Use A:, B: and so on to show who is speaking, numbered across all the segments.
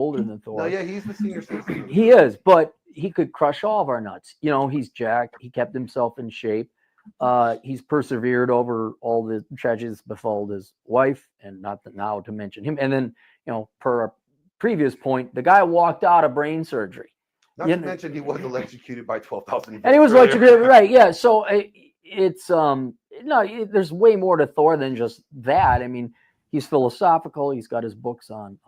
A: older than Thor.
B: No, yeah, he's the senior citizen.
A: He is, but he could crush all of our nuts. You know, he's jacked. He kept himself in shape. He's persevered over all the tragedies befall his wife, and not that now to mention him. And then, you know, per our previous point, the guy walked out of brain surgery.
B: Not to mention he was electrocuted by 12,000.
A: And he was electrocuted, right? Yeah. So it's no, there's way more to Thor than just that. I mean, he's philosophical. He's got his books on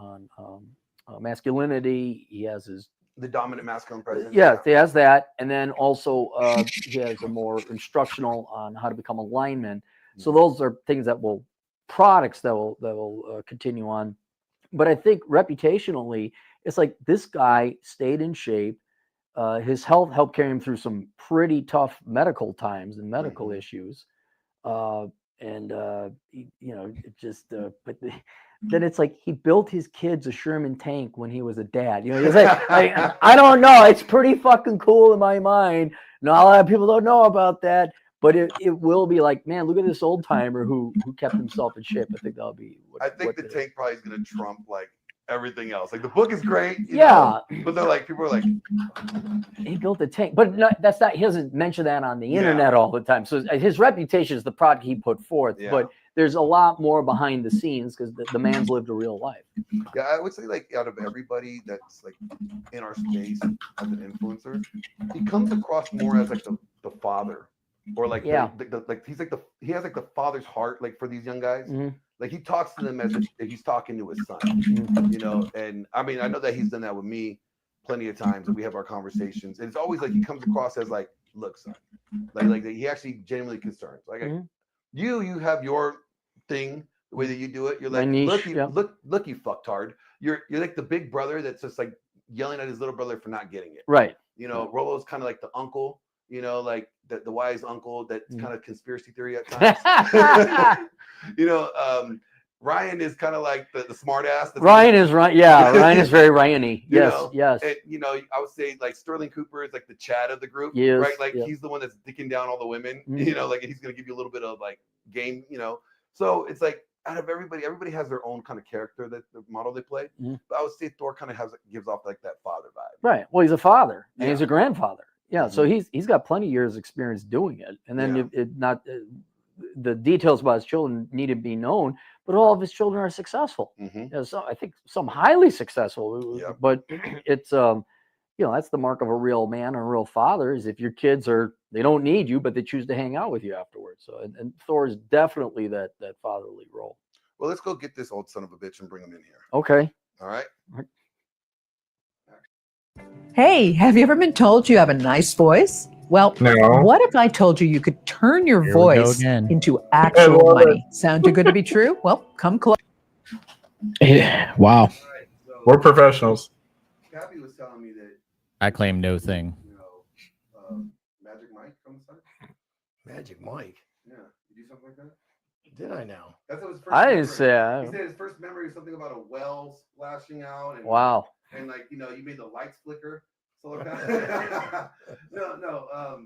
A: masculinity. He has
B: the dominant masculine presence.
A: Yes, he has that, and then also he has a more instructional on how to become a lineman. So those are things that will products that will continue on. But I think reputationally, it's like this guy stayed in shape. His health helped carry him through some pretty tough medical times and medical issues. Then it's like he built his kids a Sherman tank when he was a dad. You know, he's like, I don't know. It's pretty fucking cool in my mind. Not a lot of people don't know about that, but it will be like, man, look at this old timer who kept himself in shape. I think that'll be.
B: I think the tank probably is going to trump like everything else. Like the book is great, you
A: know,
B: but they're like, people are like,
A: he built a tank, but that's not. He doesn't mention that on the internet all the time. So his reputation is the product he put forth, but there's a lot more behind the scenes because the man's lived a real life.
B: Yeah, I would say like out of everybody that's like in our space as an influencer, he comes across more as like the father, or like like he has like the father's heart like for these young guys. Like he talks to them as if he's talking to his son, you know. And I mean, I know that he's done that with me plenty of times, and we have our conversations. And it's always like he comes across as like, look, son, like he actually genuinely concerned. Like you have your thing, the way that you do it. You're like, look, you fucktard. You're like the big brother that's just like yelling at his little brother for not getting it.
A: Right.
B: You know, Rolo's kind of like the uncle. You know, like the wise uncle that's kind of conspiracy theory at times. You know, Ryan is kind of like the smart ass.
A: Ryan is right. Yeah, Ryan is very Ryan-y. Yes, yes.
B: And, you know, I would say like Sterling Cooper is like the Chad of the group, right? Like he's the one that's dicking down all the women. You know, like he's gonna give you a little bit of like game. You know, so it's like out of everybody has their own kind of character that the model they play. But I would say Thor kind of gives off like that father vibe.
A: Right. Well, he's a father and he's a grandfather. Yeah, so he's got plenty of years experience doing it, and then the details about his children need to be known, but all of his children are successful. You know, so I think some highly successful. But it's you know, that's the mark of a real man or a real father is if your kids they don't need you, but they choose to hang out with you afterwards. So and Thor is definitely that fatherly role.
B: Well, let's go get this old son of a bitch and bring him in here.
A: Okay.
B: All right.
C: Hey, have you ever been told you have a nice voice? Well, what if I told you you could turn your voice into actual money? Sound too good to be true? Well, come close.
D: Yeah. Wow. We're professionals.
B: Gabby was telling me that
E: I claim no thing.
B: You know, Magic Mike from the side.
F: Magic Mike.
B: Yeah, you do something like that.
F: Did I now?
B: That's what his first.
A: I didn't say.
B: He said his first memory was something about a well splashing out. And,
A: wow.
B: And like you know, you made the lights flicker. So no.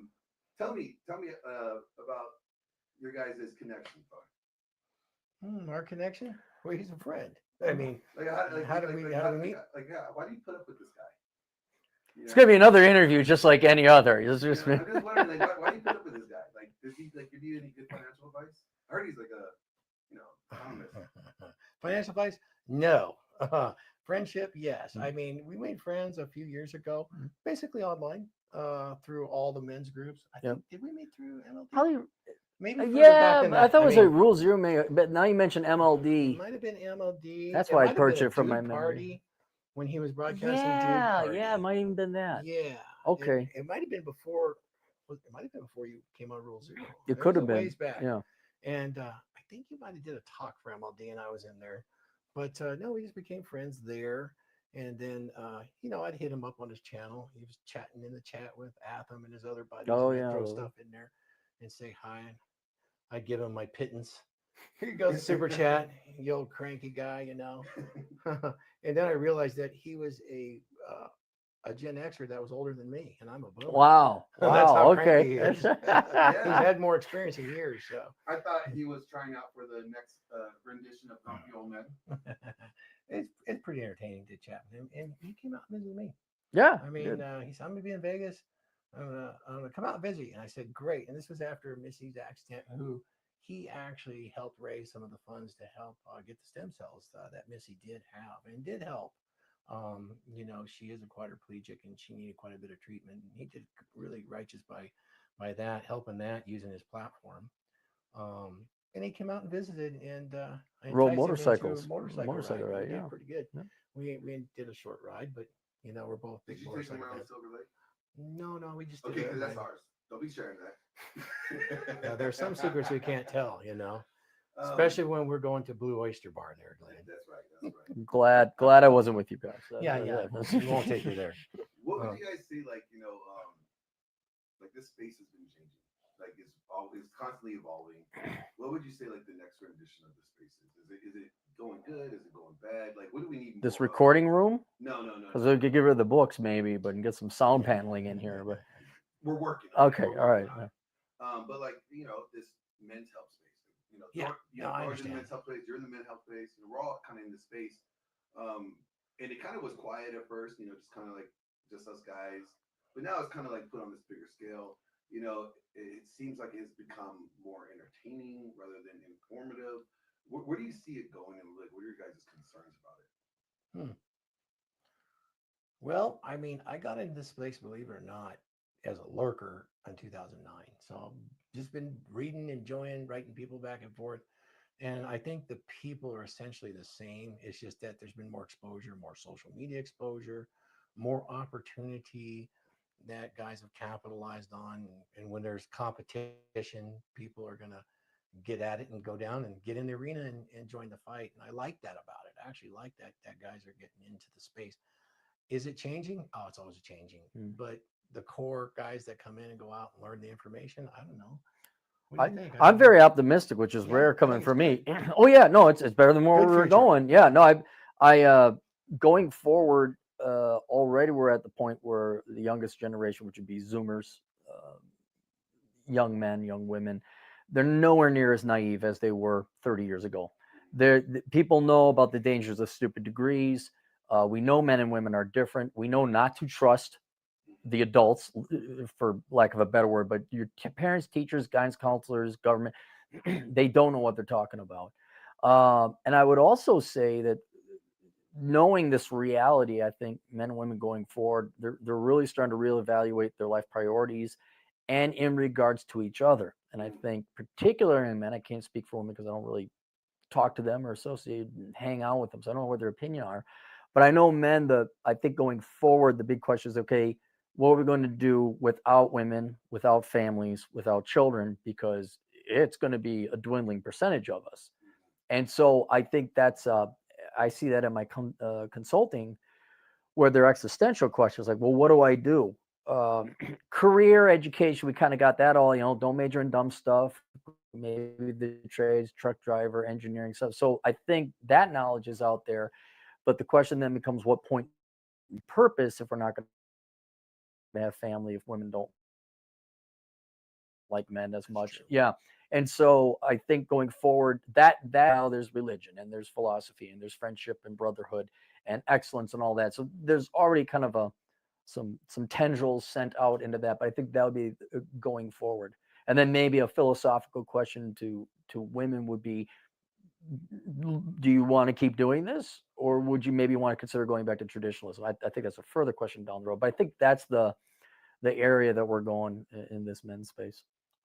B: Tell me about your guys' connection.
F: Our connection? Well, he's a friend. I mean, how do we meet?
B: Why do you put up with this guy?
A: It's gonna be another interview, just like any other. I'm just
B: wondering, like, why do you put up with this guy? Like, does he like give you any good financial advice? I heard he's like economist.
F: Financial advice? No. Friendship? Yes. I mean, we made friends a few years ago, basically online, through all the men's groups. I think, did we meet through MLD?
A: Probably.
F: Maybe
A: I thought it was a Rule Zero, but now you mentioned MLD.
F: It might have been MLD.
A: That's why I purchased it from my memory.
F: When he was broadcasting.
A: Yeah, it might even been that.
F: Yeah.
A: Okay.
F: It might have been before. It might have been before you came on Rule Zero.
A: It could have been.
F: Ways back.
A: Yeah.
F: And I think you might have did a talk for MLD, and I was in there. But no, we just became friends there. And then, you know, I'd hit him up on his channel. He was chatting in the chat with Atham and his other buddies.
A: Oh,
F: and
A: yeah.
F: Throw stuff in there and say hi. And I'd give him my pittance. Here you go, super chat. You old cranky guy, you know. And then I realized that he was a Gen Xer that was older than me, and I'm a boomer.
A: Wow.
F: That's how
A: Okay.
F: He is. He's had more experience in years. So
B: I thought he was trying out for the next rendition of Grumpy Old Men.
F: it's pretty entertaining to chat with him, and he came out and visited me.
A: Yeah.
F: I mean, he said, I'm gonna be in Vegas. I'm gonna come out and visit you. And I said, great. And this was after Missy's accident, who he actually helped raise some of the funds to help get the stem cells that Missy did have and did help. She is a quadriplegic and she needed quite a bit of treatment. And he did really righteous by that, helping that using his platform. And he came out and visited, and I
A: Rode
F: enticed
A: motorcycles.
F: him into a motorcycle ride.
A: ride,
F: We
A: yeah.
F: did pretty good.
A: Yeah.
F: We did a short ride, but we're both big motorcycle fans. No, we just did
B: okay, because that's ours. Don't be sharing that.
F: Now, there's some secrets we can't tell, especially when we're going to Blue Oyster Bar there, Glenn.
B: That's right.
A: Glad I wasn't with you guys.
F: Yeah. We won't take you there.
B: What would you guys say, like this space has been changing, like it's constantly evolving. What would you say, like the next rendition of the space is? Is it going good? Is it going bad? Like, what do we need?
A: This recording room?
B: No.
A: Because we could get rid of the books maybe, but and get some sound paneling in here. But
B: we're working.
A: Okay, all right.
B: But like this men's health space.
F: I
B: Thor's in the
F: understand.
B: men's health space. You're in the men's health space. We're all kind of in the space. And it kind of was quiet at first. Just kind of like just us guys. But now it's kind of like put on this bigger scale. It seems like it's become more entertaining rather than informative. Where do you see it going, and like, what are your guys' concerns about it?
F: Well, I mean, I got into this place, believe it or not, as a lurker in 2009. So I've just been reading, enjoying, writing people back and forth. And I think the people are essentially the same. It's just that there's been more exposure, more social media exposure, more opportunity that guys have capitalized on. And when there's competition, people are going to get at it and go down and get in the arena and join the fight. And I like that about it. I actually like that guys are getting into the space. Is it changing? Oh, it's always changing. But the core guys that come in and go out and learn the information, I don't know. What do you think?
A: I'm very optimistic, which is rare coming from me. Oh yeah, no, it's better than where we were going. Yeah, no, I going forward, already we're at the point where the youngest generation, which would be Zoomers, young men, young women, they're nowhere near as naive as they were 30 years ago. People know about the dangers of stupid degrees. We know men and women are different. We know not to trust the adults, for lack of a better word, but your parents, teachers, guidance counselors, government, they don't know what they're talking about. And I would also say that knowing this reality, I think men and women going forward, they're really starting to reevaluate their life priorities and in regards to each other. And I think particularly in men, I can't speak for women because I don't really talk to them or associate and hang out with them, so I don't know what their opinion are. But I know men, I think going forward, the big question is, okay, what are we going to do without women, without families, without children? Because it's going to be a dwindling percentage of us. And so I think that's, I see that in my consulting, where their existential questions like, well, what do I do? Career education, we kind of got that all, don't major in dumb stuff, maybe the trades, truck driver, engineering stuff. So I think that knowledge is out there. But the question then becomes, what point purpose if we're not going to have family, if women don't like men as much? Yeah. And so I think going forward, that now there's religion and there's philosophy and there's friendship and brotherhood and excellence and all that. So there's already kind of some tendrils sent out into that, but I think that would be going forward. And then maybe a philosophical question to women would be, do you want to keep doing this, or would you maybe want to consider going back to traditionalism? I think that's a further question down the road, but I think that's the area that we're going in this men's space.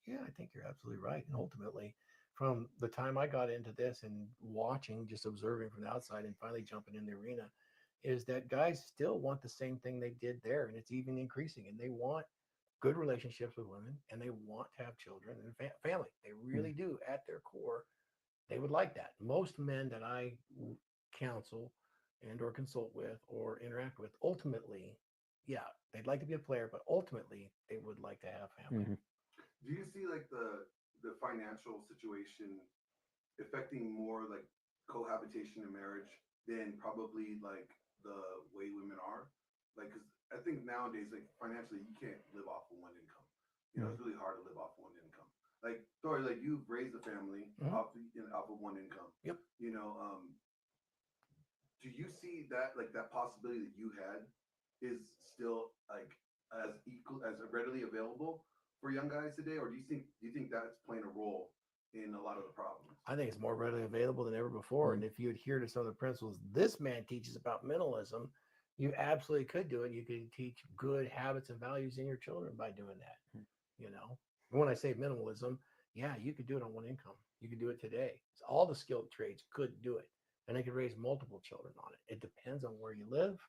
F: Yeah, I think you're absolutely right. And ultimately, from the time I got into this and watching, just observing from the outside and finally jumping in the arena, is that guys still want the same thing they did there, and it's even increasing. And they want good relationships with women, and they want to have children and family. They really do, at their core. They would like that. Most men that I counsel and or consult with or interact with, ultimately, yeah, they'd like to be a player, but ultimately they would like to have family.
B: Mm-hmm. Do you see like the financial situation affecting more like cohabitation and marriage than probably like the way women are? Like, because I think nowadays, like financially, you can't live off of one income. It's really hard to live off one income. Like Thor, like you've raised a family off of one income.
F: Yep.
B: do you see that like that possibility that you had is still like as equal as readily available for young guys today, or do you think that's playing a role in a lot of the problems?
F: I think it's more readily available than ever before. And if you adhere to some of the principles this man teaches about minimalism, you absolutely could do it. You can teach good habits and values in your children by doing that. You know, when I say minimalism, yeah, you could do it on one income. You could do it today. So all the skilled trades could do it, and they could raise multiple children on it. It depends on where you live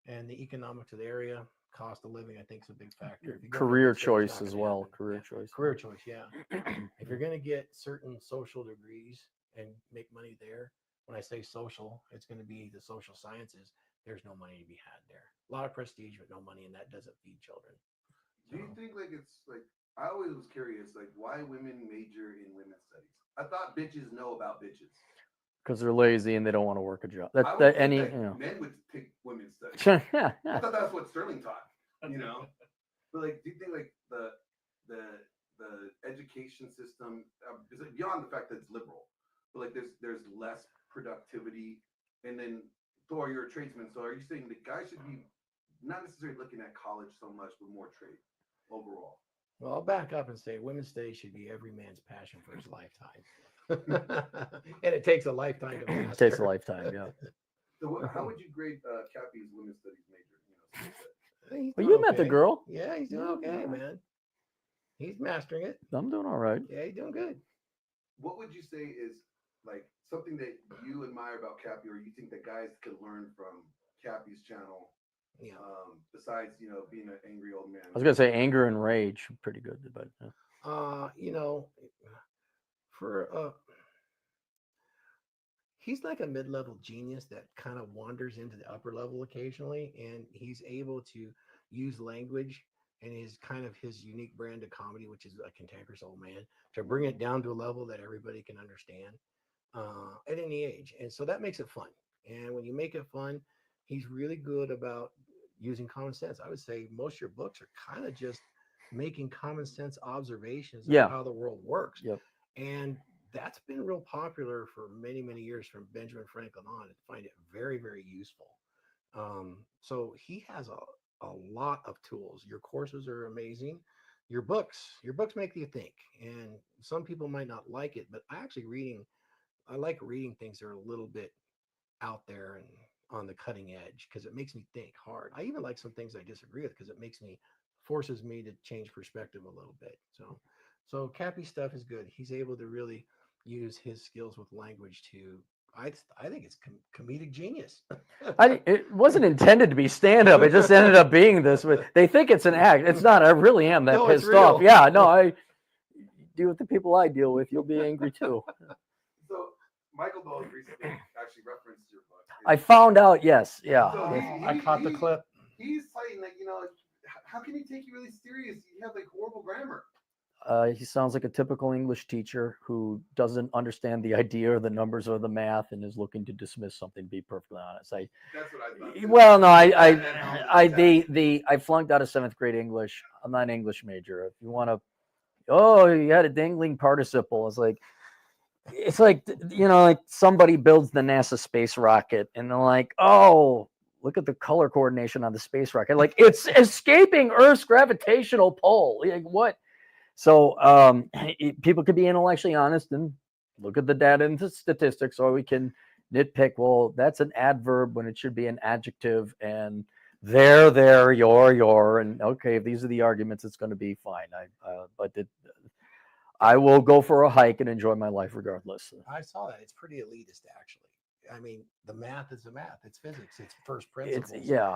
F: and the economics of the area. Cost of living, I think, is a big factor.
A: Career choice as well. Career choice.
F: Career choice, yeah. If you're going to get certain social degrees and make money there, when I say social, it's going to be the social sciences. There's no money to be had there. A lot of prestige, but no money, and that doesn't feed children.
B: Do you think like it's like I always was curious like why women major in women's studies? I thought bitches know about bitches.
A: Because they're lazy and they don't want to work a job.
B: Men would take women's studies. I thought that's what Sterling taught, you know. But like, do you think like the education system is it beyond the fact that it's liberal, but like there's less productivity? And then Thor, you're a tradesman, so are you saying the guys should be not necessarily looking at college so much, but more trade overall?
F: Well, I'll back up and say women's studies should be every man's passion for his lifetime. And it takes a lifetime to master.
A: It takes a lifetime, yeah.
B: So how would you grade Cappy's women's studies major? You know,
A: well, you met the girl.
F: Yeah, he's doing okay, man. He's mastering it.
A: I'm doing all right.
F: Yeah, he's doing good.
B: What would you say is like something that you admire about Cappy, or you think that guys could learn from Cappy's channel?
F: Yeah.
B: Besides, you know, being an angry old man.
A: I was gonna say anger and rage, pretty good, but
F: you know, he's like a mid-level genius that kind of wanders into the upper level occasionally, and he's able to use language and his unique brand of comedy, which is a cantankerous old man, to bring it down to a level that everybody can understand at any age. And so that makes it fun. And when you make it fun, he's really good about using common sense. I would say most of your books are kind of just making common sense observations of how the world works.
A: Yep.
F: And that's been real popular for many, many years from Benjamin Franklin on. I find it very, very useful. So he has a lot of tools. Your courses are amazing. Your books make you think. And some people might not like it, but I like reading things that are a little bit out there and on the cutting edge because it makes me think hard. I even like some things I disagree with because it forces me to change perspective a little bit. So Cappy stuff is good. He's able to really use his skills with language to, I think it's comedic genius.
A: It wasn't intended to be stand-up. It just ended up being this. They think it's an act. It's not. I really am that pissed off. Yeah, no, I deal with the people I deal with. You'll be angry too.
B: So Michael Bowles recently actually referenced your book.
A: I found out, yes. Yeah.
B: So
F: I caught the clip.
B: He's saying like, you know, how can he take you really serious? You have like horrible grammar.
A: He sounds like a typical English teacher who doesn't understand the idea or the numbers or the math and is looking to dismiss something, to be perfectly honest.
B: That's what I thought.
A: Well, no, I flunked out of 7th grade English. I'm not an English major. If you want to, you had a dangling participle. It's like, you know, like somebody builds the NASA space rocket and they're like, oh, look at the color coordination on the space rocket. Like it's escaping Earth's gravitational pull. Like what? So people could be intellectually honest and look at the data and the statistics, or we can nitpick. Well, that's an adverb when it should be an adjective, and there, your, and okay, if these are the arguments, it's going to be fine. I will go for a hike and enjoy my life regardless.
F: I saw that. It's pretty elitist, actually. I mean, the math is the math. It's physics. It's first principles.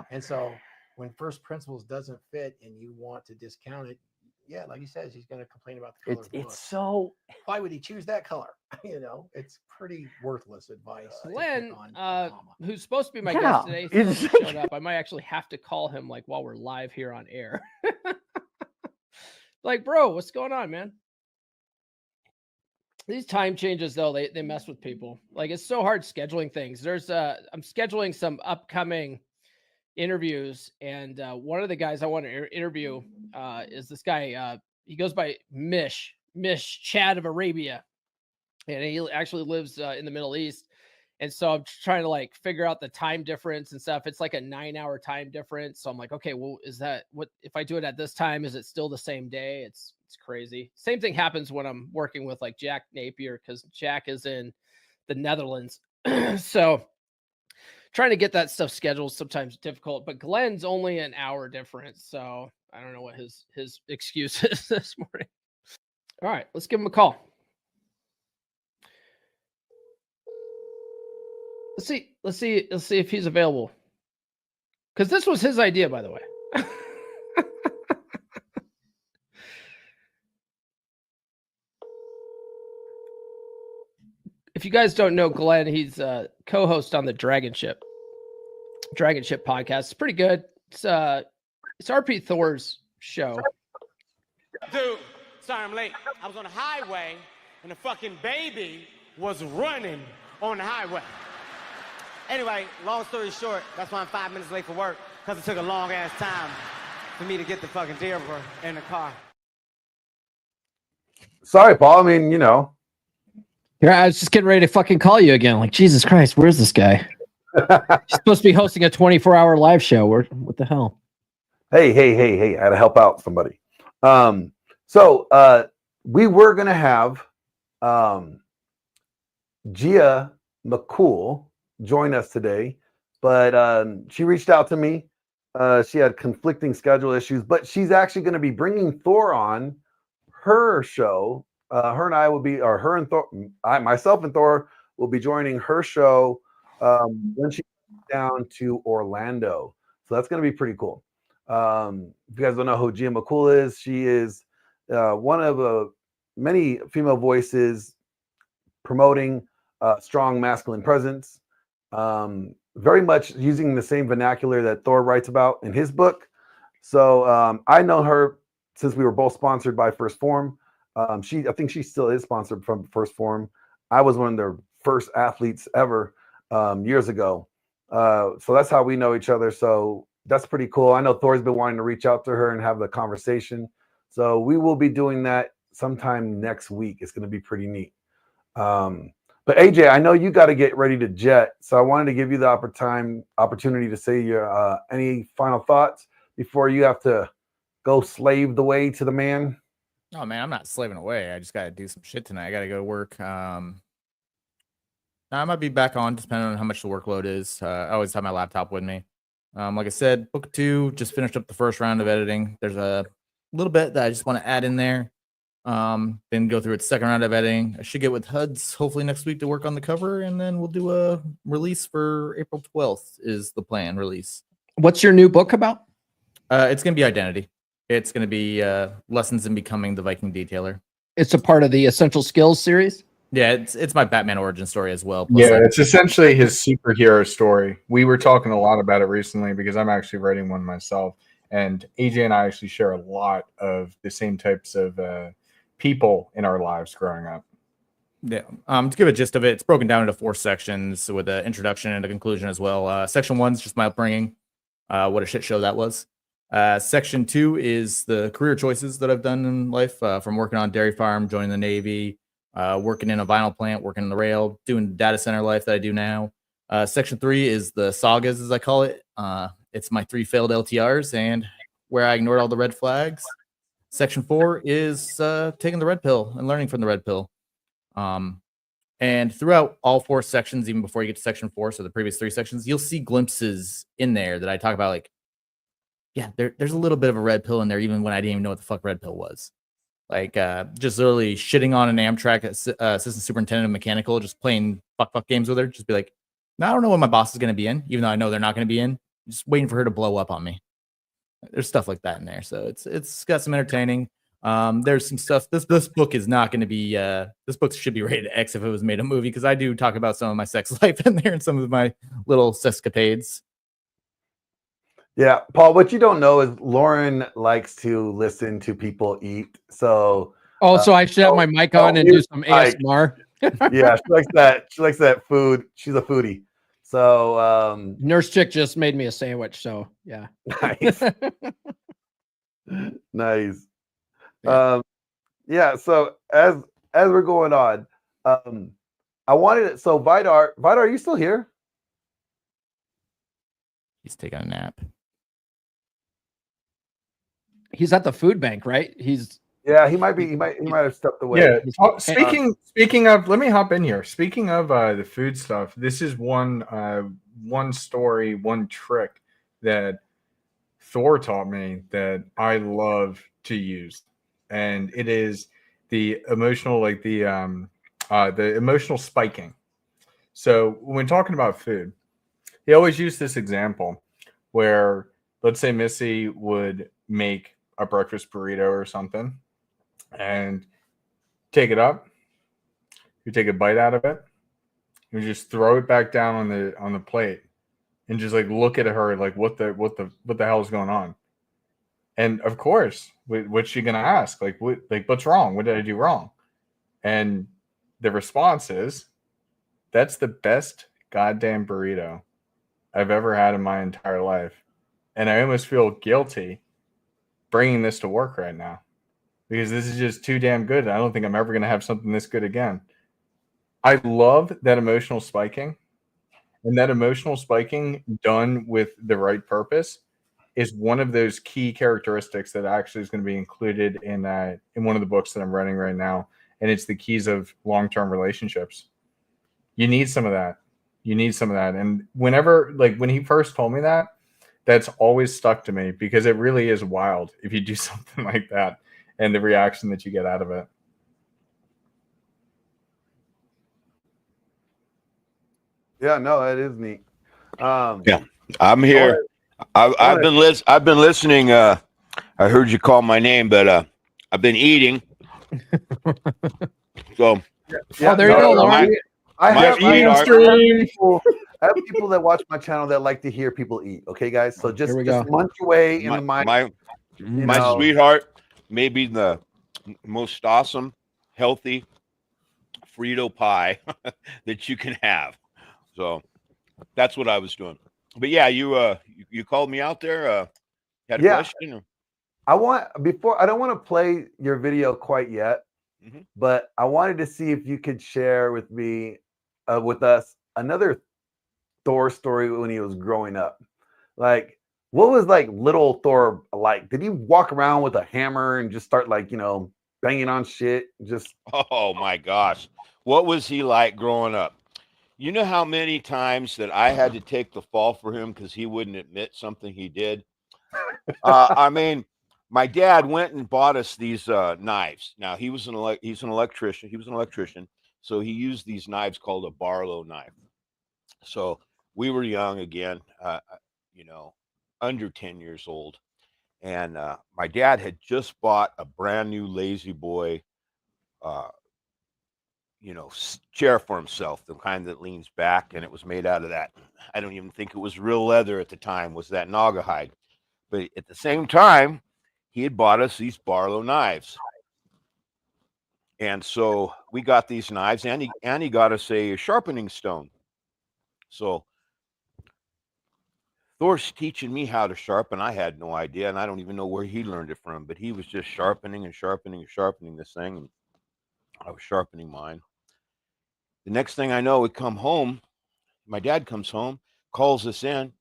F: And so when first principles doesn't fit and you want to discount it, yeah, like he says, he's going to complain about the color.
A: It's so.
F: Why would he choose that color? You know, it's pretty worthless advice.
E: Len, who's supposed to be my guest today, showed up. I might actually have to call him like while we're live here on air. Like, bro, what's going on, man? These time changes, though, they mess with people. Like, it's so hard scheduling things. I'm scheduling some upcoming interviews, and one of the guys I want to interview is this guy. He goes by Mish Chad of Arabia, and he actually lives in the Middle East. And so I'm trying to like figure out the time difference and stuff. It's like a 9-hour time difference. So I'm like, okay, well, is that what, if I do it at this time, is it still the same day? It's crazy. Same thing happens when I'm working with like Jack Napier, because Jack is in the Netherlands. So trying to get that stuff scheduled sometimes difficult, but Glenn's only an hour difference. So I don't know what his excuse is this morning. All right, let's give him a call. Let's see if he's available. Because this was his idea, by the way. If you guys don't know Glenn, he's a co-host on the Dragon Ship podcast. It's pretty good. It's RP Thor's show.
G: Dude, sorry I'm late. I was on the highway and the fucking baby was running on the highway. Anyway, long story short, that's why I'm 5 minutes late for work, because it took a long ass time for me to get the fucking deer in the car.
B: Sorry, Paul. I mean, you know.
A: Yeah, I was just getting ready to fucking call you again. Like, Jesus Christ, where's this guy? He's supposed to be hosting a 24-hour live show. What the hell?
B: Hey, I had to help out somebody. So we were going to have Gia McCool join us today, but she reached out to me. She had conflicting schedule issues, but she's actually going to be bringing Thor on her show. Her and I will be, or her and Thor, myself and Thor will be joining her show when she comes down to Orlando. So that's going to be pretty cool. If you guys don't know who Gia McCool is, she is one of many female voices promoting strong masculine presence. Very much using the same vernacular that Thor writes about in his book. So I know her since we were both sponsored by First Form. I think she still is sponsored from First Form. I was one of their first athletes ever years ago. So that's how we know each other. So that's pretty cool. I know Thor's been wanting to reach out to her and have the conversation. So we will be doing that sometime next week. It's going to be pretty neat. But AJ, I know you got to get ready to jet. So I wanted to give you the opportunity to say your any final thoughts before you have to go slave the way to the man.
H: Oh man, I'm not slaving away. I just got to do some shit tonight. I got to go to work. I might be back on depending on how much the workload is. I always have my laptop with me. Like I said, book 2 just finished up the first round of editing. There's a little bit that I just want to add in there. Then go through its second round of editing. I should get with HUDs hopefully next week to work on the cover, and then we'll do a release for April 12th is the plan release.
A: What's your new book about?
H: It's going to be identity. It's going to be lessons in becoming the Viking detailer.
A: It's a part of the Essential Skills series?
H: Yeah, it's my Batman origin story as well.
D: Plus, yeah, it's essentially his superhero story. We were talking a lot about it recently because I'm actually writing one myself. And AJ and I actually share a lot of the same types of people in our lives growing up.
H: Yeah. To give a gist of it, it's broken down into 4 sections with an introduction and a conclusion as well. Section 1 is just my upbringing, what a shit show that was. Section 2 is the career choices that I've done in life, from working on a dairy farm, joining the Navy, working in a vinyl plant, working in the rail, doing data center life that I do now. Section 3 is the sagas, as I call it. It's my 3 failed LTRs and where I ignored all the red flags. Section 4 is taking the red pill and learning from the red pill. And throughout all 4 sections, even before you get to section 4, so the previous 3 sections, you'll see glimpses in there that I talk about, like, yeah, there's a little bit of a red pill in there, even when I didn't even know what the fuck red pill was. Like, just literally shitting on an Amtrak assistant superintendent of mechanical, just playing fuck games with her. Just be like, no, I don't know what my boss is going to be in, even though I know they're not going to be in. Just waiting for her to blow up on me. There's stuff like that in there. So it's got some entertaining. There's some stuff. This book is not going to be, this book should be rated X if it was made a movie, because I do talk about some of my sex life in there and some of my little sexcapades.
B: Yeah, Paul, what you don't know is Lauren likes to listen to people eat. So
A: so I should have my mic on and do some ASMR.
B: Yeah, she likes that. She likes that food. She's a foodie. So
A: Nurse Chick just made me a sandwich. So yeah.
B: Nice. Nice. Yeah, so as we're going on, I wanted it. So Vidar, are you still here?
H: He's taking a nap.
E: He's at the food bank, right?
B: Yeah, he might be. He might have stepped away.
D: Yeah. Speaking of, let me hop in here. Speaking of the food stuff, this is one story, one trick that Thor taught me that I love to use, and it is the emotional, like the emotional spiking. So when talking about food, he always used this example where, let's say, Missy would make a breakfast burrito or something, and take it up. You take a bite out of it. You just throw it back down on the plate, and just like look at her like what the hell is going on? And of course, what's she gonna ask? What's wrong? What did I do wrong? And the response is, that's the best goddamn burrito I've ever had in my entire life, and I almost feel guilty bringing this to work right now because this is just too damn good. I don't think I'm ever gonna have something this good again. I love that emotional spiking, and that emotional spiking done with the right purpose is one of those key characteristics that actually is going to be included in one of the books that I'm writing right now, and it's the keys of long-term relationships. You need some of that. And whenever, like when he first told me that, that's always stuck to me because it really is wild if you do something like that and the reaction that you get out of it.
B: Yeah, no, that is neat.
I: Yeah, I'm here. I've been listening. I heard you call my name, but I've been eating. So,
E: there you go, Lauren.
B: I have people that watch my channel that like to hear people eat. Okay, guys. So just munch away in the mic.
I: My sweetheart may be the most awesome, healthy Frito pie that you can have. So that's what I was doing. But yeah, you called me out there. Had a question?
B: I don't want to play your video quite yet, but I wanted to see if you could share with me, with us, another Thor story when he was growing up. Like, what was like little Thor like? Did he walk around with a hammer and just start like, banging on shit?
I: Oh my gosh. What was he like growing up? You know how many times that I had to take the fall for him because he wouldn't admit something he did? I mean, my dad went and bought us these knives. Now he's an electrician. He was an electrician, so he used these knives called a Barlow knife. So we were young again, under 10 years old, and my dad had just bought a brand new Lazy Boy chair for himself, the kind that leans back, and it was made out of that. I don't even think it was real leather at the time, was that Naugahyde. But at the same time, he had bought us these Barlow knives. And so we got these knives, and he got us a sharpening stone. So Thor's teaching me how to sharpen. I had no idea, and I don't even know where he learned it from, but he was just sharpening and sharpening and sharpening this thing, and I was sharpening mine. The next thing I know, we come home. My dad comes home, calls us in.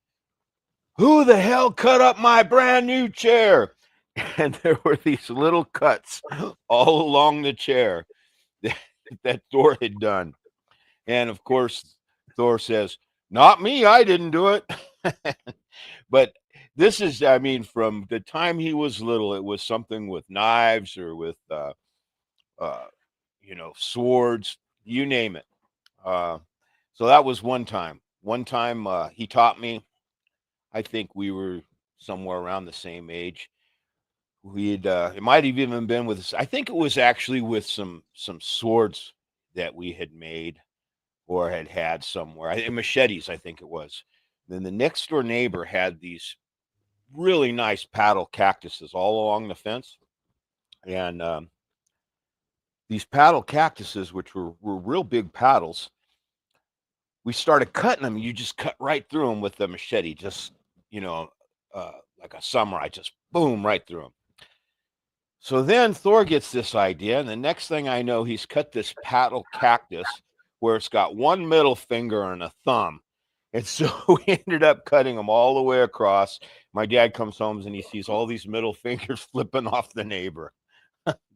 I: Who the hell cut up my brand new chair? And there were these little cuts all along the chair that Thor had done. And of course, Thor says, not me, I didn't do it. But this is, I mean, from the time he was little, it was something with knives or with, swords, you name it. So that was one time. One time he taught me. I think we were somewhere around the same age. It might have even been with, I think it was actually with some swords that we had made or had somewhere. Machetes, I think it was. Then the next door neighbor had these really nice paddle cactuses all along the fence. And these paddle cactuses, which were real big paddles, we started cutting them. You just cut right through them with the machete, just, like a samurai, just boom, right through them. So then Thor gets this idea, and the next thing I know, he's cut this paddle cactus where it's got one middle finger and a thumb. And so we ended up cutting them all the way across. My dad comes home and he sees all these middle fingers flipping off the neighbor.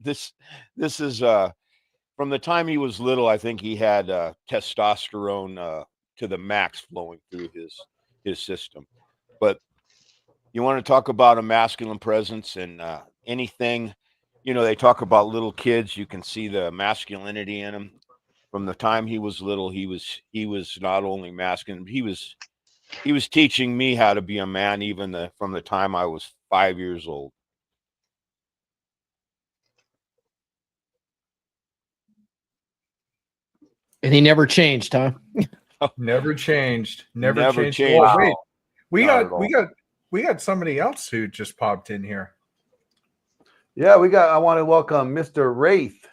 I: This is from the time he was little. I think he had testosterone to the max flowing through his system. But you want to talk about a masculine presence and anything, they talk about little kids. You can see the masculinity in them. From the time he was little, he was not only masculine, he was teaching me how to be a man, even from the time I was 5 years old.
E: And he never changed, huh?
D: Never changed.
I: Never changed.
D: Oh, wait,
B: Wow.
D: we got somebody else who just popped in here.
B: Yeah, I want to welcome Mr. Wraith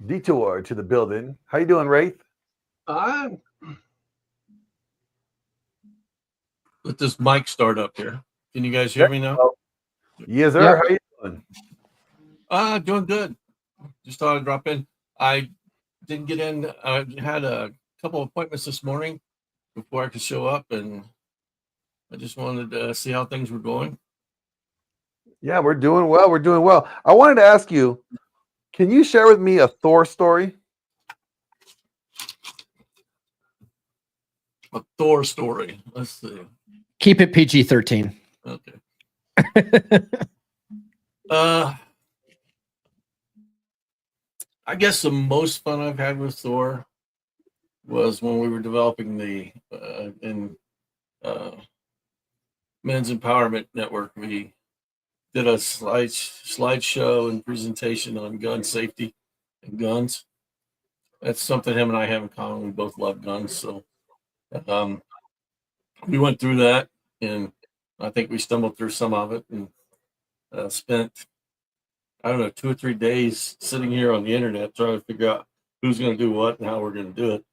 B: Detour to the building. How you doing, Wraith?
J: Let this mic start up here. Can you guys hear me now?
B: Yes, sir.
A: Yep.
B: How you doing?
J: Doing good. Just thought I'd drop in. I didn't get in. I had a couple of appointments this morning before I could show up, and I just wanted to see how things were going.
B: Yeah, we're doing well. We're doing well. I wanted to ask you, can you share with me a Thor story?
J: A Thor story. Let's see.
E: Keep it PG-13.
J: Okay. I guess the most fun I've had with Thor was when we were developing the Men's Empowerment Network. We did a slideshow and presentation on gun safety and guns. That's something him and I have in common. We both love guns, so we went through that, and I think we stumbled through some of it, and spent, I don't know, 2 or 3 days sitting here on the internet trying to figure out who's going to do what and how we're going to do it.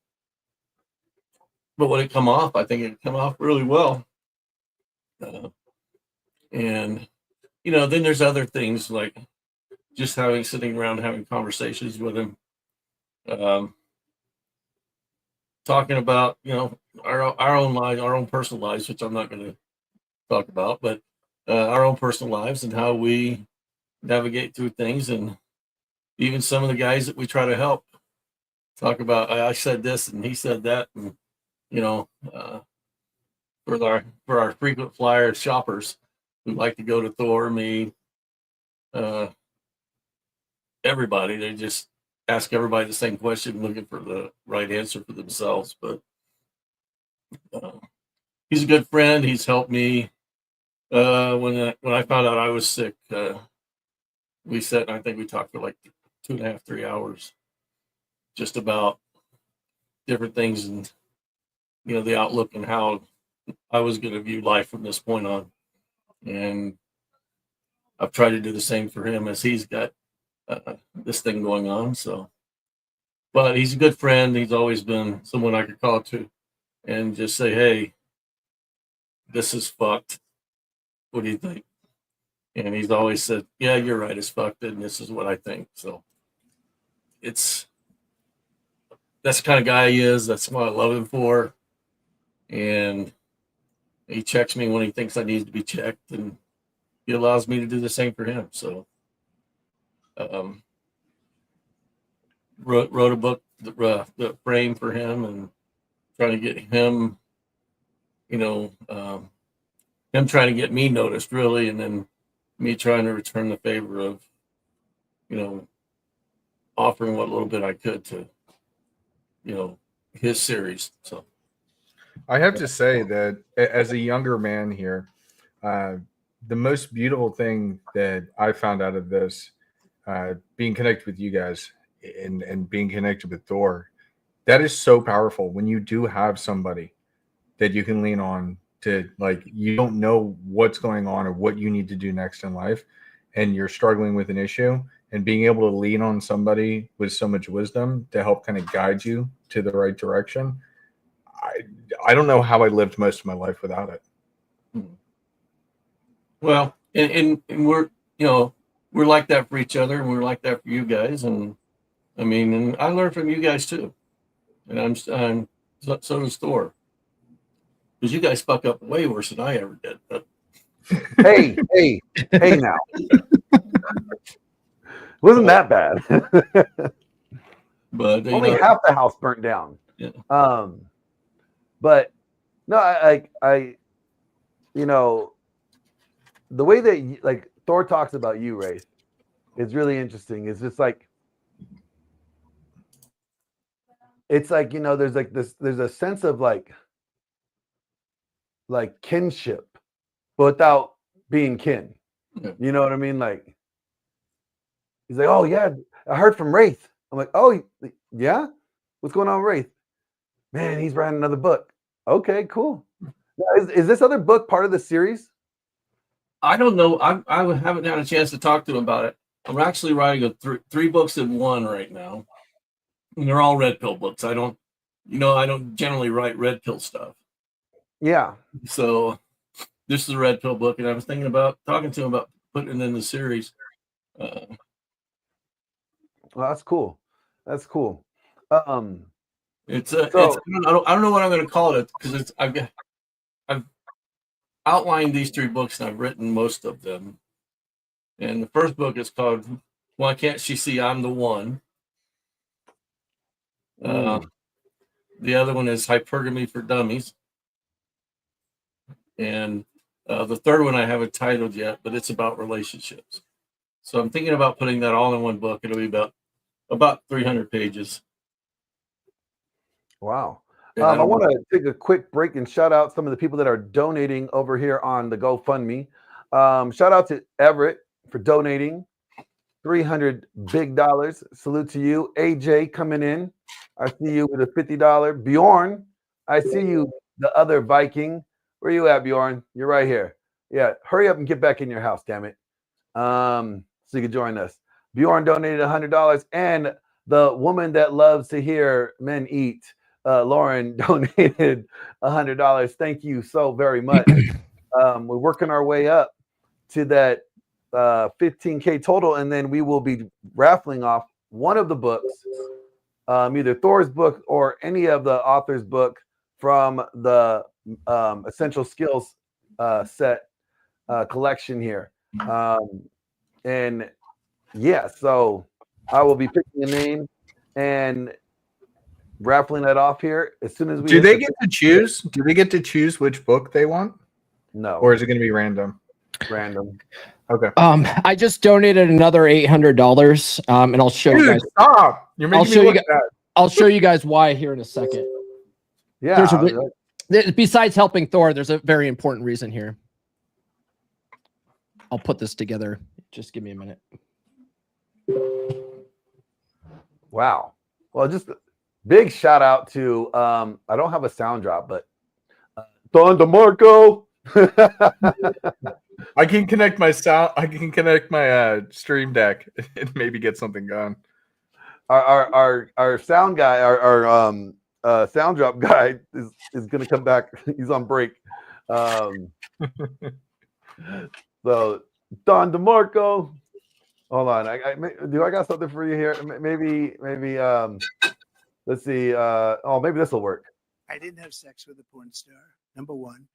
J: But when it come off, I think it come off really well. And then there's other things like just sitting around having conversations with him, talking about our own lives, our own personal lives, which I'm not going to talk about, but our own personal lives and how we navigate through things, and even some of the guys that we try to help talk about. I said this and he said that, and for our frequent flyer shoppers who like to go to Thor, me, everybody, they just ask everybody the same question, looking for the right answer for themselves. But he's a good friend. He's helped me. When I found out I was sick, we sat and I think we talked for like 2.5, 3 hours, just about different things and the outlook and how I was going to view life from this point on. And I've tried to do the same for him as he's got this thing going on. So, but he's a good friend. He's always been someone I could call to and just say, "Hey, this is fucked. What do you think?" And he's always said, "Yeah, you're right. It's fucked, and this is what I think." So that's the kind of guy he is. That's what I love him for. And he checks me when he thinks I need to be checked, and he allows me to do the same for him. So, wrote a book, the frame for him, and trying to get him, him trying to get me noticed, really, and then me trying to return the favor of, offering what little bit I could to, his series. So.
D: I have to say that as a younger man here, the most beautiful thing that I found out of this, being connected with you guys and being connected with Thor, that is so powerful when you do have somebody that you can lean on to, like, you don't know what's going on or what you need to do next in life, and you're struggling with an issue, and being able to lean on somebody with so much wisdom to help kind of guide you to the right direction. I don't know how I lived most of my life without it.
J: Well, and we're we're like that for each other, and we're like that for you guys. And I mean, and I learned from you guys too. and so does Thor. Because you guys fuck up way worse than I ever did. But
B: hey now. Wasn't that bad.
J: But
B: only half the house burnt down.
J: Yeah.
B: But no, I the way that like Thor talks about you, Ray, is really interesting. It's just like it's like there's like there's a sense of like kinship, but without being kin.
J: Yeah.
B: You know what I mean? Like he's like, oh yeah, I heard from Wraith. I'm like, oh yeah, what's going on with Wraith? Man, he's writing another book. Okay, cool. Now, is this other book part of the series?
J: I don't know. I haven't had a chance to talk to him about it. I'm actually writing three books in one right now, and they're all red pill books. I don't generally write red pill stuff.
B: Yeah.
J: So this is a red pill book, and I was thinking about talking to him about putting it in the series.
B: Well, that's cool. That's cool.
J: I don't know what I'm going to call it because I've outlined these three books and I've written most of them. And the first book is called "Why Can't She See I'm the One?" The other one is "Hypergamy for Dummies," and the third one I haven't titled yet, but it's about relationships. So I'm thinking about putting that all in one book. It'll be about 300 pages.
B: Wow. I want to take a quick break and shout out some of the people that are donating over here on the GoFundMe. Shout out to Everett for donating $300 big dollars. Salute to you. AJ coming in. I see you with a $50. Bjorn, I see you, the other Viking. Where you at, Bjorn? You're right here. Yeah, hurry up and get back in your house, damn it. So you can join us. Bjorn donated $100, and the woman that loves to hear men eat, Lauren, donated $100. Thank you so very much. We're working our way up to that 15K total, and then we will be raffling off one of the books, either Thor's book or any of the author's book from the Essential Skills set collection here. And yeah, so I will be picking a name and raffling that off here as soon as we.
D: Do they get to choose? Do they get to choose which book they want?
B: No.
D: Or is it going to be random?
B: Random.
D: Okay.
E: I just donated another $800, and I'll show you guys.
D: Stop! You're making me look bad.
E: I'll show you guys why here in a second.
B: Yeah.
E: Besides helping Thor, there's a very important reason here. I'll put this together. Just give me a minute.
B: Wow. Well, just big shout out to I don't have a sound drop, but Don DeMarco.
D: I can connect my sound. I can connect my stream deck and maybe get something going.
B: Our sound guy, our sound drop guy is going to come back. He's on break. So Don DeMarco. Hold on. Do I got something for you here? Maybe let's see. Maybe this will work.
K: I didn't have sex with a porn star. Number one.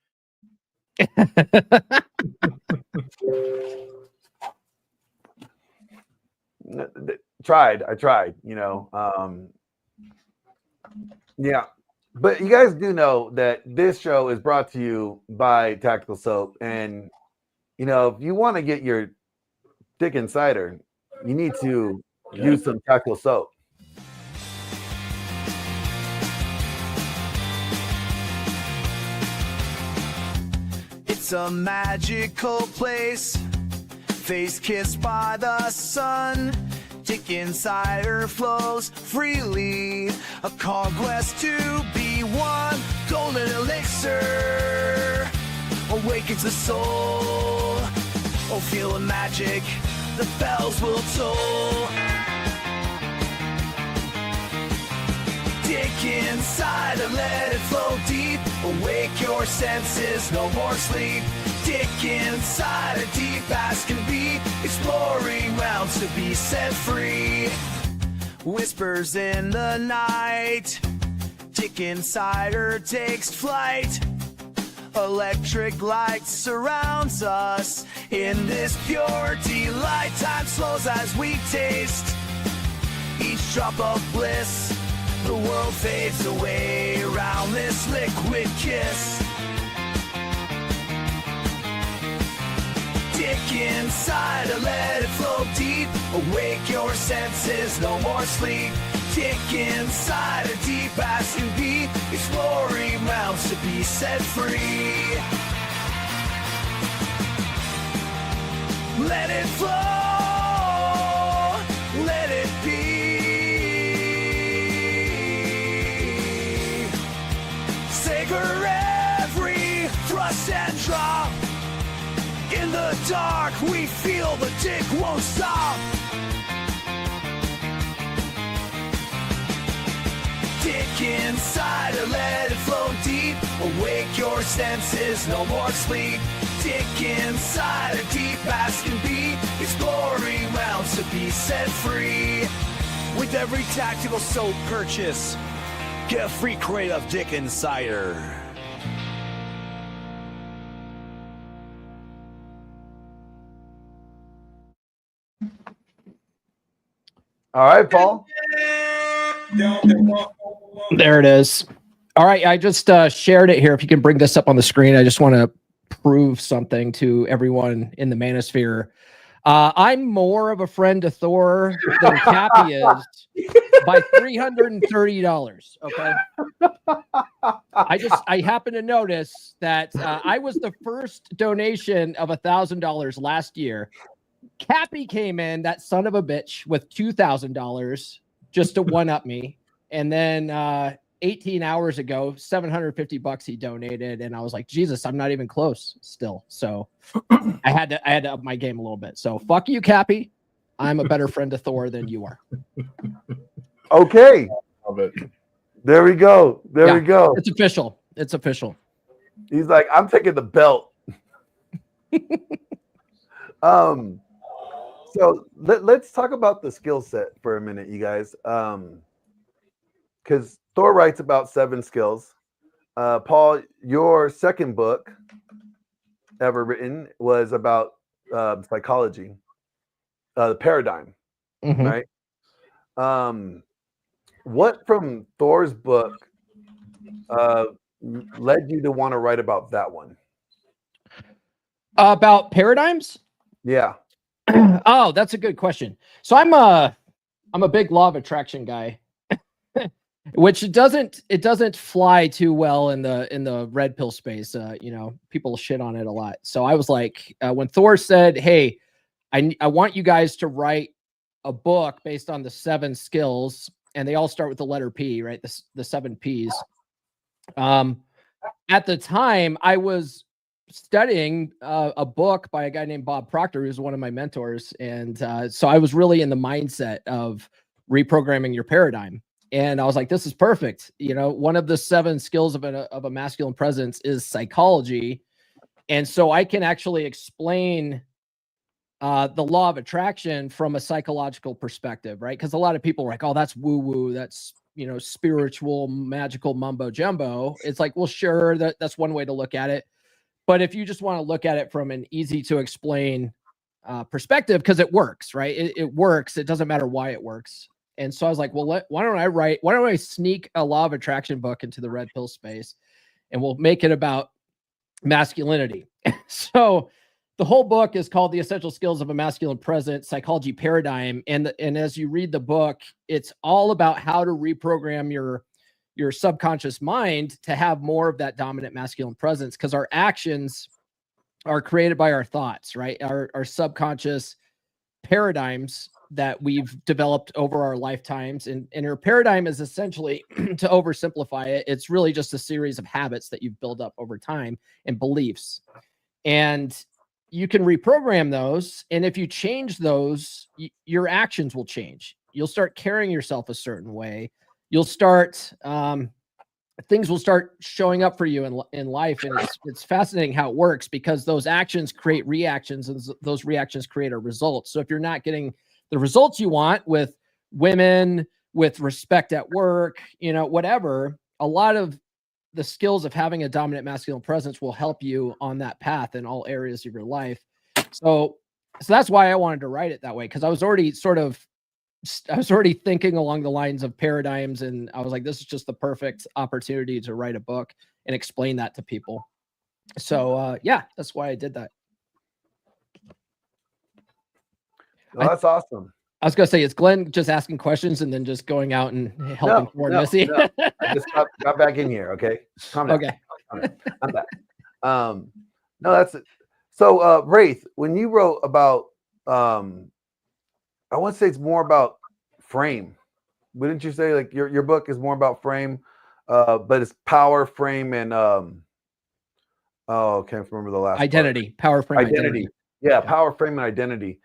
B: I tried, yeah, but you guys do know that this show is brought to you by Tactical Soap, and if you want to get your dick inside her, you need to use some Tactical Soap.
L: It's a magical place, face kissed by the sun. Dick insider flows freely, a conquest to be won. Golden elixir awakens the soul. Oh, feel the magic, the bells will toll. Dick inside and let it flow deep. Awake your senses, no more sleep. Dick inside, a deep as can be. Exploring rounds to be set free. Whispers in the night, Dick Insider takes flight. Electric light surrounds us. In this pure delight, time slows as we taste each drop of bliss. The world fades away around this liquid kiss. Dick Insider, let it flow deep. Awake your senses, no more sleep. Dick Insider, deep as can be. Exploring realms to be set free. Let it flow, let it be. Savor every thrust and drop. In the dark, we feel the dick won't stop. Dick Insider, let it flow deep. Awake your senses, no more sleep. Dick Insider, deep as can be. Exploring realms to be set free. With every tactical soap purchase, get a free crate of Dick Insider.
B: All right, Paul.
E: There it is. All right, I just shared it here. If you can bring this up on the screen, I just want to prove something to everyone in the manosphere. I'm more of a friend to Thor than Cappy is by $330. Okay. I happen to notice that I was the first donation of $1,000 last year. Cappy came in, that son of a bitch, with $2,000 just to one up me. And then 18 hours ago, $750 he donated, and I was like, Jesus, I'm not even close still. So I had to up my game a little bit. So fuck you, Cappy. I'm a better friend to Thor than you are.
B: Okay.
D: Love it.
B: There we go. There we go.
E: It's official. It's official.
B: He's like, I'm taking the belt. So let's talk about the skill set for a minute, you guys. Because Thor writes about 7 skills. Paul, your second book ever written was about psychology, the paradigm, right? What from Thor's book led you to want to write about that one?
E: About paradigms?
B: Yeah.
E: Oh, that's a good question. So I'm a big law of attraction guy, which it doesn't fly too well in the red pill space. People shit on it a lot. So I was like, when Thor said, "Hey, I want you guys to write a book based on the 7 skills," and they all start with the letter P, right? The 7 Ps. At the time, I was studying a book by a guy named Bob Proctor, who's one of my mentors, and so I was really in the mindset of reprogramming your paradigm. And I was like, this is perfect. One of the 7 skills of a masculine presence is psychology. And so I can actually explain the law of attraction from a psychological perspective, right? Because a lot of people are like, oh, that's woo-woo. That's, spiritual, magical mumbo jumbo. It's like, well, sure, that's one way to look at it. But if you just want to look at it from an easy to explain perspective, because it works, right? It works. It doesn't matter why it works. And so I was like, well, why don't I sneak a law of attraction book into the red pill space, and we'll make it about masculinity. So the whole book is called The Essential Skills of a Masculine Presence, Psychology Paradigm. And as you read the book, it's all about how to reprogram your subconscious mind to have more of that dominant masculine presence, because our actions are created by our thoughts, right? Our subconscious paradigms that we've developed over our lifetimes. And your paradigm is essentially, to oversimplify it, it's really just a series of habits that you've built up over time and beliefs. And you can reprogram those. And if you change those, your actions will change. You'll start carrying yourself a certain way. You'll start, things will start showing up for you in life. And it's fascinating how it works, because those actions create reactions, and those reactions create a result. So if you're not getting the results you want with women, with respect at work, whatever, a lot of the skills of having a dominant masculine presence will help you on that path in all areas of your life. So that's why I wanted to write it that way, because I was already thinking along the lines of paradigms, and I was like, this is just the perfect opportunity to write a book and explain that to people. So yeah, that's why I did that.
B: Well, that's awesome.
E: I was gonna say, is Glenn just asking questions and then just going out and helping Thor and Missy?
B: No. I just got back in here. Okay, calm down.
E: Okay,
B: I'm back. No, that's it. So, Wraith, when you wrote about, I want to say it's more about frame. Wouldn't you say like your book is more about frame, but it's power, frame, and oh, can't remember the last
E: identity,
B: part.
E: power, frame, identity.
B: Yeah, power, frame, and identity.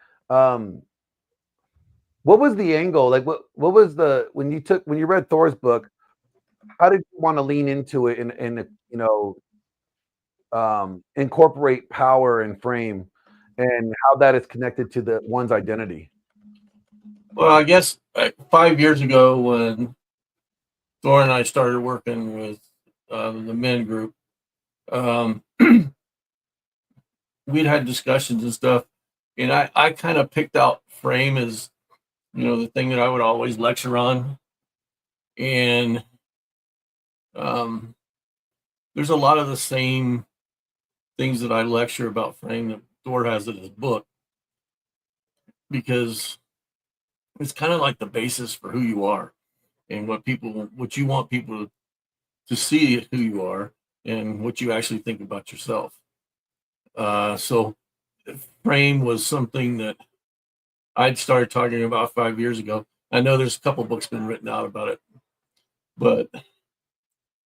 B: What was the angle? Like, what was the when you read Thor's book? How did you want to lean into it and incorporate power and frame, and how that is connected to one's identity?
J: Well, I guess 5 years ago when Thor and I started working with the men group, we'd had discussions and stuff, and I kind of picked out frame as, the thing that I would always lecture on. And there's a lot of the same things that I lecture about frame that Thor has in his book, because it's kind of like the basis for who you are and what you want people to see who you are and what you actually think about yourself. So frame was something that I'd started talking about 5 years ago. I know there's a couple books been written out about it, but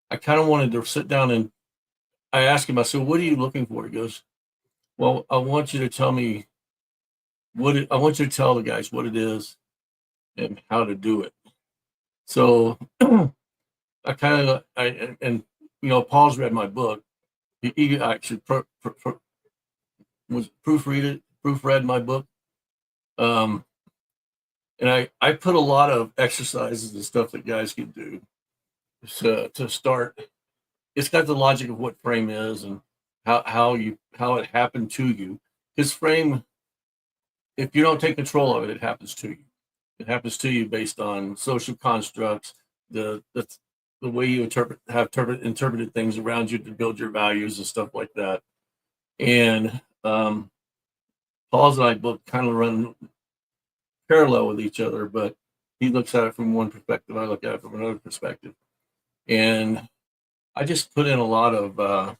J: I kind of wanted to sit down, and I asked him, I said, what are you looking for? He goes, well, I want you to tell me I want you to tell the guys what it is and how to do it. So I kind of, Paul's read my book. He actually proofread my book. And I put a lot of exercises and stuff that guys can do to start. It's got the logic of what frame is and how it happened to you. Because frame, if you don't take control of it, it happens to you. It happens to you based on social constructs, the way you interpreted things around you to build your values and stuff like that. And Paul's and I book kind of run parallel with each other, but he looks at it from one perspective, I look at it from another perspective. And I just put in a lot of,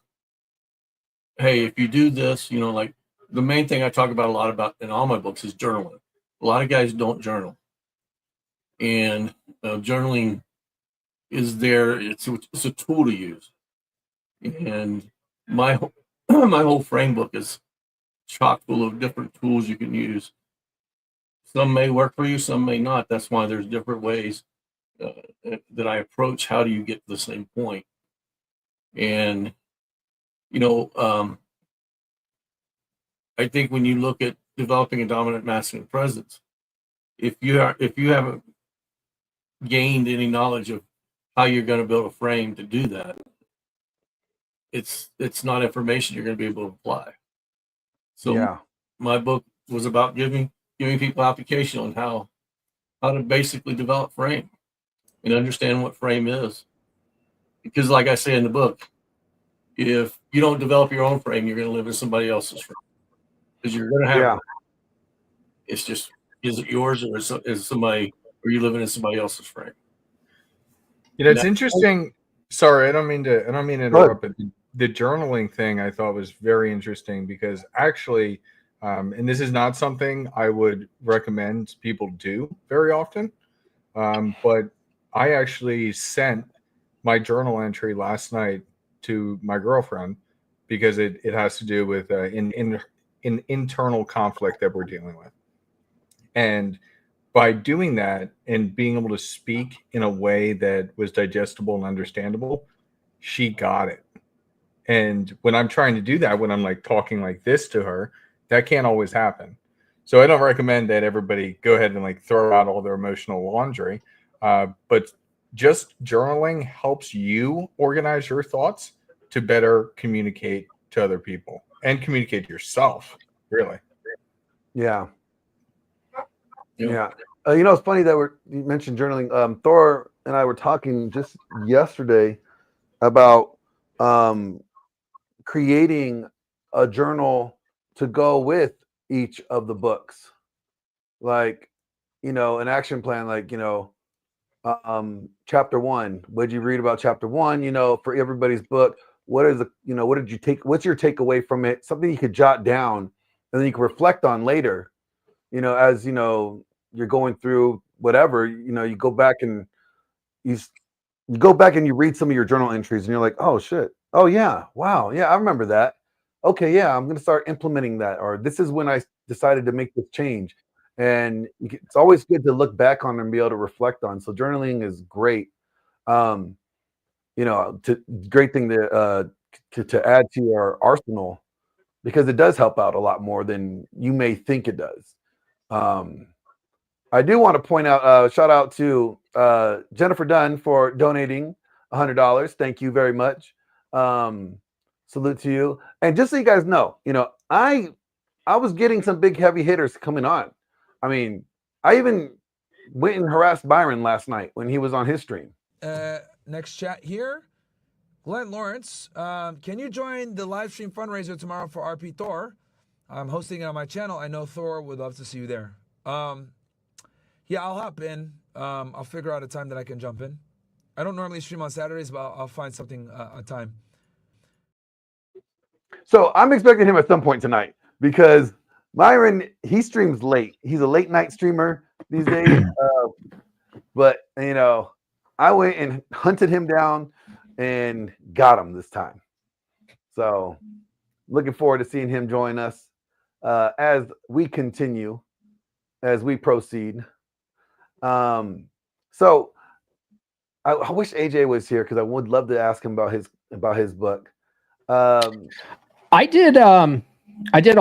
J: hey, if you do this, like the main thing I talk about a lot about in all my books is journaling. A lot of guys don't journal. And journaling is there. It's a tool to use. And my whole frame book is chock full of different tools you can use. Some may work for you, some may not. That's why there's different ways that I approach how do you get to the same point. And I think when you look at developing a dominant masculine presence, if you haven't gained any knowledge of how you're going to build a frame to do that, it's not information you're going to be able to apply. So yeah. My book was about giving people application on how to basically develop frame and understand what frame is. Because like I say in the book, if you don't develop your own frame, you're going to live in somebody else's frame. Because you're going to have it's just, is it yours or is somebody, or are you living in somebody else's frame?
D: It's interesting. Sorry, I don't mean to interrupt, but the journaling thing I thought was very interesting because actually, and this is not something I would recommend people do very often, but I actually sent my journal entry last night to my girlfriend because it has to do with an internal conflict that we're dealing with. And by doing that and being able to speak in a way that was digestible and understandable, she got it. And when I'm trying to do that, when I'm like talking like this to her, that can't always happen. So I don't recommend that everybody go ahead and like throw out all their emotional laundry. But just journaling helps you organize your thoughts to better communicate to other people and communicate to yourself, really.
B: Yeah. Yeah. It's funny that you mentioned journaling. Thor and I were talking just yesterday about creating a journal to go with each of the books. Like, an action plan, like, chapter 1. What did you read about chapter 1? For everybody's book, what did you take? What's your takeaway from it? Something you could jot down and then you can reflect on later, as you're going through whatever, you go back and you read some of your journal entries and you're like, oh shit. Oh yeah. Wow. Yeah. I remember that. Okay. Yeah. I'm going to start implementing that. Or this is when I decided to make this change. And it's always good to look back on and be able to reflect on. So journaling is great. Great thing to add to your arsenal, because it does help out a lot more than you may think it does. I do want to point out, shout out to Jennifer Dunn for donating $100. Thank you very much. Salute to you. And just so you guys know, I was getting some big heavy hitters coming on. I mean, I even went and harassed Byron last night when he was on his stream.
M: Next chat here. Glenn Lawrence, can you join the live stream fundraiser tomorrow for RP Thor? I'm hosting it on my channel. I know Thor would love to see you there. Yeah, I'll hop in. I'll figure out a time that I can jump in. I don't normally stream on Saturdays, but I'll find something on time.
B: So I'm expecting him at some point tonight, because Myron, he streams late. He's a late night streamer these days. But I went and hunted him down and got him this time. So looking forward to seeing him join us as we continue, as we proceed. So I wish AJ was here, because I would love to ask him about his book.
E: I did a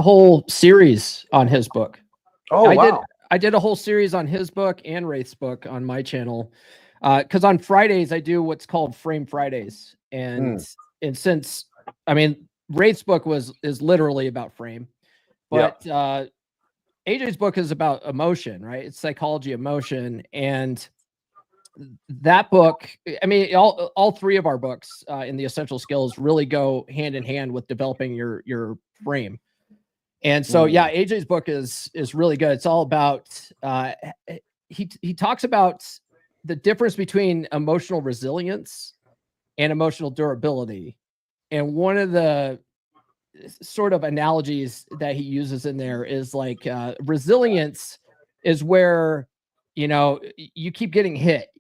E: whole series on his book.
B: Oh, wow.
E: I did a whole series on his book and Wraith's book on my channel. Because on Fridays I do what's called Frame Fridays, and since Wraith's book is literally about frame, but AJ's book is about emotion, right? It's psychology, emotion, and that book. All three of our books in the Essential Skills really go hand in hand with developing your frame. And so, AJ's book is really good. It's all about he talks about the difference between emotional resilience and emotional durability. And one of the sort of analogies that he uses in there is like resilience is where, you keep getting hit,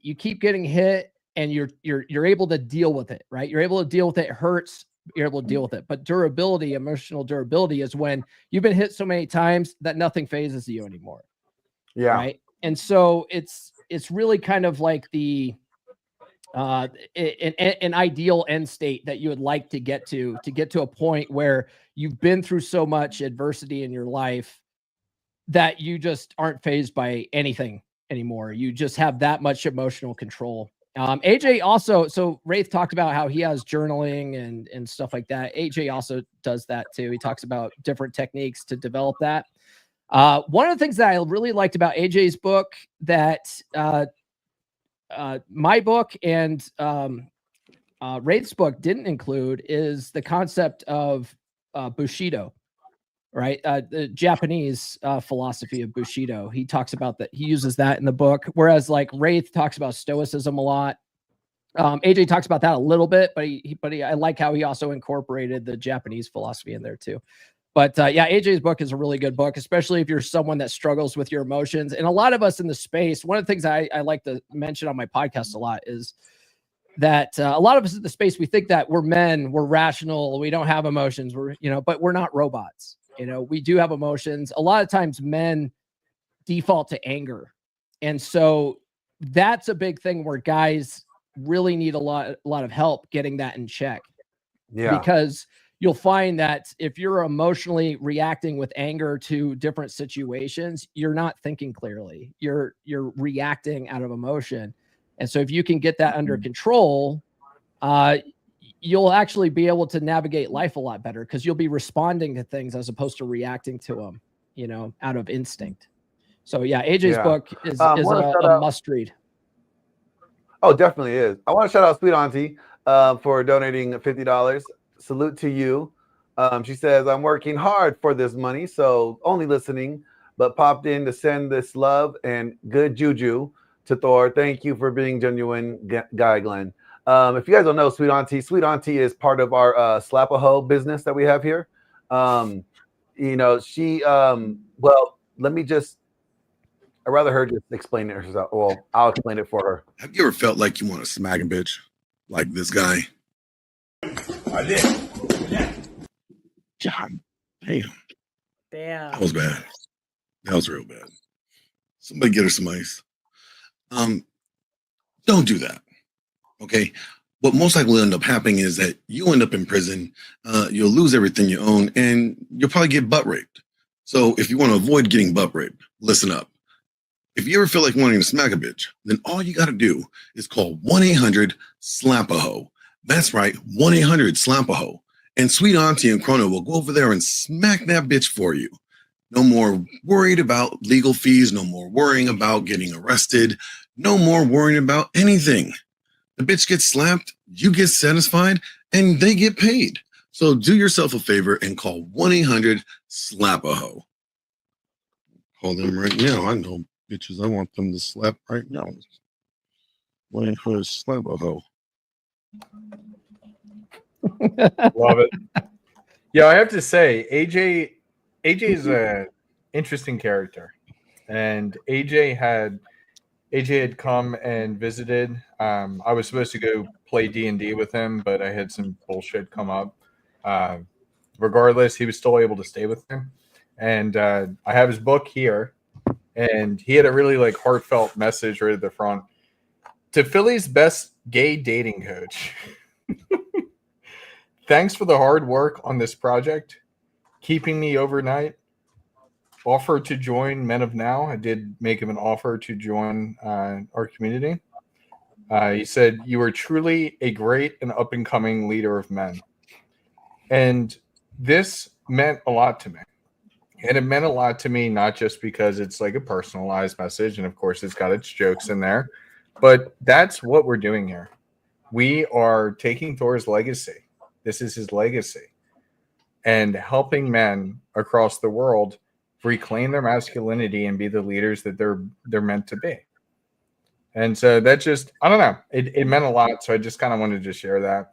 E: and you're able to deal with it, right? You're able to deal with it. It hurts. You're able to deal with it. But durability, emotional durability, is when you've been hit so many times that nothing phases you anymore.
B: Yeah.
E: Right. And so it's really kind of like the an ideal end state that you would like to get to a point where you've been through so much adversity in your life that you just aren't fazed by anything anymore. You just have that much emotional control. AJ also, so Wraith talked about how he has journaling and stuff like that. AJ also does that too. He talks about different techniques to develop that. One of the things that I really liked about AJ's book that my book and Wraith's book didn't include is the concept of Bushido, right? The Japanese philosophy of Bushido. He talks about that. He uses that in the book, whereas like Wraith talks about Stoicism a lot. AJ talks about that a little bit, but I like how he also incorporated the Japanese philosophy in there too. But AJ's book is a really good book, especially if you're someone that struggles with your emotions. And a lot of us in the space, one of the things I like to mention on my podcast a lot is that a lot of us in the space, we think that we're men, we're rational, we don't have emotions, but we're not robots. We do have emotions. A lot of times men default to anger. And so that's a big thing where guys really need a lot of help getting that in check.
B: Yeah.
E: Because you'll find that if you're emotionally reacting with anger to different situations, you're not thinking clearly. You're reacting out of emotion. And so if you can get that under control, you'll actually be able to navigate life a lot better because you'll be responding to things as opposed to reacting to them, you know, out of instinct. So yeah, AJ's book is a must read.
B: Oh, definitely is. I want to shout out Sweet Auntie for donating $50. Salute to you. She says, I'm working hard for this money, so only listening, but popped in to send this love and good juju to Thor. Thank you for being genuine, Guy Glenn. If you guys don't know Sweet Auntie is part of our Slap-a-Hoe business that we have here. You know, she, well, let me just, I'd rather her just explain it herself. Well, I'll explain it for her.
N: Have you ever felt like you want to smack a bitch like this guy? I did. God damn.
O: Damn.
N: That was bad. That was real bad. Somebody get her some ice. Don't do that. Okay. What most likely will end up happening is that you end up in prison, you'll lose everything you own, and you'll probably get butt raped. So if you want to avoid getting butt raped, listen up. If you ever feel like wanting to smack a bitch, then all you got to do is call 1-800-SLAP-A-HOE. That's right, 1-800-SLAP-A-HOE. And Sweet Auntie and Chrono will go over there and smack that bitch for you. No more worried about legal fees, no more worrying about getting arrested, no more worrying about anything. The bitch gets slapped, you get satisfied, and they get paid. So do yourself a favor and call 1-800-SLAP-A-HOE. Call them right now. I know bitches I want them to slap right now. 1-800-SLAP-A-HOE.
D: Love it. Yeah, I have to say, AJ is a interesting character, and AJ had come and visited. I was supposed to go play D&D with him, but I had some bullshit come up. Regardless, he was still able to stay with him, and I have his book here, and he had a really like heartfelt message right at the front to Philly's best gay dating coach. Thanks for the hard work on this project, keeping me overnight. Offer to join Men of Now. I did make him an offer to join our community. He said, you are truly a great and up-and-coming leader of men. And this meant a lot to me. And it meant a lot to me, not just because it's like a personalized message, and of course it's got its jokes in there, but that's what we're doing here. We are taking Thor's legacy. This is his legacy. And helping men across the world reclaim their masculinity and be the leaders that they're meant to be. And so that just, I don't know, it meant a lot. So I just kind of wanted to share that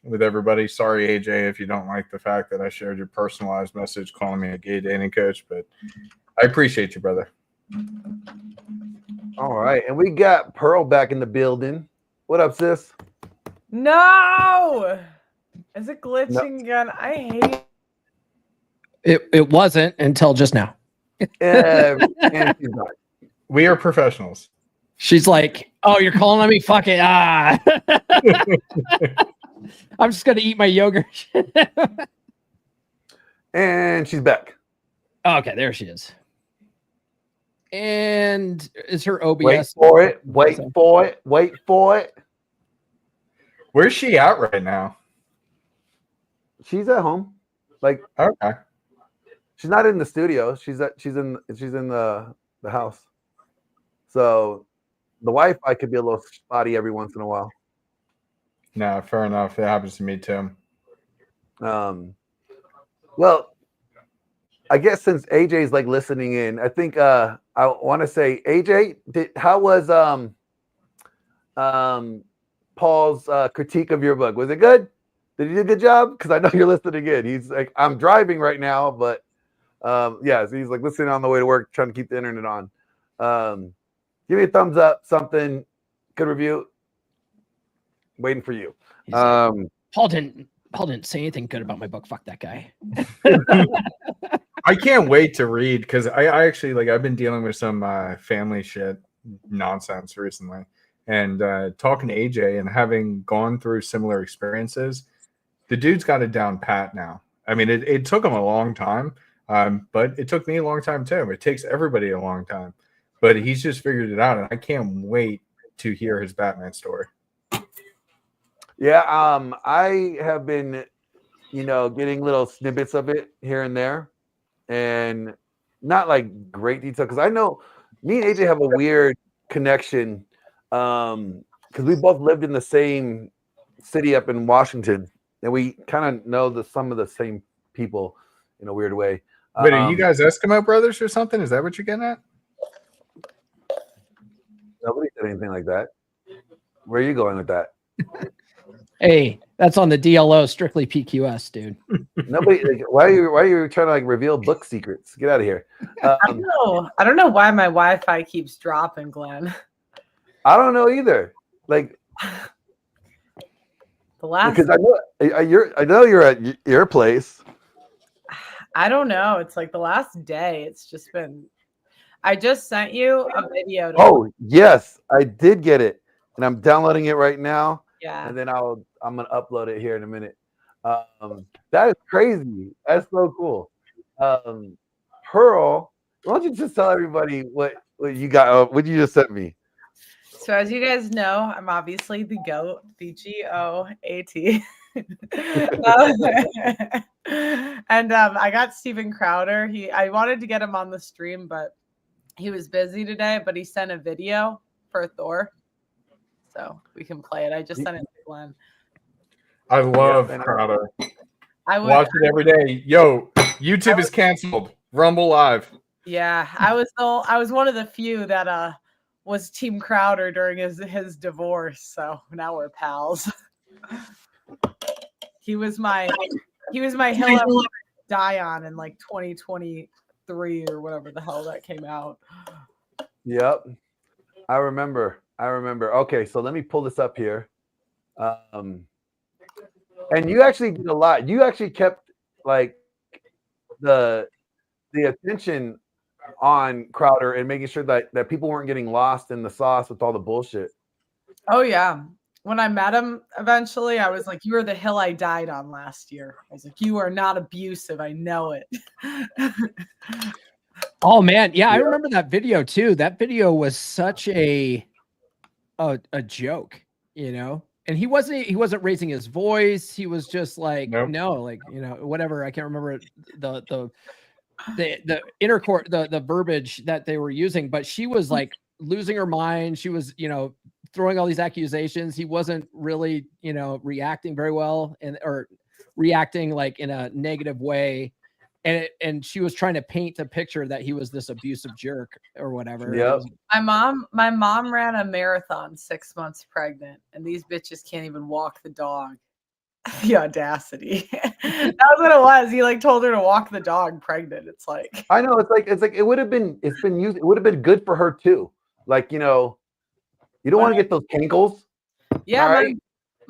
D: with everybody. Sorry, AJ, if you don't like the fact that I shared your personalized message calling me a gay dating coach, but I appreciate you, brother.
B: All right. And we got Pearl back in the building. What up, sis?
O: No! Is it glitching again? I hate
E: It wasn't until just now.
B: And she's not.
D: We are professionals.
E: She's like, oh, you're calling on me? Fuck it. I'm just going to eat my yogurt.
B: And she's back.
E: Okay, there she is. And is her OBS?
B: Wait for it. Wait for it. Wait for it.
D: Where's she at right now?
B: She's at home. Like,
D: okay.
B: She's not in the studio. She's in the house. So the Wi-Fi could be a little spotty every once in a while.
D: No, fair enough. It happens to me too.
B: Well, I guess since AJ's like listening in, I think I want to say, AJ, how was Paul's critique of your book? Was it good? Did he do a good job? Because I know you're listening in. He's like, I'm driving right now, but yeah, so he's like listening on the way to work, trying to keep the internet on. Give me a thumbs up, something, good review. Waiting for you.
E: Paul didn't say anything good about my book. Fuck that guy.
D: I can't wait to read because I actually like I've been dealing with some family shit nonsense recently, and talking to AJ and having gone through similar experiences, the dude's got it down pat now. I mean, it took him a long time, but it took me a long time too. It takes everybody a long time, but he's just figured it out, and I can't wait to hear his Batman story.
B: Yeah, I have been, getting little snippets of it here and there, and not like great detail because I know me and AJ have a weird connection because we both lived in the same city up in Washington, and we kind of know some of the same people in a weird way.
D: Wait, are you guys Eskimo brothers or something? Is that what you're getting at?
B: Nobody said anything like that. Where are you going with that?
E: Hey, that's on the DLO, strictly PQS, dude.
B: Nobody. Why are you trying to reveal book secrets? Get out of here.
O: I don't know why my Wi-Fi keeps dropping, Glenn.
B: I don't know either. Like
O: the last
B: because I know you're at your place.
O: I don't know. It's like the last day. It's just been. I just sent you a video.
B: Yes, I did get it, and I'm downloading it right now.
O: Yeah.
B: And then I'm gonna upload it here in a minute. That is crazy. That's so cool. Pearl, why don't you just tell everybody what you got? What you just sent me?
O: So as you guys know, I'm obviously the GOAT, the GOAT. And I got Steven Crowder. I wanted to get him on the stream, but he was busy today. But he sent a video for Thor, so we can play it. I just sent it to Glenn.
D: I love Crowder.
O: I
D: watch it every day. Yo, YouTube is canceled. Rumble Live.
O: Yeah, I was one of the few that was Team Crowder during his divorce. So now we're pals. He was my hill I would die on in like 2023 or whatever the hell that came out.
B: Yep, I remember. Okay, so let me pull this up here. And you actually did a lot. You actually kept like the attention on Crowder and making sure that people weren't getting lost in the sauce with all the bullshit.
O: Oh yeah. When I met him eventually, I was like, you were the hill I died on last year. I was like, you are not abusive. I know it.
E: Oh man. Yeah, I remember that video too. That video was such a joke, and he wasn't raising his voice. He was just like, no, like, whatever. I can't remember the intercourse, the verbiage that they were using, but she was like losing her mind. She was, throwing all these accusations. He wasn't really, reacting very well or reacting like in a negative way. And she was trying to paint a picture that he was this abusive jerk or whatever.
B: Yep.
O: My mom ran a marathon 6 months pregnant, and these bitches can't even walk the dog. The audacity. That was what it was. He like told her to walk the dog pregnant. It's like
B: I know. It's like it would have been. It's been used. It would have been good for her too. Like you don't want to get those cankles.
O: Yeah,
B: right?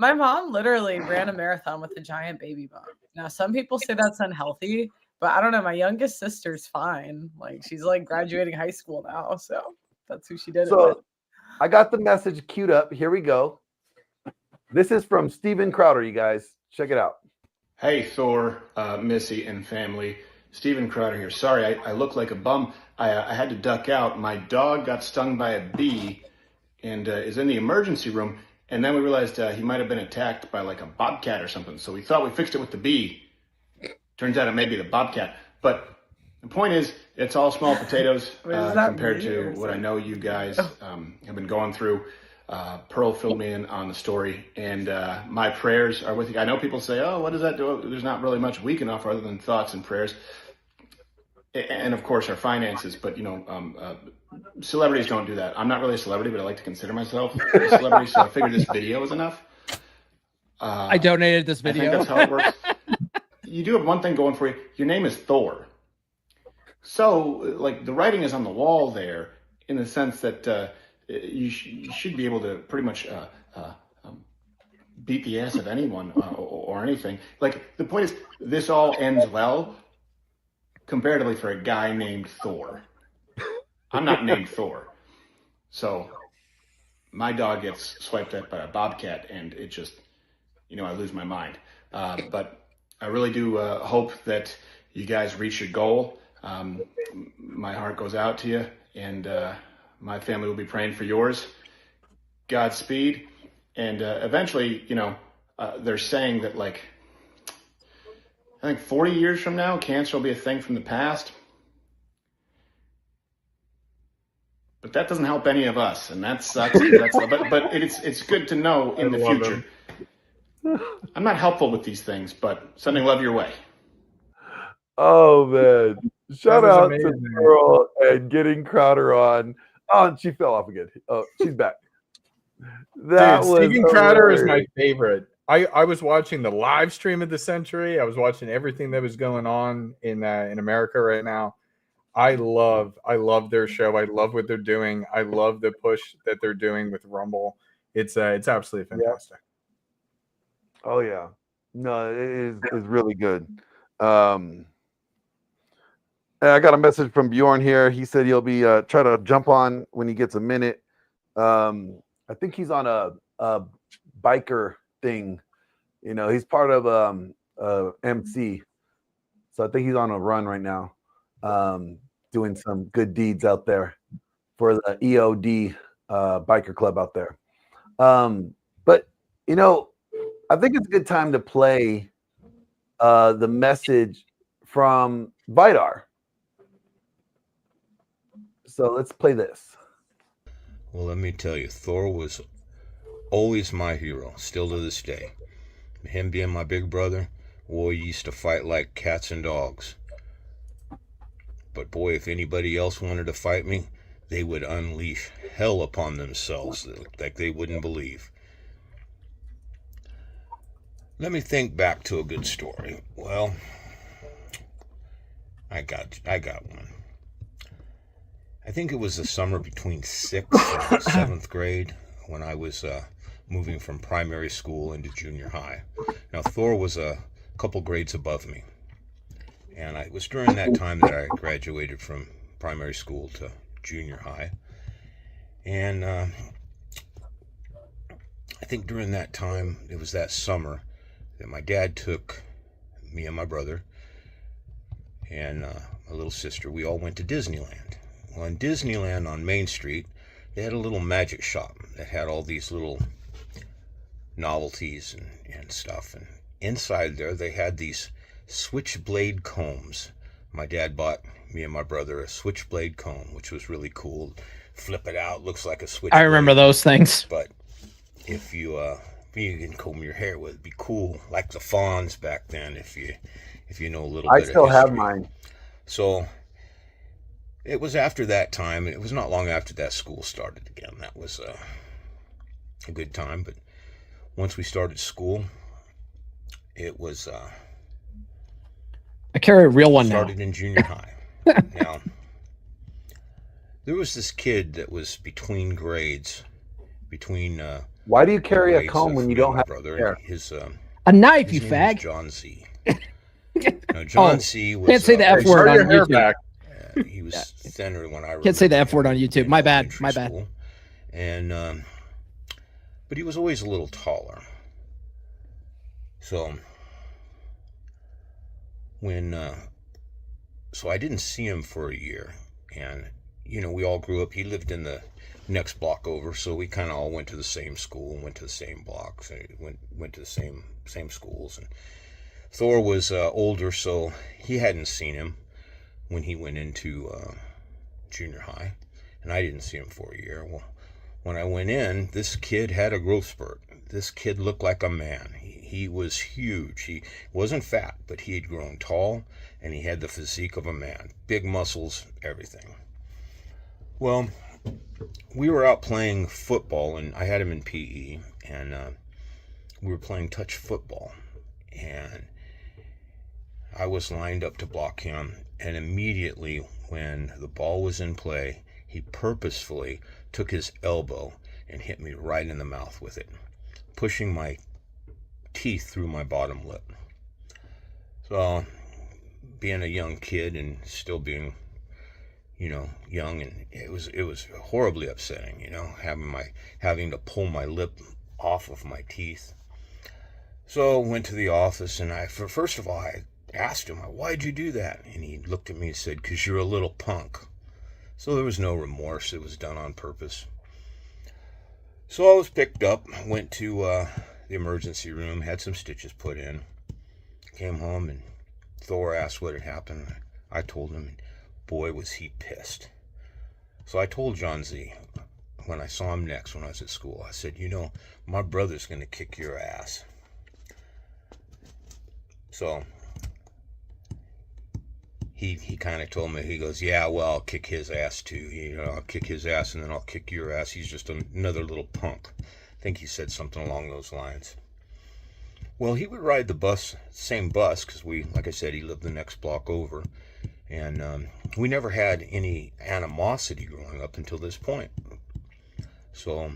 O: my mom literally ran a marathon with a giant baby bump. Now some people say that's unhealthy, but I don't know. My youngest sister's fine. Like she's like graduating high school now, so that's who she did it with.
B: I got the message queued up. Here we go. This is from Steven Crowder, you guys. Check it out.
P: Hey, Thor, Missy, and family. Steven Crowder here. Sorry, I look like a bum. I had to duck out. My dog got stung by a bee and is in the emergency room. And then we realized he might have been attacked by like a bobcat or something. So we thought we fixed it with the bee. Turns out it may be the bobcat. But the point is, it's all small potatoes compared to what I know you guys have been going through. Pearl filled me in on the story, and my prayers are with you. I know people say, oh, what does that do? There's not really much we can offer other than thoughts and prayers. And of course, our finances. But, celebrities don't do that. I'm not really a celebrity, but I like to consider myself a celebrity. So I figured this video was enough.
E: I donated this video.
P: I think that's how it works. You do have one thing going for you. Your name is Thor. So, like, the writing is on the wall there in the sense that you should be able to pretty much beat the ass of anyone or anything. Like, the point is, this all ends well comparatively for a guy named Thor. I'm not named Thor. So my dog gets swiped at by a bobcat and it just, I lose my mind. But I really do hope that you guys reach your goal. My heart goes out to you, and my family will be praying for yours. Godspeed. And eventually, they're saying that, like, I think 40 years from now, cancer will be a thing from the past. But that doesn't help any of us, and that sucks. But it's good to know in the future. I'm not helpful with these things, but sending love your way.
B: Oh man! Shout
D: was
B: out
D: amazing.
B: to Pearl and getting Crowder on. Oh, and she fell off again. Oh, she's back. That
D: Dude,
B: was
D: Steven Crowder is my
B: hilarious.
D: favorite. I was watching the live stream of the century. I was watching everything that was going on in America right now. I love their show. I love what they're doing. I love the push that they're doing with Rumble. It's absolutely fantastic.
B: Oh yeah, no, it is really good. And I got a message from Bjorn here. He said he'll be try to jump on when he gets a minute. I think he's on a biker thing. He's part of MC, so I think he's on a run right now, doing some good deeds out there for the EOD biker club out there. But I think it's a good time to play the message from Vidar. So let's play this.
Q: Well, let me tell you, Thor was always my hero, still to this day. Him being my big brother, we used to fight like cats and dogs. But boy, if anybody else wanted to fight me, they would unleash hell upon themselves like they wouldn't believe. Let me think back to a good story. Well, I got one. I think it was the summer between 6th and 7th grade when I was moving from primary school into junior high. Now, Thor was a couple grades above me. And it was during that time that I graduated from primary school to junior high. And I think during that time, it was that summer, that my dad took me and my brother and my little sister. We all went to Disneyland. Well, in Disneyland on Main Street, they had a little magic shop that had all these little novelties and stuff. And inside there, they had these switchblade combs. My dad bought me and my brother a switchblade comb, which was really cool. Flip it out, looks like a switchblade.
E: I remember those things.
Q: But if you can comb your hair with, it'd be cool, like the Fonz back then. If you know a little bit.
B: I still
Q: of
B: have
Q: history.
B: mine.
Q: So it was after that time, and it was not long after that school started again. That was a good time. But once we started school, it was
E: I carry a real one now.
Q: Started in junior high. Now, there was this kid that was between grades,
B: Why do you carry a comb when you don't have
Q: brother
B: hair?
Q: His
E: A knife,
Q: his
E: you
Q: name was
E: fag.
Q: John C. Now, John C. was
E: Can't say the F word on YouTube.
Q: He was thinner when I
E: Can't say the F word on YouTube. My bad. My bad.
Q: school. And but he was always a little taller. So so I didn't see him for a year, and we all grew up. He lived in the next block over, so we kind of all went to the same school, went to the same blocks, went to the same schools. And Thor was older, so he hadn't seen him when he went into junior high, and I didn't see him for a year. Well, when I went in, this kid had a growth spurt. This kid looked like a man. He was huge. He wasn't fat, but he had grown tall, and he had the physique of a man. Big muscles, everything. Well, we were out playing football, and I had him in PE, and we were playing touch football, and I was lined up to block him, and immediately when the ball was in play, he purposefully took his elbow and hit me right in the mouth with it, pushing my teeth through my bottom lip. So, being a young kid and still being, young, and it was horribly upsetting, having to pull my lip off of my teeth. So, went to the office, and first of all, I asked him, "Why'd you do that?" And he looked at me and said, "'Cause you're a little punk." So there was no remorse. It was done on purpose. So I was picked up, went to the emergency room, had some stitches put in, came home, and Thor asked what had happened. I told him, and boy, was he pissed. So I told John Z, when I saw him next when I was at school, I said, my brother's going to kick your ass. So he kind of told me, he goes, yeah, well, I'll kick his ass too. I'll kick his ass and then I'll kick your ass. He's just another little punk. I think he said something along those lines. Well, he would ride the bus, same bus, because like I said, he lived the next block over. And we never had any animosity growing up until this point. So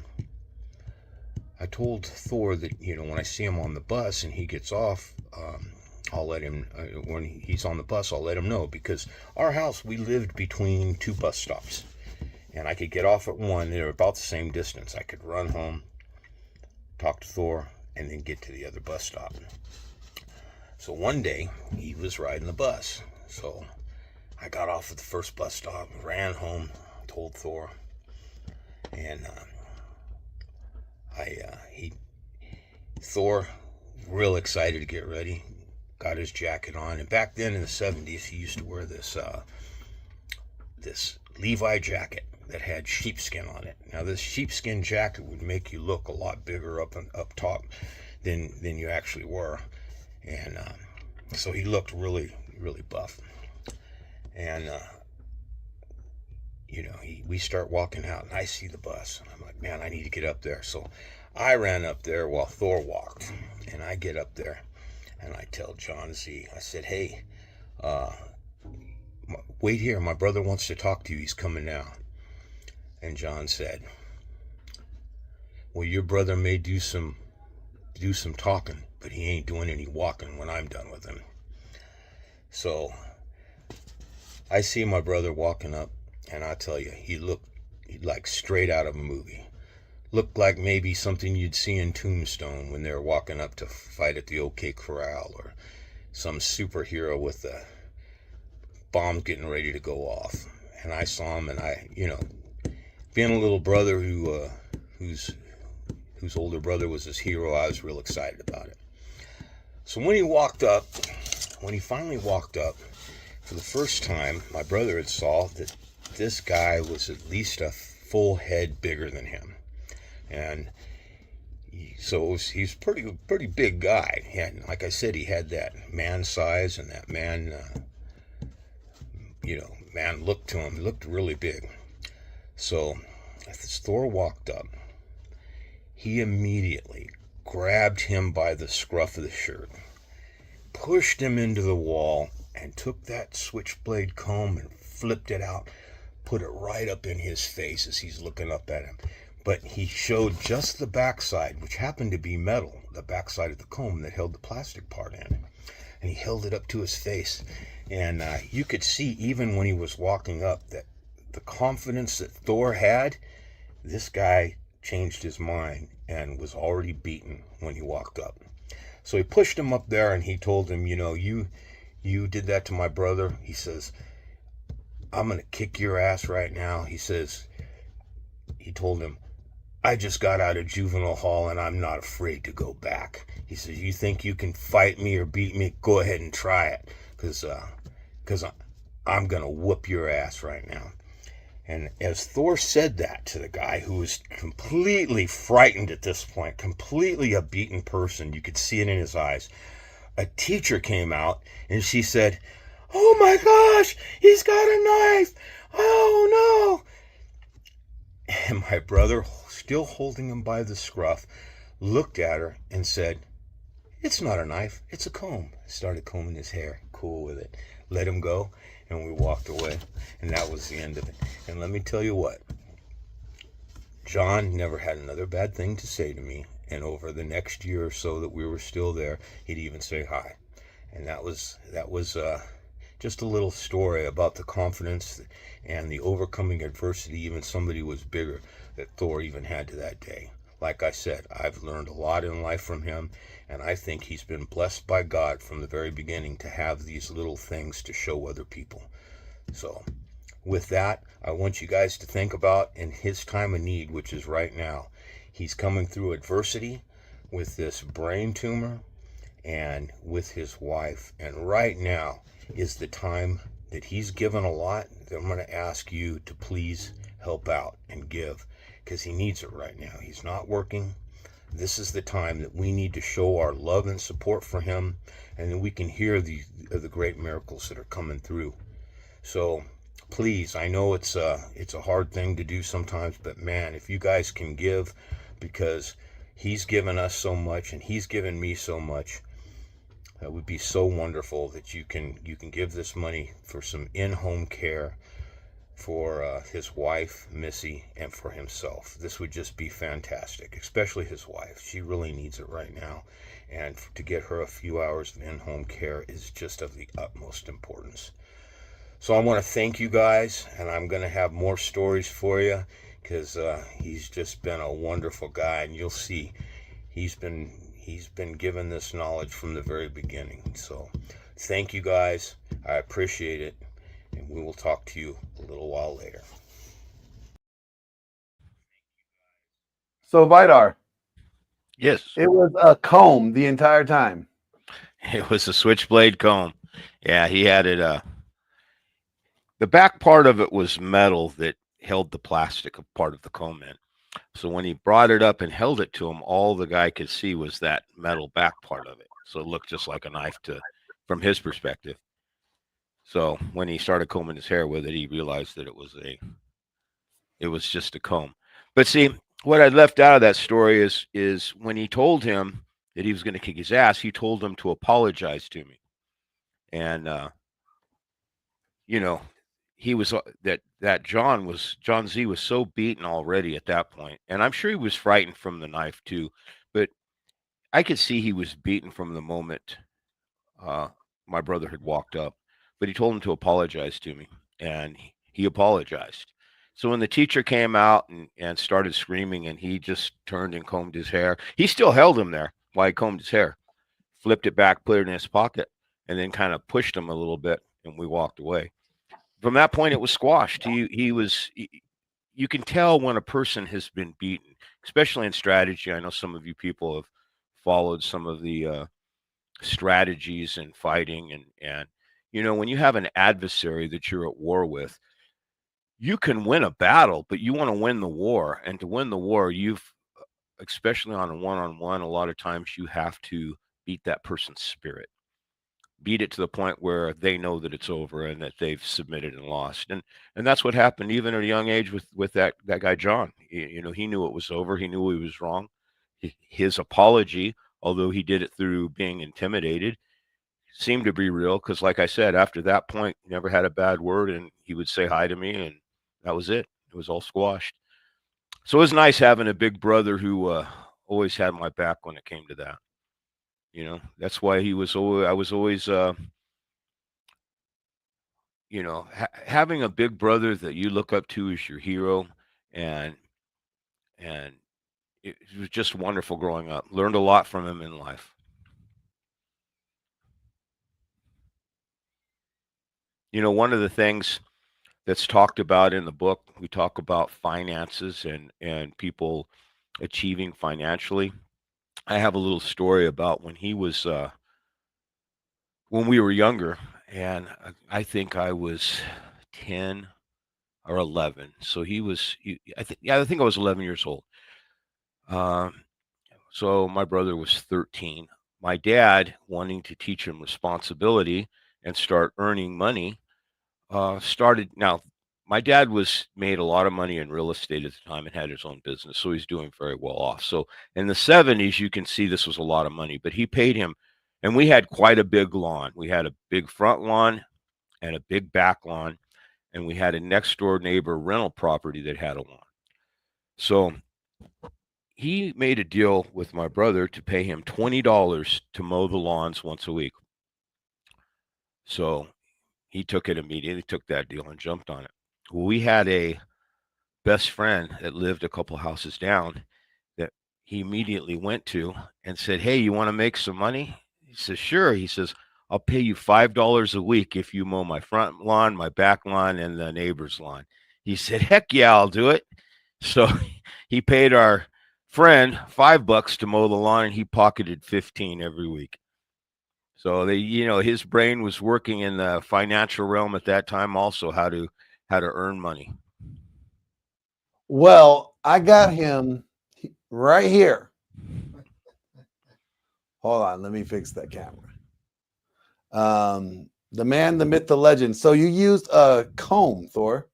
Q: I told Thor that, when I see him on the bus and he gets off, I'll let him, when he's on the bus, I'll let him know, because our house, we lived between 2 bus stops, and I could get off at one. They were about the same distance. I could run home, talk to Thor, and then get to the other bus stop. So one day he was riding the bus. So I got off at the first bus stop, ran home, told Thor, and Thor, real excited to get ready, got his jacket on. And back then in the 70s, he used to wear this Levi jacket that had sheepskin on it. Now this sheepskin jacket would make you look a lot bigger up top than you actually were. And so he looked really, really buff. And we start walking out, and I see the bus, and I'm like, man, I need to get up there. So I ran up there while Thor walked, and I get up there, and I tell John Z, I said, hey, wait here, my brother wants to talk to you, he's coming now. And John said, well, your brother may do some talking, but he ain't doing any walking when I'm done with him. So I see my brother walking up, and I tell you, he looked like straight out of a movie. Looked like maybe something you'd see in Tombstone when they're walking up to fight at the OK Corral, or some superhero with the bomb getting ready to go off. And I saw him, and I, being a little brother whose older brother was his hero, I was real excited about it. So when he finally walked up, for the first time, my brother had saw that this guy was at least a full head bigger than him. And he's pretty big guy. He had, like I said, he had that man size, and that man, man looked to him. He looked really big. So as Thor walked up, he immediately grabbed him by the scruff of the shirt, pushed him into the wall, and took that switchblade comb and flipped it out, put it right up in his face as he's looking up at him. But he showed just the backside, which happened to be metal, the backside of the comb that held the plastic part in. And he held it up to his face. And you could see, even when he was walking up, that the confidence that Thor had, this guy changed his mind and was already beaten when he walked up. So he pushed him up there, and he told him, you did that to my brother. He says, I'm going to kick your ass right now. He told him, I just got out of juvenile hall, and I'm not afraid to go back. He says, you think you can fight me or beat me? Go ahead and try it, because I'm going to whoop your ass right now. And as Thor said that to the guy, who was completely frightened at this point, completely a beaten person, you could see it in his eyes, a teacher came out, and she said, oh my gosh, he's got a knife. Oh no. And my brother, still holding him by the scruff, looked at her and said, it's not a knife, it's a comb. Started combing his hair, cool with it. Let him go, and we walked away. And that was the end of it. And let me tell you what, John never had another bad thing to say to me. And over the next year or so that we were still there, he'd even say hi. And that was just a little story about the confidence and the overcoming adversity, even somebody was bigger, that Thor even had to that day. Like I said, I've learned a lot in life from him, and I think he's been blessed by God from the very beginning to have these little things to show other people. So with that, I want you guys to think about, in his time of need, which is right now, He's coming through adversity with this brain tumor and with his wife. And right now is the time that he's given a lot that I'm going to ask you to please help out and give, because he needs it right now. He's not working. This is the time that we need to show our love and support for him, and then we can hear the great miracles that are coming through. So please, I know it's a hard thing to do sometimes, but man, if you guys can give, because he's given us so much and he's given me so much, that would be so wonderful that you can give this money for some in-home care for his wife, Missy, and for himself. This would just be fantastic, especially his wife. She really needs it right now. And to get her a few hours of in-home care is just of the utmost importance. So I want to thank you guys, and I'm going to have more stories for you, because he's just been a wonderful guy, and you'll see he's been given this knowledge from the very beginning. So thank you guys. I appreciate it. And we will talk to you a little while later.
B: So Vidar.
I: Yes.
B: It was a comb the entire time.
I: It was a switchblade comb. Yeah, he had it. The back part of it was metal that held the plastic part of the comb in. So when he brought it up and held it to him, all the guy could see was that metal back part of it. So it looked just like a knife from his perspective. So when he started combing his hair with it, he realized that it was just a comb. But see, what I left out of that story is when he told him that he was going to kick his ass, he told him to apologize to me. And he was that John Z was so beaten already at that point, and I'm sure he was frightened from the knife too. But I could see he was beaten from the moment my brother had walked up. But he told him to apologize to me, and he apologized. So when the teacher came out and started screaming, and he just turned and combed his hair, he still held him there while he combed his hair, flipped it back, put it in his pocket, and then kind of pushed him a little bit, and we walked away. From that point, it was squashed. You can tell when a person has been beaten, especially in strategy. I know some of you people have followed some of the strategies in fighting, and when you have an adversary that you're at war with, you can win a battle, but you want to win the war. And to win the war, especially on a one-on-one, a lot of times you have to beat that person's spirit, beat it to the point where they know that it's over and that they've submitted and lost. And that's what happened even at a young age with that guy, John. He knew it was over. He knew he was wrong. His apology, although he did it through being intimidated, seemed to be real, because like I said, after that point, he never had a bad word, and he would say hi to me, and that was it. It was all squashed. So it was nice having a big brother who always had my back when it came to that. That's why I was always having a big brother that you look up to as your hero, and it was just wonderful growing up. Learned a lot from him in life. One of the things that's talked about in the book, we talk about finances and people achieving financially. I have a little story about when he was when we were younger, and I think I was 10 or 11. So I think I was 11 years old. So my brother was 13. My dad, wanting to teach him responsibility and start earning money, now my dad made a lot of money in real estate at the time and had his own business, so he's doing very well off. So in the 70s, you can see this was a lot of money, but he paid him, and we had quite a big lawn. We had a big front lawn and a big back lawn, and we had a next door neighbor rental property that had a lawn. So he made a deal with my brother to pay him $20 to mow the lawns once a week. So he took it immediately, took that deal and jumped on it. We had a best friend that lived a couple houses down that he immediately went to and said, "Hey, you want to make some money?" He says, "Sure." He says, "I'll pay you $5 a week if you mow my front lawn, my back lawn, and the neighbor's lawn." He said, "Heck yeah, I'll do it." So he paid our friend $5 to mow the lawn, and he pocketed 15 every week. So his brain was working in the financial realm at that time, also how to earn money.
R: Well, I got him right here. Hold on, let me fix that camera. The man, the myth, the legend. So you used a comb, Thor.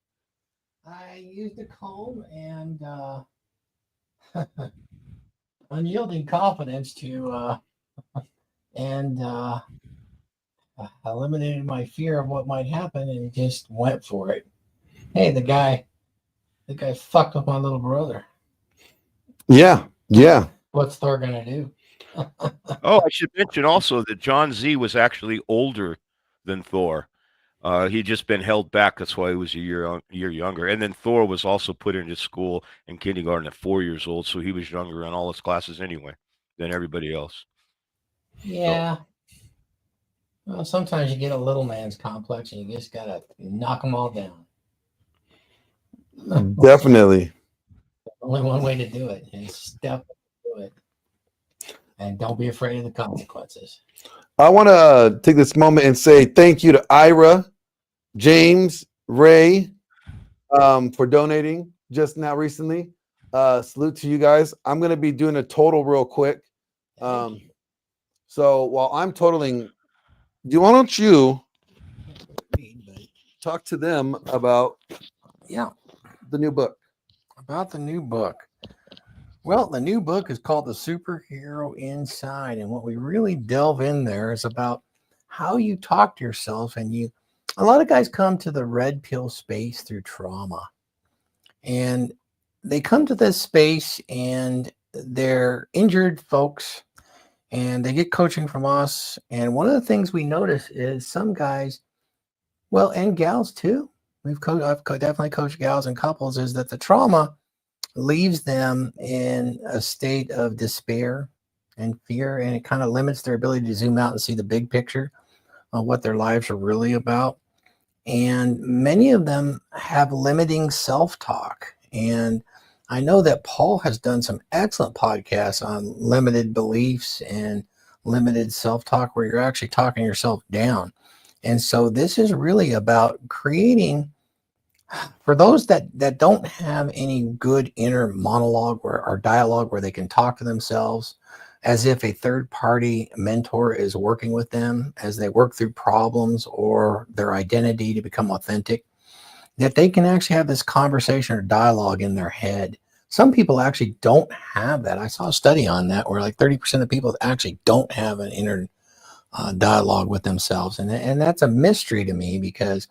F: I used a comb and unyielding confidence to eliminated my fear of what might happen and just went for it. Hey, the guy fucked with my little brother.
R: Yeah.
F: What's Thor gonna do?
I: Oh, I should mention also that John Z was actually older than Thor. He'd just been held back. That's why he was a year younger. And then Thor was also put into school in kindergarten at 4 years old, so he was younger in all his classes anyway than everybody else.
F: Yeah. Well, sometimes you get a little man's complex and you just gotta knock them all down.
R: Definitely.
F: Only one way to do it is step into it. And don't be afraid of the consequences.
R: I want to take this moment and say thank you to Ira, James, Ray, for donating just now recently. Salute to you guys. I'm going to be doing a total real quick. So while I'm totaling, why don't you talk to them about the new book?
F: About the new book. Well, the new book is called The Superhero Inside. And what we really delve in there is about how you talk to yourself. And a lot of guys come to the red pill space through trauma. And they come to this space and they're injured folks and they get coaching from us. And one of the things we notice is some guys, well, and gals too, I've definitely coached gals and couples, is that the trauma leaves them in a state of despair and fear, and it kind of limits their ability to zoom out and see the big picture of what their lives are really about. And many of them have limiting self-talk. And I know that Paul has done some excellent podcasts on limited beliefs and limited self-talk, where you're actually talking yourself down. And so this is really about creating, for those that don't have any good inner monologue or dialogue where they can talk to themselves as if a third party mentor is working with them as they work through problems or their identity to become authentic, that they can actually have this conversation or dialogue in their head. Some people actually don't have that. I saw a study on that where like 30% of people actually don't have an inner dialogue with themselves. And that's a mystery to me, because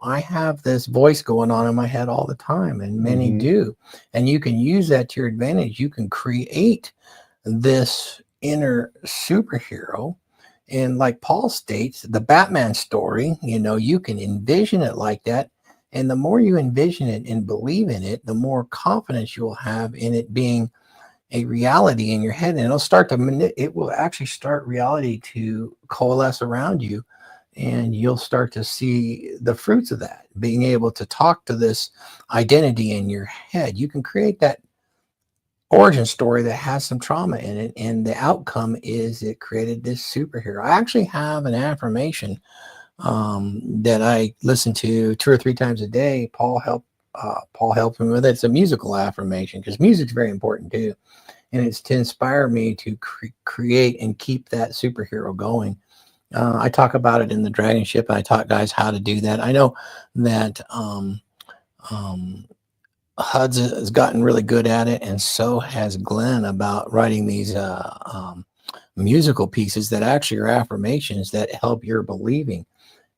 F: I have this voice going on in my head all the time, and many do. And you can use that to your advantage. You can create this inner superhero. And like Paul states, the Batman story, you can envision it like that. And the more you envision it and believe in it, the more confidence you will have in it being a reality in your head. And it will actually start reality to coalesce around you. And you'll start to see the fruits of that, being able to talk to this identity in your head. You can create that origin story that has some trauma in it. And the outcome is it created this superhero. I actually have an affirmation that I listen to 2 or 3 times a day. Paul helped me with it. It's a musical affirmation, because music's very important too. And it's to inspire me to create and keep that superhero going. I talk about it in the Dragon Ship, and I taught guys how to do that. I know that HUD's has gotten really good at it, and so has Glenn, about writing these musical pieces that actually are affirmations that help your believing.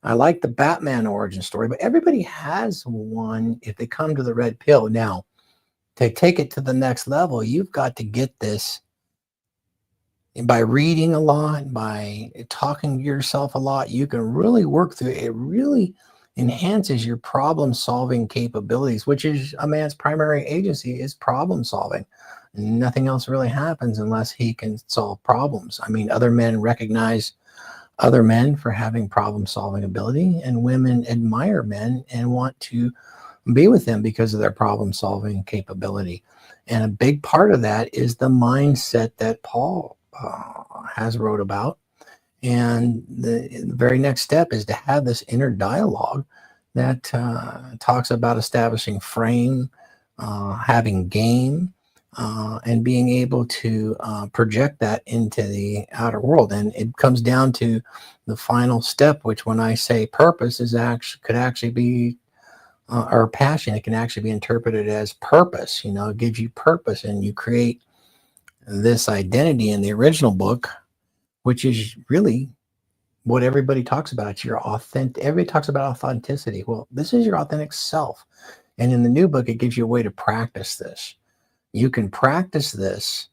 F: I like the Batman origin story, but everybody has one if they come to the red pill. Now, to take it to the next level, you've got to get this by reading a lot, by talking to yourself a lot. You can really work through it. It really enhances your problem solving capabilities, which is a man's primary agency, is problem solving. Nothing else really happens unless he can solve problems. I mean, other men recognize other men for having problem solving ability, and women admire men and want to be with them because of their problem solving capability. And a big part of that is the mindset that Paul has wrote about. And the very next step is to have this inner dialogue that talks about establishing frame, having game, and being able to project that into the outer world. And it comes down to the final step, which when I say purpose is could actually be, or passion, it can actually be interpreted as purpose. You know, it gives you purpose, and you create this identity in the original book, which is really what everybody talks about. It's your authentic. Everybody talks about authenticity. Well, this is your authentic self. And in the new book, it gives you a way to practice this. You can practice this,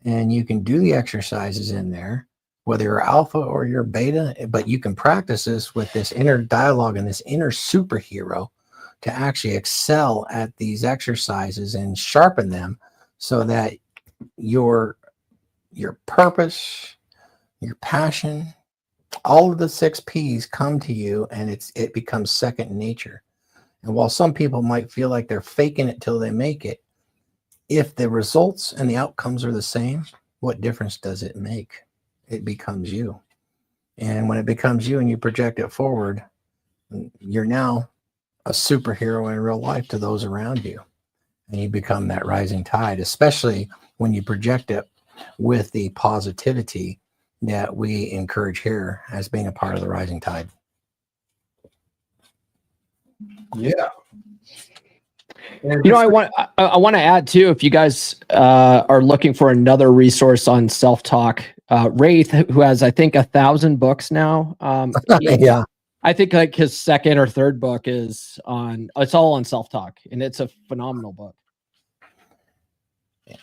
F: and you can do the exercises in there, whether you're alpha or you're beta, but you can practice this with this inner dialogue and this inner superhero to actually excel at these exercises and sharpen them so that your purpose, your passion, all of the 6 P's come to you, and it becomes second nature. And while some people might feel like they're faking it till they make it, if the results and the outcomes are the same, what difference does it make? It becomes you. And when it becomes you and you project it forward, you're now a superhero in real life to those around you. And you become that rising tide, especially when you project it with the positivity that we encourage here as being a part of the rising tide.
R: Yeah.
E: You know, I want to add too, if you guys are looking for another resource on self-talk, Wraith, who has, I think, 1,000 books now.
F: Yeah.
E: I think like his second or third book is it's all on self-talk, and it's a phenomenal book.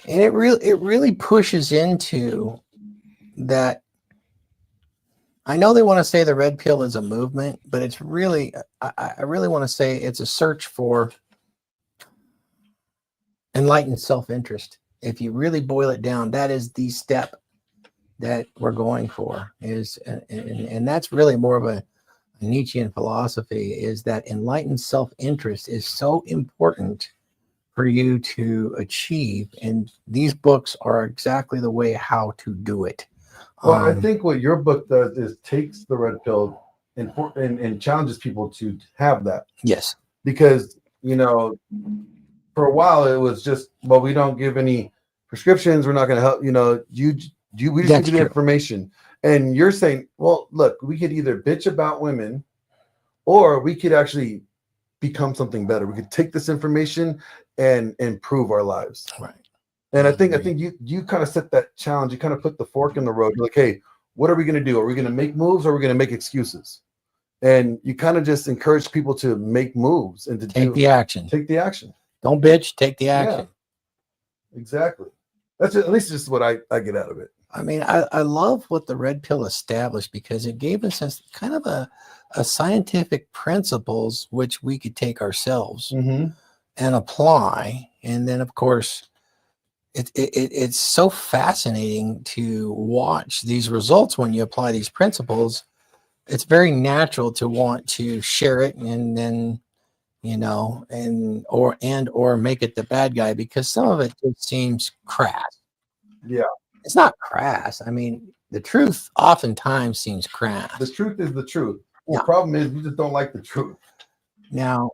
F: And it really pushes into that. I know they want to say the red pill is a movement, but it's really, I really want to say it's a search for enlightened self-interest. If you really boil it down, that is the step that we're going for, and that's really more of a Nietzschean philosophy, is that enlightened self-interest is so important for you to achieve. And these books are exactly the way how to do it.
R: Well, I think what your book does is takes the red pill and challenges people to have that.
F: Yes.
R: Because, you know, for a while it was just, well, we don't give any prescriptions. We're not going to help, you know, we just give you the information. And you're saying, well, look, we could either bitch about women or we could actually become something better. We could take this information and improve our lives.
F: Right.
R: And I think you kind of set that challenge. You kind of put the fork in the road. You're like, hey, what are we going to do? Are we going to make moves or are we going to make excuses? And you kind of just encourage people to make moves and to
F: take the action.
R: Take the action.
F: Don't bitch, take the action.
R: Yeah, exactly. That's at least just what I get out of it.
F: I mean, I love what the red pill established, because it gave us a kind of a scientific principles which we could take ourselves and apply. And then, of course, it's so fascinating to watch these results when you apply these principles. It's very natural to want to share it and then, you know, or make it the bad guy, because some of it just seems crass.
R: Yeah.
F: It's not crass. I mean, the truth oftentimes seems crass.
R: The truth is the truth.
F: Yeah.
R: The problem is you just don't like the truth.
F: Now,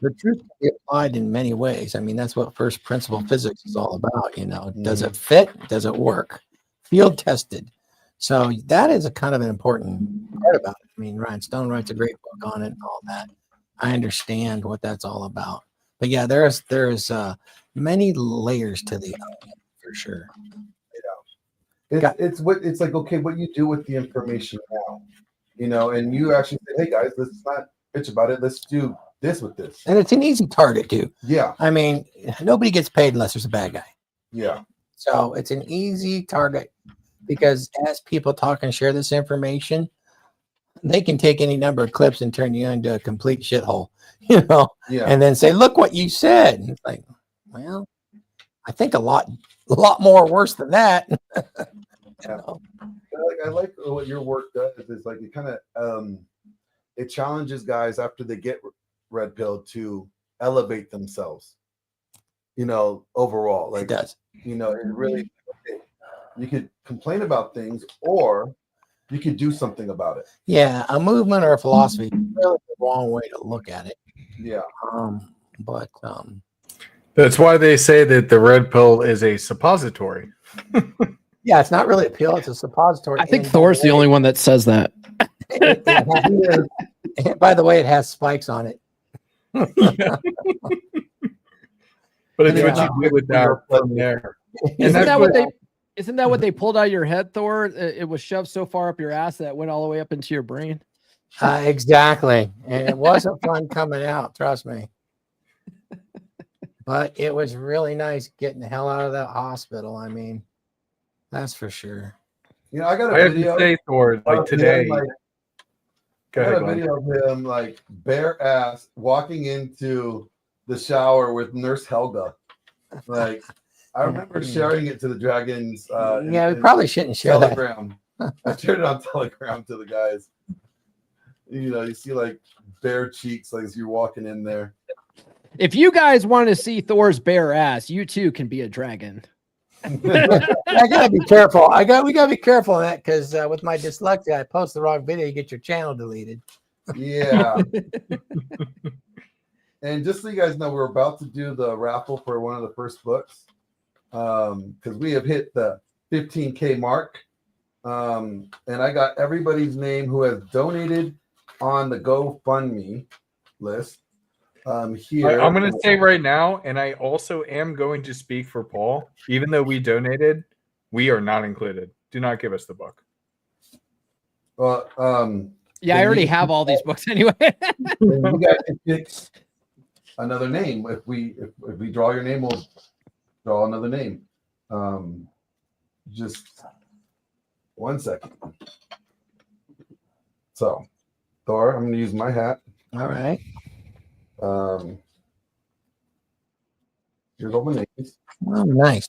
F: the truth can be applied in many ways. I mean, that's what first principle physics is all about. You know, does it fit? Does it work? Field tested. So that is a kind of an important part about it. I mean, Ryan Stone writes a great book on it and all that. I understand what that's all about. But yeah, there's many layers to the onion for sure.
R: It's like, okay, what you do with the information now, you know, and you actually say, hey guys, let's not bitch about it. Let's do this with this.
F: And it's an easy target too.
R: Yeah.
F: I mean, nobody gets paid unless there's a bad guy.
R: Yeah.
F: So it's an easy target, because as people talk and share this information, they can take any number of clips and turn you into a complete shithole, you know, and then say, look what you said. And it's like, well, I think a lot more worse than that. You know?
R: I like what your work does. Is like it kind of it challenges guys after they get red pill to elevate themselves. Overall, like
F: It does.
R: It really, you could complain about things, or you could do something about it.
F: Yeah, a movement or a philosophy is really the wrong way to look at it.
R: Yeah.
F: But
D: That's why they say that the red pill is a suppository.
F: yeah, it's not really a pill; it's a suppository.
E: I think Thor's the only one that says that.
F: By the way, it has spikes on it.
D: But it's what you do with that from there.
E: Isn't that what they? Isn't that what they pulled out of your head, Thor? It was shoved so far up your ass that it went all the way up into your brain.
F: Exactly, and it wasn't fun coming out. Trust me. But it was really nice getting the hell out of that hospital. I mean, that's for sure.
R: I got a
D: I
R: video.
D: have to say, Thor, like today.
R: I got a video of him like bare ass walking into the shower with Nurse Helga. Like, I remember sharing it to the Dragons.
F: Yeah, we probably shouldn't share that.
R: Telegram. I shared it on Telegram to the guys. You see like bare cheeks, like as you're walking in there.
E: If you guys want to see Thor's bare ass, you too can be a dragon.
F: I gotta be careful. We gotta be careful of that because with my dyslexia, I post the wrong video, you get your channel deleted.
R: Yeah. And just so you guys know, we're about to do the raffle for one of the first books because we have hit the 15K mark. And I got everybody's name who has donated on the GoFundMe list. Here,
D: I'm going to say right now, and I also am going to speak for Paul. Even though we donated, we are not included. Do not give us the book.
R: Well,
E: yeah, I already have all these books anyway.
R: You guys can pick another name. If we draw your name, we'll draw another name. Just 1 second. So, Thor, I'm going to use my hat.
F: All right.
R: Here's all my names.
F: Oh, nice.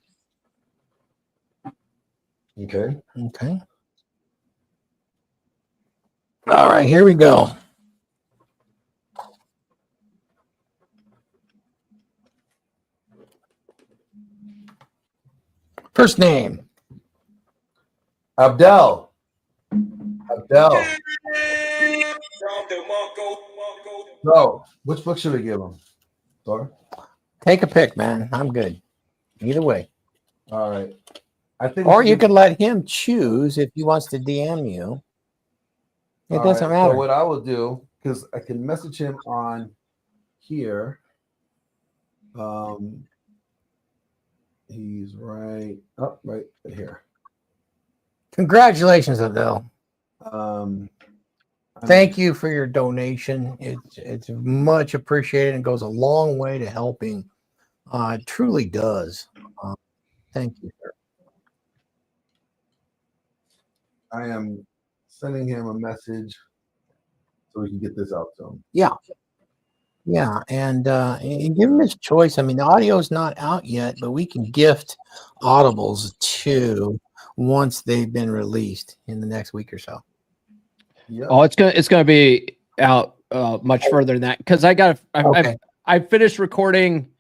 R: Okay.
F: Okay. All right, here we go. First name.
R: Abdel. So, which book should we give him? Thor?
F: Take a pick, man. I'm good. Either way.
R: All right. I think.
F: Or you could let him choose if he wants to DM you. It doesn't matter.
R: So what I will do, because I can message him on here. He's right up right here.
F: Congratulations, Adele.
R: Um,
F: Thank you for your donation. It's much appreciated and goes a long way to helping. It truly does. Thank you, sir.
R: I am sending him a message so we can get this out to him.
F: Yeah. Yeah, and give him his choice. I mean, the audio is not out yet, but we can gift audibles too once they've been released in the next week or so.
R: Yeah.
E: Oh, it's gonna be out much further than that because I finished recording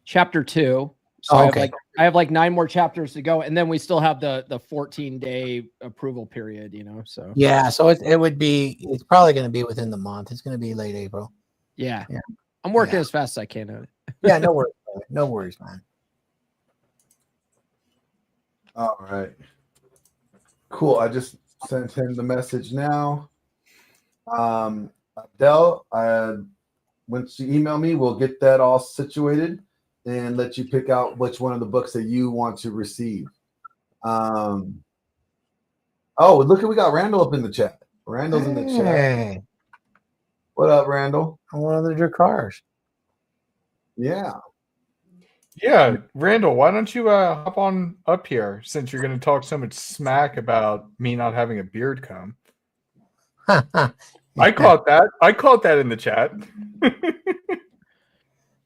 E: chapter 2, so I have like 9 more chapters to go, and then we still have the 14-day approval period. So
F: yeah, so it's probably going to be within the month. It's going to be late April.
E: Yeah. I'm working as fast as I can on it.
F: Yeah, no worries. No worries, man.
R: All right. Cool. I just sent him the message now. Adele, once you email me, we'll get that all situated and let you pick out which one of the books that you want to receive. Oh, look at we got Randall up in the chat. Randall's in the chat. What up, Randall?
F: I want to draw cars.
R: Yeah.
D: Yeah, Randall, why don't you hop on up here since you're going to talk so much smack about me not having a beard comb? I caught that. I caught that in the chat.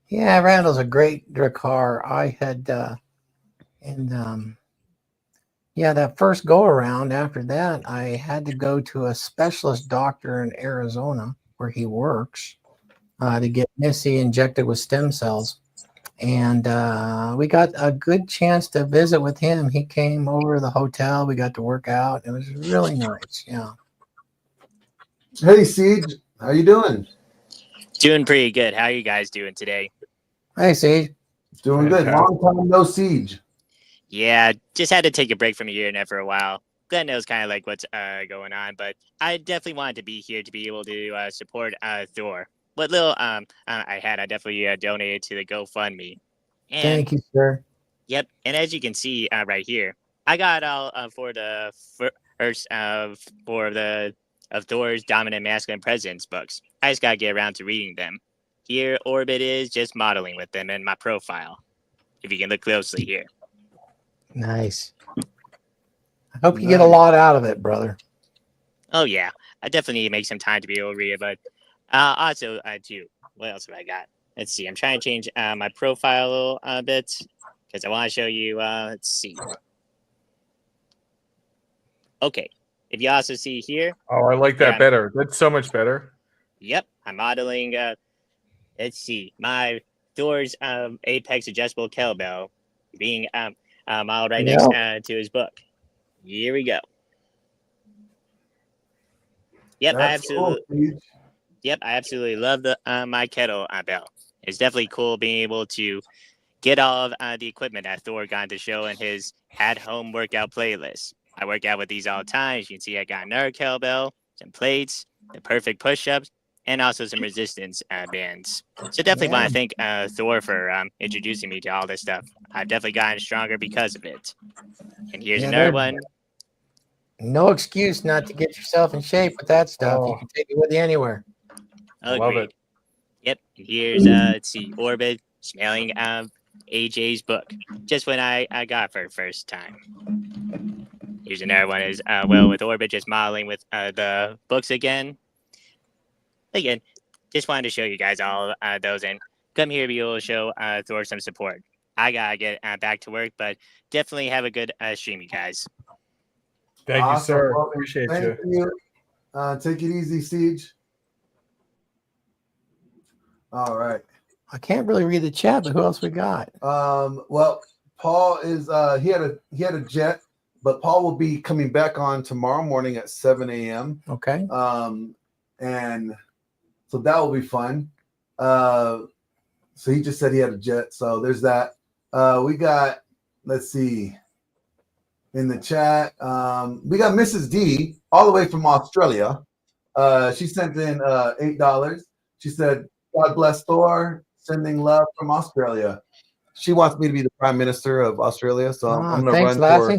F: Yeah, Randall's a great Drakkar. I had, that first go around after that, I had to go to a specialist doctor in Arizona where he works. to get Missy injected with stem cells. And we got a good chance to visit with him. He came over to the hotel. We got to work out. It was really nice. Yeah.
R: Hey, Siege, how you doing?
S: Doing pretty good. How are you guys doing today?
F: Hey, Siege.
R: Doing good. Long time no Siege.
S: Yeah, just had to take a break from the internet for a while. Glenn knows kind of like what's going on, but I definitely wanted to be here to be able to support Thor. What little I had, I definitely donated to the GoFundMe. And,
F: Thank you, sir.
S: Yep, and as you can see right here, I got all for the first for the of Thor's Dominant Masculine Presence books. I just gotta get around to reading them. Here, Orbit is just modeling with them in my profile. If you can look closely here.
F: Nice. I hope you get a lot out of it, brother.
S: Oh yeah, I definitely need to make some time to be able to read it. But also, too, what else have I got? Let's see. I'm trying to change my profile a little bit because I want to show you. Let's see. Okay, if you also see here.
D: Oh, I like that better. That's so much better.
S: Yep, I'm modeling. Let's see, my Thor's Apex adjustable kettlebell being modeled right next to his book. Here we go. Yep, I absolutely. Yep, I absolutely love the my kettlebell. It's definitely cool being able to get all of the equipment that Thor got to show in his at-home workout playlist. I work out with these all the time. As you can see, I got another kettlebell, some plates, the perfect push-ups, and also some resistance bands. So definitely want to thank Thor for introducing me to all this stuff. I've definitely gotten stronger because of it. And here's another one.
F: No excuse not to get yourself in shape with that stuff. You can take it with you anywhere.
S: Love it. Yep. And here's let's see, Orbit smelling AJ's book. Just when I got it for the first time. Here's another one is well with Orbit just modeling with the books again. Again, just wanted to show you guys all those and come here to be able to show Thor some support. I gotta get back to work, but definitely have a good stream, you guys.
D: Thank you, sir.
R: Well,
D: Appreciate
R: thank you. Take it easy, Siege. All right.
F: I can't really read the chat, but who else we got?
R: Well, Paul is he had a jet, but Paul will be coming back on tomorrow morning at 7 a.m.
F: Okay.
R: And so that will be fun. So he just said he had a jet. So there's that. We got, let's see, in the chat, we got Mrs. D all the way from Australia. She sent in $8. She said, God bless Thor, sending love from Australia. She wants me to be the Prime Minister of Australia. So I'm going to run for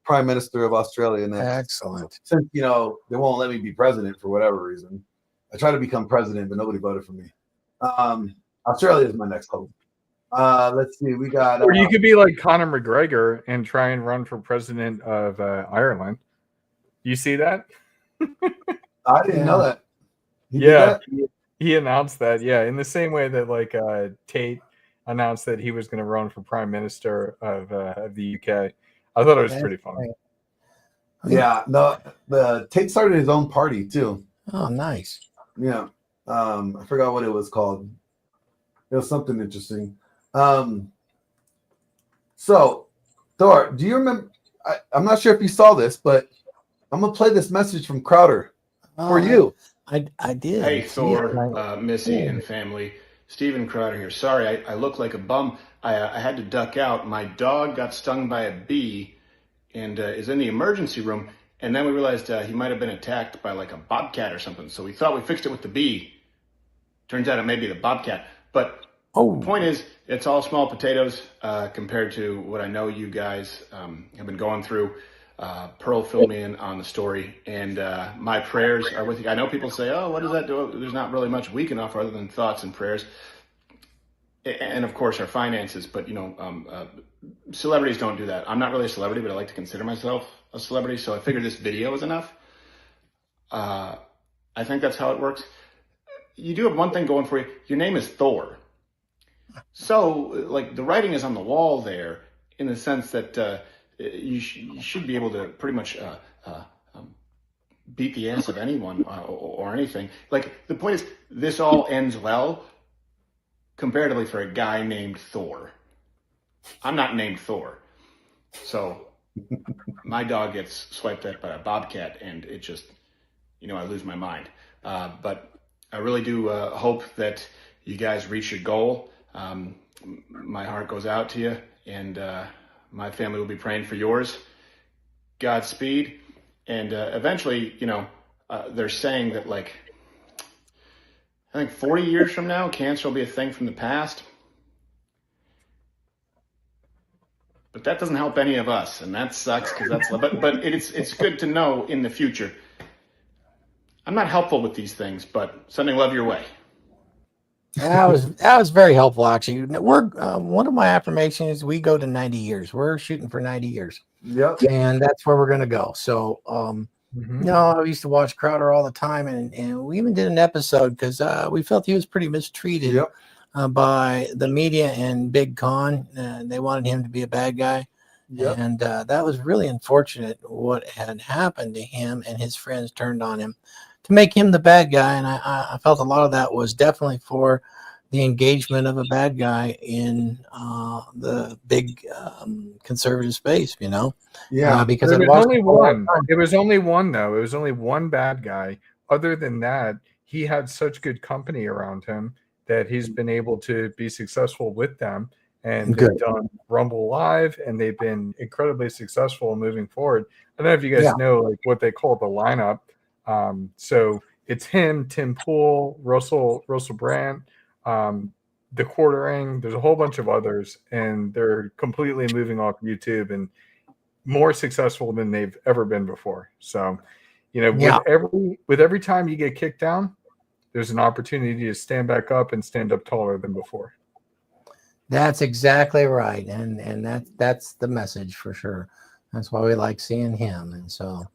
R: Prime Minister of Australia next.
F: Excellent.
R: Since, they won't let me be president for whatever reason. I tried to become president, but nobody voted for me. Australia is my next hope. Let's see. We got.
D: Or you could be like Conor McGregor and try and run for president of Ireland. You see that?
R: I didn't know that.
D: He announced that. Yeah, in the same way that like Tate announced that he was going to run for prime minister of the UK. I thought it was pretty funny.
R: Yeah, the Tate started his own party too.
F: Oh, nice.
R: Yeah, I forgot what it was called. It was something interesting. So, Thor, do you remember? I'm not sure if you saw this, but I'm gonna play this message from Crowder for you.
F: I did.
P: Hey, Thor, Missy, and family. Steven Crowder here. Sorry, I look like a bum. I had to duck out. My dog got stung by a bee and is in the emergency room. And then we realized he might have been attacked by like a bobcat or something. So we thought we fixed it with the bee. Turns out it may be the bobcat. But the point is, it's all small potatoes compared to what I know you guys have been going through. Pearl filled me in on the story, and my prayers are with you. I know people say, oh, what does that do? There's not really much we can offer other than thoughts and prayers. And of course, our finances. But, celebrities don't do that. I'm not really a celebrity, but I like to consider myself a celebrity. So I figured this video is enough. I think that's how it works. You do have one thing going for you. Your name is Thor. So, like, the writing is on the wall there in the sense that you should be able to pretty much beat the ass of anyone or anything. Like, the point is, this all ends well comparatively for a guy named Thor. I'm not named Thor. So my dog gets swiped at by a bobcat, and it just, I lose my mind. But I really do hope that you guys reach your goal. My heart goes out to you, and my family will be praying for yours. Godspeed. And eventually, they're saying that, like, I think 40 years from now, cancer will be a thing from the past. But that doesn't help any of us, and that sucks because but it's good to know in the future. I'm not helpful with these things, but sending love your way.
F: That was very helpful, actually. We're one of my affirmations. We go to 90 years. We're shooting for 90 years.
R: Yep.
F: And that's where we're gonna go. So, I used to watch Crowder all the time, and we even did an episode because we felt he was pretty mistreated.
R: Yep.
F: By the media and Big Con. They wanted him to be a bad guy.
R: Yep.
F: And that was really unfortunate what had happened to him, and his friends turned on him to make him the bad guy. And I felt a lot of that was definitely for the engagement of a bad guy in the big conservative space,
R: Yeah,
F: because
D: it was only one. It was only one, though. It was only one bad guy. Other than that, he had such good company around him that he's been able to be successful with them, and they've done Rumble Live, and they've been incredibly successful moving forward. I don't know if you guys know like what they call the lineup. So it's him, Tim Pool, Russell Brand, the Quartering. There's a whole bunch of others, and they're completely moving off YouTube and more successful than they've ever been before. So, with every time you get kicked down, there's an opportunity to stand back up and stand up taller than before.
F: That's exactly right. And that's the message for sure. That's why we like seeing him. And so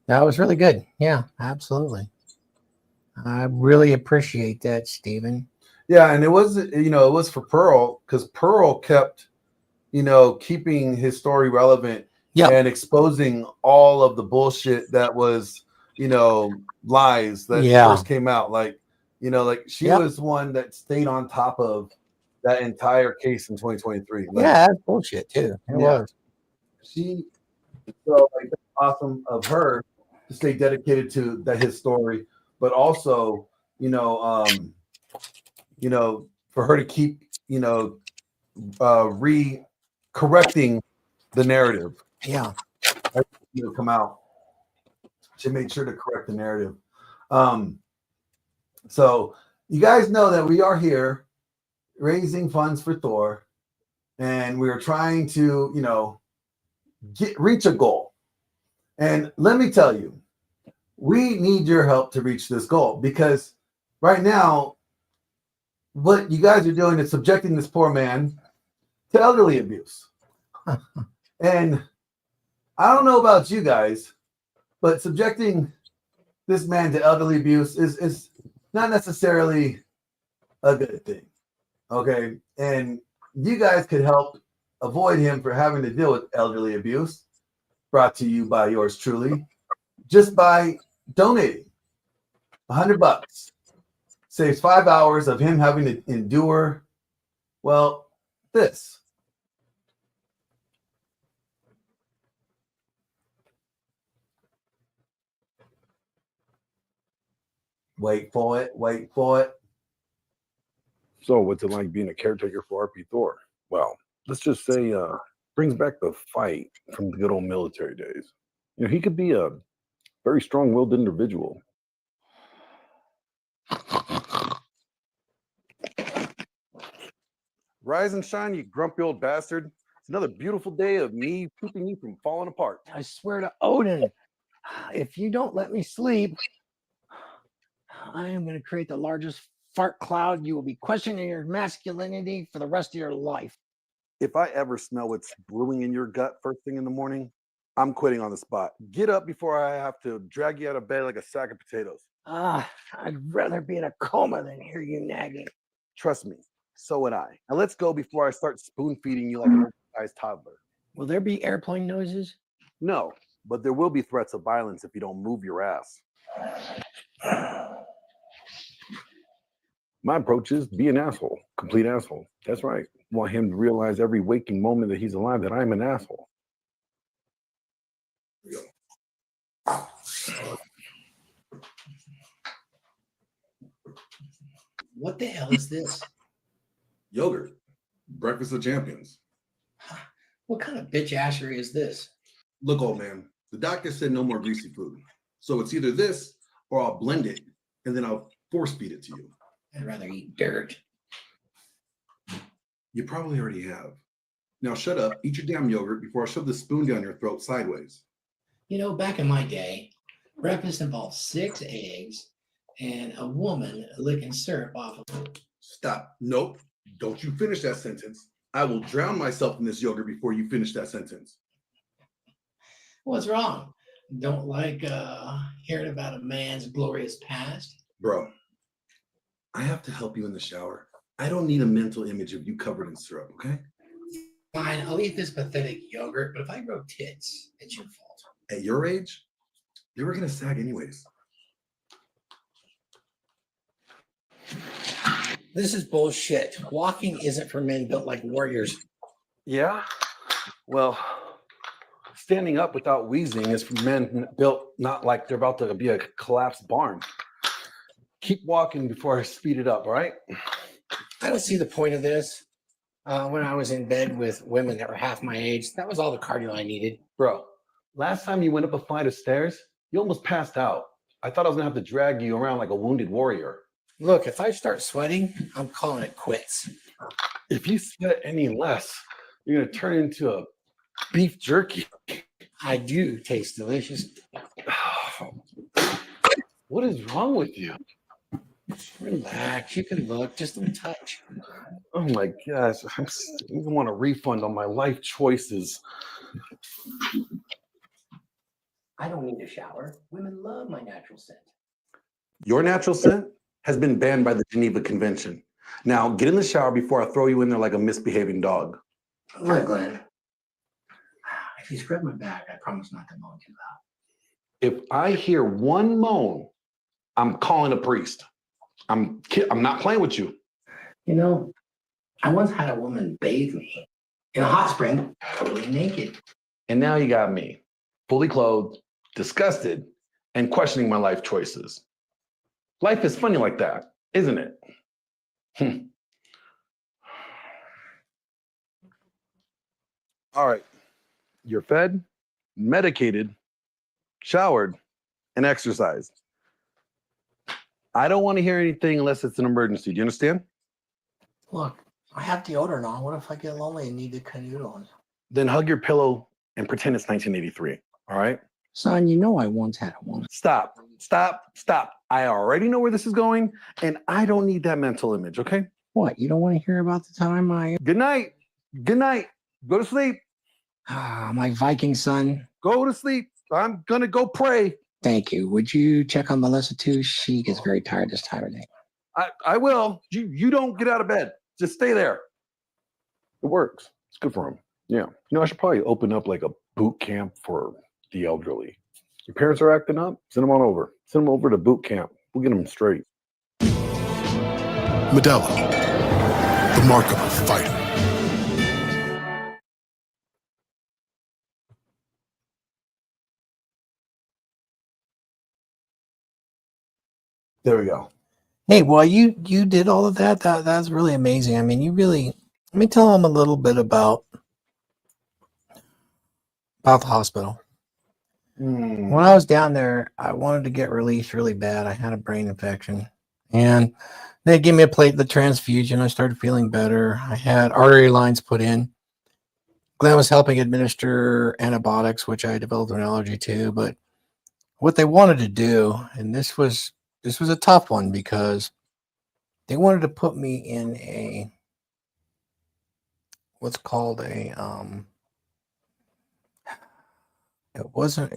F: that was really good. Yeah, absolutely. I really appreciate that, Stephen.
R: Yeah, and it was for Pearl, because Pearl kept, keeping his story relevant and exposing all of the bullshit that was, lies that first came out. Like, she was one that stayed on top of that entire case in 2023. Like,
F: that's bullshit too. It was.
R: So like, that's awesome of her to stay dedicated to his story, but also, for her to keep, correcting the narrative.
F: Yeah.
R: Come out. She made sure to correct the narrative. So you guys know that we are here raising funds for Thor, and we are trying to, reach a goal. And let me tell you, we need your help to reach this goal, because right now, what you guys are doing is subjecting this poor man to elderly abuse. And I don't know about you guys, but subjecting this man to elderly abuse is not necessarily a good thing. Okay. And you guys could help avoid him for having to deal with elderly abuse, brought to you by yours truly, just by donating $100. Saves 5 hours of him having to endure, well, this. Wait for it.
T: So what's it like being a caretaker for RP Thor? Well, let's just say brings back the fight from the good old military days. He could be a very strong-willed individual. Rise and shine, you grumpy old bastard. It's another beautiful day of me keeping you from falling apart.
F: I swear to Odin, if you don't let me sleep, I am going to create the largest fart cloud. You will be questioning your masculinity for the rest of your life.
T: If I ever smell what's brewing in your gut first thing in the morning, I'm quitting on the spot. Get up before I have to drag you out of bed like a sack of potatoes.
F: I'd rather be in a coma than hear you nagging.
T: Trust me, so would I. Now let's go before I start spoon feeding you like an oversized toddler.
F: Will there be airplane noises?
T: No, but there will be threats of violence if you don't move your ass. My approach is be an asshole, complete asshole. That's right. I want him to realize every waking moment that he's alive that I'm an asshole.
F: What the hell is this?
N: Yogurt. Breakfast of champions.
F: What kind of bitch ashery is this?
N: Look, old man, the doctor said no more greasy food. So it's either this or I'll blend it and then I'll force feed it to you.
F: I'd rather eat dirt.
N: You probably already have. Now shut up, eat your damn yogurt before I shove the spoon down your throat sideways.
F: You know, back in my day, breakfast involved 6 eggs and a woman licking syrup off of it.
N: Stop. Nope. Don't you finish that sentence. I will drown myself in this yogurt before you finish that sentence.
F: What's wrong? Don't like hearing about a man's glorious past?
N: Bro, I have to help you in the shower. I don't need a mental image of you covered in syrup, okay?
F: Fine, I'll eat this pathetic yogurt, but if I grow tits, it's your fault.
N: At your age, they were gonna sag anyways.
F: This is bullshit. Walking isn't for men built like warriors.
T: Yeah? Well, standing up without wheezing is for men built not like they're about to be a collapsed barn. Keep walking before I speed it up, all right?
F: I don't see the point of this. When I was in bed with women that were half my age, that was all the cardio I needed.
T: Bro, last time you went up a flight of stairs, you almost passed out. I thought I was gonna have to drag you around like a wounded warrior.
F: Look, if I start sweating, I'm calling it quits.
T: If you sweat any less, you're gonna turn into a beef jerky.
F: I do taste delicious.
T: What is wrong with you?
F: Relax, you can look, just don't touch.
T: Oh my gosh, I want a refund on my life choices.
F: I don't need a shower. Women love my natural scent.
N: Your natural scent has been banned by the Geneva Convention. Now get in the shower before I throw you in there like a misbehaving dog.
F: Look, Glenn. If you scrub my back, I promise not to moan too loud.
N: If I hear one moan, I'm calling a priest. I'm not playing with you.
F: You know, I once had a woman bathe me in a hot spring, totally naked.
N: And now you got me, fully clothed, disgusted, and questioning my life choices. Life is funny like that, isn't it?
T: All right, you're fed, medicated, showered, and exercised. I don't want to hear anything unless it's an emergency. Do you understand?
F: Look, I have deodorant on. What if I get lonely and need to canoodle on?
T: Then hug your pillow and pretend it's 1983. All right?
F: Son, you know I once had a woman.
T: Stop. I already know where this is going, and I don't need that mental image, okay?
F: What? You don't want to hear about the time I...
T: Good night. Good night. Go to sleep.
F: My Viking son.
T: Go to sleep. I'm going to go pray.
F: Thank you. Would you check on Melissa too? She gets very tired this time of day.
T: I will. You don't get out of bed. Just stay there. It works. It's good for him. Yeah. You know, I should probably open up like a boot camp for the elderly. Your parents are acting up? Send them on over. Send them over to boot camp. We'll get them straight.
U: Modelo, the mark of a fighter.
T: There we go.
F: Hey, well, you did all of that. That's really amazing. I mean, you really. Let me tell them a little bit about the hospital. When I was down there, I wanted to get released really bad. I had a brain infection, and they gave me a platelet transfusion. I started feeling better. I had artery lines put in. Glenn was helping administer antibiotics, which I developed an allergy to. But what they wanted to do, and this was a tough one because they wanted to put me in a what's called a it was a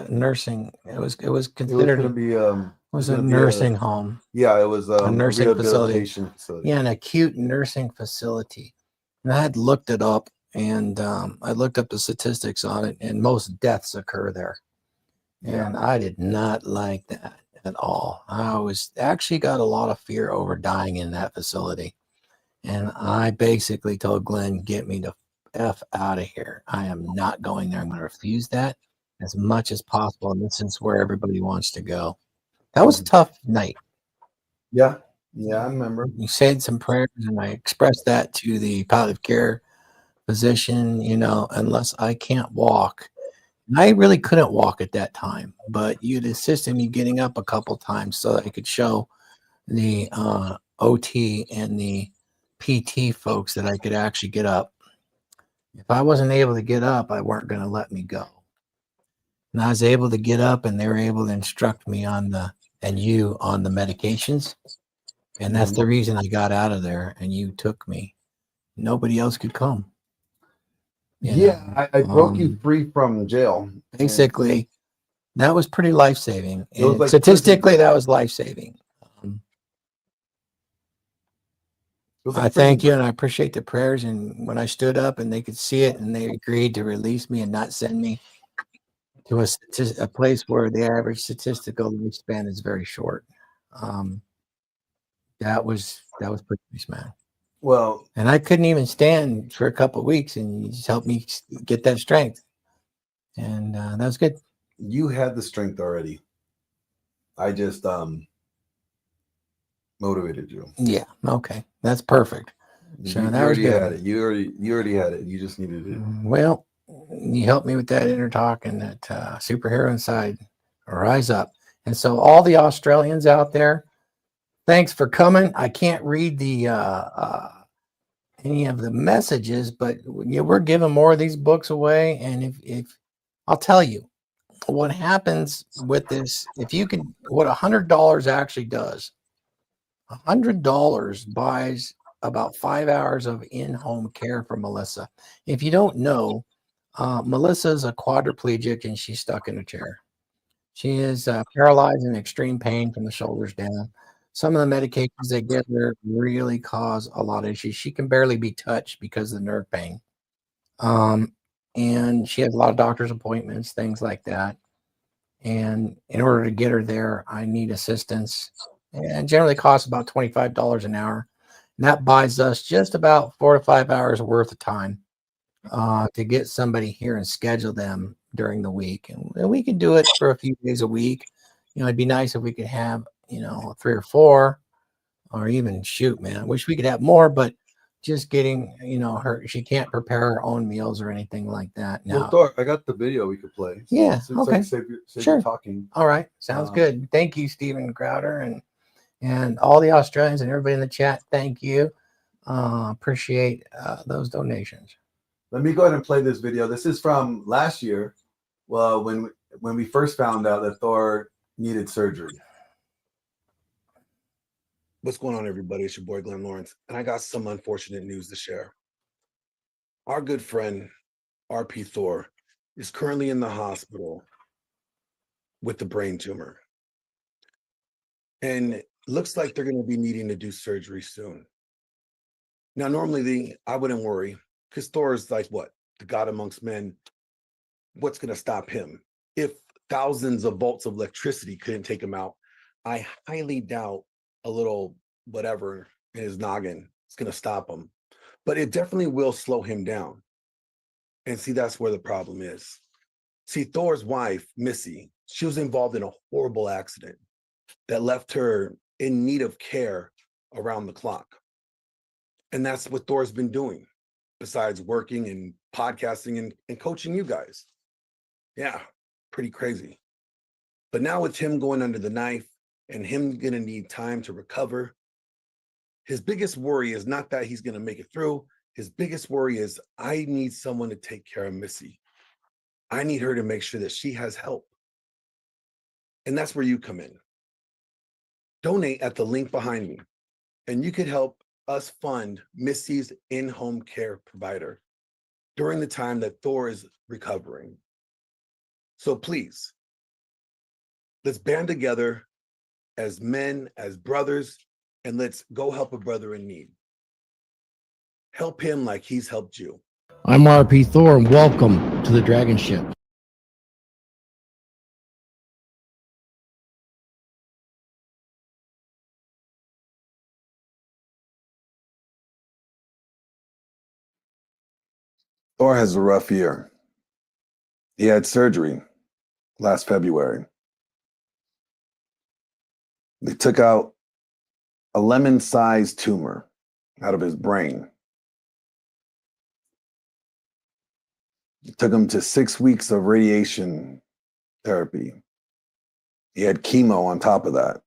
F: nursing. It was considered
T: to be
F: it was a nursing home.
T: Yeah, it was
F: a nursing facility.
T: rehabilitation facility.
F: Yeah, an acute nursing facility. And I had looked it up,
C: and I looked up the statistics on it, and most deaths occur there. And I did not like that at all. I was actually got a lot of fear over dying in that facility. And I basically told Glenn, get me the F out of here. I am not going there. I'm going to refuse that as much as possible. And this is where everybody wants to go. That was a tough night.
R: Yeah. Yeah, I remember.
C: You said some prayers, and I expressed that to the palliative care physician, you know, unless I can't walk. And I really couldn't walk at that time, but you'd assisted me getting up a couple times so that I could show the OT and the PT folks that I could actually get up. If I wasn't able to get up, I weren't going to let me go. And I was able to get up, and they were able to instruct me on the medications. And that's the reason I got out of there, and you took me. Nobody else could come.
R: I broke you free from jail.
C: Basically, that was pretty life-saving.
R: It was
C: And
R: like
C: statistically, that was life-saving. I thank you, and I appreciate the prayers. And when I stood up and they could see it, and they agreed to release me and not send me to a place where the average statistical lifespan is very short. That was pretty nice, man.
R: Well,
C: and I couldn't even stand for a couple of weeks, and you just helped me get that strength, and that was good.
R: You had the strength already. I just motivated you.
C: Yeah. Okay. That's perfect. So
R: you
C: that was
R: already
C: good.
R: had it. You already had it. You just needed it.
C: Well, you helped me with that inner talk and that superhero inside rise up. And so all the Australians out there, thanks for coming. I can't read the any of the messages, but we're giving more of these books away. And if I'll tell you what happens with this, if you can, what $100 actually does, $100 buys about 5 hours of in-home care for Melissa. If you don't know, Melissa is a quadriplegic, and she's stuck in a chair. She is paralyzed and in extreme pain from the shoulders down. Some of the medications they give her really cause a lot of issues. She can barely be touched because of the nerve pain. And she has a lot of doctor's appointments, things like that. And in order to get her there, I need assistance. And generally costs about $25 an hour. And that buys us just about 4 to 5 hours worth of time to get somebody here and schedule them during the week. And we can do it for a few days a week. It'd be nice if we could have, 3 or 4, or even shoot, man. I wish we could have more, but just getting, her, she can't prepare her own meals or anything like that.
R: Well,
C: Now,
R: Thor, I got the video we could play.
C: yeah,
R: Since
C: okay.
R: save
C: Sure.
R: your talking.
C: All right, sounds good. Thank you, Stephen Crowder, and all the Australians and everybody in the chat. Thank you. Appreciate those donations.
R: Let me go ahead and play this video. This is from last year. Well, when we first found out that Thor needed surgery. What's going on, everybody? It's your boy Glenn Lawrence, and I got some unfortunate news to share. Our good friend RP Thor is currently in the hospital with the brain tumor, and it looks like they're going to be needing to do surgery soon. Now, normally I wouldn't worry, because Thor is like what? The God amongst men. What's going to stop him? If thousands of volts of electricity couldn't take him out, I highly doubt a little whatever in his noggin is going to stop him. But it definitely will slow him down. And see, that's where the problem is. See, Thor's wife, Missy, she was involved in a horrible accident that left her in need of care around the clock. And that's what Thor's been doing, besides working and podcasting and coaching you guys. Yeah, pretty crazy. But now with him going under the knife and him going to need time to recover, his biggest worry is not that he's going to make it through. His biggest worry is, I need someone to take care of Missy. I need her to make sure that she has help. And that's where you come in. Donate at the link behind me, and you could help us fund Missy's in-home care provider during the time that Thor is recovering. So please, let's band together as men, as brothers, and let's go help a brother in need. Help him like he's helped you.
C: I'm RP Thor, and welcome to the Dragon Ship.
R: Thor has a rough year. He had surgery last February. They took out a lemon-sized tumor out of his brain. It took him to 6 weeks of radiation therapy. He had chemo on top of that.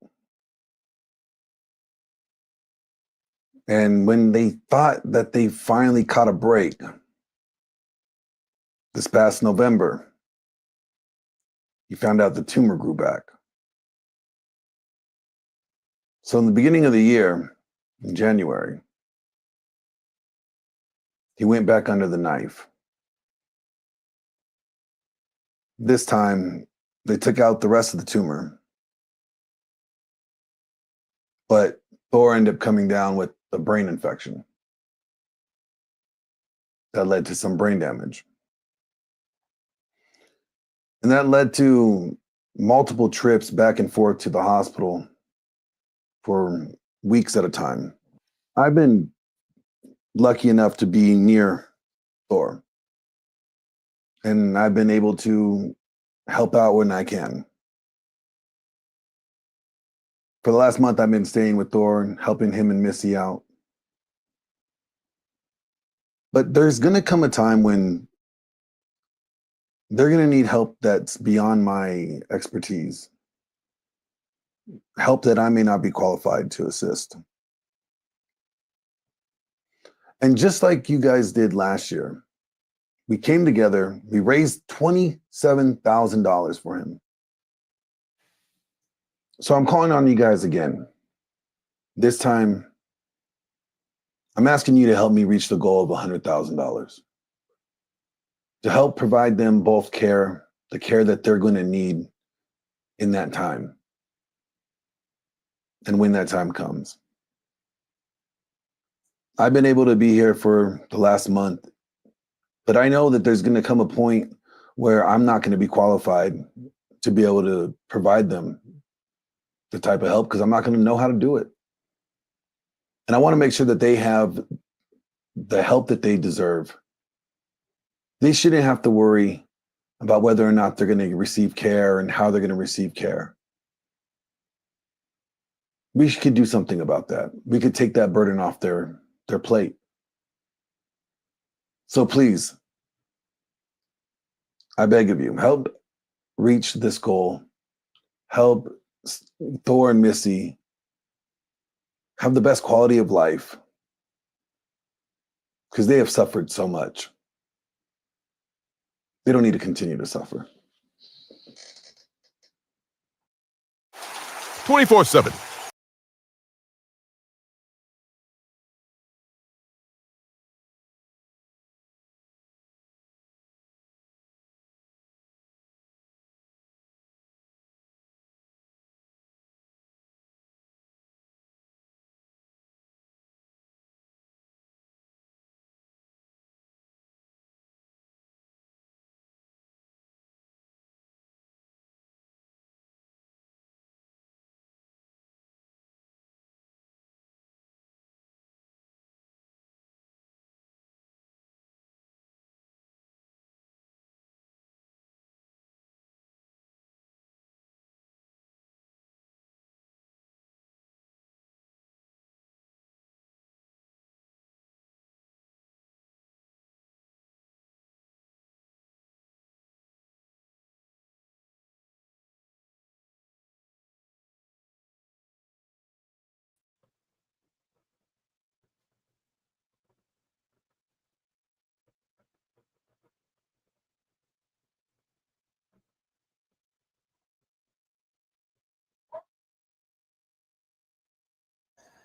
R: And when they thought that they finally caught a break, this past November, he found out the tumor grew back. So in the beginning of the year, in January, he went back under the knife. This time, they took out the rest of the tumor. But Thor ended up coming down with a brain infection that led to some brain damage. And that led to multiple trips back and forth to the hospital for weeks at a time. I've been lucky enough to be near Thor, and I've been able to help out when I can. For the last month, I've been staying with Thor and helping him and Missy out. But there's going to come a time when they're going to need help that's beyond my expertise. Help that I may not be qualified to assist. And just like you guys did last year, we came together, we raised $27,000 for him. So I'm calling on you guys again. This time, I'm asking you to help me reach the goal of $100,000. To help provide them both care, the care that they're going to need in that time. And when that time comes. I've been able to be here for the last month, but I know that there's going to come a point where I'm not going to be qualified to be able to provide them the type of help because I'm not going to know how to do it. And I want to make sure that they have the help that they deserve. They shouldn't have to worry about whether or not they're going to receive care and how they're going to receive care. We could do something about that. We could take that burden off their plate. So please, I beg of you, help reach this goal. Help Thor and Missy have the best quality of life because they have suffered so much. They don't need to continue to suffer.
U: 24/7.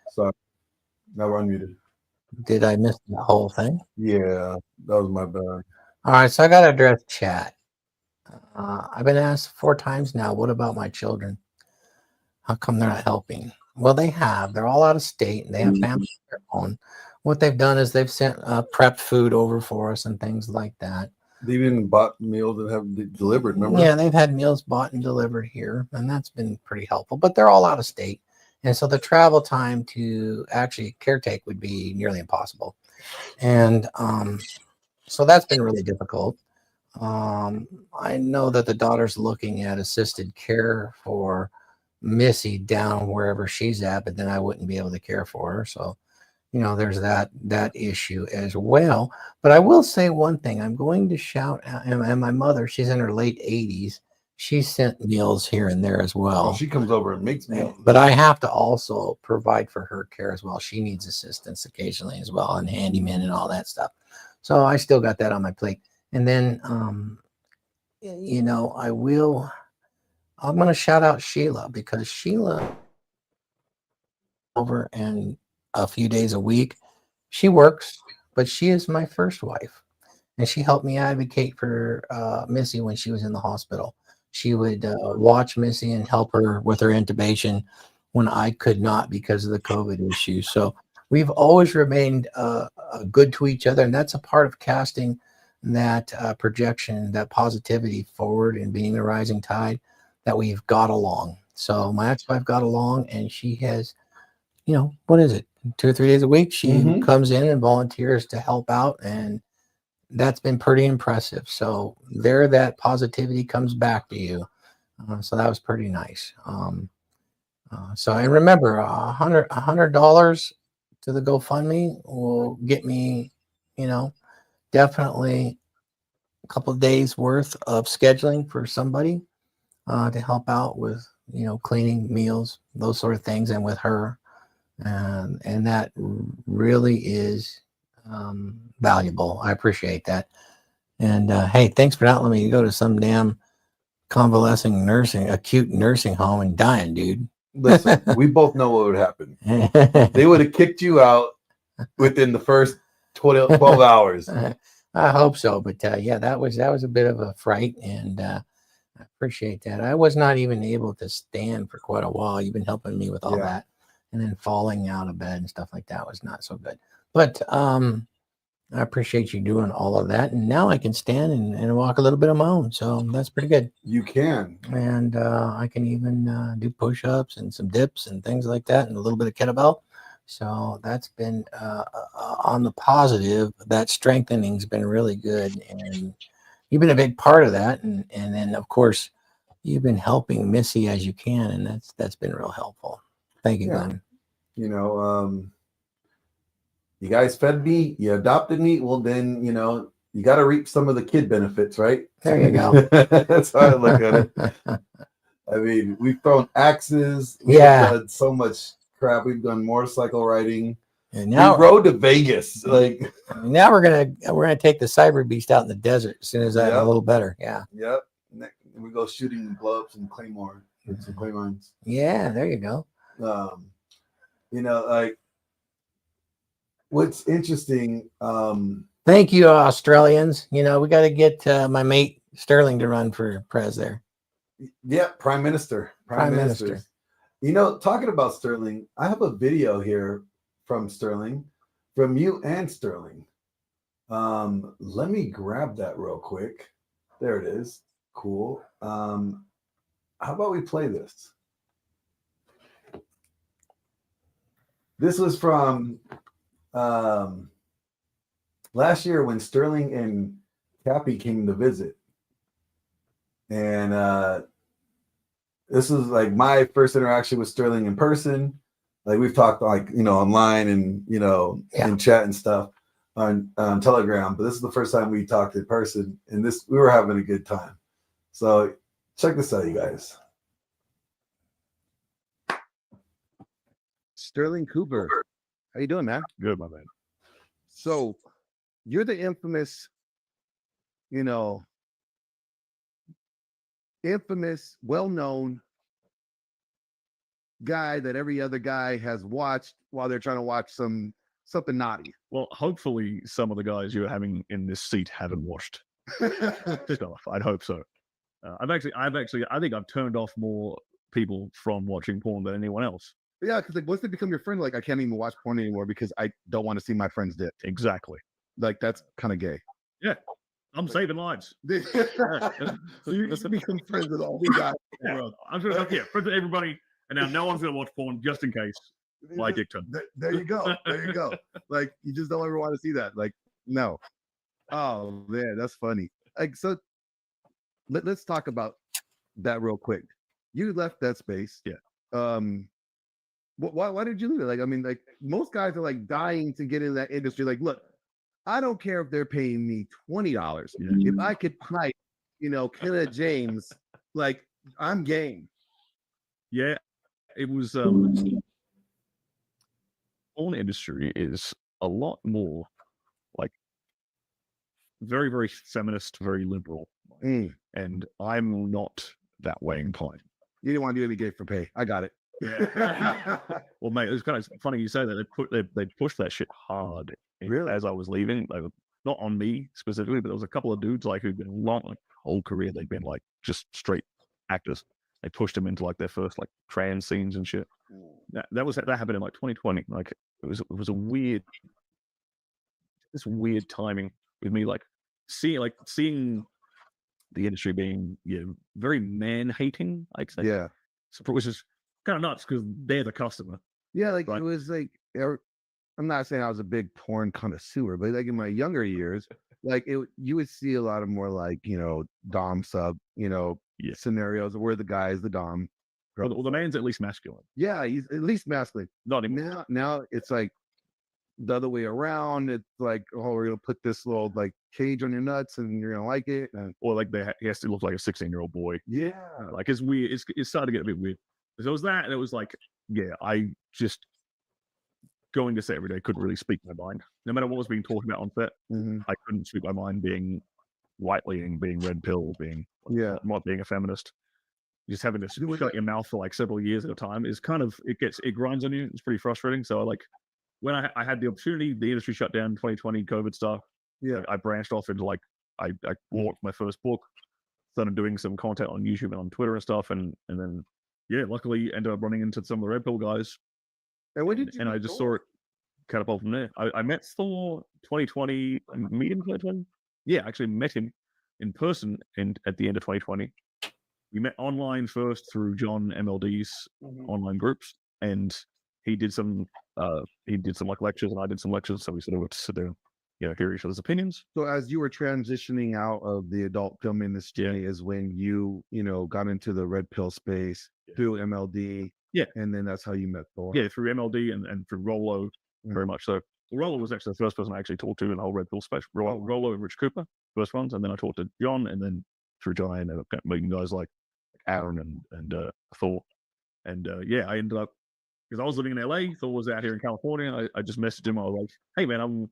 R: Sorry, now we're unmuted.
C: Did I miss the whole thing?
R: Yeah, that was my bad.
C: All right, so I got to address chat. I've been asked 4 times now, what about my children? How come they're not helping? Well, they have. They're all out of state and they have families of their own. what they've done is they've sent prepped food over for us and things like that.
R: They even bought meals that have delivered. Remember?
C: Yeah, they've had meals bought and delivered here, and that's been pretty helpful. But they're all out of state, and so the travel time to actually caretake would be nearly impossible. And so that's been really difficult. I know that the daughter's looking at assisted care for Missy down wherever she's at, but then I wouldn't be able to care for her. So, there's that issue as well. But I will say one thing. I'm going to shout out, and my mother, she's in her late 80s. She sent meals here and there as well.
R: Oh, she comes over and makes meals.
C: But I have to also provide for her care as well. She needs assistance occasionally as well, and handyman and all that stuff. So I still got that on my plate. And then, I'm going to shout out Sheila, because Sheila over and a few days a week, she works, but she is my first wife. And she helped me advocate for Missy when she was in the hospital. She would watch Missy and help her with her intubation when I could not because of the COVID issue. So we've always remained good to each other. And that's a part of casting that projection, that positivity forward and being a rising tide, that we've got along. So my ex-wife got along, and she has, what is it? 2 or 3 days a week. She comes in and volunteers to help out. And that's been pretty impressive. So there, that positivity comes back to you. So that was pretty nice. So I remember $100 to the GoFundMe will get me, definitely a couple of days worth of scheduling for somebody to help out with, cleaning, meals, those sort of things, and with her. And that really is valuable. I appreciate that. And hey, thanks for not letting me go to some damn acute nursing home and dying, dude.
R: Listen, we both know what would happen. They would have kicked you out within the first 12 hours.
C: I hope so, but yeah, that was a bit of a fright, and I appreciate that. I was not even able to stand for quite a while. You've been helping me with all that, and then falling out of bed and stuff like that was not so good. But I appreciate you doing all of that, and now I can stand and walk a little bit on my own, so that's pretty good.
R: You can,
C: and I can even do push-ups and some dips and things like that, and a little bit of kettlebell. So that's been on the positive. That strengthening's been really good, and you've been a big part of that. And then of course you've been helping Missy as you can, and that's been real helpful. Thank you, Glenn.
R: You guys fed me, you adopted me. Well, then you got to reap some of the kid benefits, right?
C: There you go.
R: That's how I look at it. I mean, we've thrown axes. We've done so much crap. We've done motorcycle riding, and now we rode to Vegas. Like
C: now we're gonna take the cyber beast out in the desert as soon as I'm a little better. Yeah.
R: Yep. We go shooting gloves and claymore and some claymores.
C: Yeah, there you go.
R: Like what's interesting.
C: Thank you, Australians. We got to get my mate Sterling to run for pres there.
R: Yeah, Prime Minister. Prime Minister. Talking about Sterling, I have a video here from Sterling, from you and Sterling. Let me grab that real quick. There it is. Cool. How about we play this? This was from last year when Sterling and Cappy came to visit. And this was like my first interaction with Sterling in person. Like we've talked online and in chat and stuff on Telegram, but this is the first time we talked in person, and we were having a good time. So check this out, you guys. Sterling Cooper, how you doing, man?
G: Good, my man.
R: So you're the infamous, well-known guy that every other guy has watched while they're trying to watch something naughty.
G: Well, hopefully some of the guys you're having in this seat haven't watched stuff. I'd hope so. I think I've turned off more people from watching porn than anyone else.
B: Yeah, because like once they become your friend, like I can't even watch porn anymore because I don't want to see my friend's dick.
G: Exactly.
B: Like that's kind of gay.
G: Yeah. I'm saving lives.
B: So you just become friends with all these guys.
G: Yeah. I'm sure friends with everybody, and now no one's gonna watch porn just in case. My dick turn.
B: There you go. There you go. Like you just don't ever want to see that. Like no. Oh man, that's funny. Like so, let's talk about that real quick. You left that space.
G: Yeah.
B: Why did you leave it? Like I mean, like most guys are like dying to get in that industry. Like, look, I don't care if they're paying me $20. If I could pipe, Kenneth James, like I'm game.
G: Yeah, it was. Porn industry is a lot more like very, very feminist, very liberal, and I'm not that way inclined.
B: You didn't want to do any gay for pay. I got it.
G: Yeah. Well, mate, it's kind of funny you say that. They pushed that shit hard. Really? As I was leaving, they were not on me specifically, but there was a couple of dudes like who'd been whole career. They'd been like just straight actors. They pushed them into like their first like trans scenes and shit. That happened in like 2020. Like it was a weird timing with me like seeing the industry being very man hating. Like
B: yeah,
G: which is kind of nuts because they're the customer.
B: Yeah, like it was like I'm not saying I was a big porn connoisseur, but like in my younger years, like you would see a lot of more like dom sub scenarios where the guy is the dom.
G: Well, the man's at least masculine.
B: Yeah, he's at least masculine.
G: Not anymore.
B: Now it's like the other way around. It's like, oh, we're gonna put this little like cage on your nuts and you're gonna like it.
G: Or like he has to look like a 16-year-old boy.
B: Yeah,
G: like it's weird. It's starting to get a bit weird. So it was that, and it was like, I just going to set every day couldn't really speak my mind. No matter what was being talked about on set, I couldn't speak my mind. Being white-leaning, being red pill, being not being a feminist. Just having to shut your mouth for like several years at a time is kind of it grinds on you. It's pretty frustrating. So when I had the opportunity, the industry shut down, 2020 COVID stuff.
B: Yeah,
G: I branched off into like I bought my first book, started doing some content on YouTube and on Twitter and stuff, and then luckily ended up running into some of the red pill guys.
B: And when did you?
G: And I just saw it catapult from there. I met Thor 2020, meet him 2020. Yeah, actually met him in person at the end of 2020. We met online first through John MLD's online groups, and he did some like lectures, and I did some lectures, so we sort of got to sit there, hear each other's opinions.
B: So as you were transitioning out of the adult film industry, is when you got into the red pill space through MLD.
G: Yeah,
B: and then that's how you met Thor.
G: Yeah, through MLD and through Rollo, very much so. Rollo was actually the first person I actually talked to in the whole red pill space. Rollo and Rich Cooper, first ones, and then I talked to John, and then through John I ended up meeting guys like Aaron and Thor, and I ended up because I was living in LA. Thor was out here in California. I just messaged him. I was like, "Hey man, I'm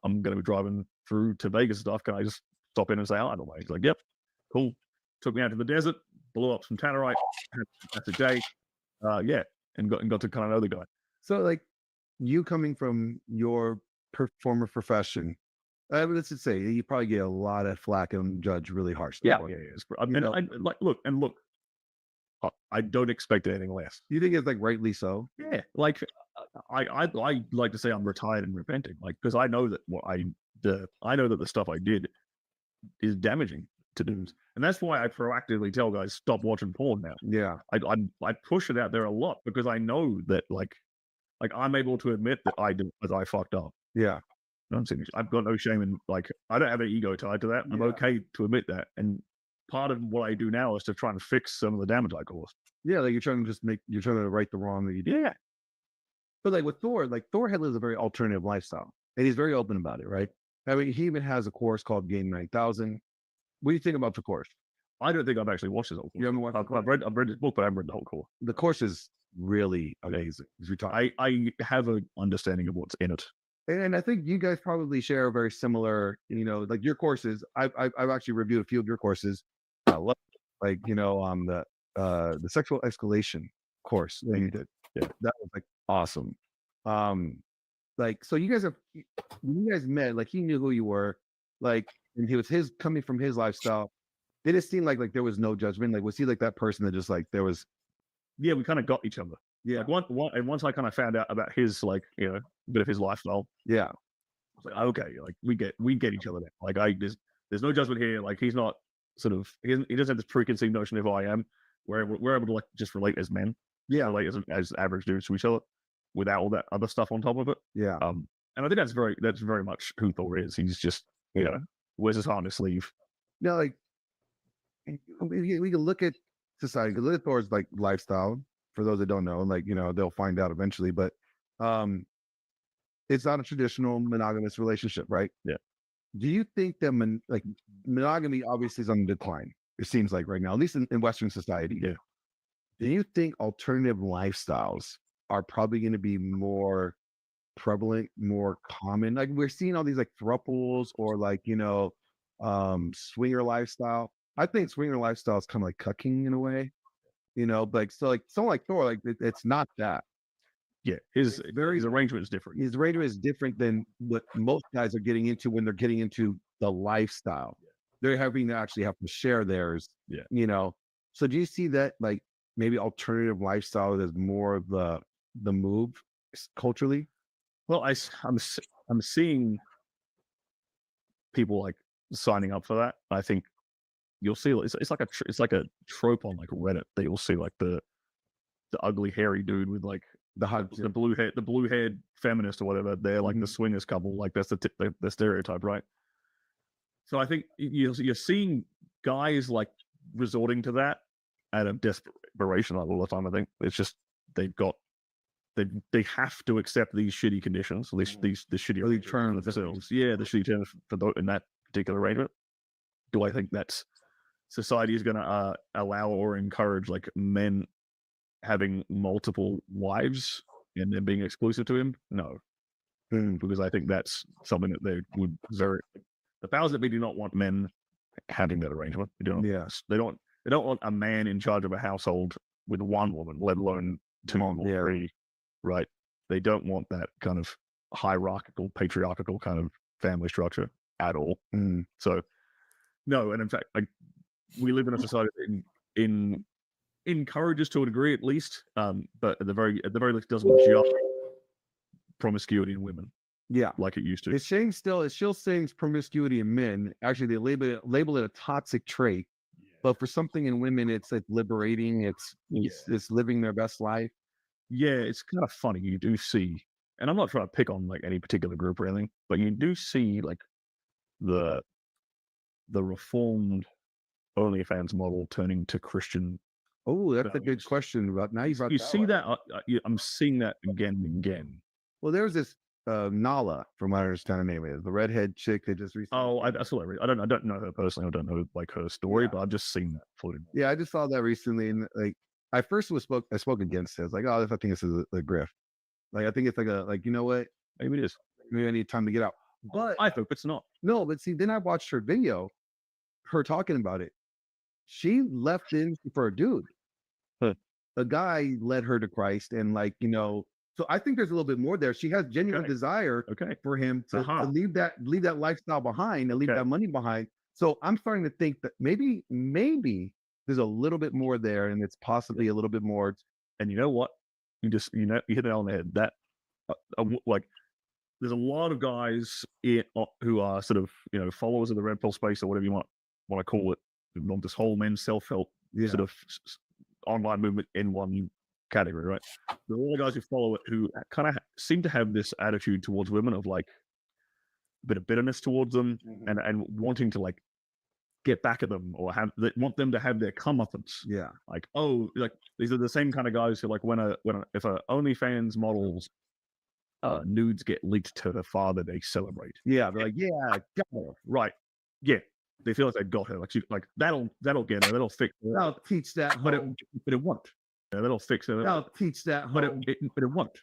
G: going to be driving through to Vegas and stuff. Can I just stop in and say hi?" He's like, "Yep, cool." Took me out to the desert, blew up some tannerite, had a fantastic day. And got to kind of know the guy.
B: So like you coming from your performer profession, let's just say you probably get a lot of flack and judge really harsh.
G: Yeah. I mean, look. I don't expect anything less.
B: You think it's like rightly so?
G: Yeah. Like I like to say I'm retired and repenting, like because I know that I know that the stuff I did is damaging to dudes, and that's why I proactively tell guys stop watching porn now.
B: Yeah.
G: I push it out there a lot because I know that like I'm able to admit that I fucked up.
B: Yeah.
G: I've got no shame in like I don't have an ego tied to that. I'm okay to admit that, and part of what I do now is to try and fix some of the damage I caused.
B: Yeah, like you're trying to right the wrong that you did.
G: Yeah.
B: But like with Thor, lives a very alternative lifestyle, and he's very open about it, right? I mean, he even has a course called Game 9000. What do you think about the course?
G: I don't think I've actually watched his whole course.
B: You haven't watched?
G: I've read his book, but I haven't read the whole course.
B: The course is really amazing.
G: I have an understanding of what's in it.
B: And I think you guys probably share a very similar, like your courses. I've actually reviewed a few of your courses. I love the sexual escalation course that you did. Yeah, that was like awesome. Like so you guys met, like he knew who you were, like, and he was coming from his lifestyle. Did it seem like there was no judgment? Like was he like that person that just like there was
G: yeah, we kind of got each other.
R: Yeah.
G: Like and once I kind of found out about his like a bit of his lifestyle.
R: Yeah.
G: I was like, okay, like we get each other now. Like there's no judgment here. Like he's not sort of he doesn't have this preconceived notion of who I am. We're able to like just relate as men.
R: Yeah.
G: Relate as average dudes to each other without all that other stuff on top of it.
R: Yeah.
G: And I think that's very much who Thor is. He's just wears his heart on his sleeve.
R: No, like we can look at society. Look at Thor's like lifestyle. For those that don't know, like they'll find out eventually. But it's not a traditional monogamous relationship, right?
G: Yeah.
R: Do you think that monogamy obviously is on the decline? It seems like right now, at least in Western society.
G: Yeah.
R: Do you think alternative lifestyles are probably going to be more prevalent, more common? Like we're seeing all these like thruples or like swinger lifestyle. I think swinger lifestyle is kind of like cucking in a way, like so like someone like Thor, like it's not that.
G: Yeah, his arrangement is different.
R: His arrangement is different than what most guys are getting into when they're getting into the lifestyle. They're having to actually have to share theirs.
G: Yeah.
R: So do you see that like maybe alternative lifestyle is more of the move culturally?
G: Well, I'm seeing people like signing up for that. I think you'll see it's like a trope on like Reddit that you'll see like the ugly hairy dude with like the blue haired feminist or whatever. They're like the swingers couple. Like that's the stereotype, right? So I think you're seeing guys like resorting to that at a desperation level all the time. I think it's just they have to accept these shitty conditions, the shitty terms themselves. Yeah, the shitty terms in that particular arrangement. Do I think that's society is going to allow or encourage like men having multiple wives and then being exclusive to him? No, because I think that's something that they would the powers that be do not want men having that arrangement. They don't want a man in charge of a household with one woman, let alone two or three. Right? They don't want that kind of hierarchical, patriarchal kind of family structure at all. So no, and in fact, like we live in a society that encourages to a degree at least, but at the very least doesn't just promiscuity in women.
R: Yeah,
G: like it used to.
R: It's still saying promiscuity in men. Actually, they label it a toxic trait. But for something in women, it's like liberating. It's living their best life.
G: Yeah, it's kind of funny. You do see, and I'm not trying to pick on like any particular group or anything, but you do see like the reformed OnlyFans model turning to Christian.
R: Oh, that's a good question. About now you
G: see that. I'm seeing that again and again.
R: Well, there's this Nala, from what I understand, her name is the redhead chick that just recently.
G: Oh, I saw that. I don't know her personally. I don't know like her story, but I've just seen that floated.
R: Yeah, I just saw that recently, and like I first I spoke against it. I was like, oh, I think this is a grift. Like I think it's like you know what?
G: Maybe it is.
R: Maybe I need time to get out. But
G: I hope it's not.
R: No, but see, then I watched her video, her talking about it. She left in for a dude. A guy led her to Christ, and so I think there's a little bit more there. She has genuine desire for him to leave that lifestyle behind and leave that money behind. So I'm starting to think that maybe there's a little bit more there, and it's possibly a little bit more.
G: And you know what? You hit it on the head. That like there's a lot of guys who are sort of followers of the red pill space or whatever you want to call it. This whole men's self-help sort of online movement in one category, right? There are all the guys who follow it who kind of seem to have this attitude towards women of like a bit of bitterness towards them and wanting to like get back at them or want them to have their comeuppance.
R: Yeah.
G: Like, oh, like these are the same kind of guys who like if a OnlyFans model's nudes get leaked to her father, they celebrate.
R: Yeah, they're like, yeah, I got her.
G: Right. Yeah. They feel like they got her. Like that'll get her. That'll fix her.
R: I'll teach that.
G: But it won't. That'll fix her.
R: I'll teach that.
G: But it won't.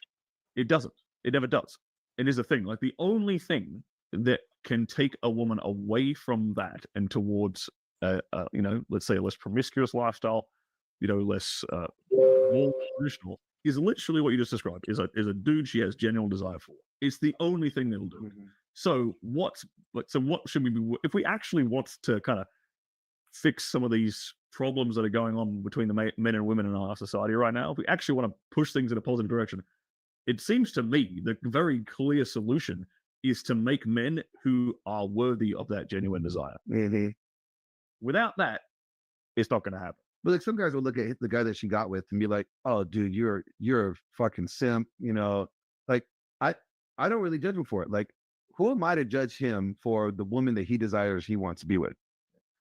G: It doesn't. It never does. It is the thing. Like the only thing that can take a woman away from that and towards let's say a less promiscuous lifestyle, less more traditional, is literally what you just described. Is a dude she has genuine desire for. It's the only thing that'll do it. So what should we be if we actually want to kind of fix some of these problems that are going on between the men and women in our society right now, if we actually want to push things in a positive direction, it seems to me the very clear solution is to make men who are worthy of that genuine desire.
R: Mm-hmm.
G: Without that, it's not going to happen.
R: But like some guys will look at the guy that she got with and be like, "Oh, dude, you're a fucking simp," you know. Like I don't really judge him for it. Like, who am I to judge him for the woman that he desires he wants to be with?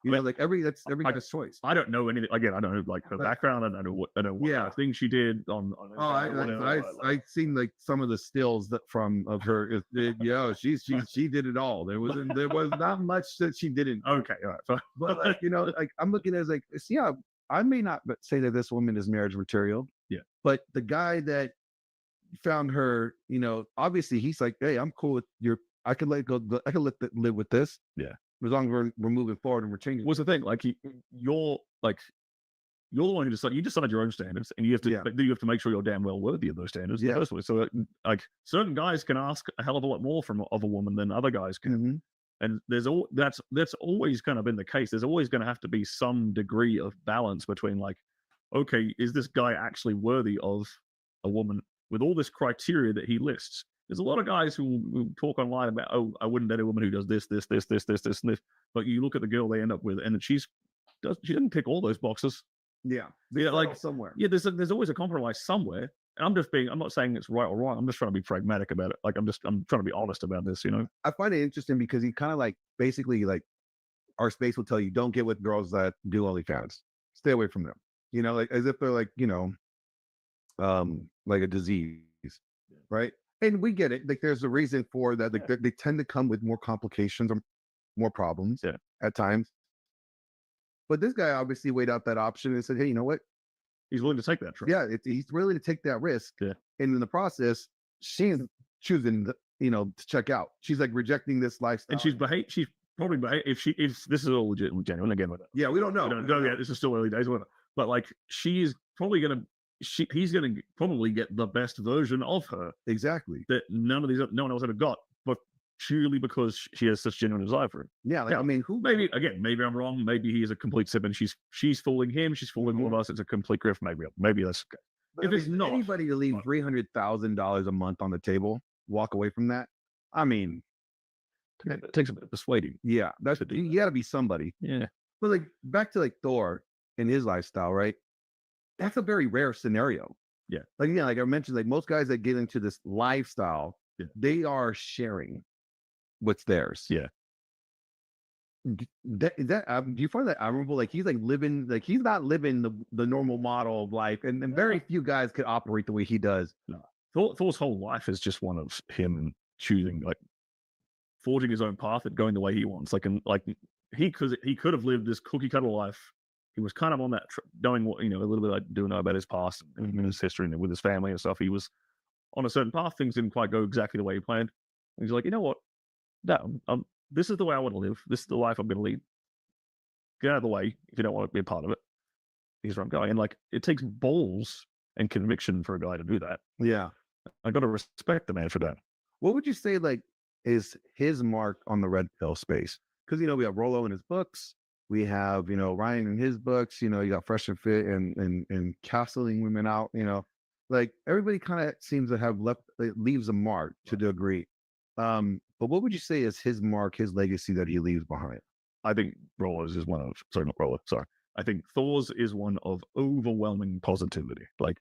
R: You know, like every guy's choice.
G: I don't know anything. Again, I don't know like her background. I don't know what kind of thing she did on
R: I've seen like some of the stills of her. She did it all. There was not much that she didn't.
G: Okay, all right.
R: But like, you know, like I'm looking at it as like, yeah, I may not say that this woman is marriage material.
G: Yeah.
R: But the guy that found her, you know, obviously he's like, hey, I'm cool with I could live with this.
G: Yeah.
R: As long as we're moving forward and we're changing.
G: What's the thing? Like you're the one who decided. You decided your own standards, and you have to make sure you're damn well worthy of those standards. Yeah. Personally. So like certain guys can ask a hell of a lot more of a woman than other guys can.
R: Mm-hmm.
G: And that's always kind of been the case. There's always going to have to be some degree of balance between like, okay, is this guy actually worthy of a woman with all this criteria that he lists? There's a lot of guys who talk online about, oh, I wouldn't date a woman who does this, and this. But you look at the girl they end up with, and she didn't tick all those boxes.
R: Yeah,
G: like
R: somewhere.
G: Yeah, there's always a compromise somewhere. And I'm not saying it's right or wrong. I'm just trying to be pragmatic about it. Like I'm trying to be honest about this. You know,
R: I find it interesting because he kind of like basically like our space will tell you don't get with girls that do OnlyFans. Stay away from them. You know, like as if they're like, you know, like a disease, right? And we get it. Like there's a reason for that. Like they tend to come with more complications or more problems at times. But this guy obviously weighed out that option and said, hey, you know what?
G: He's willing to take that risk.
R: Yeah, he's willing to take that risk. Yeah. And in the process, she's choosing, to check out. She's like rejecting this lifestyle.
G: And she's probably behaved. If this is all legit and genuine again.
R: Yeah, we don't know.
G: Yeah, this is still early days. But like she's probably he's gonna probably get the best version of her.
R: Exactly.
G: That no one else ever got, but purely because she has such genuine desire for it.
R: Yeah, I mean,
G: maybe I'm wrong. Maybe he is a complete sip and she's fooling him. She's fooling all of us. It's a complete grift. Maybe that's okay.
R: But if it's not anybody to leave $300,000 a month on the table, walk away from that. I mean,
G: it takes a bit of persuading.
R: Yeah, you got to be somebody.
G: Yeah.
R: But like back to like Thor and his lifestyle, right? That's a very rare scenario.
G: Yeah.
R: Like I mentioned, like most guys that get into this lifestyle, they are sharing what's theirs.
G: Yeah.
R: Do you find that admirable? Like he's not living the normal model of life, and very few guys could operate the way he does.
G: No. Thor's whole life is just one of him choosing, like forging his own path and going the way he wants. He could have lived this cookie cutter life. He was kind of on that, knowing what, a little bit I do know about his past and his history and with his family and stuff. He was on a certain path. Things didn't quite go exactly the way he planned. And he's like, you know what? No, this is the way I want to live. This is the life I'm going to lead. Get out of the way if you don't want to be a part of it. Here's where I'm going. And like, it takes balls and conviction for a guy to do that.
R: Yeah.
G: I got to respect the man for that.
R: What would you say, like, is his mark on the red pill space? Because, we have Rollo in his books. We have, Ryan in his books, you got Fresh and Fit and castling women out, like everybody kind of seems to have leaves a mark to a degree. But what would you say is his mark, his legacy that he leaves behind?
G: I think Rollo's is I think Thor's is one of overwhelming positivity. Like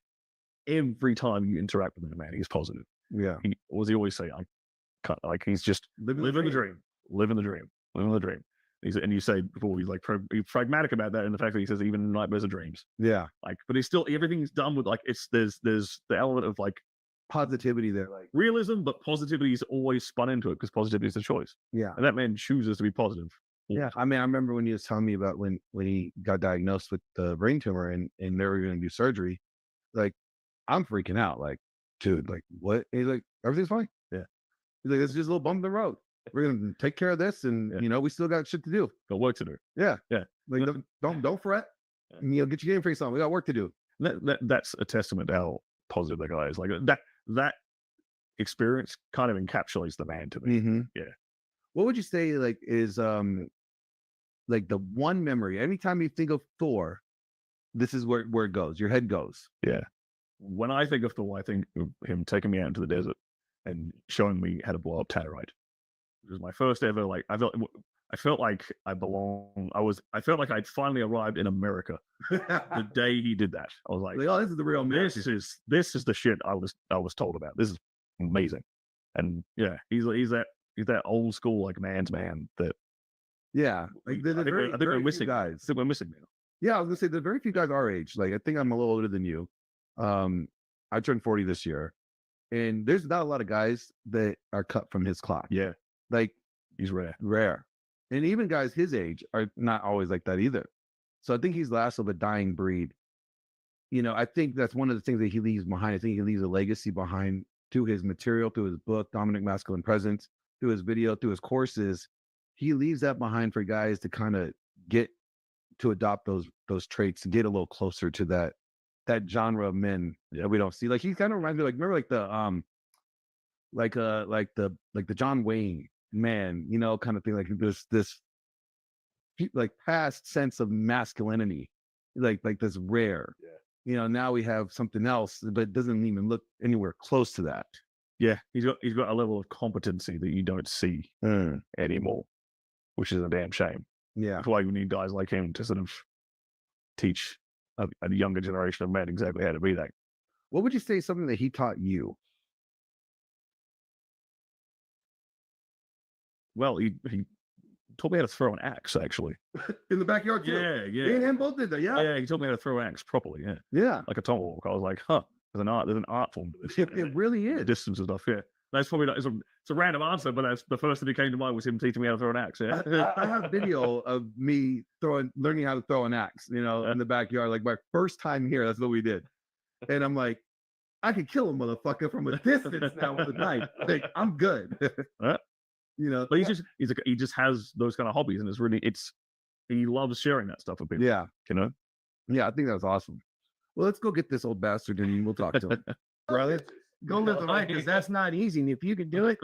G: every time you interact with him, man, he's positive.
R: Yeah.
G: He always say, he's just living the dream. And you say before he's like pragmatic about that, and the fact that he says even nightmares are dreams.
R: Yeah.
G: But he's still, everything's done with there's the element of
R: positivity there,
G: realism, but positivity is always spun into it because positivity is a choice.
R: Yeah.
G: And that man chooses to be positive.
R: Yeah. I mean, I remember when he was telling me about when he got diagnosed with the brain tumor and they were going to do surgery. Like, I'm freaking out. Like, dude, like what? He's like, everything's fine.
G: Yeah.
R: He's like, it's just a little bump in the road. We're gonna take care of this, and we still got shit to do.
G: Got work to do.
R: Yeah.
G: Yeah.
R: Like don't fret. Get your game face on. We got work to do.
G: That's a testament to how positive that guy is. Like that experience kind of encapsulates the man to me.
R: Mm-hmm.
G: Yeah.
R: What would you say is
H: like the one memory. Anytime you think of Thor, this is where it goes. Your head goes.
G: Yeah. When I think of Thor, I think of him taking me out into the desert and showing me how to blow up Tatterite. It was my first ever, like, I felt like I belong. I felt like I'd finally arrived in America the day he did that. I was like,
H: oh, this is the real America.
G: This is the shit I was told about. This is amazing. And yeah, he's that old school, like, man's man that.
H: Yeah, like
G: I think we're missing
H: guys.
G: I think we're missing now.
H: Yeah, I was gonna say there's very few guys our age. Like, I think I'm a little older than you. I turned 40 this year, and there's not a lot of guys that are cut from his cloth.
G: Yeah,
H: like
G: he's rare.
H: And even guys his age are not always like that either. So I think he's last of a dying breed. You know, I think that's one of the things that he leaves behind. I think he leaves a legacy behind through his material, through his book, Dominant Masculine Presence, through his video, through his courses. He leaves that behind for guys to kind of get to adopt those traits, to get a little closer to that genre of men that we don't see. Like, he kind of reminds me, like, remember, like the John Wayne man, you know, kind of thing. Like this like past sense of masculinity, like this rare. Yeah. You know, now we have something else, but it doesn't even look anywhere close to that.
G: Yeah, he's got a level of competency that you don't see anymore, which is a damn shame.
H: Yeah,
G: that's why we need guys like him to sort of teach a younger generation of men exactly how to be that.
H: What would you say is something that he taught you?
G: Well, he taught me how to throw an axe, actually.
H: In the backyard too.
G: Yeah.
H: Me and him both did that. Yeah.
G: He taught me how to throw an axe properly.
H: Yeah.
G: Like a tomahawk. I was like, huh. There's an art form to this.
H: It really is.
G: Distance and stuff. Yeah. That's probably not, it's a random answer, but that's the first thing that came to mind was him teaching me how to throw an axe. Yeah.
H: I have video of me learning how to throw an axe, you know, in the backyard. Like, my first time here, that's what we did. And I'm like, I could kill a motherfucker from a distance now with a knife. Like, I'm good. You know,
G: but he just has those kind of hobbies, and he loves sharing that stuff with people.
H: Yeah,
G: you know.
H: Yeah, I think that's awesome. Well, let's go get this old bastard and we'll talk to him. Brother, go live the life, because that's not easy. And if you can do it,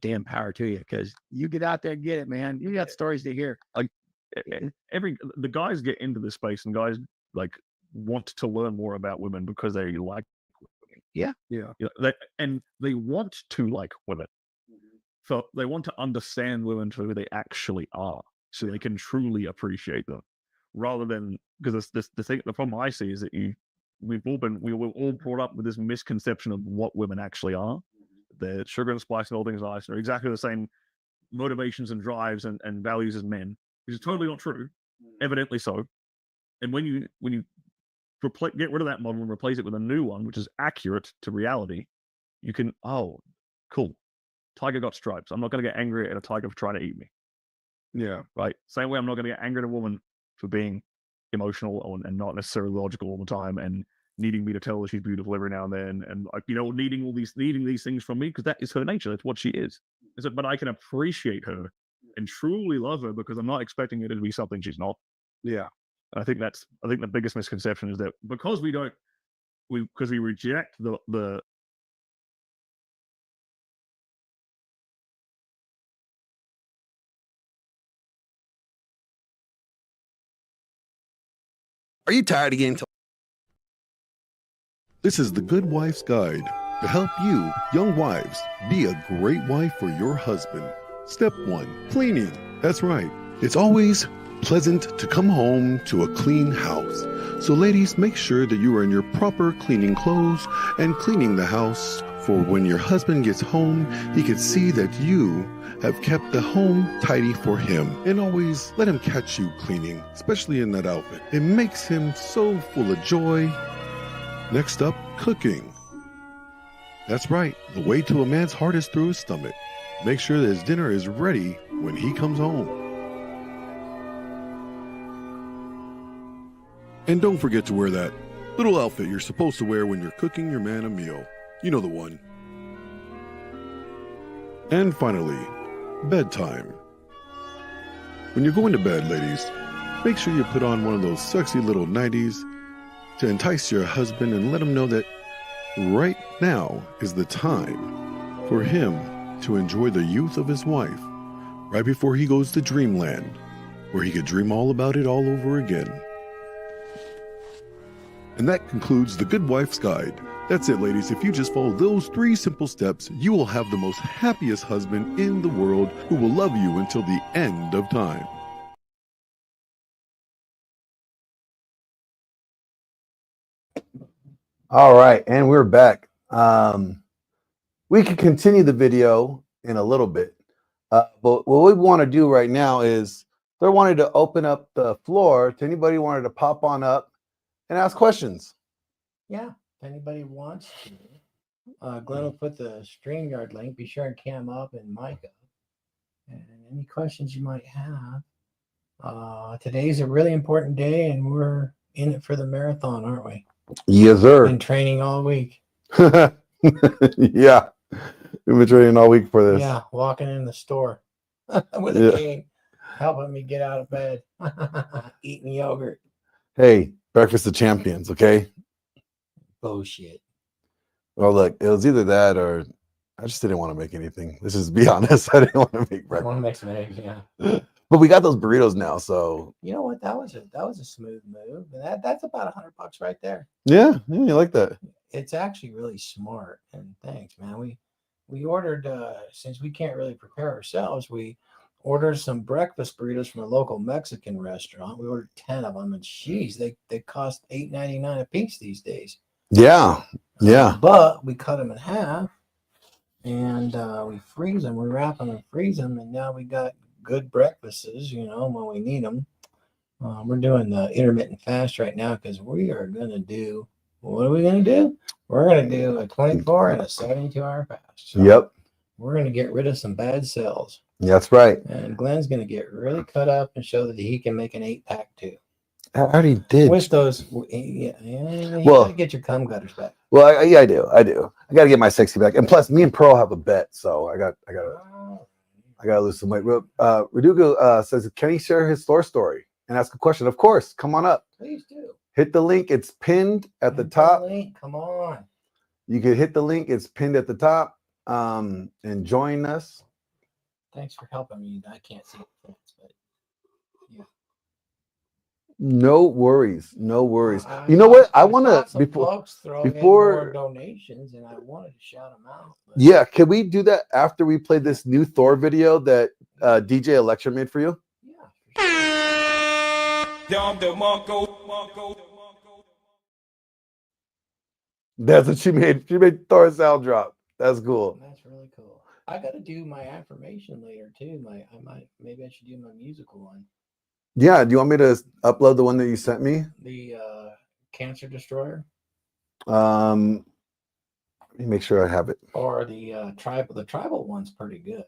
C: damn power to you, because you get out there and get it, man. You got stories to hear.
G: Like, the guys get into this space, and guys like want to learn more about women because they like women.
C: Yeah.
H: You
G: know, and they want to like women. So they want to understand women for who they actually are, so they can truly appreciate them, rather than, because the problem I see is that we were all brought up with this misconception of what women actually are. They're sugar and spice and all things nice. They're exactly the same motivations and drives and values as men, which is totally not true, evidently so. And when you get rid of that model and replace it with a new one, which is accurate to reality, you can, oh, cool. Tiger got stripes. I'm not going to get angry at a tiger for trying to eat me.
H: Yeah.
G: Right. Same way I'm not going to get angry at a woman for being emotional and not necessarily logical all the time and needing me to tell her she's beautiful every now and then, and, you know, needing these things from me, because that is her nature. That's what she is. But I can appreciate her and truly love her because I'm not expecting her to be something she's not.
H: Yeah.
G: And I think the biggest misconception is that because we reject the
R: Are you tired of getting told? This is the Good Wife's Guide to help you, young wives, be a great wife for your husband. Step 1, cleaning. That's right. It's always pleasant to come home to a clean house. So ladies, make sure that you are in your proper cleaning clothes and cleaning the house, for when your husband gets home, he can see that you have kept the home tidy for him. And always let him catch you cleaning, especially in that outfit. It makes him so full of joy. Next up, cooking. That's right, the way to a man's heart is through his stomach. Make sure that his dinner is ready when he comes home. And don't forget to wear that little outfit you're supposed to wear when you're cooking your man a meal. You know the one. And finally, bedtime. When you're going to bed, ladies, make sure you put on one of those sexy little nighties to entice your husband and let him know that right now is the time for him to enjoy the youth of his wife right before he goes to dreamland.
U: where he could dream all about it all over again. And that concludes The Good Wife's Guide. That's it, ladies. If you just follow those 3 simple steps, you will have the most happiest husband in the world who will love you until the end of time.
R: All right, and we're back. We can continue the video in a little bit, but what we want to do right now is they're wanting to open up the floor to anybody who wanted to pop on up and ask questions.
F: Yeah, if anybody wants to. Glenn will put the StreamYard link. Be sure and cam up and mic up. And any questions you might have. Today's a really important day, and we're in it for the marathon, aren't we?
R: Yes, sir.
F: Been training all week.
R: Yeah, we've been training all week for this.
F: Yeah, walking in the store with a cane, helping me get out of bed, eating yogurt.
R: Hey, breakfast of champions, okay?
F: Bullshit.
R: Well, look, it was either that or I just didn't want to make anything. Let's just be honest. I didn't want to make
F: I
R: breakfast.
F: want to make some eggs, yeah.
R: But we got those burritos now, so
F: You know what? That was a smooth move. And that's about $100 right there.
R: yeah, you like that.
F: It's actually really smart. And thanks, man. We ordered since we can't really prepare ourselves, we ordered some breakfast burritos from a local Mexican restaurant. We ordered 10 of them, and geez, they cost $8.99 a piece these days.
R: Yeah, yeah.
F: But we cut them in half, and we freeze them. We wrap them and freeze them, and now we got good breakfasts, when we need them. We're doing the intermittent fast right now because we are going to do, what are we going to do? We're going to do a 24 and a 72-hour fast. So
R: Yep.
F: We're going to get rid of some bad cells.
R: That's right.
F: And Glenn's going to get really cut up and show that he can make an 8-pack too.
R: I already did.
F: With those, you
R: Well-
F: gotta get your cum gutters back.
R: Well, I do. I got to get my sexy back. And plus, me and Pearl have a bet, so I got to lose some weight. Radugo says, can he share his Thor story and ask a question? Of course. Come on up.
F: Please do.
R: Hit the link. It's pinned at the top.
F: Come on.
R: You can hit the link. It's pinned at the top. And join us.
F: Thanks for helping me. I can't see it, but yeah.
R: No worries. No worries. You know what? I want to
F: Folks throw in more donations, and I wanted to shout them out.
R: Yeah, can we do that after we play this new Thor video that DJ Electra made for you? That's what she made. She made Thor sound drop. That's cool.
F: That's really cool. I got to do my affirmation later too. Maybe I should do my musical one.
R: Yeah. Do you want me to upload the one that you sent me?
F: The Cancer Destroyer.
R: Let me make sure I have it.
F: Or the tribal. The tribal one's pretty good.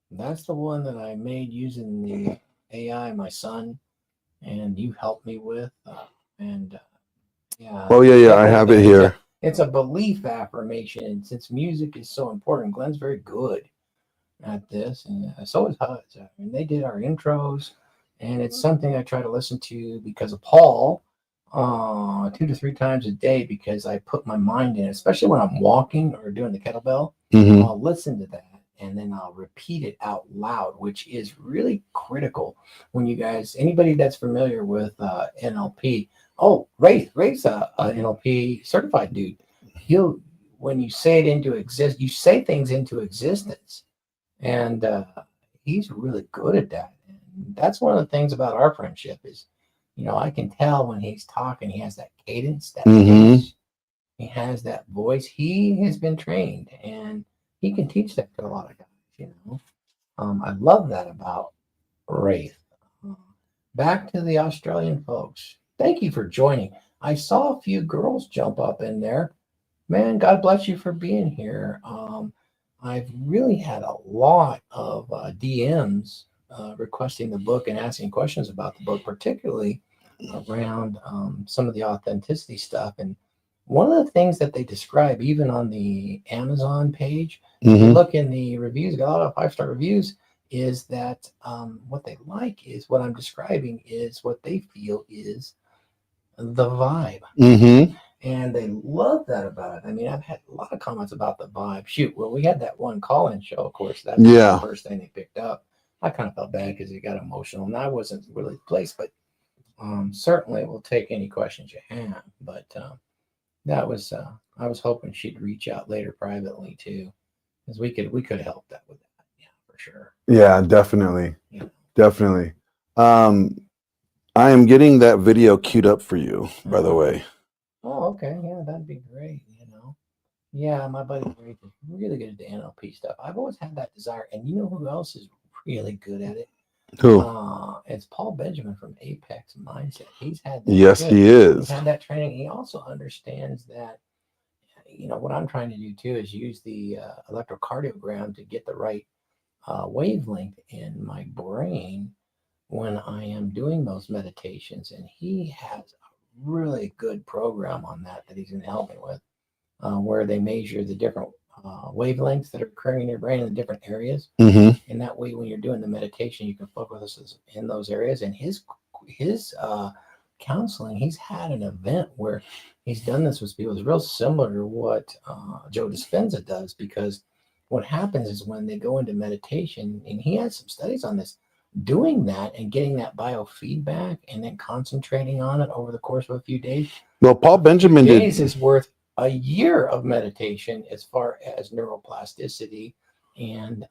F: That's the one that I made using the AI, my son, and you helped me with. Yeah.
R: Oh yeah, I have it here.
F: It's a belief affirmation, and since music is so important, Glenn's very good at this, and so is HUD's. I mean, they did our intros, and it's something I try to listen to because of Paul 2 to 3 times a day, because I put my mind in it, especially when I'm walking or doing the kettlebell. I'll listen to that, and then I'll repeat it out loud, which is really critical when you guys, anybody that's familiar with NLP. Oh, Ray's a NLP certified dude. When you say it into exist, you say things into existence, and he's really good at that. And that's one of the things about our friendship is, I can tell when he's talking, he has that cadence, that pitch, he has that voice. He has been trained, and he can teach that to a lot of guys. I love that about Wraith. Back to the Australian folks. Thank you for joining. I saw a few girls jump up in there. Man, God bless you for being here. I've really had a lot of DMs requesting the book and asking questions about the book, particularly around some of the authenticity stuff. And one of the things that they describe, even on the Amazon page, if you look in the reviews, got a lot of 5-star reviews, is that what they like is what I'm describing is what they feel is the vibe. And they love that about it. I mean, I've had a lot of comments about the vibe. Shoot, well, we had that one call-in show, of course. That's the first thing they picked up. I kind of felt bad because he got emotional, and I wasn't really the place. But certainly, we'll take any questions you have. But that was I was hoping she'd reach out later privately too, because we could help that with that, yeah, for sure.
R: Yeah, definitely. Definitely. I am getting that video queued up for you, by the way.
F: Oh, okay, yeah, that'd be great. Yeah, my buddy Ray is really good at the NLP stuff. I've always had that desire, and you know who else is really good at it?
R: Who?
F: It's Paul Benjamin from Apex Mindset. He's had that.
R: Yes, he is.
F: He's had that training. He also understands that. What I'm trying to do too is use the electrocardiogram to get the right wavelength in my brain when I am doing those meditations. And he has a really good program on that he's going to help me with, where they measure the different wavelengths that are occurring in your brain in the different areas.
R: Mhm.
F: And that way, when you're doing the meditation, you can focus in those areas. And his counseling, he's had an event where he's done this with people. It's real similar to what Joe Dispenza does, because what happens is when they go into meditation, and he has some studies on this, doing that and getting that biofeedback and then concentrating on it over the course of a few days.
R: Well, Paul Benjamin did.
F: Days is worth a year of meditation as far as neuroplasticity and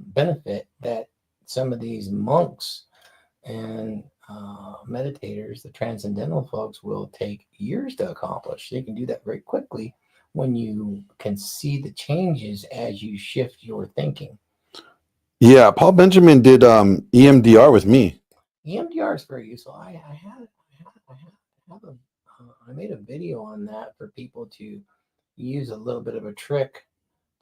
F: benefit that some of these monks and meditators, the transcendental folks, will take years to accomplish. They can do that very quickly when you can see the changes as you shift your thinking.
R: Yeah, Paul Benjamin did EMDR with me.
F: EMDR is very useful. I made a video on that for people to use a little bit of a trick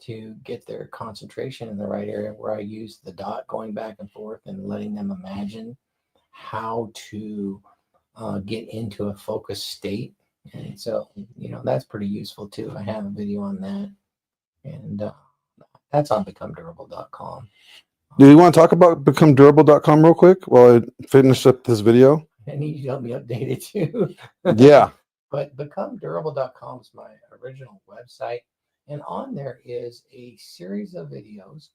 F: to get their concentration in the right area, where I use the dot going back and forth and letting them imagine how to get into a focused state. And so, that's pretty useful too. I have a video on that, and that's on becomedurable.com.
R: Do you want to talk about becomedurable.com real quick while I finish up this video?
F: I need you to help me update it too.
R: Yeah.
F: But becomedurable.com is my original website. And on there is a series of videos.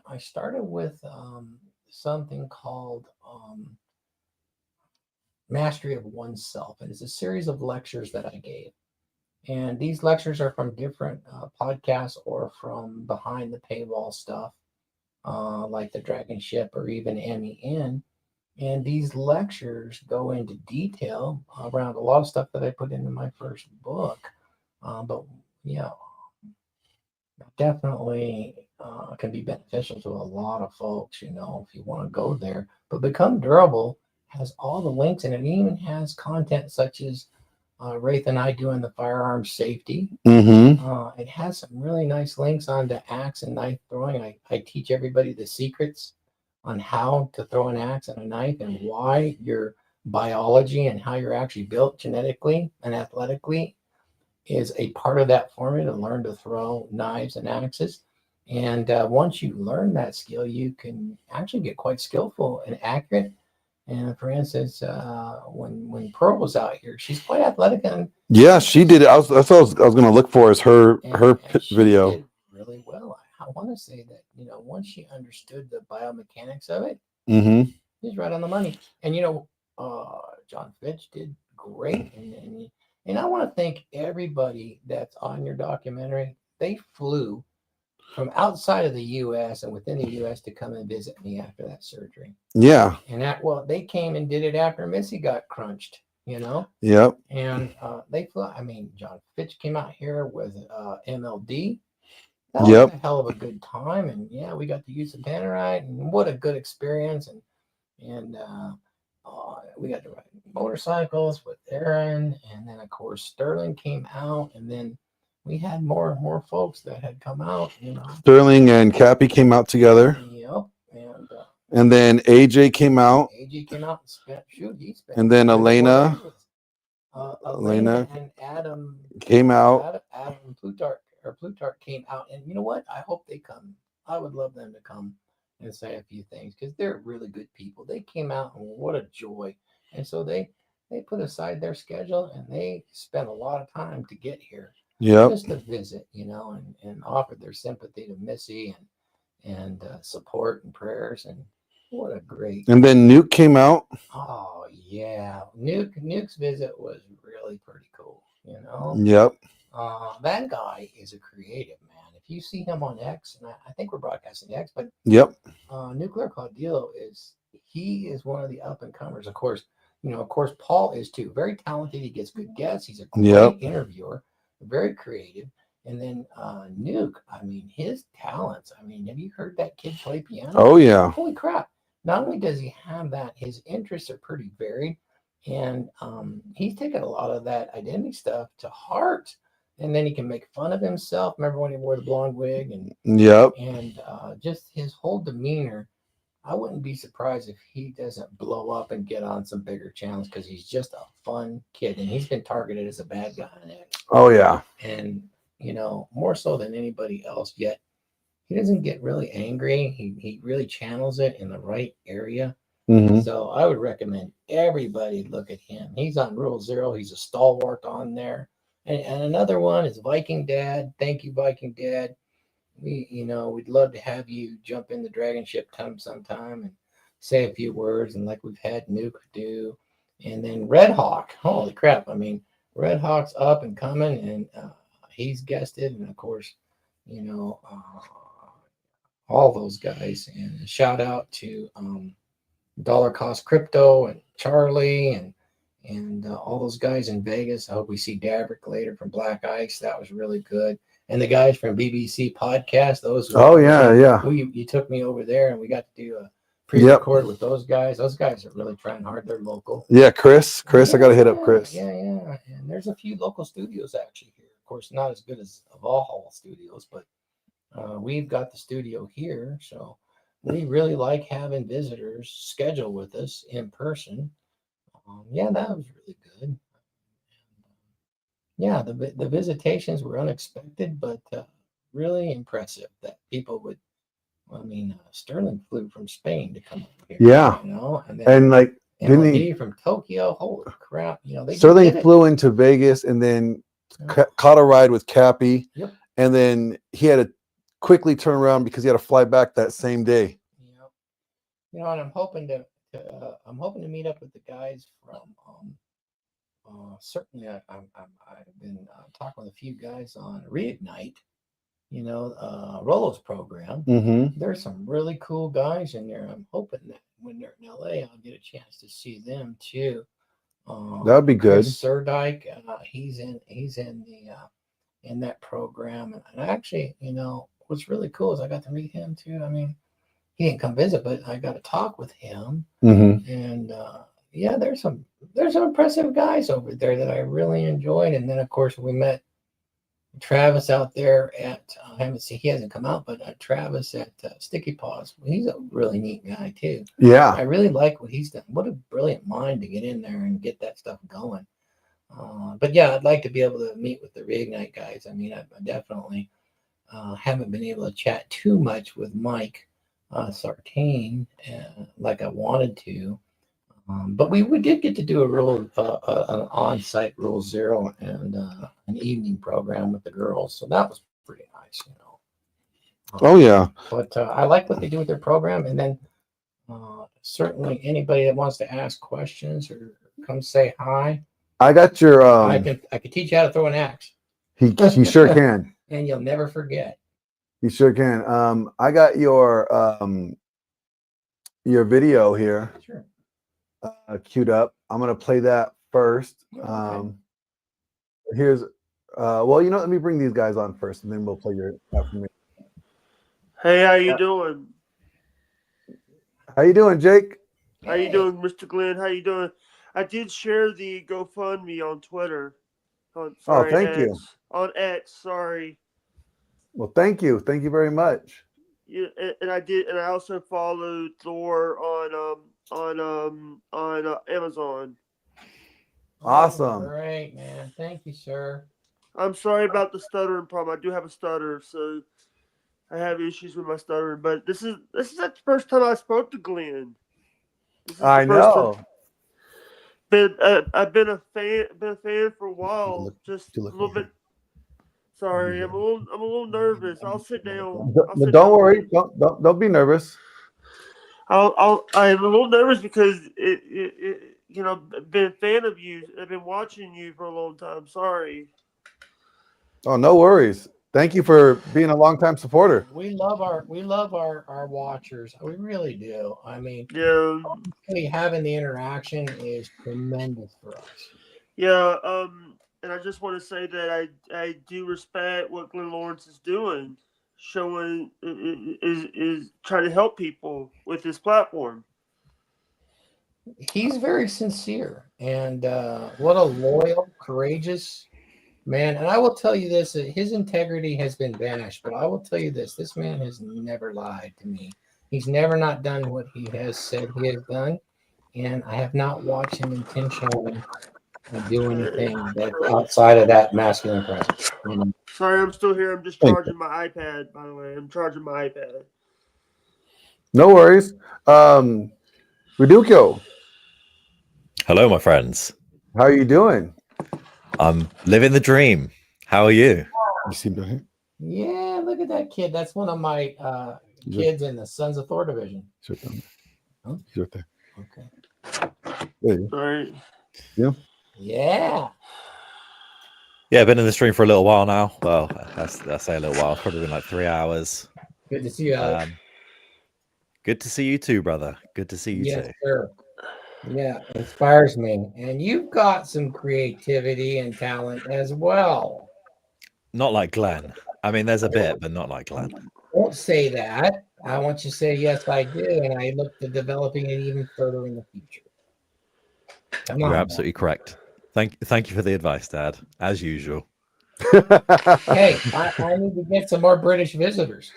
F: I started with something called Mastery of Oneself. And it's a series of lectures that I gave. And these lectures are from different podcasts or from behind the paywall stuff, like the Dragon Ship or even MEN. And these lectures go into detail around a lot of stuff that I put into my first book. But definitely can be beneficial to a lot of folks, if you want to go there. But Become Durable has all the links, and it even has content such as Wraith and I doing the firearm safety.
R: Mm-hmm.
F: It has some really nice links onto axe and knife throwing. I teach everybody the secrets on how to throw an axe and a knife, and why your biology and how you're actually built genetically and athletically is a part of that formula to learn to throw knives and axes. And once you learn that skill, you can actually get quite skillful and accurate. And for instance, when Pearl was out here, she's quite athletic. And
R: Yeah, she did it. That's what I was going to look for, is her video.
F: did really well. I want to say that, once she understood the biomechanics of it,
R: Mm-hmm.
F: he's right on the money. And, John Fitch did great. And I want to thank everybody that's on your documentary. They flew from outside of the U.S. and within the U.S. to come and visit me after that surgery.
R: Yeah.
F: And they came and did it after Missy got crunched,
R: Yep.
F: And they flew. I mean, John Fitch came out here with MLD. That
R: Yep.
F: was a hell of a good time. And yeah, we got to use the Tannerite, and what a good experience. And we got to ride motorcycles with Aaron, and then of course Sterling came out, and then we had more and more folks that had come out.
R: Sterling and Cappy came out together.
F: Yep.
R: And then AJ came out.
F: AJ came out and spent. He spent.
R: And then Elena
F: and Adam
R: came out.
F: Adam Plutarch came out, and you know what? I hope they come. I would love them to come and say a few things, because they're really good people. They came out, and what a joy. And so they put aside their schedule, and they spent a lot of time to get here.
R: Yep.
F: Just to visit, and offer their sympathy to Missy and support and prayers. And what a great.
R: And then Nuke came out.
F: Oh yeah, Nuke's visit was really pretty cool.
R: Yep.
F: That guy is a creative man. If you see him on X, and I think we're broadcasting X, but
R: Yep.
F: Nuclear Caudillo he is one of the up and comers. Of course, Paul is too. Very talented. He gets good guests. He's a great interviewer, very creative. And then Nuke, I mean, his talents. I mean, have you heard that kid play piano?
R: Oh, yeah.
F: Holy crap. Not only does he have that, his interests are pretty varied. And he's taken a lot of that identity stuff to heart. And then he can make fun of himself. Remember when he wore the blonde wig? And just his whole demeanor. I wouldn't be surprised if he doesn't blow up and get on some bigger channels, because he's just a fun kid. And he's been targeted as a bad guy on it.
R: Oh, yeah.
F: And, more so than anybody else, yet he doesn't get really angry. He really channels it in the right area.
R: Mhm.
F: So I would recommend everybody look at him. He's on Rule Zero. He's a stalwart on there. And another one is Viking Dad. Thank you, Viking Dad. We'd love to have you jump in the dragon ship sometime and say a few words, and like we've had Nuke do. And then Red Hawk. Holy crap. I mean, Red Hawk's up and coming, and he's guested. And of course, all those guys. And a shout out to Dollar Cost Crypto and Charlie and all those guys in Vegas. I hope we see Davrick later from Black Ice. That was really good. And the guys from BBC Podcast, those. You took me over there, and we got to do a pre-record with those guys. Those guys are really trying hard. They're local.
R: Yeah, Chris, I got to hit up Chris.
F: Yeah. And there's a few local studios actually here. Of course, not as good as Valhalla Studios, but we've got the studio here. So we really like having visitors schedule with us in person. That was really good. Yeah, the visitations were unexpected, but really impressive that people would. I mean, Sterling flew from Spain to come over here.
R: Yeah.
F: And then
R: didn't he
F: from Tokyo. Holy crap!
R: Sterling flew into Vegas and then caught a ride with Cappy.
F: Yep.
R: And then he had to quickly turn around because he had to fly back that same day.
F: And I'm hoping to meet up with the guys from. Certainly, I've been talking with a few guys on Reignite, Rollo's program.
R: Mm-hmm.
F: There's some really cool guys in there. I'm hoping that when they're in LA, I'll get a chance to see them too.
R: That would be good.
F: Chris Surdike, he's in that program, and actually, what's really cool is I got to meet him too. I mean, he didn't come visit, but I got to talk with him, and there's some impressive guys over there that I really enjoyed. And then of course we met Travis out there at he hasn't come out, but Travis at Sticky Paws. He's a really neat guy too.
R: Yeah,
F: I really like what he's done. What a brilliant mind to get in there and get that stuff going. But yeah, I'd like to be able to meet with the Reignite guys. I mean, I definitely haven't been able to chat too much with Mike Sartain like I wanted to. But we did get to do an on-site Rule Zero and an evening program with the girls, so that was pretty nice,
R: Oh yeah.
F: But I like what they do with their program, and then certainly anybody that wants to ask questions or come say hi.
R: I got your.
F: I can teach you how to throw an axe.
R: He sure can.
F: And you'll never forget.
R: You sure can. I got your video here.
F: Sure.
R: Queued up. I'm gonna play that first. Here's let me bring these guys on first, and then we'll play your after me.
A: Hey, how you doing?
R: How you doing, Jake?
A: How you doing, Mr. Glenn? How you doing? I did share the GoFundMe on Twitter.
R: Thank you.
A: On X, sorry.
R: Well, thank you. Thank you very much.
A: Yeah, and I did, and I also followed Thor on Amazon.
R: Awesome.
F: Great, man. Thank you, sir.
A: I'm sorry about the stuttering problem. I do have a stutter, so I have issues with my stuttering. But this is the first time I spoke to Glenn.
R: I know.
A: I've been a fan for a while. Just a little bit. Sorry, I'm a little nervous. I'll sit down.
R: Don't worry. Don't be nervous.
A: I'm a little nervous because been a fan of you. I've been watching you for a long time. Sorry.
R: Oh, no worries. Thank you for being a longtime supporter.
F: We love our watchers. We really do. I mean,
A: Yeah.
F: Having the interaction is tremendous for us.
A: Yeah. And I just want to say that I do respect what Glenn Lawrence is doing, showing is trying to help people with this platform.
F: He's very sincere, and what a loyal, courageous man. And I will tell you this, his integrity has been banished, but I will tell you this man has never lied to me. He's never not done what he has said he has done, and I have not watched him intentionally do anything that's outside of that masculine presence.
A: Sorry, I'm still here. I'm just charging my iPad, by the way. I'm charging my iPad.
R: No worries. Reduco.
K: Hello, my friends.
R: How are you doing?
K: I'm living the dream. How are you?
R: You seem to hear.
F: Yeah, look at that kid. That's one of my kids in the Sons of Thor division.
R: He's right
F: Huh?
R: He's right there.
F: Okay.
R: There you go.
A: All right.
R: Yeah.
F: Yeah.
K: Yeah, I've been in the stream for a little while now. Well, I say a little while. It's probably been like 3 hours.
F: Good to see you, Alex.
K: Good to see you too, brother. Good to see you
F: Yes,
K: too.
F: sir. Yeah, inspires me. And you've got some creativity and talent as well.
K: Not like Glenn. I mean, there's a bit, but not like Glenn.
F: Don't say that. I want you to say, yes, I do. And I look to developing it even further in the future. Come
K: You're
F: on,
K: absolutely correct. Thank you for the advice, Dad, as usual.
F: Hey, I need to get some more British visitors.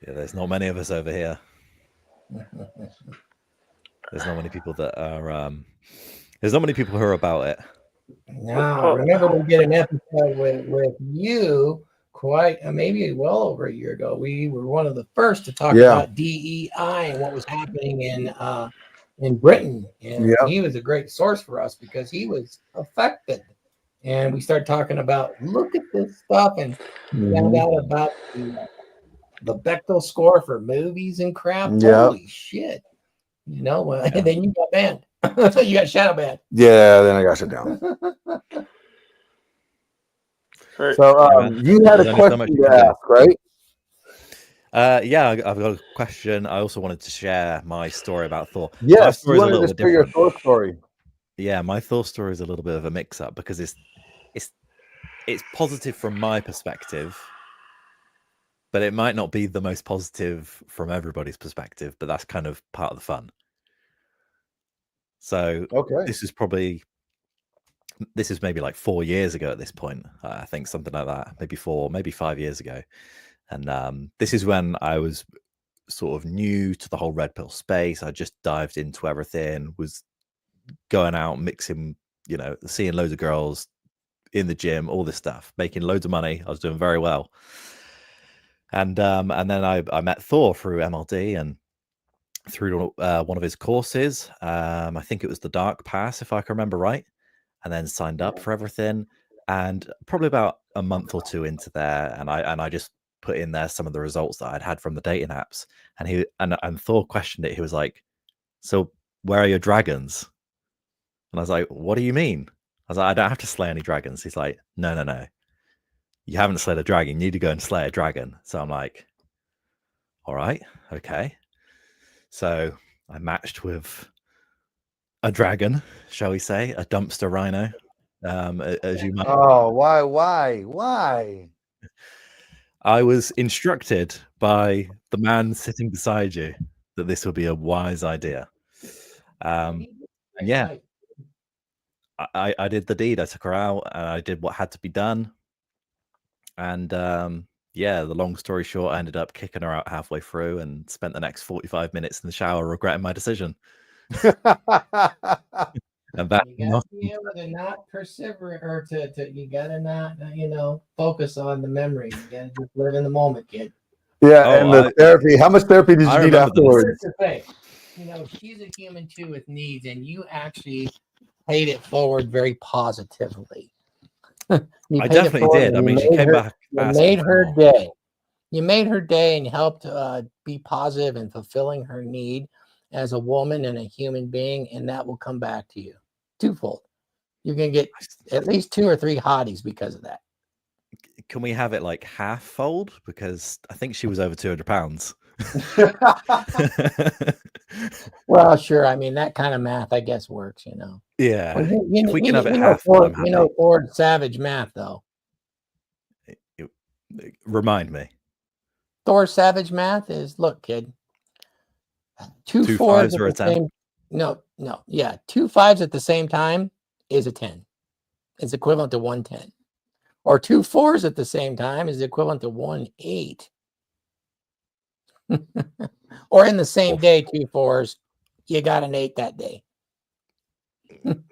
K: Yeah, there's not many of us over here. There's not many people that are. There's not many people who are about it.
F: Now, remember we did an episode with you maybe well over a year ago. We were one of the first to talk about DEI and what was happening in Britain, and he was a great source for us because he was affected. And we started talking about, look at this stuff, and found out about the Bechdel score for movies and crap. Holy shit! And then you got banned. You got shadow banned.
R: Yeah, then I got shut down. So you had a question to ask, right?
K: Yeah, I've got a question. I also wanted to share my story about Thor.
R: Yes, you wanted to share your Thor story.
K: Yeah, my Thor story is a little bit of a mix-up because it's positive from my perspective, but it might not be the most positive from everybody's perspective. But that's kind of part of the fun. So this is maybe like 4 years ago at this point. I think something like that, maybe 5 years ago. And this is when I was sort of new to the whole red pill space. I just dived into everything, was going out, mixing, seeing loads of girls in the gym, all this stuff, making loads of money. I was doing very well. And then I met Thor through MLD and through one of his courses. I think it was the Dark Pass, if I can remember right, and then signed up for everything. And probably about a month or two into there, and I just put in there some of the results that I'd had from the dating apps. And Thor questioned it. He was like, "So where are your dragons?" And I was like, "What do you mean?" I was like, "I don't have to slay any dragons." He's like, No. You haven't slayed a dragon. You need to go and slay a dragon." So I'm like, all right, okay. So I matched with a dragon, shall we say, a dumpster rhino. As you might.
R: Oh, why?
K: I was instructed by the man sitting beside you that this would be a wise idea. And yeah, I did the deed. I took her out and I did what had to be done. And yeah, the long story short, I ended up kicking her out halfway through and spent the next 45 minutes in the shower regretting my decision. And that
F: You gotta be able to not persevere, or you gotta not, focus on the memory. You gotta just live in the moment, kid.
R: Yeah, and the therapy. How much therapy did you need afterwards?
F: She's a human too with needs, and you actually paid it forward very positively.
C: You
K: I
C: paid it
K: definitely
C: forward
K: did.
C: and
K: I
C: you
K: mean, she
C: made
K: came
C: her,
K: back
C: you
K: asking
C: made
K: for
C: her
K: more.
C: day. You made her day and helped be positive and fulfilling her need as a woman and a human being, and that will come back to you twofold. You're gonna get at least 2 or 3 hotties because of that.
K: Can we have it like half fold? Because I think she was over 200 pounds.
C: Well, sure. I mean, that kind of math, I guess, works. You know.
K: Yeah.
C: Well,
K: If we can have it
C: know,
K: half,
C: Ford,
K: I'm happy.
C: Ford Savage math, though.
K: Remind me.
C: Thor Savage math is, look, kid. 2
K: 2
C: 4s
K: 5s
C: at
K: or a
C: the
K: 10?
C: same. No. Yeah, 2 5s at the same time is a 10. It's equivalent to 110. Or 2 4s at the same time is equivalent to 1 8. Or in the same day, 2 4s, you got an 8 that day.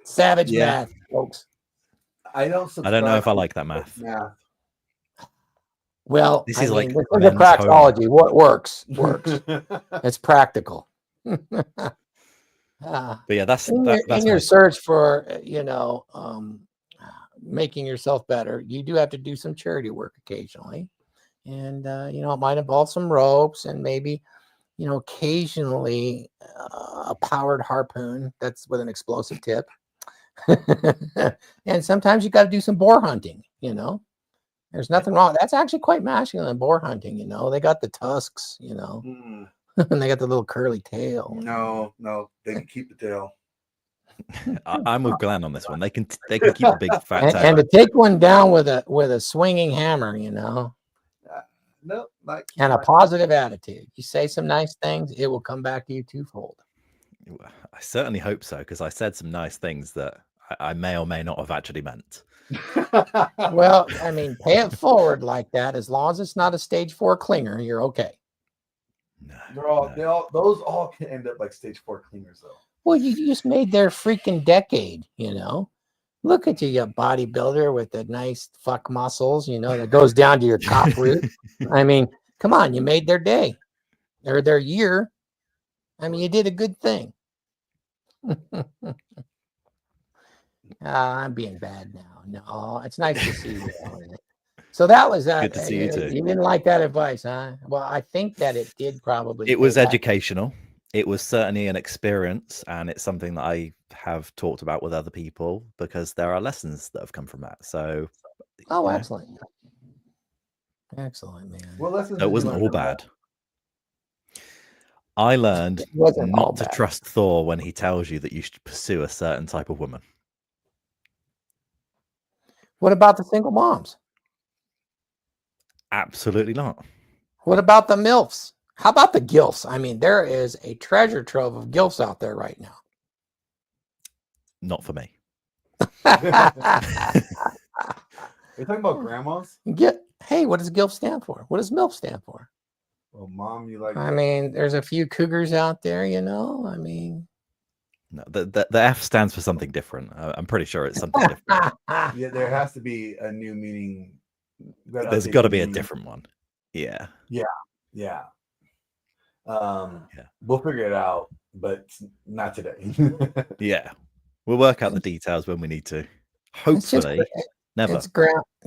C: Savage math, folks.
B: I don't
K: I don't know
B: subscribe
K: if I
B: to
K: like that math.
C: Well,
K: This
C: I
K: is
C: mean,
K: like
C: this is a
K: men's homework.
C: praxology. What works. It's practical.
K: But yeah, that's
C: in
K: that's
C: your
K: my
C: search for, making yourself better, you do have to do some charity work occasionally. And, it might involve some ropes and maybe, occasionally a powered harpoon that's with an explosive tip. And sometimes you got to do some boar hunting, There's nothing wrong. That's actually quite masculine, boar hunting, They got the tusks, and they got the little curly tail.
B: No, they can keep the tail.
K: I'm with Glenn on this one. They can keep the big fat tail.
C: And to take one down with a swinging hammer,
B: No,
C: and a positive attitude. You say some nice things, it will come back to you twofold.
K: I certainly hope so, because I said some nice things that I may or may not have actually meant.
C: Well, I mean, pay it forward like that. As long as it's not a stage 4 clinger, you're okay.
B: Those all can end up like stage 4 cleaners, though.
C: Well, you just made their freaking decade, Look at you, you bodybuilder with the nice fuck muscles, that goes down to your top root. I mean, come on, you made their day or their year. I mean, you did a good thing. I'm being bad now. No, it's nice to see you. So that was that.
K: Good to see you too.
C: You didn't like that advice, huh? Well, I think that it did probably.
K: It was educational. It was certainly an experience, and it's something that I have talked about with other people because there are lessons that have come from that. So,
C: excellent. Excellent, man.
B: What lessons?
K: It wasn't all bad. I learned not to trust Thor when he tells you that you should pursue a certain type of woman.
C: What about the single moms?
K: Absolutely not.
C: What about the MILFs? How about the GILFs? I mean, there is a treasure trove of GILFs out there right now.
K: Not for me.
B: You're talking about grandmas?
C: Hey, what does GILF stand for? What does MILF stand for?
B: Well, mom, you like.
C: I mean, there's a few cougars out there, I mean.
K: No, the F stands for something different. I'm pretty sure it's something different.
B: Yeah, there has to be a new meaning.
K: There's got to be a different one. Yeah.
B: Yeah. We'll figure it out, but not today.
K: Yeah. We'll work out the details when we need to. Hopefully, never.
C: It's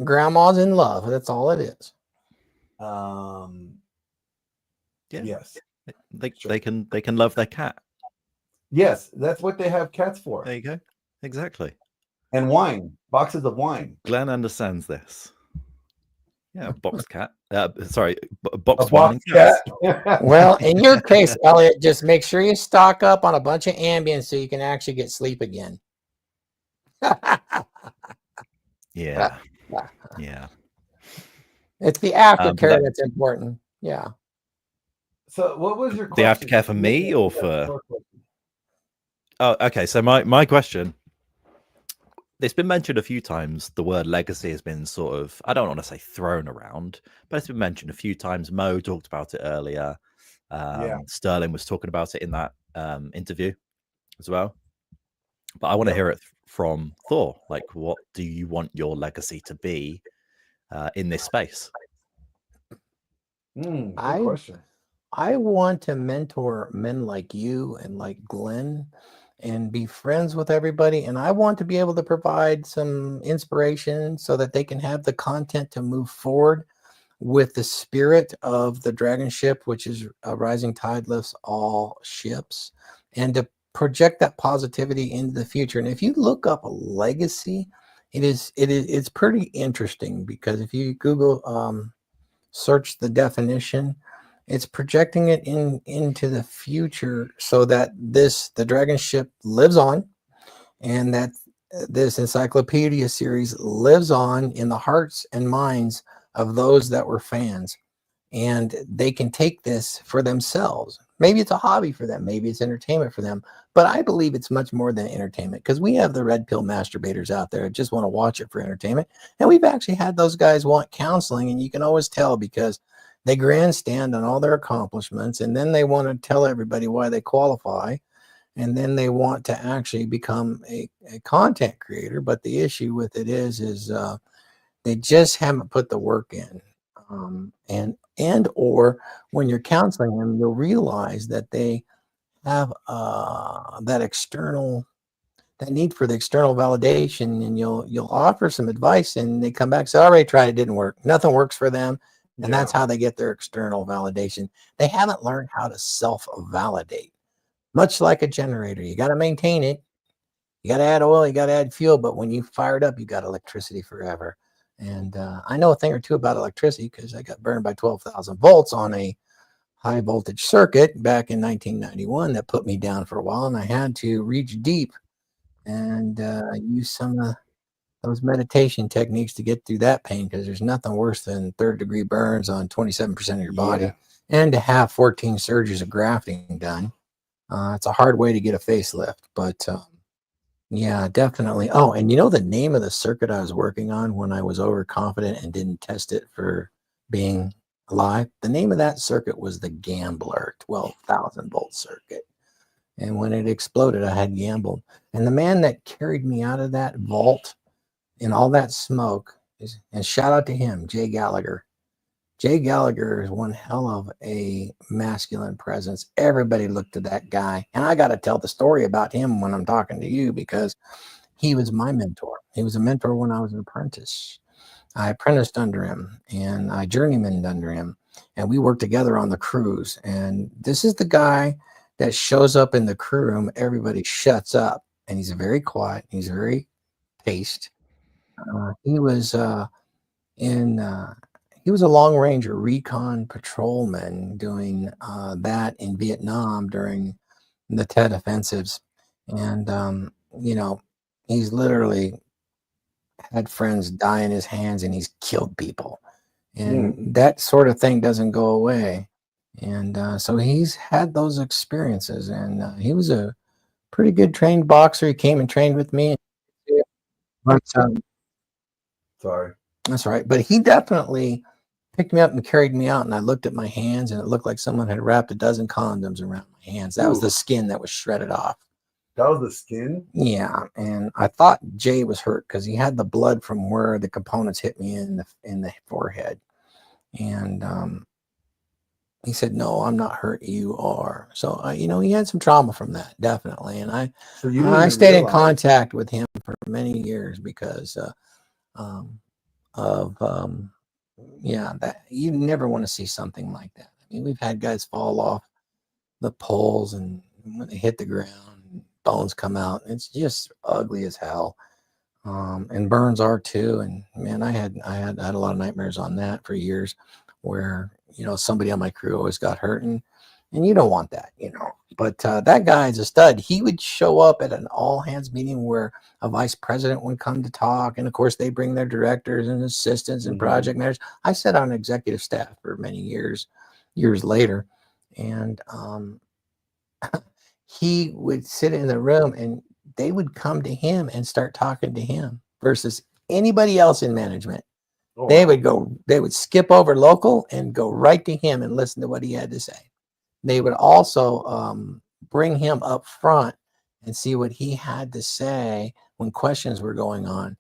C: grandma's in love. That's all it is.
B: Yes.
K: They can love their cat.
B: Yes, that's what they have cats for.
K: There you go. Exactly.
B: And wine, boxes of wine.
K: Glenn understands this. Yeah, box cat. Sorry, box wine.
B: Cat.
C: Well, in your case, Elliot, just make sure you stock up on a bunch of Ambien so you can actually get sleep again.
K: Yeah. Yeah.
C: It's the aftercare that's important. Yeah.
B: So what was your question?
K: The aftercare for me or for? Oh, okay. So my question. It's been mentioned a few times. The word legacy has been sort of, I don't want to say thrown around, but it's been mentioned a few times. Mo talked about it earlier. Sterling was talking about it in that interview as well. But I want to hear it from Thor. Like, what do you want your legacy to be in this space?
B: Good question.
C: I want to mentor men like you and like Glenn and be friends with everybody. And I want to be able to provide some inspiration so that they can have the content to move forward with the spirit of the dragon ship, which is a rising tide lifts all ships, and to project that positivity into the future. And if you look up a legacy, it's pretty interesting, because if you Google search the definition, it's projecting it into the future so that the dragon ship lives on, and that this encyclopedia series lives on in the hearts and minds of those that were fans, and they can take this for themselves. Maybe it's a hobby for them, maybe it's entertainment for them, but I believe it's much more than entertainment, because we have the red pill masturbators out there that just want to watch it for entertainment, and we've actually had those guys want counseling, and you can always tell because they grandstand on all their accomplishments, and then they want to tell everybody why they qualify, and then they want to actually become a content creator. But the issue with it is they just haven't put the work in. Or when you're counseling them, you'll realize that they have that need for the external validation, and you'll offer some advice, and they come back and say, I already tried, it didn't work. Nothing works for them. And that's how they get their external validation. They haven't learned how to self-validate. Much like a generator, you got to maintain it. You got to add oil, you got to add fuel, but when you fire it up, you got electricity forever. And I know a thing or two about electricity, because I got burned by 12,000 volts on a high voltage circuit back in 1991 that put me down for a while, and I had to reach deep and use some of those meditation techniques to get through that pain, because there's nothing worse than third-degree burns on 27% of your body, and to have 14 surgeries of grafting done. It's a hard way to get a facelift, but yeah, definitely. Oh, and you know the name of the circuit I was working on when I was overconfident and didn't test it for being alive? The name of that circuit was the Gambler 12,000 volt circuit. And when it exploded, I had gambled. And the man that carried me out of that vault in all that smoke and shout out to him, Jay Gallagher. Jay Gallagher is one hell of a masculine presence. Everybody looked to that guy. And I got to tell the story about him when I'm talking to you, because he was my mentor. He was a mentor when I was an apprentice. I apprenticed under him, and I journeymaned under him, and we worked together on the cruise. And this is the guy that shows up in the crew room, everybody shuts up, and he's very quiet. He's very paced. He was he was a long ranger recon patrolman doing that in Vietnam during the Tet offensives. And, he's literally had friends die in his hands, and he's killed people. And that sort of thing doesn't go away. And so he's had those experiences, and he was a pretty good trained boxer. He came and trained with me. But,
B: sorry.
C: That's right. But he definitely picked me up and carried me out, and I looked at my hands, and it looked like someone had wrapped a dozen condoms around my hands. That was the skin that was shredded off.
B: That was the skin?
C: Yeah, and I thought Jay was hurt because he had the blood from where the components hit me in the forehead. And he said, "No, I'm not hurt. You are." So, he had some trauma from that, definitely. And I stayed in contact with him for many years because that you never want to see something like that. I mean, we've had guys fall off the poles, and when they hit the ground, bones come out. It's just ugly as hell. And burns are too. And man, I had a lot of nightmares on that for years, where somebody on my crew always got hurt, and you don't want that, But that guy's a stud. He would show up at an all hands meeting where a vice president would come to talk, and of course they bring their directors and assistants and project managers. I sat on executive staff for many years later, and he would sit in the room, and they would come to him and start talking to him versus anybody else in management. They would skip over local and go right to him and listen to what he had to say. They would also bring him up front and see what he had to say when questions were going on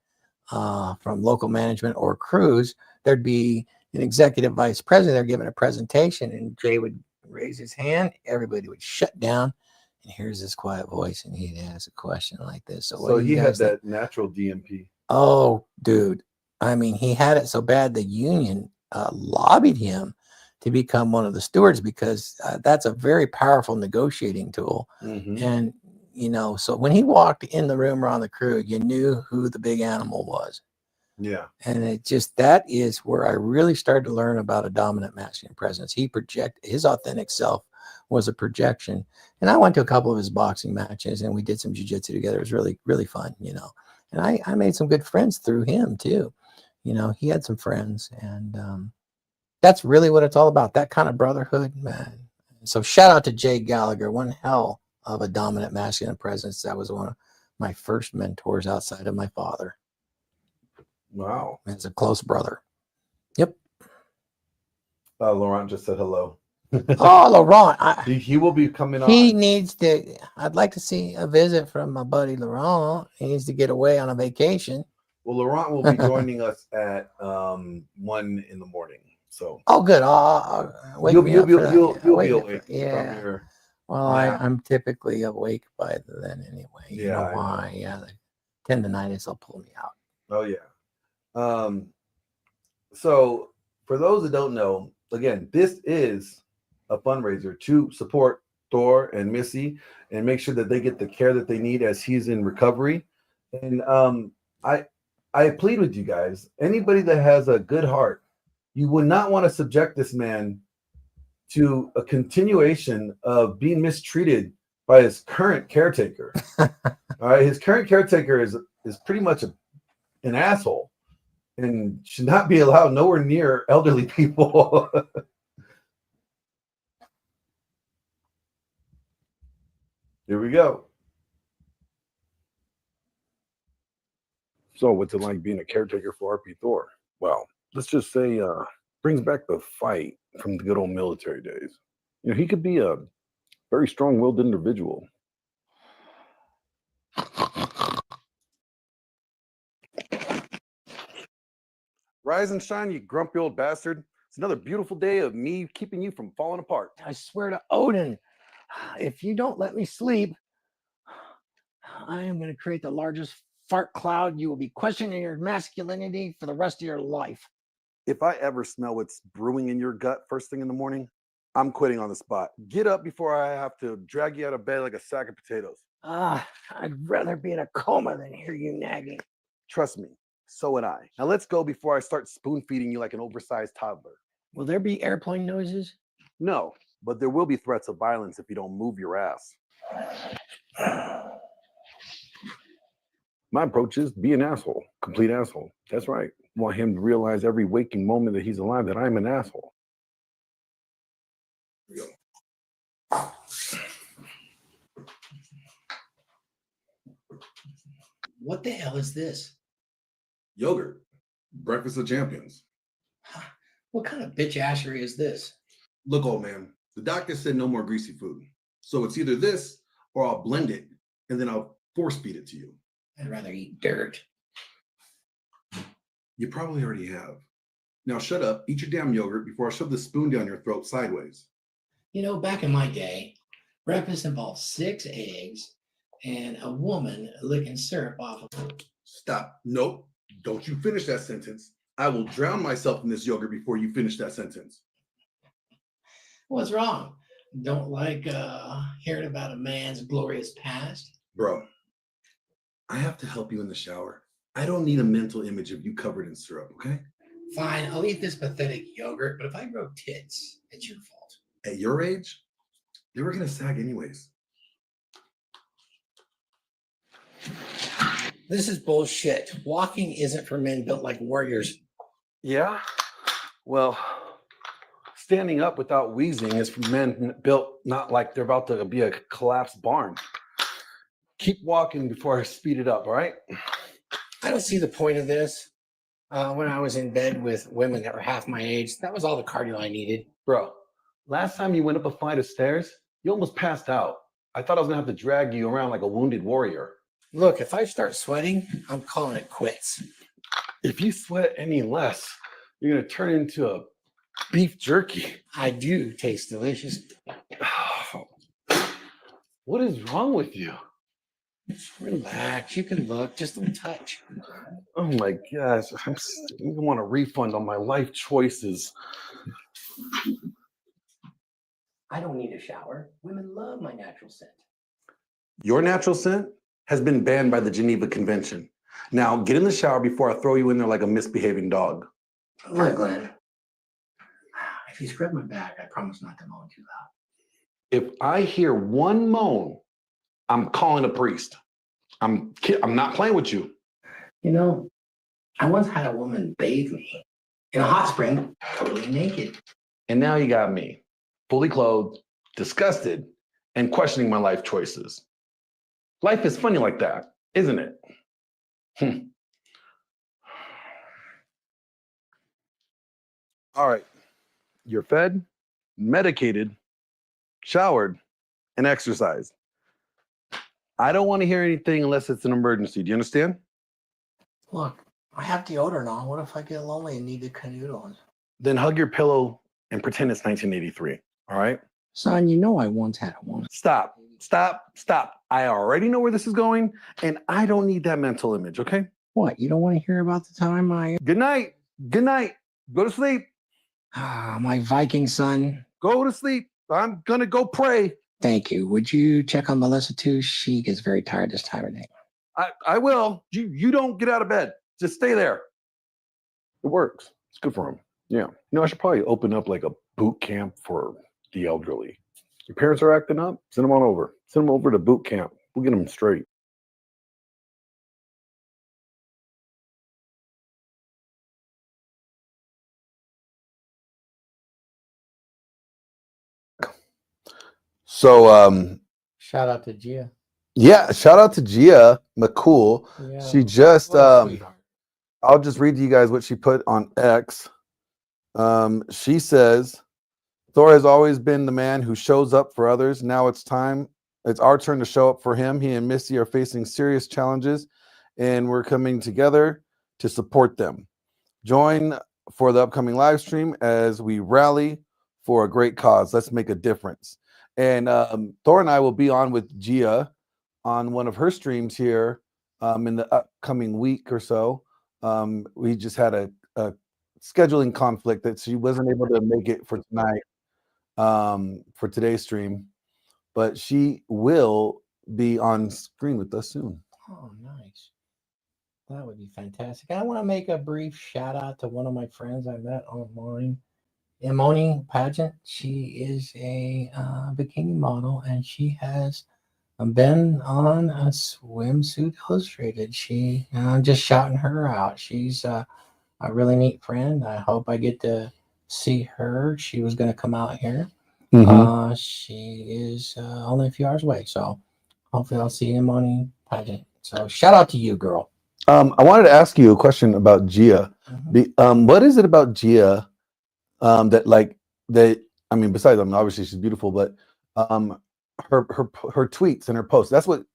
C: from local management or crews. There'd be an executive vice president. They're giving a presentation, and Jay would raise his hand. Everybody would shut down, and hears this quiet voice, and he'd ask a question like this. So,
B: So he had that natural DMP.
C: Oh, dude. I mean, he had it so bad the union lobbied him to become one of the stewards because that's a very powerful negotiating tool.
B: Mm-hmm.
C: And, you know, so when he walked in the room or on the crew, you knew who the big animal was.
B: Yeah.
C: And it just, that is where I really started to learn about a dominant masculine presence. He his authentic self was a projection. And I went to a couple of his boxing matches and we did some jiu-jitsu together. It was really, really fun, you know. And I made some good friends through him too. You know, he had some friends, and that's really what it's all about. That kind of brotherhood, man. So shout out to Jay Gallagher, one hell of a dominant masculine presence. That was one of my first mentors outside of my father.
B: Wow.
C: As a close brother. Yep.
B: Laurent just said hello.
C: Oh, Laurent.
B: He will be coming
C: He
B: on.
C: needs to, I'd like to see a visit from my buddy Laurent. He needs to get away on a vacation.
B: Well, Laurent will be joining us at 1 in the morning. So.
C: Oh, good. Wake me up for that.
B: You'll
C: Wake
B: be
C: me up
B: awake.
C: for- yeah.
B: From your
C: Well,
B: nap.
C: I'm typically awake by then anyway. You
B: Yeah,
C: know
B: I
C: why? Yeah, like 10 to 9 is they'll pull me out.
B: Oh yeah. So for those that don't know, again, this is a fundraiser to support Thor and Missy and make sure that they get the care that they need as he's in recovery. And I plead with you guys, anybody that has a good heart, you would not want to subject this man to a continuation of being mistreated by his current caretaker. All right, his current caretaker is pretty much an asshole and should not be allowed nowhere near elderly people. Here we go.
T: So what's it like being a caretaker for RP Thor? Well, let's just say brings back the fight from the good old military days. You know, he could be a very strong-willed individual.
B: Rise and shine, you grumpy old bastard. It's another beautiful day of me keeping you from falling apart.
C: I swear to Odin, if you don't let me sleep, I am going to create the largest fart cloud. You will be questioning your masculinity for the rest of your life.
B: If I ever smell what's brewing in your gut first thing in the morning, I'm quitting on the spot. Get up before I have to drag you out of bed like a sack of potatoes.
C: I'd rather be in a coma than hear you nagging.
B: Trust me, so would I. Now let's go before I start spoon feeding you like an oversized toddler.
C: Will there be airplane noises?
B: No, but there will be threats of violence if you don't move your ass.
T: My approach is be an asshole, complete asshole. That's right. I want him to realize every waking moment that he's alive that I'm an asshole. Here we go.
C: What the hell is this?
N: Yogurt. Breakfast of champions.
C: What kind of bitch ashery is this?
N: Look, old man, the doctor said no more greasy food. So it's either this or I'll blend it and then I'll force feed it to you.
C: I'd rather eat dirt.
N: You probably already have. Now shut up, eat your damn yogurt before I shove the spoon down your throat sideways.
C: You know, back in my day, breakfast involved 6 eggs and a woman licking syrup off of it.
N: Stop. Nope. Don't you finish that sentence. I will drown myself in this yogurt before you finish that sentence.
C: What's wrong? Don't like hearing about a man's glorious past?
N: Bro, I have to help you in the shower. I don't need a mental image of you covered in syrup, okay?
C: Fine, I'll eat this pathetic yogurt, but if I grow tits, it's your fault.
N: At your age, they were going to sag anyways.
C: This is bullshit. Walking isn't for men built like warriors.
B: Yeah? Well, standing up without wheezing is for men built not like they're about to be a collapsed barn. Keep walking before I speed it up, all right?
C: I don't see the point of this. When I was in bed with women that were half my age, that was all the cardio I needed.
B: Bro, last time you went up a flight of stairs, you almost passed out. I thought I was going to have to drag you around like a wounded warrior.
C: Look, if I start sweating, I'm calling it quits.
B: If you sweat any less, you're going to turn into a beef jerky.
C: I do taste delicious.
T: What is wrong with you?
F: Relax. You can look. Just don't touch.
T: Oh my gosh. I want a refund on my life choices.
F: I don't need a shower. Women love my natural scent.
T: Your natural scent has been banned by the Geneva Convention. Now get in the shower before I throw you in there like a misbehaving dog.
F: Look, Glenn. If you scrub my back, I promise not to moan too loud.
T: If I hear one moan, I'm calling a priest. I'm not playing with you.
F: You know, I once had a woman bathe me in a hot spring, totally naked.
T: And now you got me, fully clothed, disgusted, and questioning my life choices. Life is funny like that, isn't it? All right. You're fed, medicated, showered, and exercised. I don't want to hear anything unless it's an emergency. Do you understand?
F: Look, I have deodorant on. What if I get lonely and need to canoodle?
T: Then hug your pillow and pretend it's 1983. All right?
F: Son, you know I once had a woman.
T: Stop. I already know where this is going, and I don't need that mental image, okay?
F: What? You don't want to hear about the time I...
T: Good night. Good night. Go to sleep.
F: Ah, my Viking son.
T: Go to sleep. I'm going to go pray.
F: Thank you. Would you check on Melissa too? She gets very tired this time of day.
T: I will. You don't get out of bed. Just stay there. It works. It's good for him. Yeah. You know, I should probably open up like a boot camp for the elderly. Your parents are acting up? Send them on over. Send them over to boot camp. We'll get them straight. So,
F: shout out to Gia.
R: Yeah, shout out to Gia McCool.
F: Yeah.
R: She just
F: What a sweetheart.
R: I'll just read to you guys what she put on X. She says, Thor has always been the man who shows up for others. Now it's our turn to show up for him. He and Missy are facing serious challenges, and we're coming together to support them. Join for the upcoming live stream as we rally for a great cause. Let's make a difference. And Thor and I will be on with Gia on one of her streams here in the upcoming week or so. We just had a scheduling conflict that she wasn't able to make it for tonight, for today's stream, but she will be on screen with us soon.
F: Oh, nice. That would be fantastic. I want to make a brief shout out to one of my friends I met online, Imoni Pageant. She is a bikini model, and she has been on a Swimsuit Illustrated. I'm just shouting her out. She's a really neat friend. I hope I get to see her. She was going to come out here.
R: Mm-hmm.
F: She is only a few hours away, so hopefully I'll see him on Pageant. So shout out to you, girl.
R: I wanted to ask you a question about Gia. What is it about Gia that I mean, besides, I mean, obviously she's beautiful, but her tweets and her posts, that's what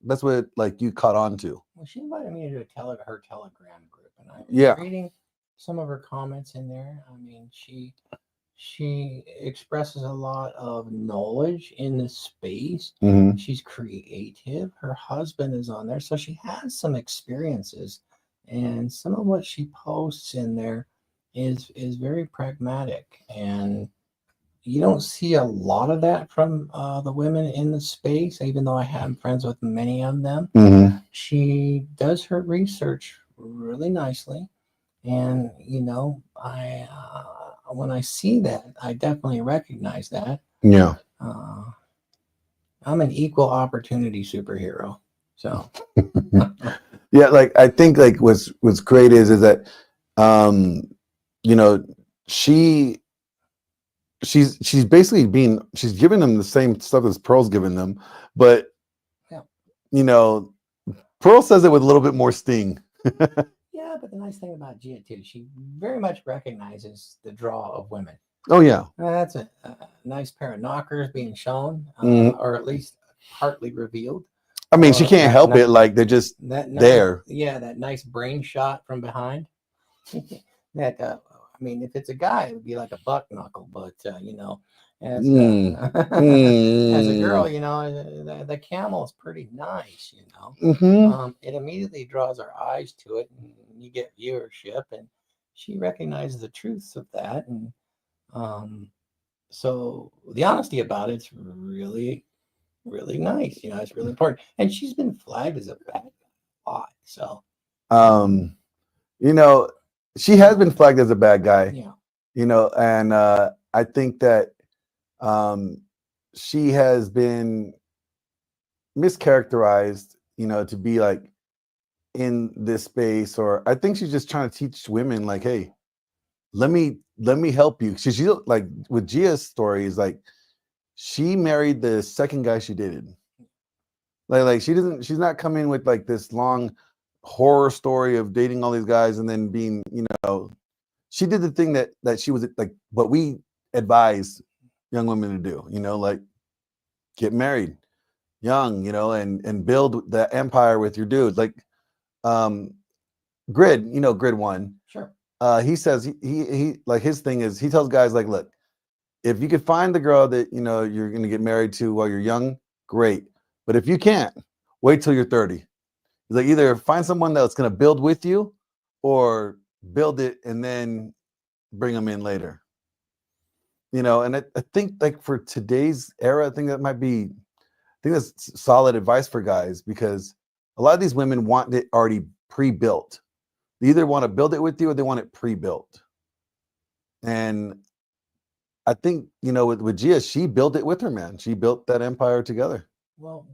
R: like you caught on to.
F: Well, she invited me to her Telegram group, and I'm reading some of her comments in there. I mean, she expresses a lot of knowledge in this space.
R: Mm-hmm.
F: She's creative. Her husband is on there, so she has some experiences, and some of what she posts in there is very pragmatic, and you don't see a lot of that from the women in the space, even though I am friends with many of them.
R: Mm-hmm.
F: She does her research really nicely, and when I see that, I definitely recognize that.
R: Yeah.
F: I'm an equal opportunity superhero. So
R: yeah, like I think like what's great is that she's basically she's giving them the same stuff as Pearl's giving them, but Pearl says it with a little bit more sting.
F: Yeah, but the nice thing about Gia too, she very much recognizes the draw of women.
R: Oh yeah,
F: that's a nice pair of knockers being shown, or at least partly revealed.
R: I mean, she can't help it; like they're just there.
F: Yeah, that nice brain shot from behind. That
C: I mean, if it's a guy, it would be like a buck knuckle, but you know, as as a girl, you know, the camel is pretty nice, you know. It immediately draws our eyes to it, and you get viewership, and she recognizes the truths of that, and so the honesty about it's really, really nice. You know, it's really important, and she's been flagged as a bad guy a lot. So,
R: you know, she has been flagged as a bad guy.
C: Yeah.
R: You know, and I think that she has been mischaracterized, you know, to be like in this space, or I think she's just trying to teach women like, hey, let me help you. She like with Gia's story is like she married the second guy she dated. Like she's not coming with like this long horror story of dating all these guys and then being, you know, she did the thing that she was like what we advise young women to do, you know, like get married young, you know, and build the empire with your dude. Like Grid, you know, Grid One.
C: Sure.
R: He says he like his thing is he tells guys like, look, if you could find the girl that you know you're gonna get married to while you're young, great. But if you can't, wait till you're 30. He's like, either find someone that's gonna build with you, or build it and then bring them in later. You know, and I think like for today's era, I think that's solid advice for guys, because a lot of these women want it already pre-built. They either want to build it with you or they want it pre-built. And I think, you know, with Gia, she built it with her man. She built that empire together.
C: Well,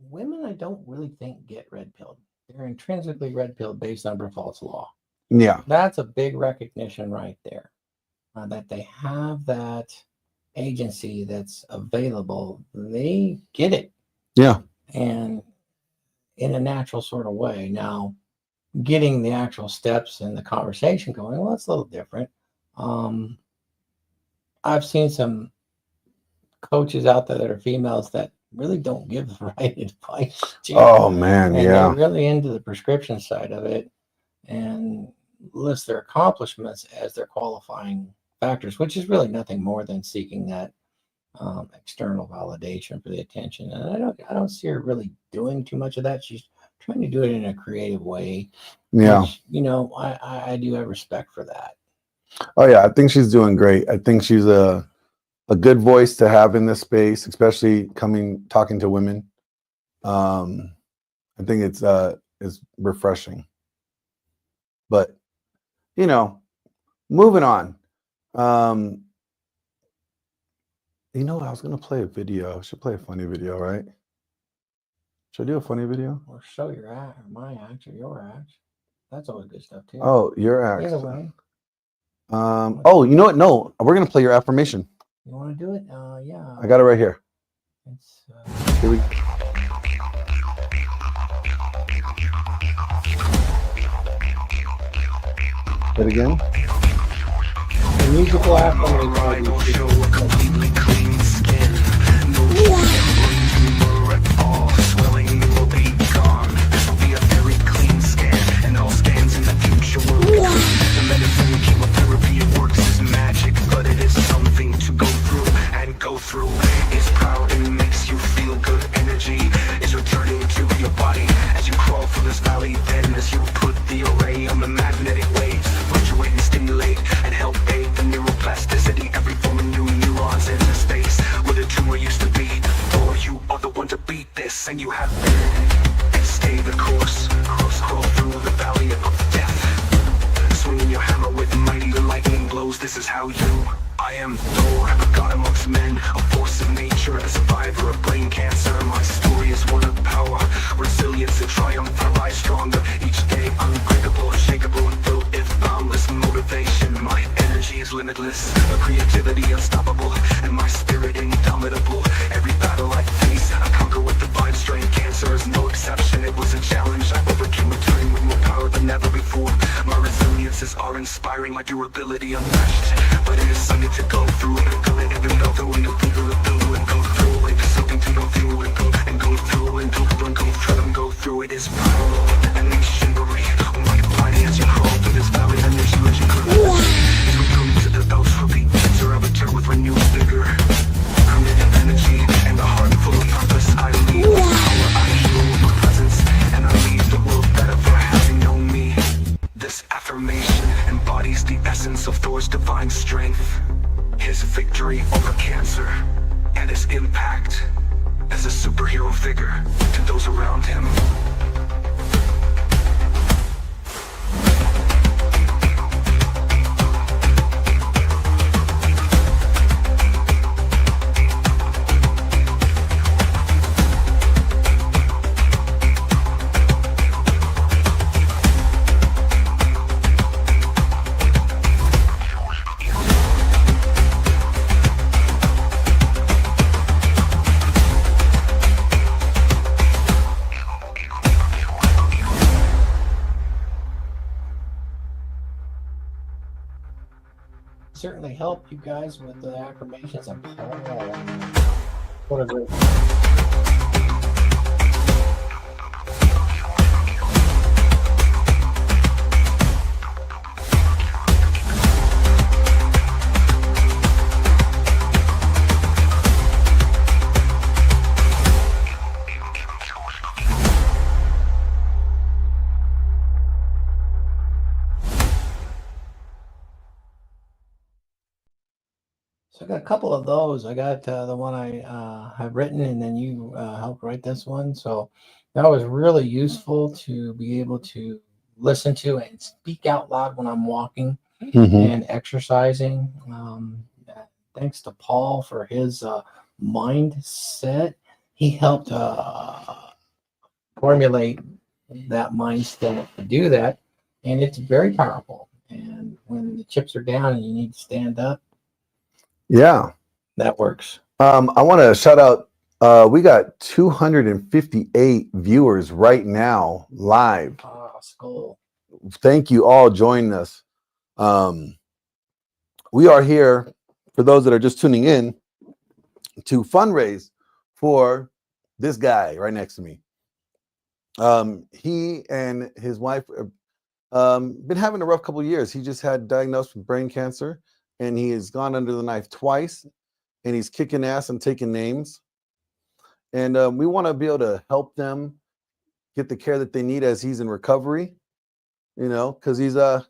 C: women, I don't really think get red pilled. They're intrinsically red pilled based on Bertholdt's law.
R: Yeah.
C: That's a big recognition right there. That they have that agency that's available. They get it.
R: Yeah.
C: And in a natural sort of way. Now, getting the actual steps and the conversation going, well, that's a little different. I've seen some coaches out there that are females that really don't give the right advice.
R: Oh man,
C: and
R: yeah.
C: They're really into the prescription side of it and list their accomplishments as their qualifying factors, which is really nothing more than seeking that external validation for the attention. And I don't see her really doing too much of that. She's trying to do it in a creative way.
R: Yeah.
C: Which, you know, I do have respect for that.
R: Oh yeah, I think she's doing great. I think she's a good voice to have in this space, especially talking to women. I think it's refreshing. But you know, moving on. You know what? I was gonna play a video. I should play a funny video, right? Should I do a funny video?
C: Or show your act, or my act, or your act. That's always good stuff too.
R: Oh, your act.
C: Either way.
R: Oh, you know what? No, we're gonna play your affirmation.
C: You want to do it? Yeah.
R: I got it right here.
C: It's,
R: Here we Hit again.
C: The musical affirmation.
L: Go through. It's proud and makes you feel good. Energy is returning to your body as you crawl through this valley. Then as you put the array on the magnetic waves, fluctuate and stimulate and help aid the neuroplasticity. Every form of new neurons in the space where the tumor used to be. Or you are the one to beat this, and you have been. Stay the course. Crawl through the valley of death. Swinging your hammer with mighty lightning blows. This is how you. I am Thor, a god amongst men, a force of nature, a survivor of brain cancer. My story is one of power, resilience and triumph. I rise stronger each day, unbreakable, unshakable, and filled with boundless motivation. My energy is limitless, my creativity unstoppable, and my spirit indomitable. Every battle I face, I conquer with divine strength. Cancer is no exception, it was a challenge. I overcame it, turning with more power than ever before. My resiliences are inspiring, my durability unmatched. But it is something to go through and go and even go through and go through and go through. It is something to go through and go and go through and go through and go through and go through. It is power and machinery. My body as you crawl through this valley, then there's you as you could. As we come to the bells for the answer, I return with renewed vigor. Permanent energy and a heart full of purpose. I leave with power, I heal with my presence, and I leave the world better for having known me. This affirmation embodies the essence of Thor's divine strength, his victory over cancer, and his impact as a superhero figure to those around him.
C: Certainly help you guys with the affirmations of Paul. What a great. So I got a couple of those. I got the one I have written, and then you helped write this one. So that was really useful to be able to listen to and speak out loud when I'm walking and exercising. Thanks to Paul for his mindset. He helped formulate that mindset to do that, and it's very powerful. And when the chips are down and you need to stand up,
R: Yeah,
C: that works.
R: I want to shout out. We got 258 viewers right now live.
C: Skull.
R: Thank you all joining us. We are here for those that are just tuning in to fundraise for this guy right next to me. He and his wife been having a rough couple of years. He just had diagnosed with brain cancer, and he has gone under the knife twice, and he's kicking ass and taking names. And we want to be able to help them get the care that they need as he's in recovery, you know, because he has a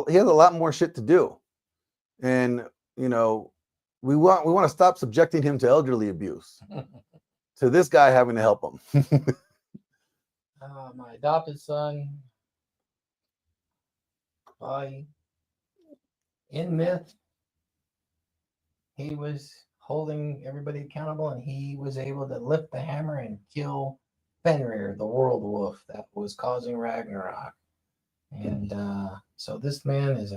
R: lot more shit to do. And, you know, we want to stop subjecting him to elderly abuse, to this guy having to help him.
C: My adopted son, in myth, he was holding everybody accountable, and he was able to lift the hammer and kill Fenrir, the world wolf that was causing Ragnarok. And so this man is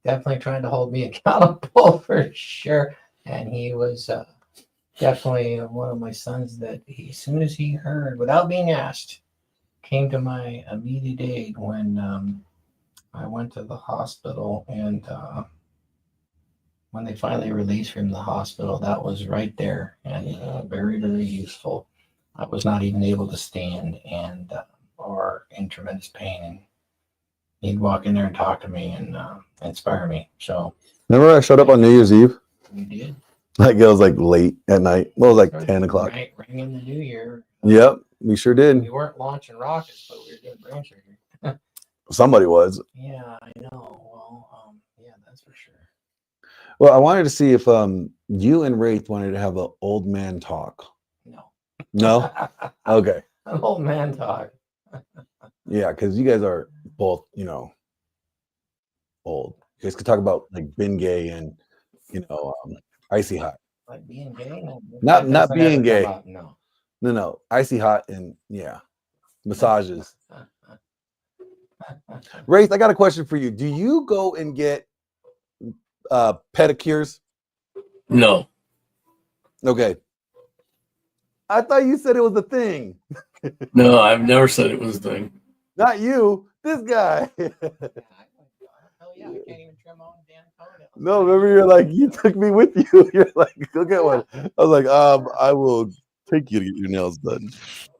C: definitely trying to hold me accountable for sure. And he was definitely one of my sons that as soon as he heard, without being asked, came to my immediate aid when I went to the hospital. And when they finally released him from the hospital, that was right there, and very, very useful. I was not even able to stand and or in tremendous pain, and he'd walk in there and talk to me and inspire me. So
R: remember I showed up on New Year's Eve?
C: we did.
R: Like it was like late at night. Well, it was like 10 o'clock.
C: Right, ring in the new year.
R: Yep, we sure did.
C: We weren't launching rockets, but we were doing branch here.
R: Somebody was.
C: Yeah, I know. Well, yeah, that's for sure.
R: Well, I wanted to see if you and Wraith wanted to have an old man talk.
C: No.
R: No? Okay.
C: An old man talk.
R: Yeah, because you guys are both, you know, old. You guys could talk about like being gay and, you know, icy hot.
C: Like being gay? No,
R: Not
C: that
R: being
C: doesn't ever
R: gay.
C: come up, no.
R: No, icy hot and yeah, massages. Wraith, I got a question for you. Do you go and get pedicures?
J: No.
R: Okay. I thought you said it was a thing.
J: No, I've never said it was a thing.
R: Not you, this guy. No, remember you're like, you took me with you. You're like, go get one. I was like, I will take you to get your nails done.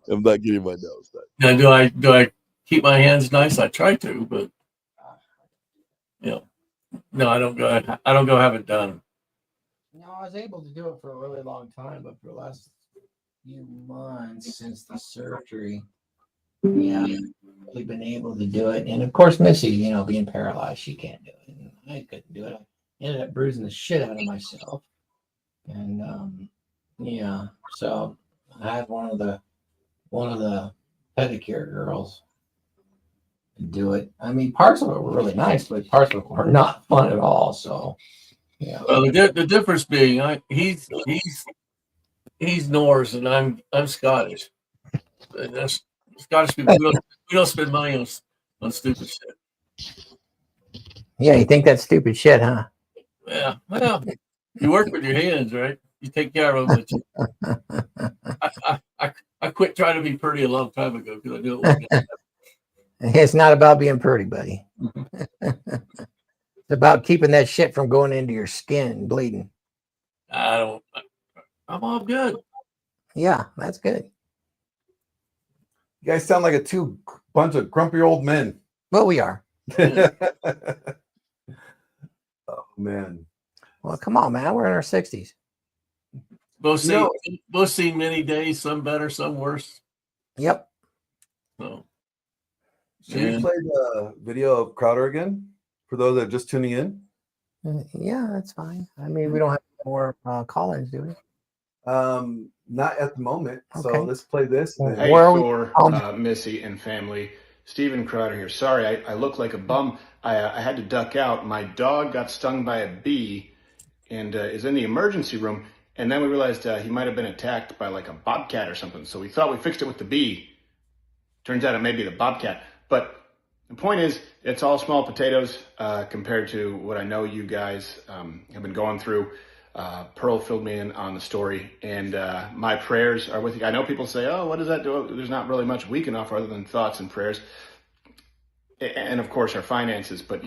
R: I'm not getting my nails done.
J: Now, do I keep my hands nice. I try to, but no, I don't go. I don't go have it done.
F: No, I was able to do it for a really long time, but for the last few months since the surgery, yeah, we've been able to do it. And of course, Missy, being paralyzed, she can't do it. And I couldn't do it. I ended up bruising the shit out of myself. And yeah, so I had one of the pedicure girls do it. I mean, parts of it were really nice, but parts of it were not fun at all. So yeah.
J: Well, the difference being, he's Norse and I'm Scottish. And that's Scottish people. We don't spend money on stupid shit.
F: Yeah, you think that's stupid shit, huh?
J: Yeah, well, you work with your hands, right? You take care of them. I quit trying to be pretty a long time ago because I knew it wasn't gonna happen.
F: It's not about being pretty, buddy. It's about keeping that shit from going into your skin and bleeding.
J: I'm all good.
F: Yeah, that's good.
R: You guys sound like a bunch of grumpy old men.
F: Well, we are.
R: Oh man.
F: Well, come on, man. We're in our 60s.
J: Both seen many days, some better, some worse.
F: Yep.
J: So,
R: should we play the video of Crowder again for those that are just tuning in?
F: Yeah, that's fine. I mean, we don't have more call-ins, do we?
R: Not at the moment. So
F: Okay.
R: let's play this.
P: Hey, Thor, Missy, and family. Steven Crowder here. Sorry, I look like a bum. I had to duck out. My dog got stung by a bee and is in the emergency room. And then we realized he might have been attacked by like a bobcat or something. So we thought we fixed it with the bee. Turns out it may be the bobcat. But the point is, it's all small potatoes compared to what I know you guys have been going through. Pearl filled me in on the story, and my prayers are with you. I know people say, oh, what does that do? There's not really much we can offer other than thoughts and prayers. And of course, our finances. But,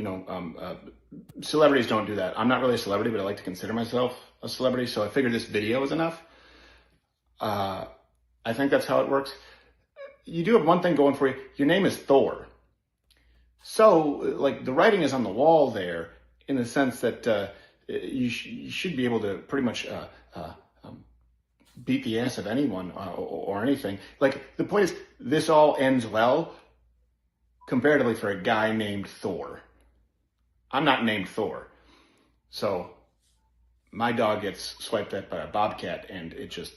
P: celebrities don't do that. I'm not really a celebrity, but I like to consider myself a celebrity. So I figured this video is enough. I think that's how it works. You do have one thing going for you. Your name is Thor. So, like, the writing is on the wall there in the sense that you should be able to pretty much beat the ass of anyone or anything. Like, the point is, this all ends well comparatively for a guy named Thor. I'm not named Thor. So, my dog gets swiped at by a bobcat, and it just,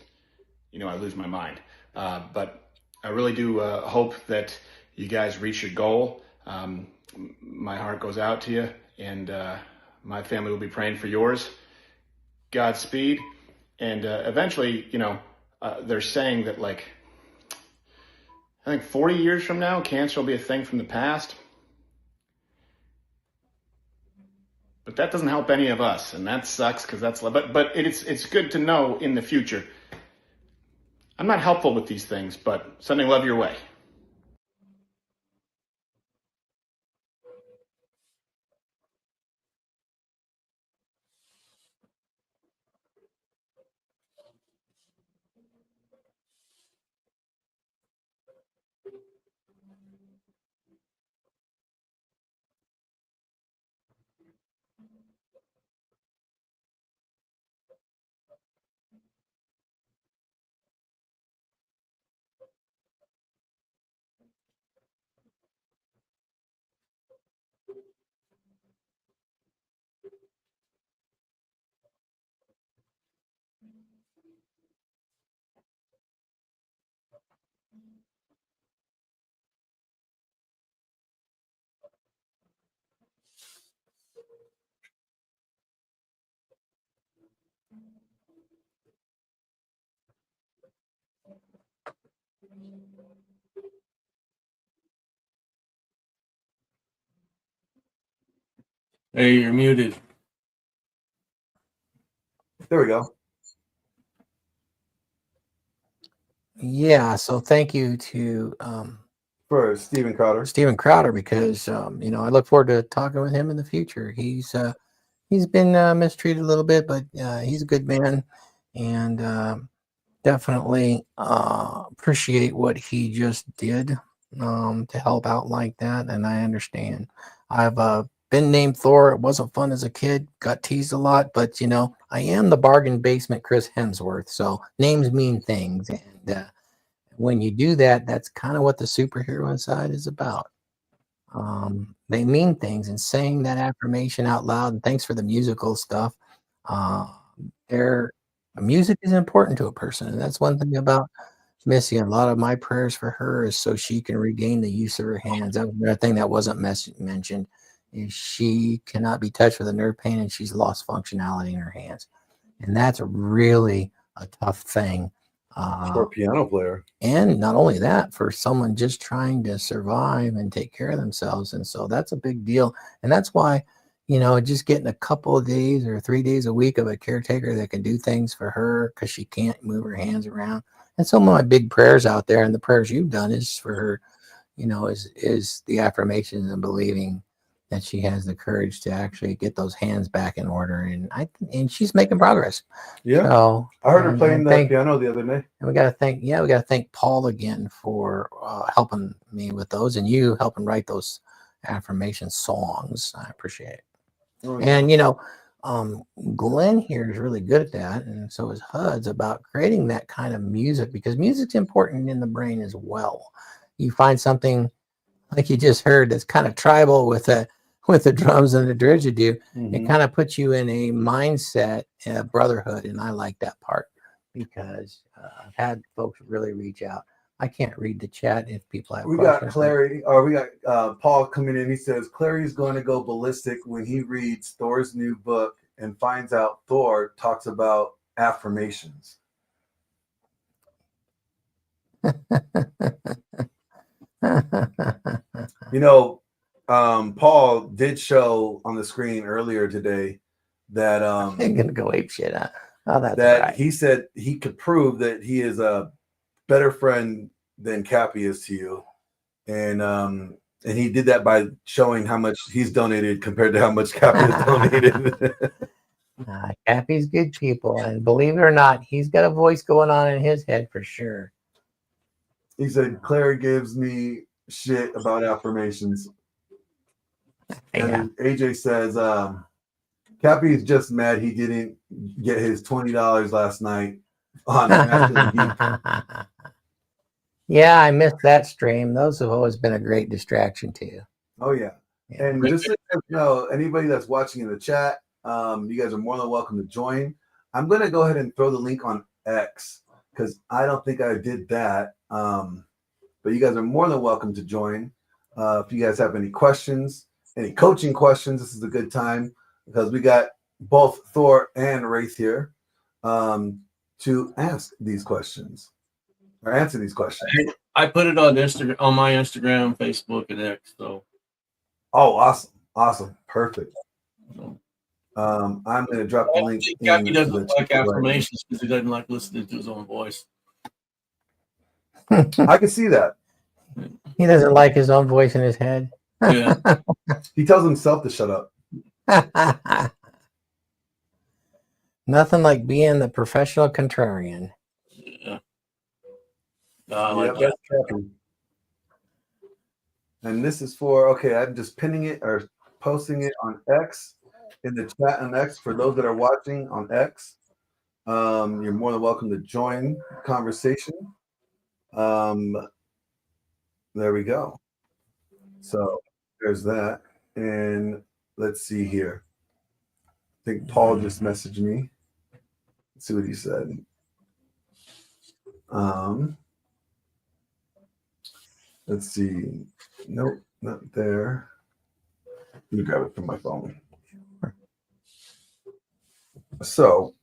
P: I lose my mind. But I really do hope that you guys reach your goal. My heart goes out to you, and my family will be praying for yours. Godspeed. And eventually, they're saying that, like, I think 40 years from now, cancer will be a thing from the past. But that doesn't help any of us, and that sucks because that's. But it's good to know in the future. I'm not helpful with these things, but sending love your way.
J: Hey, you're muted.
R: There we go.
F: Yeah, so thank you to
R: for Steven
F: Crowder, because I look forward to talking with him in the future. He's been mistreated a little bit, but he's a good man, and definitely appreciate what he just did.
C: to help out like that, and I understand. I've been named Thor. It wasn't fun as a kid. Got teased a lot, but I am the bargain basement Chris Hemsworth. So names mean things, and when you do that, that's kind of what the superhero inside is about. They mean things, and saying that affirmation out loud. And thanks for the musical stuff. Their music is important to a person, and that's one thing about Missy. A lot of my prayers for her is so she can regain the use of her hands. That was another thing that wasn't mentioned. Is she cannot be touched with a nerve pain, and she's lost functionality in her hands, and that's really a tough thing.
R: For a piano player.
C: And not only that, for someone just trying to survive and take care of themselves. And so that's a big deal. And that's why, just getting a couple of days or 3 days a week of a caretaker that can do things for her because she can't move her hands around. And some of my big prayers out there, and the prayers you've done, is for her, is the affirmations and believing that she has the courage to actually get those hands back in order. And she's making progress.
R: Yeah.
C: So,
R: I heard her playing the piano the other day.
C: And we got to thank Paul again for helping me with those, and you helping write those affirmation songs. I appreciate it.
R: Oh, yeah.
C: And Glenn here is really good at that, and so is HUD's about creating that kind of music, because music's important in the brain as well. You find something like you just heard that's kind of tribal with the drums and the didgeridoo. It kind of puts you in a mindset, a brotherhood, and I like that part because I've had folks really reach out. I can't read the chat if people have
R: We
C: questions.
R: got Clary, or we got Paul coming in. He says Clary's going to go ballistic when he reads Thor's new book and finds out Thor talks about affirmations. Paul did show on the screen earlier today that
C: I'm gonna go ape shit. That's
R: that
C: right.
R: he said he could prove that he is a better friend than Cappy is to you, and he did that by showing how much he's donated compared to how much Cappy has donated.
C: Cappy's good people, and believe it or not, he's got a voice going on in his head for sure.
R: He said Clary gives me shit about affirmations. And then AJ says, Cappy's just mad he didn't get his $20 last night on Master of the Geek.
C: Yeah, I missed that stream. Those have always been a great distraction too.
R: Oh, yeah. And just so you know, anybody that's watching in the chat, you guys are more than welcome to join. I'm going to go ahead and throw the link on X because I don't think I did that. But you guys are more than welcome to join. If you guys have any questions, any coaching questions, this is a good time because we got both Thor and Wraith here to ask these questions or answer these questions.
J: I put it on Instagram, on my Instagram, Facebook, and X. So,
R: awesome, perfect. I'm going to drop the link.
J: Cappy doesn't like affirmations because he doesn't like listening to his own voice.
R: I can see that.
C: He doesn't like his own voice in his head.
J: Yeah.
R: He tells himself to shut up.
C: Nothing like being the professional contrarian.
J: Yeah.
R: That's Cappy. And this is for, okay, I'm just pinning it or posting it on X in the chat on X for those that are watching on X. You're more than welcome to join the conversation. There we go. So there's that. And let's see here. I think Paul just messaged me. Let's see what he said. Let's see. Nope, not there. Let me grab it from my phone. So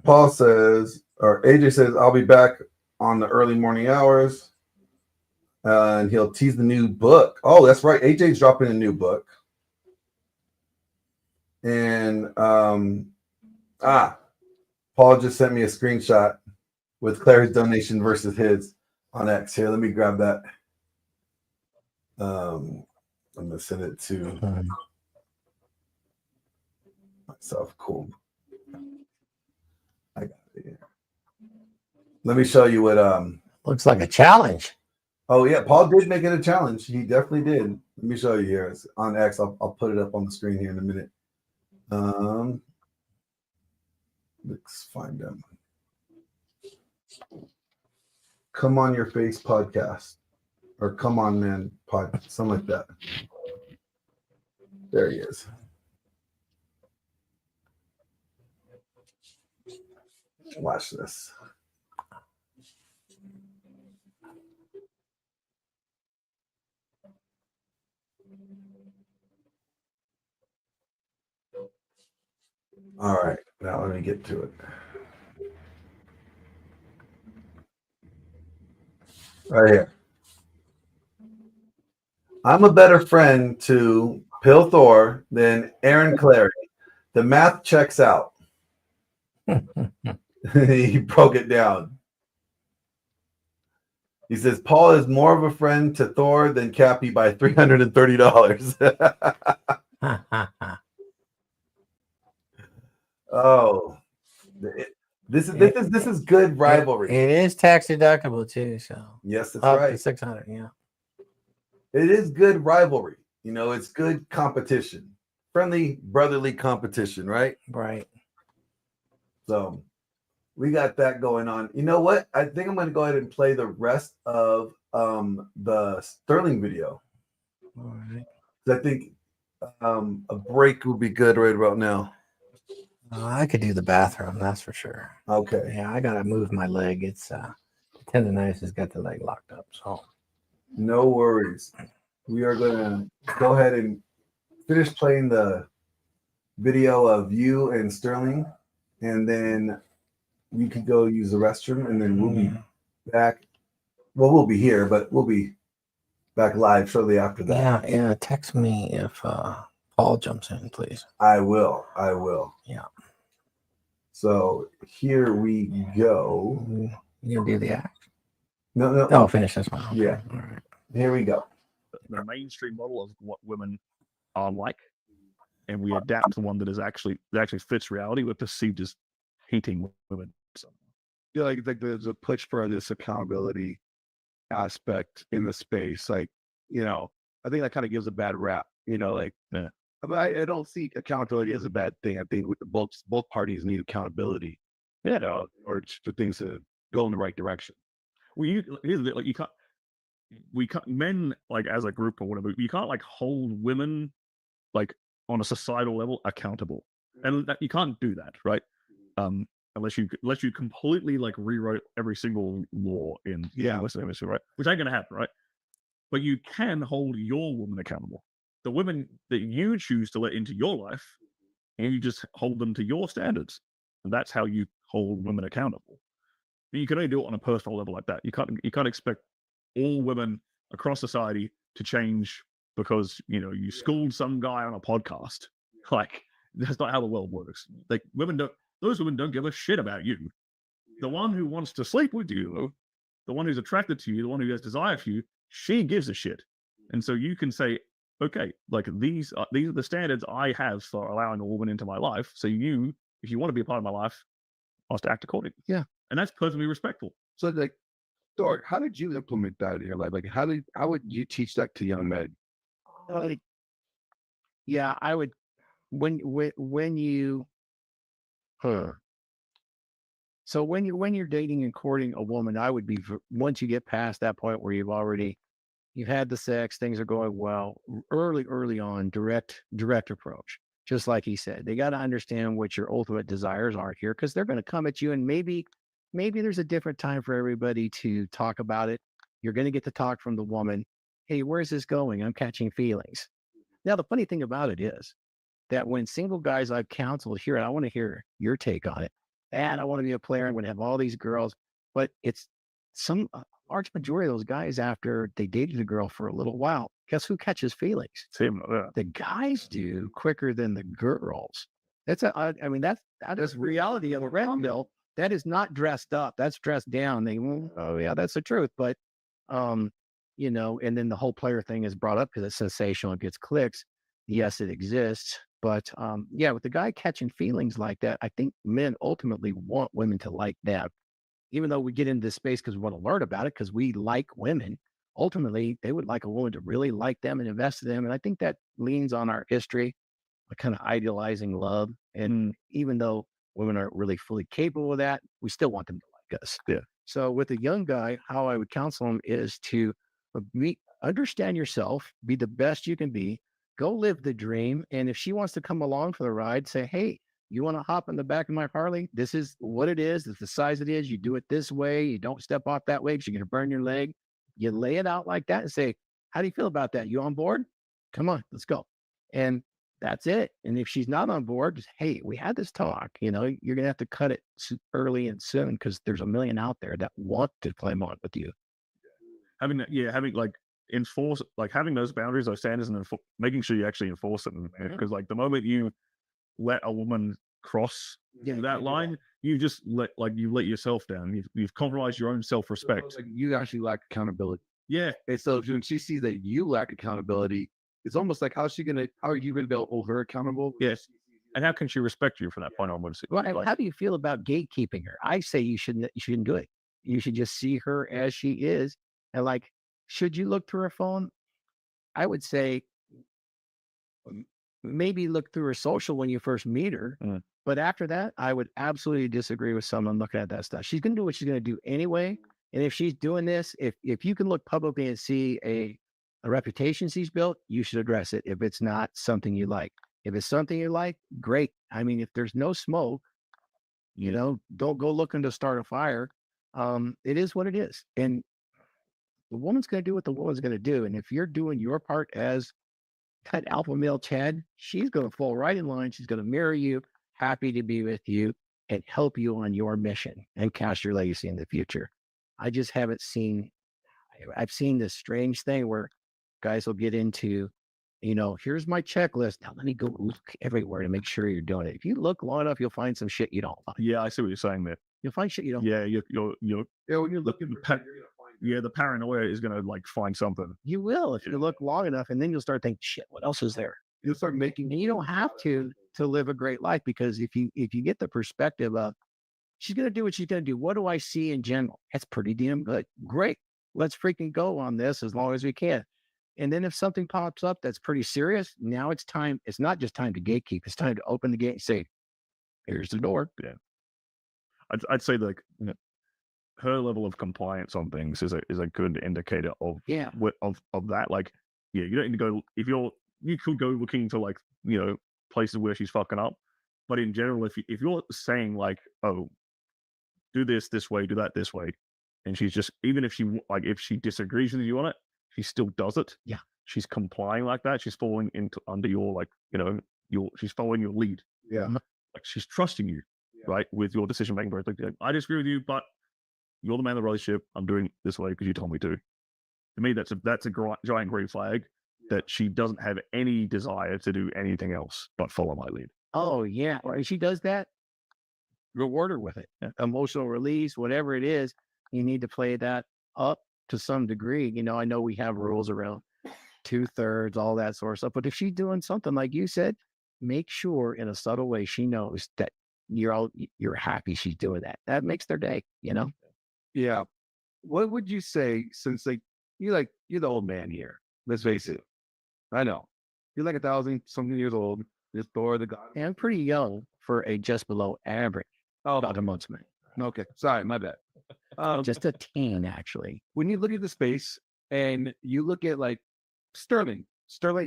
R: Paul says, or AJ says, I'll be back on the early morning hours. And he'll tease the new book. Oh, that's right. AJ's dropping a new book. And Paul just sent me a screenshot with Claire's donation versus his on X. Here, let me grab that. I'm gonna send it to myself. Cool. I got it here. Let me show you what
C: looks like a challenge.
R: Oh yeah, Paul did make it a challenge. He definitely did. Let me show you here. It's on X. I'll put it up on the screen here in a minute. Let's find them. Come on Your Face podcast, or Come On Man pod, something like that. There he is. Watch this. All right, now let me get to it. Right here. I'm a better friend to Pill Thor than Aaron Clary. The math checks out. He broke it down. He says Paul is more of a friend to Thor than Cappy by $330. Oh, this is good rivalry.
C: It is tax deductible too, so
R: yes, that's
C: up
R: right.
C: to 600. Yeah,
R: it is good rivalry. You know, it's good competition, friendly brotherly competition, right?
C: Right.
R: So we got that going on. You know what? I think I'm going to go ahead and play the rest of the Sterling video.
C: All right.
R: I think a break would be good right about now.
C: I could do the bathroom, that's for sure.
R: Okay.
C: Yeah, I gotta move my leg. It's the tendonitis has got the leg locked up. So
R: no worries. We are gonna go ahead and finish playing the video of you and Sterling, and then you could go use the restroom, and then we'll be back. Well, we'll be here, but we'll be back live shortly after that.
C: Yeah. Text me if Paul jumps in, please.
R: I will.
C: Yeah.
R: So here we go.
C: You gonna do the act?
R: No.
C: Oh, finish this one. Okay.
R: Yeah.
C: All right.
R: Here we go.
G: The mainstream model of what women are like, and we adapt to one that actually fits reality. We're perceived as hating women. So,
H: yeah, like there's a push for this accountability aspect in the space. Like, you know, I think that kind of gives a bad rap. You know, like I don't see accountability as a bad thing. I think both parties need accountability. You know, or for things to go in the right direction.
G: Well, you can't. We can't, men, like as a group or whatever, you can't like hold women like on a societal level accountable, and you can't do that, right? Unless you completely like rewrite every single law in the Western Hemisphere, right? Which ain't gonna happen, right? But you can hold your woman accountable. The women that you choose to let into your life, and you just hold them to your standards, and that's how you hold women accountable. But you can only do it on a personal level like that. You can't expect all women across society to change because you schooled some guy on a podcast. Like, that's not how the world works. Like, those women don't give a shit about you. The one who wants to sleep with you, though, the one who's attracted to you, the one who has desire for you, she gives a shit. And so you can say, okay, like these are the standards I have for allowing a woman into my life. So if you want to be a part of my life, must act accordingly.
H: Yeah,
G: and that's perfectly respectful.
H: So like, Thor, how did you implement that in your life? Like, how would you teach that to young men?
F: Yeah, I would. When you, So when you're dating and courting a woman, I would be, once you get past that point where you've had the sex, things are going well, early on, direct approach. Just like he said, they got to understand what your ultimate desires are here, because they're going to come at you, and maybe there's a different time for everybody to talk about it. You're going to get to talk from the woman. Hey, where's this going? I'm catching feelings. Now, the funny thing about it is that when single guys I've counseled hear it, I want to hear your take on it. And I want to be a player. I'm going to have all these girls, but it's some large majority of those guys, after they dated a girl for a little while, guess who catches feelings? The guys do quicker than the girls. That's that is reality of a round mill. That is not dressed up. That's dressed down. Oh yeah, that's the truth. But, and then the whole player thing is brought up because it's sensational. It gets clicks. Yes, it exists. But with the guy catching feelings like that, I think men ultimately want women to like them. Even though we get into this space because we want to learn about it, because we like women, ultimately they would like a woman to really like them and invest in them. And I think that leans on our history, like kind of idealizing love. And even though women aren't really fully capable of that, we still want them to like us.
G: Yeah.
F: So with a young guy, how I would counsel him is to understand yourself, be the best you can be, go live the dream. And if she wants to come along for the ride, say, hey, you want to hop in the back of my Harley? This is what it is. It's the size it is. You do it this way. You don't step off that way because you're going to burn your leg. You lay it out like that and say, how do you feel about that? You on board? Come on, let's go. And that's it. And if she's not on board, just, hey, we had this talk. You're going to have to cut it early and soon because there's a million out there that want to climb on with you.
G: Having like enforce, like having those boundaries, those standards, and making sure you actually enforce it. Because like the moment you let a woman cross that line, you just let yourself down. You've compromised your own self-respect.
H: Like you actually lack accountability.
G: Yeah.
H: And so when she sees that you lack accountability, it's almost like how are you gonna be able to hold her accountable?
G: Yes. And how can she respect you from that point onwards?
F: Well, how do you feel about gatekeeping her? I say you shouldn't do it. You should just see her as she is. And like, should you look through her phone? I would say maybe look through her social when you first meet her. But after that, I would absolutely disagree with someone looking at that stuff. She's going to do what she's going to do anyway. And if she's doing this, if you can look publicly and see a reputation she's built, you should address it if it's not something you like. If it's something you like, great. I mean, if there's no smoke, don't go looking to start a fire. It is what it is. And the woman's going to do what the woman's going to do. And if you're doing your part as that alpha male Chad, she's going to fall right in line. She's going to mirror you, happy to be with you and help you on your mission and cast your legacy in the future. I just haven't seen, I've seen this strange thing where guys will get into, here's my checklist. Now let me go look everywhere to make sure you're doing it. If you look long enough, you'll find some shit you don't find.
G: Yeah, I see what you're saying there.
F: You'll find shit you don't.
G: Yeah, when you're looking, the paranoia is gonna like find something.
F: You will if you look long enough, and then you'll start thinking, shit, what else is there? You'll start making. And you don't have to live a great life, because if you get the perspective of she's gonna do what she's gonna do, what do I see in general? That's pretty damn good. Great, let's freaking go on this as long as we can. And then if something pops up that's pretty serious, now it's time. It's not just time to gatekeep. It's time to open the gate and say, here's the door.
G: Yeah. I'd say like her level of compliance on things is a good indicator of of that. Like, you don't need to go you could go looking to like, places where she's fucking up. But in general, if you're saying like, oh, do this way, do that this way, and she's just, even if she disagrees with you on it, she still does it.
F: Yeah.
G: She's complying like that. She's falling under your she's following your lead.
H: Yeah.
G: Like she's trusting you, right, with your decision making. Like, I disagree with you, but you're the man of the relationship. I'm doing it this way because you told me to. To me, that's a giant green flag that she doesn't have any desire to do anything else but follow my lead.
F: Oh yeah, or she does that. Reward her with it. Emotional release, whatever it is, you need to play that up to some degree. I know we have rules around 2/3, all that sort of stuff. But if she's doing something like you said, make sure in a subtle way she knows that you're happy she's doing that. That makes their day.
H: Yeah. What would you say, since you're the old man here? Let's face it. I know you're like 1,000-something years old. Just Thor the god.
F: And I'm pretty young for a just below average.
H: Oh,
F: about a month's man.
H: Okay, sorry, my bad.
F: Just a teen, actually.
H: When you look at the space and you look at like Sterling's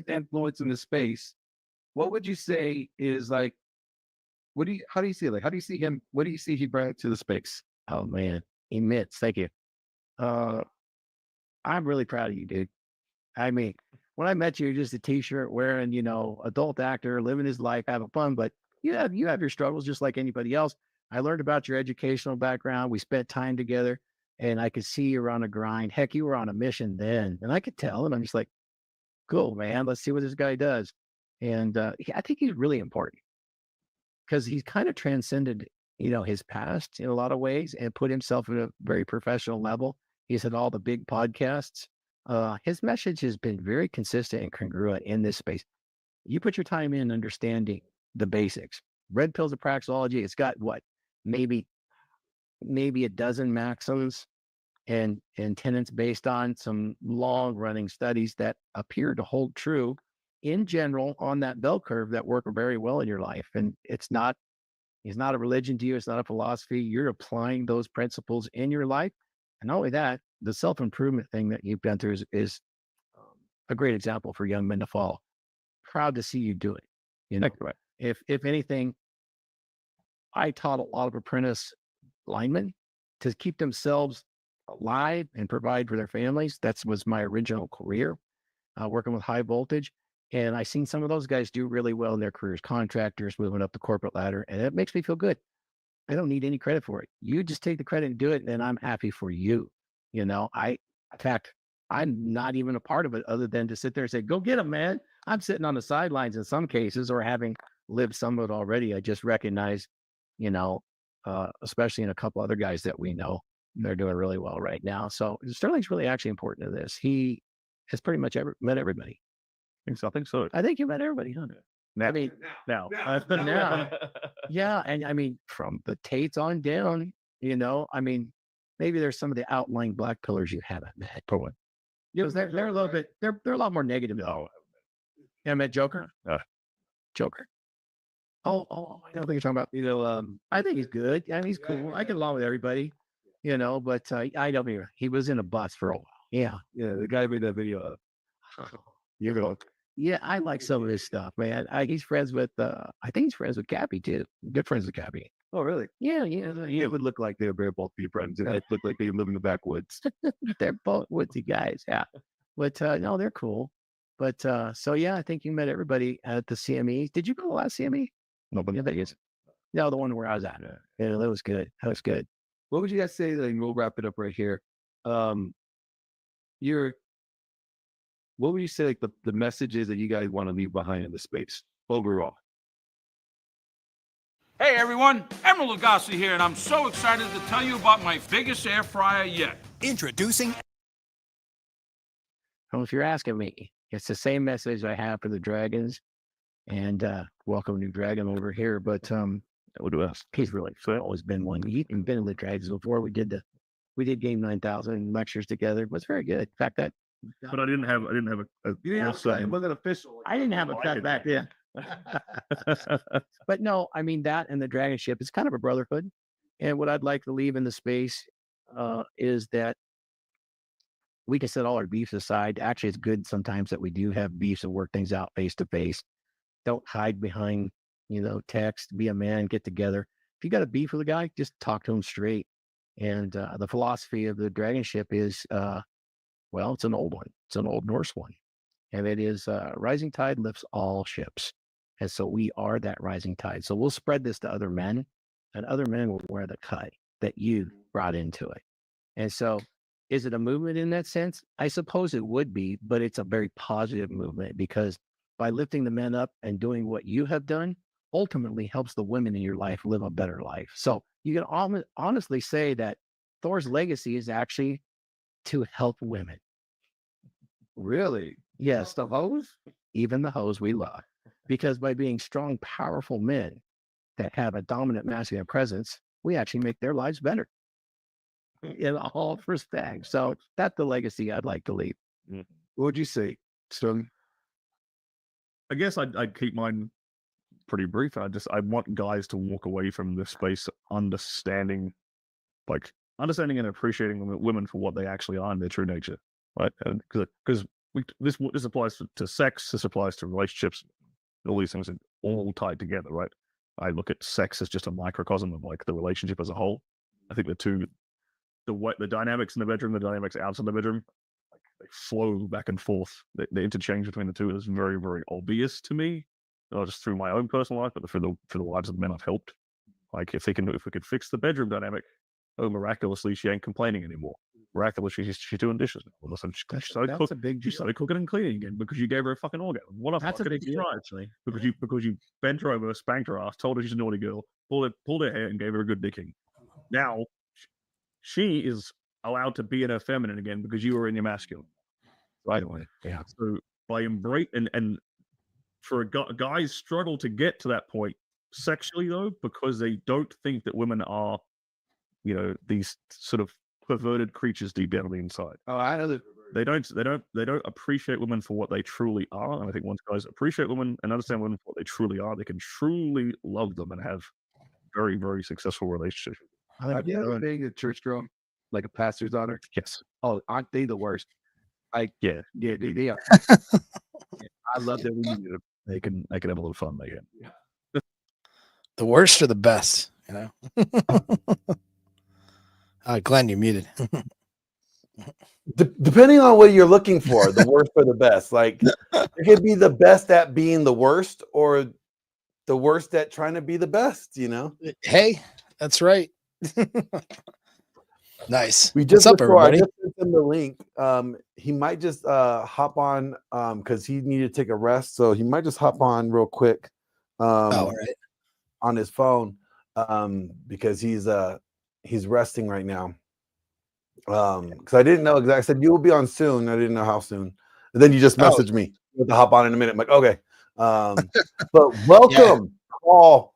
H: influence in the space, what would you say is like? How do you see it? Like, how do you see him? What do you see he brought to the space?
F: Oh man, emits. Thank you. I'm really proud of you, dude. I mean, when I met you, you're just a t-shirt wearing, adult actor, living his life, having fun, but you have your struggles just like anybody else. I learned about your educational background. We spent time together, and I could see you were on a grind. Heck, you were on a mission then, and I could tell. And I'm just like, cool, man. Let's see what this guy does. And I think he's really important because he's kind of transcended, his past in a lot of ways and put himself at a very professional level. He's had all the big podcasts. His message has been very consistent and congruent in this space. You put your time in understanding the basics. Red pills of praxeology. It's got what, maybe a dozen maxims. and tenets based on some long running studies that appear to hold true in general on that bell curve that work very well in your life. And it's not a religion to you. It's not a philosophy. You're applying those principles in your life. And not only that, the self-improvement thing that you've been through is a great example for young men to follow. Proud to see you do it. You know, if anything, I taught a lot of apprentice linemen to keep themselves alive and provide for their families. That was my original career, working with high voltage. And I've seen some of those guys do really well in their careers, contractors moving up the corporate ladder. And it makes me feel good. I don't need any credit for it. You just take the credit and do it. And I'm happy for you. You know, in fact, I'm not even a part of it other than to sit there and say, go get them, man. I'm sitting on the sidelines in some cases, or having lived some of it already. I just recognize, you know, especially in a couple other guys that we know, they're doing really well right now. So Sterling's really actually important to this. He has pretty much met everybody.
G: I think so.
F: I think you met everybody, huh?
G: Now,
F: I mean,
G: now.
F: now. Yeah. And I mean, from the Tates on down, you know, I mean, maybe there's some of the outlying black pillars you haven't met.
G: Probably.
F: Because they're a little bit, they're a lot more negative. Oh, yeah, I met Joker. Joker. Oh, I don't think you're talking about, you know, I think he's good. I mean, he's cool. I get along with everybody, you know, but I don't hear he was in a bus for a while. Yeah.
H: Yeah, the guy made that video of
F: You know, yeah, I like some of his stuff, man. He's friends with, I think he's friends with Cappy too. Good friends with Cappy.
H: Oh, really?
F: Yeah.
H: It would look like they were both be friends. It looked like they live in the backwoods.
F: They're both woodsy guys. Yeah. But no, they're cool. But so yeah, I think you met everybody at the CME. Did you go to the last CME?
G: Nobody.
F: Yeah, that is. No, the one where I was at. Yeah, that was good. That was good.
H: What would you guys say? Like, we'll wrap it up right here. What would you say, like, the messages that you guys want to leave behind in the space overall?
M: Hey everyone, Emerald Lagasse here, and I'm so excited to tell you about my biggest air fryer yet. Introducing.
F: Well, if you're asking me, it's the same message I have for the Dragons, and welcome new Dragon over here. But
G: we'll do this.
F: He's really always been one. He's been in the Dragons before. We did Game 9000 lectures together. It was very good. In fact, that.
G: But I didn't have a
H: it wasn't official.
F: I didn't have a cut back then. But no, I mean, that and the Dragon ship is kind of a brotherhood. And what I'd like to leave in the space is that we can set all our beefs aside. Actually, it's good sometimes that we do have beefs and work things out face to face. Don't hide behind, you know, text. Be a man, get together. If you got a beef with a guy, just talk to him straight. And the philosophy of the Dragon ship is, well, it's an old one. It's an old Norse one. And it is rising tide lifts all ships. And so we are that rising tide. So we'll spread this to other men, and other men will wear the cut that you brought into it. And so is it a movement in that sense? I suppose it would be, but it's a very positive movement, because by lifting the men up and doing what you have done, ultimately helps the women in your life live a better life. So you can honestly say that Thor's legacy is actually to help women.
H: Really?
F: Yes, the hoes, even the hoes we love. Because by being strong, powerful men that have a dominant masculine presence, we actually make their lives better in all respects. So that's the legacy I'd like to leave.
H: What would you say, Sterling?
G: I guess I'd keep mine pretty brief. I want guys to walk away from this space understanding and appreciating women for what they actually are in their true nature, right? Because this applies to sex, this applies to relationships. All these things are all tied together, right? I look at sex as just a microcosm of like the relationship as a whole. I think the dynamics in the bedroom, the dynamics outside the bedroom, like they flow back and forth. The interchange between the two is very, very obvious to me, not just through my own personal life, but for the lives of the men I've helped. Like if we could fix the bedroom dynamic, oh, miraculously she ain't complaining anymore. Miraculously she's doing dishes now. All of a sudden she started cooking and cleaning again because you gave her a fucking orgasm. What a fucking big deal, actually. Because you bent her over, spanked her ass, told her she's a naughty girl, pulled her hair and gave her a good dicking. Now she is allowed to be in her feminine again because you were in your masculine. Right away. Yeah. So by embracing and for guys struggle to get to that point sexually though, because they don't think that women are, these sort of perverted creatures deep down on the inside.
H: Oh, I know that.
G: They don't appreciate women for what they truly are. And I think once guys appreciate women and understand women for what they truly are, they can truly love them and have very, very successful relationships.
H: Have you ever been a church girl, like a pastor's daughter?
G: Yes.
H: Oh, aren't they the worst? Yeah, they are. I love that when you do them.
G: They can have a little fun. They can.
O: The worst or the best, you know. Glenn, you're muted.
R: Depending on what you're looking for, the worst or the best. Like it could be the best at being the worst, or the worst at trying to be the best. You know.
O: Hey, that's right. Nice.
R: We just
O: What's up, everybody?
R: I just sent him the link. He might just hop on because he needed to take a rest, so he might just hop on real quick.
O: All right.
R: On his phone because he's resting right now. Because I didn't know exactly. I said you will be on soon. I didn't know how soon. And then you just messaged me to hop on in a minute. I'm like, okay. But welcome, Paul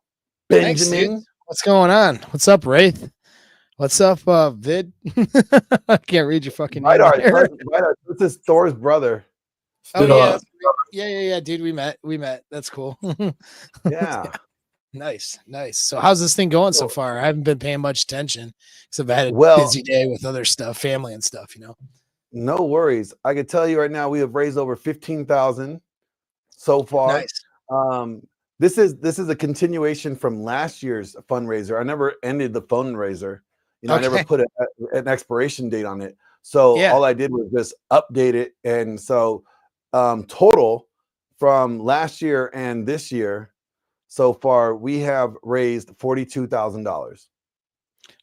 O: Thanks,
R: Benjamin.
O: dude. What's going on? What's up, Wraith? What's up, Vid? I can't read your fucking name.
R: Vidar, this is Thor's brother.
O: Oh yeah, dude. We met. That's cool.
R: Yeah.
O: Nice. So how's this thing going so far? I haven't been paying much attention because I've had a busy day with other stuff, family and stuff, you know.
R: No worries. I can tell you right now, we have raised over 15,000 so far.
O: Nice.
R: This is a continuation from last year's fundraiser. I never ended the fundraiser. You know, I never put an expiration date on it. So all I did was just update it. And so total from last year and this year, so far, we have raised $42,000.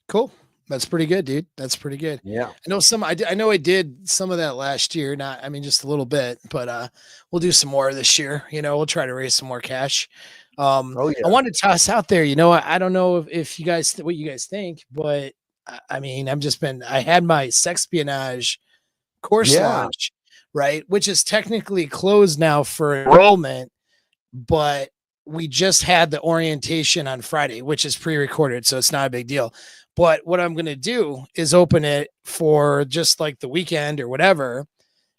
O: Cool. That's pretty good, dude. That's pretty good.
R: Yeah.
O: I know I did some of that last year. Just a little bit, but we'll do some more this year. You know, we'll try to raise some more cash. I wanted to toss out there, you know, I don't know if you guys, what you guys think, but I had my sexpionage course launch, right? Which is technically closed now for enrollment, but we just had the orientation on Friday, which is pre-recorded, so it's not a big deal. But what I'm going to do is open it for just like the weekend or whatever.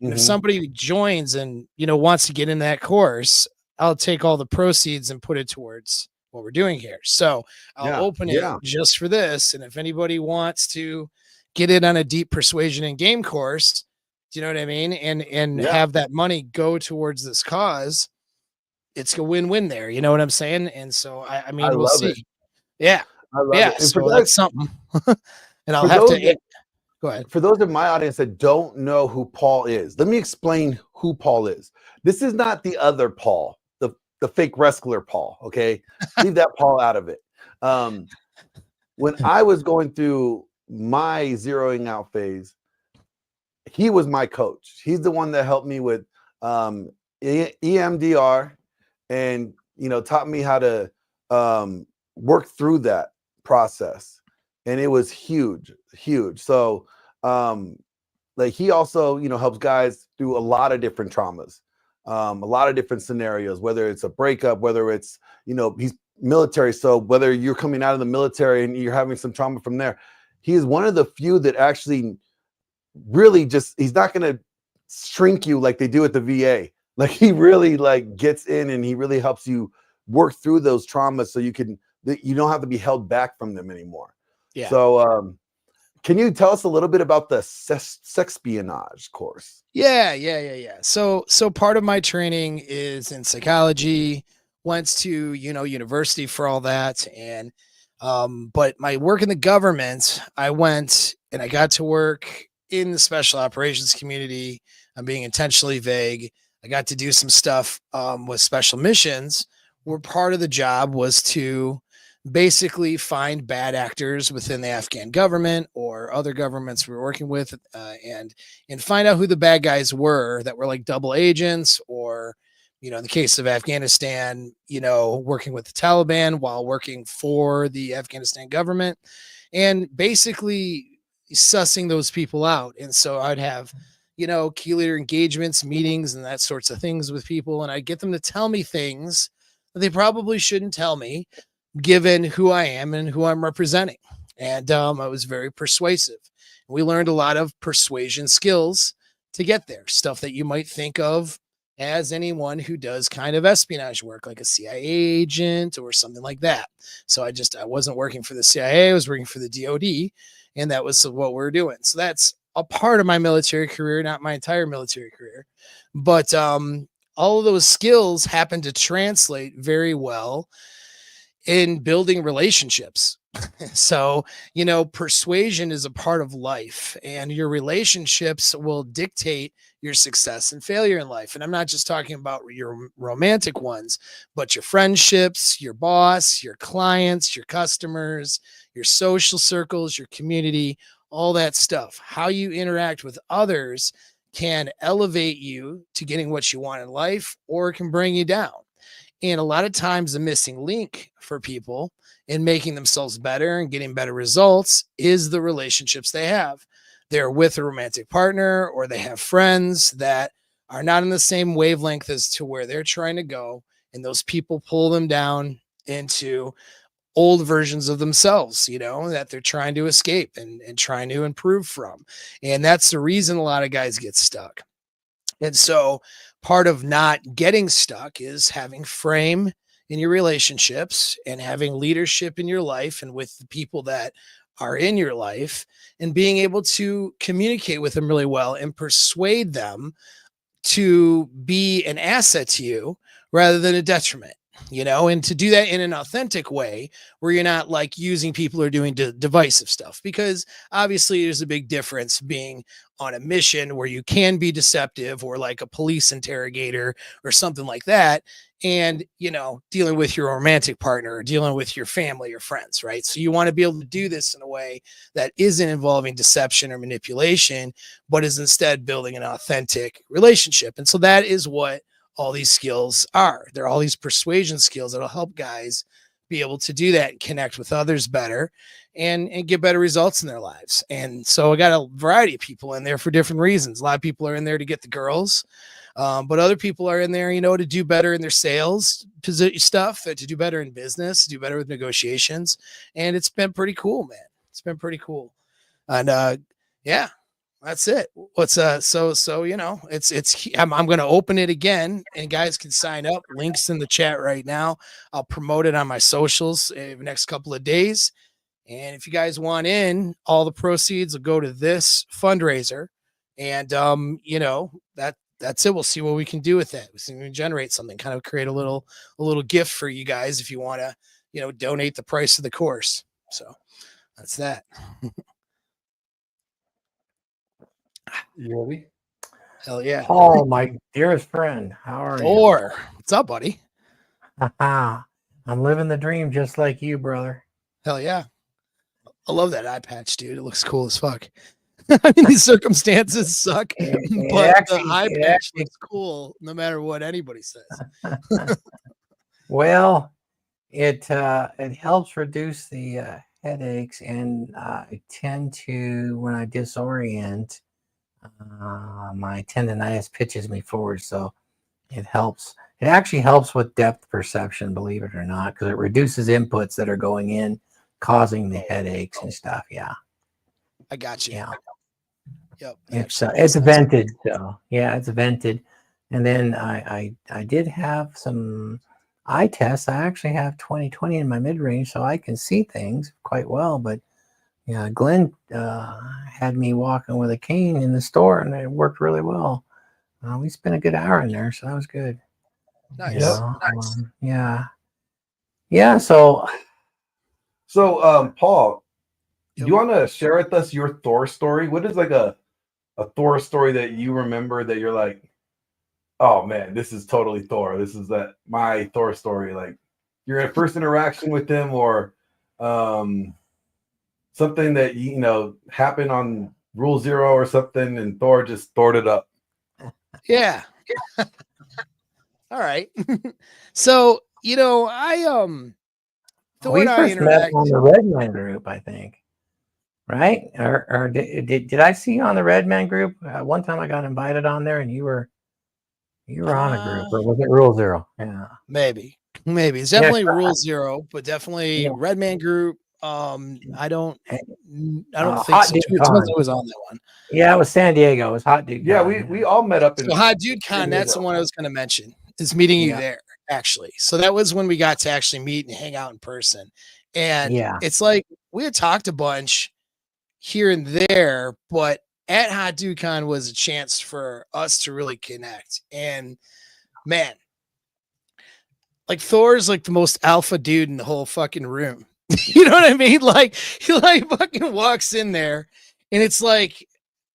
O: And if somebody joins and, you know, wants to get in that course, I'll take all the proceeds and put it towards what we're doing here. So I'll open it just for this. And if anybody wants to get in on a deep persuasion and game course, do you know what I mean? And have that money go towards this cause, it's a win-win there. You know what I'm saying? And so, I mean, we'll see. Yeah.
R: I love it. And
O: so that's something. And I'll have to go ahead.
R: For those in my audience that don't know who Paul is, let me explain who Paul is. This is not the other Paul, the fake wrestler Paul. Okay. Leave that Paul out of it. When I was going through my zeroing out phase, he was my coach. He's the one that helped me with EMDR and, you know, taught me how to work through that process. And it was huge. So like he also, you know, helps guys through a lot of different traumas, a lot of different scenarios, whether it's a breakup, whether it's, you know, he's military. So whether you're coming out of the military and you're having some trauma from there, he is one of the few that actually really he's not going to shrink you like they do at the VA. Like he really like gets in and he really helps you work through those traumas so you don't have to be held back from them anymore.
O: Yeah.
R: So can you tell us a little bit about the sexpionage course?
O: Yeah. So part of my training is in psychology, went to, you know, university for all that. And, but my work in the government, I went and I got to work in the special operations community. I'm being intentionally vague. I got to do some stuff with special missions where part of the job was to basically find bad actors within the Afghan government or other governments we were working with and find out who the bad guys were that were like double agents or, you know, in the case of Afghanistan, you know, working with the Taliban while working for the Afghanistan government and basically sussing those people out. And so I'd have, you know, key leader engagements, meetings, and that sorts of things with people. And I get them to tell me things that they probably shouldn't tell me, given who I am and who I'm representing. And I was very persuasive. We learned a lot of persuasion skills to get there, stuff that you might think of as anyone who does kind of espionage work, like a CIA agent or something like that. So I wasn't working for the CIA, I was working for the DoD, and that was what we're doing. So that's a part of my military career, not my entire military career, but all of those skills happen to translate very well in building relationships. So, persuasion is a part of life, and your relationships will dictate your success and failure in life. And I'm not just talking about your romantic ones, but your friendships, your boss, your clients, your customers, your social circles, your community, all that stuff. How you interact with others can elevate you to getting what you want in life, or it can bring you down. And a lot of times the missing link for people in making themselves better and getting better results is the relationships they have. They're with a romantic partner, or they have friends that are not in the same wavelength as to where they're trying to go. And those people pull them down into old versions of themselves, that they're trying to escape and trying to improve from. And that's the reason a lot of guys get stuck. And so part of not getting stuck is having frame in your relationships and having leadership in your life and with the people that are in your life, and being able to communicate with them really well and persuade them to be an asset to you rather than a detriment. And to do that in an authentic way where you're not like using people who are doing divisive stuff, because obviously there's a big difference being on a mission where you can be deceptive, or like a police interrogator or something like that, and dealing with your romantic partner or dealing with your family or friends, right? So you want to be able to do this in a way that isn't involving deception or manipulation, but is instead building an authentic relationship. And so that is what all these skills are. They're all these persuasion skills that'll help guys be able to do that and connect with others better and get better results in their lives. And so I got a variety of people in there for different reasons. A lot of people are in there to get the girls, but other people are in there, to do better in their sales stuff, to do better in business, to do better with negotiations. And it's been pretty cool, man. It's been pretty cool. And yeah, that's it. What's I'm going to open it again, and guys can sign up. Links in the chat right now. I'll promote it on my socials in the next couple of days. And if you guys want in, all the proceeds will go to this fundraiser. And that's it. We'll see what we can do with it. We can generate something, kind of create a little gift for you guys if you want to, donate the price of the course. So that's that.
F: You ready?
O: Hell yeah.
C: Paul, my dearest friend, how are
O: Thor. What's up, buddy?
C: I'm living the dream just like you, brother.
O: Hell yeah. I love that eye patch, dude. It looks cool as fuck. I mean, these circumstances suck, but the eye patch looks cool no matter what anybody says.
C: Well, it helps reduce the headaches, and I tend to, when I disorient, my tendonitis pitches me forward, so it helps. It actually helps with depth perception, believe it or not, because it reduces inputs that are going in, causing the headaches and stuff. Yeah,
O: I got you.
C: Yeah,
O: yep.
C: It's vented, so yeah, it's vented. And then I did have some eye tests. I actually have 20/20 in my mid range, so I can see things quite well. But yeah, Glenn had me walking with a cane in the store, and it worked really well. We spent a good hour in there, so that was good.
O: Nice.
C: Nice. Yeah. So,
B: Paul, do you want to share with us your Thor story? What is like a Thor story that you remember that you're like, oh man, this is totally Thor. This is my Thor story. Like your first interaction with him, or something that happened on Rule Zero or something, and Thor just Thored it up.
O: Yeah. All right. So I
C: we first met on the Redman group, I think, right? Or did I see you on the Redman group? One time I got invited on there, and you were on a group, or was it Rule Zero? Yeah,
O: maybe it's definitely Rule Zero, but definitely Redman group. I don't think
C: Hot
O: so.
C: Dude
O: Too.
C: Con.
O: Was on that one.
C: Yeah, it was San Diego. It was Hot Dude
B: Yeah,
C: Con.
B: we all met up in
O: So Hot Dude Con,
B: San
O: that's the
B: Diego.
O: one I was going to mention. Is meeting you
C: Yeah.
O: there actually. So that was when we got to actually meet and hang out in person. And
C: Yeah.
O: it's like we had talked a bunch here and there, but at Hot Dude Con was a chance for us to really connect. And man, like Thor's like the most alpha dude in the whole fucking room. You know what I mean? Like he like fucking walks in there and it's like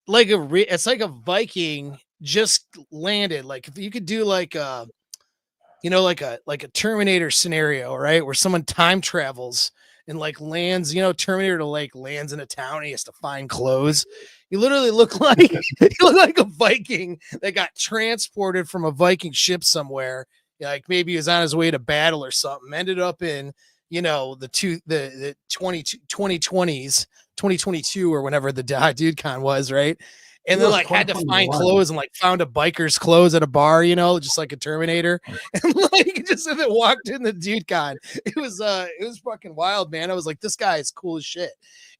O: it's like a Viking just landed. Like if you could do like a like a Terminator scenario, right? Where someone time travels and like lands, Terminator like lands in a town and he has to find clothes. You literally look like you look like a Viking that got transported from a Viking ship somewhere. Like maybe he was on his way to battle or something, ended up in, the 2020s, 2022 or whenever the Dude Con was, right? And then like had to find clothes and like found a biker's clothes at a bar, just like a Terminator. And like just if it walked in the Dude Con. It was fucking wild, man. I was like, this guy is cool as shit.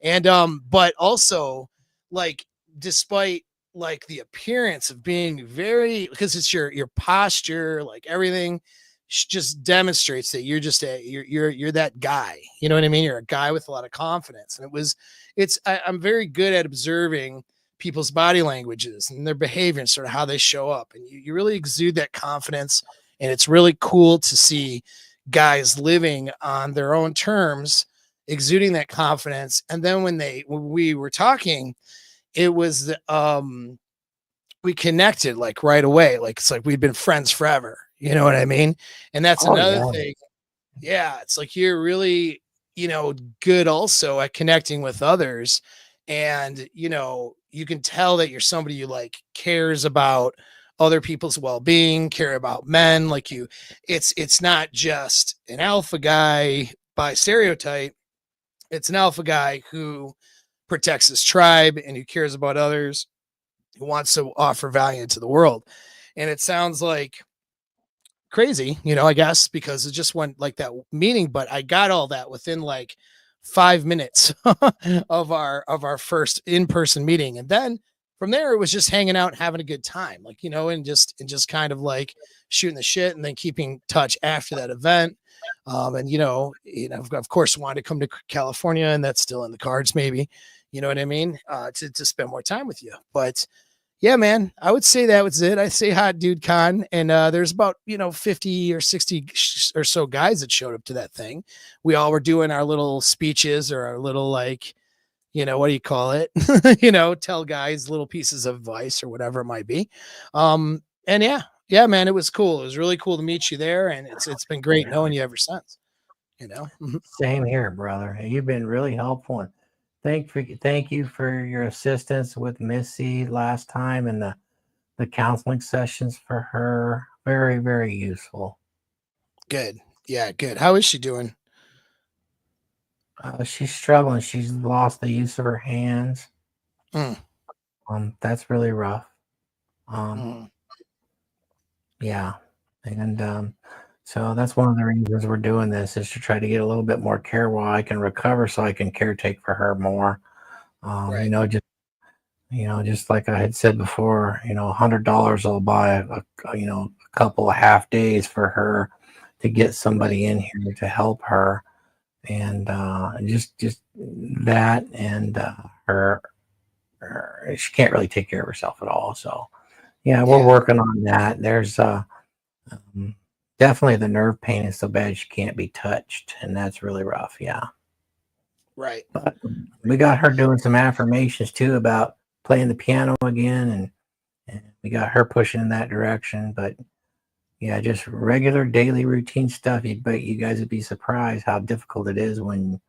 O: And but also like despite like the appearance of being very, because it's your posture, like everything just demonstrates that you're just you're that guy. You know what I mean? You're a guy with a lot of confidence. And I'm very good at observing people's body languages and their behavior and sort of how they show up. And you really exude that confidence. And it's really cool to see guys living on their own terms, exuding that confidence. And then when we were talking, it was we connected like right away. Like it's like we'd been friends forever. You know what I mean? And that's another thing. Yeah, it's like you're really, good also at connecting with others. And, you can tell that you're somebody who like cares about other people's well-being, care about men. Like it's not just an alpha guy by stereotype. It's an alpha guy who protects his tribe and who cares about others, who wants to offer value to the world. And it sounds like crazy, I guess, because it just went like that meeting, but I got all that within like 5 minutes of our first in-person meeting. And then from there, it was just hanging out, having a good time, like, and just kind of like shooting the shit and then keeping touch after that event. And, of course, wanted to come to California, and that's still in the cards, maybe, you know what I mean? To spend more time with you. But yeah, man, I would say that was it. I say Hot Dude Con, and there's about 50 or 60 or so guys that showed up to that thing. We all were doing our little speeches or our little like, what do you call it? Tell guys little pieces of advice or whatever it might be. And yeah, man, it was cool. It was really cool to meet you there, and it's been great knowing you ever since.
C: Same here, brother. You've been really helpful, and thank you for your assistance with Missy last time and the counseling sessions for her. Very, very useful.
O: Good. Yeah, good. How is she doing?
C: She's struggling. She's lost the use of her hands. That's really rough. Yeah. And so that's one of the reasons we're doing this, is to try to get a little bit more care while I can recover, so I can caretake for her more.
O: Right.
C: Just like I had said before, $100 will buy a couple of half days for her to get somebody in here to help her. And just that, and her, she can't really take care of herself at all. So yeah, we're working on that. There's definitely the nerve pain is so bad she can't be touched, and that's really rough. Yeah.
O: Right.
C: But we got her doing some affirmations too about playing the piano again, and we got her pushing in that direction. But yeah, just regular daily routine stuff. But you guys would be surprised how difficult it is when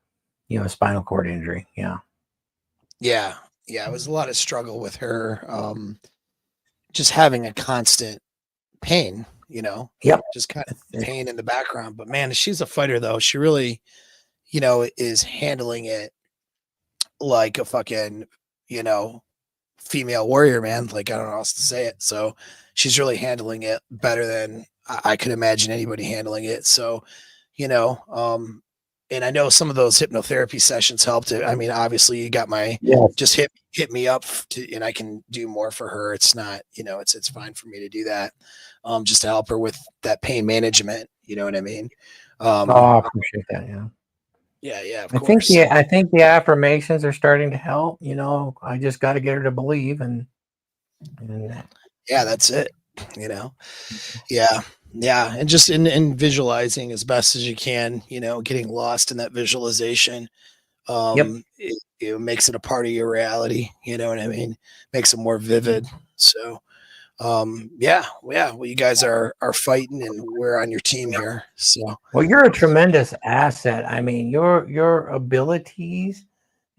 C: a spinal cord injury. Yeah.
O: Yeah. It was a lot of struggle with her. Just having a constant pain,
C: Yep.
O: just kind of pain in the background. But man, she's a fighter though. She really, is handling it like a fucking, female warrior, man. Like, I don't know how else to say it. So she's really handling it better than I could imagine anybody handling it. So, and I know some of those hypnotherapy sessions helped. I mean, obviously you got my,
C: Yes.
O: just hit me up and I can do more for her. It's not, it's fine for me to do that. Just to help her with that pain management. You know what I mean?
C: Oh, I appreciate that. Yeah.
O: Yeah, of
C: I
O: course.
C: think the affirmations are starting to help. I just got to get her to believe, and
O: yeah, that's it. Yeah. And just in visualizing as best as you can, getting lost in that visualization. It makes it a part of your reality. You know what I mean? Makes it more vivid. So, well, you guys are fighting, and we're on your team here. So,
C: well, you're a tremendous asset. I mean, your abilities,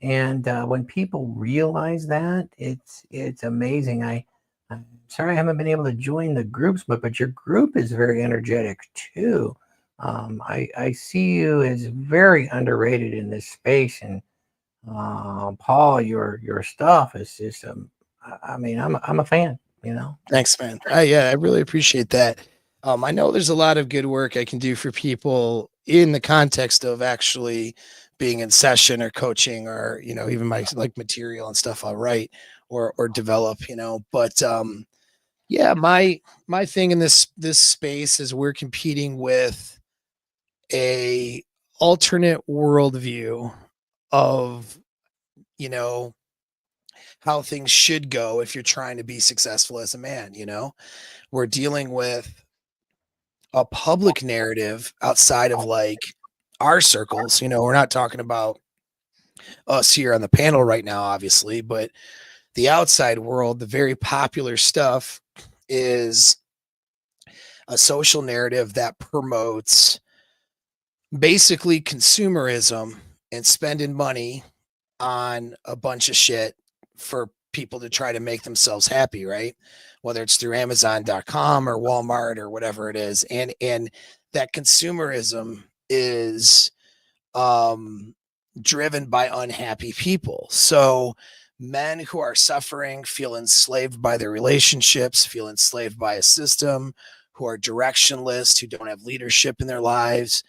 C: and when people realize that, it's amazing. I'm sorry I haven't been able to join the groups, but your group is very energetic too. I see you as very underrated in this space, and Paul, your stuff is just I mean, I'm a fan.
O: Thanks, man. I really appreciate that. I know there's a lot of good work I can do for people in the context of actually being in session or coaching, or even my like material and stuff I'll write or develop. But my thing in this space is we're competing with a alternate worldview of how things should go if you're trying to be successful as a man. We're dealing with a public narrative outside of like our circles. We're not talking about us here on the panel right now, obviously, but the outside world, the very popular stuff is a social narrative that promotes basically consumerism and spending money on a bunch of shit for people to try to make themselves happy, right? Whether it's through Amazon.com or Walmart or whatever it is. And that consumerism is driven by unhappy people. So men who are suffering, feel enslaved by their relationships, feel enslaved by a system, who are directionless, who don't have leadership in their lives,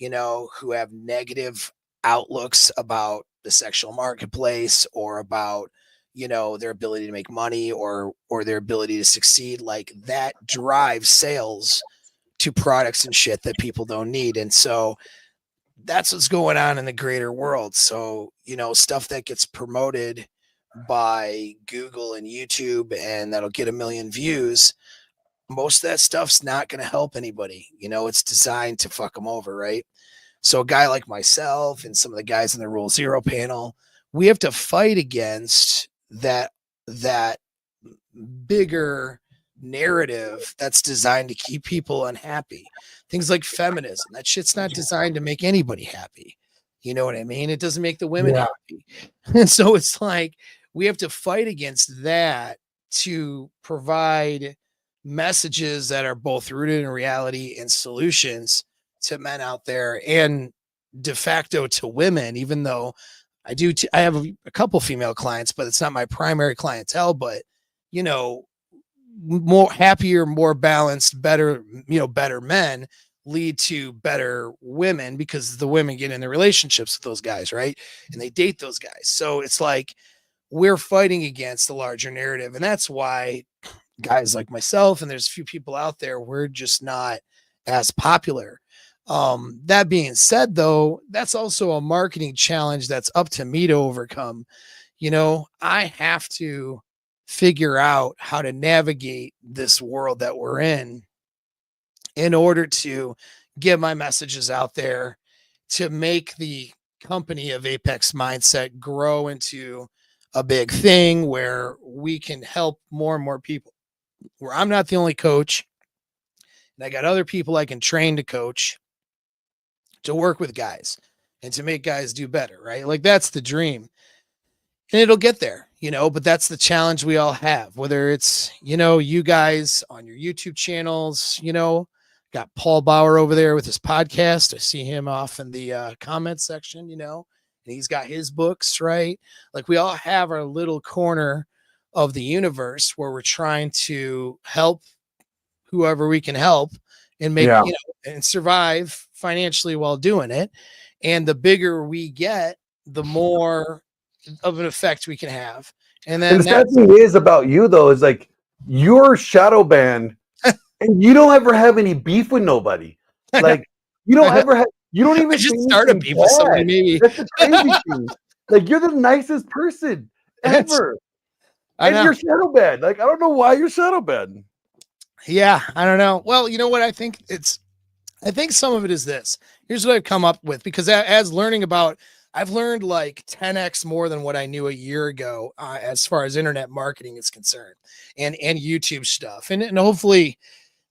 O: who have negative outlooks about the sexual marketplace or about their ability to make money or their ability to succeed. Like that drives sales to products and shit that people don't need. And so that's what's going on in the greater world. So stuff that gets promoted by Google and YouTube and that'll get 1 million views, most of that stuff's not going to help anybody. It's designed to fuck them over, right? So a guy like myself and some of the guys in the Rule Zero panel, we have to fight against that bigger narrative that's designed to keep people unhappy. Things like feminism, that shit's not designed to make anybody happy. You know what I mean? It doesn't make the women happy. And so it's like we have to fight against that to provide messages that are both rooted in reality and solutions to men out there and de facto to women, even though I have a couple female clients, but it's not my primary clientele. But more happier, more balanced, better men lead to better women because the women get in the relationships with those guys, right? And they date those guys. So it's like we're fighting against the larger narrative, and that's why guys like myself and there's a few people out there, we're just not as popular. That being said, though, that's also a marketing challenge that's up to me to overcome. I have to figure out how to navigate this world that we're in order to get my messages out there to make the company of Apex Mindset grow into a big thing where we can help more and more people, where I'm not the only coach and I got other people I can train to coach, to work with guys and to make guys do better, right? Like that's the dream. And it'll get there, but that's the challenge we all have, whether it's, you guys on your YouTube channels, got Paul Bauer over there with his podcast. I see him off in the comment section, and he's got his books, right? Like we all have our little corner of the universe where we're trying to help whoever we can help and make, and survive financially while doing it. And the bigger we get, the more of an effect we can have. And then
R: And the sad thing is about you though is like you're shadow banned and you don't ever have any beef with nobody. Like you don't ever have, you don't even
O: I should
R: say
O: start a
R: anything
O: beef with somebody,
R: bad.
O: maybe.
R: That's the crazy thing. Like you're the nicest person ever.
O: I
R: And
O: know.
R: you're shadow banned. Like I don't know why you're shadow banned.
O: Yeah, I don't know. Well, you know what? I think some of it is this. Here's what I've come up with, because as learning about, I've learned like 10x more than what I knew a year ago as far as internet marketing is concerned, and YouTube stuff, and hopefully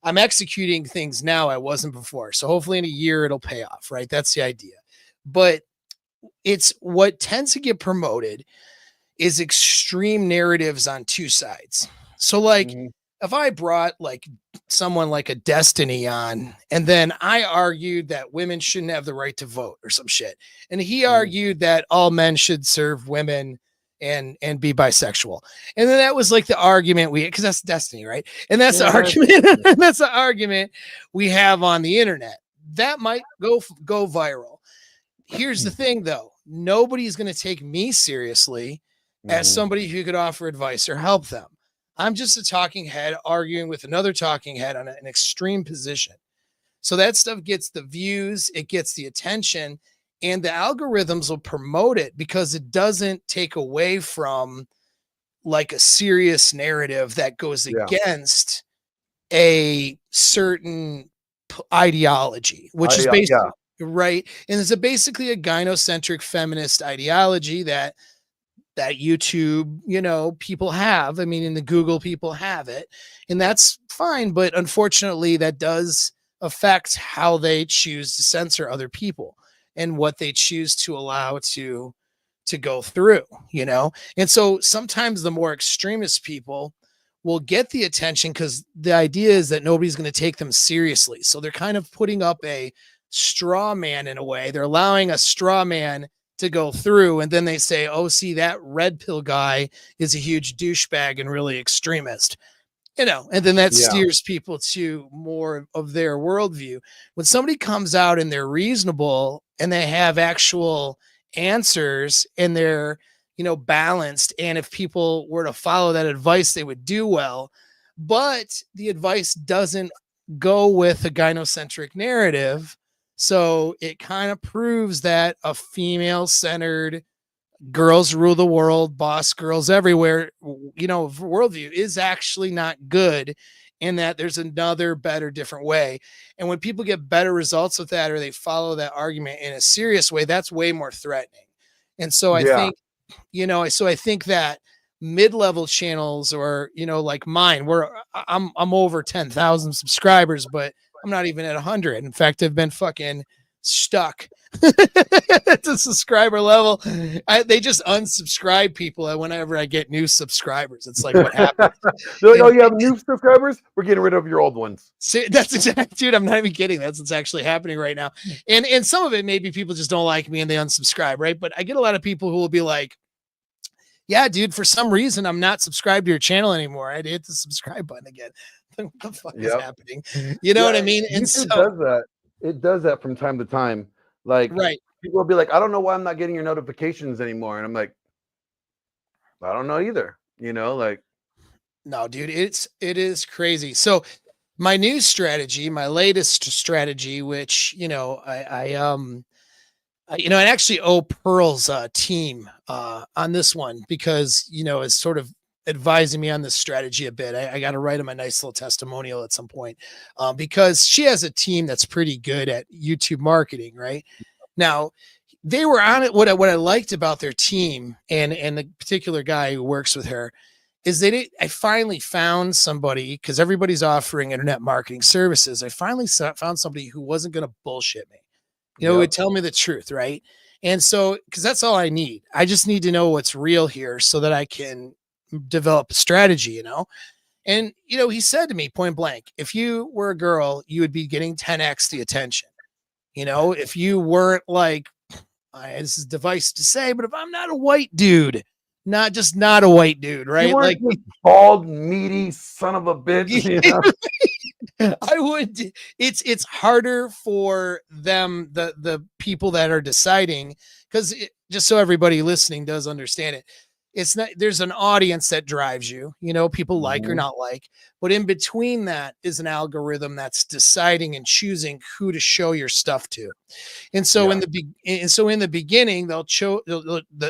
O: I'm executing things now I wasn't before. So hopefully in a year it'll pay off, right? That's the idea. But it's what tends to get promoted is extreme narratives on two sides. So like if I brought like someone like a Destiny on, and then I argued that women shouldn't have the right to vote or some shit, and he argued that all men should serve women and be bisexual, and then that was like the argument because that's Destiny, right? And that's the argument. That's the argument we have on the internet. That might go viral. Here's the thing, though: nobody's going to take me seriously as somebody who could offer advice or help them. I'm just a talking head arguing with another talking head on an extreme position. So that stuff gets the views, it gets the attention, and the algorithms will promote it because it doesn't take away from like a serious narrative that goes against a certain ideology, which is basically right. And it's basically a gynocentric feminist ideology that YouTube, people have. I mean, in the Google people have it, and that's fine. But unfortunately, that does affect how they choose to censor other people and what they choose to allow to go through, And so sometimes the more extremist people will get the attention because the idea is that nobody's going to take them seriously. So they're kind of putting up a straw man in a way. They're allowing a straw man to go through, and then they say, oh, see, that red pill guy is a huge douchebag and really extremist, and then that steers people to more of their worldview. When somebody comes out and they're reasonable and they have actual answers and they're balanced, and if people were to follow that advice they would do well, but the advice doesn't go with a gynocentric narrative. So it kind of proves that a female-centered, girls rule the world, boss girls everywhere, worldview is actually not good, and that there's another better, different way. And when people get better results with that, or they follow that argument in a serious way, that's way more threatening. And so I think, I think that mid-level channels, or like mine, where I'm over 10,000 subscribers, but I'm not even at 100. In fact, I've been fucking stuck at the subscriber level. They just unsubscribe people whenever I get new subscribers. It's like, what happened?
R: They're like, oh, you have new subscribers? We're getting rid of your old ones.
O: See, that's exactly, dude. I'm not even kidding. That's what's actually happening right now. And some of it, maybe people just don't like me and they unsubscribe, right? But I get a lot of people who will be like, yeah, dude, for some reason, I'm not subscribed to your channel anymore. I had to hit the subscribe button again. What the fuck is happening? You know what I mean? And
R: YouTube
O: so
R: does that. It does that from time to time. Like, people will be like, I don't know why I'm not getting your notifications anymore. And I'm like, I don't know either.
O: No, dude, it is crazy. So my new strategy, my latest strategy, which, I actually owe Pearl's team on this one, because, is sort of advising me on this strategy a bit. I got to write him a nice little testimonial at some point, because she has a team that's pretty good at YouTube marketing. Right now, they were on it. What I liked about their team and the particular guy who works with her is I finally found somebody, because everybody's offering internet marketing services. I finally found somebody who wasn't going to bullshit me. It would tell me the truth, right? And so, because that's all I need. I just need to know what's real here so that I can develop a strategy, And, he said to me point blank, if you were a girl, you would be getting 10x the attention. If you weren't like, this is device to say, but if I'm not a white dude, not a white dude, right?
R: You weren't
O: Like
R: this bald, meaty son of a bitch.
O: I would. It's harder for them, the people that are deciding, because just so everybody listening does understand it, it's not, there's an audience that drives you, people like or not like, but in between that is an algorithm that's deciding and choosing who to show your stuff to. And so in the beginning,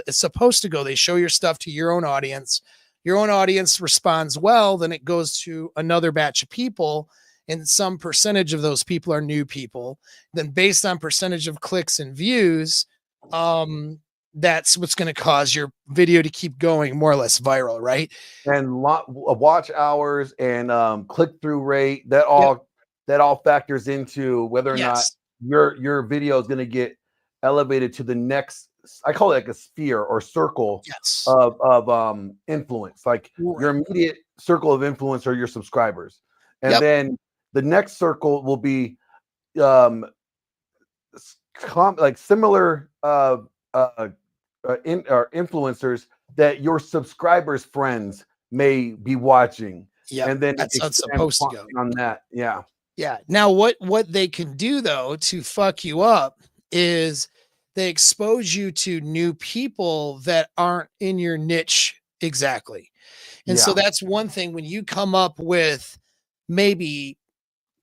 O: it's supposed to go, they show your stuff to your own audience. Your own audience responds well, then it goes to another batch of people, and some percentage of those people are new people. Then based on percentage of clicks and views, that's what's going to cause your video to keep going more or less viral, right?
B: And watch hours and click-through rate, that all factors into whether or not your video is going to get elevated to the next, I call it like a sphere or circle of influence. Like your immediate circle of influence are your subscribers. And then the next circle will be like similar influencers that your subscribers' friends may be watching.
O: Yeah,
B: and then
O: that's how it's supposed to go
B: on that. Yeah.
O: Yeah. Now, what they can do though to fuck you up is they expose you to new people that aren't in your niche exactly. And so that's one thing when you come up with maybe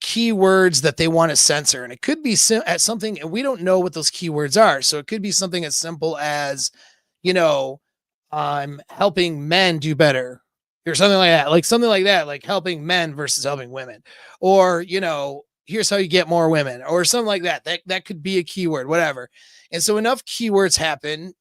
O: keywords that they want to censor, and it could be at something, and we don't know what those keywords are. So it could be something as simple as, I'm helping men do better, or something like that, like helping men versus helping women, or, here's how you get more women, or something like that. That could be a keyword, whatever. And so enough keywords happen.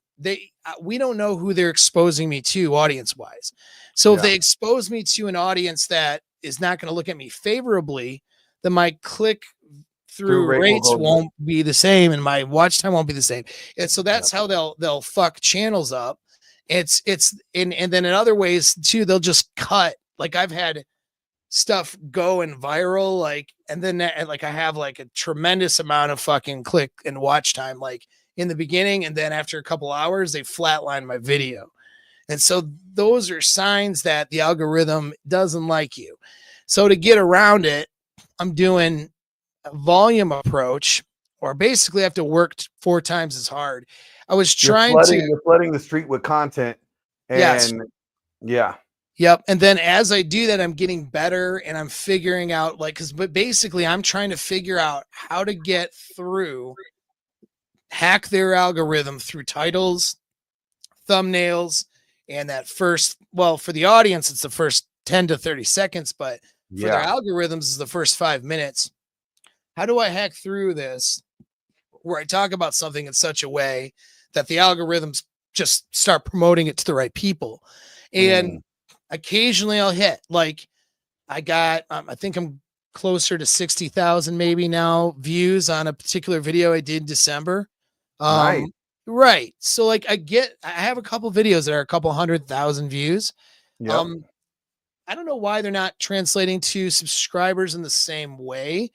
O: We don't know who they're exposing me to audience wise. So if they expose me to an audience that is not going to look at me favorably, then my click through rates won't be the same, and my watch time won't be the same. And so that's how they'll fuck channels up. And then in other ways too, they'll just cut. Like I've had stuff going viral, like, and then I have like a tremendous amount of fucking click and watch time, like in the beginning, and then after a couple hours, they flatline my video. And so those are signs that the algorithm doesn't like you. So to get around it, I'm doing a volume approach, or basically I have to work 4 times as hard. I was trying
B: you're flooding the street with content. And
O: Yep. And then as I do that, I'm getting better, and I'm figuring out but basically I'm trying to figure out how to get through, hack their algorithm through titles, thumbnails, and that first, for the audience, it's the first 10 to 30 seconds, but for their algorithms is the first 5 minutes. How do I hack through this where I talk about something in such a way that the algorithms just start promoting it to the right people? And occasionally I'll hit, like I got, I think I'm closer to 60,000 maybe now views on a particular video I did in December. Right. So like I have a couple videos that are a couple 100,000 views. I don't know why they're not translating to subscribers in the same way,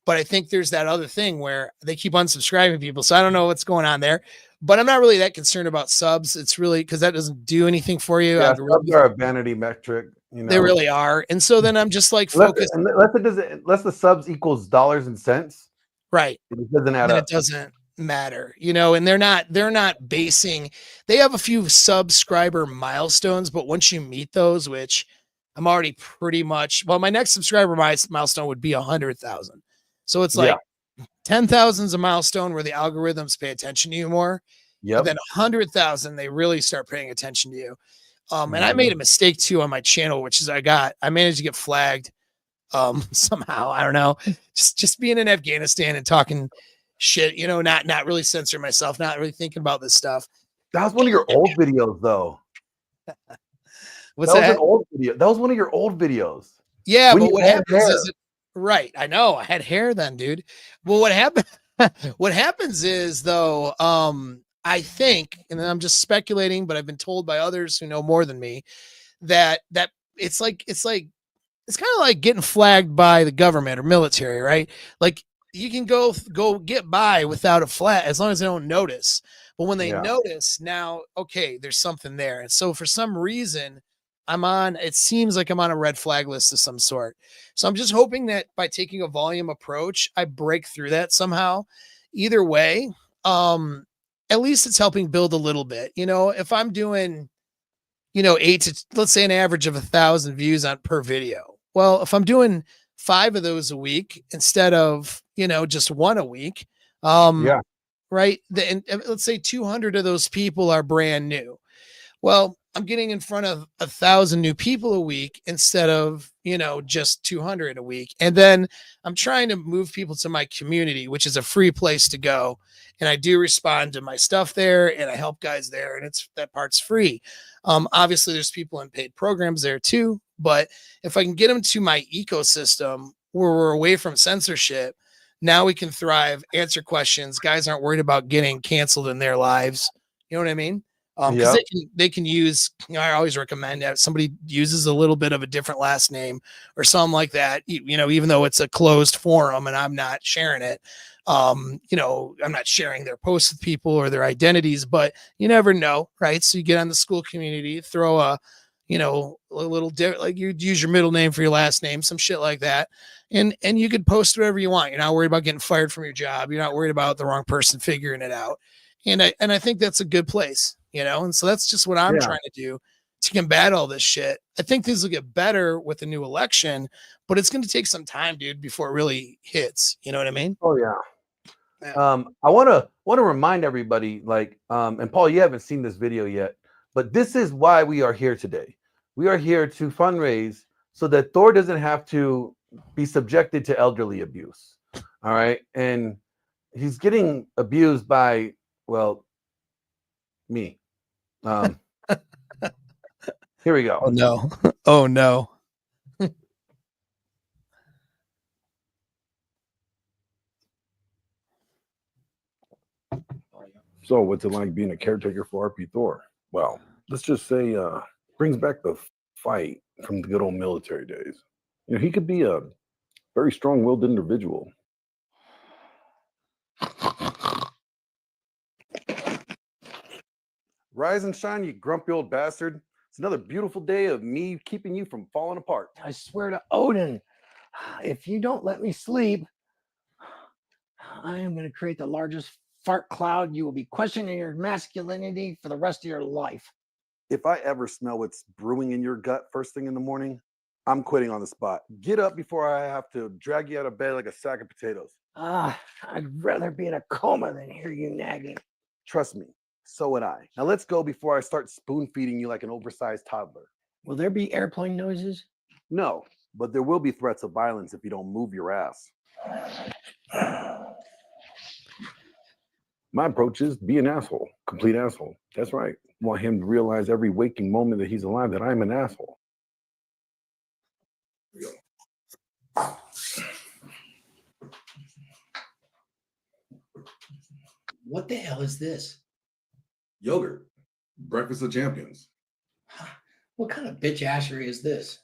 O: but I think there's that other thing where they keep unsubscribing people. So I don't know what's going on there, but I'm not really that concerned about subs. It's really because that doesn't do anything for you.
B: Yeah, subs are a vanity metric.
O: They really are. And so then I'm just like focused.
B: Unless the subs equals dollars and cents.
O: Right.
B: It doesn't add up.
O: It doesn't matter, and they're not basing, they have a few subscriber milestones, but once you meet those, which I'm already pretty much, my next subscriber milestone would be 100,000. So it's like 10,000 is a milestone where the algorithms pay attention to you more. And then 100,000, they really start paying attention to you. And I made a mistake too on my channel, which is I managed to get flagged somehow. I don't know, just being in Afghanistan and talking shit, not really censoring myself, not really thinking about this stuff.
B: That was one of your old videos, though.
O: What's that?
B: Was an old video. That was one of your old videos.
O: Yeah, but what happens is right. I know I had hair then, dude. Well, what happens is though, I think, and I'm just speculating, but I've been told by others who know more than me that it's kind of like getting flagged by the government or military, right? Like you can go get by without a flag as long as they don't notice. But when they notice, now, okay, there's something there. And so for some reason, it seems like I'm on a red flag list of some sort. So I'm just hoping that by taking a volume approach, I break through that somehow. Either way, at least it's helping build a little bit. If I'm doing, let's say an average of 1,000 views on per video. Well, if I'm doing 5 of those a week instead of, just 1 a week, right. And let's say 200 of those people are brand new. Well, I'm getting in front of 1,000 new people a week instead of, just 200 a week. And then I'm trying to move people to my community, which is a free place to go. And I do respond to my stuff there and I help guys there. And that part's free. Obviously there's people in paid programs there too, but if I can get them to my ecosystem where we're away from censorship, now we can thrive, answer questions. Guys aren't worried about getting canceled in their lives. You know what I mean? Because they can use, I always recommend that somebody uses a little bit of a different last name or something like that, even though it's a closed forum and I'm not sharing it. I'm not sharing their posts with people or their identities, but you never know, right? So you get on the school community, throw a little like you use your middle name for your last name, some shit like that. And you could post whatever you want. You're not worried about getting fired from your job. You're not worried about the wrong person figuring it out. And I think that's a good place, and so that's just what I'm trying to do to combat all this shit. I think things will get better with the new election, but it's going to take some time, dude, before it really hits. You know what I mean?
R: Oh yeah. I want to remind everybody, and Paul, you haven't seen this video yet, but this is why we are here today. We are here to fundraise so that Thor doesn't have to be subjected to elderly abuse. All right, and he's getting abused by, well, me. Here we go.
O: Oh no. Oh no.
T: So what's it like being a caretaker for RP Thor? Well, let's just say brings back the fight from the good old military days. He could be a very strong-willed individual.
R: Rise and shine, you grumpy old bastard. It's another beautiful day of me keeping you from falling apart.
F: I swear to Odin, if you don't let me sleep, I am going to create the largest fart cloud. You will be questioning your masculinity for the rest of your life.
R: If I ever smell what's brewing in your gut first thing in the morning, I'm quitting on the spot. Get up before I have to drag you out of bed like a sack of potatoes.
F: I'd rather be in a coma than hear you nagging.
R: Trust me, so would I. Now let's go before I start spoon feeding you like an oversized toddler.
F: Will there be airplane noises?
R: No, but there will be threats of violence if you don't move your ass.
T: My approach is be an asshole, complete asshole. That's right. I want him to realize every waking moment that he's alive that I'm an asshole.
F: What the hell is this?
N: Yogurt. Breakfast of champions.
F: What kind of bitch ashery is this?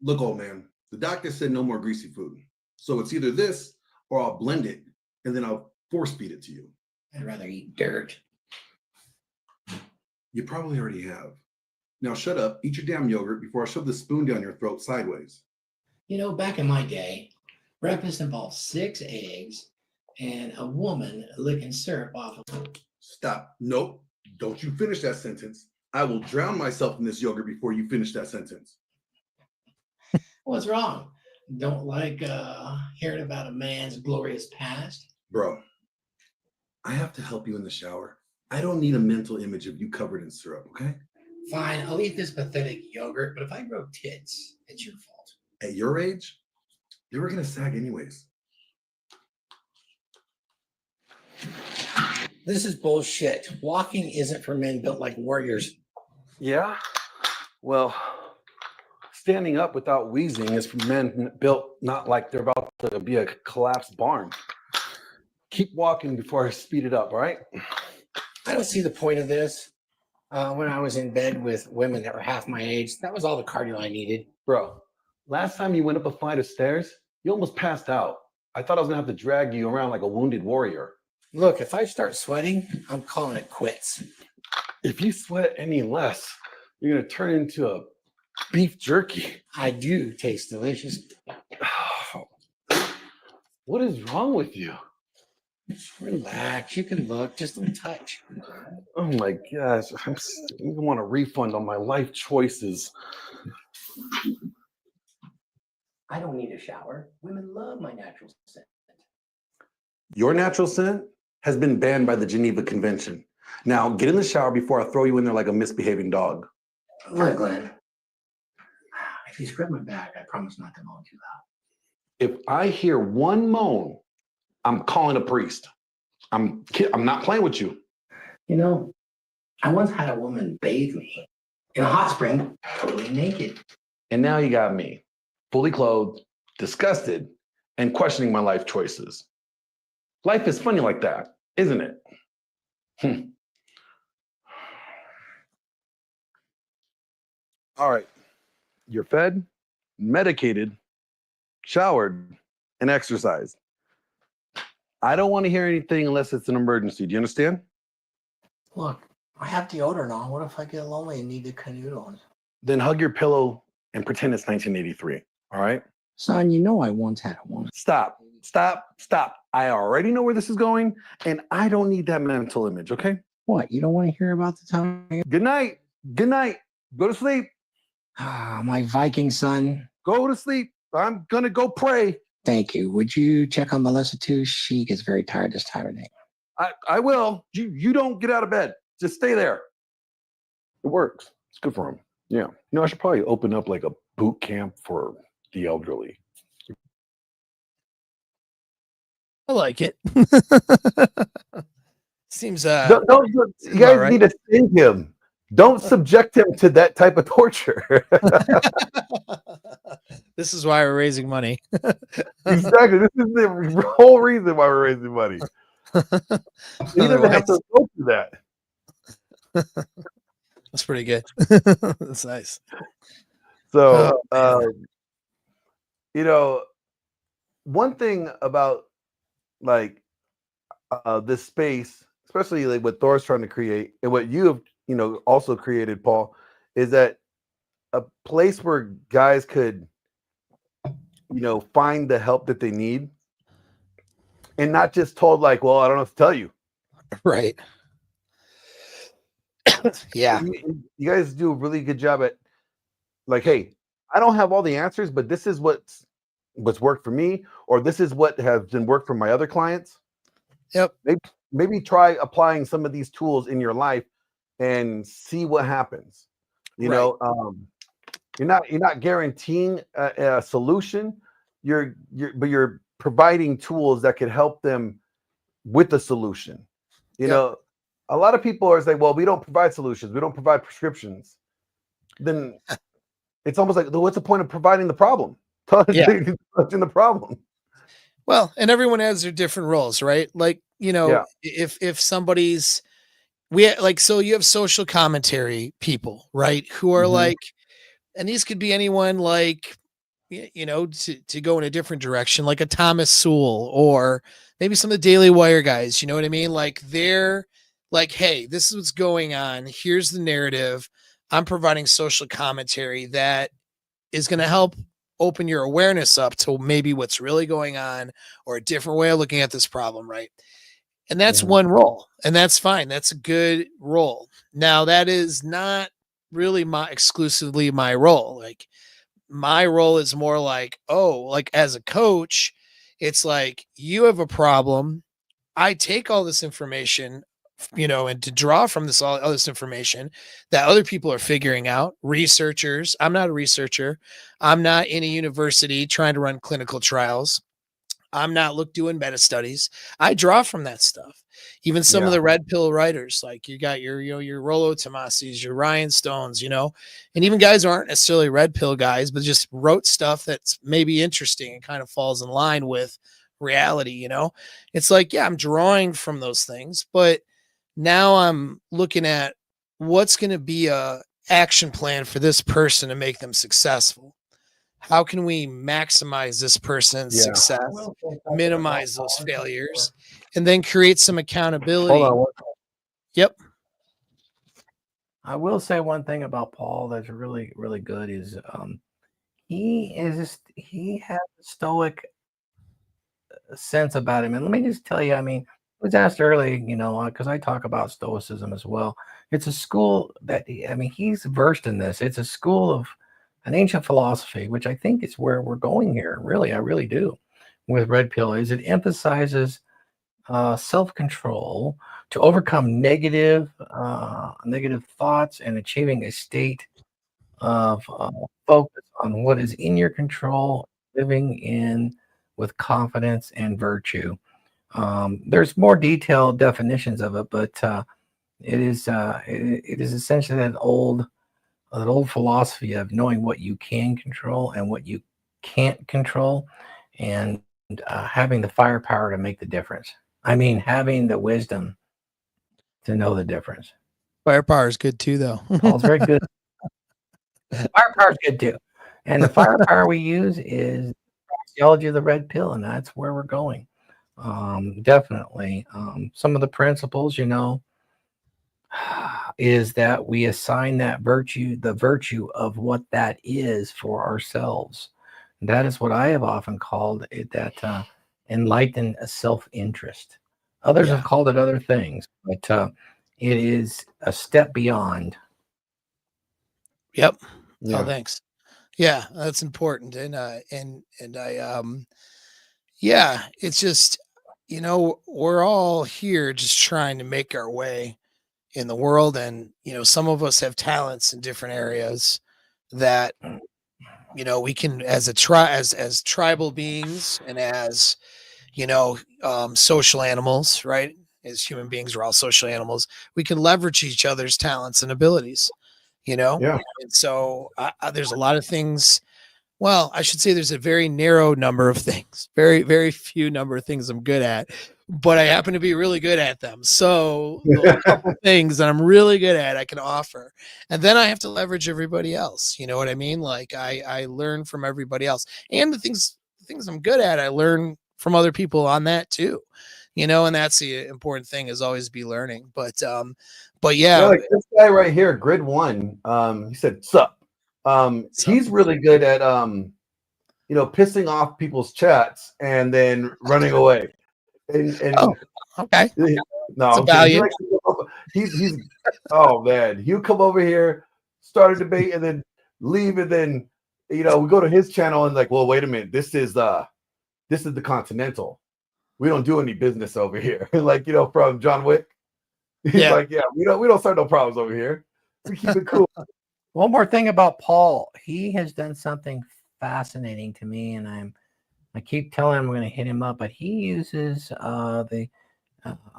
N: Look, old man, the doctor said no more greasy food. So it's either this or I'll blend it and then I'll force feed it to you.
F: I'd rather eat dirt.
N: You probably already have. Now shut up, eat your damn yogurt before I shove the spoon down your throat sideways.
F: Back in my day, breakfast involved 6 eggs and a woman licking syrup off of them.
N: Stop. Nope. Don't you finish that sentence. I will drown myself in this yogurt before you finish that sentence.
F: What's wrong? Don't like hearing about a man's glorious past?
N: Bro, I have to help you in the shower. I don't need a mental image of you covered in syrup, okay?
F: Fine, I'll eat this pathetic yogurt, but if I grow tits, it's your fault.
N: At your age, they were going to sag anyways.
F: This is bullshit. Walking isn't for men built like warriors.
R: Yeah? Well, standing up without wheezing is for men built not like they're about to be a collapsed barn. Keep walking before I speed it up, all right?
F: I don't see the point of this. When I was in bed with women that were half my age, that was all the cardio I needed.
R: Bro, last time you went up a flight of stairs, you almost passed out. I thought I was going to have to drag you around like a wounded warrior.
F: Look, if I start sweating, I'm calling it quits.
R: If you sweat any less, you're going to turn into a
T: beef jerky.
F: I do taste delicious.
T: What is wrong with you?
F: Just relax. You can look. Just don't touch.
T: Oh my gosh. I want a refund on my life choices.
F: I don't need a shower. Women love my natural scent.
T: Your natural scent has been banned by the Geneva Convention. Now get in the shower before I throw you in there like a misbehaving dog.
F: Look, Glenn. If you scrub my back, I promise not to moan too loud.
T: If I hear one moan, I'm calling a priest. I'm not playing with you.
F: You know, I once had a woman bathe me in a hot spring, totally naked.
T: And now you got me, fully clothed, disgusted, and questioning my life choices. Life is funny like that, isn't it? All right. You're fed, medicated, showered, and exercised. I don't want to hear anything unless it's an emergency. Do you understand?
F: Look, I have deodorant on. What if I get lonely and need to canoodle on?
T: Then hug your pillow and pretend it's 1983. All right?
F: Son, you know I once had a woman.
T: Stop. I already know where this is going, and I don't need that mental image, okay?
F: What? You don't want to hear about the time?
T: Good night. Good night. Go to sleep.
F: Ah, my Viking son.
T: Go to sleep. I'm going to go pray.
F: Thank you. Would you check on Melissa too? She gets very tired this time of day.
T: I will. You don't get out of bed. Just stay there. It works. It's good for him. Yeah. I should probably open up like a boot camp for the elderly.
O: I like it. Seems
T: You guys
O: right.
T: need to send him. Don't subject him to that type of torture.
O: This is why we're raising money.
T: Exactly. This is the whole reason why we're raising money. He doesn't have to go through that.
O: That's pretty good. That's nice.
T: So, one thing about like this space, especially like what Thor's trying to create and what you have, also created, Paul, is that a place where guys could, find the help that they need and not just told like, well, I don't know what to tell you.
O: Right. Yeah.
T: You guys do a really good job at like, hey, I don't have all the answers, but this is what's worked for me, or this is what has been worked for my other clients.
O: Yep.
T: Maybe try applying some of these tools in your life and see what happens. You're not guaranteeing a solution. But you're providing tools that could help them with the solution. A lot of people are saying, well, we don't provide solutions. We don't provide prescriptions. Then it's almost like, what's the point of providing the problem? Touching the problem.
O: Well, and everyone has their different roles, right? Like, if somebody's so you have social commentary people, right? Who are like, and these could be anyone like, to go in a different direction, like a Thomas Sewell or maybe some of the Daily Wire guys, you know what I mean? Like they're like, hey, this is what's going on. Here's the narrative. I'm providing social commentary that is going to help open your awareness up to maybe what's really going on or a different way of looking at this problem, right? And that's one role, and that's fine. That's a good role. Now, that is not really exclusively my role. Like my role is more like, like as a coach, it's like you have a problem. I take all this information, and to draw from all this information that other people are figuring out, researchers. I'm not a researcher. I'm not in a university trying to run clinical trials. I'm not doing meta studies. I draw from that stuff. Even some of the red pill writers, like you got your Rollo Tomasis, your Ryan Stones, and even guys who aren't necessarily red pill guys, but just wrote stuff that's maybe interesting and kind of falls in line with reality. It's like, I'm drawing from those things, but now I'm looking at what's going to be a action plan for this person to make them successful. How can we maximize this person's success, minimize those failures, and then create some accountability?
T: Hold on.
O: Yep.
C: I will say one thing about Paul that's really, really good is he he has a stoic sense about him. And let me just tell you, I mean, I was asked earlier, because I talk about stoicism as well. It's a school that I mean, he's versed in this. It's a school of an ancient philosophy, which I think is where we're going here. Really, I really do. With Red Pill, is it emphasizes self-control to overcome negative thoughts and achieving a state of focus on what is in your control, living in with confidence and virtue. There's more detailed definitions of it, but it is essentially that old philosophy of knowing what you can control and what you can't control, and having the firepower to make the difference. I mean, having the wisdom to know the difference.
O: Firepower is good too, though.
C: Paul's very good. Firepower is good too, and the firepower we use is theology of the red pill, and that's where we're going. Definitely, some of the principles, is that we assign that virtue, the virtue of what that is for ourselves. That is what I have often called it, that enlightened self-interest. Others have called it other things, but it is a step beyond.
O: Yep.
C: Yeah.
O: Oh, thanks. Yeah, that's important. Yeah, it's just, we're all here just trying to make our way in the world. And, some of us have talents in different areas that, we can, as as tribal beings and as, social animals, right? As human beings, we're all social animals. We can leverage each other's talents and abilities,
B: Yeah.
O: And so there's a lot of things. Well, I should say there's a very narrow number of things, very, very few number of things I'm good at, but I happen to be really good at them. So a couple things that I'm really good at, I can offer. And then I have to leverage everybody else. You know what I mean? Like I learn from everybody else, and the things I'm good at, I learn from other people on that too. And that's the important thing, is always be learning. But yeah,
B: Like this guy right here, Grid One. He said, "Sup." He's really good at pissing off people's chats and then running away. And
O: okay,
B: no,
O: it's a value.
B: He's oh man, he'll come over here, start a debate, and then leave, and then we go to his channel and like, well, wait a minute, this is the Continental. We don't do any business over here. Like from John Wick. He's like, yeah, we don't start no problems over here. We keep it cool.
C: One more thing about Paul. He has done something fascinating to me, and I keep telling him I'm going to hit him up, but he uses the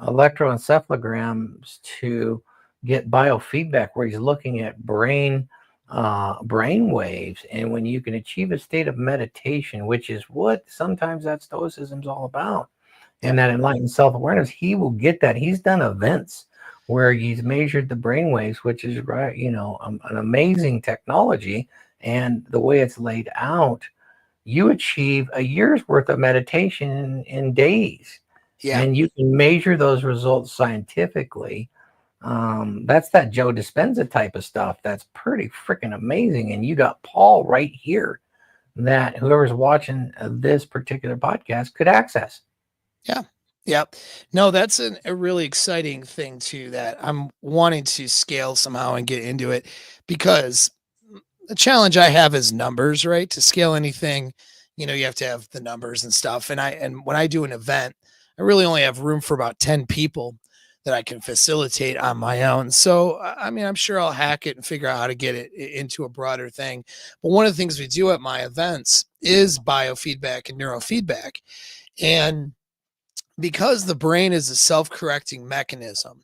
C: electroencephalograms to get biofeedback, where he's looking at brain waves, and when you can achieve a state of meditation, which is what sometimes that stoicism is all about, and that enlightened self-awareness, he will get that. He's done events where he's measured the brain waves, which is an amazing technology, and the way it's laid out, you achieve a year's worth of meditation in days.
O: Yeah.
C: And you can measure those results scientifically. That's that Joe Dispenza type of stuff. That's pretty freaking amazing. And you got Paul right here that whoever's watching this particular podcast could access.
O: Yeah. Yep. No, that's a really exciting thing too, that I'm wanting to scale somehow and get into it, because the challenge I have is numbers, right? To scale anything, you have to have the numbers and stuff. And when I do an event, I really only have room for about 10 people that I can facilitate on my own. So, I mean, I'm sure I'll hack it and figure out how to get it into a broader thing. But one of the things we do at my events is biofeedback and neurofeedback. And because the brain is a self-correcting mechanism,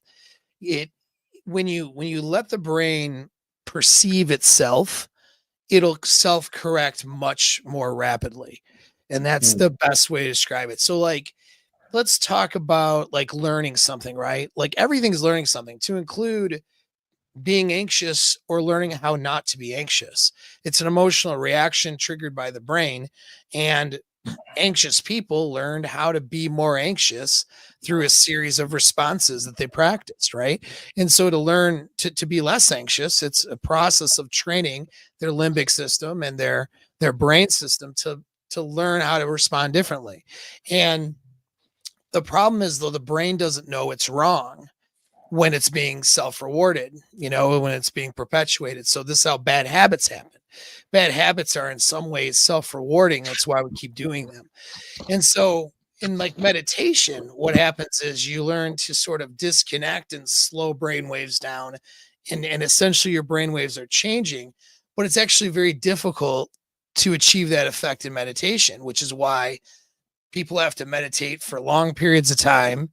O: when you let the brain perceive itself, it'll self-correct much more rapidly. And that's the best way to describe it. So like, let's talk about like learning something, right? Like everything's learning something, to include being anxious or learning how not to be anxious. It's an emotional reaction triggered by the brain. And anxious people learned how to be more anxious through a series of responses that they practiced, right? And so to learn to be less anxious, it's a process of training their limbic system and their brain system to learn how to respond differently. And the problem is, though, the brain doesn't know it's wrong when it's being self-rewarded, when it's being perpetuated. So this is how bad habits happen. Bad habits are in some ways self-rewarding. That's why we keep doing them. And so in like meditation, what happens is you learn to sort of disconnect and slow brain waves down. And essentially your brain waves are changing, but it's actually very difficult to achieve that effect in meditation, which is why people have to meditate for long periods of time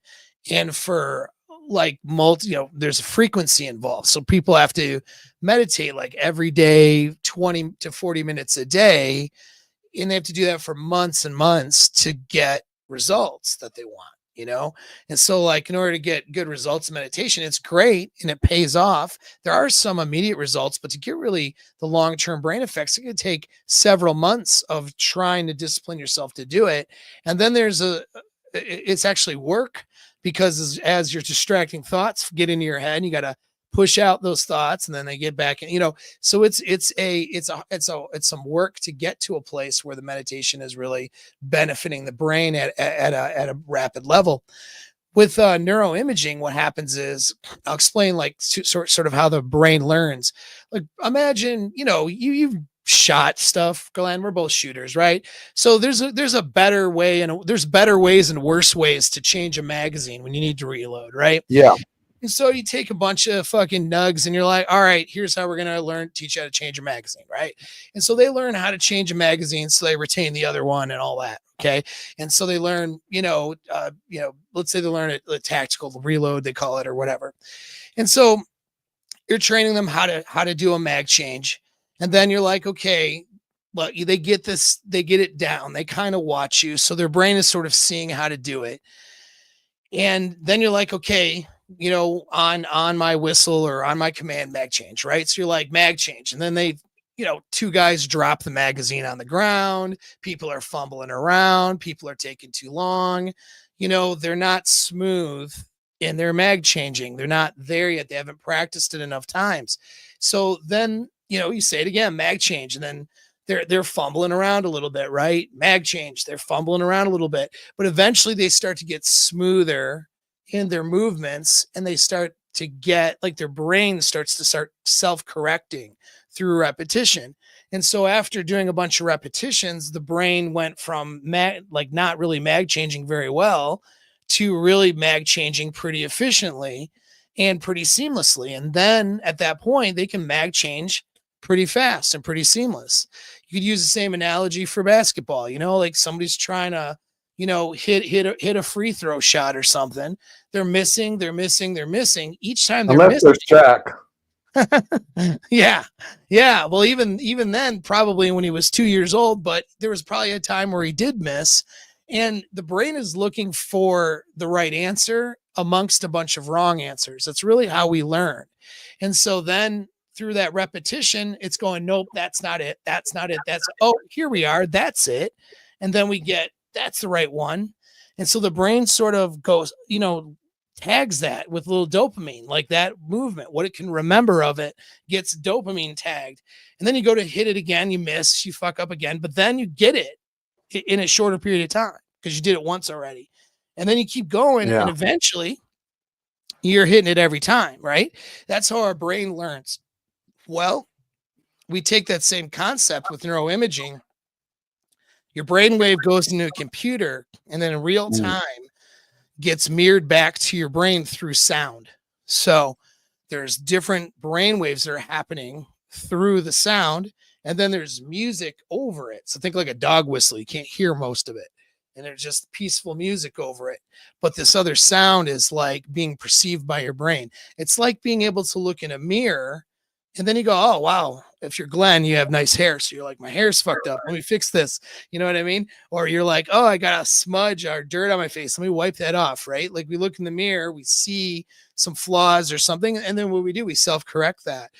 O: and for like there's a frequency involved. So people have to meditate like every day, 20 to 40 minutes a day. And they have to do that for months and months to get results that they want. And so like in order to get good results in meditation, it's great and it pays off. There are some immediate results, but to get really the long-term brain effects, it could take several months of trying to discipline yourself to do it. And then it's actually work, because as your distracting thoughts get into your head, you got to push out those thoughts and then they get back in, so it's some work to get to a place where the meditation is really benefiting the brain at a rapid level. With neuroimaging, what happens is, I'll explain like sort of how the brain learns. Like imagine, you've shot stuff, Glenn, we're both shooters, right? So there's a better way, and there's better ways and worse ways to change a magazine when you need to reload, right?
R: Yeah.
O: And so you take a bunch of fucking nugs and you're like, all right, here's how we're going to teach you how to change a magazine, right? And so they learn how to change a magazine so they retain the other one and all that, okay? And so they learn, let's say they learn a tactical reload, they call it, or whatever. And so you're training them how to do a mag change. And then you're like, okay, well, they get it down. They kind of watch you. So their brain is sort of seeing how to do it. And then you're like, okay, on my whistle or on my command, mag change, right? So you're like, mag change. And then they, two guys drop the magazine on the ground. People are fumbling around. People are taking too long. They're not smooth in their mag changing. They're not there yet. They haven't practiced it enough times. So then, you say it again, mag change. And then they're fumbling around a little bit, right? Mag change. They're fumbling around a little bit, but eventually they start to get smoother in their movements, and they start to get like their brain starts to start self-correcting through repetition. And so after doing a bunch of repetitions, the brain went from not really mag changing very well to really mag changing pretty efficiently and pretty seamlessly. And then at that point, they can mag change pretty fast and pretty seamless. You could use the same analogy for basketball, like somebody's trying to, hit a free throw shot or something. They're missing. Each time they're
R: Unless
O: missing.
R: there's Shaq.
O: Yeah. Well, even then, probably when he was 2 years old, but there was probably a time where he did miss. And the brain is looking for the right answer amongst a bunch of wrong answers. That's really how we learn. And so then through that repetition, it's going, nope, that's not it. Oh, here we are. That's it. And then we get, that's the right one. And so the brain sort of goes, tags that with a little dopamine, like that movement, what it can remember of it gets dopamine tagged. And then you go to hit it again, you miss, you fuck up again, but then you get it in a shorter period of time because you did it once already. And then you keep going, and eventually you're hitting it every time, right? That's how our brain learns. Well, we take that same concept with neuroimaging. Your brainwave goes into a computer, and then in real time gets mirrored back to your brain through sound. So there's different brainwaves that are happening through the sound, and then there's music over it. So think like a dog whistle. You can't hear most of it, and there's just peaceful music over it. But this other sound is like being perceived by your brain. It's like being able to look in a mirror, and then you go, oh, wow. If you're Glenn, you have nice hair. So you're like, my hair's fucked up. Let me fix this. You know what I mean? Or you're like, oh, I got a smudge or dirt on my face. Let me wipe that off, right? Like we look in the mirror, we see some flaws or something. And then what we do, we self-correct that.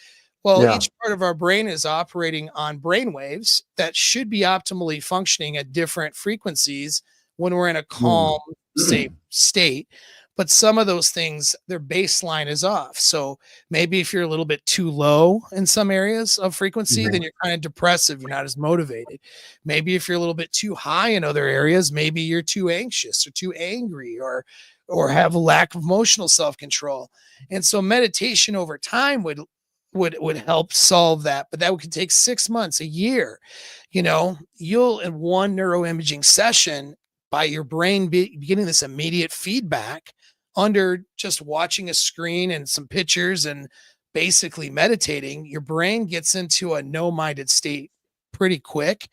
O: Well,
R: Yeah.
O: each part of our brain is operating on brain waves that should be optimally functioning at different frequencies when we're in a calm, safe state. But some of those things, their baseline is off. So maybe if you're a little bit too low in some areas of frequency, then you're kind of depressive. You're not as motivated. Maybe if you're a little bit too high in other areas, maybe you're too anxious or too angry or have a lack of emotional self-control. And so meditation over time would help solve that, but that could take 6 months, a year. You'll in one neuroimaging session, by your brain getting this immediate feedback under just watching a screen and some pictures and basically meditating, your brain gets into a no-minded state pretty quick.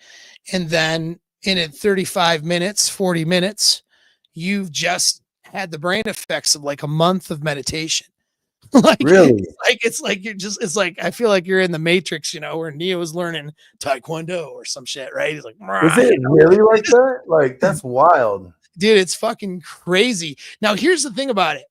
O: And then in 35 minutes, 40 minutes, you've just had the brain effects of like a month of meditation.
R: Really?
O: It's like it's like I feel like you're in the Matrix, where Neo is learning Taekwondo or some shit, right? He's like,
R: Is it really like that? Like, that's wild.
O: Dude, it's fucking crazy. Now, here's the thing about it.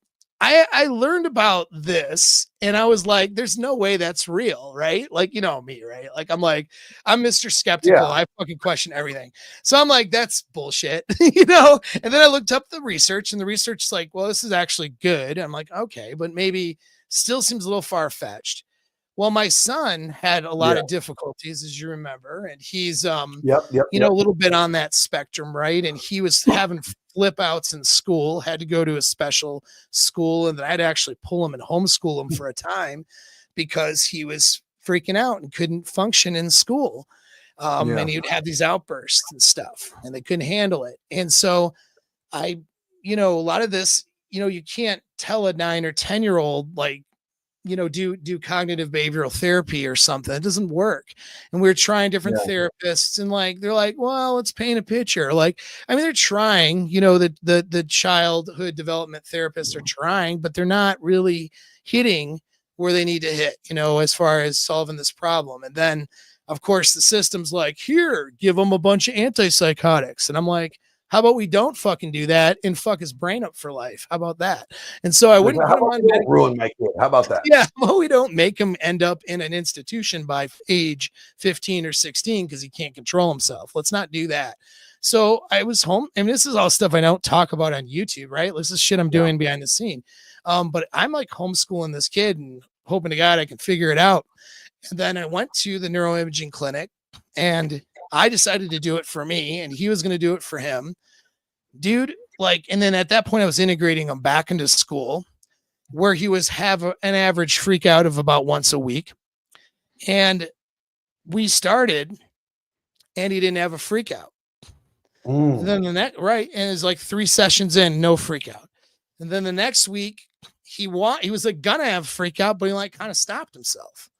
O: I learned about this and I was like, there's no way that's real, right? Like, me, right? Like, I'm Mr. Skeptical.
R: Yeah.
O: I fucking question everything. So I'm like, that's bullshit, And then I looked up the research and the research is like, well, this is actually good. I'm like, okay, but maybe still seems a little far-fetched. Well, my son had a lot of difficulties, as you remember, and he's a little bit on that spectrum, right? And he was having flip outs in school, had to go to a special school, and I had to actually pull him and homeschool him for a time because he was freaking out and couldn't function in school. And he would have these outbursts and stuff, and they couldn't handle it. And so a lot of this, you can't tell a 9 or 10-year-old like, do cognitive behavioral therapy or something. It doesn't work. And we're trying different therapists and they're like, well, let's paint a picture. They're trying, the childhood development therapists are trying, but they're not really hitting where they need to hit, as far as solving this problem. And then of course the system's like, here, give them a bunch of antipsychotics. And I'm like, how about we don't fucking do that and fuck his brain up for life? How about that? And so I wouldn't put him on
R: ruin my kid. How about that?
O: Yeah, well, we don't make him end up in an institution by age 15 or 16 because he can't control himself. Let's not do that. So I was home, and this is all stuff I don't talk about on YouTube, right? This is shit I'm doing behind the scene. But I'm like homeschooling this kid and hoping to God I can figure it out. And then I went to the neuroimaging clinic and I decided to do it for me and he was going to do it for him. Dude, and then at that point I was integrating him back into school where he was have an average freak out of about once a week. And we started and he didn't have a freak out. And then and it's like 3 sessions in, no freak out. And then the next week he was like gonna have a freak out, but he kind of stopped himself.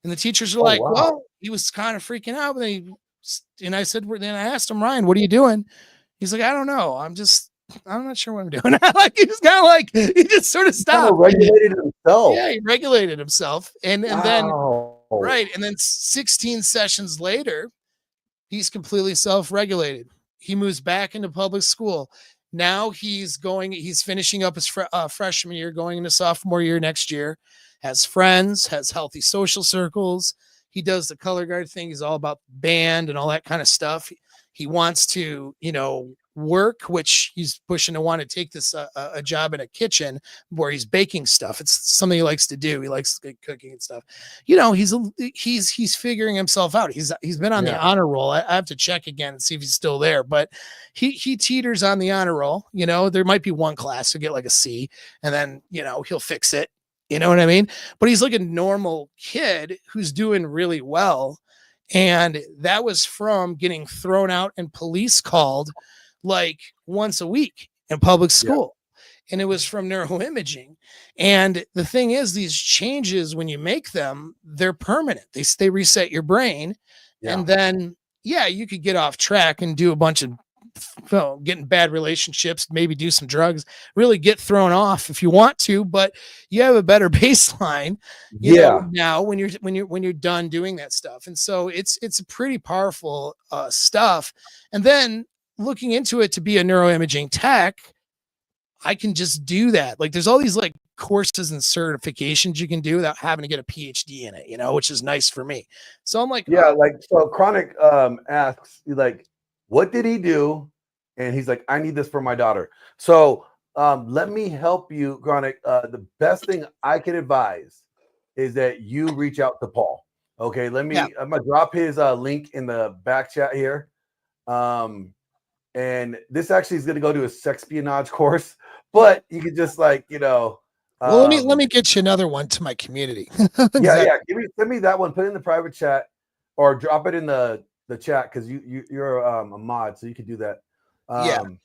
O: And the teachers were well, he was kind of freaking out. And I said, then I asked him, Ryan, what are you doing? He's like, I don't know. I'm not sure what I'm doing. He was kind of he just sort of stopped.
R: Regulated himself.
O: Yeah, he regulated himself. And then, and then 16 sessions later, he's completely self-regulated. He moves back into public school. Now he's finishing up his freshman year, going into sophomore year next year, has friends, has healthy social circles. He does the color guard thing. He's all about band and all that kind of stuff. He wants to, work, which he's pushing to want to take this a job in a kitchen where he's baking stuff. It's something he likes to do. He likes cooking and stuff. He's figuring himself out. He's been on the honor roll. I have to check again and see if he's still there, but he teeters on the honor roll. There might be one class he'll get like a C, and then he'll fix it. You know what I mean? But he's like a normal kid who's doing really well. And that was from getting thrown out and police called once a week in public school. And it was from neuroimaging. And the thing is, these changes, when you make them, they're permanent. They reset your brain. And then, you could get off track and do a bunch of getting bad relationships, maybe do some drugs, really get thrown off if you want to, but you have a better baseline, you know, now when you're done doing that stuff. And so it's a pretty powerful stuff. And then looking into it to be a neuroimaging tech, I can just do that. There's all these courses and certifications you can do without having to get a PhD in it, which is nice for me. So I'm like,
R: yeah, like, so Chronic asks, like, what did he do? And he's like, I need this for my daughter. So let me help you, Chronic. The best thing I can advise is that you reach out to Paul. Okay, I'm gonna drop his link in the back chat here. And this actually is gonna go to a sexpionage course, but you could just like,
O: well, let me get you another one to my community.
R: Yeah. Send me that one, put it in the private chat or drop it in the chat because you're a mod, so you can do that.
O: I'll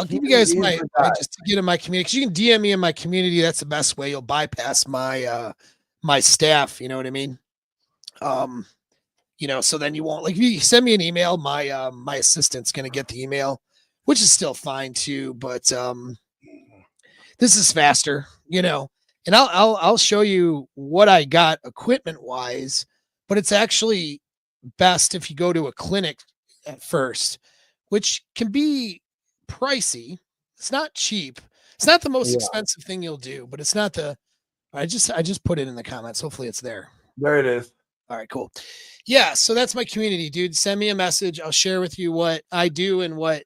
O: give you guys just to get in my community, because you can DM me in my community. That's the best way. You'll bypass my my staff, you know what I mean? So then you won't, like, if you send me an email, my my assistant's gonna get the email, which is still fine too, but this is faster, and I'll show you what I got equipment wise, but it's actually best if you go to a clinic at first, which can be pricey. It's not cheap. It's not the most expensive thing you'll do, but it's not I just put it in the comments. Hopefully it's there.
R: There it is.
O: All right, cool. Yeah, so that's my community, dude. Send me a message. I'll share with you what I do and where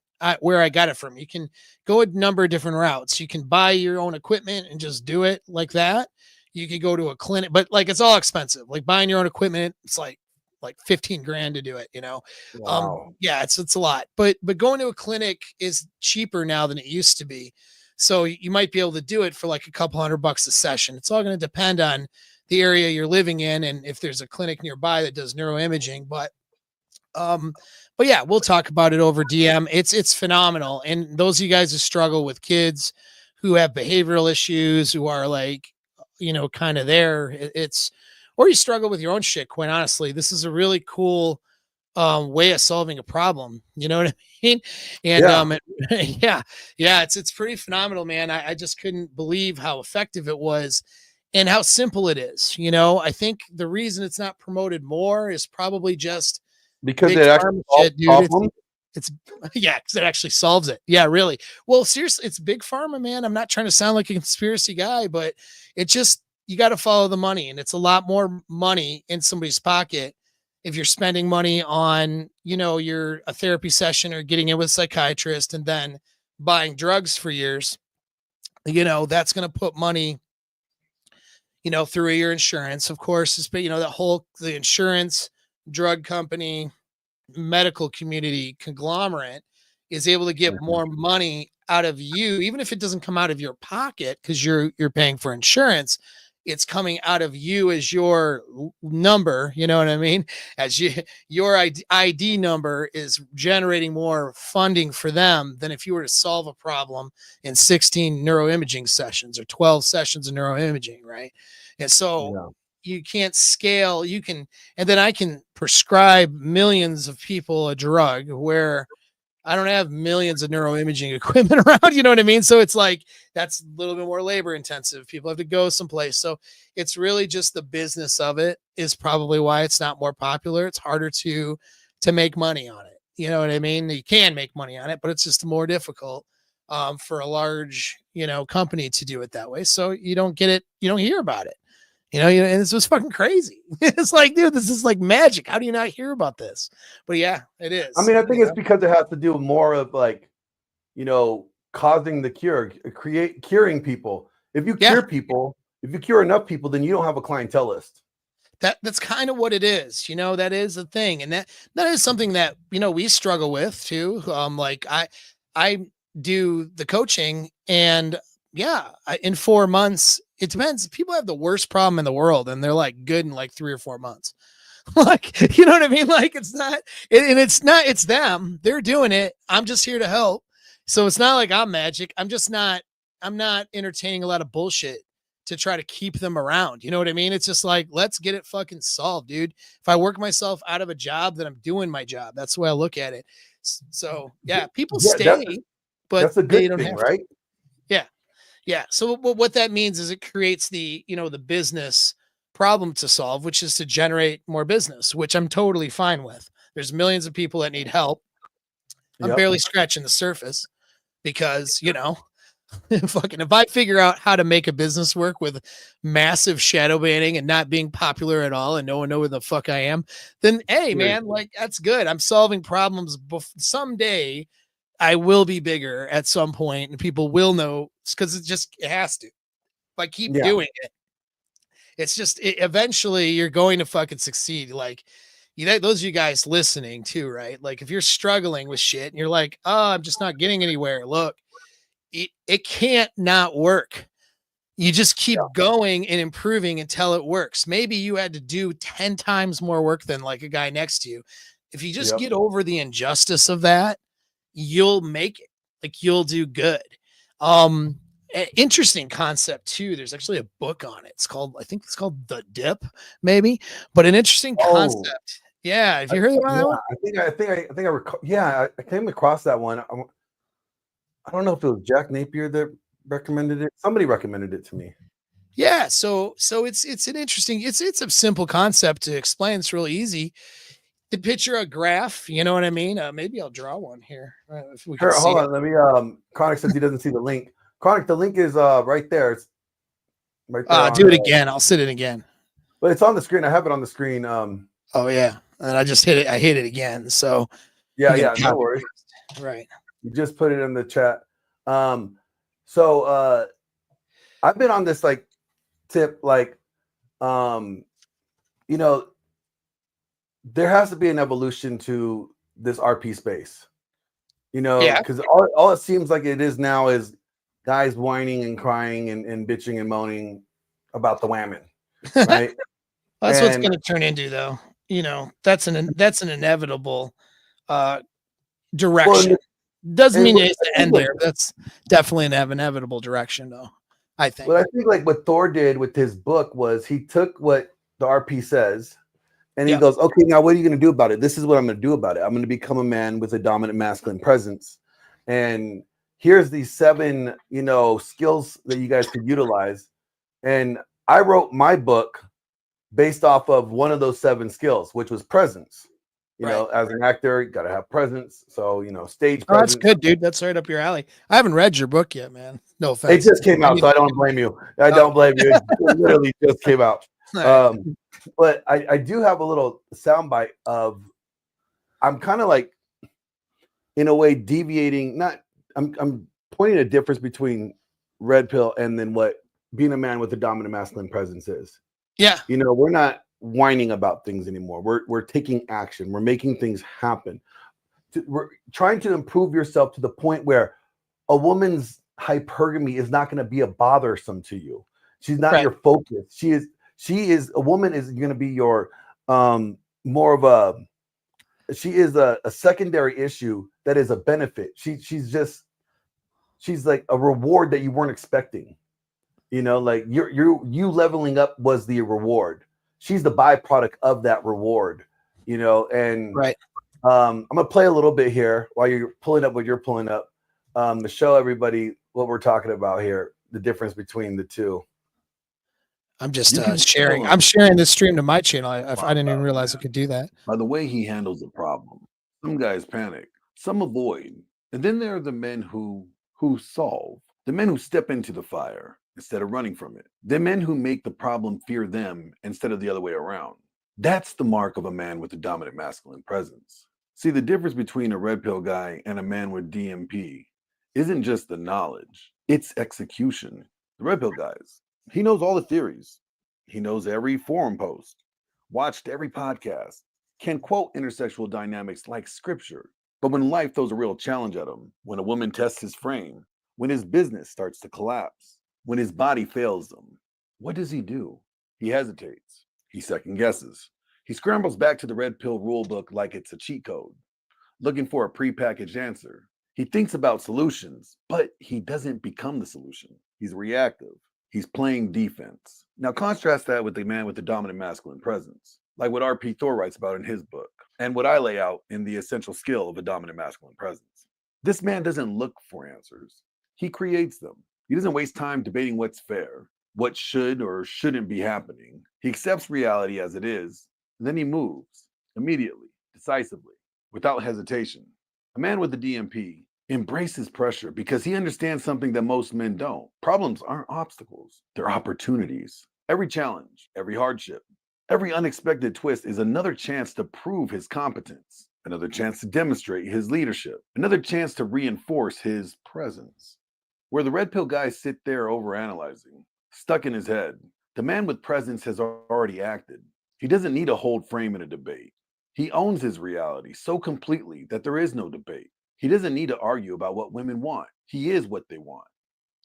O: I got it from. You can go a number of different routes. You can buy your own equipment and just do it like that. You could go to a clinic, but like it's all expensive. Like buying your own equipment, it's like 15 grand to do it,
R: Wow.
O: It's a lot, but going to a clinic is cheaper now than it used to be. So you might be able to do it for like a couple $100 a session. It's all going to depend on the area you're living in and if there's a clinic nearby that does neuroimaging. But yeah, we'll talk about it over DM. It's phenomenal. And those of you guys who struggle with kids who have behavioral issues, who are like, kind of there, or you struggle with your own shit, quite honestly, this is a really cool way of solving a problem. You know what I mean? And it's pretty phenomenal, man. I just couldn't believe how effective it was and how simple it is. I think the reason it's not promoted more is probably just
R: because it actually
O: it's because it actually solves it. Yeah, really. Well, seriously, it's big pharma, man. I'm not trying to sound like a conspiracy guy, but it just, you got to follow the money, and it's a lot more money in somebody's pocket if you're spending money on, a therapy session or getting in with a psychiatrist and then buying drugs for years. That's going to put money, through your insurance. Of course, it's been, the insurance, drug company, medical community conglomerate is able to get more money out of you, even if it doesn't come out of your pocket because you're paying for insurance. It's coming out of you as your number, you know what I mean? As your ID number is generating more funding for them than if you were to solve a problem in 16 neuroimaging sessions or 12 sessions of neuroimaging, right? And so you can't scale. And then I can prescribe millions of people a drug where I don't have millions of neuroimaging equipment around, you know what I mean? So it's like, that's a little bit more labor intensive. People have to go someplace. So it's really just the business of it is probably why it's not more popular. It's harder to make money on it. You know what I mean? You can make money on it, but it's just more difficult for a large, company to do it that way. So you don't get it. You don't hear about it. And this was fucking crazy. It's like, dude, this is like magic. How do you not hear about this? But yeah, it is.
R: I mean, I think it's because it has to do more of like, causing the cure, curing people. If you cure people, if you cure enough people, then you don't have a clientele list.
O: That's kind of what it is. That is the thing. And that is something that, we struggle with too. Like I do the coaching and in 4 months, it depends. People have the worst problem in the world and they're like good in like 3 or 4 months. Like, you know what I mean? Like it's them. They're doing it. I'm just here to help. So it's not like I'm magic. I'm not entertaining a lot of bullshit to try to keep them around. You know what I mean? It's just like, let's get it fucking solved, dude. If I work myself out of a job, then I'm doing my job. That's the way I look at it. So people stay, but
R: that's a good
O: they don't
R: thing,
O: have
R: right?
O: to. Yeah. So what that means is it creates the business problem to solve, which is to generate more business, which I'm totally fine with. There's millions of people that need help. I'm barely scratching the surface because, Fucking, if I figure out how to make a business work with massive shadow banning and not being popular at all and no one know where the fuck I am, then hey, man, like that's good. I'm solving problems. Someday I will be bigger at some point and people will know because it has to. If I keep doing it, it's just eventually you're going to fucking succeed. Like, you know, those of you guys listening too, right? Like if you're struggling with shit and you're like, oh, I'm just not getting anywhere. Look, it can't not work. You just keep going and improving until it works. Maybe you had to do 10 times more work than like a guy next to you. If you just get over the injustice of that, you'll make it. Like you'll do good. Interesting concept too. There's actually a book on it. I think it's called The Dip, maybe, but an interesting concept. Yeah. Have you heard about that one?
R: I think I recall. Yeah, I came across that one. I don't know if it was Jack Napier that recommended it. Somebody recommended it to me.
O: Yeah, so it's an interesting, it's a simple concept to explain. It's really easy to picture a graph. You know what I mean? Maybe I'll draw one here. If we can
R: Here,
O: see
R: hold
O: it.
R: on. Let me. Chronic says he doesn't see the link. Chronic, the link is right there. It's right there.
O: Do it again. I'll sit it again.
R: But it's on the screen. I have it on the screen.
O: Oh yeah, and I just hit it. I hit it again. So
R: yeah, no worries.
O: Right.
R: You just put it in the chat. So I've been on this like tip, like, you know, there has to be an evolution to this RP space, you know, because all it seems like it is now is guys whining and crying and bitching and moaning about the whammon, right?
O: That's what's going to turn into, though. You know, that's an inevitable direction. Doesn't mean it's the end there. That's definitely an inevitable direction, though, I think.
R: What I think like what Thor did with his book was he took what the RP says and he goes, okay, now what are you going to do about it? This is what I'm going to do about it. I'm going to become a man with a dominant masculine presence. And here's these 7, you know, skills that you guys could utilize. And I wrote my book based off of one of those 7 skills, which was presence. You know, as an actor, you got to have presence. So, you know, stage presence.
O: That's good, dude. That's right up your alley. I haven't read your book yet, man. No offense.
R: It just came out, so I don't blame you. I don't blame you. It literally just came out. But I do have a little soundbite of I'm kind of like, in a way, deviating. I'm pointing a difference between Red Pill and then what being a man with a dominant masculine presence is.
O: Yeah.
R: You know, we're not whining about things anymore. We're taking action. We're making things happen. We're trying to improve yourself to the point where a woman's hypergamy is not going to be a bothersome to you. She's not your focus. She is a woman is going to be your more of a secondary issue that is a benefit. She's like a reward that you weren't expecting. You know, like you leveling up was the reward. She's the byproduct of that reward, you know, and I'm gonna play a little bit here while you're pulling up what you're pulling up to show everybody what we're talking about here, the difference between the two.
O: I'm just sharing. I'm sharing this stream to my channel. I didn't even realize I could do that.
U: By the way he handles the problem, some guys panic, some avoid, and then there are the men who solve, the men who step into the fire instead of running from it, the men who make the problem fear them instead of the other way around. That's the mark of a man with a dominant masculine presence. See, the difference between a red pill guy and a man with DMP isn't just the knowledge, it's execution. The red pill guys, he knows all the theories. He knows every forum post, watched every podcast, can quote intersexual dynamics like scripture. But when life throws a real challenge at him, when a woman tests his frame, when his business starts to collapse, when his body fails him, what does he do? He hesitates. He second guesses. He scrambles back to the red pill rule book like it's a cheat code, looking for a prepackaged answer. He thinks about solutions, but he doesn't become the solution. He's reactive. He's playing defense. Now contrast that with the man with the dominant masculine presence, like what RP Thor writes about in his book, and what I lay out in The Essential Skill of a Dominant Masculine Presence. This man doesn't look for answers. He creates them. He doesn't waste time debating what's fair, what should or shouldn't be happening. He accepts reality as it is, and then he moves immediately, decisively, without hesitation. A man with the DMP embraces pressure because he understands something that most men don't. Problems aren't obstacles, they're opportunities. Every challenge, every hardship, every unexpected twist is another chance to prove his competence, another chance to demonstrate his leadership, another chance to reinforce his presence. Where the red pill guys sit there overanalyzing, stuck in his head, the man with presence has already acted. He doesn't need a hold frame in a debate. He owns his reality so completely that there is no debate. He doesn't need to argue about what women want. He is what they want.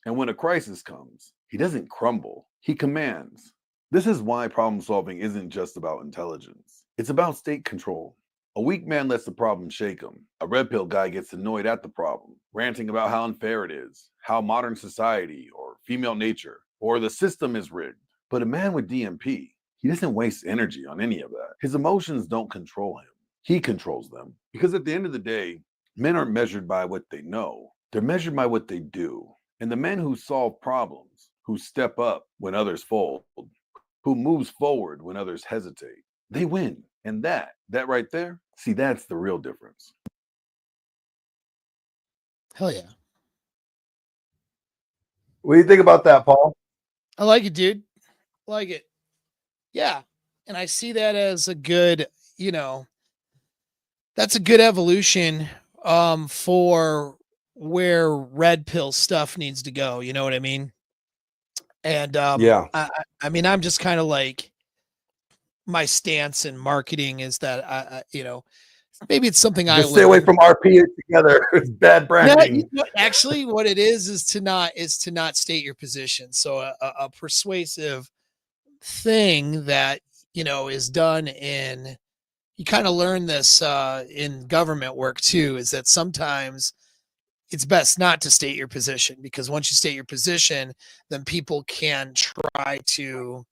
U: And when a crisis comes, he doesn't crumble. He commands. This is why problem solving isn't just about intelligence. It's about state control. A weak man lets the problem shake him. A red pill guy gets annoyed at the problem, ranting about how unfair it is, how modern society or female nature or the system is rigged. But a man with DMP, he doesn't waste energy on any of that. His emotions don't control him. He controls them. Because at the end of the day, men aren't measured by what they know. They're measured by what they do. And the men who solve problems, who step up when others fold, who moves forward when others hesitate, they win. And that right there, see, that's the real difference.
O: Hell yeah.
R: What do you think about that, Paul?
O: I like it, dude. I like it. Yeah. And I see that as a good, that's a good evolution for where red pill stuff needs to go. You know what I mean? And
R: yeah,
O: I mean, I'm just kind of like, my stance in marketing is that maybe it's something I
R: just stay away from RP together. It's bad branding.
O: Actually, what it is to not state your position. So a persuasive thing that is done in, you kind of learn this in government work too, is that sometimes it's best not to state your position, because once you state your position, then people can try to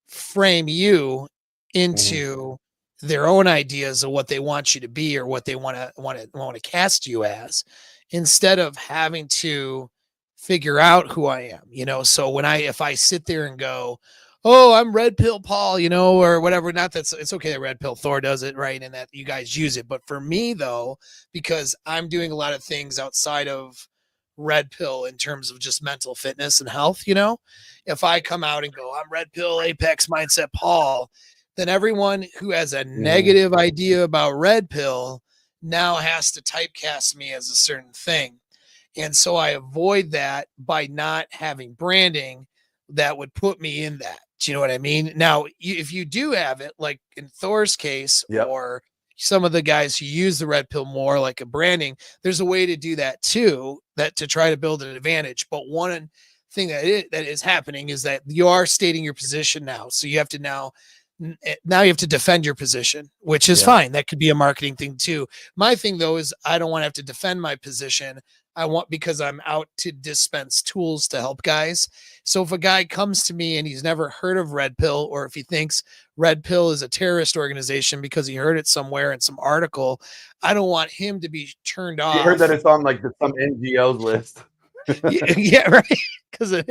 O: frame you into their own ideas of what they want you to be or what they want to cast you as, instead of having to figure out who I am. So if I sit there and go, oh, I'm red pill Paul, or whatever, not that's, it's okay that red pill Thor does it, right, and that you guys use it, but for me though, because I'm doing a lot of things outside of red pill in terms of just mental fitness and health, if I come out and go, I'm red pill apex mindset Paul, then everyone who has a negative idea about red pill now has to typecast me as a certain thing. And so I avoid that by not having branding that would put me in that. Do you know what I mean? Now, if you do have it, like in Thor's case, or some of the guys who use the red pill more, like a branding, there's a way to do that too, that to try to build an advantage. But one thing that is happening is that you are stating your position now. So you have to now you have to defend your position, which is fine. That could be a marketing thing too. My thing though is I don't want to have to defend my position. Because I'm out to dispense tools to help guys. So if a guy comes to me and he's never heard of red pill, or if he thinks red pill is a terrorist organization because he heard it somewhere in some article, I don't want him to be turned off.
R: You heard that it's on like some NGOs list.
O: Yeah, right. Because it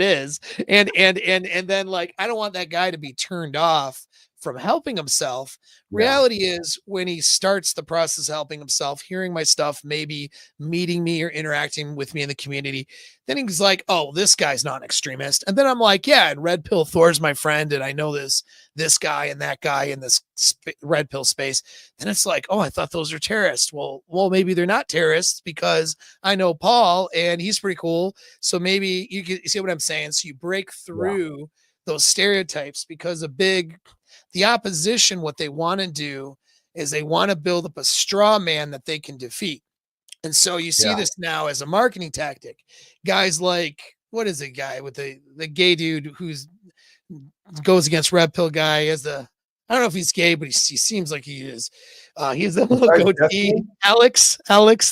O: is. And then like, I don't want that guy to be turned off from helping himself. Reality is, when he starts the process of helping himself, hearing my stuff, maybe meeting me or interacting with me in the community, then he's like, oh, this guy's not an extremist. And then I'm like, yeah, and red pill Thor's my friend, and I know this guy and that guy in this red pill space. Then it's like, oh, I thought those were terrorists. Well, maybe they're not terrorists because I know Paul and he's pretty cool. So maybe you see what I'm saying? So you break through those stereotypes, because the opposition, what they want to do is they want to build up a straw man that they can defeat. And so you see this now as a marketing tactic. Guys like, what is the guy with the gay dude who's goes against red pill guy as I don't know if he's gay, but he seems like he is. He's a little goatee. Alex,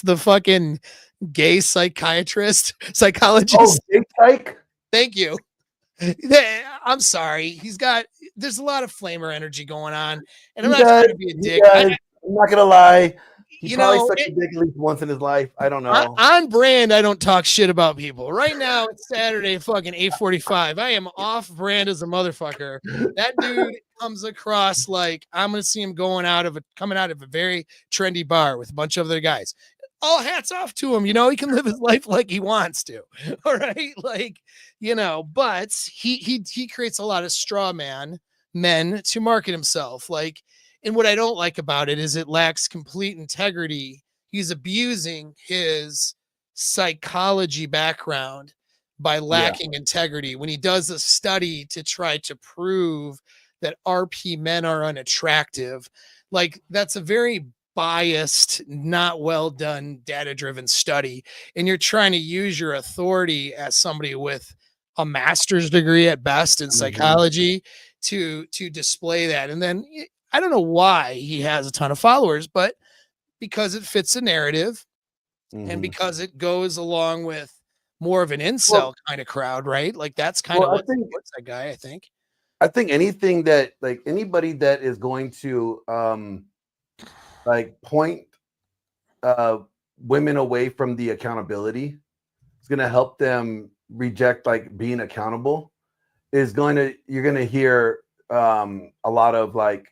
O: the fucking gay psychologist.
R: Oh, gay psych?
O: Thank you. I'm sorry. There's a lot of flamer energy going on, and I'm not trying to be a dick.
R: I'm not gonna lie. He probably sucked a dick at least once in his life. I don't know.
O: On brand, I don't talk shit about people. Right now, it's Saturday, fucking 8:45. I am off brand as a motherfucker. That dude comes across like I'm gonna see him coming out of a very trendy bar with a bunch of other guys. all hats off to him. You know, he can live his life like he wants to. All right. Like, you know, but he creates a lot of straw men to market himself. Like, and what I don't like about it is it lacks complete integrity. He's abusing his psychology background by lacking integrity when he does a study to try to prove that RP men are unattractive. Like, that's a very biased, not well done, data driven study. And you're trying to use your authority as somebody with a master's degree at best in psychology to display that. And then I don't know why he has a ton of followers, but because it fits the narrative and because it goes along with more of an incel kind of crowd, right? Like, that's kind of what supports that guy, I think.
R: I think anything that, like, anybody that is going to like point women away from the accountability is going to help them reject like being accountable. You're going to hear a lot of, like,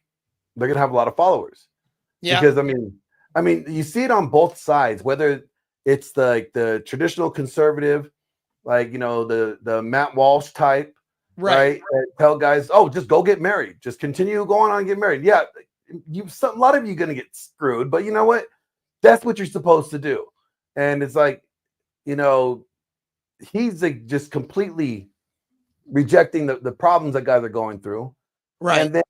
R: they're going to have a lot of followers. Because I mean, you see it on both sides, whether it's the traditional conservative, like, you know, the Matt Walsh type, right? That tell guys, oh, just go get married, just continue going on and get married. Yeah, a lot of you going to get screwed, but you know what? That's what you're supposed to do. And it's like, you know, he's like just completely rejecting the problems that guys are going through.
O: Right.
R: And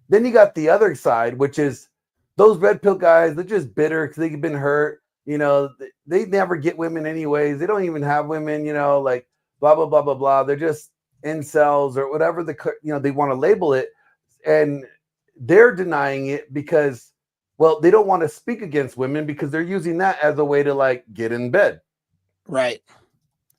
R: then you got the other side, which is those red pill guys. They're just bitter because they've been hurt. You know, they never get women anyways. They don't even have women, you know, like blah, blah, blah, blah, blah. They're just incels or whatever they want to label it. And they're denying it because, well, they don't want to speak against women because they're using that as a way to, like, get in bed.
O: Right.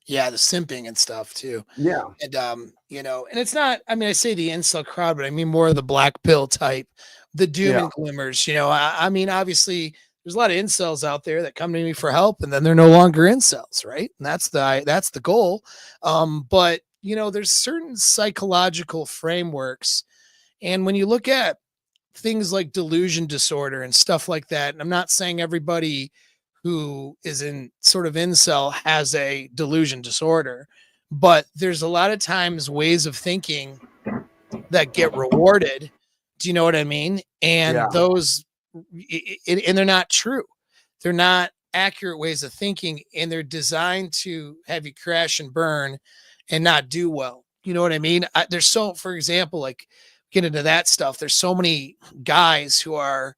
O: Yeah, the simping and stuff too.
R: Yeah.
O: And you know, and it's not, I mean, I say the incel crowd, but I mean more of the black pill type, the doom and glimmers. You know, I mean, obviously there's a lot of incels out there that come to me for help and then they're no longer incels, right? And that's the goal. But you know, there's certain psychological frameworks. And when you look at things like delusion disorder and stuff like that, and I'm not saying everybody who is in sort of incel has a delusion disorder, but there's a lot of times ways of thinking that get rewarded. Do you know what I mean? And those, and they're not true. They're not accurate ways of thinking, and they're designed to have you crash and burn and not do well. You know what I mean? There's so, for example, like, get into that stuff. There's so many guys who are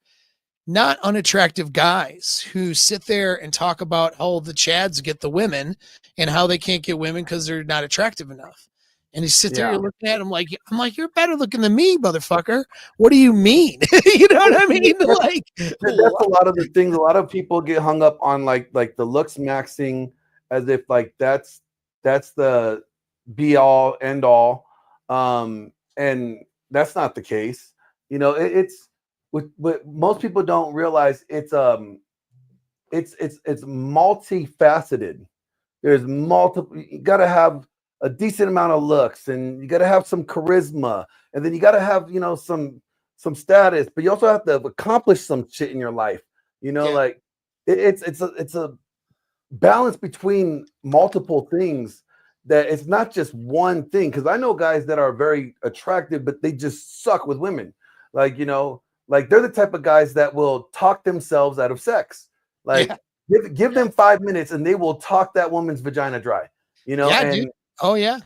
O: not unattractive guys who sit there and talk about how the Chads get the women and how they can't get women because they're not attractive enough. And you sit there, you're looking at him like, I'm like, you're better looking than me, motherfucker. What do you mean? You know what I mean? Like,
R: that's a lot of the things. A lot of people get hung up on like the looks maxing, as if like that's the be all end all, and that's not the case. You know, it's what most people don't realize. It's multifaceted. There's multiple. You got to have a decent amount of looks, and you got to have some charisma, and then you got to have, you know, some status, but you also have to accomplish some shit in your life. You know, like it's a balance between multiple things. That it's not just one thing. Because I know guys that are very attractive, but they just suck with women. Like, you know, like they're the type of guys that will talk themselves out of sex. Like give them 5 minutes and they will talk that woman's vagina dry. You know,
O: dude. Oh yeah.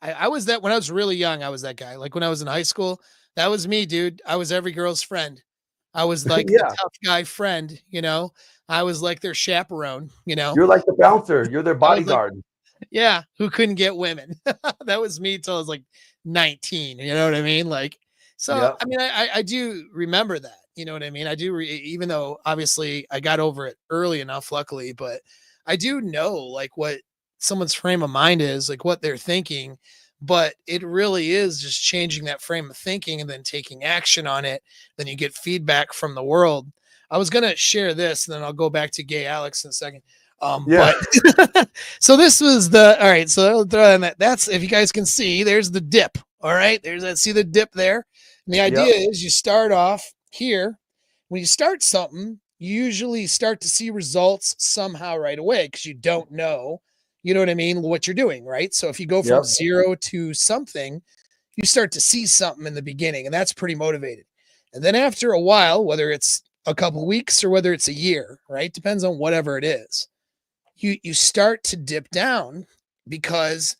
O: I was that when I was really young. I was that guy. Like when I was in high school, that was me, dude. I was every girl's friend. I was like the tough guy friend, you know. I was like their chaperone, you know.
R: You're like the bouncer. You're their bodyguard.
O: Yeah, who couldn't get women. That was me till I was like 19. You know what I mean? Like, so I mean, I do remember that. You know what I mean? I do, even though obviously I got over it early enough, luckily, but I do know like what someone's frame of mind is, like what they're thinking. But it really is just changing that frame of thinking and then taking action on it. Then you get feedback from the world. I was gonna share this, and then I'll go back to Gay Alex in a second. But so this was all right. So I'll throw in that's, if you guys can see, there's the dip. All right. See the dip there. And the idea is you start off here. When you start something, you usually start to see results somehow right away because you don't know, you know what I mean, what you're doing, right? So if you go from
U: Yep.
O: 0 to something, you start to see something in the beginning, and that's pretty motivated. And then after a while, whether it's a couple weeks or whether it's a year, right? Depends on whatever it is. You start to dip down because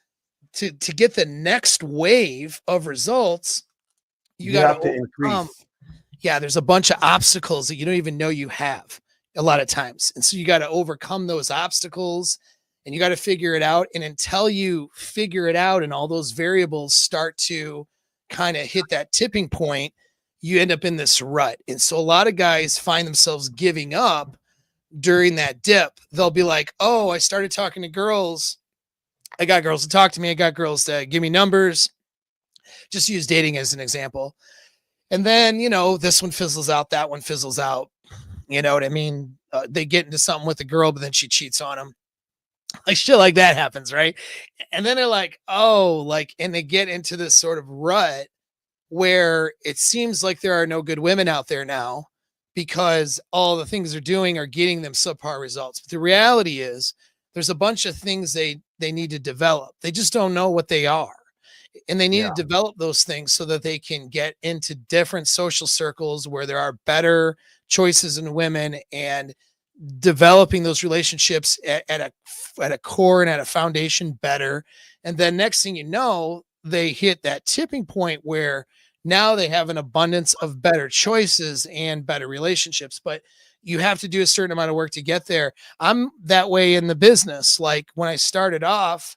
O: to get the next wave of results, you got
U: have
O: to
U: to
O: overcome.
U: increase.
O: Yeah, there's a bunch of obstacles that you don't even know you have a lot of times. And so you got to overcome those obstacles and you got to figure it out. And until you figure it out and all those variables start to kind of hit that tipping point, you end up in this rut. And so a lot of guys find themselves giving up during that dip. They'll be like, oh, I started talking to girls. I got girls to talk to me. I got girls to give me numbers. Just use dating as an example. And then, you know, this one fizzles out, that one fizzles out. You know what I mean? They get into something with the girl, but then she cheats on them. Like shit like that happens, right? And then they're like, oh, like, and they get into this sort of rut where it seems like there are no good women out there now because all the things they're doing are getting them subpar results. But the reality is there's a bunch of things they need to develop. They just don't know what they are. And they need to develop those things so that they can get into different social circles where there are better choices in women and developing those relationships at a core and at a foundation better. And then next thing you know, they hit that tipping point where now they have an abundance of better choices and better relationships. But you have to do a certain amount of work to get there. I'm that way in the business. Like when I started off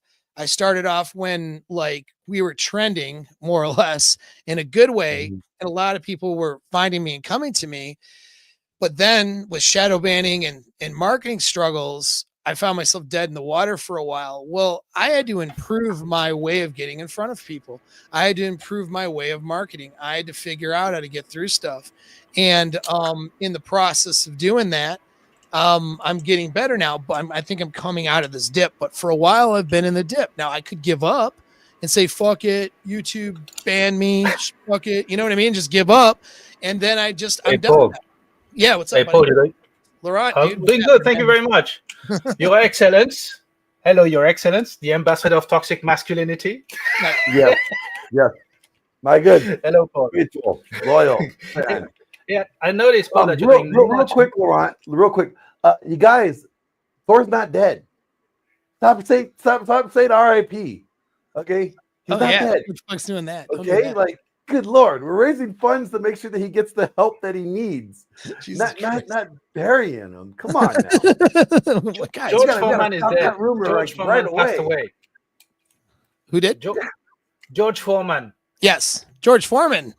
O: when like we were trending more or less in a good way. And a lot of people were finding me and coming to me. But then with shadow banning and marketing struggles, I found myself dead in the water for a while. Well, I had to improve my way of getting in front of people. I had to improve my way of marketing. I had to figure out how to get through stuff. And in the process of doing that, I'm getting better now, but I think I'm coming out of this dip. But for a while, I've been in the dip. Now I could give up and say, fuck it, YouTube ban me, fuck it. You know what I mean? Just give up. And then I'm done with that. Yeah, what's up,
Q: Hey,
O: buddy?
Q: Paul,
O: Laurent,
Q: I'm
O: dude,
Q: doing good. Thank you very much. Your Excellence. Hello, Your Excellence, the ambassador of toxic masculinity.
U: Yes, yes. My good.
Q: Hello, Paul.
U: Faithful, loyal.
Q: Yeah, I noticed, Paul, that you're
U: real,
Q: doing
U: real
Q: much.
U: quick, Laurent. Real quick. You guys, Thor's not dead. Stop saying RIP. Okay? He's not dead.
O: Who the fuck's doing that? Don't do
U: Okay?
O: that.
U: Like, good Lord. We're raising funds to make sure that he gets the help that he needs.
O: Jesus
U: Not burying him. Come on now.
O: Guys,
Q: George
U: you gotta
Q: Foreman is
U: stop
Q: dead.
U: that rumor
Q: George
U: like right
Q: Foreman passed
U: away.
Q: away.
O: Who did?
Q: George Foreman.
O: Yes, George Foreman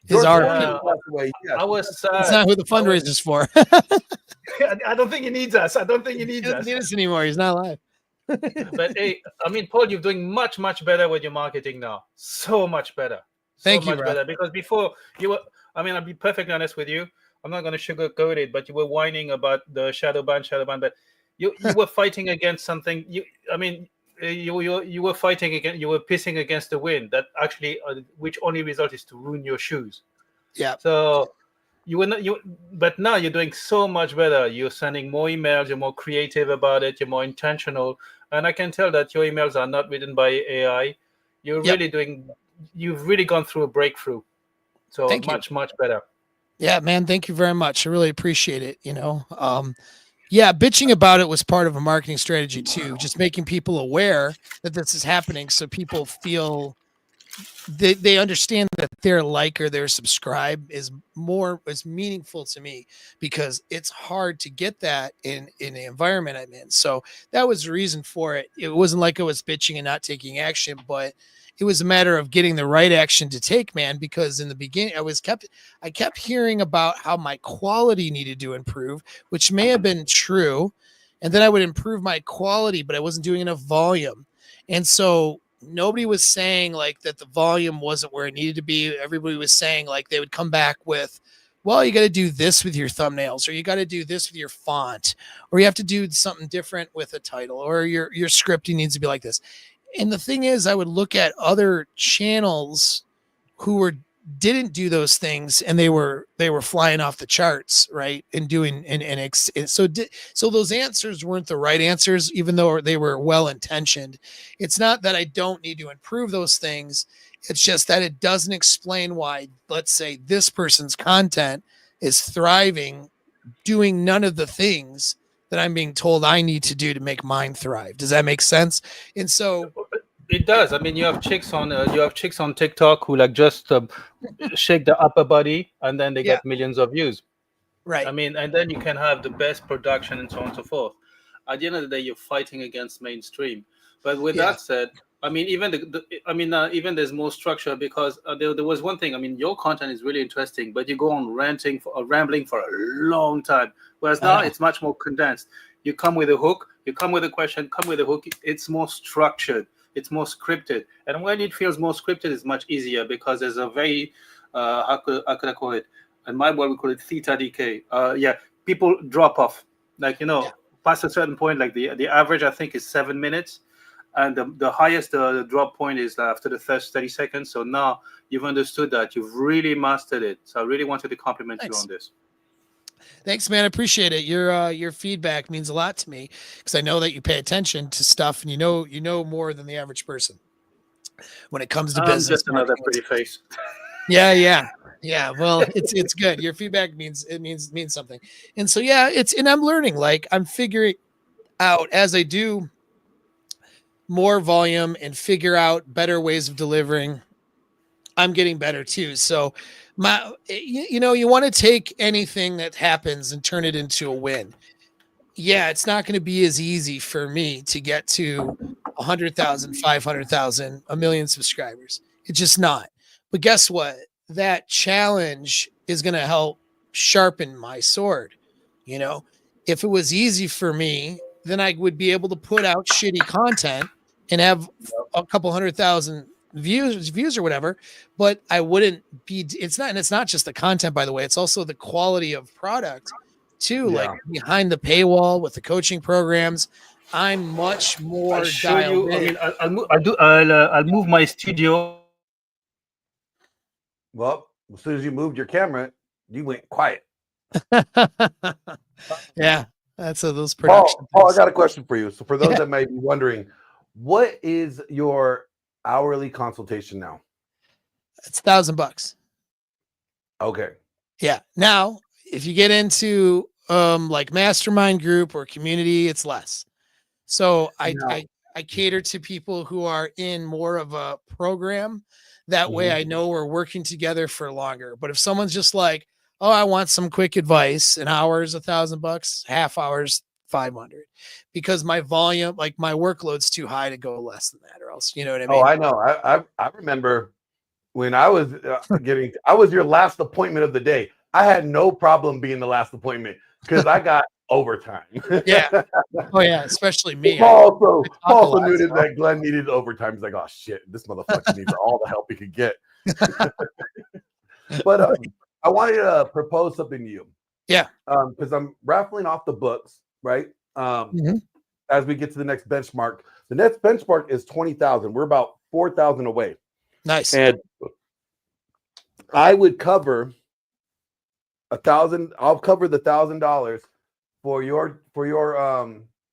O: is
U: George
O: our.
U: Foreman passed away, yes.
Q: I was.
O: That's not who the fundraiser's for.
Q: I don't think he needs us. I don't think he needs
O: He doesn't
Q: us.
O: need us anymore. He's not alive.
Q: But hey, I mean, Paul, you're doing much, much better with your marketing now. So much better.
O: Thank you,
Q: much
O: bro.
Q: better. Because before you were, I mean, I'll be perfectly honest with you. I'm not going to sugarcoat it, but you were whining about the shadow ban. But you were fighting against something. You were fighting against. You were pissing against the wind. That actually, which only result is to ruin your shoes.
O: Yeah.
Q: So you were not but now you're doing so much better. You're sending more emails. You're more creative about it. You're more intentional, and I can tell that your emails are not written by AI. You're really doing. You've really gone through a breakthrough. So
O: Thank you.
Q: much better.
O: Yeah, man. Thank you very much. I really appreciate it. You know, yeah, bitching about it was part of a marketing strategy too. Just making people aware that this is happening, so people feel they understand that their like or their subscribe is meaningful to me, because it's hard to get that in the environment I'm in. So that was the reason for it. It wasn't like I was bitching and not taking action, but it was a matter of getting the right action to take, man, because in the beginning I kept hearing about how my quality needed to improve, which may have been true. And then I would improve my quality, but I wasn't doing enough volume. And so nobody was saying like that the volume wasn't where it needed to be. Everybody was saying like they would come back with, well, you got to do this with your thumbnails, or you got to do this with your font, or you have to do something different with a title, or your scripting needs to be like this. And the thing is, I would look at other channels who were didn't do those things and they were flying off the charts, right? And doing so those answers weren't the right answers, even though they were well intentioned. It's not that I don't need to improve those things. It's just that it doesn't explain why, let's say, this person's content is thriving doing none of the things that I'm being told I need to do to make mine thrive. Does that make sense? And so
Q: it does. I mean, you have chicks on TikTok who like just shake the upper body and then they get millions of views.
O: Right.
Q: I mean, and then you can have the best production and so on and so forth. At the end of the day, you're fighting against mainstream. But with that said, I mean, even even there's more structure because there was one thing. I mean, your content is really interesting, but you go on rambling for a long time. Whereas now it's much more condensed. You come with a hook, you come with a question, come with a hook. It's more structured. It's more scripted. And when it feels more scripted, it's much easier because there's a very, how could I call it? In my world, we call it theta decay. People drop off. Like, past a certain point, like the average, I think, is 7 minutes. And the highest drop point is after the first 30 seconds. So now you've understood that. You've really mastered it. So I really wanted to compliment you on this.
O: Thanks, man. I appreciate it. Your feedback means a lot to me because I know that you pay attention to stuff and you know more than the average person when it comes to business.
Q: Just another pretty face.
O: Yeah. Well, it's good. Your feedback means something. And so and I'm learning. Like I'm figuring out as I do more volume and figure out better ways of delivering. I'm getting better too. So you want to take anything that happens and turn it into a win. Yeah, it's not going to be as easy for me to get to 100,000, 500,000, 1 million subscribers. It's just not. But guess what? That challenge is going to help sharpen my sword. If it was easy for me, then I would be able to put out shitty content and have a couple 100,000 views or whatever, but I wouldn't be, it's not just the content, by the way, it's also the quality of product too. Like behind the paywall with the coaching programs, I'm much more dialed in.
Q: I'll move my studio.
B: Well, as soon as you moved your camera, you went quiet.
O: Yeah, that's those production.
B: Paul, I got a question for you. So for those that might be wondering, what is your hourly consultation now?
O: It's $1,000.
B: Okay.
O: Yeah. Now, if you get into like mastermind group or community, it's less. So I cater to people who are in more of a program. That way I know we're working together for longer. But if someone's just like, oh, I want some quick advice, an hour is $1,000, half hours 500, because my volume, like my workload's too high to go less than that, or else, you know what I mean?
B: Oh, I know. I remember when I was I was your last appointment of the day. I had no problem being the last appointment because I got overtime.
O: Yeah. Oh yeah, especially me.
B: Paul also knew that Glenn needed overtime. He's like, oh shit, this motherfucker needs all the help he could get. But I wanted to propose something to you.
O: Yeah.
B: Because I'm raffling off the books, right? As we get to the next benchmark. The next benchmark is 20,000. We're about 4,000 away.
O: Nice.
B: And I would cover 1,000. I'll cover the $1,000 for your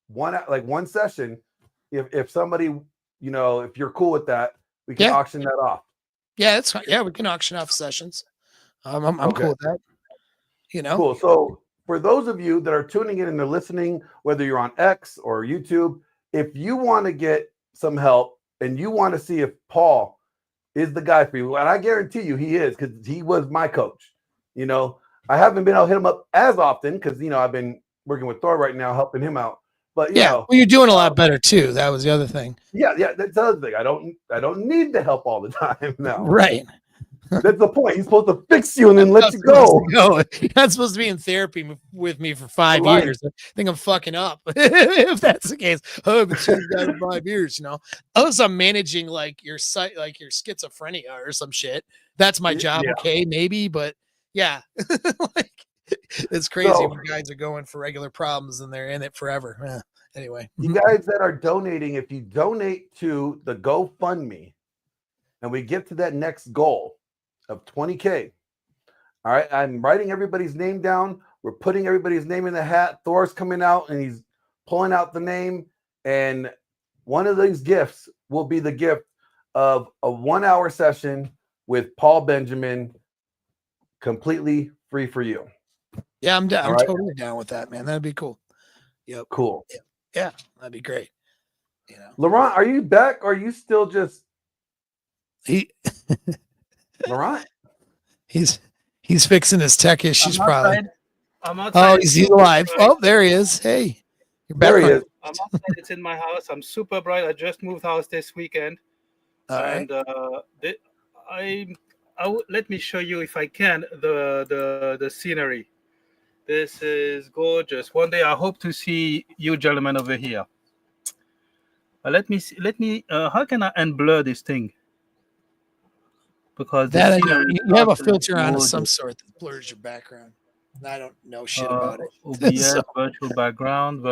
B: one session. If somebody, if you're cool with that, we can auction that off.
O: Yeah, that's fine. Yeah, we can auction off sessions. I'm cool with that.
B: Cool. So for those of you that are tuning in and they're listening, whether you're on X or YouTube, if you want to get some help and you want to see if Paul is the guy for you, and I guarantee you he is, because he was my coach. I haven't been able to hit him up as often because I've been working with Thor right now, helping him out. But
O: well, you're doing a lot better too. That was the other thing.
B: Yeah, that's the other thing. I don't need the help all the time now.
O: Right.
B: That's the point. He's supposed to fix you and then let you go.
O: You're not supposed to be in therapy with me for 5 years. I think I'm fucking up if that's the case. Oh, but you've got 5 years, Unless I'm managing like your site, like your schizophrenia or some shit. That's my job.
B: Yeah.
O: Okay, maybe, but yeah, it's crazy when guys are going for regular problems and they're in it forever. Anyway,
B: you guys that are donating, if you donate to the GoFundMe and we get to that next goal,
U: of 20K. All right, I'm writing everybody's name down. We're putting everybody's name in the hat. Thor's coming out and he's pulling out the name. And one of these gifts will be the gift of a 1-hour session with Paul Benjamin, completely free for you.
O: Yeah, I'm
U: All right?
O: totally down with that, man. That'd be cool. Yep.
U: Cool.
O: Yeah, that'd be great. You know,
U: Laurent, are you back or are you still just Laurent?
O: He's fixing his tech issues probably.
Q: I'm outside.
O: Oh, he's alive. Oh, there he is. Hey, you're back.
U: There he is.
Q: I'm outside. It's in my house. I'm super bright. I just moved house this weekend.
O: All right.
Q: And let me show you if I can the scenery. This is gorgeous. One day I hope to see you gentlemen over here. Let me see, how can I unblur this thing? Because
O: That
Q: scenery
O: you have a
Q: is
O: filter on of
Q: gorgeous.
O: some sort that blurs your background. I don't know shit about it.
Q: OBS,
O: So-
Q: virtual background.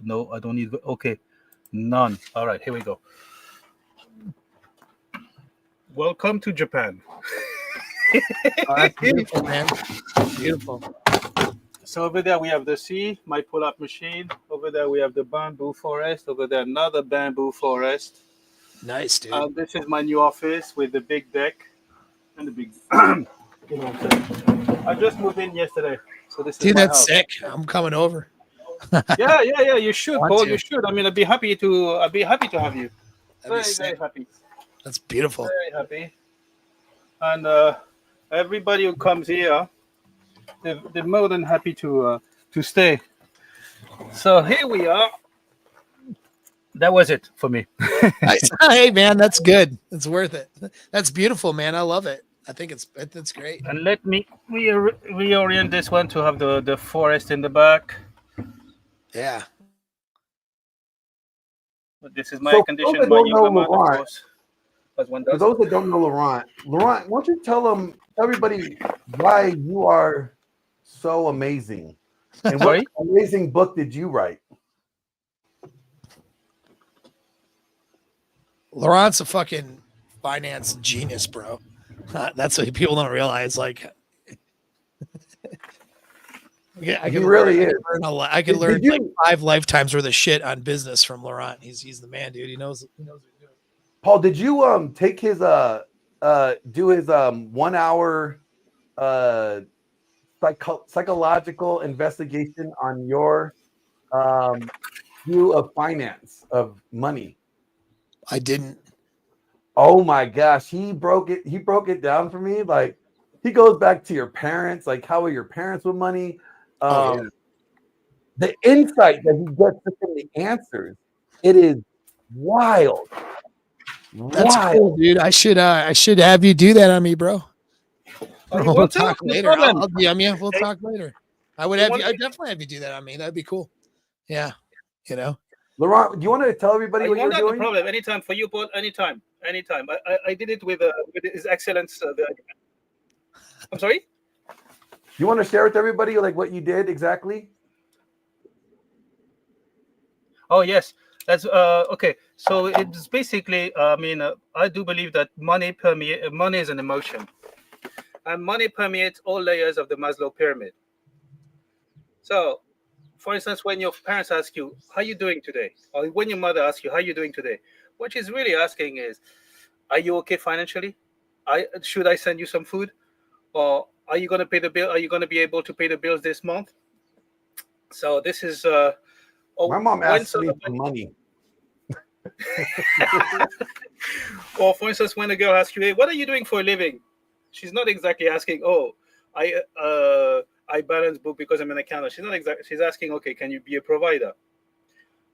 Q: No, I don't need. Okay, none. All right, here we go. Welcome to Japan.
O: Oh, that's beautiful, man. Beautiful.
Q: So over there we have the sea, my pull-up machine. Over there we have the bamboo forest. Over there another bamboo forest.
O: Nice, dude.
Q: This is my new office with the big deck and the big. I just moved in yesterday, so this is
O: Dude,
Q: my
O: that's
Q: house.
O: sick. I'm coming over.
Q: Yeah. You should,
O: Want
Q: Paul.
O: to.
Q: You should. I mean, I'd be happy to have you.
O: That'd be
Q: Very
O: sick.
Q: happy.
O: That's beautiful.
Q: Very happy. And everybody who comes here, they're more than happy to stay. So here we are. That was it for me.
O: Nice. Hey, man, that's good. It's worth it. That's beautiful, man. I love it. I think it's great.
Q: And let me reorient this one to have the forest in the back.
O: Yeah.
Q: But this is my
U: So
Q: condition,
U: for those
Q: my
U: that don't
Q: yoga
U: know
Q: mat, of
U: Laurent,
Q: course. As one
U: for
Q: does.
U: those that don't know Laurent, why don't you tell everybody why you are so amazing? And what
Q: Sorry?
U: amazing book did you write?
O: Laurent's a fucking finance genius, bro. That's what people don't realize. Like, yeah,
U: He really is.
O: I can
U: Did
O: learn
U: you-
O: like 5 lifetimes worth of shit on business from Laurent. He's the man, dude. He knows what he's doing.
U: Paul, did you take his do his 1 hour psychological investigation on your view of finance, of money?
O: I didn't.
U: Oh my gosh, he broke it down for me. Like, he goes back to your parents, like how are your parents with money?
O: Yeah.
U: The insight that he gets from the answers, it is wild.
O: That's
U: Wild.
O: cool, dude. I should have you do that on me, bro.
Q: You
O: We'll
Q: want to?
O: talk
Q: No
O: later.
Q: problem.
O: I'll DM you. We'll talk later. I would
Q: You
O: have
Q: want
O: you. I'd
Q: to-
O: definitely have you do that on me. That'd be cool. Yeah. You know.
U: Laurent, do you want to tell everybody what
Q: You
U: you're
Q: want that? No
U: doing?
Q: problem. Anytime for you, Paul. Anytime. I did it with His Excellence. I'm sorry.
U: You want to share with everybody like what you did exactly?
Q: Oh yes, that's okay. So it's basically, I do believe that money is an emotion, and money permeates all layers of the Maslow pyramid. So, for instance, when your parents ask you, "How you doing today?" or when your mother asks you, "How you doing today?" what she's really asking is, "Are you okay financially? Should I send you some food? Or are you going to pay the bill? Are you going to be able to pay the bills this month?" So this is.
U: My mom
Q: when
U: asked me
Q: somebody-
U: for money.
Q: Or for instance, when a girl asks you, "Hey, what are you doing for a living?" she's not exactly asking, "Oh, I balance book because I'm an accountant." She's not exactly. She's asking, "Okay, can you be a provider?"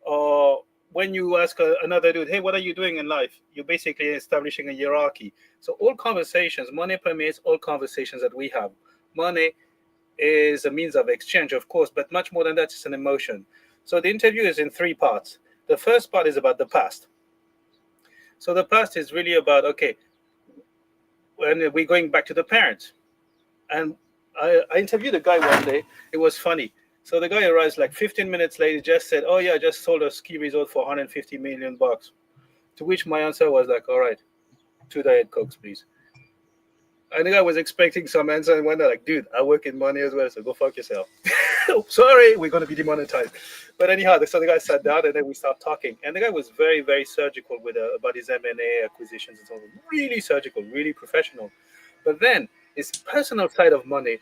Q: Or when you ask another dude, "Hey, what are you doing in life?" you're basically establishing a hierarchy. So all conversations, money permeates all conversations that we have. Money is a means of exchange, of course, but much more than that, it's an emotion. So the interview is in 3 parts. The first part is about the past. So the past is really about, okay, when we're going back to the parents. And I interviewed a guy one day. It was funny. So the guy arrives like 15 minutes late. He just said, "Oh yeah, I just sold a ski resort for $150 million." To which my answer was like, "All right, 2 Diet Cokes, please." And the guy was expecting some answer and went like, dude, I work in money as well, so go fuck yourself. Sorry, we're going to be demonetized. But anyhow, so the guy sat down and then we started talking. And the guy was very, very surgical with about his M&A acquisitions and so on. Really surgical, really professional. But then his personal side of money,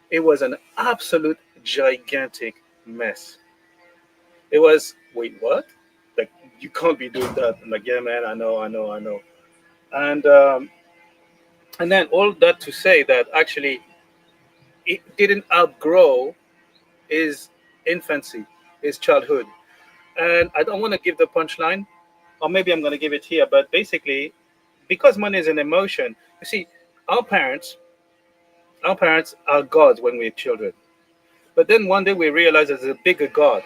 Q: it was an absolute gigantic mess. It was, wait, what? Like, you can't be doing that. I'm like, yeah, man, I know. And then all that to say that actually it didn't outgrow his infancy, his childhood. And I don't want to give the punchline, or maybe I'm going to give it here, but basically, because money is an emotion, you see, our parents are gods when we're children. But then one day we realize there's a bigger God,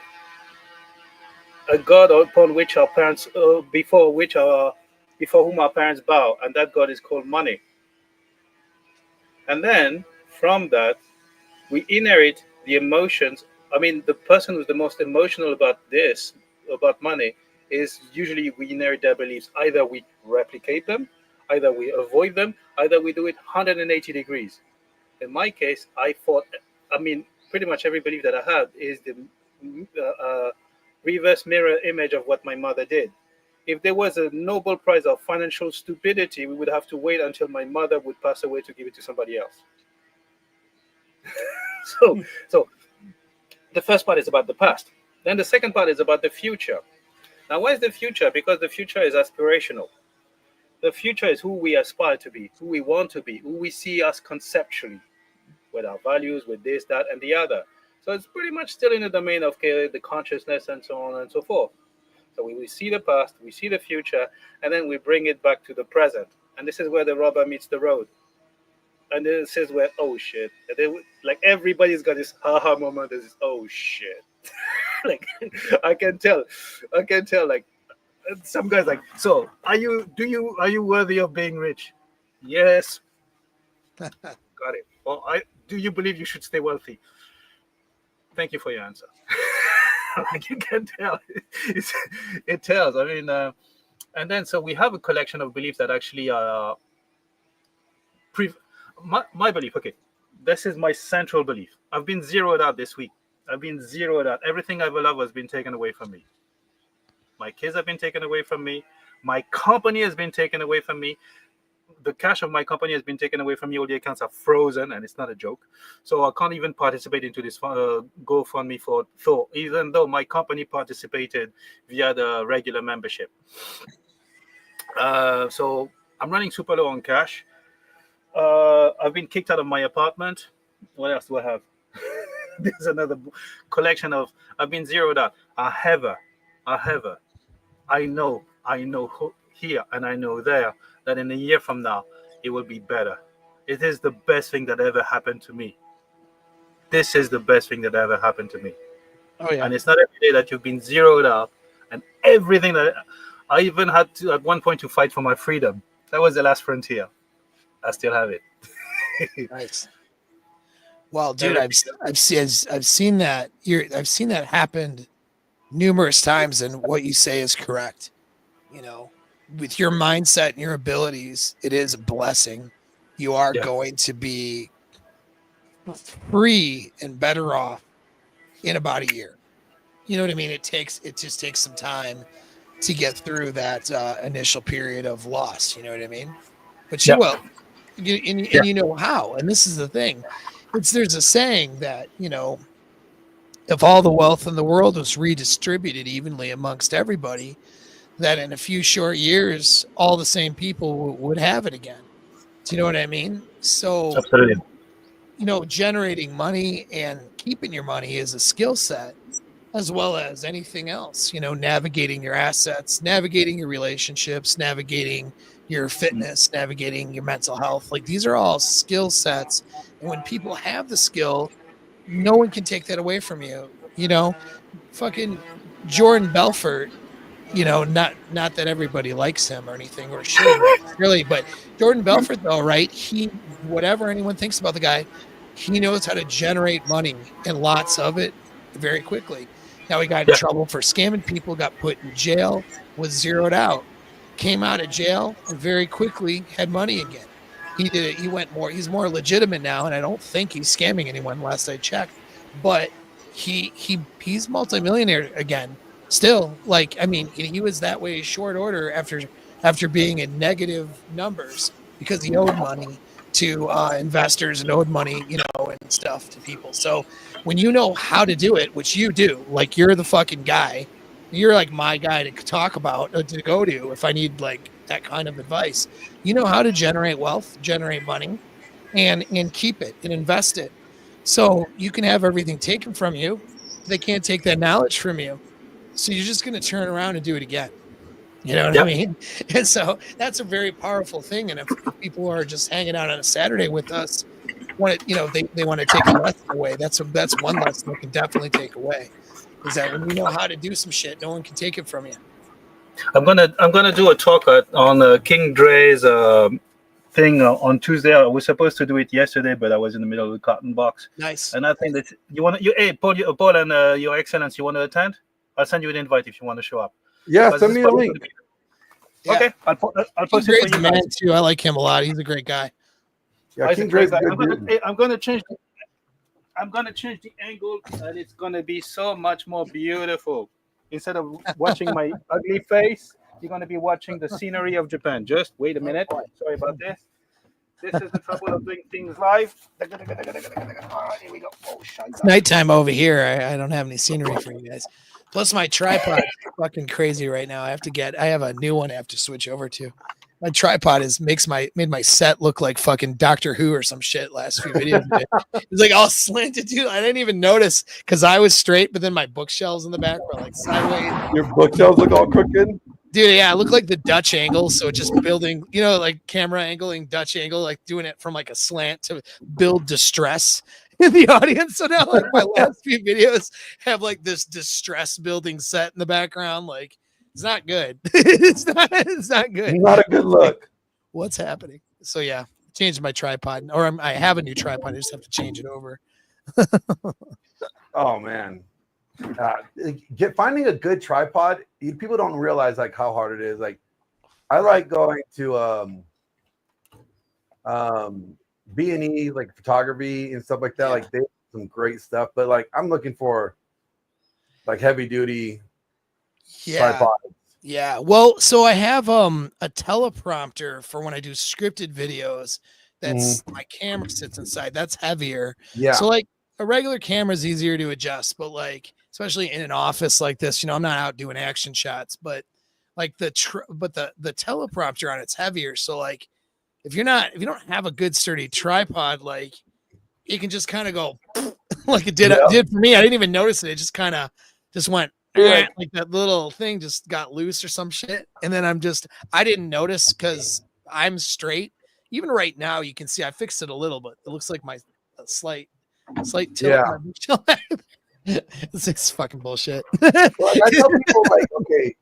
Q: a God upon which our parents, before whom our parents bow, and that God is called money. And then from that, we inherit the emotions. I mean, the person who's the most emotional about this, about money, is usually we inherit their beliefs. Either we replicate them, either we avoid them, either we do it 180 degrees. In my case, pretty much every belief that I have is the reverse mirror image of what my mother did. If there was a Nobel Prize of financial stupidity, we would have to wait until my mother would pass away to give it to somebody else. So the first part is about the past. Then the second part is about the future. Now, why is the future? Because the future is aspirational. The future is who we aspire to be, who we want to be, who we see us conceptually, with our values, with this, that, and the other. So it's pretty much still in the domain of the consciousness and so on and so forth. So we see the past, we see the future, and then we bring it back to the present. And this is where the rubber meets the road. And this is where, oh shit. And then, like, everybody's got this haha moment. There's this, oh shit. Like, I can tell, like, some guys like, so are you worthy of being rich? Yes. Got it. Well, do you believe you should stay wealthy? Thank you for your answer. Like, you can tell. It tells. I mean, and then so we have a collection of beliefs that actually are my belief. Okay, this is my central belief. I've been zeroed out this week. Everything I ever loved has been taken away from me. My kids have been taken away from me. My company has been taken away from me. The cash of my company has been taken away from me. All the accounts are frozen, and it's not a joke. So I can't even participate into this GoFundMe for Thor, even though my company participated via the regular membership. So I'm running super low on cash. I've been kicked out of my apartment. What else do I have? There's another collection of. I've been zeroed out. I know here and I know there that in a year from now it will be better. It is the best thing that ever happened to me. This is the best thing that ever happened to me.
O: Oh yeah.
Q: And it's not every day that you've been zeroed out, and everything that I even had to at one point to fight for my freedom. That was the last frontier. I still have it.
O: Nice. Well, dude, I've seen that. I've seen that happen numerous times, and what you say is correct. You know, with your mindset and your abilities, it is a blessing. You are going to be free and better off in about a year. You know what I mean? It just takes some time to get through that initial period of loss. You know what I mean? But you will, and you know how. And this is the thing. There's a saying that, you know, if all the wealth in the world was redistributed evenly amongst everybody, that in a few short years, all the same people would have it again. Do you know what I mean? So,
Q: absolutely.
O: You know, generating money and keeping your money is a skill set as well as anything else. You know, navigating your assets, navigating your relationships, navigating your fitness, navigating your mental health. Like, these are all skill sets. And when people have the skill, no one can take that away from you. You know, fucking Jordan Belfort, you know, not that everybody likes him or anything, or should really, but Jordan Belfort though, right? He, whatever anyone thinks about the guy, he knows how to generate money and lots of it very quickly. Now he got in trouble for scamming people, got put in jail, was zeroed out, came out of jail, and very quickly had money again. he did it. He went more. He's more legitimate now, and I don't think he's scamming anyone. Last I checked, but he's multimillionaire again. Still, like I mean, he was that way short order after being in negative numbers because he owed money to investors and owed money, and stuff to people. So when you know how to do it, which you do, like you're the fucking guy, you're like my guy to talk about, to go to if I need like that kind of advice. You know how to generate wealth, generate money, and keep it and invest it. So you can have everything taken from you. They can't take that knowledge from you. So you're just going to turn around and do it again. You know what I mean? And so that's a very powerful thing. And if people are just hanging out on a Saturday with us, they want to take a lesson away. That's one lesson they can definitely take away, is that when you know how to do some shit, no one can take it from you.
Q: I'm gonna do a talk on King Dre's thing on Tuesday. I was supposed to do it yesterday, but I was in the middle of the cotton box.
O: Nice.
Q: And I think that hey Paul and Your Excellence, you want to attend? I'll send you an invite if you want to show up.
R: Yeah, send me a link.
Q: Okay, I'll post it for you
O: man too. I like him a lot. He's a great guy.
R: Yeah, King Dre's
Q: I'm gonna change the angle, and it's gonna be so much more beautiful. Instead of watching my ugly face, you're gonna be watching the scenery of Japan. Just wait a minute. Sorry about this. This is the trouble of doing things live. Here we go. Oh,
O: it's nighttime over here. I don't have any scenery for you guys. Plus, my tripod is fucking crazy right now. I have a new one I have to switch over to. My tripod made my set look like fucking Doctor Who or some shit last few videos. It's like all slanted, dude. I didn't even notice because I was straight, but then my bookshelves in the back were like sideways.
R: Your bookshelves look all crooked?
O: Dude, yeah, it looked like the Dutch angle. So just building, like camera angling, Dutch angle, like doing it from like a slant to build distress in the audience. So now like my last few videos have like this distress building set in the background. Like it's not good. It's not good.
R: Not a good look.
O: What's happening? So yeah, changed my tripod, or I have a new tripod. I just have to change it over.
R: Oh man. Finding a good tripod, people don't realize like how hard it is. Like I like going to B&E, like photography and stuff like that. Like they have some great stuff, but like I'm looking for like heavy duty tripods.
O: Yeah. Well, so I have a teleprompter for when I do scripted videos. That's my camera sits inside. That's heavier.
R: Yeah.
O: So like a regular camera is easier to adjust, but like especially in an office like this, I'm not out doing action shots, but like the teleprompter on it's heavier. So like if you don't have a good sturdy tripod, like it can just kind of go like it did for me. I didn't even notice it. It just kind of went like that little thing just got loose or some shit. And then I didn't notice because I'm straight. Even right now, you can see I fixed it a little bit. It looks like my slight tilt.
R: Yeah.
O: It's fucking bullshit.
R: Well, I tell people like, okay,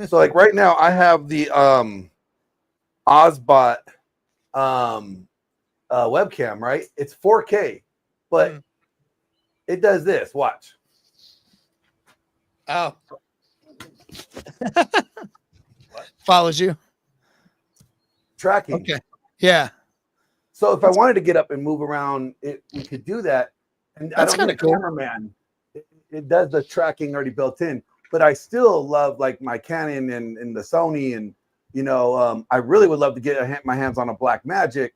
R: so like right now I have the Ozbot webcam, right? It's 4K, but it does this. Watch.
O: Oh. Follows you.
R: Tracking.
O: Okay. Yeah.
R: So if I wanted to get up and move around, we could do that. And
O: That's
R: I don't need a cameraman. It does the tracking already built in, but I still love like my Canon and the Sony, and I really would love to get my hands on a Black Magic,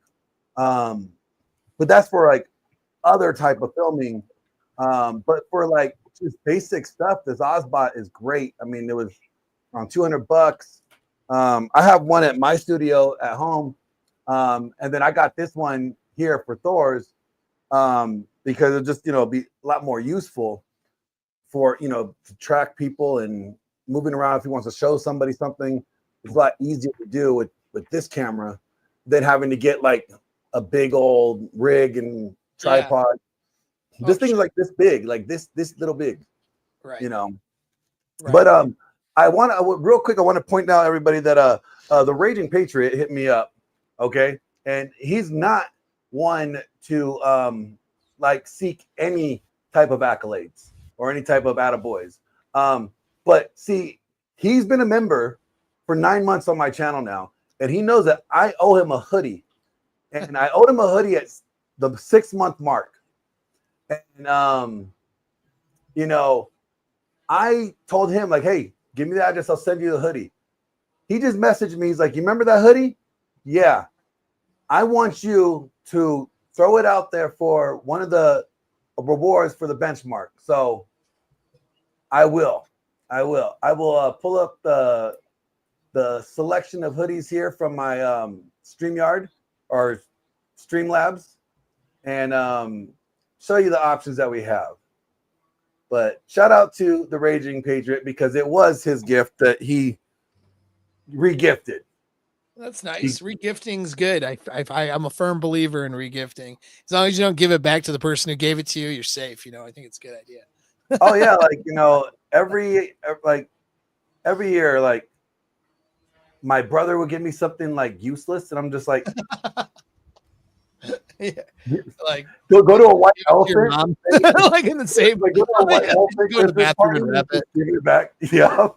R: but that's for like other type of filming. But for like just basic stuff, this Ozbot is great. I mean, it was around $200. I have one at my studio at home, and then I got this one here for Thor's because it just be a lot more useful for to track people and moving around. If he wants to show somebody something, it's a lot easier to do with this camera than having to get like a big old rig and tripod. This thing is like this big, like this little big,
O: right?
R: Right. But I want to real quick. I want to point out everybody that the Raging Patriot hit me up, okay, and he's not one to like seek any type of accolades or any type of attaboys. But see, he's been a member for 9 months on my channel now, and he knows that I owe him a hoodie and I owed him a hoodie at the 6-month mark. And you know, I told him like, hey, give me the address, I'll send you the hoodie. He just messaged me. He's like, you remember that hoodie? Yeah. I want you to throw it out there for one of the rewards for the benchmark. So I will pull up the selection of hoodies here from my StreamYard or Streamlabs and show you the options that we have. But shout out to the Raging Patriot because it was his gift that he regifted.
O: That's nice. Regifting's good. I'm a firm believer in regifting. As long as you don't give it back to the person who gave it to you, you're safe. You know, I think it's a good idea.
R: Oh yeah, like you know, every year, like my brother would give me something like useless, and I'm just like,
O: yeah, like
R: go to a white elephant,
O: like in the same.
R: Like go to a white elephant,
O: go to the bathroom and wrap it.
R: Give it back. Yeah.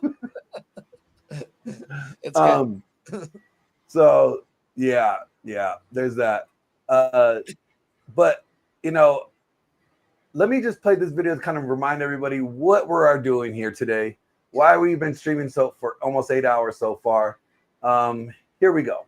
O: It's good.
R: So yeah, there's that. But you know, let me just play this video to kind of remind everybody what we're doing here today. Why we've been streaming for almost 8 hours so far. Here we go.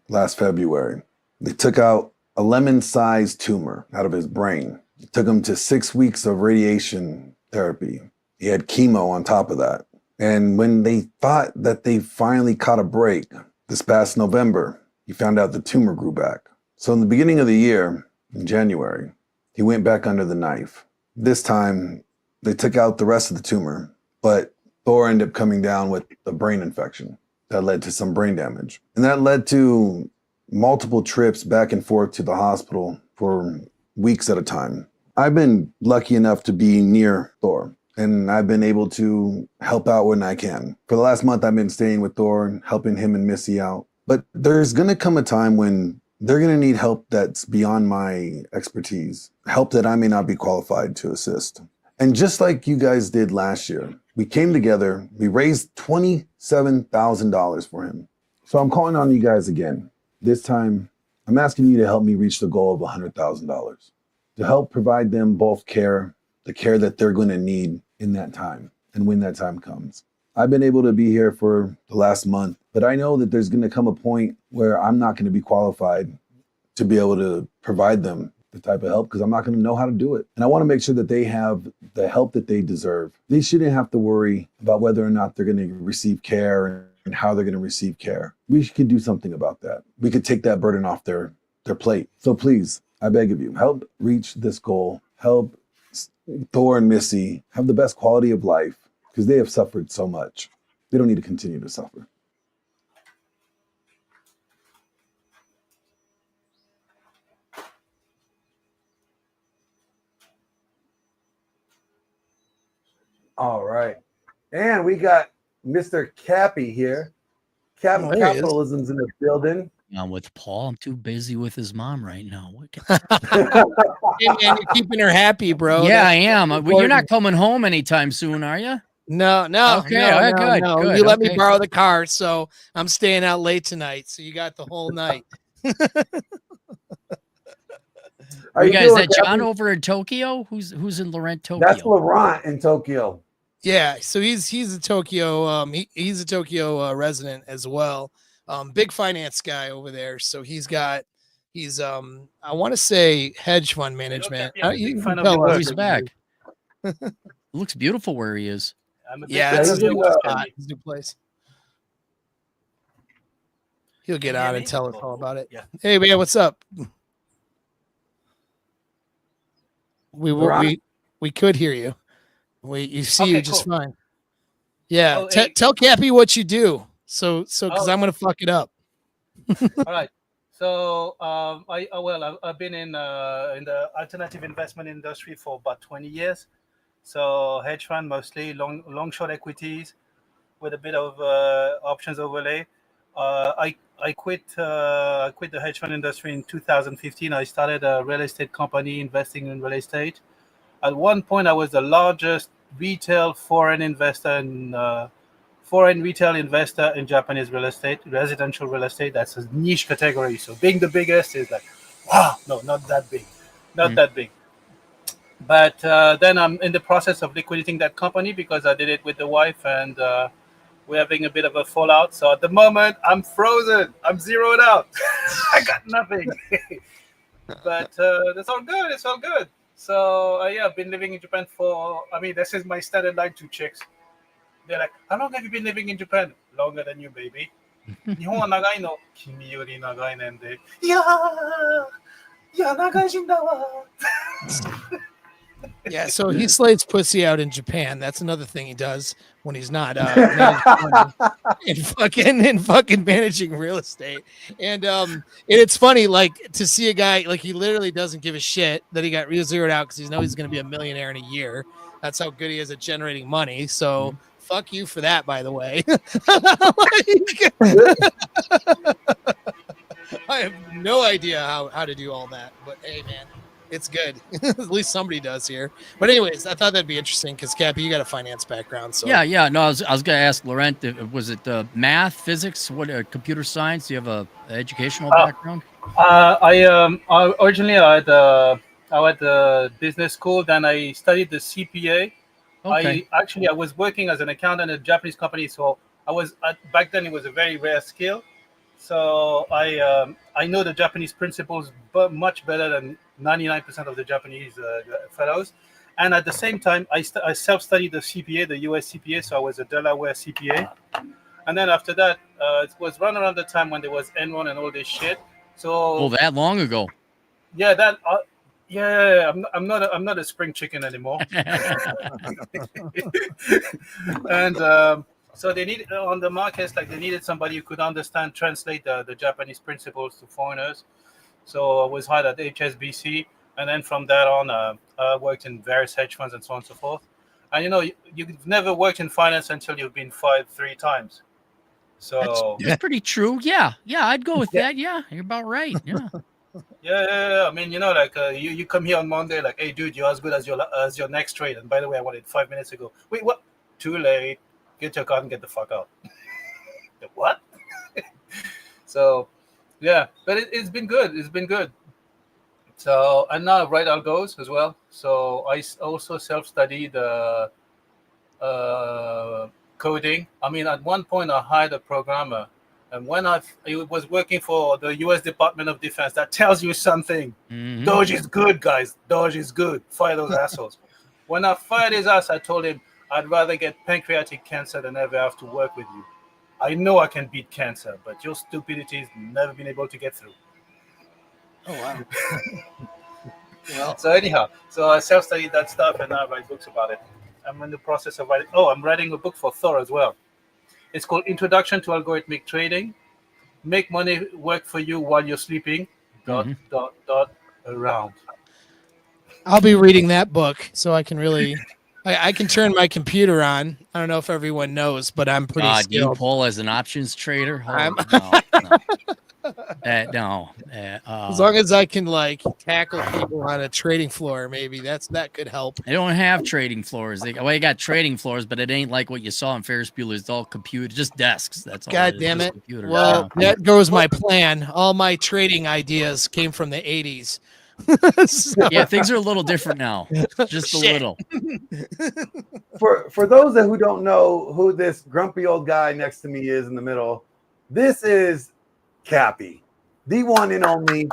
N: Last February, they took out a lemon-sized tumor out of his brain. It took him to 6 weeks of radiation therapy. He had chemo on top of that. And when they thought that they finally caught a break, this past November, he found out the tumor grew back. So in the beginning of the year, in January, he went back under the knife. This time, they took out the rest of the tumor, but Thor ended up coming down with a brain infection that led to some brain damage. And that led to multiple trips back and forth to the hospital for weeks at a time. I've been lucky enough to be near Thor, and I've been able to help out when I can. For the last month, I've been staying with Thor, helping him and Missy out. But there's going to come a time when they're going to need help that's beyond my expertise, help that I may not be qualified to assist. And just like you guys did last year, we came together, we raised $27,000 for him. So I'm calling on you guys again. This time, I'm asking you to help me reach the goal of $100,000, to help provide them both care, the care that they're going to need in that time and when that time comes. I've been able to be here for the last month, but I know that there's going to come a point where I'm not going to be qualified to be able to provide them the type of help because I'm not going to know how to do it. And I want to make sure that they have the help that they deserve. They shouldn't have to worry about whether or not they're going to receive care and how they're going to receive care. We could do something about that. We could take that burden off their plate. So please, I beg of you, help reach this goal. Help Thor and Missy have the best quality of life because they have suffered so much. They don't need to continue to suffer.
R: All right. And we got Mr. Cappy here. Capitalism's in the building.
I: I'm with Paul. I'm too busy with his mom right now.
O: Hey, man, you're keeping her happy, bro.
I: Yeah,
O: That's
I: I am. Well,
O: important.
I: you're not coming home anytime soon, are you?
O: No.
I: Okay, all right, good.
O: You let me
I: okay.
O: borrow the car, so I'm staying out late tonight. So you got the whole night.
I: Are you guys?
R: doing,
I: That John
R: Cappy?
I: over in Tokyo? Who's in Laurent, Tokyo?
R: That's Laurent in Tokyo.
O: Yeah, so he's a Tokyo he's a Tokyo resident as well. Big finance guy over there. So he's I want to say hedge fund management. You can tell us.
I: He's back. Looks beautiful where he is.
O: Yeah, that's his new spot, his new place. He'll get on and tell us all about it.
Q: Yeah.
O: Hey man, what's up? We could hear you. You just
Q: cool.
O: fine. Yeah.
Q: Oh, hey.
O: Tell Cappy what you do. So because I'm gonna fuck it up.
Q: All right. So I've been in the alternative investment industry for about 20 years. So hedge fund mostly, long short equities, with a bit of options overlay. I quit the hedge fund industry in 2015. I started a real estate company investing in real estate. At one point, I was the largest retail foreign investor foreign retail investor in Japanese real estate, residential real estate. That's a niche category. So being the biggest is like, wow, no, not that big, not that big. But then I'm in the process of liquidating that company because I did it with the wife, and we're having a bit of a fallout. So at the moment, I'm frozen. I'm zeroed out. I got nothing. But that's all good. It's all good. So yeah, I've been living in Japan for. I mean, this is my standard line to chicks. They're like, how long have you been living in Japan? Longer than you, baby. 日本は長いの。君より長いねんで。いや長いんだわ。
O: Yeah, so he slates pussy out in Japan. That's another thing he does when he's not in fucking managing real estate. And it's funny, like, to see a guy like he literally doesn't give a shit that he got real zeroed out because he knows he's going to be a millionaire in a year. That's how good he is at generating money. So fuck you for that, by the way. I have no idea how to do all that, but hey, man. It's good. At least somebody does here. But anyways, I thought that'd be interesting because Cappy, you got a finance background. So
I: yeah. No, I was going to ask Laurent, was it math, physics, computer science? Do you have a educational background?
Q: Originally I had a business school. Then I studied the CPA.
I: Okay.
Q: I was working as an accountant at a Japanese company. So back then it was a very rare skill. So I know the Japanese principles much better than 99% of the Japanese fellows. And at the same time, I self-studied the CPA, the US CPA, so I was a Delaware CPA. And then after that, it was right around the time when there was Enron and all this shit. So
I: that long ago.
Q: Yeah, I'm not a spring chicken anymore. And so they needed on the markets, like they needed somebody who could translate the Japanese principles to foreigners. So I was hired at HSBC, and then from that on, I worked in various hedge funds and so on and so forth. And you've never worked in finance until you've been fired 3 times. So
I: that's pretty true. Yeah, I'd go with that. Yeah, you're about right. Yeah.
Q: Yeah. I mean, you come here on Monday, like, hey, dude, you're as good as your next trade. And by the way, I wanted 5 minutes ago. Wait, what? Too late. Get your card and get the fuck out. What? So, yeah, but it's been good. It's been good. So, and now I write algos as well. So I also self-studied coding. I mean, at one point I hired a programmer, and when I was working for the U.S. Department of Defense, that tells you something.
I: Mm-hmm.
Q: Doge is good, guys. Doge is good. Fire those assholes. When I fired his ass, I told him, I'd rather get pancreatic cancer than ever have to work with you. I know I can beat cancer, but your stupidity has never been able to get through.
O: Oh, wow.
Q: Well, so anyhow, so I self-studied that stuff, and now I write books about it. I'm in the process of writing. Oh, I'm writing a book for Thor as well. It's called Introduction to Algorithmic Trading. Make money work for you while you're sleeping. ... around.
O: I'll be reading that book so I can really... I can turn my computer on. I don't know if everyone knows, but I'm pretty skilled.
I: You pull as an options trader? No.
O: As long as I can tackle people on a trading floor, maybe that could help.
I: They don't have trading floors. They got trading floors, but it ain't like what you saw in Ferris Bueller. It's all computer, just desks. That's all.
O: God damn it! Well, that goes my plan. All my trading ideas came from the 80s.
I: Yeah, things are a little different now. Just a little.
R: For those who don't know who this grumpy old guy next to me is in the middle, this is Cappy, the one and only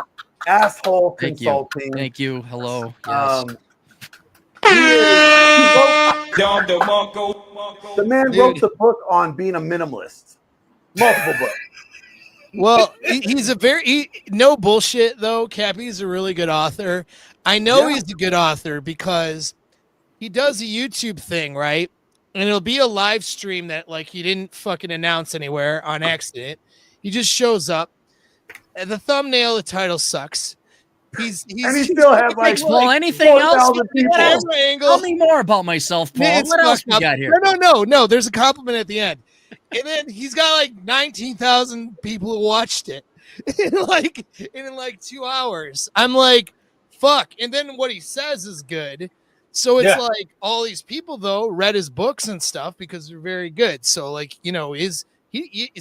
R: asshole consulting.
I: Thank you. Hello. Yes.
R: The man wrote the book on being a minimalist. Multiple books.
O: Well, he's no bullshit though. Cappy's a really good author. I know he's a good author because he does a YouTube thing, right? And it'll be a live stream that he didn't fucking announce anywhere on accident. He just shows up. And the thumbnail, the title sucks.
R: And he still has
I: anything else? Tell me more about myself, Paul.
O: What else you got here? No. There's a compliment at the end. And then he's got 19,000 people who watched it in 2 hours. I'm like, fuck. And then what he says is good. So it's
Q: Yeah.
O: like all these people though read his books and stuff because they're very good. So like, you know, it's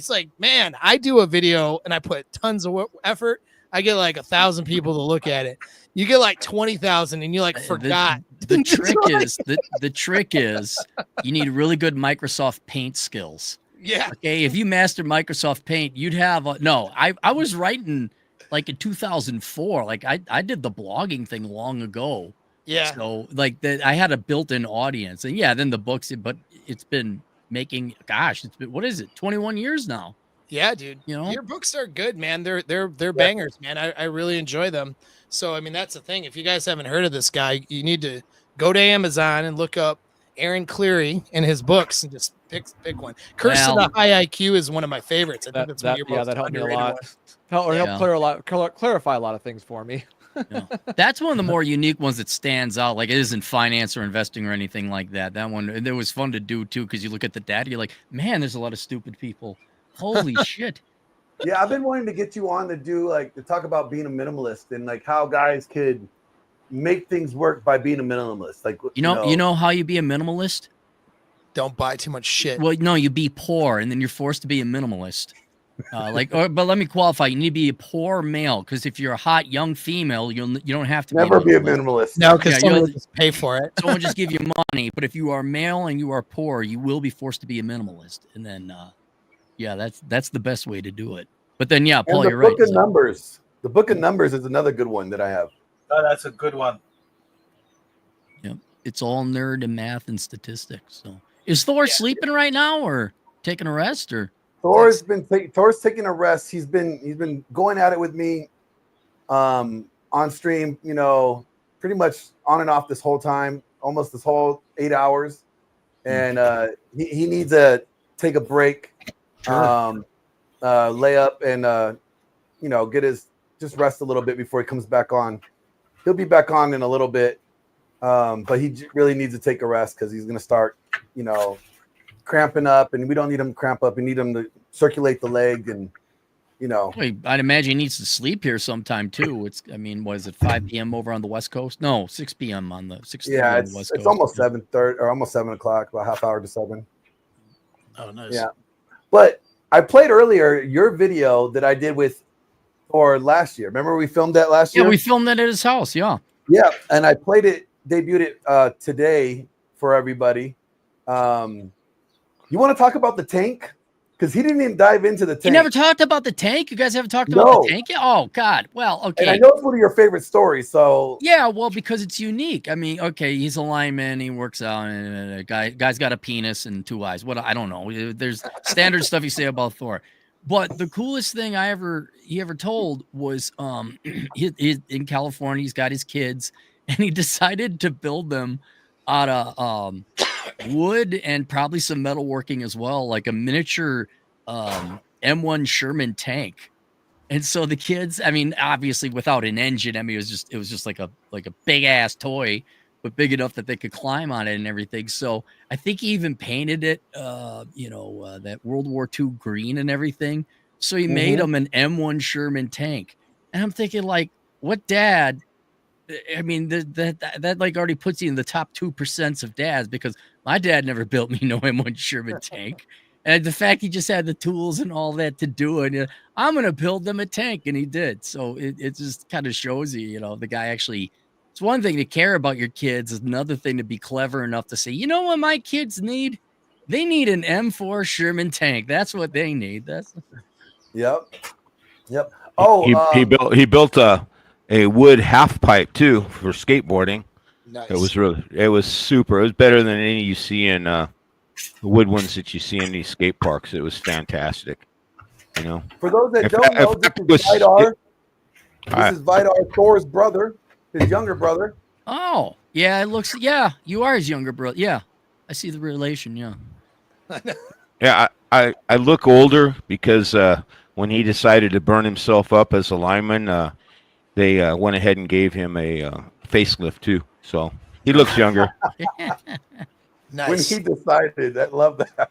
O: like, man, I do a video and I put tons of effort. I get like 1,000 people to look at it. You get like 20,000 and you like forgot.
I: The trick is you need really good Microsoft Paint skills.
O: Yeah.
I: Okay. If you mastered Microsoft Paint, you'd have I was writing like in 2004. Like I did the blogging thing long ago.
O: Yeah.
I: So like I had a built-in audience, and yeah, then the books, but it's been making, gosh, it's been, what is it, 21 years now?
O: Yeah, dude.
I: You know,
O: your books are good, man. They're bangers, man. I really enjoy them. So I mean, that's the thing. If you guys haven't heard of this guy, you need to go to Amazon and look up Aaron Cleary and his books and just pick one. Curse to the High IQ is one of my favorites. I think that's one of your most
E: that helped me a
O: underrated
E: lot.
O: ones.
E: Help clarify a lot of things for me.
I: that's one of the more unique ones that stands out. Like, it isn't finance or investing or anything like that. That one, and it was fun to do too, because you look at the data, you're like, man, there's a lot of stupid people. Holy shit.
R: Yeah, I've been wanting to get you on to talk about being a minimalist and like how guys could make things work by being a minimalist. Like,
I: you know how you be a minimalist?
O: Don't buy too much shit.
I: Well, no, you be poor, and then you're forced to be a minimalist. But let me qualify. You need to be a poor male, because if you're a hot young female, you don't have to
R: never be a minimalist.
O: No, because someone will just pay for it.
I: Someone just give you money. But if you are male and you are poor, you will be forced to be a minimalist. And then, that's the best way to do it. But then, yeah, Paul, you're right.
R: The Book of Numbers. The Book of Numbers is another good one that I have.
Q: Oh, that's a good one.
I: Yep, it's all nerd and math and statistics. So, is Thor sleeping right now, or taking a rest, or?
R: Thor's taking a rest. He's been going at it with me on stream, pretty much on and off this whole time, almost this whole 8 hours. And he needs to take a break, lay up and just rest a little bit before he comes back on. He'll be back on in a little bit. But he really needs to take a rest because he's going to start, cramping up, and we don't need him to cramp up. We need him to circulate the leg, and
I: Wait, I'd imagine he needs to sleep here sometime too. Was it 5 p.m. over on the West Coast? No, 6 p.m. on the 6.
R: Yeah,
I: on the West Coast.
R: It's almost 7:30 or almost 7 o'clock, about half hour to 7.
O: Oh, nice.
R: Yeah, but I played earlier your video that I did with Thor last year. Remember we filmed that last year?
I: Yeah, we filmed that at his house. Yeah.
R: Yeah, and I debuted it today for everybody. You want to talk about the tank? Because he didn't even dive into the tank.
I: You never talked about the tank? You guys haven't talked about the tank yet? Oh, God. Well, okay.
R: And I know it's one of your favorite stories, so...
I: Yeah, well, because it's unique. I mean, okay, he's a lineman. He works out. And guy's got a penis and 2 eyes. What? I don't know. There's standard stuff you say about Thor. But the coolest thing he ever told was he in California, he's got his kids, and he decided to build them out of wood and probably some metalworking as well, like a miniature M1 Sherman tank. And so the kids, I mean, obviously without an engine, I mean, it was just like a big ass toy, but big enough that they could climb on it and everything. So I think he even painted it, that World War II green and everything. So he made them an M1 Sherman tank. And I'm thinking, like, what dad? I mean, that like already puts you in the top 2% of dads, because my dad never built me no M1 Sherman tank. And the fact he just had the tools and all that to do it, I'm going to build them a tank. And he did. So it just kind of shows you, the guy actually, it's one thing to care about your kids. It's another thing to be clever enough to say, you know what my kids need? They need an M4 Sherman tank. That's what they need.
R: Yep. Oh,
V: he built a wood half pipe too for skateboarding.
O: Nice.
V: It was super. It was better than any you see in the wood ones that you see in these skate parks. It was fantastic.
R: For those that don't know, this is Vidar. This is Vidar, Thor's brother, his younger brother.
I: Oh, yeah, it looks. Yeah, you are his younger brother. Yeah, I see the relation. Yeah.
V: Yeah, I look older because when he decided to burn himself up as a lineman, they went ahead and gave him a facelift too. So he looks younger.
O: Nice.
R: When he decided, I love that.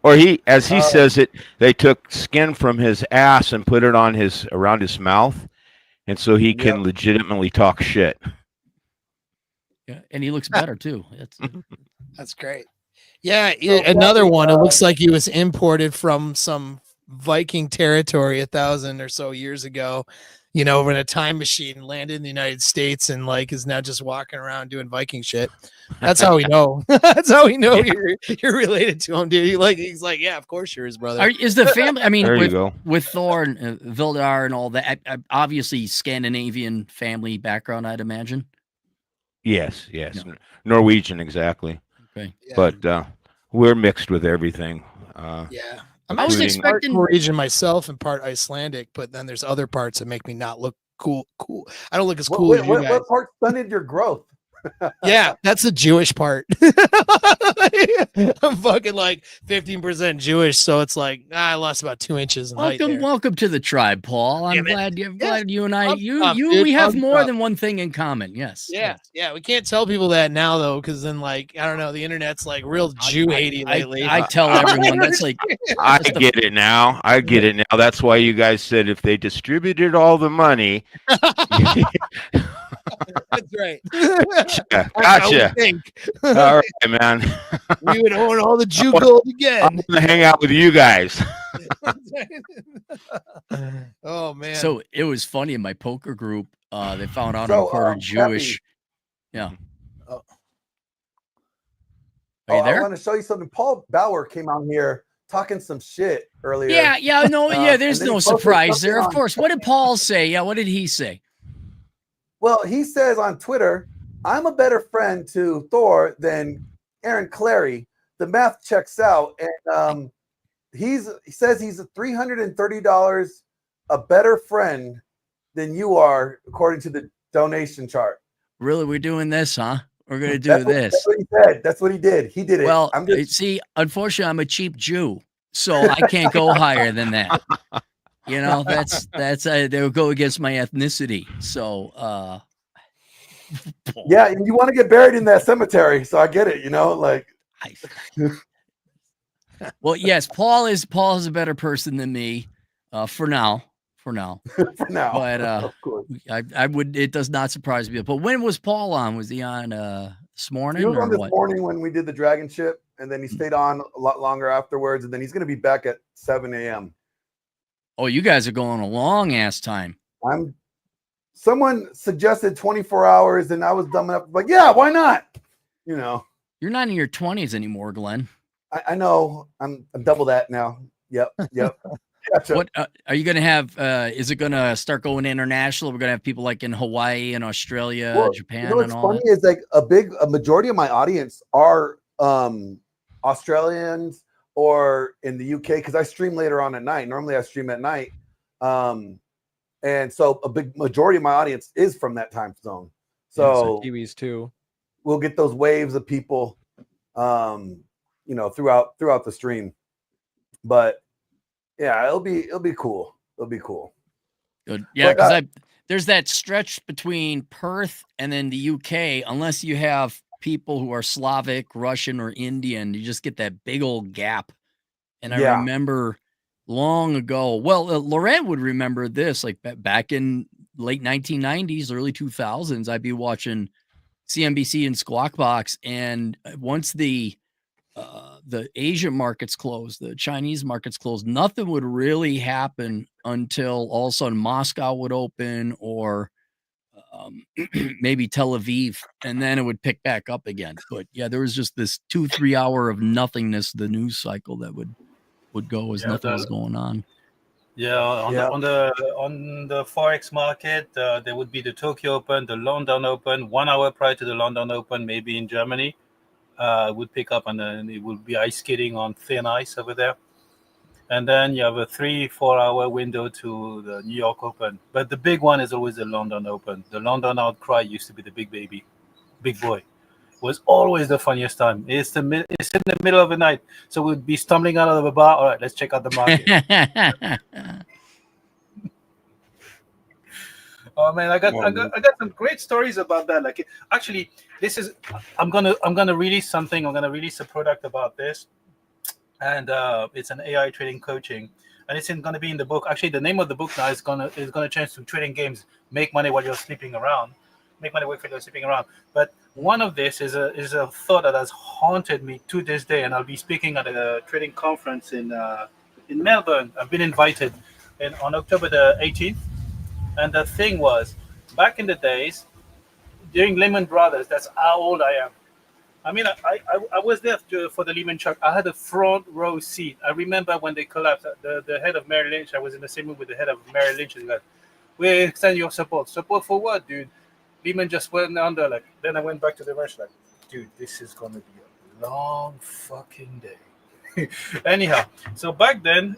V: Or he, as he says it, they took skin from his ass and put it on around his mouth, and so he can legitimately talk shit.
I: Yeah, and he looks better too.
O: That's great. Yeah,
B: So,
O: another
B: Bobby,
O: one. It looks like he was imported from some Viking territory 1,000 or so years ago, you know, in a time machine, landed in the United States, and like is now just walking around doing Viking shit. That's how we know. That's how we know you're related to him, dude. He's like, yeah, of course you're his brother.
I: Is the family? I mean,
V: There you go.
I: with Thor and Vildar and all that, obviously Scandinavian family background, I'd imagine.
V: Yes, Norwegian, exactly.
I: Okay,
V: but we're mixed with everything.
O: Yeah, I was expecting Norwegian myself and part Icelandic, but then there's other parts that make me not look cool. I don't look as cool as you guys.
B: What part stunted your growth?
O: Yeah, that's the Jewish part. I'm fucking like 15% Jewish, so it's like I lost about 2 inches in height there.
I: Welcome to the tribe, Paul. I'm glad you and I
O: dude,
I: we have
O: thumbs
I: more
O: up.
I: than one thing in common. Yes.
O: Yeah. We can't tell people that now though, because then like I don't know, the internet's like real Jew haty lately.
I: I tell everyone that's like
V: I get it now. I get it now. That's why you guys said if they distributed all the money.
O: That's right.
V: Gotcha. All right, man.
O: We would own all the Jew gold again.
V: I'm gonna hang out with you guys.
O: Oh man.
I: So it was funny in my poker group. They found out I'm quarter Jewish.
B: Peppy.
I: Yeah. Are you there?
B: I want to show you something. Paul Bauer came out here talking some shit earlier.
I: Yeah. No, there's no surprise there. Of course. What did Paul say? Yeah. What did he say?
B: Well, he says on Twitter, I'm a better friend to Thor than Aaron Clary. The math checks out. And he says he's $330 a better friend than you are, according to the donation chart.
I: Really? We're doing this, huh? We're going to do this.
B: That's what he said. That's what he did. He did it.
I: Well, see, unfortunately, I'm a cheap Jew, so I can't go higher than that. You know, that's they would go against my ethnicity. So,
B: yeah, and you want to get buried in that cemetery, so I get it. You know, like.
I: Well, yes, Paul is a better person than me, for now. For now. But
B: of course.
I: I would. It does not surprise me. But when was Paul on? Was he on this morning?
B: He was on this
I: what?
B: morning when we did the dragon ship, and then he stayed on a lot longer afterwards, and then he's going to be back at 7 a.m.
I: Oh, you guys are going a long ass time.
B: Someone suggested 24 hours, and I was dumb enough like, yeah, why not? You know,
I: you're not in your 20s anymore, Glenn.
B: I know. I'm double that now. Yep. Gotcha.
I: What are you going to have? Is it going to start going international? We're going to have people like in Hawaii and Australia, Japan,
B: you know what's
I: and all
B: funny
I: that.
B: is like a majority of my audience are Australians or in the UK because I stream later on at night. Normally I stream at night. And so a big majority of my audience is from that time zone. So
E: Kiwis too.
B: We'll get those waves of people, you know, throughout the stream. But yeah, it'll be cool. It'll be cool.
I: Good. Yeah, because there's that stretch between Perth and then the UK. Unless you have people who are Slavic, Russian, or Indian, you just get that big old gap. And I remember long ago, well, Loren would remember this, like back in late 1990s, early 2000s, I'd be watching CNBC and Squawk Box, and once the Asian markets closed, the Chinese markets closed, nothing would really happen until all of a sudden Moscow would open or maybe Tel Aviv, and then it would pick back up again. But yeah, there was just this 2-3 hour of nothingness, the news cycle that would go as nothing was going on.
Q: Yeah, on the forex market, there would be the Tokyo Open, the London Open. 1 hour prior to the London Open, maybe in Germany, would pick up, and then it would be ice skating on thin ice over there. And then you have a 3-4 hour window to the New York Open. But the big one is always the London Open. The London Outcry used to be the big boy. It was always the funniest time. It's in the middle of the night, so we'd be stumbling out of a bar. All right, let's check out the market. Oh man, I got some great stories about that. Like, actually, this is I'm gonna release something. I'm gonna release a product about this, and it's an AI trading coaching, and it's gonna be in the book. Actually, the name of the book now is gonna change to Trading Games: Make Money While You're Sleeping Around. make money work for you, sleeping around. But one of this is a thought that has haunted me to this day, and I'll be speaking at a trading conference in Melbourne. I've been invited on October the 18th, and the thing was, back in the days during Lehman Brothers, that's how old I am. I mean, I was there for the Lehman Shock. I had a front row seat. I remember when they collapsed. The head of Merrill Lynch, I was in the same room with the head of Merrill Lynch. He's like, we extend your support. Support for what, dude? Lehman just went under. Like, then I went back to the rush. Like, dude, this is gonna be a long fucking day. Anyhow, so back then,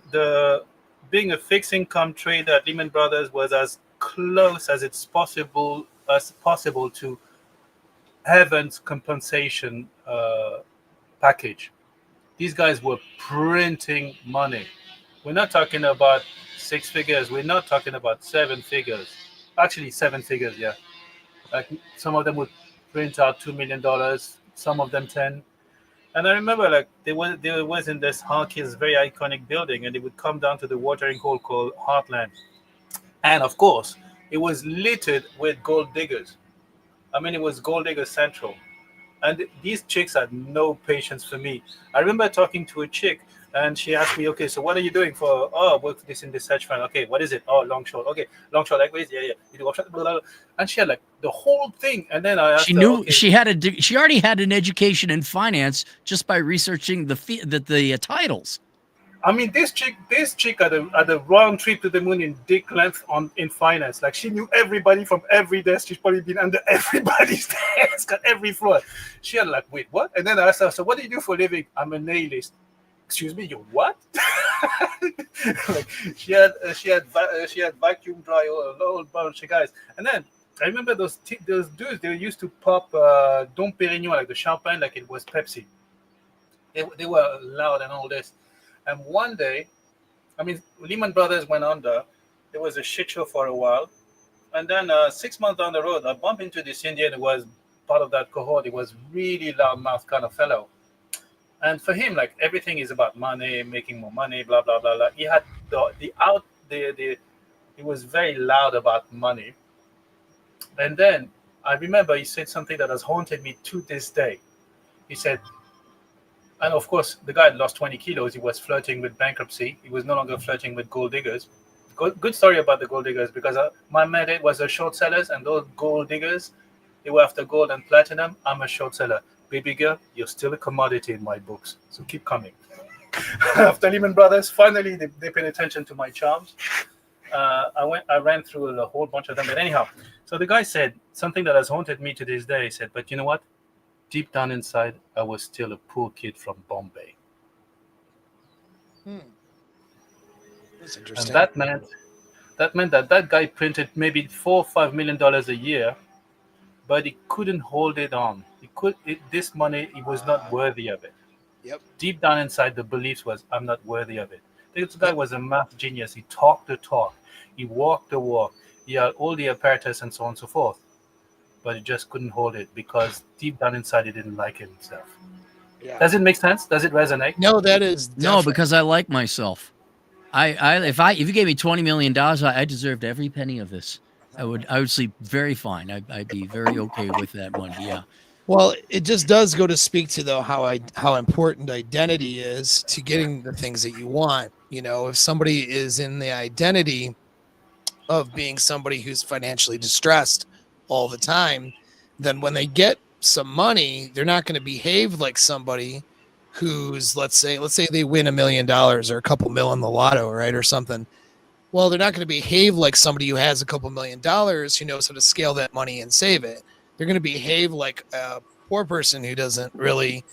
Q: being a fixed income trader at Lehman Brothers was as close as it's possible to heaven's compensation package. These guys were printing money. We're not talking about 6 figures. We're not talking about 7 figures. Actually, 7 figures, yeah. Like some of them would print out $2 million, some of them 10. And I remember, like, they was in this Harkins very iconic building, and they would come down to the watering hole called Heartland. And of course, it was littered with gold diggers. I mean, it was gold digger central. And these chicks had no patience for me. I remember talking to a chick, and she asked me, okay, so what are you doing for? Oh, I work for this in this hedge fund. Okay, what is it? Oh, long short. Okay, long short, like, yeah. You do options, blah, blah, blah. And she had like the whole thing. And then I asked
I: She
Q: her,
I: knew
Q: okay,
I: she already had an education in finance just by researching the titles.
Q: I mean, this chick had a round trip to the moon in dick length in finance. Like, she knew everybody from every desk. She's probably been under everybody's desk at every floor. She had like, wait, what? And then I asked her, so what do you do for a living? I'm a nailist. Excuse me, you what? Like, she had vacuum dry, a whole bunch of guys. And then I remember those dudes. They used to pop Dom Perignon, like the champagne, like it was Pepsi. They were loud and all this. And one day, I mean, Lehman Brothers went under. There was a shit show for a while. And then 6 months down the road, I bumped into this Indian who was part of that cohort. He was really loudmouth kind of fellow. And for him, like, everything is about money, making more money, blah, blah, blah, blah. He had he was very loud about money. And then I remember he said something that has haunted me to this day. He said, and of course, the guy had lost 20 kilos. He was flirting with bankruptcy. He was no longer flirting with gold diggers. Good story about the gold diggers, because my mandate was a short sellers, and those gold diggers, they were after gold and platinum. I'm a short seller. Baby girl, you're still a commodity in my books. So keep coming. After Lehman Brothers, finally, they paid attention to my charms. I ran through a whole bunch of them. But anyhow, so the guy said something that has haunted me to this day. He said, but you know what? Deep down inside, I was still a poor kid from Bombay.
O: That's interesting.
Q: And that meant that guy printed maybe $4 or $5 million a year, but he couldn't hold it on. This money, he was not worthy of it.
O: Yep.
Q: Deep down inside, the beliefs was, I'm not worthy of it. This guy was a math genius. He talked the talk. He walked the walk. He had all the apparatus and so on and so forth. But he just couldn't hold it because deep down inside, he didn't like himself.
O: Yeah.
Q: Does it make sense? Does it resonate?
O: No, that is
I: no, because I like myself. If you gave me $20 million, I deserved every penny of this. I would sleep very fine. I'd be very okay with that money. Yeah.
O: Well, it just does go to speak to though how important identity is to getting the things that you want. You know, if somebody is in the identity of being somebody who's financially distressed all the time, then when they get some money, they're not going to behave like somebody who's, let's say they win $1 million or a couple mil on the lotto, right, or something. Well, they're not going to behave like somebody who has a couple $1 million who knows how to scale that money and save it. They're going to behave like a poor person who doesn't really,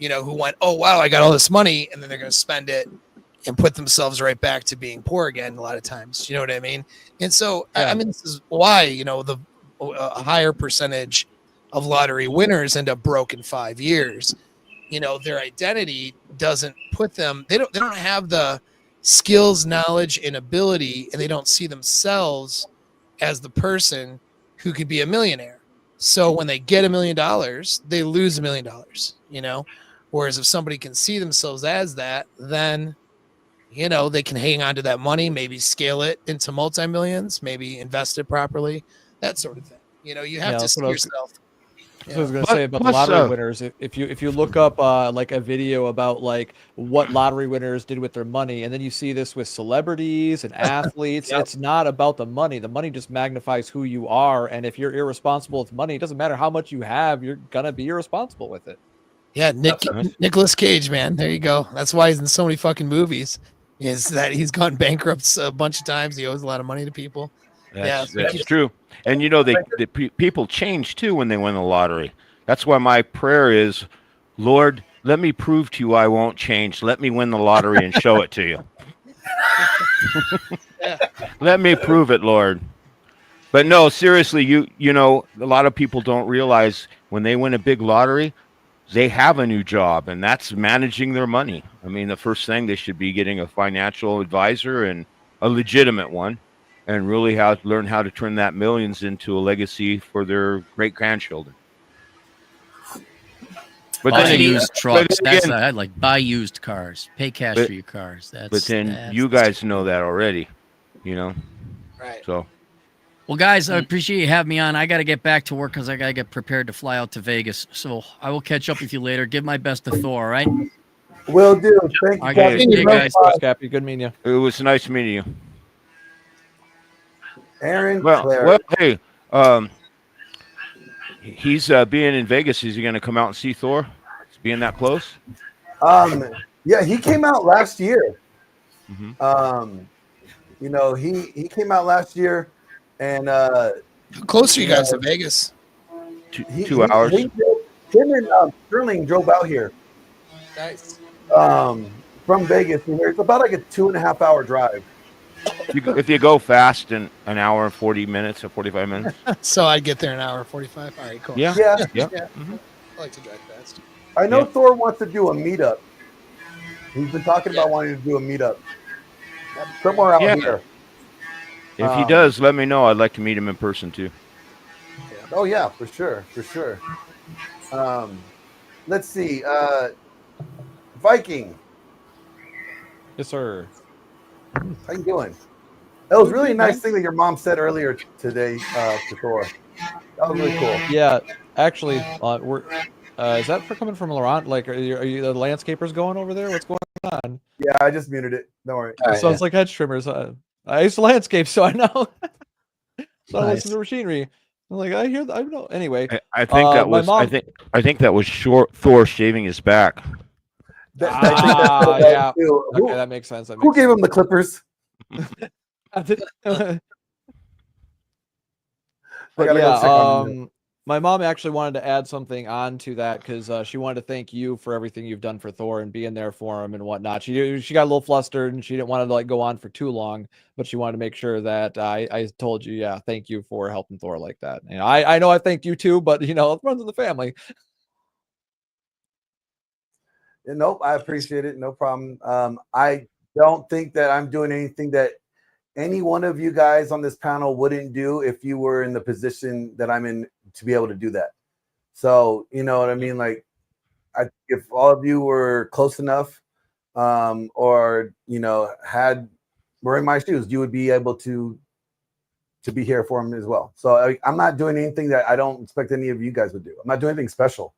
O: who went, oh, wow, I got all this money, and then they're going to spend it and put themselves right back to being poor again a lot of times. You know what I mean? And so, yeah. I mean, this is why, a higher percentage of lottery winners end up broke in 5 years. Their identity doesn't put them, they don't have the skills, knowledge, and ability, and they don't see themselves as the person who could be a millionaire. So when they get $1 million, they lose $1 million, whereas if somebody can see themselves as that, then, they can hang on to that money, maybe scale it into multi-millions, maybe invest it properly, that sort of thing. You know, you have to see yourself.
E: So I was going to say about the lottery winners. If you look up like a video about like what lottery winners did with their money, and then you see this with celebrities and athletes, it's not about the money. The money just magnifies who you are, and if you're irresponsible with money, it doesn't matter how much you have, you're gonna be irresponsible with it.
O: Yeah, Nicolas Cage, man. There you go. That's why he's in so many fucking movies. Is that he's gone bankrupt a bunch of times. He owes a lot of money to people.
V: That's true. And you know, people change too when they win the lottery. That's why my prayer is, Lord, let me prove to you I won't change. Let me win the lottery and show it to you. Let me prove it, Lord. But no, seriously, you know, a lot of people don't realize when they win a big lottery, they have a new job, and that's managing their money. I mean, the first thing, they should be getting a financial advisor, and a legitimate one, and really learn how to turn that millions into a legacy for their great-grandchildren. But
I: buy
V: then
I: used trucks.
V: But again,
I: I'd like buy used cars, pay cash for your cars.
V: But then you guys know that already, you know?
O: Right.
V: So.
I: Well, guys, I appreciate you having me on. I got to get back to work because I got to get prepared to fly out to Vegas. So I will catch up with you later. Give my best to Thor, all right?
R: Will do. Thank you,
I: Cappy. Hey, guys.
E: Cappy. Good meeting you.
V: It was nice meeting you.
R: Aaron
V: Well, hey, he's being in Vegas. Is he going to come out and see Thor? Is being that close?
R: Yeah, he came out last year.
V: Mm-hmm.
R: You know, he came out last year, and
O: how close are you guys to Vegas?
V: 2 hours.
R: Him and Sterling drove out here.
O: Nice.
R: From Vegas to here. It's about like a 2.5 hour drive.
V: If you go fast, in an hour and 40 minutes or 45 minutes.
O: So I'd get there in an hour 45. All right, cool.
V: Yeah.
O: Mm-hmm. I like to drive fast.
R: I know Thor wants to do a meetup. He's been talking about wanting to do a meetup somewhere out here.
V: If he does, let me know. I'd like to meet him in person too.
R: Oh yeah, for sure. Let's see. Viking.
E: Yes, sir.
R: How you doing? That was really nice thing that your mom said earlier today to Thor. That was really cool.
E: Yeah, actually, we're. Is that for coming from Laurent? Like, are you the landscapers going over there? What's going on?
R: Yeah, I just muted it. Don't worry.
E: Sounds like hedge trimmers. I used to landscape, so I know. So I listen to machinery. I'm like, I know. Anyway,
V: I think that was.
E: Mom,
V: I think that was Thor shaving his back.
E: Yeah. Okay, that makes sense.
R: Who gave him the clippers?
E: But yeah, my mom actually wanted to add something on to that because she wanted to thank you for everything you've done for Thor and being there for him and whatnot. She got a little flustered and she didn't want to like go on for too long, but she wanted to make sure that I told you, yeah, thank you for helping Thor like that. You know, I know I thanked you too, but you know, it runs in the family.
R: Nope, I appreciate it. No problem. I don't think that I'm doing anything that any one of you guys on this panel wouldn't do if you were in the position that I'm in to be able to do that. So, you know what I mean? Like, if all of you were close enough or, you know, were in my shoes, you would be able to be here for him as well. So I'm not doing anything that I don't expect any of you guys would do. I'm not doing anything special.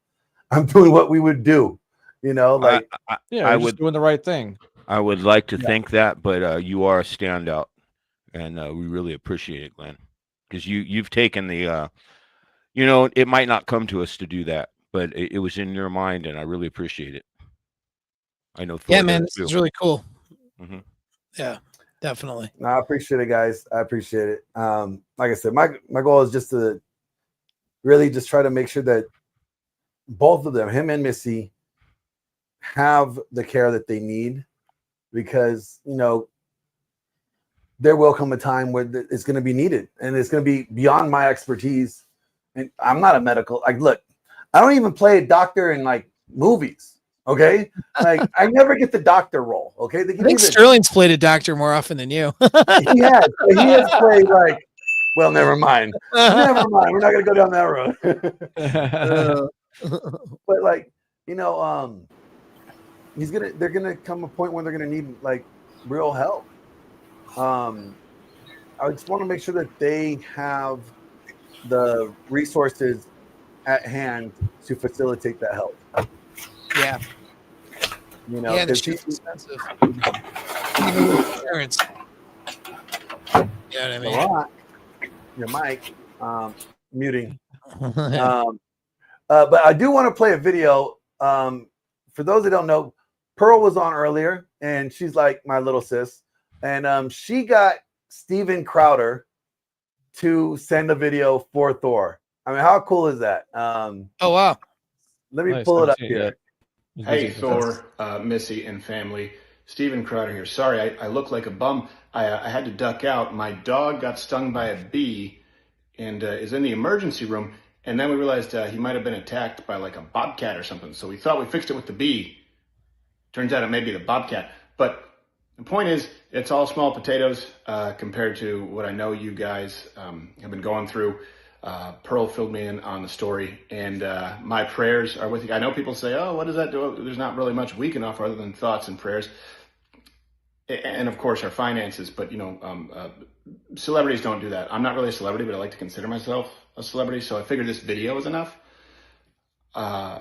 R: I'm doing what we would do. You know, like
E: I would doing the right thing.
V: I would like to think that, but you are a standout, and we really appreciate it, Glenn, because you've taken the, you know, it might not come to us to do that, but it was in your mind, and I really appreciate it. I know.
O: Yeah, man, this is really cool.
V: Mm-hmm.
O: Yeah, definitely.
R: No, I appreciate it, guys. I appreciate it. Like I said, my goal is just to really just try to make sure that both of them, him and Missy, have the care that they need, because, you know, there will come a time where it's going to be needed, and it's going to be beyond my expertise. And I'm not a medical, like, look, I don't even play a doctor in like movies. Okay. Like, I never get the doctor role. Okay.
O: I think Sterling's played a doctor more often than you.
R: He has played like, well, never mind. Never mind. We're not going to go down that road. But like, you know, they're gonna come a point where they're gonna need like real help. I just want to make sure that they have the resources at hand to facilitate that help.
O: Yeah.
R: You know,
O: Yeah, this
R: because
O: shit's expensive. Even with insurance. You know what I mean?
R: Your mic muting. But I do want to play a video. For those that don't know, Pearl was on earlier, and she's like my little sis. And she got Steven Crowder to send a video for Thor. I mean, how cool is that?
O: Oh, wow.
R: Let me pull it up here.
P: Hey, Thor, Missy, and family. Steven Crowder here. Sorry, I look like a bum. I had to duck out. My dog got stung by a bee and is in the emergency room. And then we realized he might have been attacked by like a bobcat or something. So we thought we fixed it with the bee. Turns out it may be the bobcat. But the point is, it's all small potatoes compared to what I know you guys have been going through. Pearl filled me in on the story, and my prayers are with you. I know people say, oh, what does that do? There's not really much we can offer other than thoughts and prayers. And of course, our finances. But, you know, celebrities don't do that. I'm not really a celebrity, but I like to consider myself a celebrity. So I figured this video is enough. I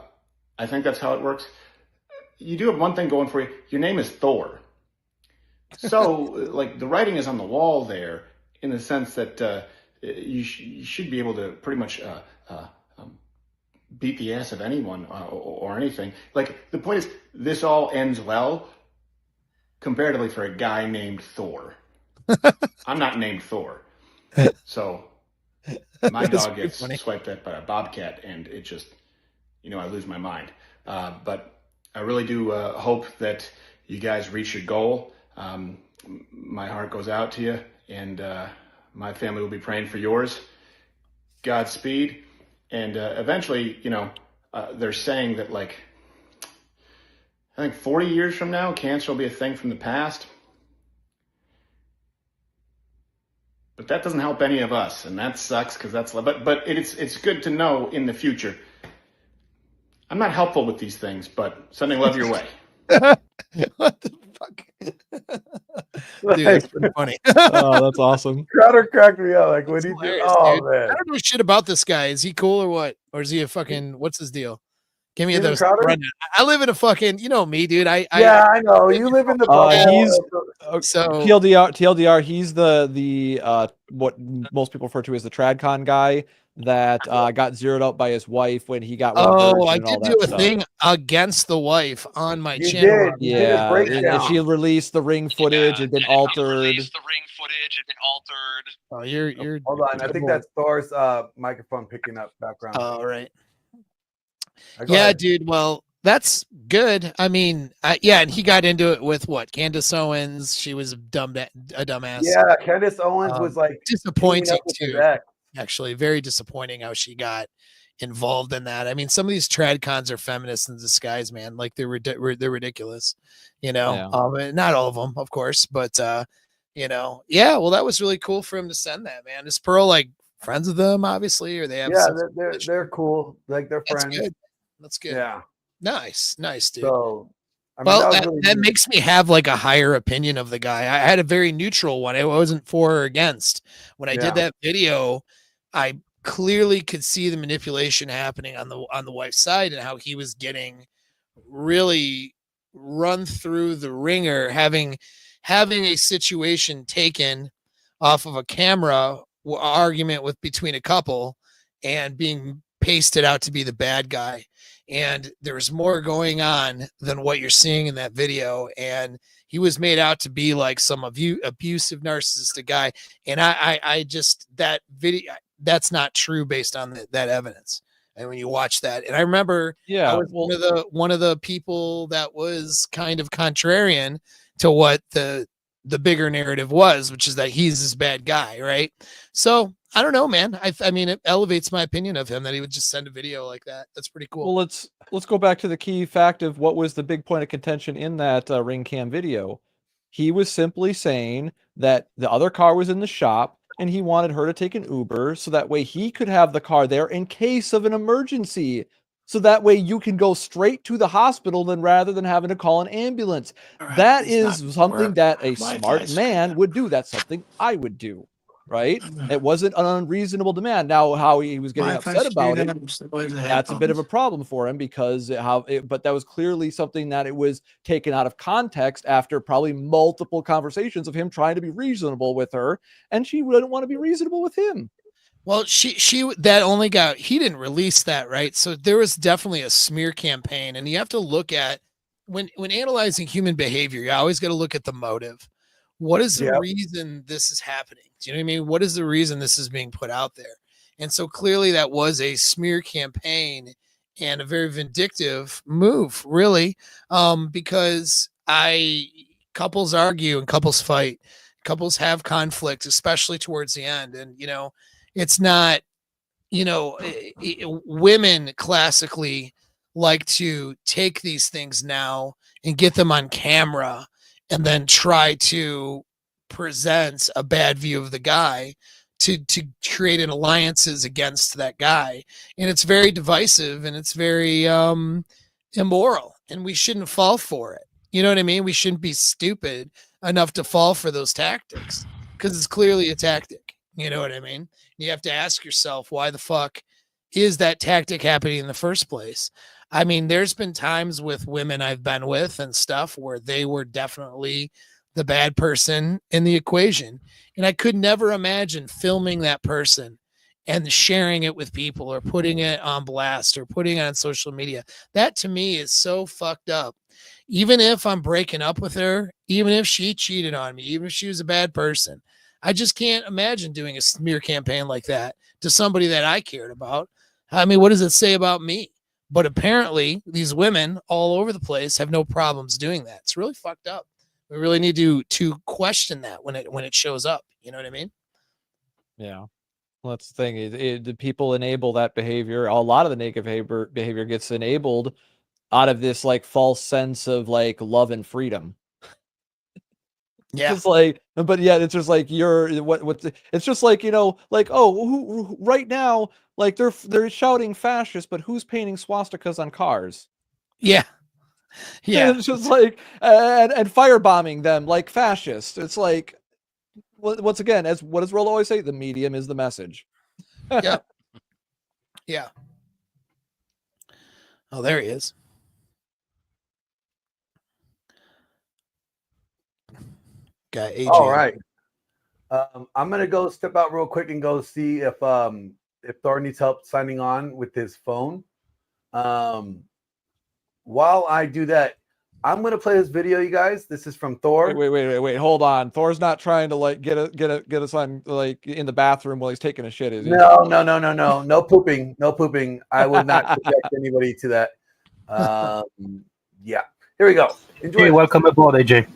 P: think that's how it works. You do have one thing going for you. Your name is Thor. So, like, the writing is on the wall there in the sense that you should be able to pretty much beat the ass of anyone or anything. Like, the point is, this all ends well comparatively for a guy named Thor. I'm not named Thor. So, my dog gets swiped at by a bobcat, and it just, you know, I lose my mind. But I really do hope that you guys reach your goal. My heart goes out to you, and my family will be praying for yours. Godspeed. And eventually, you know, they're saying that, like, I think 40 years from now, cancer will be a thing from the past. But that doesn't help any of us, and that sucks because that's. But it's good to know in the future. I'm not helpful with these things, but sending love your way.
O: What the fuck? Dude, that's pretty funny.
E: Oh, that's awesome.
R: Crowder cracked me up. Like, when he did, oh,
O: dude.
R: man.
O: I don't know shit about this guy. Is he cool or what? Or is he a fucking, what's his deal? Give me
R: Steven
O: those.
R: Crowder?
O: I live in a fucking, you know me, dude. I
R: know. You live in the
E: He's
O: so
E: TLDR. He's the what most people refer to as the TradCon guy that got zeroed out by his wife when he got.
O: Oh, I
E: and all
O: did do
E: that
O: a
E: stuff.
O: thing against the wife on my channel.
E: Yeah, and she released the ring footage. Had been altered.
O: Oh, you're.
R: Hold on. I think that's Thor's microphone picking up background.
O: All right.
R: Go
O: Yeah,
R: ahead.
O: dude. Well, that's good. I mean, yeah, and he got into it with what? Candace Owens. She was a dumbass.
R: Yeah, Candace Owens was like
O: disappointing
R: teaming up with his
O: too.
R: ex.
O: Actually, very disappointing how she got involved in that. I mean, some of these trad cons are feminists in disguise, man. Like they're ridiculous, you know.
E: Yeah.
O: Not all of them, of course, but you know, yeah. Well, that was really cool for him to send that, man. Is Pearl like friends with them, obviously, or they have?
R: Yeah, they're cool. Like they're
O: That's
R: friends.
O: good. That's good.
R: Yeah.
O: Nice, dude.
R: So, I mean,
O: Well,
R: that was
O: that,
R: really
O: that
R: neat.
O: makes me have like a higher opinion of the guy. I had a very neutral one. I wasn't for or against. When I did that video, I clearly could see the manipulation happening on the wife's side and how he was getting really run through the ringer, having a situation taken off of a camera argument with between a couple and being pasted out to be the bad guy. And there's more going on than what you're seeing in that video. And he was made out to be like some abusive narcissistic guy. And I just, that video, that's not true based on that evidence. And when you watch that, and I remember I was one of the people that was kind of contrarian to what the bigger narrative was, which is that he's this bad guy. Right. So I don't know, man. I mean, it elevates my opinion of him that he would just send a video like that. That's pretty cool.
E: Well, let's go back to the key fact of what was the big point of contention in that ring cam video. He was simply saying that the other car was in the shop and he wanted her to take an Uber so that way he could have the car there in case of an emergency. So that way you can go straight to the hospital then rather than having to call an ambulance. That is something that a smart man would do. That's something I would do. right? It wasn't an unreasonable demand. Now, how he was getting upset about it, that's a bit of a problem for him because but that was clearly something that it was taken out of context after probably multiple conversations of him trying to be reasonable with her, and she wouldn't want to be reasonable with him.
O: Well, he didn't release that, right? So there was definitely a smear campaign, and you have to look at when analyzing human behavior, you always got to look at the motive. What is the reason this is happening? Do you know what I mean? What is the reason this is being put out there? And so clearly that was a smear campaign and a very vindictive move, really, because couples argue and couples fight. Couples have conflict, especially towards the end. And, it's not, women classically like to take these things now and get them on camera and then try to present a bad view of the guy to create an alliances against that guy. And it's very divisive and it's very immoral, and we shouldn't fall for it. You know what I mean? We shouldn't be stupid enough to fall for those tactics because it's clearly a tactic. You know what I mean? You have to ask yourself, why the fuck is that tactic happening in the first place? I mean, there's been times with women I've been with and stuff where they were definitely the bad person in the equation. And I could never imagine filming that person and sharing it with people or putting it on blast or putting it on social media. That to me is so fucked up. Even if I'm breaking up with her, even if she cheated on me, even if she was a bad person, I just can't imagine doing a smear campaign like that to somebody that I cared about. I mean, what does it say about me? But apparently these women all over the place have no problems doing that. It's really fucked up. We really need to question that when it shows up. You know what I mean?
E: Yeah. Well, that's the thing. The people enable that behavior. A lot of the negative behavior gets enabled out of this like false sense of like love and freedom.
O: Yeah.
E: It's like, but yeah, it's just like it's just like, like, who right now, like they're shouting fascist, but who's painting swastikas on cars?
O: Yeah. Yeah.
E: It's just like, and firebombing them like fascists. It's like, once again, what does Rollo always say? The medium is the message.
O: Yeah. Yeah. Oh, there he is. Got AJ.
R: All right. I'm gonna go step out real quick and go see if Thor needs help signing on with his phone. While I do that, I'm gonna play this video, you guys. This is from Thor.
E: Wait. Hold on. Thor's not trying to like get us on like in the bathroom while he's taking a shit, is he?
R: No. No pooping. No pooping. I would not subject anybody to that. Yeah. Here we go. Enjoy.
Q: Hey, welcome aboard, AJ.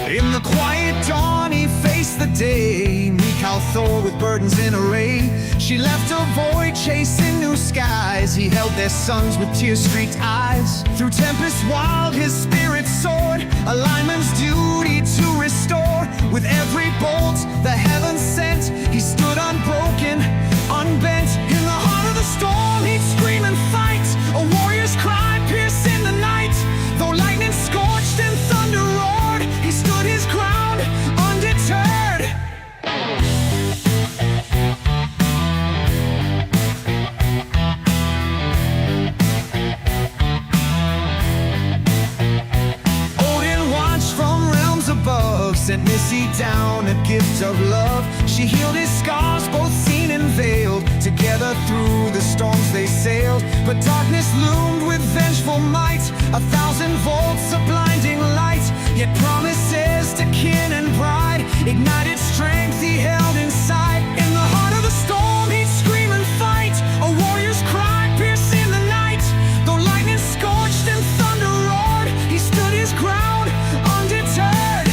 L: In the quiet dawn, he faced the day. Meek how Thor with burdens in array. She left a void chasing new skies. He held their sons with tear-streaked eyes. Through tempest wild, his spirit soared. A lineman's duty to restore. With every bolt the heavens sent, he stood unbroken, unbent. In the heart of the storm, he'd scream and fight. A warrior's cry piercing the night. Though lightning scorched and thunder roared, he stood his ground undeterred. Odin watched from realms above, sent Missy down a gift of love. She healed his scars, both seen and veiled. Together through the storms they sailed. But darkness loomed with vengeful might. 1,000 volts of blinding light. Yet promises to kin and bride. Ignited strength he held inside. In the heart of the storm he'd scream and fight. A warrior's cry piercing the night. Though lightning scorched and thunder roared, he stood his ground undeterred.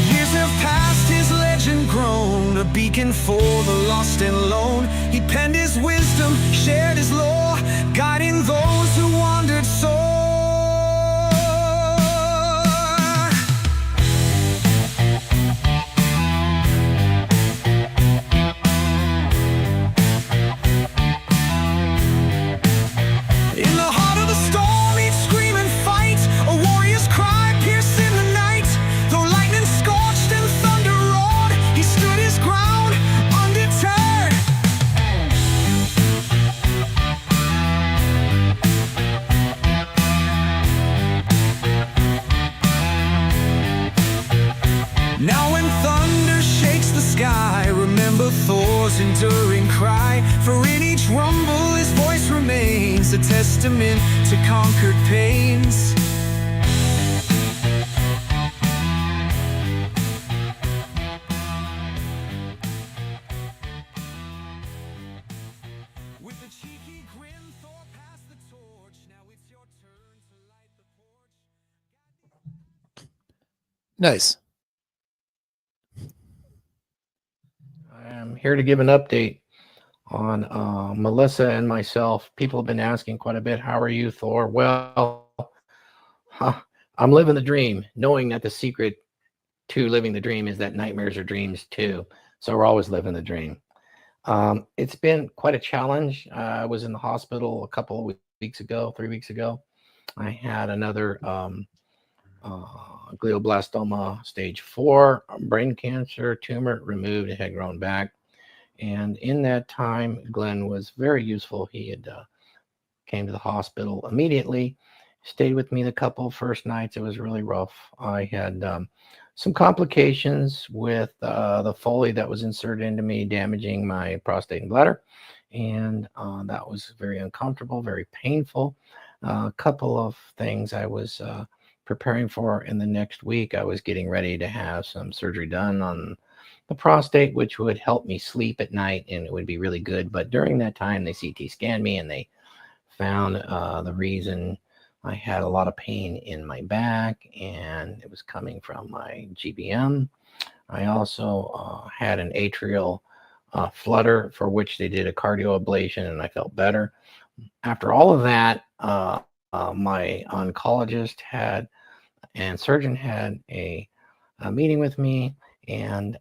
L: Years have passed, his legend grown, a beacon for the lost and lone. He penned his wisdom, shared his lore, guiding those who wandered sore. Thor's enduring cry, for in each rumble his voice remains a testament to conquered pains. With a cheeky grin, Thor passed the torch. Now it's your turn to light the porch.
O: Nice.
D: I'm here to give an update on Melissa and myself. People have been asking quite a bit, how are you, Thor? Well, I'm living the dream, knowing that the secret to living the dream is that nightmares are dreams too. So we're always living the dream. It's been quite a challenge. I was in the hospital a couple of weeks ago, 3 weeks ago. I had another glioblastoma stage 4 brain cancer tumor removed. It had grown back. And in that time, Glenn was very useful. He had came to the hospital immediately, stayed with me the couple first nights. It was really rough. I had some complications with the Foley that was inserted into me, damaging my prostate and bladder. And that was very uncomfortable, very painful. A couple of things I was preparing for in the next week. I was getting ready to have some surgery done on the prostate, which would help me sleep at night, and it would be really good. But during that time, they CT scanned me and they found the reason I had a lot of pain in my back, and it was coming from my GBM. I also had an atrial flutter, for which they did a cardio ablation, and I felt better. After all of that, my oncologist and surgeon had a meeting with me, and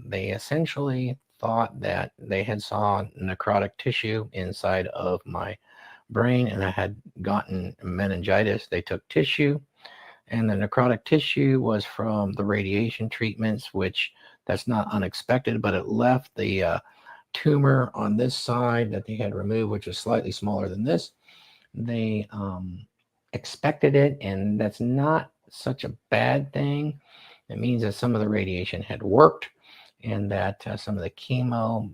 D: they essentially thought that they had saw necrotic tissue inside of my brain, and I had gotten meningitis. They took tissue, and the necrotic tissue was from the radiation treatments, which that's not unexpected, but it left the tumor on this side that they had removed, which was slightly smaller than this. They expected it, and that's not such a bad thing. It means that some of the radiation had worked, and that some of the chemo,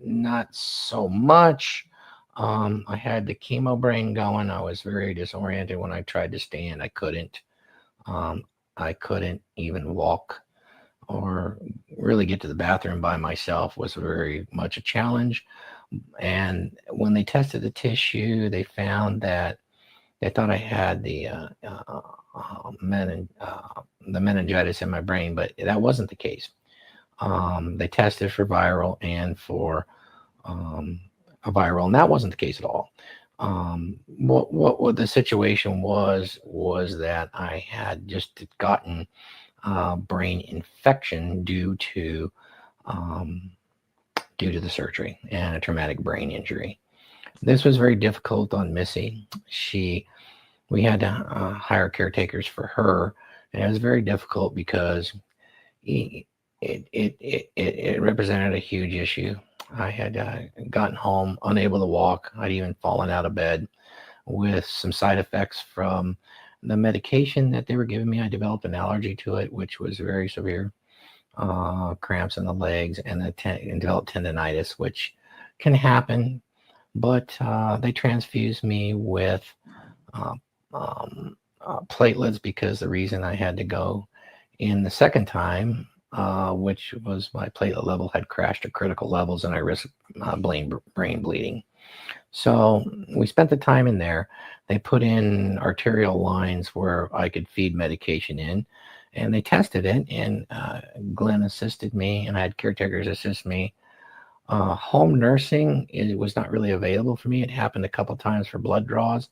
D: not so much. I had the chemo brain going. I was very disoriented when I tried to stand. I couldn't even walk or really get to the bathroom by myself. Was very much a challenge. And when they tested the tissue, they found that they thought I had the meningitis in my brain, but that wasn't the case. They tested for viral and for a viral, and that wasn't the case at all. What the situation was that I had just gotten brain infection due to the surgery and a traumatic brain injury. This was very difficult on Missy. We had to hire caretakers for her, and it was very difficult because it represented a huge issue. I had gotten home unable to walk. I'd even fallen out of bed with some side effects from the medication that they were giving me. I developed an allergy to it, which was very severe. Cramps in the legs, and developed tendonitis, which can happen. But they transfused me with platelets, because the reason I had to go in the second time, which was my platelet level had crashed to critical levels, and I risked brain bleeding. So we spent the time in there. They put in arterial lines where I could feed medication in, and they tested it, and Glenn assisted me, and I had caretakers assist me. Home nursing, it was not really available for me. It happened a couple times for blood draws,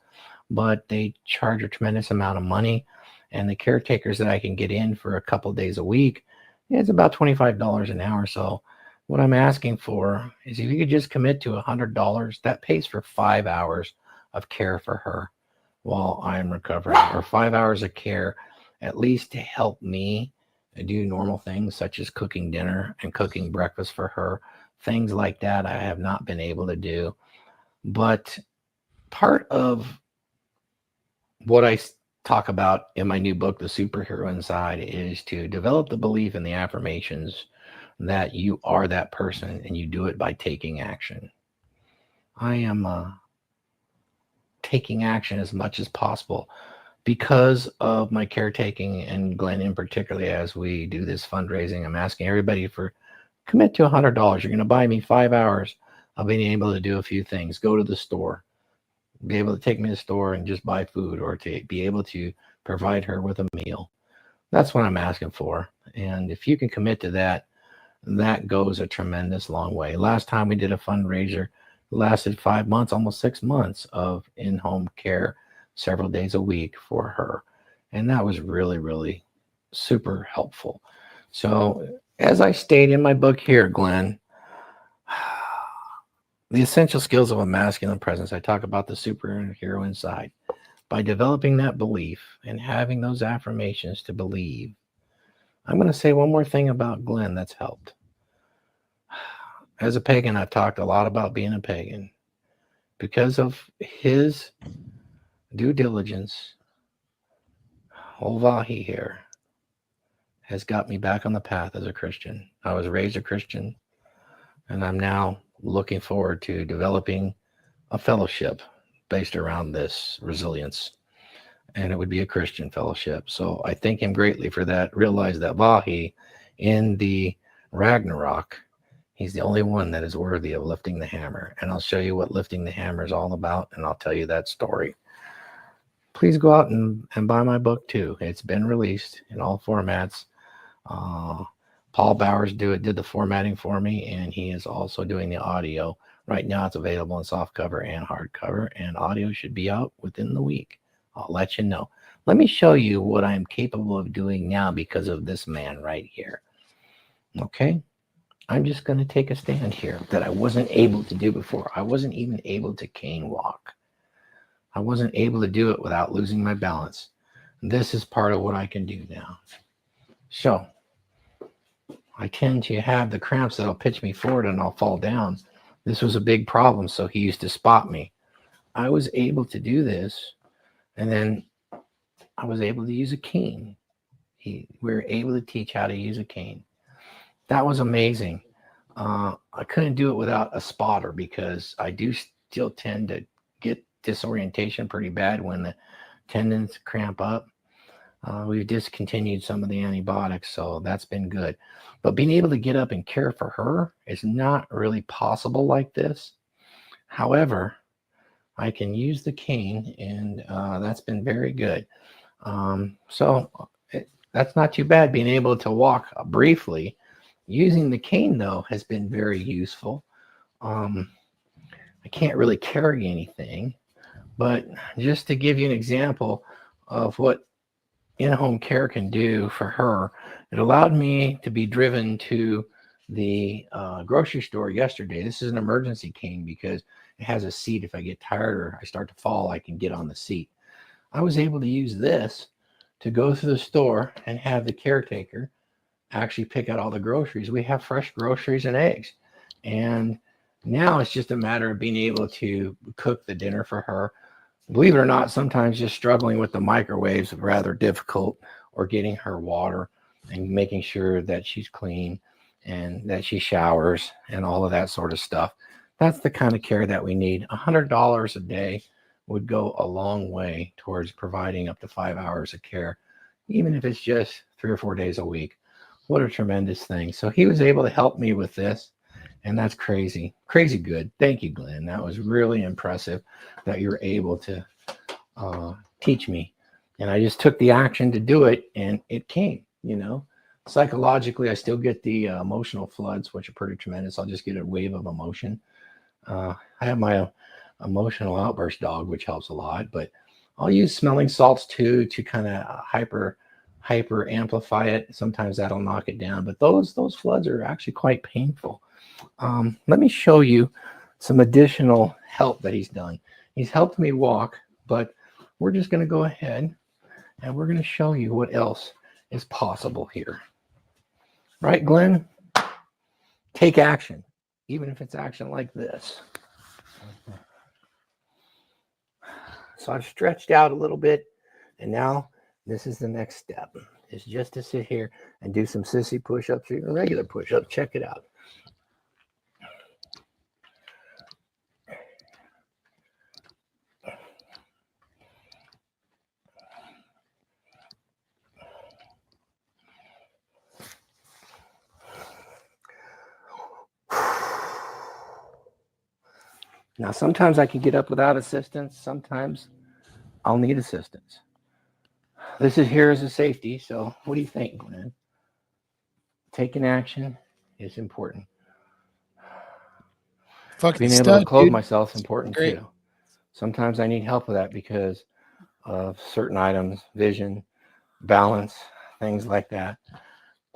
D: but they charge a tremendous amount of money, and the caretakers that I can get in for a couple of days a week, it's about $25 an hour. So what I'm asking for is if you could just commit to $100, that pays for 5 hours of care for her while I'm recovering, or 5 hours of care, at least to help me do normal things such as cooking dinner and cooking breakfast for her. Things like that I have not been able to do. But part of what I talk about in my new book, The Superhero Inside, is to develop the belief in the affirmations that you are that person and you do it by taking action. I am taking action as much as possible because of my caretaking, and Glenn in particular. As we do this fundraising, I'm asking everybody for commit to $100. You're going to buy me 5 hours of being able to do a few things. Go to the store, be able to take me to the store and just buy food, or to be able to provide her with a meal. That's what I'm asking for. And if you can commit to that, that goes a tremendous long way. Last time we did a fundraiser, lasted 5 months, almost 6 months of in-home care, several days a week for her. And that was really, really super helpful. So as I state in my book here, Glenn, the essential skills of a masculine presence, I talk about the superhero inside. By developing that belief and having those affirmations to believe, I'm going to say one more thing about Glenn that's helped. As a pagan, I've talked a lot about being a pagan. Because of his due diligence, Olvahi here has got me back on the path as a Christian. I was raised a Christian, and I'm now looking forward to developing a fellowship based around this resilience. And it would be a Christian fellowship. So I thank him greatly for that. Realize that Vahi in the Ragnarok, he's the only one that is worthy of lifting the hammer. And I'll show you what lifting the hammer is all about, and I'll tell you that story. Please go out and buy my book too. It's been released in all formats. Paul Bowers did the formatting for me, and he is also doing the audio. Right now it's available in softcover and hardcover, and audio should be out within the week. I'll let you know. Let me show you what I'm capable of doing now because of this man right here. Okay? I'm just going to take a stand here that I wasn't able to do before. I wasn't even able to cane walk. I wasn't able to do it without losing my balance. This is part of what I can do now. So I tend to have the cramps that'll pitch me forward and I'll fall down. This was a big problem, so he used to spot me. I was able to do this, and then I was able to use a cane. We were able to teach how to use a cane. That was amazing. I couldn't do it without a spotter because I do still tend to get disorientation pretty bad when the tendons cramp up. We've discontinued some of the antibiotics, so that's been good. But being able to get up and care for her is not really possible like this. However, I can use the cane, and that's been very good. That's not too bad, being able to walk briefly. Using the cane, though, has been very useful. I can't really carry anything, but just to give you an example of what in-home care can do for her, it allowed me to be driven to the grocery store yesterday. This is an emergency cane because it has a seat. If I get tired or I start to fall, I can get on the seat. I was able to use this to go through the store and have the caretaker actually pick out all the groceries. We have fresh groceries and eggs. And now it's just a matter of being able to cook the dinner for her. Believe it or not, sometimes just struggling with the microwaves is rather difficult, or getting her water and making sure that she's clean and that she showers and all of that sort of stuff. That's the kind of care that we need. $100 a day would go a long way towards providing up to 5 hours of care, even if it's just 3 or 4 days a week. What a tremendous thing. So he was able to help me with this, and that's crazy good. Thank you, Glenn. That was really impressive that you were able to teach me. And I just took the action to do it, and it came, Psychologically, I still get the emotional floods, which are pretty tremendous. I'll just get a wave of emotion. I have my emotional outburst dog, which helps a lot, but I'll use smelling salts too to kind of hyper amplify it. Sometimes that'll knock it down, but those floods are actually quite painful. Let me show you some additional help that he's done. He's helped me walk, but we're just going to go ahead and we're going to show you what else is possible here. Right, Glenn? Take action, even if it's action like this. So I've stretched out a little bit, and now this is the next step. is just to sit here and do some sissy push-ups or even regular push-ups. Check it out. Now, sometimes I can get up without assistance. Sometimes I'll need assistance. This is here as a safety. So what do you think, Glenn? Taking action is important.
O: Fucking
D: Being able
O: stud,
D: to clothe
O: dude.
D: myself is important
O: Great.
D: too. Sometimes I need help with that because of certain items, vision, balance, things like that.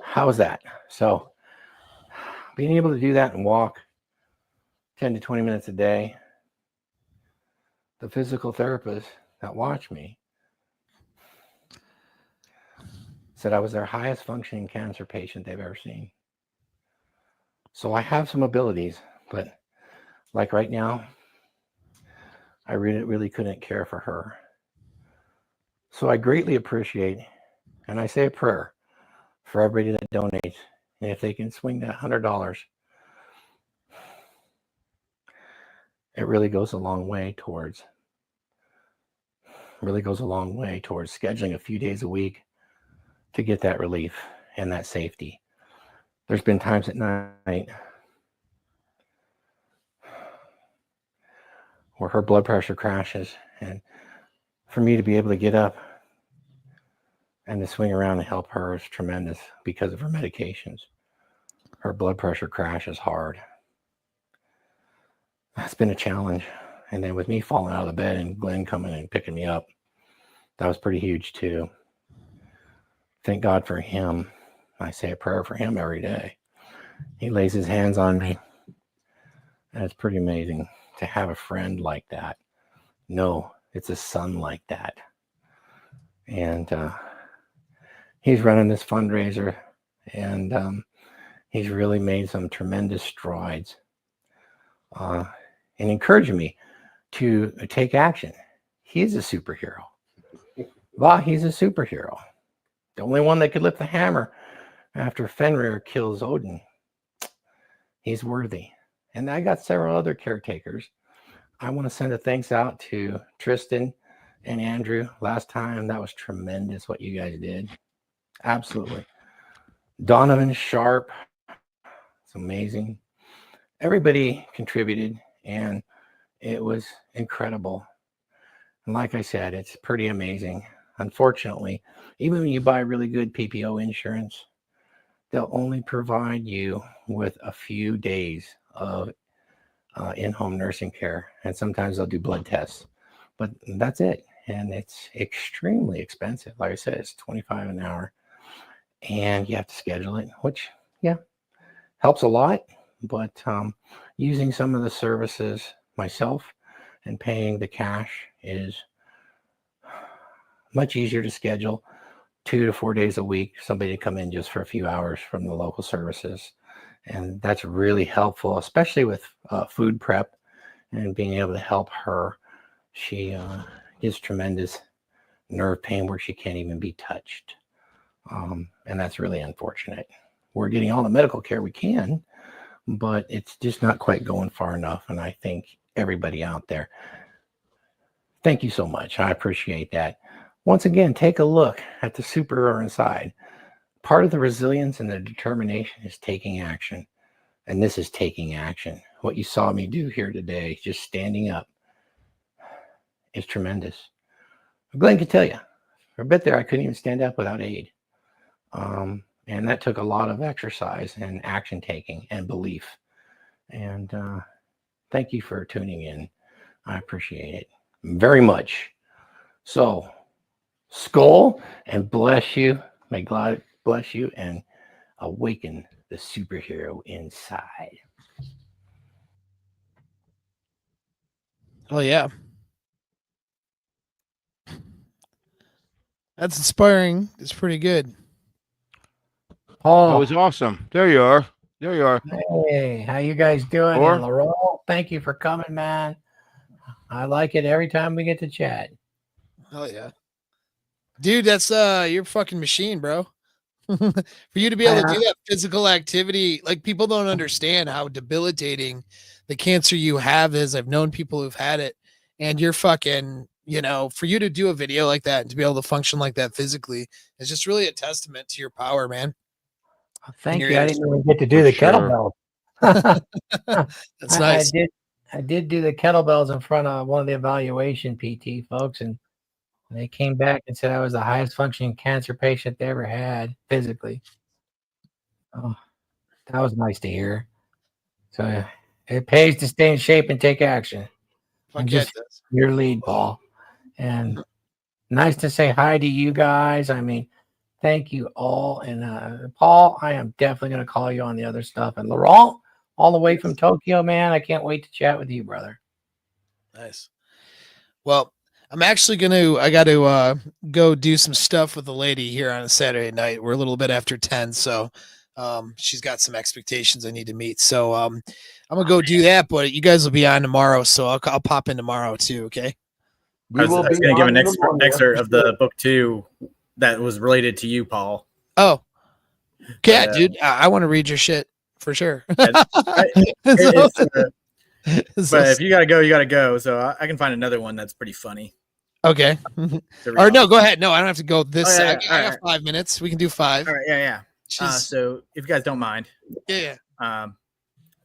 D: How is that? So being able to do that and walk 10 to 20 minutes a day, the physical therapists that watch me said I was their highest functioning cancer patient they've ever seen. So I have some abilities, but like right now, I really couldn't care for her. So I greatly appreciate, and I say a prayer for everybody that donates. And if they can swing that $100, it really goes a long way towards scheduling a few days a week to get that relief and that safety. There's been times at night where her blood pressure crashes, and for me to be able to get up and to swing around and help her is tremendous because of her medications. Her blood pressure crashes hard. That's been a challenge. And then with me falling out of the bed and Glenn coming and picking me up, that was pretty huge too. Thank God for him. I say a prayer for him every day. He lays his hands on me. And it's pretty amazing to have a friend like that. No, it's a son like that. And he's running this fundraiser, and he's really made some tremendous strides in encouraging me to take action. He's a superhero. Well, he's a superhero. The only one that could lift the hammer after Fenrir kills Odin. He's worthy. And I got several other caretakers. I want to send a thanks out to Tristan and Andrew. Last time, that was tremendous what you guys did. Absolutely. Donovan Sharp. It's amazing. Everybody contributed, and it was incredible. And like I said, it's pretty amazing. Unfortunately, even when you buy really good PPO insurance, they'll only provide you with a few days of in-home nursing care, and sometimes they'll do blood tests, but that's it. And it's extremely expensive. Like I said, it's $25 an hour, and you have to schedule it, which helps a lot. But using some of the services myself and paying the cash is much easier to schedule. 2 to 4 days a week, somebody to come in just for a few hours from the local services. And that's really helpful, especially with food prep and being able to help her. She gets tremendous nerve pain where she can't even be touched. And that's really unfortunate. We're getting all the medical care we can, but it's just not quite going far enough. And I think everybody out there, thank you so much. I appreciate that. Once again, take a look at the superhero inside. Part of the resilience and the determination is taking action. And this is taking action. What you saw me do here today, just standing up, is tremendous. Glenn can tell you, for a bit there, I couldn't even stand up without aid. And that took a lot of exercise and action taking and belief. And thank you for tuning in. I appreciate it very much. So, Skull, and bless you. May God bless you and awaken the superhero inside.
O: Oh yeah. That's inspiring. It's pretty good.
V: That was awesome. There you are. There you are.
D: Hey, how you guys doing?
V: Thor?
D: And Laurel, thank you for coming, man. I like it every time we get to chat.
O: Oh yeah. Dude, that's your fucking machine, bro. For you to be able to do that physical activity, like people don't understand how debilitating the cancer you have is. I've known people who've had it, and you're fucking, for you to do a video like that and to be able to function like that physically is just really a testament to your power, man.
D: Thank you. I didn't even get to do the kettlebell.
O: That's nice.
D: I did do the kettlebells in front of one of the evaluation PT folks, and they came back and said I was the highest functioning cancer patient they ever had physically. Oh, that was nice to hear. So it pays to stay in shape and take action.
O: Fuck
D: And
O: yeah,
D: just
O: it does.
D: your lead, Paul. And nice to say hi to you guys. I mean, thank you all. And Paul, I am definitely going to call you on the other stuff. And Laurent, all the way from Tokyo, man, I can't wait to chat with you, brother.
O: Nice. Well, I'm actually I got to go do some stuff with the lady here on a Saturday night. We're a little bit after 10, so she's got some expectations I need to meet. So I'm gonna go do that, but you guys will be on tomorrow, so I'll pop in tomorrow too. Okay.
A: I was going to give an excerpt of the book too that was related to you, Paul.
O: Oh, okay, dude. I want to read your shit for sure.
A: But if you gotta go, you gotta go. So I can find another one that's pretty funny.
O: Okay. Or no, go ahead. No, I don't have to go this. I got 5 minutes. We can do 5.
A: All right. Yeah. So if you guys don't mind.
O: Yeah.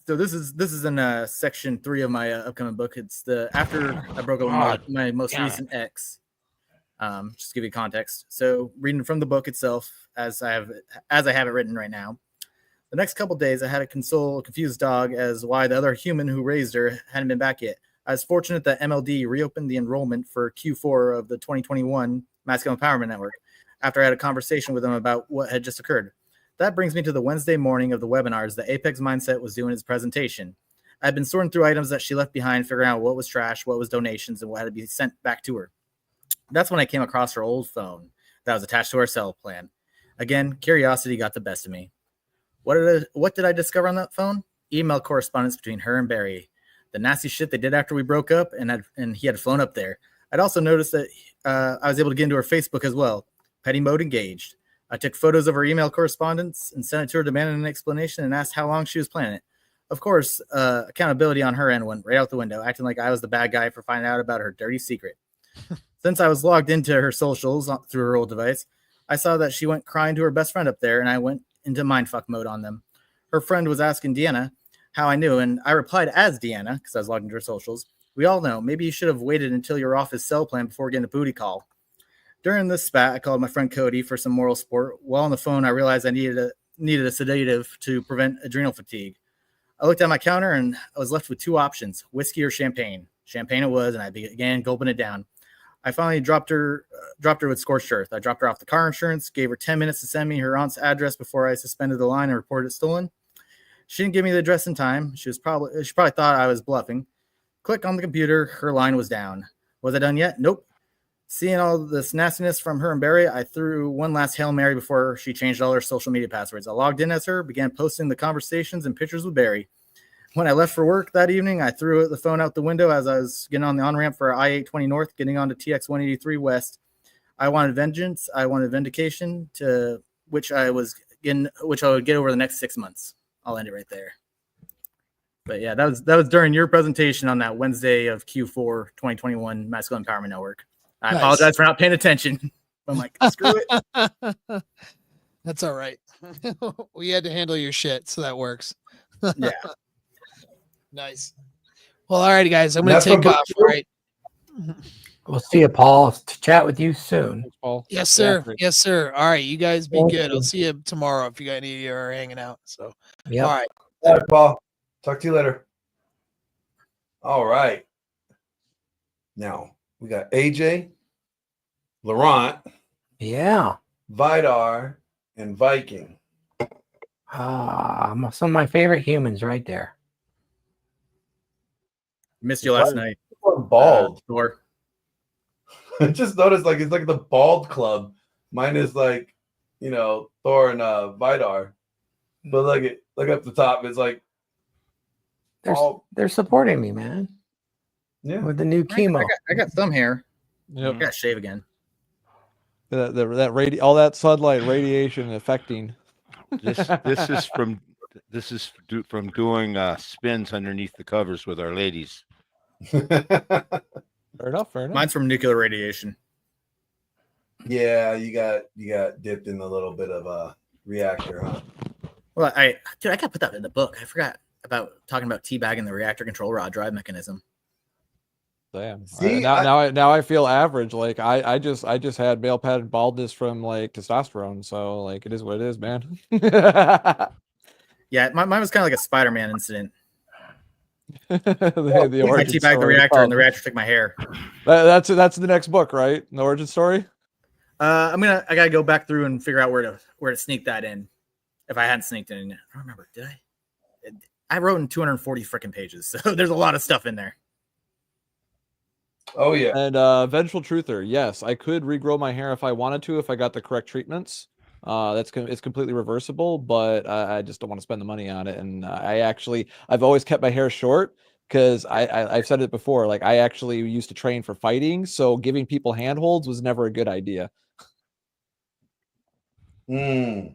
A: So this is in section 3 of my upcoming book. It's after I broke up with my most recent ex. Just to give you context. So reading from the book itself, as I have it written right now. The next couple days, I had to console a confused dog as why the other human who raised her hadn't been back yet. I was fortunate that MLD reopened the enrollment for Q4 of the 2021 Masculine Empowerment Network after I had a conversation with them about what had just occurred. That brings me to the Wednesday morning of the webinars that Apex Mindset was doing his presentation. I'd been sorting through items that she left behind, figuring out what was trash, what was donations, and what had to be sent back to her. That's when I came across her old phone that was attached to her cell plan. Again, curiosity got the best of me. What did I discover on that phone? Email correspondence between her and Barry. The nasty shit they did after we broke up, and he had flown up there. I'd also noticed that I was able to get into her Facebook as well. Petty mode engaged. I took photos of her email correspondence and sent it to her, demanding an explanation, and asked how long she was planning it. Of course, accountability on her end went right out the window, acting like I was the bad guy for finding out about her dirty secret. Since I was logged into her socials through her old device, I saw that she went crying to her best friend up there, and I went into mindfuck mode on them. Her friend was asking Deanna how I knew, and I replied as Deanna because I was logged into her socials. We all know. Maybe you should have waited until you were off his cell plan before getting a booty call. During this spat, I called my friend Cody for some moral support. While on the phone, I realized I needed a sedative to prevent adrenal fatigue. I looked at my counter and I was left with 2 options: whiskey or champagne. Champagne it was, and I began gulping it down. I finally dropped her with scorched earth. I dropped her off the car insurance, gave her 10 minutes to send me her aunt's address before I suspended the line and reported it stolen. She didn't give me the address in time. She probably thought I was bluffing. Click on the computer, her line was down. Was I done yet? Nope. Seeing all this nastiness from her and Barry, I threw one last Hail Mary before she changed all her social media passwords. I logged in as her, began posting the conversations and pictures with Barry. When I left for work that evening, I threw the phone out the window as I was getting on the on-ramp for I-820 North, getting onto TX-183 West. I wanted vengeance. I wanted vindication, to which I would get over the next 6 months. I'll end it right there. But yeah, that was during your presentation on that Wednesday of Q4 2021 Masculine Empowerment Network. I apologize for not paying attention. I'm like, screw it.
O: That's all right. We had to handle your shit, so that works.
A: Yeah.
O: Nice. Well, all righty, guys. I'm going to take off. All right.
D: We'll see you, Paul. To chat with you soon.
E: Thanks, Paul.
O: Yes, sir. Yes, sir. All right. You guys be good. I'll see you tomorrow if you got any of you are hanging out. So,
D: yep.
O: All right.
R: All right, Paul. Talk to you later. All right. Now we got AJ, Laurent,
D: yeah,
R: Vidar, and Viking.
D: Some of my favorite humans right there.
A: Missed you last night.
R: Bald.
A: Thor.
R: I just noticed it's like the bald club. Mine is like, Thor and Vidar. But look up the top. It's like
D: they're supporting me, man.
R: Yeah.
D: With the new chemo.
A: I got some hair.
E: Yep.
A: I got to shave again.
E: all that sunlight radiation affecting.
V: This is from doing spins underneath the covers with our ladies.
E: Fair enough.
A: Mine's from nuclear radiation.
R: Yeah, you got dipped in a little bit of a reactor, huh?
A: Well, I gotta put that in the book. I forgot about talking about teabagging the reactor control rod drive mechanism.
E: Damn.
R: See,
E: now I feel average. Like I just had male pattern baldness from like testosterone. So like it is what it is, man.
A: Yeah, mine was kind of like a Spider-Man incident.
E: the
A: I
E: origin
A: teabagged the
E: story.
A: reactor, and the reactor took my hair.
E: That's the next book, right? The origin story.
A: I gotta go back through and figure out where to sneak that in. If I hadn't sneaked it in, I don't remember. Did I? I wrote in 240 freaking pages, so there's a lot of stuff in there.
R: Oh yeah.
E: And vengeful truther. Yes, I could regrow my hair if I wanted to, if I got the correct treatments. It's completely reversible, but I just don't want to spend the money on it. And I've always kept my hair short because I've said it before. Like I actually used to train for fighting, so giving people handholds was never a good idea.
R: That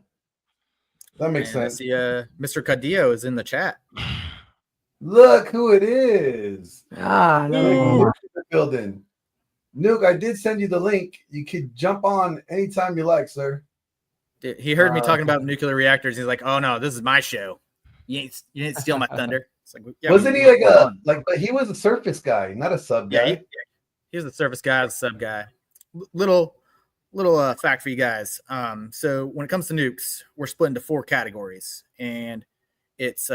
R: makes sense.
A: I see, Mr. Cadillo is in the chat.
R: Look who it is.
C: No.
R: Building. Nuke, I did send you the link. You could jump on anytime you like, sir.
A: He heard me talking about nuclear reactors. He's like, "Oh no, this is my show. You ain't steal my thunder." It's like, yeah,
R: wasn't he but he was a surface guy, not a sub guy.
A: He was the surface guy, the sub guy. Little fact for you guys. So when it comes to nukes, we're split into 4 categories, and it's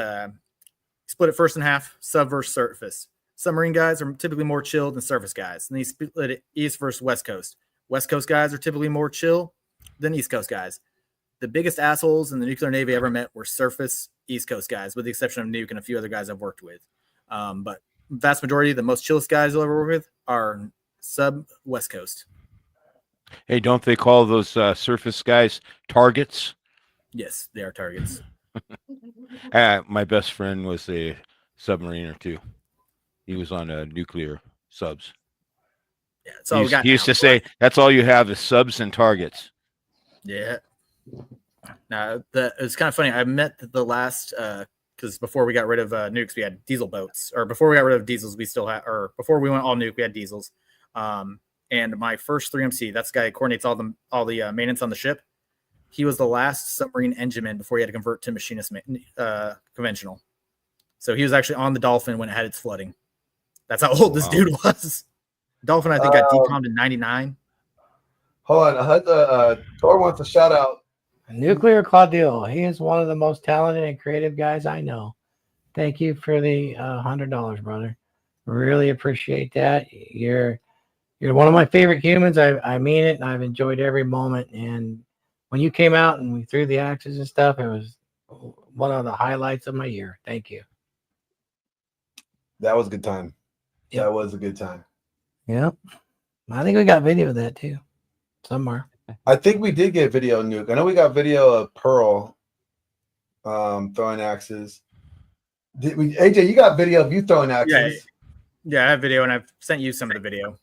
A: split it first in half: sub versus surface. Submarine guys are typically more chill than surface guys, and they split it east versus west coast. West coast guys are typically more chill than east coast guys. The biggest assholes in the nuclear navy I ever met were surface East Coast guys, with the exception of Nuke and a few other guys I've worked with. But vast majority, the most chillest guys you'll ever work with are sub West Coast.
V: Hey, don't they call those surface guys targets?
A: Yes, they are targets.
V: My best friend was a submariner too. He was on nuclear subs.
A: Yeah, so
V: he used to say, "That's all you have is subs and targets."
A: Yeah. Now it was kind of funny. I met the last because before we got rid of nukes, we had diesel boats, or before we got rid of diesels, we still had, or before we went all nuke, we had diesels. And my first 3MC, that's the guy who coordinates all the maintenance on the ship. He was the last submarine engineman before he had to convert to machinist conventional. So he was actually on the Dolphin when it had its flooding. That's how old this dude was. Dolphin, I think, got decommed in '99.
R: Hold on, Thor wants a shout out.
D: Nuclear Claudio. He is one of the most talented and creative guys I know. Thank you for the $100, brother. Really appreciate that. You're one of my favorite humans. I mean it, and I've enjoyed every moment. And when you came out and we threw the axes and stuff, it was one of the highlights of my year. Thank you.
R: That was a good time. Yep. That was a good time.
D: Yep. I think we got video of that too, somewhere.
R: I think we did get video, Nuke. I know we got video of Pearl throwing axes. AJ, you got video of you throwing axes?
A: Yeah, I have video, and I've sent you some of the video.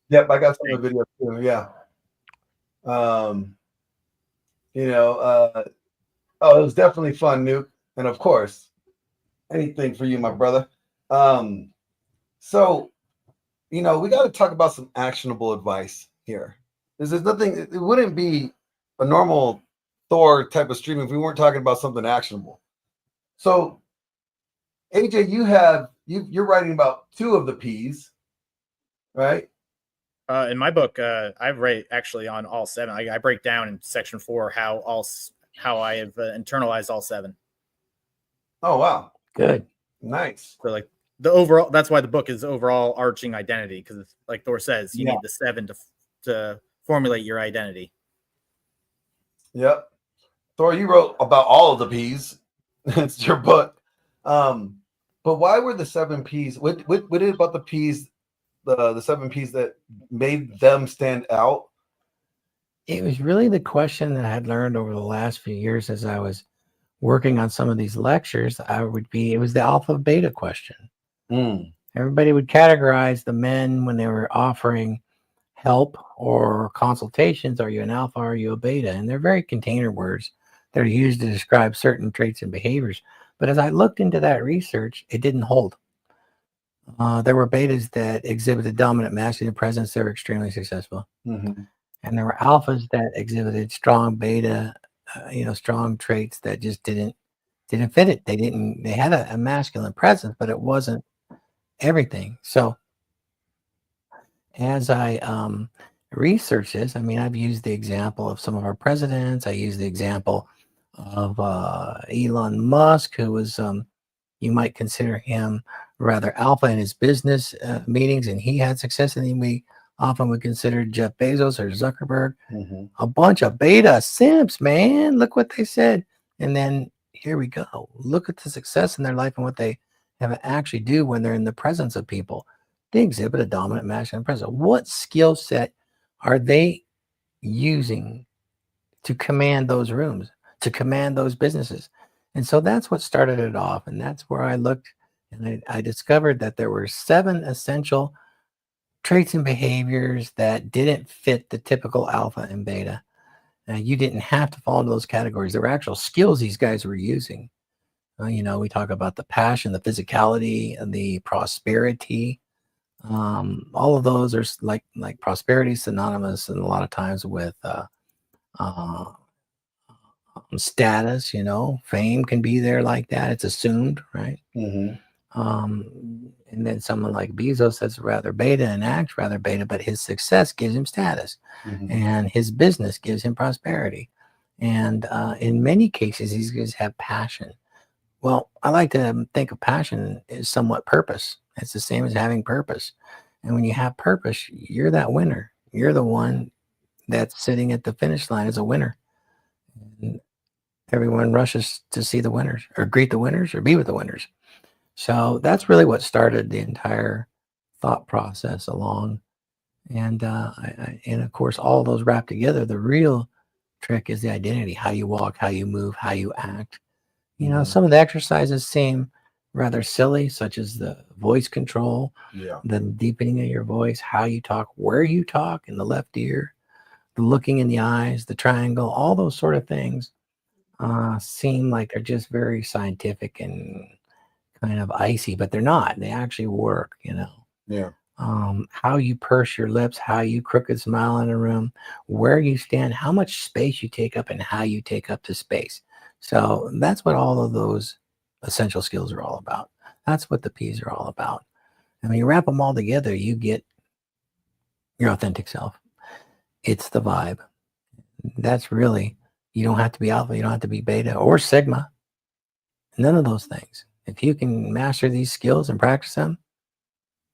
R: Yep, I got some of the video too. Yeah. It was definitely fun, Nuke, and of course, anything for you, my brother. So, we got to talk about some actionable advice here. There's nothing. It wouldn't be a normal Thor type of stream if we weren't talking about something actionable. So, AJ, you're writing about 2 of the P's, right?
A: In my book, I write actually on all 7. I break down in section 4 how I have internalized all 7.
R: Oh wow,
D: good,
R: nice.
A: So like the overall, that's why the book is overall arching identity, because like Thor says, you need the 7 to formulate your identity.
R: Yep. Thor, you wrote about all of the P's. It's your book. But why were the 7 P's? What is it about the P's, the 7 P's that made them stand out?
D: It was really the question that I had learned over the last few years as I was working on some of these lectures. It was the alpha beta question. Everybody would categorize the men when they were offering,
C: help or consultations, are you an alpha, are you a beta? And they're very container words that are used to describe certain traits and behaviors. But as I looked into that research, it didn't hold. There were betas that exhibited dominant masculine presence. They were extremely successful.
T: Mm-hmm.
C: And there were alphas that exhibited strong beta, strong traits that just didn't fit it. They had a masculine presence, but it wasn't everything. So as I research this, I mean, I've used the example of some of our presidents. I used the example of Elon Musk, who was, you might consider him rather alpha in his business meetings, and he had success. And then we often would consider Jeff Bezos or Zuckerberg a bunch of beta simps, man. Look what they said. And then here we go. Look at the success in their life and what they have actually do when they're in the presence of people. They exhibit a dominant masculine presence. What skill set are they using to command those rooms, to command those businesses? And so that's what started it off. And that's where I looked and I discovered that there were 7 essential traits and behaviors that didn't fit the typical alpha and beta. Now, you didn't have to fall into those categories. There were actual skills these guys were using. We talk about the passion, the physicality, and the prosperity. All of those are like prosperity synonymous, and a lot of times with status. Fame can be there like that. It's assumed, right? And then someone like Bezos that's rather beta and acts rather beta, but his success gives him status, and his business gives him prosperity. And in many cases, these guys have passion. Well, I like to think of passion as somewhat purpose. It's the same as having purpose. And when you have purpose, you're that winner. You're the one that's sitting at the finish line as a winner. And everyone rushes to see the winners or greet the winners or be with the winners. So that's really what started the entire thought process along. And and of course, all those wrapped together, the real trick is the identity, how you walk, how you move, how you act. Some of the exercises seem rather silly, such as the voice control, the deepening of your voice, how you talk, where you talk in the left ear, the looking in the eyes, the triangle, all those sort of things seem like they're just very scientific and kind of icy, but they're not. They actually work,
T: Yeah.
C: How you purse your lips, how you crooked smile in a room, where you stand, how much space you take up, and how you take up the space. So that's what all of those essential skills are all about. That's what the P's are all about. And when you wrap them all together, you get your authentic self. It's the vibe. That's really, you don't have to be alpha, you don't have to be beta or sigma. None of those things. If you can master these skills and practice them,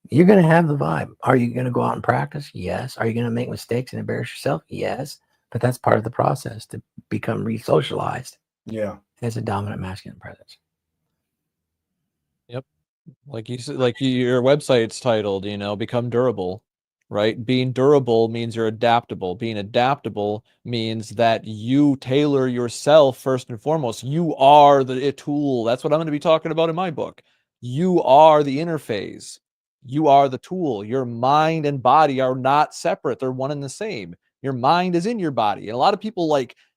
C: you're going to have the vibe. Are you going to go out and practice? Yes. Are you going to make mistakes and embarrass yourself? Yes. But that's part of the process to become re-socialized.
T: Yeah.
C: As a dominant masculine presence.
E: Yep. Like you said, your website's titled, become durable, right? Being durable means you're adaptable. Being adaptable means that you tailor yourself first and foremost. You are the tool. That's what I'm going to be talking about in my book. You are the interface. You are the tool. Your mind and body are not separate. They're one and the same. Your mind is in your body. And a lot of people,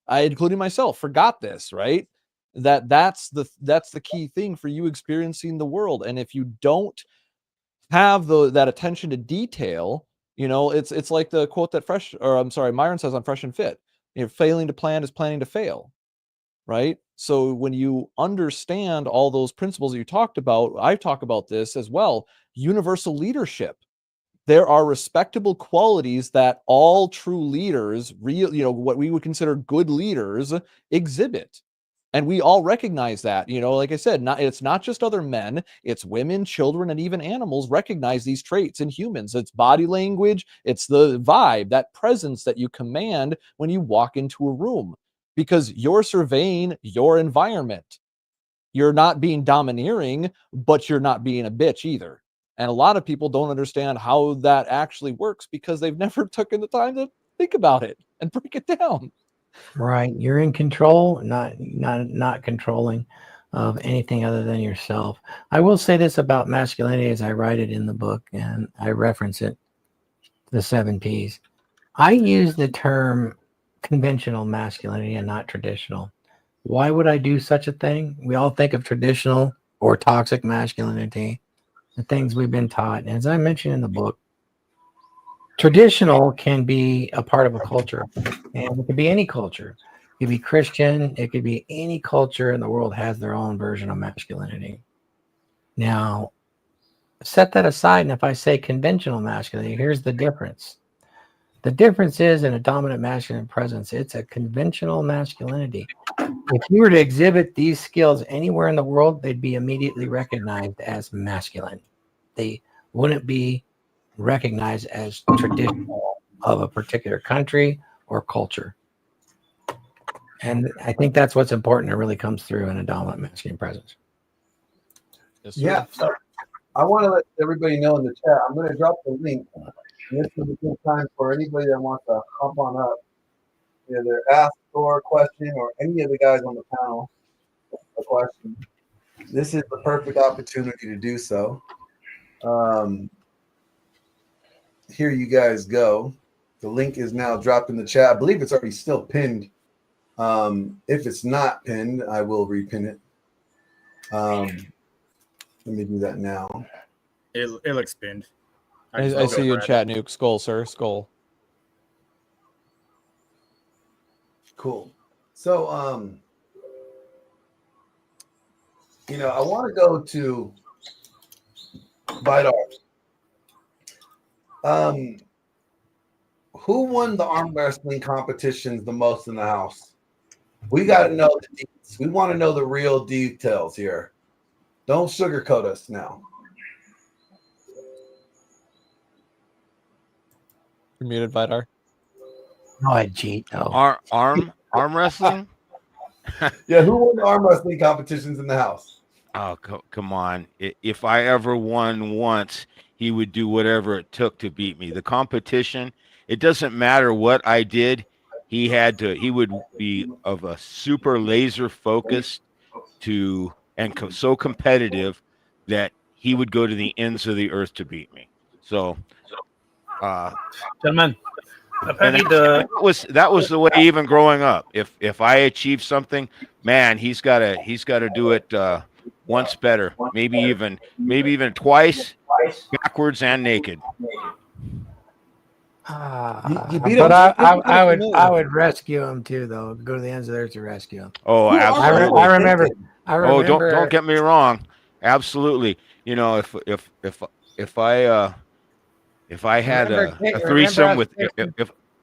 E: including myself, forgot this, right? That's the key thing for you experiencing the world. And if you don't have that attention to detail, it's like the quote that Myron says on Fresh and Fit, failing to plan is planning to fail, right? So when you understand all those principles that you talked about, I talk about this as well, universal leadership. There are respectable qualities that all true leaders, what we would consider good leaders, exhibit. And we all recognize that, like I said, it's not just other men, it's women, children, and even animals recognize these traits in humans. It's body language, it's the vibe, that presence that you command when you walk into a room, because you're surveying your environment. You're not being domineering, but you're not being a bitch either. And a lot of people don't understand how that actually works because they've never taken the time to think about it and break it down.
C: Right. You're in control, not controlling of anything other than yourself. I will say this about masculinity as I write it in the book, and I reference it
D: the 7 Ps. I use the term conventional masculinity and not traditional. Why would I do such a thing? We all think of traditional or toxic masculinity, the things we've been taught. And as I mentioned in the book, traditional can be a part of a culture, and it could be any culture. It could be Christian, it could be any culture in the world has their own version of masculinity. Now, set that aside, and if I say conventional masculinity, here's the difference. The difference is in a dominant masculine presence, it's a conventional masculinity. If you were to exhibit these skills anywhere in the world, they'd be immediately recognized as masculine. They wouldn't be recognized as traditional of a particular country or culture. And I think that's what's important. It really comes through in a dominant masculine presence.
R: Yeah. So I want to let everybody know in the chat. I'm going to drop the link. And this is a good time for anybody that wants to hop on up, either ask Thor a question or any of the guys on the panel a question. This is the perfect opportunity to do so. Here you guys go. The link is now dropped in the chat. I believe it's already still pinned. If it's not pinned, I will repin it. Let me do that now.
A: It looks pinned.
E: I see you in chat, Nuke. Skull, sir. Skull.
R: Cool. So, I want to go to Vidar. Who won the arm wrestling competitions the most in the house? We got to know the deets. We want to know the real details here. Don't sugarcoat us now.
E: You're muted, Vidar.
D: No, I cheat. Oh.
V: Arm wrestling?
R: Yeah, who won the arm wrestling competitions in the house?
V: Oh, come on. If I ever won once, he would do whatever it took to beat me. The competition, it doesn't matter what I did. He would be of a super laser focused so competitive that he would go to the ends of the earth to beat me. So,
Q: gentlemen, apparently
V: that was the way even growing up. If I achieved something, man, he's got to do it once better, maybe even twice, backwards and naked.
D: But I would rescue him too, though. Go to the ends of the earth to rescue him.
V: Oh, absolutely.
D: I remember.
V: Oh, don't get me wrong. Absolutely. If I had a threesome with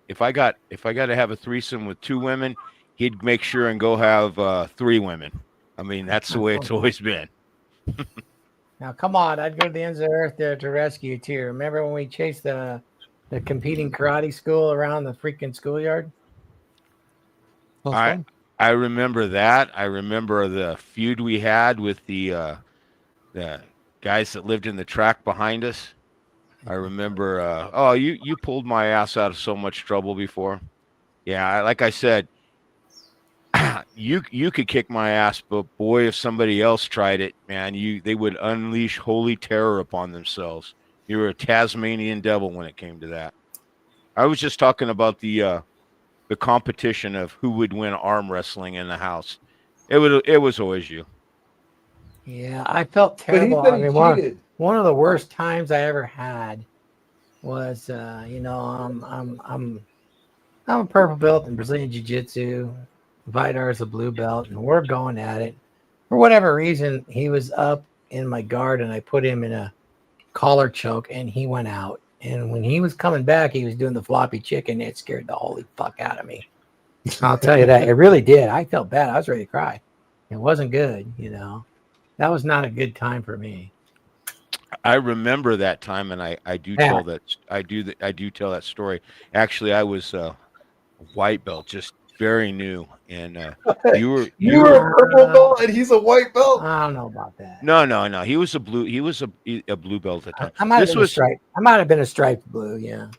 V: if I got to have a threesome with 2 women, he'd make sure and go have 3 women. I mean, that's the way it's always been.
D: Now, come on, I'd go to the ends of the earth to rescue you too. Remember when we chased the competing karate school around the freaking schoolyard?
V: I remember that. I remember the feud we had with the guys that lived in the track behind us. I remember. You pulled my ass out of so much trouble before. Yeah, like I said, you could kick my ass, but boy, if somebody else tried it, man, they would unleash holy terror upon themselves. You were a Tasmanian devil when it came to that. I was just talking about the competition of who would win arm wrestling in the house. It was always you.
D: Yeah, I felt terrible. I mean, one of the worst times I ever had was, I'm a purple belt in Brazilian Jiu-Jitsu. Vidar's a blue belt, and we're going at it. For whatever reason, he was up in my guard, and I put him in a collar choke, and he went out. And when he was coming back, he was doing the floppy chicken. It scared the holy fuck out of me. I'll tell you that. It really did. I felt bad. I was ready to cry. It wasn't good, That was not a good time for me.
V: I remember that time, and I do tell that story. Actually, I was a white belt, just very new, and you were
R: a purple belt, and he's a white belt.
D: I don't know about that.
V: No. He was a blue belt at the time.
D: I might have been a striped blue. Yeah.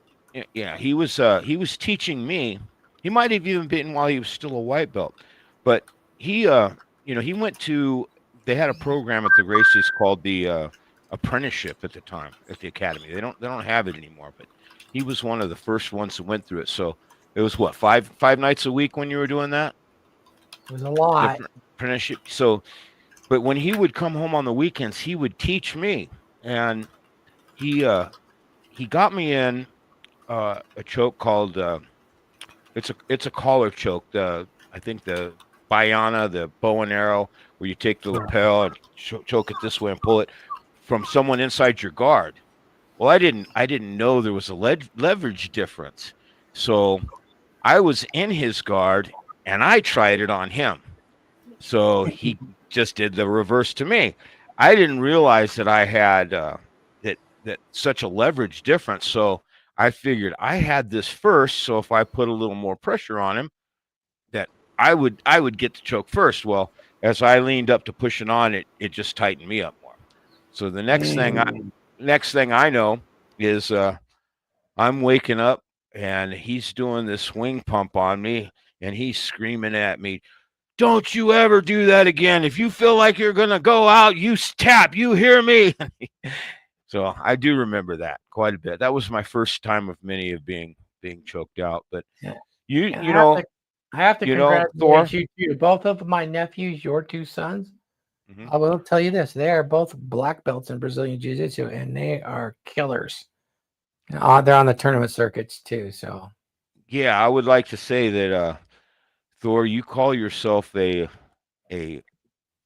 V: Yeah. He was teaching me. He might have even been while he was still a white belt, but he went to. They had a program at the Gracies called the apprenticeship at the time at the academy. They don't have it anymore, but he was one of the first ones who went through it. So it was what, five nights a week when you were doing that?
F: It was a lot.
V: Apprenticeship. So, but when he would come home on the weekends, he would teach me, and he got me in a choke called it's a collar choke. I think the Bayana, the bow and arrow, where you take the lapel and choke it this way and pull it from someone inside your guard. Well, I didn't know there was a leverage difference. So I was in his guard and I tried it on him. So he just did the reverse to me. I didn't realize that I had that such a leverage difference. So I figured I had this first. So if I put a little more pressure on him, that I would get the choke first. Well, as I leaned up to push it on, it just tightened me up more. So the next thing I know is I'm waking up and he's doing this swing pump on me and he's screaming at me, "Don't you ever do that again. If you feel like you're going to go out, you tap, you hear me." So I do remember that quite a bit. That was my first time of many of being choked out. But you know,
F: I have to congratulate
V: Thor,
F: you too. Both of my nephews, your two sons.
V: Mm-hmm.
F: I will tell you this: they are both black belts in Brazilian Jiu-Jitsu, and they are killers. They're on the tournament circuits too. So,
V: yeah, I would like to say that Thor, you call yourself a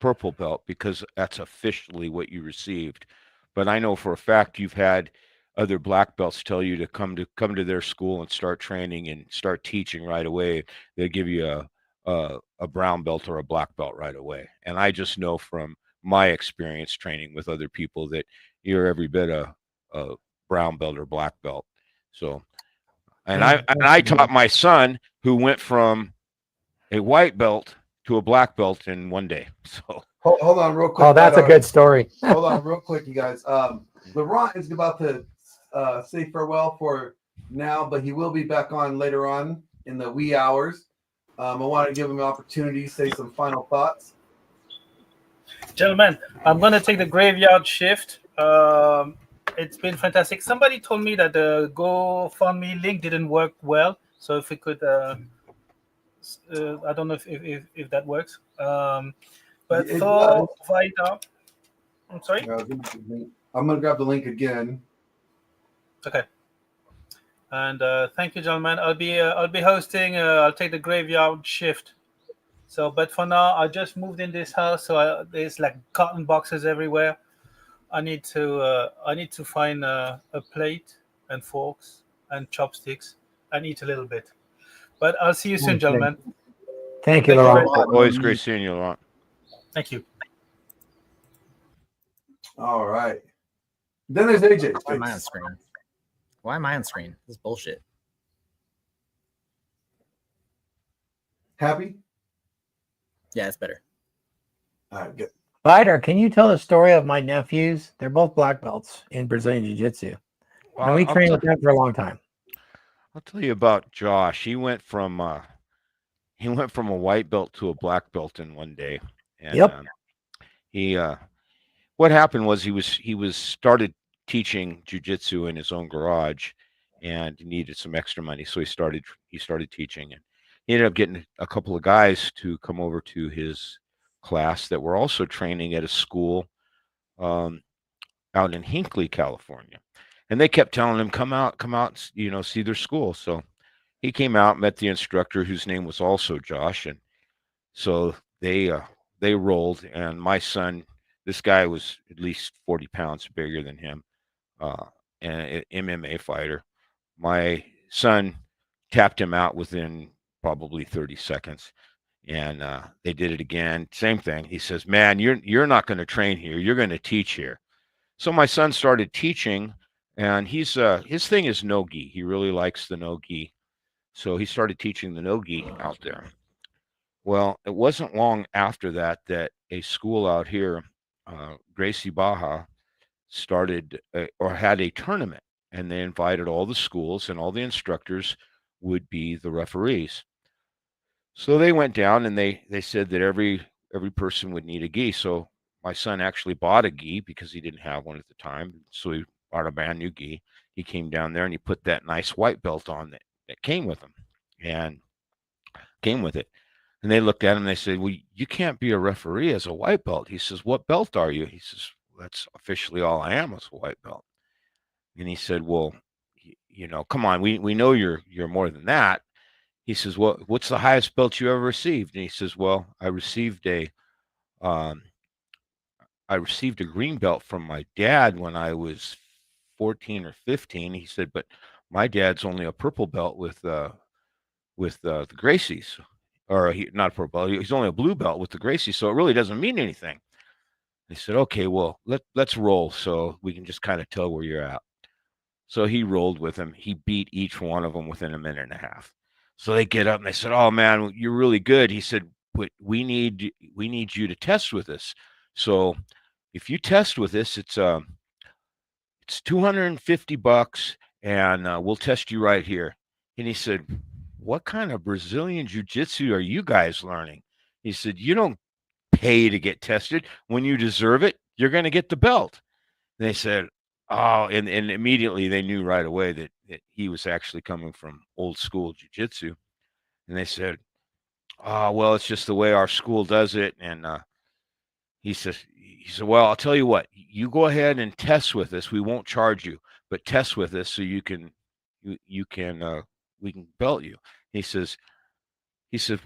V: purple belt because that's officially what you received. But I know for a fact you've had other black belts tell you to come to their school and start training and start teaching right away. They give you a brown belt or a black belt right away. And I just know from my experience training with other people that you're every bit a brown belt or black belt. So, and I taught my son who went from a white belt to a black belt in one day. So
R: hold on real quick.
F: oh, that's a good story.
R: Hold on real quick, you guys. Laurent is about to say farewell for now, but he will be back on later on in the wee hours. I want to give him an opportunity to say some final thoughts.
Q: Gentlemen, I'm going to take the graveyard shift. It's been fantastic. Somebody told me that the GoFundMe link didn't work well. So if we could, I don't know if that works. But Thor, Vida, I'm sorry?
R: I'm going to grab the link again.
Q: Okay. And thank you, gentlemen. I'll be hosting. I'll take the graveyard shift. So, but for now, I just moved in this house, so there's like cotton boxes everywhere. I need to find a plate and forks and chopsticks and eat a little bit. But I'll see you soon, gentlemen.
F: Thank you, Laurent.
V: Always great seeing you, Laurent.
Q: Thank you.
R: All right. Then there's AJ.
A: Why am I on screen? Why am I on screen? This is bullshit.
R: Happy?
A: Yeah, it's better.
R: All right, good.
F: Spider, can you tell the story of my nephews? They're both black belts in Brazilian Jiu-Jitsu. And we trained with them for a long time.
V: I'll tell you about Josh. He went from a white belt to a black belt in one day. And what happened was he was started teaching jiu-jitsu in his own garage and he needed some extra money. So he started teaching, and he ended up getting a couple of guys to come over to his class that were also training at a school out in Hinckley, California. And they kept telling him, come out, see their school. So he came out, met the instructor whose name was also Josh. And so they rolled, and my son, this guy was at least 40 pounds bigger than him, and an MMA fighter. My son tapped him out within probably 30 seconds. And they did it again. Same thing. He says, "Man, you're not going to train here. You're going to teach here." So my son started teaching, and he's his thing is no-gi. He really likes the no-gi. So he started teaching the no-gi out there. Well, it wasn't long after that a school out here, Gracie Baja, started or had a tournament, and they invited all the schools, and all the instructors would be the referees. So they went down, and they said that every person would need a gi. So my son actually bought a gi because he didn't have one at the time. So he bought a brand new gi. He came down there and he put that nice white belt on that came with him and came with it. And they looked at him and they said, well, you can't be a referee as a white belt. He says, what belt are you? He says, well, that's officially all I am, is a white belt. And he said, well, you know, come on, we know you're more than that. He says, well, what's the highest belt you ever received? And he says, well, I received a green belt from my dad when I was 14 or 15. He said, but my dad's only a purple belt with the Gracies, or not a purple belt. He's only a blue belt with the Gracies, so it really doesn't mean anything. He said, okay, well, let's roll so we can just kind of tell where you're at. So he rolled with him. He beat each one of them within a minute and a half. So they get up and they said, oh man, you're really good. He said, but we need you to test with us. So if you test with us, it's $250 and we'll test you right here. And he said, what kind of Brazilian jiu-jitsu are you guys learning? He said, you don't pay to get tested. When you deserve it, you're going to get the belt. And they said, oh, and immediately they knew right away that he was actually coming from old school jiu-jitsu. And they said, oh, well, it's just the way our school does it. And he said, well, I'll tell you what, you go ahead and test with us. We won't charge you, but test with us so we can belt you. He says,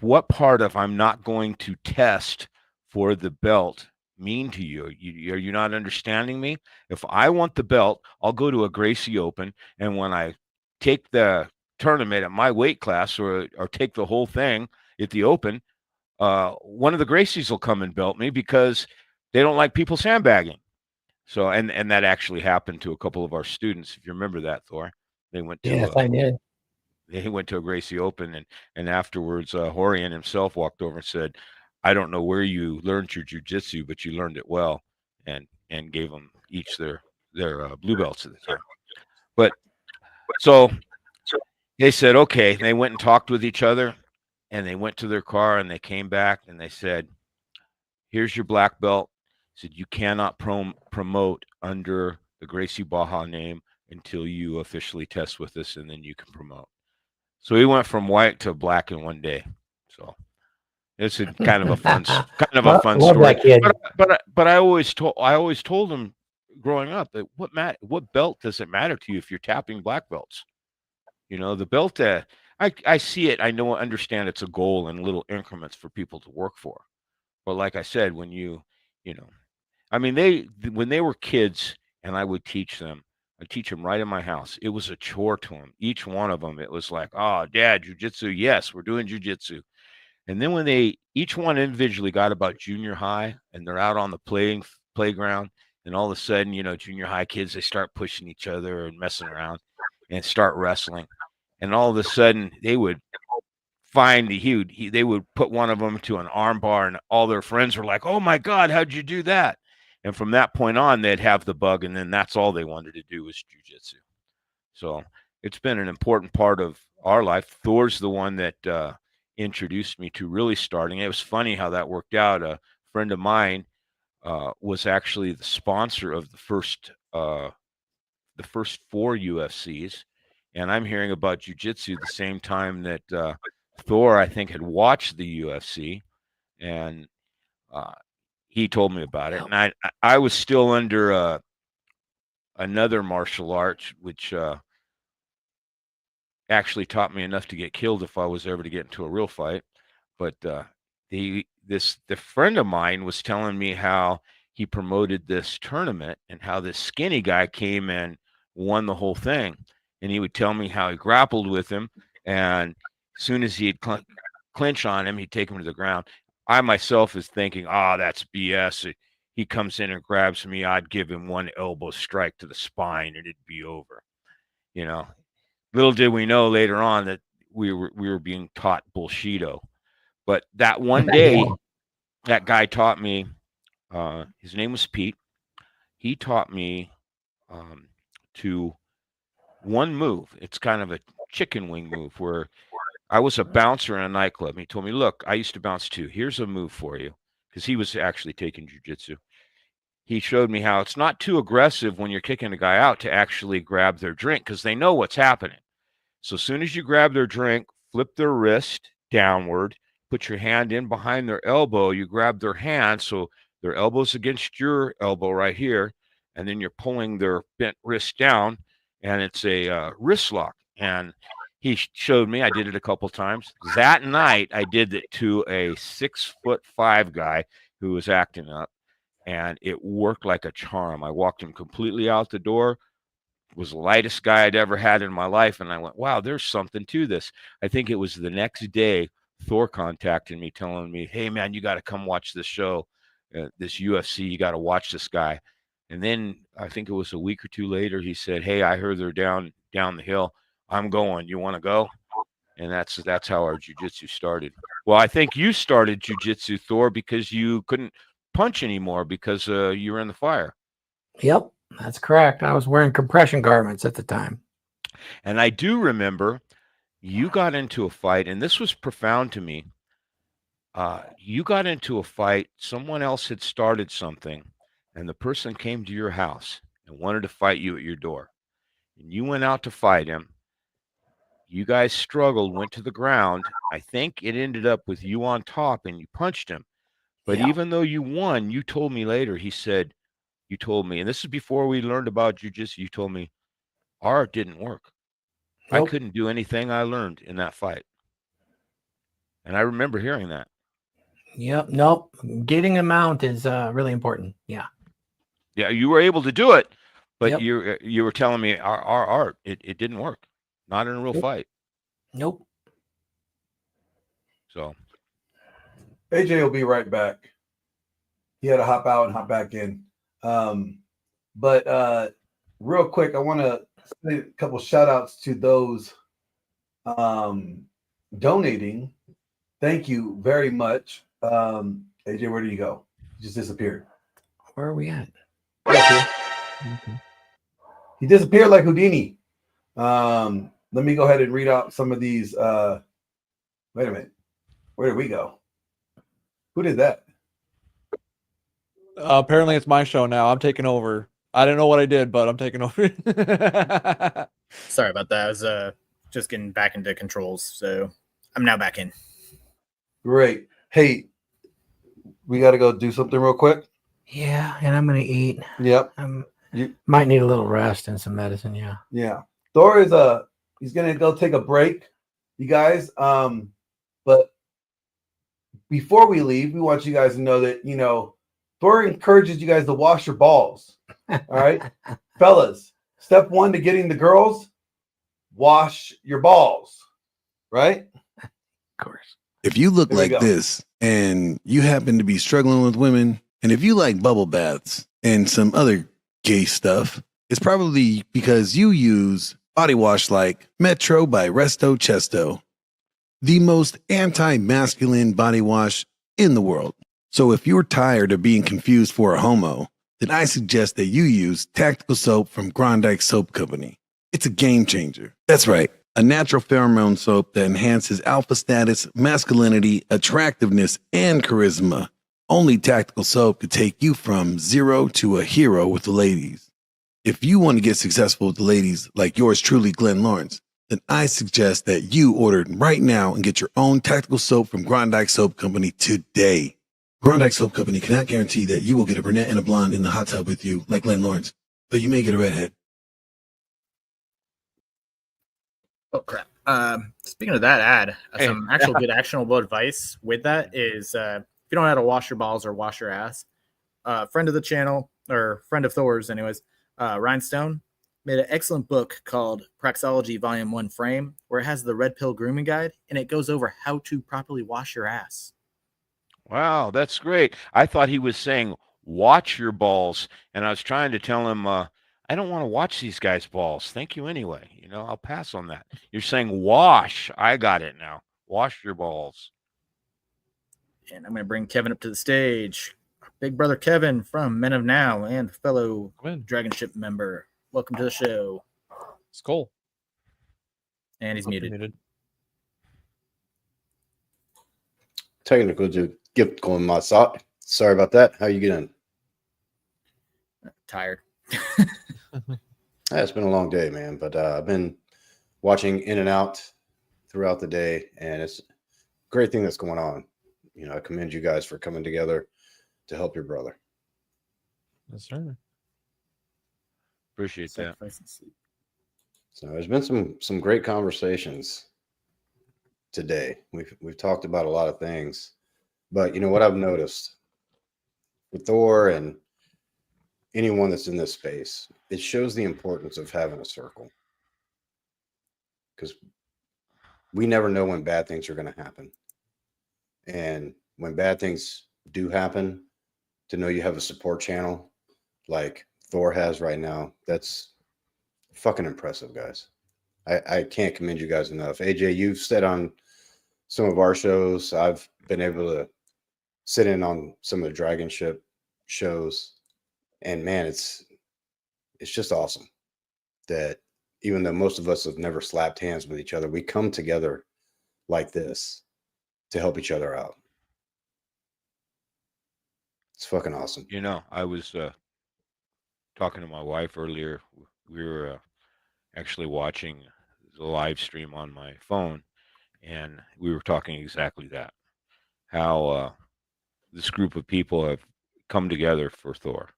V: what part of I'm not going to test for the belt mean to you? Are you not understanding me? If I want the belt, I'll go to a Gracie Open, and when I take the tournament at my weight class or take the whole thing at the Open, one of the Gracies will come and belt me because they don't like people sandbagging. So, and that actually happened to a couple of our students. If you remember that, Thor, they went to
C: Yes, I did.
V: He went to a Gracie Open, and afterwards, Horian himself walked over and said, I don't know where you learned your jiu-jitsu, but you learned it well, and gave them each their blue belts at the time. But so they said, okay, and they went and talked with each other, and they went to their car, and they came back, and they said, here's your black belt. Said, you cannot promote under the Gracie Baja name until you officially test with us, and then you can promote. So he went from white to black in one day. So it's kind of a fun story. But I always told him growing up that what belt does it matter to you if you're tapping black belts? You know, the belt. I see it. I understand it's a goal in little increments for people to work for. But like I said, when I mean, when they were kids and I would teach them right in my house. It was a chore to them. Each one of them, it was like, oh, Dad, jiu-jitsu. Yes, we're doing jiu-jitsu. And then when each one individually got about junior high and they're out on the playground, and all of a sudden, junior high kids, they start pushing each other and messing around and start wrestling. And all of a sudden they would find they would put one of them to an arm bar, and all their friends were like, oh my God, how'd you do that? And from that point on, they'd have the bug, and then that's all they wanted to do was jiu-jitsu. So it's been an important part of our life. Thor's the one that introduced me to really starting. It was funny how that worked out. A friend of mine was actually the sponsor of the first 4 UFCs, and I'm hearing about jiu-jitsu the same time that Thor, I think, had watched the UFC, and he told me about it. And I was still under another martial art, which actually taught me enough to get killed if I was ever to get into a real fight. But the friend of mine was telling me how he promoted this tournament and how this skinny guy came and won the whole thing. And he would tell me how he grappled with him, and as soon as he'd clinch on him, he'd take him to the ground. I myself is thinking, that's BS. He comes in and grabs me, I'd give him one elbow strike to the spine and it'd be over. Little did we know later on that we were being taught bullshido. But that one day, that guy taught me, his name was Pete. He taught me to one move. It's kind of a chicken wing move where I was a bouncer in a nightclub. And he told me, look, I used to bounce too. Here's a move for you. Because he was actually taking jiu-jitsu. he showed me how it's not too aggressive when you're kicking a guy out to actually grab their drink because they know what's happening. So as soon as you grab their drink, flip their wrist downward, put your hand in behind their elbow, you grab their hand so their elbow's against your elbow right here, and then you're pulling their bent wrist down, and it's a wrist lock. And he showed me, I did it a couple times. That night, I did it to a 6'5" guy who was acting up, and it worked like a charm. I walked him completely out the door. Was the lightest guy I'd ever had in my life, and I went, wow, there's something to this. I think it was the next day Thor contacted me telling me, hey man, you got to come watch this show, this UFC, you got to watch this guy. And then I think it was a week or two later, he said, hey, I heard they're down the hill, I'm going, you want to go? And that's how our jiu-jitsu started. Well, I think you started jiu-jitsu, Thor, because you couldn't punch anymore because you were in the fire.
D: Yep, that's correct. I was wearing compression garments at the time.
V: And I do remember you got into a fight, and this was profound to me. You got into a fight. Someone else had started something, and the person came to your house and wanted to fight you at your door. And you went out to fight him. You guys struggled, went to the ground. I think it ended up with you on top, and you punched him. But even though you won, you told me later, he said, you told me, and this is before we learned about jiu-jitsu, you told me, art didn't work.
D: Nope.
V: I couldn't do anything I learned in that fight. And I remember hearing that.
D: Yep. Nope. Getting a mount is really important. Yeah.
V: Yeah, you were able to do it, but
D: Yep.
V: you were telling me our art, it didn't work. Not in a real fight.
D: Nope.
V: So
R: AJ will be right back. He had to hop out and hop back in. But real quick, I want to say a couple shout outs to those donating. Thank you very much. AJ, where did you go? You just disappeared.
D: Where are we at?
R: He disappeared like Houdini. Let me go ahead and read out some of these. Wait a minute. Where did we go? Who did that?
E: Apparently, it's my show now. I'm taking over. I don't know what I did, but I'm taking over.
A: Sorry about that. I was just getting back into controls, so I'm now back in.
R: Great. Hey, we got to go do something real quick.
D: Yeah, and I'm gonna eat.
R: Yep.
D: You might need a little rest and some medicine. Yeah.
R: Yeah. Thor is he's gonna go take a break, you guys. But before we leave, we want you guys to know that Thor encourages you guys to wash your balls. All right, fellas. Step 1 to getting the girls: wash your balls. Right?
D: Of course.
N: If you look like this and you happen to be struggling with women, and if you like bubble baths and some other gay stuff, it's probably because you use body wash like Metro by Resto Chesto, the most anti-masculine body wash in the world. So if you're tired of being confused for a homo, then I suggest that you use Tactical Soap from Grondike Soap Company. It's a game changer. That's right, a natural pheromone soap that enhances alpha status, masculinity, attractiveness, and charisma. Only Tactical Soap could take you from zero to a hero with the ladies. If you want to get successful with the ladies like yours truly, Glenn Lawrence, then I suggest that you order right now and get your own Tactical Soap from Grondike Soap Company today. Grondike Soap Company cannot guarantee that you will get a brunette and a blonde in the hot tub with you like Glenn Lawrence, but you may get a redhead.
A: Oh crap! Speaking of that ad, some actual good actionable advice with that is if you don't know how to wash your balls or wash your ass, friend of the channel or friend of Thor's, anyways, Rhinestone made an excellent book called Praxology Volume 1 Frame, where it has the red pill grooming guide and it goes over how to properly wash your ass.
V: wow, that's great. I thought he was saying watch your balls, and I was trying to tell him I don't want to watch these guys' balls. Thank you anyway. I'll pass on that. You're saying wash. I got it now. Wash your balls.
A: And I'm going to bring Kevin up to the stage. Big brother Kevin from Men of Now and fellow Dragon Ship member. Welcome to the show.
E: It's cool.
A: And he's muted.
K: Technical difficulty on my side. Sorry about that. How you getting?
A: Tired.
K: Yeah, it's been a long day, man, but I've been watching In and Out throughout the day, and it's a great thing that's going on. You know, I commend you guys for coming together to help your brother.
E: Yes, sir.
V: Appreciate that.
K: So there's been some great conversations today. We've talked about a lot of things, but you know what I've noticed with Thor and anyone that's in this space, it shows the importance of having a circle, because we never know when bad things are going to happen. And when bad things do happen, to know you have a support channel like Thor has right now, that's fucking impressive, guys. I can't commend you guys enough. AJ, you've said on some of our shows, I've been able to sit in on some of the Dragon Ship shows, and man, it's just awesome that even though most of us have never slapped hands with each other, we come together like this to help each other out. It's fucking awesome.
V: You know, I was talking to my wife earlier. We were actually watching the live stream on my phone, and we were talking exactly that. How this group of people have come together for Thor,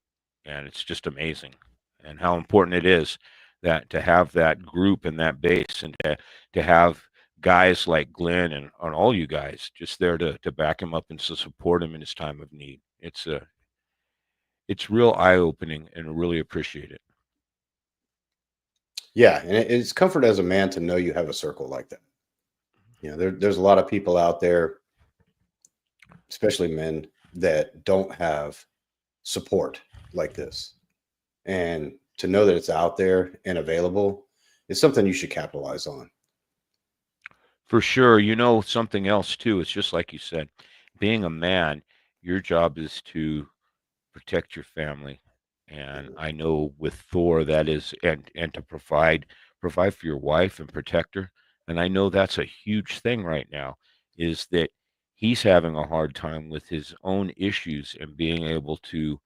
V: and it's just amazing, and how important it is that to have that group and that base, and to have guys like Glenn and all you guys just there to back him up and to support him in his time of need. It's real eye-opening, and I really appreciate it.
K: Yeah, and it's comfort as a man to know you have a circle like that. You know, there's a lot of people out there, especially men, that don't have support like this. And to know that it's out there and available is something you should capitalize on.
V: For sure. You know, something else too, it's just like you said, being a man, your job is to protect your family. And I know with Thor that is, and to provide for your wife and protect her. And I know that's a huge thing right now, is that he's having a hard time with his own issues and being able to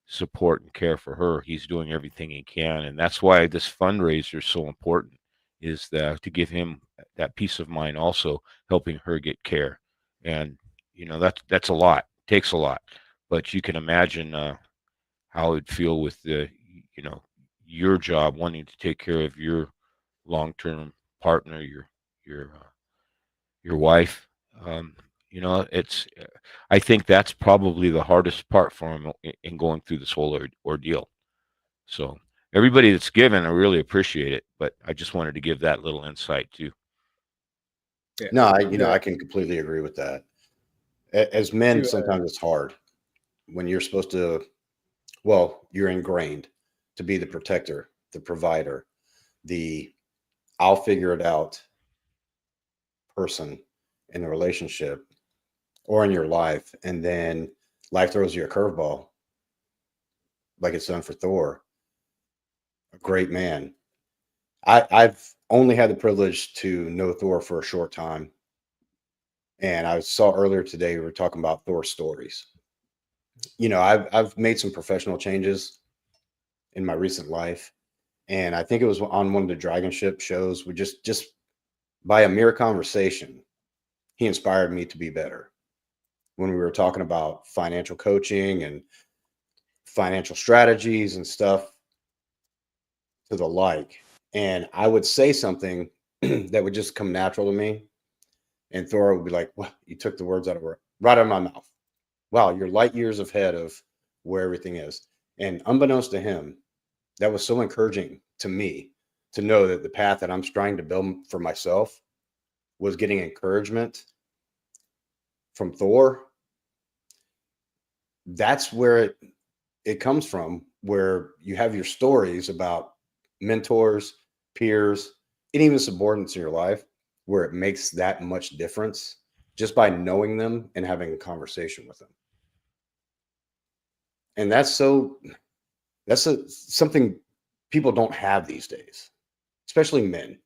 V: support and care for her. He's doing everything he can, and that's why this fundraiser is so important, is that to give him that peace of mind, also helping her get care. And you know, that's a lot, takes a lot, but you can imagine how it'd feel with the, you know, your job, wanting to take care of your long-term partner, your wife. You know, I think that's probably the hardest part for him in going through this whole ordeal. So everybody that's given, I really appreciate it, but I just wanted to give that little insight too.
K: Yeah. No, I can completely agree with that. As men, sometimes it's hard when you're supposed to, well, you're ingrained to be the protector, the provider, the I'll figure it out person in a relationship or in your life, and then life throws you a curveball like it's done for Thor. A great man. I've only had the privilege to know Thor for a short time, and I saw earlier today we were talking about Thor stories. You know, I've made some professional changes in my recent life, and I think it was on one of the Dragon Ship shows. We just by a mere conversation, he inspired me to be better. When we were talking about financial coaching and financial strategies and stuff to the like, and I would say something that would just come natural to me, and Thor would be like, "Well, you took the words right out of my mouth. Wow, you're light years ahead of where everything is." And unbeknownst to him, that was so encouraging to me to know that the path that I'm trying to build for myself was getting encouragement from Thor. That's where it comes from, where you have your stories about mentors, peers, and even subordinates in your life, where it makes that much difference just by knowing them and having a conversation with them. And that's something people don't have these days, especially men,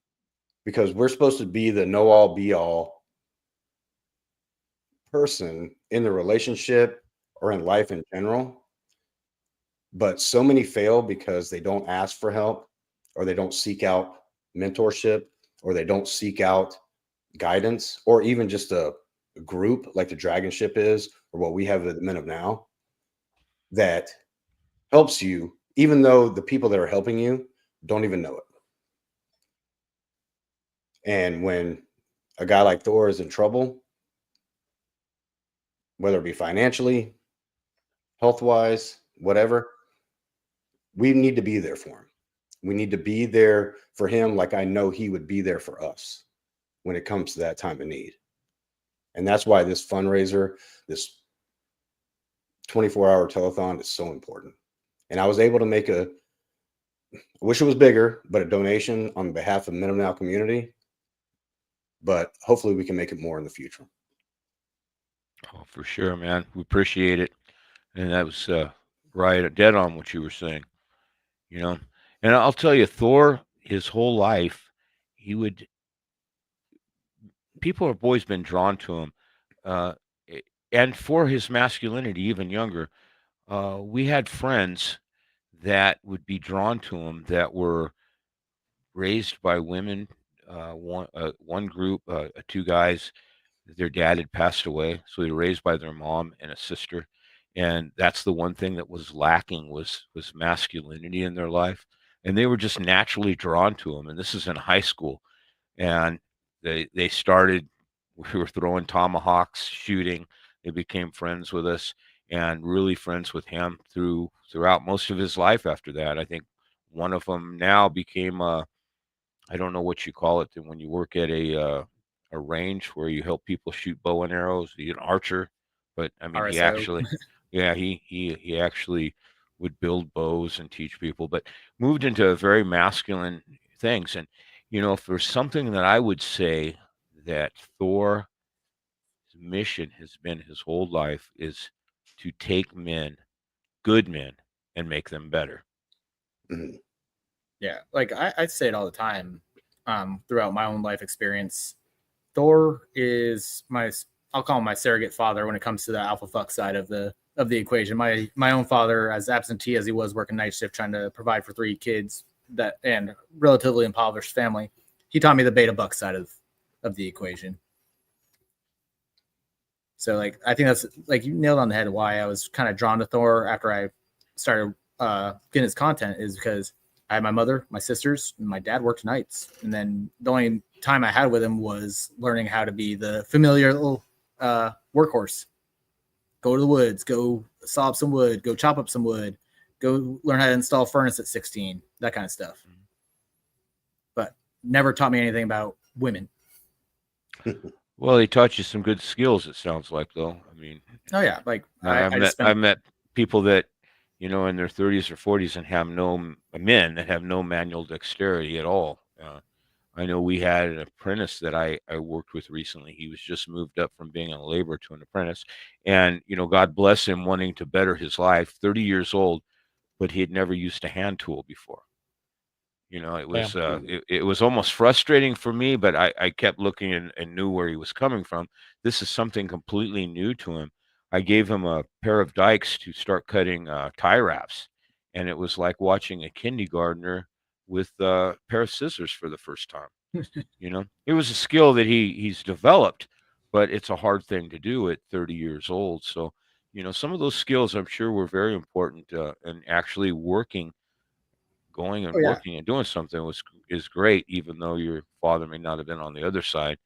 K: because we're supposed to be the know all be all person in the relationship or in life in general. But so many fail because they don't ask for help, or they don't seek out mentorship, or they don't seek out guidance, or even just a group like the Dragon Ship is, or what we have at the Men of Now, that helps you, even though the people that are helping you don't even know it. And when a guy like Thor is in trouble, whether it be financially, health-wise, whatever, we need to be there for him. We need to be there for him like I know he would be there for us when it comes to that time of need. And that's why this fundraiser, this 24-hour telethon is so important. And I was able to make I wish it was bigger, but a donation on behalf of the Men of Now community. But hopefully we can make it more in the future.
V: Oh, for sure, man. We appreciate it. And that was right dead on what you were saying, you know. And I'll tell you, Thor, his whole life, people have always been drawn to him. And for his masculinity, even younger, we had friends that would be drawn to him that were raised by women. One group, two guys, their dad had passed away, so they were raised by their mom and a sister, and that's the one thing that was lacking was masculinity in their life, and they were just naturally drawn to him. And this is in high school, and they started. We were throwing tomahawks, shooting. They became friends with us, and really friends with him throughout most of his life. After that, I think one of them now became I don't know what you call it when you work at a range where you help people shoot bow and arrows. He's an archer, but I mean, he
A: RSO.
V: actually, yeah, he actually would build bows and teach people, but moved into very masculine things. And you know, if there's something that I would say that Thor's mission has been his whole life is to take men, good men, and make them better.
K: Mm-hmm.
A: Yeah, like I say it all the time throughout my own life experience. Thor is I'll call him my surrogate father when it comes to the alpha fuck side of the equation. My own father, as absentee as he was, working night shift trying to provide for 3 kids and relatively impoverished family, he taught me the beta buck side of the equation. So like I think that's like you nailed on the head why I was kind of drawn to Thor after I started getting his content, is because I had my mother, my sisters, and my dad worked nights. And then the only time I had with him was learning how to be the familiar little workhorse. Go to the woods, go saw up some wood, go chop up some wood, go learn how to install a furnace at 16, that kind of stuff. But never taught me anything about women.
V: Well, he taught you some good skills, it sounds like, though. I mean,
A: oh yeah, like
V: I met people that, you know, in their 30s or 40s and have men that have no manual dexterity at all. I know we had an apprentice that I worked with recently. He was just moved up from being a laborer to an apprentice, and you know, God bless him, wanting to better his life. 30 years old, but he had never used a hand tool before. You know, it was it was almost frustrating for me, but I kept looking and knew where he was coming from. This is something completely new to him. I gave him a pair of dikes to start cutting tie wraps, and it was like watching a kindergartner with a pair of scissors for the first time. You know, it was a skill that he's developed, but it's a hard thing to do at 30 years old. So, you know, some of those skills I'm sure were very important, and actually going and working and doing something is great, even though your father may not have been on the other side,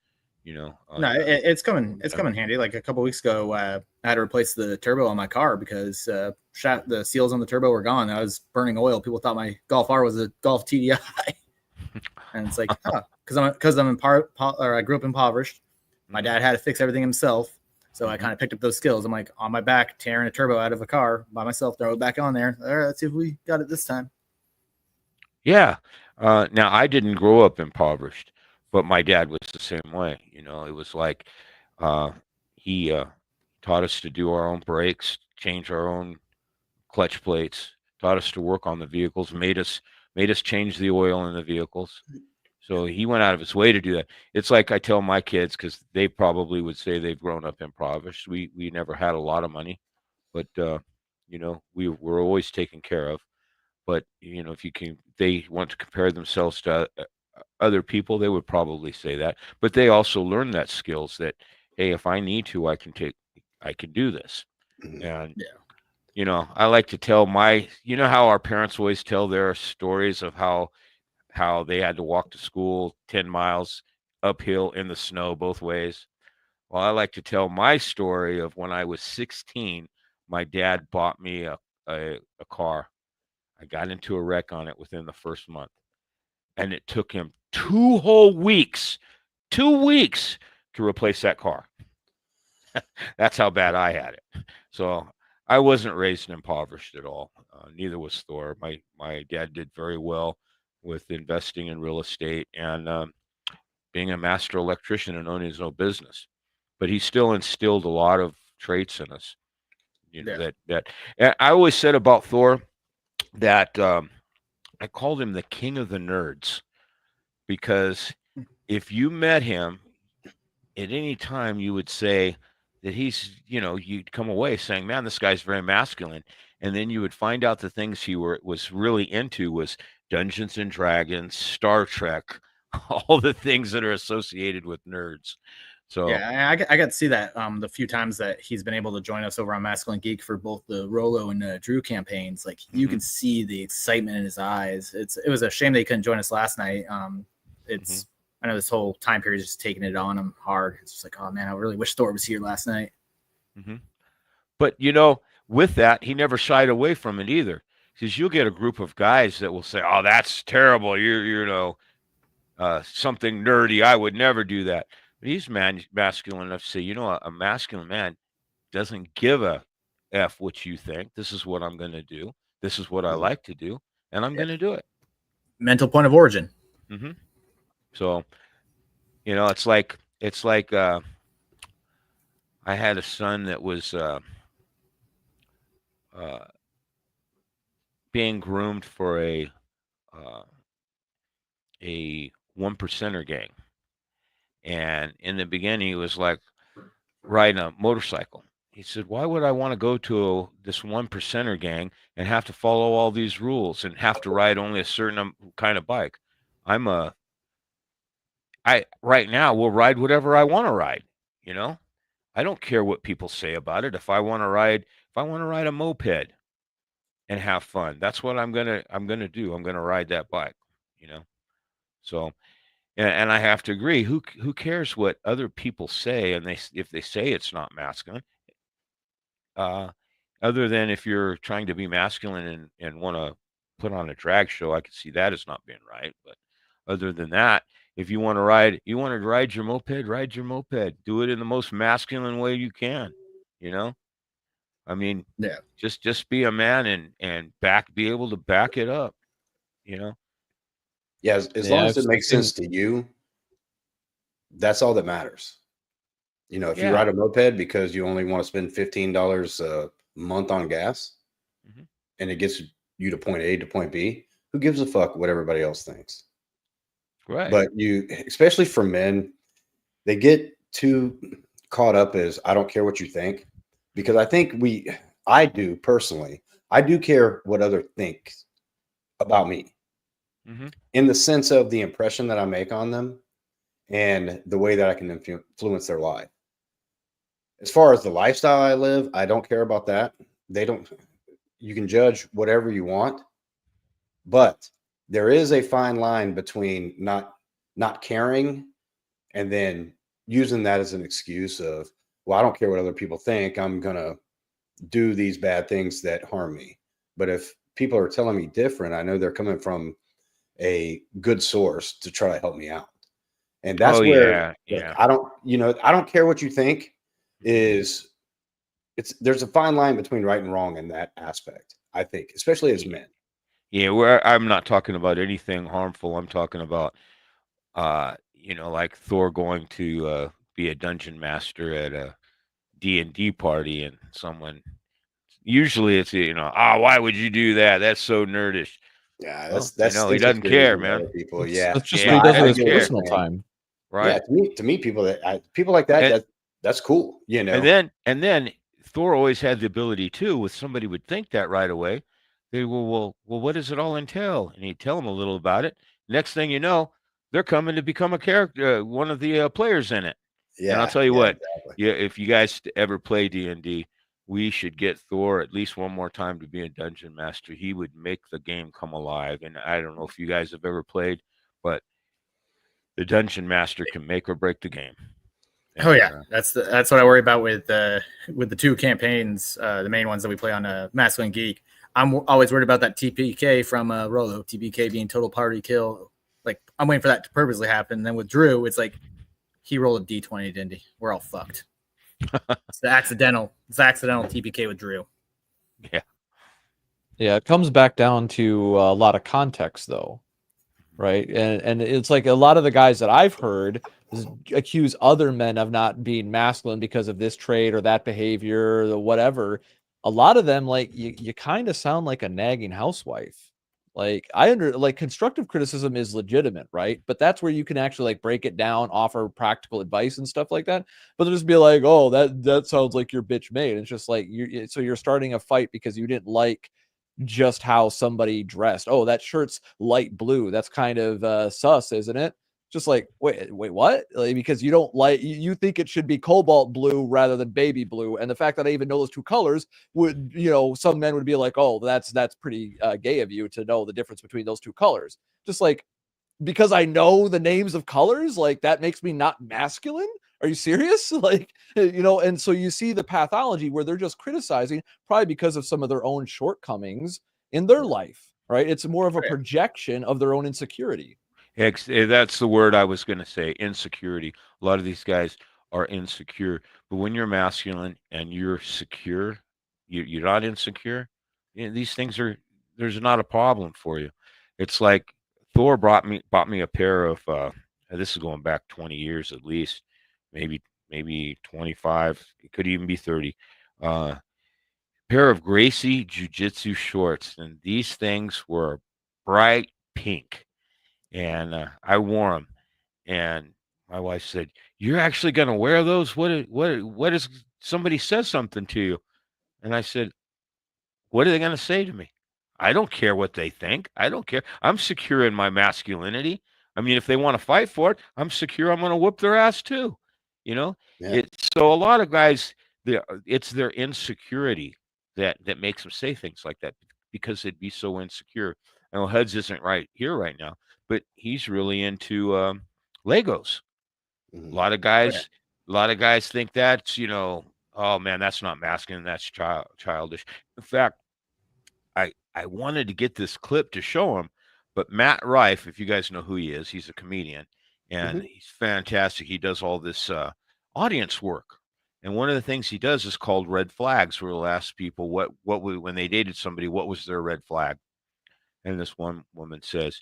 V: you know.
A: No, it's coming handy. Like a couple weeks ago, I had to replace the turbo on my car because the seals on the turbo were gone. I was burning oil. People thought my Golf R was a Golf TDI, and it's like, because I grew up impoverished. My dad had to fix everything himself, so I kind of picked up those skills. I'm like on my back, tearing a turbo out of a car by myself, throw it back on there. All right, let's see if we got it this time.
V: Yeah. Now I didn't grow up impoverished, but my dad was the same way. You know, it was like he taught us to do our own brakes, change our own clutch plates, taught us to work on the vehicles, made us change the oil in the vehicles. So he went out of his way to do that. It's like I tell my kids, because they probably would say they've grown up impoverished. We never had a lot of money, but you You know, we're always taken care of. But you know, if they want to compare themselves to other people, they would probably say that. But they also learn that skills that, hey, if I need to, I can do this. And you know, I like to tell you know how our parents always tell their stories of how they had to walk to school 10 miles uphill in the snow both ways. Well, I like to tell my story of when I was 16, my dad bought me a car. I got into a wreck on it within the first month. And it took him 2 whole weeks, 2 weeks to replace that car. That's how bad I had it. So I wasn't raised impoverished at all. Neither was Thor. My dad did very well with investing in real estate and being a master electrician and owning his own business. But he still instilled a lot of traits in us. You know, that and I always said about Thor that I called him the king of the nerds, because if you met him at any time, you would say that he's, you know, you'd come away saying, man, this guy's very masculine. And then you would find out the things he was really into was Dungeons and Dragons, Star Trek, all the things that are associated with nerds. So
A: yeah, I got to see that the few times that he's been able to join us over on Masculine Geek for both the Rolo and Drew campaigns. Like you can see the excitement in his eyes. It was a shame they couldn't join us last night. I know this whole time period is just taking it on him hard. It's just like, oh man, I really wish Thor was here last night.
V: But you know, with that, he never shied away from it either, because you'll get a group of guys that will say, oh, that's terrible. You know, something nerdy. I would never do that. But he's masculine enough to say, you know, a masculine man doesn't give a F what you think. This is what I'm going to do. This is what I like to do. And I'm going to do it.
A: Mental point of origin.
V: So, you know, it's like I had a son that was being groomed for a 1%er gang. And in the beginning, he was like riding a motorcycle. He said, why would I want to go to this 1%er gang and have to follow all these rules and have to ride only a certain kind of bike? Right now will ride whatever I want to ride. You know, I don't care what people say about it. If I want to ride a moped and have fun, that's what I'm gonna do. I'm gonna ride that bike. You know, so. And I have to agree. Who cares what other people say? And if they say it's not masculine, other than if you're trying to be masculine and want to put on a drag show, I could see that as not being right. But other than that, if you want to ride your moped, ride your moped. Do it in the most masculine way you can. You know, I mean, just be a man and be able to back it up. You know.
K: Yeah, as long as it makes sense to you, that's all that matters. You know, if you ride a moped because you only want to spend $15 a month on gas and it gets you to point A to point B, who gives a fuck what everybody else thinks?
V: Right.
K: But especially for men, they get too caught up as I don't care what you think, because I do personally, I do care what others think about me. In the sense of the impression that I make on them and the way that I can influence their life. As far as the lifestyle I live, I don't care about that. You can judge whatever you want, but there is a fine line between not caring and then using that as an excuse of, well, I don't care what other people think. I'm going to do these bad things that harm me. But if people are telling me different, I know they're coming from a good source to try to help me out. And that's where I don't care what you think. There's a fine line between right and wrong in that aspect, I think, especially as men.
V: Yeah, I'm not talking about anything harmful. I'm talking about you know, like Thor going to be a dungeon master at a D&D party, and someone, usually it's, you know, why would you do that? That's so nerdish.
K: Yeah,
V: that's he doesn't care, man.
K: People, yeah,
E: that's just what he does in his personal time,
V: right?
K: Yeah, to me, people like that, that's cool, you know.
V: And then Thor always had the ability too. If somebody would think that right away, they will, well, what does it all entail? And he'd tell them a little about it. Next thing you know, they're coming to become a character, one of the players in it. And I'll tell you what,
K: exactly.
V: if you guys ever play D&D, we should get Thor at least one more time to be a dungeon master. He would make the game come alive. And I don't know if you guys have ever played, but the dungeon master can make or break the game.
A: Oh yeah, that's what I worry about with the two campaigns, the main ones that we play on Masculine Geek. I'm always worried about that TPK from Rolo. TPK being total party kill. Like I'm waiting for that to purposely happen. And then with Drew, it's like he rolled a D20, didn't he? We're all fucked. It's the accidental TPK with Drew.
V: Yeah.
E: Yeah, it comes back down to a lot of context, though, right? And it's like a lot of the guys that I've heard accuse other men of not being masculine because of this trait or that behavior or whatever. A lot of them, like you kind of sound like a nagging housewife. Like constructive criticism is legitimate, right? But that's where you can actually like break it down, offer practical advice and stuff like that. But they'll just be like, oh, that sounds like your bitch made. It's just like you're starting a fight because you didn't like just how somebody dressed. Oh, that shirt's light blue. That's kind of sus, isn't it? Just like, wait, what? Like, because you don't like, you think it should be cobalt blue rather than baby blue. And the fact that I even know those two colors would, some men would be like, oh, that's pretty gay of you to know the difference between those two colors. Just like, because I know the names of colors, like that makes me not masculine. Are you serious? Like, and so you see the pathology where they're just criticizing probably because of some of their own shortcomings in their life, right? It's more of a projection of their own insecurity.
V: That's the word I was going to say, insecurity. A lot of these guys are insecure. But when you're masculine and you're secure, you're not insecure, these things there's not a problem for you. It's like Thor bought me a pair of, this is going back 20 years at least, maybe 25. It could even be 30. Pair of Gracie Jiu-Jitsu shorts. And these things were bright pink. And I wore them, and my wife said, "You're actually going to wear those? What is somebody says something to you?" And I said, "What are they going to say to me? I don't care what they think. I don't care. I'm secure in my masculinity. I mean, if they want to fight for it, I'm secure. I'm going to whoop their ass too."
K: Yeah.
V: So a lot of guys, it's their insecurity that makes them say things like that because they'd be so insecure. I know Huds isn't right here right now, but he's really into Legos. A lot of guys think that's, oh man, that's not masculine, that's childish. In fact, I wanted to get this clip to show him, but Matt Rife, if you guys know who he is, he's a comedian and he's fantastic. He does all this audience work. And one of the things he does is called red flags, where he'll ask people when they dated somebody, what was their red flag? And this one woman says,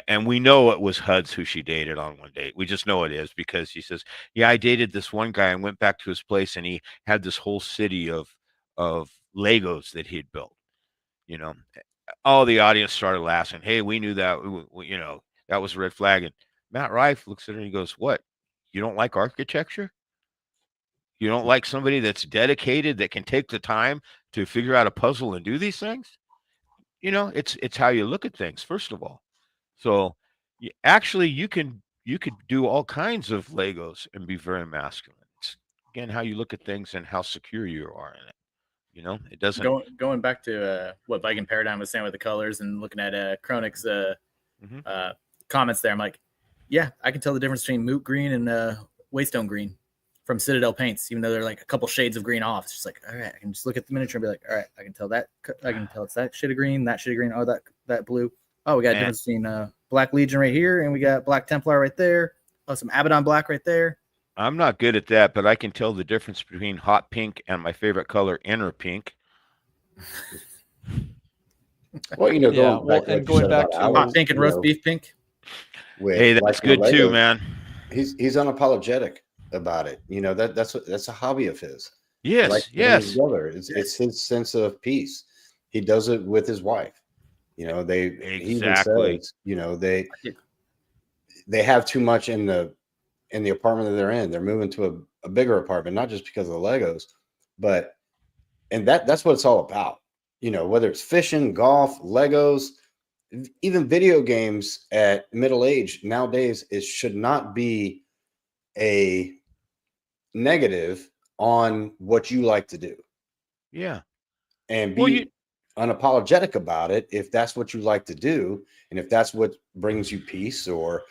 V: and we know it was Huds who she dated on one date. We just know it is because she says, "Yeah, I dated this one guy and went back to his place, and he had this whole city of Legos that he'd built." All the audience started laughing. Hey, we knew that. That was a red flag. And Matt Rife looks at her and he goes, "What? You don't like architecture? You don't like somebody that's dedicated, that can take the time to figure out a puzzle and do these things?" It's how you look at things, first of all. So actually you could do all kinds of Legos and be very masculine. It's, again, how you look at things and how secure you are in it. It doesn't
A: going back to what Viking Paradigm was saying with the colors and looking at Chronic's comments there. I'm like, yeah, I can tell the difference between Moot Green and Waystone Green from Citadel Paints, even though they're like a couple shades of green off. It's just like, all right, I can just look at the miniature and be like, all right, I can tell it's that shade of green, that shade of green, oh, that blue. Oh, we got a difference between Black Legion right here, and we got Black Templar right there. Oh, some Abaddon Black right there.
V: I'm not good at that, but I can tell the difference between hot pink and my favorite color, inner pink.
K: Well,
E: going back to
A: hot pink and roast beef pink.
V: Hey, that's good too, man.
K: He's unapologetic about it. That's a hobby of his.
V: Yes, yes.
K: It's his sense of peace. He does it with his wife. He even says, they have too much in the apartment that they're in. They're moving to a bigger apartment, not just because of the Legos, But and that's what it's all about. You know, whether it's fishing, golf, Legos, even video games at middle age nowadays, it should not be a negative on what you like to do.
V: Yeah.
K: And be unapologetic about it if that's what you like to do, and if that's what brings you peace or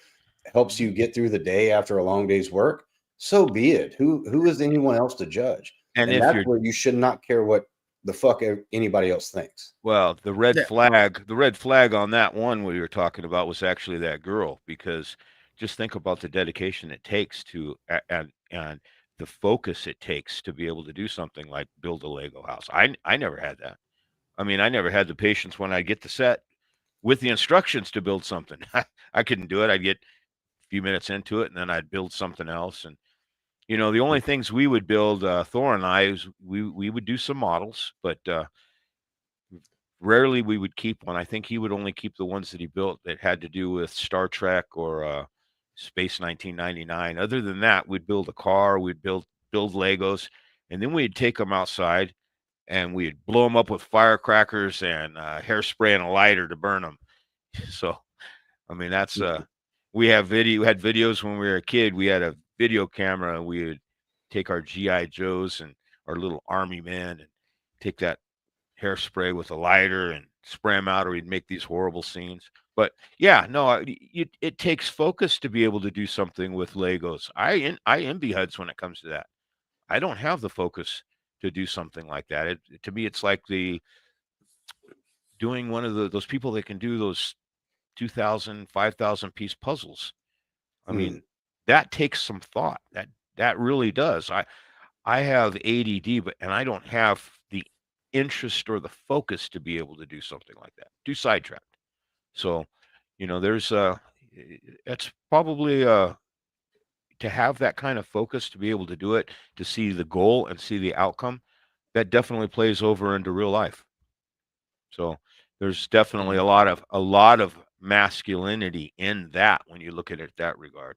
K: helps you get through the day after a long day's work, so be it. Who is anyone else to judge?
V: And
K: And
V: if
K: that's
V: you're
K: where you should not care what the fuck anybody else thinks.
V: Well, the red flag on that one we were talking about was actually that girl, because just think about the dedication it takes to and the focus it takes to be able to do something like build a Lego house. I never had that. I mean, I never had the patience when I get the set with the instructions to build something. I couldn't do it. I'd get a few minutes into it and then I'd build something else. And the only things we would build, Thor and I, is we would do some models, but rarely we would keep one. I think he would only keep the ones that he built that had to do with Star Trek or Space 1999. Other than that, we'd build a car, we'd build Legos, and then we'd take them outside and we'd blow them up with firecrackers and hairspray and a lighter to burn them. So, I mean, that's we had videos when we were a kid. We had a video camera and we would take our GI Joes and our little army men and take that hairspray with a lighter and spray them out, or we'd make these horrible scenes. But yeah, no, it takes focus to be able to do something with Legos. I envy HUDs when it comes to that. I don't have the focus to do something like that. To me, it's like doing one of those people that can do those 2,000, 5,000 piece puzzles. I mean, that takes some thought. That really does. I have ADD, and I don't have the interest or the focus to be able to do something like that. Too sidetracked. So, there's that's probably to have that kind of focus, to be able to do it, to see the goal and see the outcome, that definitely plays over into real life. So there's definitely a lot of masculinity in that when you look at it that regard.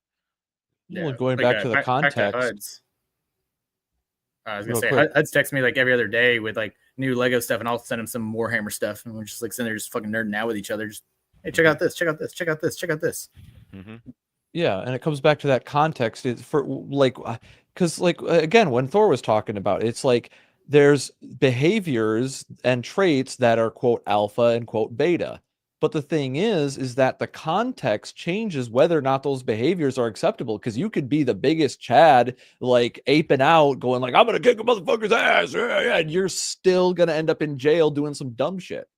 E: Well, going back to the context.
A: I was gonna say, HUD's text me like every other day with like new Lego stuff, and I'll send him some Warhammer stuff, and we're just like sitting there just fucking nerding out with each other. Just, hey, check out this, check out this, check out this, check out this.
E: Yeah, and it comes back to that context. It's for like, because like again, when Thor was talking about it, it's like there's behaviors and traits that are quote alpha and quote beta. But the thing is that the context changes whether or not those behaviors are acceptable. Because you could be the biggest Chad, like aping out, going like, "I'm gonna kick a motherfucker's ass," and you're still gonna end up in jail doing some dumb shit.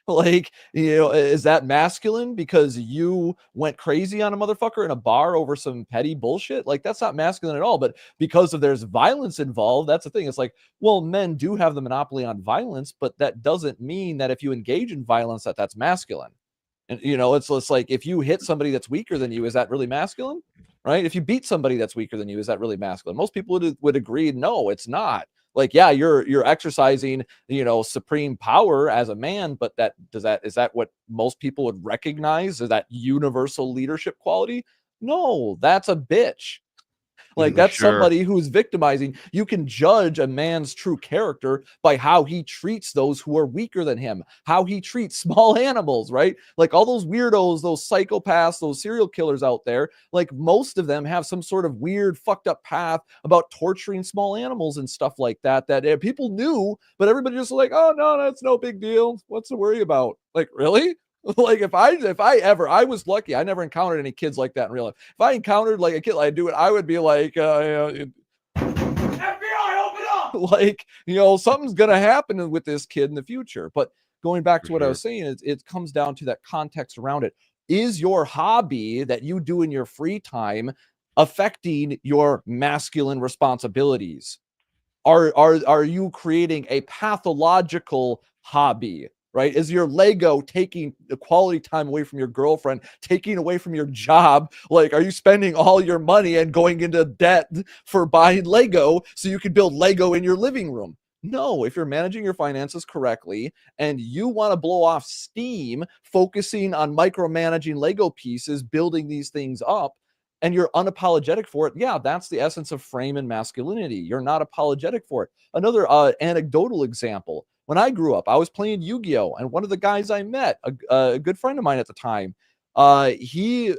E: Like, is that masculine because you went crazy on a motherfucker in a bar over some petty bullshit? Like, that's not masculine at all. But because there's violence involved, that's the thing. It's like, well, men do have the monopoly on violence, but that doesn't mean that if you engage in violence, that's masculine. And, it's like, if you hit somebody that's weaker than you, is that really masculine? Right? If you beat somebody that's weaker than you, is that really masculine? Most people would agree, no, it's not. Like, yeah, you're exercising, supreme power as a man, but is that what most people would recognize? Is that universal leadership quality? No, that's a bitch. Like, that's somebody who's victimizing. You can judge a man's true character by how he treats those who are weaker than him, how he treats small animals, right? Like all those weirdos, those psychopaths, those serial killers out there, like most of them have some sort of weird fucked up path about torturing small animals and stuff like that people knew, but everybody just like, oh no, that's no big deal. What's to worry about? Like, really? Like if I was lucky, I never encountered any kids like that in real life. If I encountered like a kid like do it, I would be like, FBI, open up! Like, something's gonna happen with this kid in the future. But going back to what I was saying, it comes down to that context around it. Is your hobby that you do in your free time affecting your masculine responsibilities? Are you creating a pathological hobby? Right? Is your Lego taking the quality time away from your girlfriend, taking away from your job? Like, are you spending all your money and going into debt for buying Lego so you can build Lego in your living room? No, if you're managing your finances correctly and you want to blow off steam, focusing on micromanaging Lego pieces, building these things up, and you're unapologetic for it, yeah, that's the essence of frame and masculinity. You're not apologetic for it. Another anecdotal example. When I grew up, I was playing Yu-Gi-Oh! And one of the guys I met, a good friend of mine at the time, he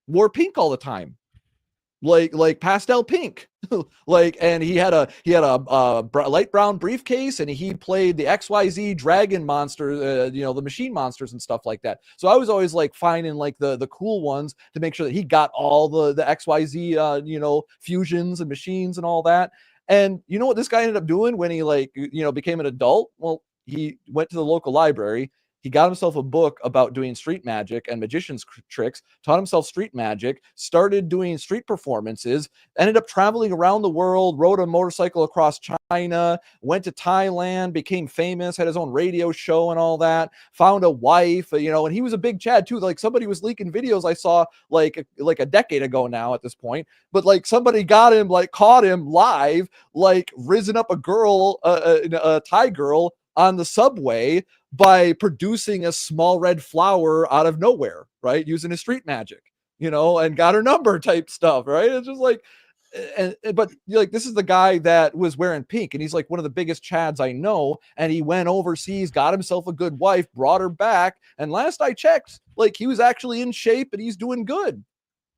E: wore pink all the time. Like pastel pink, and he had a light brown briefcase, and he played the XYZ dragon monster, the machine monsters and stuff like that. So I was always like finding like the cool ones to make sure that he got all the XYZ fusions and machines and all that. And you know what this guy ended up doing when he became an adult? Well, he went to the local library. He got himself a book about doing street magic and magician's tricks, taught himself street magic, started doing street performances, ended up traveling around the world, rode a motorcycle across China, went to Thailand, became famous, had his own radio show and all that, found a wife, and he was a big Chad too. Like somebody was leaking videos I saw like a decade ago now at this point, but like somebody got him, like caught him live, like risen up a girl, a Thai girl on the subway by producing a small red flower out of nowhere, right? Using his street magic, and got her number type stuff, right? It's just like, but like, this is the guy that was wearing pink, and he's like one of the biggest Chads I know. And he went overseas, got himself a good wife, brought her back. And last I checked, like he was actually in shape and he's doing good.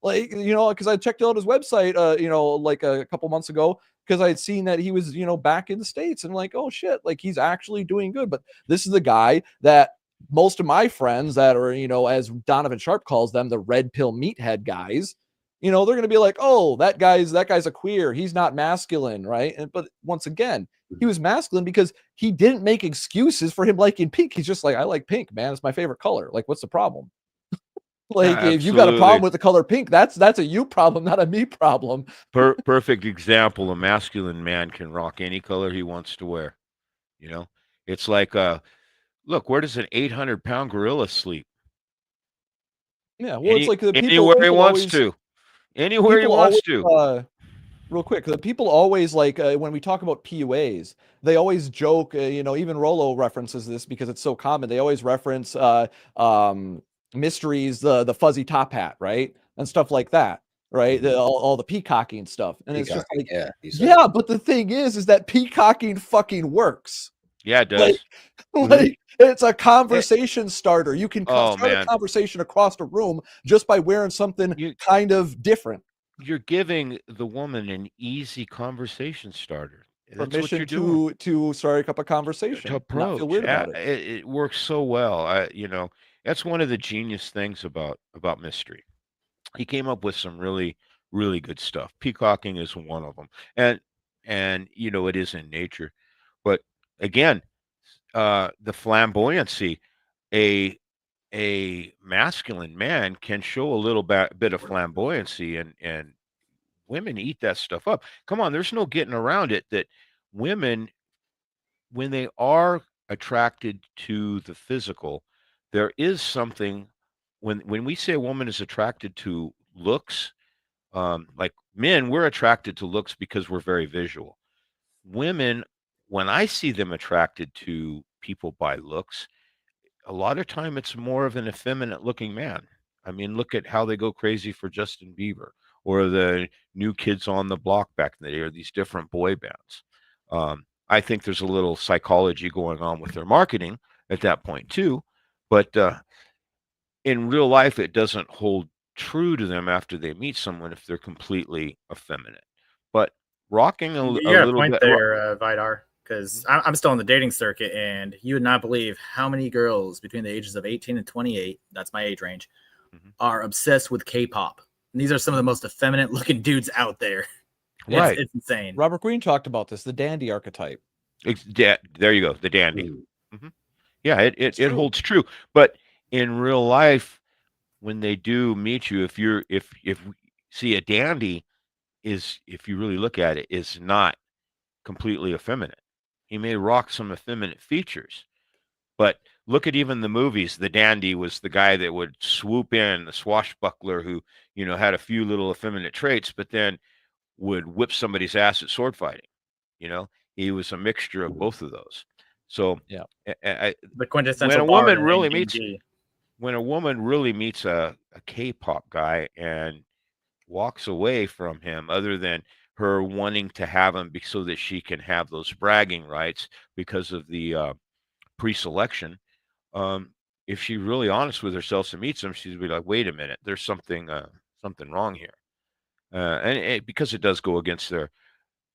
E: Like, because I checked out his website, like a couple months ago, because I had seen that he was, back in the States, and like, oh shit, like he's actually doing good. But this is the guy that most of my friends that are, as Donovan Sharp calls them, the red pill meathead guys, they're going to be like, oh, that guy's a queer. He's not masculine. Right. But once again, he was masculine because he didn't make excuses for him liking pink. He's just like, I like pink, man. It's my favorite color. Like, what's the problem? Like, if you got a problem with the color pink, that's a you problem, not a me problem.
V: Perfect example. A masculine man can rock any color he wants to wear. It's like, look, where does an 800-pound gorilla sleep?
E: Yeah, well, it's like the people
V: anywhere he wants
E: always,
V: to. Anywhere he wants to.
E: Real quick, the people always like when we talk about PUAs, they always joke. Even Rolo references this because it's so common. They always reference Mysteries, the fuzzy top hat, right, and stuff like that, right? All the peacocking stuff, and it's just like, yeah. But the thing is that peacocking fucking works.
V: Yeah, it does.
E: Like it's a conversation starter. You can start a conversation across the room just by wearing something kind of different.
V: You're giving the woman an easy conversation starter. That's
E: Permission
V: what you're doing.
E: to start up a conversation.
V: To approach.
E: Not feel weird about it.
V: It works so well. That's one of the genius things about Mystery. He came up with some really, really good stuff. Peacocking is one of them, and it is in nature. But again, the flamboyancy, a masculine man can show a little bit of flamboyancy, and women eat that stuff up. Come on, there's no getting around it that women, when they are attracted to the physical, there is something when we say a woman is attracted to looks, like men, we're attracted to looks because we're very visual. Women, when I see them attracted to people by looks, a lot of time it's more of an effeminate looking man. I mean, look at how they go crazy for Justin Bieber or the New Kids on the Block back in the day, or these different boy bands. I think there's a little psychology going on with their marketing at that point too. But in real life, it doesn't hold true to them after they meet someone if they're completely effeminate. But rocking a little
A: point
V: bit
A: there, Vidar, because I'm still on the dating circuit, and you would not believe how many girls between the ages of 18 and 28, that's my age range, are obsessed with K-pop. And these are some of the most effeminate looking dudes out there.
V: Right.
A: It's insane.
E: Robert Greene talked about this, the dandy archetype.
V: There you go, the dandy. Yeah, it holds true. But in real life, when they do meet you, if you see a dandy is, if you really look at it, is not completely effeminate. He may rock some effeminate features, but look at even the movies. The dandy was the guy that would swoop in, the swashbuckler who, had a few little effeminate traits, but then would whip somebody's ass at sword fighting. He was a mixture of both of those. So
E: yeah,
A: the quintessential
V: when a woman really meets a K-pop guy and walks away from him, other than her wanting to have him so that she can have those bragging rights because of the pre-selection. If she's really honest with herself and meets him, she'd be like, "Wait a minute, there's something wrong here," because it does go against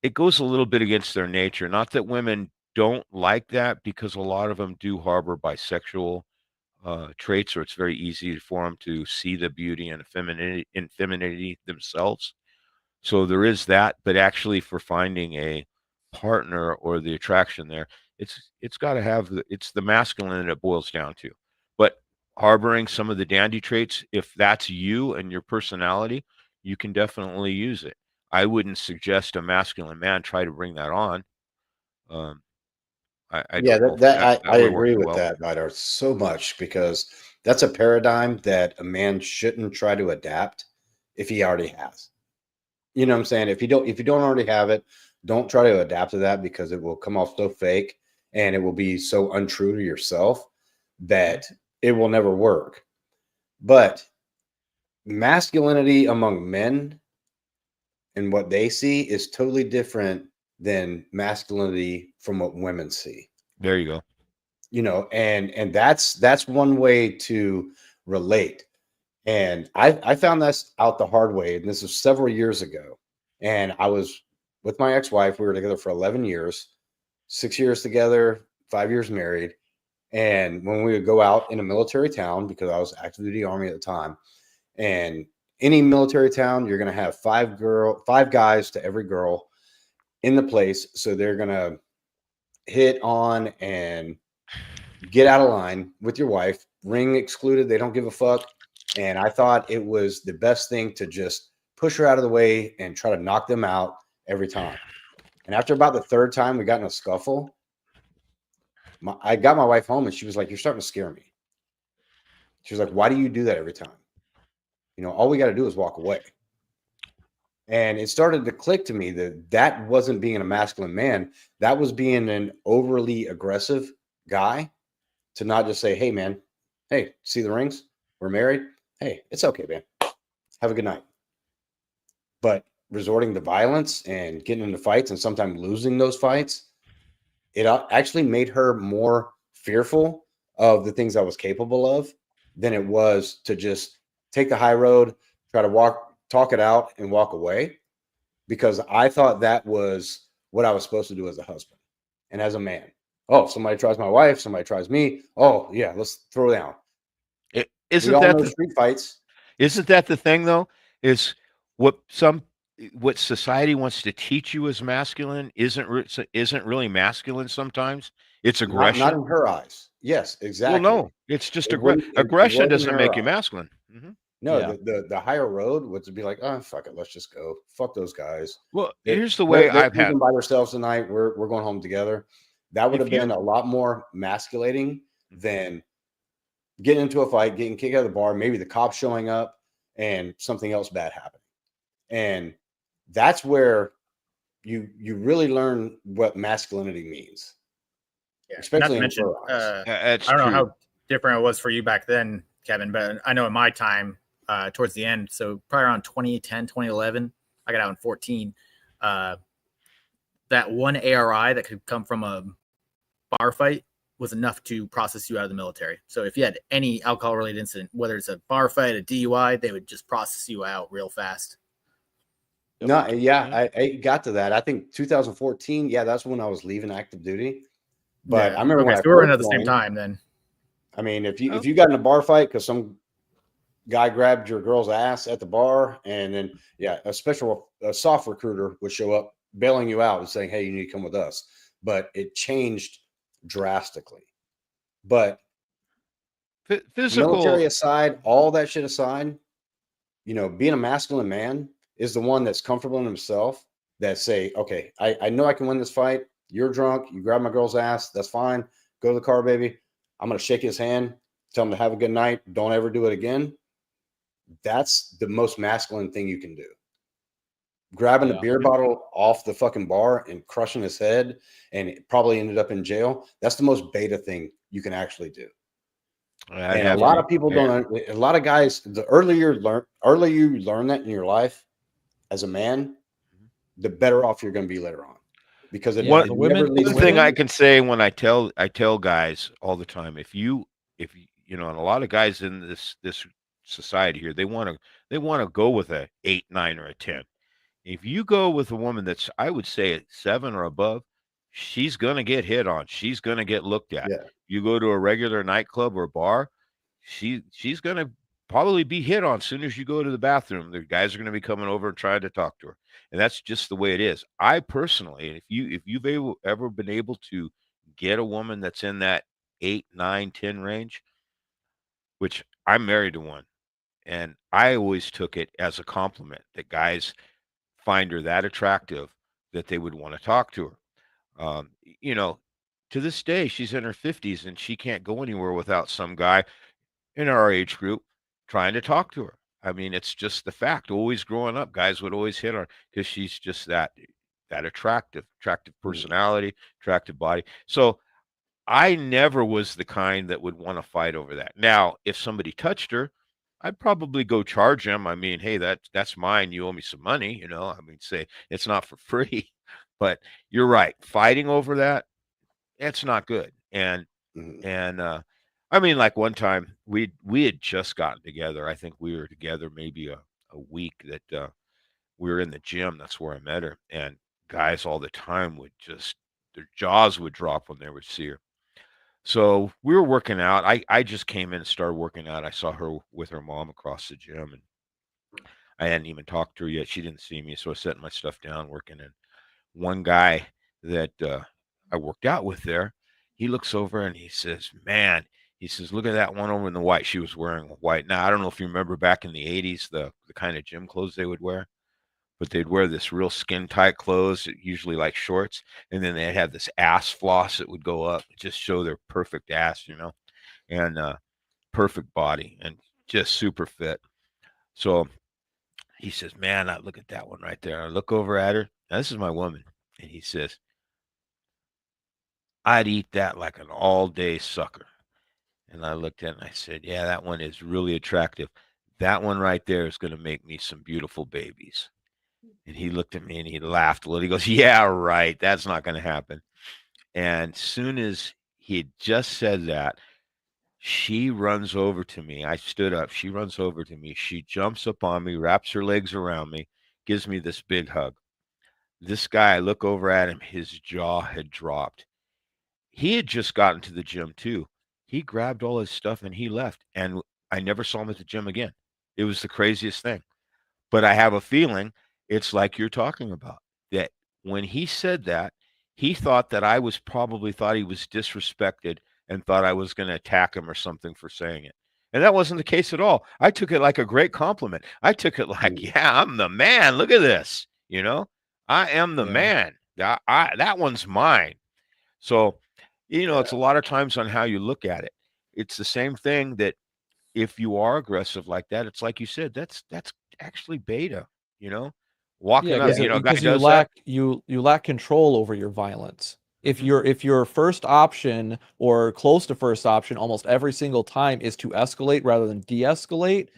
V: it goes a little bit against their nature. Not that women don't like that, because a lot of them do harbor bisexual traits, or it's very easy for them to see the beauty and femininity themselves. So there is that, but actually for finding a partner or the attraction there, it's got to have it's the masculine that it boils down to. But harboring some of the dandy traits, if that's you and your personality, you can definitely use it. I wouldn't suggest a masculine man try to bring that on. I
K: Yeah,
V: don't know if
K: that I
V: would work
K: agree
V: too
K: with
V: well.
K: that, Vidar, so much, because that's a paradigm that a man shouldn't try to adapt if he already has. You know what I'm saying? If you don't already have it, don't try to adapt to that, because it will come off so fake and it will be so untrue to yourself that it will never work. But masculinity among men and what they see is totally different than masculinity from what women see.
V: There you go.
K: You know, and that's one way to relate. And I found this out the hard way, and this was several years ago. And I was with my ex-wife. We were together for 11 years, 6 years together, 5 years married. And when we would go out in a military town, because I was active duty Army at the time, and any military town, you're going to have five guys to every girl in the place. So they're going to hit on and get out of line with your wife, ring excluded. They don't give a fuck. And I thought it was the best thing to just push her out of the way and try to knock them out every time. And after about the third time we got in a scuffle, I got my wife home and she was like, "You're starting to scare me." She was like, "Why do you do that every time? You know, all we got to do is walk away." And it started to click to me that that wasn't being a masculine man. That was being an overly aggressive guy, to not just say, "Hey, man, hey, see the rings? We're married. Hey, it's okay, man. Have a good night." But resorting to violence and getting into fights and sometimes losing those fights, it actually made her more fearful of the things I was capable of than it was to just take the high road, try to talk it out and walk away, because I thought that was what I was supposed to do as a husband and as a man. Oh, somebody tries my wife, somebody tries me. Oh, yeah, let's throw down.
V: Isn't
K: We all
V: that
K: know
V: the
K: street fights?
V: Isn't that the thing, though? Is what society wants to teach you as masculine isn't really masculine sometimes. It's
K: Not
V: aggression.
K: in her eyes. Yes,
V: Well,
K: exactly.
V: no, it's just
K: It wasn't
V: aggression
K: in
V: doesn't
K: her
V: make you
K: eyes.
V: masculine.
K: No,
V: Yeah.
K: the higher road was to be like, "Oh, fuck it, let's just go. Fuck those guys."
V: Well, here's the way
K: they're
V: I've had.
K: leaving by themselves tonight. We're going home together. That would
V: If
K: have
V: you-
K: been a lot more masculating than getting into a fight, getting kicked out of the bar, maybe the cops showing up, and something else bad happening. And that's where you really learn what masculinity means.
A: Yeah,
K: Especially
A: not to
K: in
A: mention,
K: her eyes.
V: That's
A: I don't know
V: true.
A: how different it was for you back then, Kevin, but I know in my time, towards the end, so probably around 2010, 2011, I got out in 14. That one ARI that could come from a bar fight was enough to process you out of the military. So if you had any alcohol related incident, whether it's a bar fight, a DUI, they would just process you out real fast.
K: No, yeah, I got to that. I think 2014. Yeah, that's when I was leaving active duty. But
A: Yeah.
K: I remember
A: Okay,
K: when
A: so
K: I
A: we were in
K: first
A: at the same
K: joined,
A: time then.
K: I mean, if you got in a bar fight because some guy grabbed your girl's ass at the bar, and then a soft recruiter would show up bailing you out and saying, "Hey, you need to come with us." But it changed drastically. But
V: physical
K: military aside, all that shit aside, you know, being a masculine man is the one that's comfortable in himself, that say, "Okay, I know I can win this fight. You're drunk. You grab my girl's ass. That's fine. Go to the car, baby. I'm going to shake his hand, tell him to have a good night. Don't ever do it again." That's the most masculine thing you can do. Grabbing a beer bottle off the fucking bar and crushing his head, and it probably ended up in jail. That's the most beta thing you can actually do. And a lot of people don't. A lot of guys. The earlier you learn that in your life as a man, the better off you're going to be later on. Because
V: one thing I can say when I tell guys all the time, if you and a lot of guys in this society here, they want to go with a 8, 9, or a 10. If you go with a woman that's, I would say, at 7 or above, she's gonna get hit on. She's gonna get looked at.
K: Yeah.
V: You go to a regular nightclub or bar, she's gonna probably be hit on as soon as you go to the bathroom. The guys are gonna be coming over and trying to talk to her, and that's just the way it is. I personally, if you've ever been able to get a woman that's in that 8, 9, 10 range, which I'm married to one, and I always took it as a compliment that guys find her that attractive that they would want to talk to her. To this day, she's in her 50s and she can't go anywhere without some guy in our age group trying to talk to her. I mean, it's just the fact. Always growing up, guys would always hit her because she's just that attractive personality, attractive body. So I never was the kind that would want to fight over that. Now, if somebody touched her, I'd probably go charge him. I mean, hey, that's mine. You owe me some money, I mean, say it's not for free. But you're right. Fighting over that, it's not good. And I mean, like one time we had just gotten together. I think we were together maybe a week that we were in the gym. That's where I met her. And guys all the time would just, their jaws would drop when they would see her. So we were working out. I just came in and started working out. I saw her with her mom across the gym, and I hadn't even talked to her yet. She didn't see me, so I was setting my stuff down, working. And one guy that I worked out with there, he looks over and he says, "Man," he says, "look at that one over in the white." She was wearing white. Now, I don't know if you remember back in the 80s, the kind of gym clothes they would wear. But they'd wear this real skin tight clothes, usually like shorts, and then they'd have this ass floss that would go up, just show their perfect ass, and perfect body, and just super fit. So he says, "Man, I look at that one right there." I look over at her. Now, this is my woman, and he says, "I'd eat that like an all-day sucker." And I looked at it and I said, "Yeah, that one is really attractive. That one right there is going to make me some beautiful babies." And he looked at me and he laughed a little. He goes, "Yeah, right. That's not going to happen." And soon as he had just said that, she runs over to me. I stood up. She runs over to me. She jumps up on me, wraps her legs around me, gives me this big hug. This guy, I look over at him, his jaw had dropped. He had just gotten to the gym too. He grabbed all his stuff and he left. And I never saw him at the gym again. It was the craziest thing. But I have a feeling it's like you're talking about, that when he said that, he thought that I was probably thought he was disrespected and thought I was going to attack him or something for saying it. And that wasn't the case at all. I took it like a great compliment. I took it like, yeah, I'm the man. Look at this. I am the man. That one's mine. So, it's a lot of times on how you look at it. It's the same thing that if you are aggressive like that, it's like you said, that's actually beta, walking up,
E: because you lack control over your violence. If your first option or close to first option almost every single time is to escalate rather than de-escalate,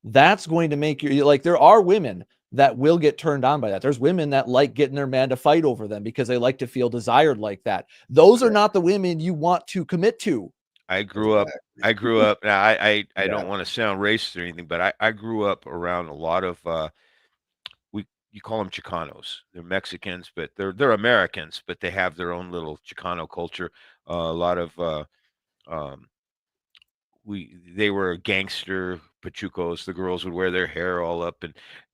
E: that's going to make you like, there are women that will get turned on by that. There's women that like getting their man to fight over them because they like to feel desired like that. Those are not the women you want to commit to.
V: I grew up. Now, I don't want to sound racist or anything, but I grew up around a lot of you call them Chicanos. They're Mexicans, but they're Americans, but they have their own little Chicano culture. A lot of they were gangster pachucos. The girls would wear their hair all up,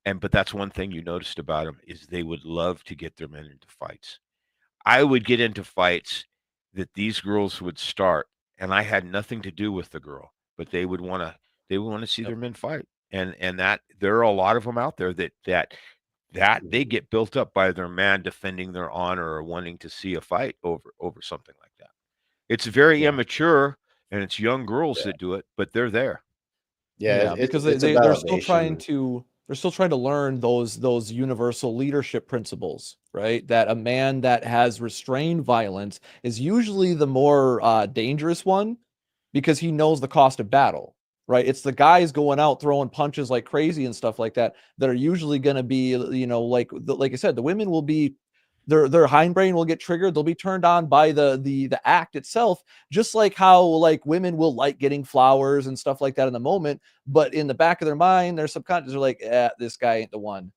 V: but that's one thing you noticed about them is they would love to get their men into fights. I would get into fights that these girls would start, and I had nothing to do with the girl, but they would want to see their men fight, and that there are a lot of them out there that they get built up by their man defending their honor or wanting to see a fight over something like that. It's very immature, and it's young girls that do it, but they're there.
E: Because they're still trying to learn those universal leadership principles, right? That a man that has restrained violence is usually the more dangerous one, because he knows the cost of battle, right? It's the guys going out throwing punches like crazy and stuff like that that are usually going to be, you know, like I said, the women will be, their hindbrain will get triggered. They'll be turned on by the act itself, just like how like women will like getting flowers and stuff like that in the moment, but in the back of their mind, their subconscious are like, this guy ain't the one.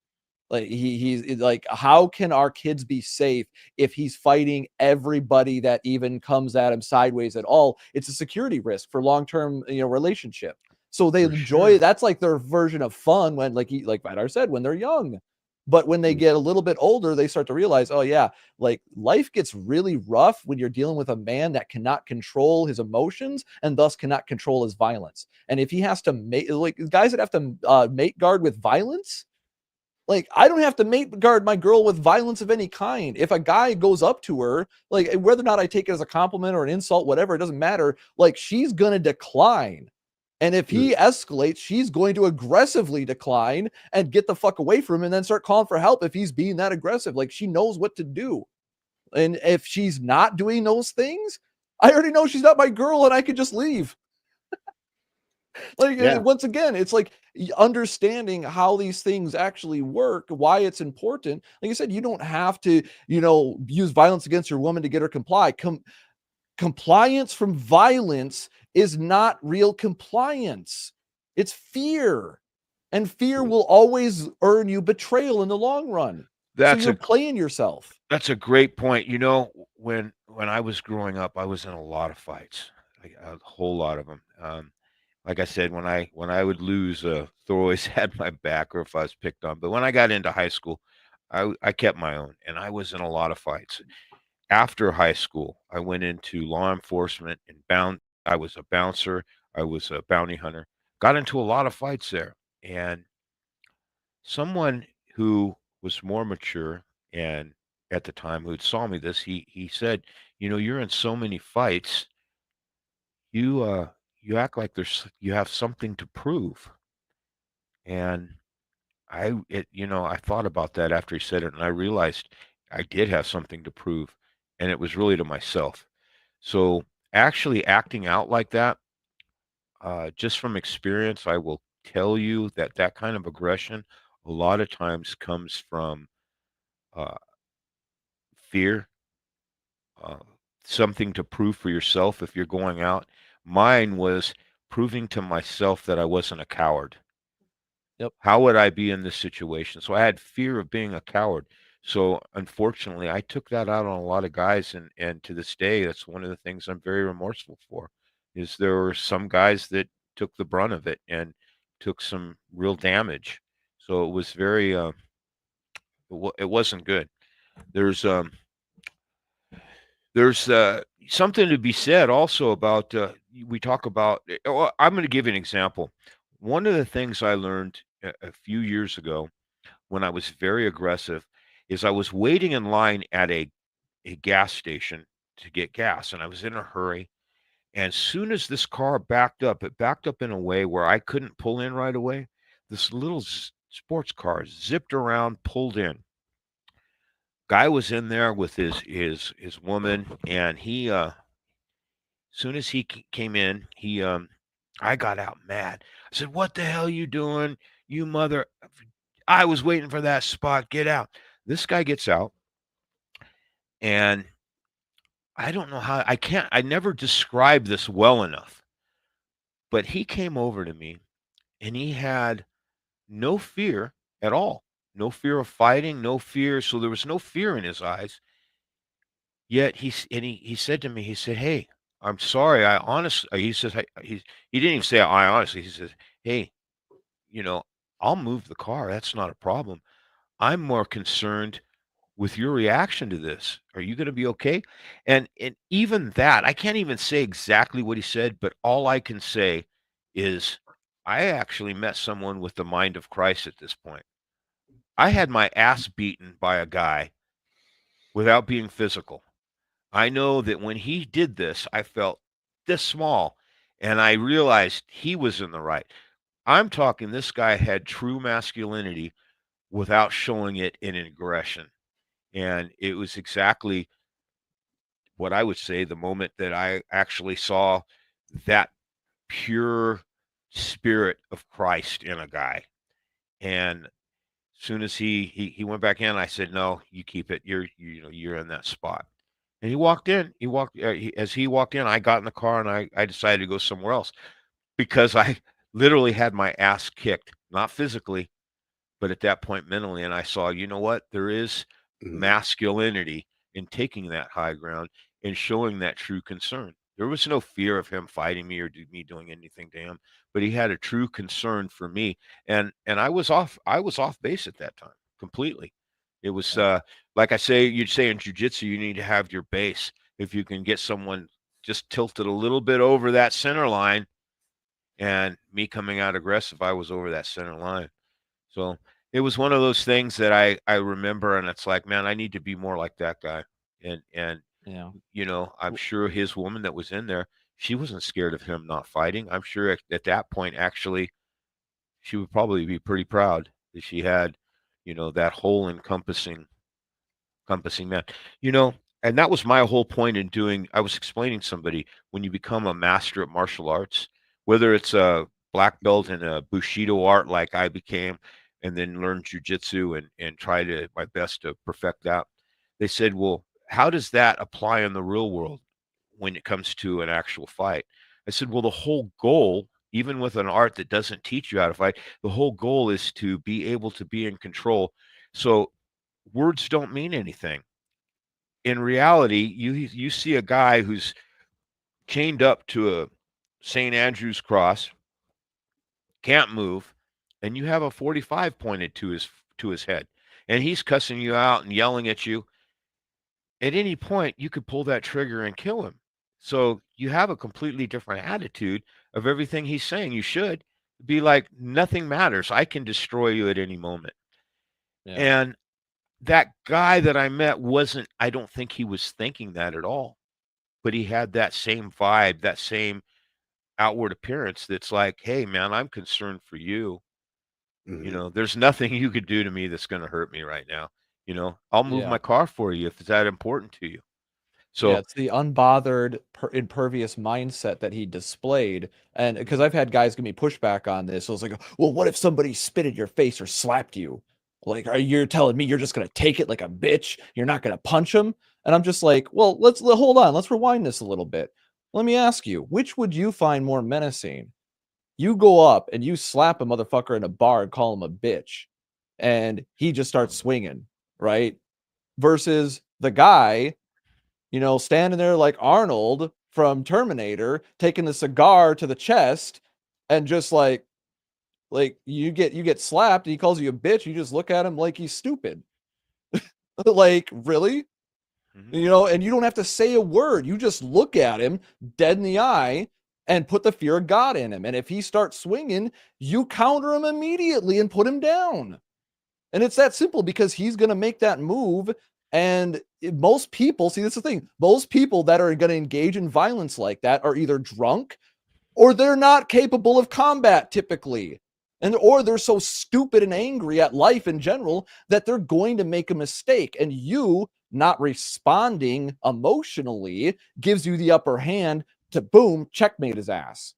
E: Like he's like, how can our kids be safe if he's fighting everybody that even comes at him sideways at all? It's a security risk for long-term, you know, relationship. So they enjoy that's like their version of fun when, like Vidar said, when they're young. But when they get a little bit older, they start to realize, oh yeah, like life gets really rough when you're dealing with a man that cannot control his emotions and thus cannot control his violence. And if he has to make, like guys that have to mate guard with violence, like, I don't have to mate guard my girl with violence of any kind. If a guy goes up to her, like whether or not I take it as a compliment or an insult, whatever, it doesn't matter. Like, she's going to decline. And if he escalates, she's going to aggressively decline and get the fuck away from him and then start calling for help if he's being that aggressive. Like, she knows what to do. And if she's not doing those things, I already know she's not my girl and I could just leave. Like, once again, it's like understanding how these things actually work, why it's important. Like I said, you don't have to, you know, use violence against your woman to get her comply. Compliance from violence is not real compliance. It's fear. And fear will always earn you betrayal in the long run.
V: That's
E: so you're playing yourself.
V: That's a great point. You know, when I was growing up, I was in a lot of fights, like a whole lot of them. Like I said, when I would lose, Thor always had my back, or if I was picked on. But when I got into high school, I kept my own, and I was in a lot of fights. After high school, I went into law enforcement and I was a bouncer. I was a bounty hunter. Got into a lot of fights there, and someone who was more mature and at the time who saw me this, he said, you know, you're in so many fights, you act like you have something to prove. And I thought about that after he said it, and I realized I did have something to prove, and it was really to myself. So actually acting out like that, just from experience, I will tell you that that kind of aggression a lot of times comes from fear, uh, something to prove for yourself if you're going out. Mine was proving to myself that I wasn't a coward.
E: Yep.
V: How would I be in this situation? So I had fear of being a coward. So unfortunately, I took that out on a lot of guys, and to this day, that's one of the things I'm very remorseful for. Is there were some guys that took the brunt of it and took some real damage. So it was very it wasn't good. There's something to be said also about we talk about I'm going to give you an example. One of the things I learned a few years ago when I was very aggressive is I was waiting in line at a gas station to get gas, and I was in a hurry, and as soon as this car backed up, it backed up in a way where I couldn't pull in right away. This little sports car zipped around, pulled in. Guy was in there with his woman, and he soon as he came in, I got out mad. I said, "What the hell you doing, you mother? I was waiting for that spot. Get out." This guy gets out, and I don't know how I never described this well enough, but he came over to me, and he had no fear at all. No fear of fighting, no fear. So there was no fear in his eyes. Yet he said to me, he said, "Hey, I'm sorry. I honestly," he says, he didn't even say I honestly. He says, "Hey, you know, I'll move the car. That's not a problem. I'm more concerned with your reaction to this. Are you going to be okay?" And even that, I can't even say exactly what he said, but all I can say is I actually met someone with the mind of Christ at this point. I had my ass beaten by a guy without being physical. I know that when he did this, I felt this small, and I realized he was in the right. I'm talking this guy had true masculinity without showing it in aggression. And it was exactly what I would say the moment that I actually saw that pure spirit of Christ in a guy. And as soon as he went back in, I said, "No, you keep it. You're in that spot." And he walked in. As he walked in, I got in the car and I decided to go somewhere else because I literally had my ass kicked, not physically, but at that point mentally. And I saw, you know what? There is masculinity in taking that high ground and showing that true concern. There was no fear of him fighting me or me doing anything to him, but he had a true concern for me. And I was off base at that time completely. It was like you'd say in jiu-jitsu, you need to have your base. If you can get someone just tilted a little bit over that center line, and me coming out aggressive, I was over that center line. So it was one of those things that I remember, and it's like, man, I need to be more like that guy. And I'm sure his woman that was in there, she wasn't scared of him not fighting. I'm sure at that point, actually, she would probably be pretty proud that she had, that whole encompassing man. And that was my whole point in doing. I was explaining to somebody, when you become a master at martial arts, whether it's a black belt in a Bushido art like I became, and then learn jujitsu and try my best to perfect that. They said, well, how does that apply in the real world when it comes to an actual fight? I said, well, the whole goal, even with an art that doesn't teach you how to fight, the whole goal is to be able to be in control. So words don't mean anything. In reality, you see a guy who's chained up to a St. Andrew's cross, can't move, and you have a 45 pointed to his head, and he's cussing you out and yelling at you. At any point, you could pull that trigger and kill him. So you have a completely different attitude of everything he's saying. You should be like, nothing matters. I can destroy you at any moment. Yeah. And that guy that I met I don't think he was thinking that at all, but he had that same vibe, that same outward appearance that's like, hey man, I'm concerned for you. There's nothing you could do to me that's going to hurt me right now. I'll move my car for you if it's that important to you. So
E: it's the unbothered, impervious mindset that he displayed. And because I've had guys give me pushback on this, so it's like, well, what if somebody spit in your face or slapped you? Like, you're telling me you're just going to take it like a bitch? You're not going to punch him? And I'm just like, well, hold on. Let's rewind this a little bit. Let me ask you, which would you find more menacing? You go up and you slap a motherfucker in a bar and call him a bitch, and he just starts swinging, right? Versus the guy, standing there like Arnold from Terminator, taking the cigar to the chest, and just like you get slapped and he calls you a bitch. You just look at him like he's stupid. Like, really? And you don't have to say a word. You just look at him dead in the eye and put the fear of God in him. And if he starts swinging, you counter him immediately and put him down. And it's that simple, because he's going to make that move. And most people, see, that's the thing. Most people that are going to engage in violence like that are either drunk or they're not capable of combat typically. Or they're so stupid and angry at life in general that they're going to make a mistake. And you not responding emotionally gives you the upper hand to, boom, checkmate his ass.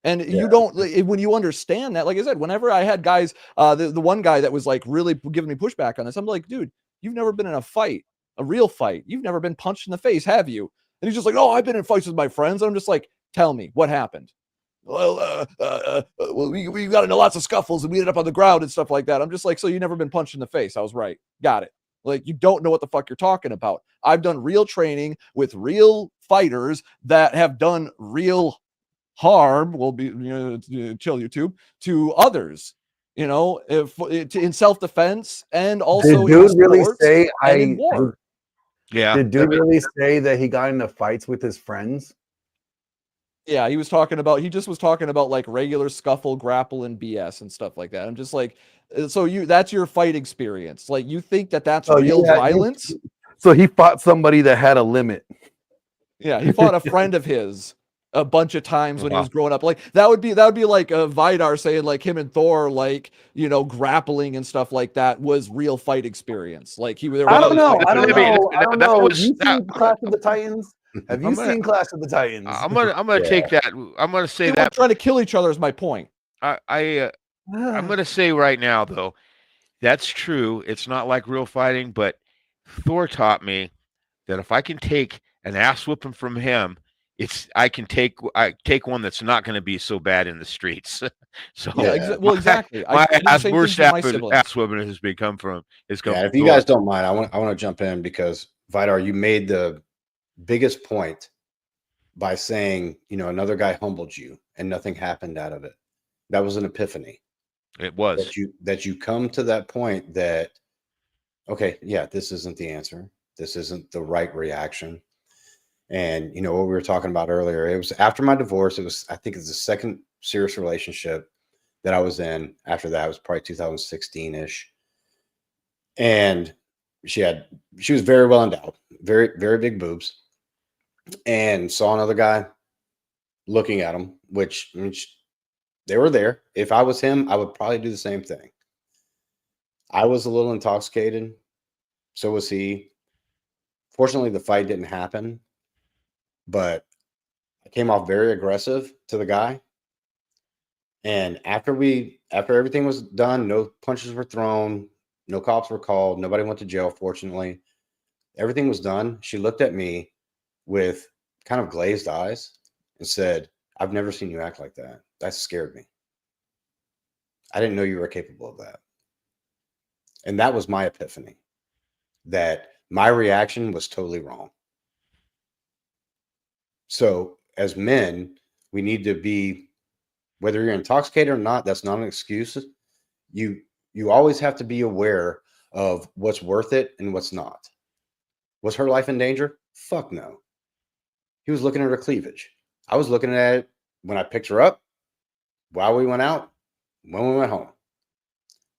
E: And you don't, when you understand that, like I said, whenever I had guys, the one guy that was like really giving me pushback on this, I'm like, dude, you've never been in a fight, a real fight. You've never been punched in the face, have you? And he's just like, oh, I've been in fights with my friends. And I'm just like, tell me what happened. Well, we got into lots of scuffles and we ended up on the ground and stuff like that. I'm just like, so you never been punched in the face? I was right. Got it. Like, you don't know what the fuck you're talking about. I've done real training with real fighters that have done real harm. Will be, chill YouTube, to others. In self-defense and also.
R: Did dude really say
V: Yeah.
R: Did dude really say that he got into fights with his friends?
E: Yeah, he was talking about, like regular scuffle, grapple, and BS and stuff like that. I'm just like, so that's your fight experience. Like, you think that's real violence?
R: So he fought somebody that had a limit.
E: Yeah, he fought a friend of his a bunch of times when he was growing up. Like, that would be like Vidar saying like him and Thor, like, grappling and stuff like that was real fight experience. Like, I don't know.
R: You seen Clash of the Titans? Have you seen Clash of the Titans?
V: I'm gonna take that. I'm gonna say
E: They
V: that
E: weren't trying to kill each other is my point.
V: I'm gonna say right now though, that's true. It's not like real fighting, but Thor taught me that if I can take an ass whooping from him, I take one that's not going to be so bad in the streets. So
E: well, exactly.
V: My
E: I do the same
V: worst
E: thing for my siblings.
V: ass whooping has come from
K: Yeah, if
V: from
K: you
V: Thor.
K: guys don't mind, I want to jump in because Vidar, you made the biggest point by saying, another guy humbled you and nothing happened out of it. That was an epiphany.
V: It was
K: that you come to that point that, okay, yeah, this isn't the answer. This isn't the right reaction. And what we were talking about earlier, it was after my divorce. I think it's the second serious relationship that I was in. After that, it was probably 2016-ish. And she was very well endowed, very, very big boobs, and saw another guy looking at him, which they were there. If I was him, I would probably do the same thing. I was a little intoxicated. So was he. Fortunately, the fight didn't happen, but I came off very aggressive to the guy. And after everything was done, no punches were thrown, no cops were called, nobody went to jail, fortunately. Everything was done. She looked at me with kind of glazed eyes and said, "I've never seen you act like that. That scared me. I didn't know you were capable of that." And that was my epiphany, that my reaction was totally wrong. So as men, we need to be, whether you're intoxicated or not, that's not an excuse. You always have to be aware of what's worth it and what's not. Was her life in danger? Fuck no. He was looking at her cleavage. I was looking at it when I picked her up, while we went out, when we went home.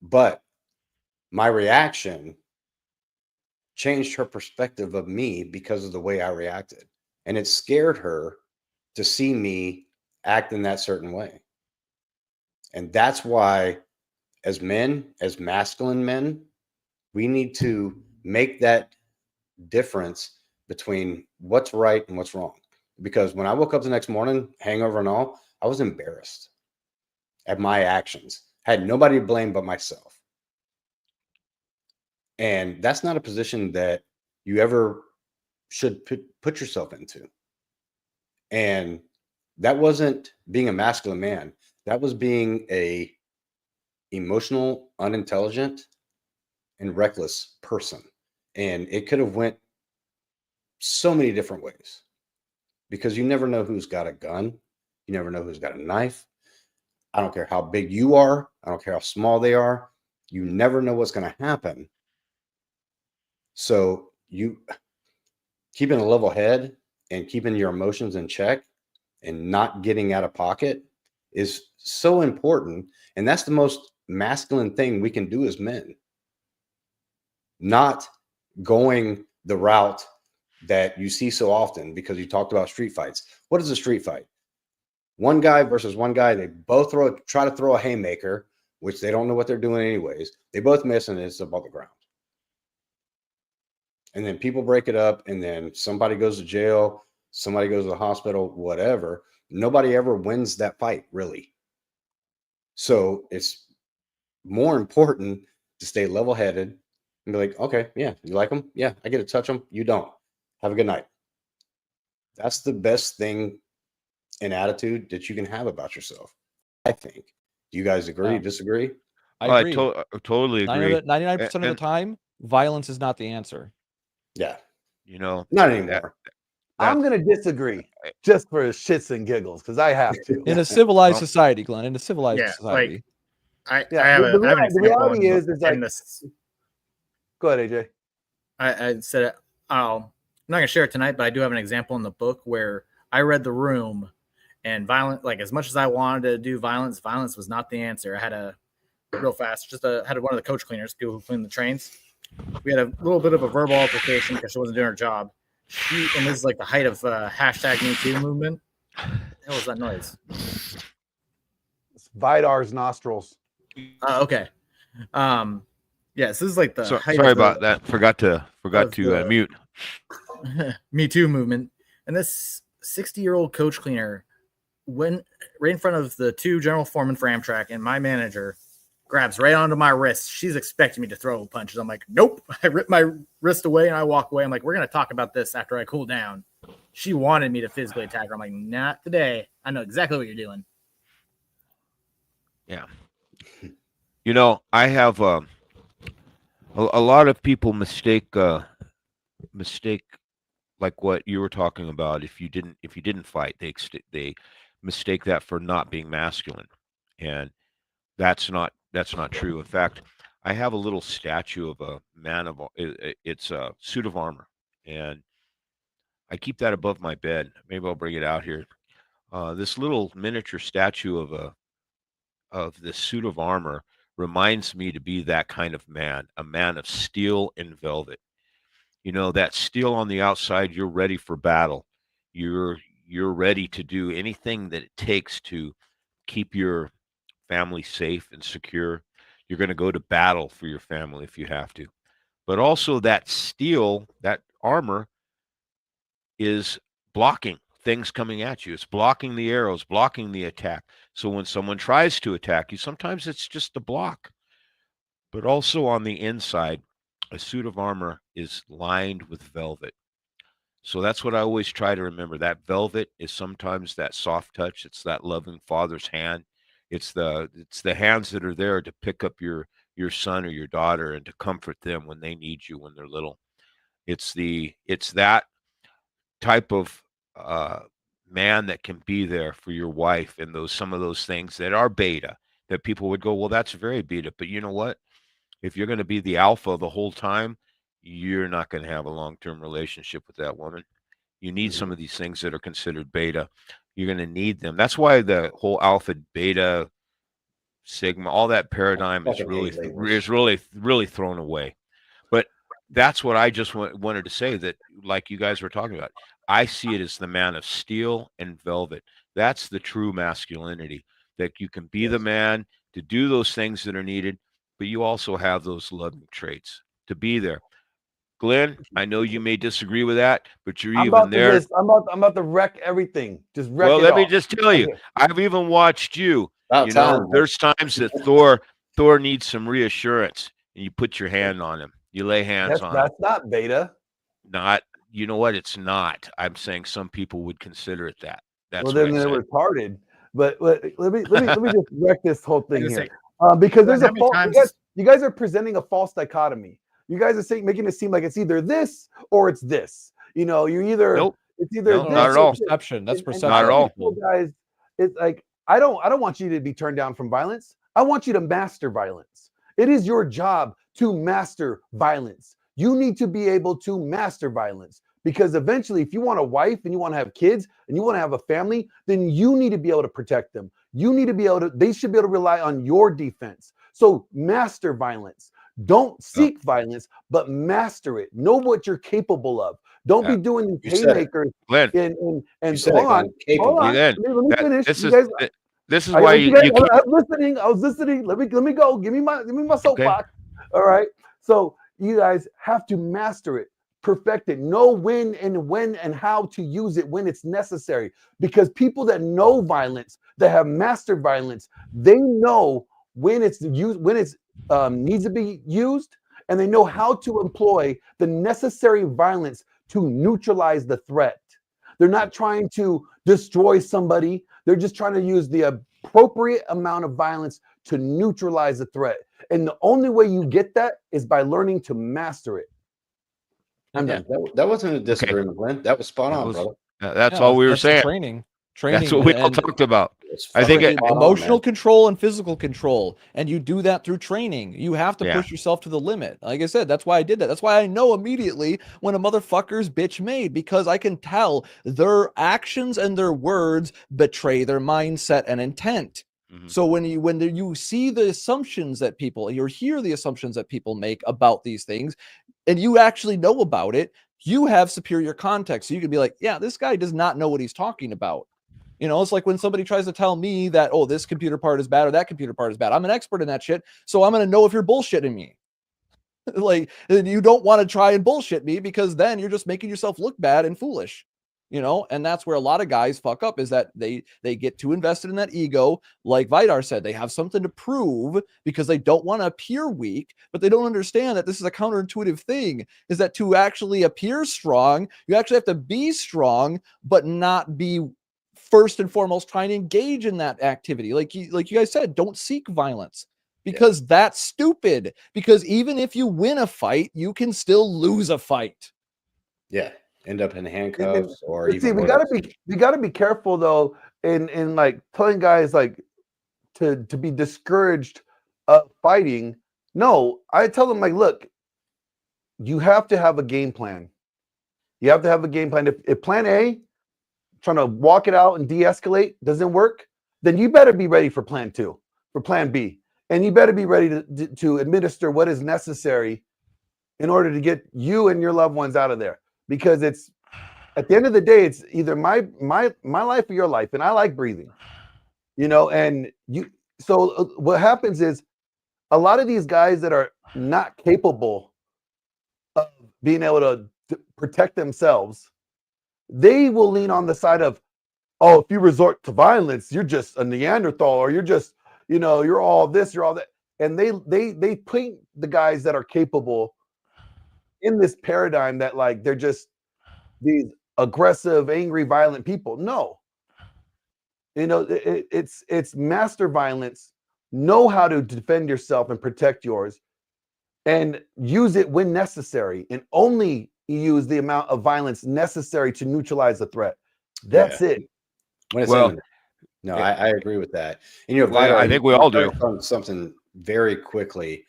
K: But my reaction changed her perspective of me because of the way I reacted. And it scared her to see me act in that certain way. And that's why, as men, as masculine men, we need to make that difference between what's right and what's wrong. Because when I woke up the next morning, hangover and all, I was embarrassed at my actions. I had nobody to blame but myself. And that's not a position that you ever should put yourself into. And that wasn't being a masculine man. That was being a emotional, unintelligent, and reckless person. And it could have went so many different ways, because you never know who's got a gun. You never know who's got a knife. I don't care how big you are. I don't care how small they are. You never know what's going to happen. So you keeping a level head and keeping your emotions in check and not getting out of pocket is so important. And that's the most masculine thing we can do as men. Not going the route that you see so often, because you talked about street fights. What is a street fight? One guy versus one guy. They both try to throw a haymaker, which they don't know what they're doing anyways. They both miss, and it's above the ground. And then people break it up, and then somebody goes to jail, somebody goes to the hospital, whatever. Nobody ever wins that fight, really. So it's more important to stay level-headed and be like, okay, yeah, you like them? Yeah, I get to touch them. You don't. Have a good night. That's the best thing and attitude that you can have about yourself, I think. Do you guys agree, disagree?
V: I
E: agree.
V: totally agree.
E: 99% of the time, violence is not the answer.
K: Yeah.
V: Not
K: anymore.
R: I'm going to disagree just for shits and giggles, because I have to.
E: In a civilized society, Glenn, in a civilized society.
R: The reality is like, go ahead, AJ.
A: I said it. I'm not gonna share it tonight, but I do have an example in the book where I read The Room, and as much as I wanted to do violence was not the answer. I had had one of the coach cleaners, people who clean the trains. We had a little bit of a verbal altercation because she wasn't doing her job. And this is like the height of #MeToo movement. What the hell was that noise?
R: It's Vidar's nostrils.
A: Okay. Yes, this is like the height
V: sorry
A: of
V: about that. Forgot to mute.
A: Me Too movement. And this 60-year-old coach cleaner went right in front of the 2 general foremen for Amtrak, and my manager grabs right onto my wrist. She's expecting me to throw punches. I'm like, nope. I rip my wrist away and I walk away. I'm like, we're going to talk about this after I cool down. She wanted me to physically attack her. I'm like, not today. I know exactly what you're doing.
V: Yeah. You know, I have a lot of people mistake like what you were talking about. If you didn't fight, they mistake that for not being masculine, and that's not true. In fact, I have a little statue of a man of it's a suit of armor, and I keep that above my bed. Maybe I'll bring it out here. This little miniature statue of this suit of armor reminds me to be that kind of man, a man of steel and velvet. You know, that steel on the outside, you're ready for battle. You're ready to do anything that it takes to keep your family safe and secure. You're going to go to battle for your family if you have to. But also that steel, that armor is blocking things coming at you. It's blocking the arrows, blocking the attack. So when someone tries to attack you, sometimes it's just a block. But also on the inside, a suit of armor is lined with velvet. So that's what I always try to remember. That velvet is sometimes that soft touch. It's that loving father's hand. It's the hands that are there to pick up your son or your daughter and to comfort them when they need you when they're little. It's that type of man that can be there for your wife and some of those things that are beta that people would go, well, that's very beta. But you know what? If you're going to be the alpha the whole time, you're not going to have a long-term relationship with that woman. You need some of these things that are considered beta. You're going to need them. That's why the whole alpha, beta, sigma, all that paradigm is really thrown away. But that's what I just wanted to say, that like you guys were talking about. I see it as the man of steel and velvet. That's the true masculinity, that you can be the man to do those things that are needed, but you also have those loving traits to be there. Glenn, I know you may disagree with that, but you're even there.
R: I'm about to wreck everything. Just wreck it.
V: Well, let me just tell you, I've even watched you. You know, there's times that Thor needs some reassurance, and you put your hand on him. You lay hands on him.
R: That's not beta.
V: Not, you know what? It's not. I'm saying some people would consider it that. That's
R: well, then they're retarded. But let me just wreck this whole thing here. Because there's a false. You guys are presenting a false dichotomy. You guys are making it seem like it's either this or it's this. You know, you're either it's either this
V: not at all.
E: Perception. That's perception.
V: Not at all.
R: Guys, it's like I don't want you to be turned down from violence. I want you to master violence. It is your job to master violence. You need to be able to master violence, because eventually, if you want a wife and you want to have kids and you want to have a family, then you need to be able to protect them. You need to be able to. They should be able to rely on your defense. So master violence. Don't seek violence, but master it. Know what you're capable of. Don't be doing these haymakers. And hold on. Let me finish.
V: This is why you keep...
R: I was listening. Let me go. Give me my soapbox. Okay. All right. So you guys have to master it, perfect it, know when and how to use it when it's necessary. Because people that know violence, that have mastered violence, they know when it's used, when it's needs to be used, and they know how to employ the necessary violence to neutralize the threat. They're not trying to destroy somebody. They're just trying to use the appropriate amount of violence to neutralize the threat. And the only way you get that is by learning to master it.
K: I'm done. That wasn't a disagreement, Glenn. That was spot on, brother.
V: That's all we were saying.
E: Training.
V: That's what we all talked about. I think
E: emotional control and physical control, and you do that through training. You have to push yourself to the limit. Like I said, that's why I did that. That's why I know immediately when a motherfucker's bitch made, because I can tell their actions and their words betray their mindset and intent. So when you see the assumptions that people, you hear the assumptions that people make about these things, and you actually know about it, you have superior context. So you can be like, yeah, this guy does not know what he's talking about. You know, it's like when somebody tries to tell me that, oh, this computer part is bad or that computer part is bad. I'm an expert in that shit, so I'm going to know if you're bullshitting me. Like, you don't want to try and bullshit me, because then you're just making yourself look bad and foolish. and that's where a lot of guys fuck up, is that they get too invested in that ego. Like Vidar said, they have something to prove because they don't want to appear weak, but they don't understand that this is a counterintuitive thing, is that to actually appear strong, you actually have to be strong, but not be first and foremost trying to engage in that activity. Like you guys said, don't seek violence, because that's stupid. Because even if you win a fight, you can still lose a fight.
K: Yeah, end up in handcuffs or
R: But
K: even
R: see, we
K: worse.
R: gotta be careful though in like telling guys like to be discouraged of fighting. No, I tell them like, look, you have to have a game plan. You have to have a game plan. If plan A, trying to walk it out and de-escalate, doesn't work, then you better be ready for plan 2, for plan B. And you better be ready to administer what is necessary in order to get you and your loved ones out of there. Because it's, at the end of the day, it's either my life or your life. And I like breathing, and so what happens is a lot of these guys that are not capable of being able to protect themselves, they will lean on the side of, oh, if you resort to violence, you're just a Neanderthal, or you're just, you're all this, you're all that. And they paint the guys that are capable in this paradigm that like they're just these aggressive, angry, violent people. No. It's master violence. Know how to defend yourself and protect yours, and use it when necessary, and only use the amount of violence necessary to neutralize the threat. That's it.
K: When it's no, I agree with that. And Vidar,
V: I think we all do.
K: On something very quickly.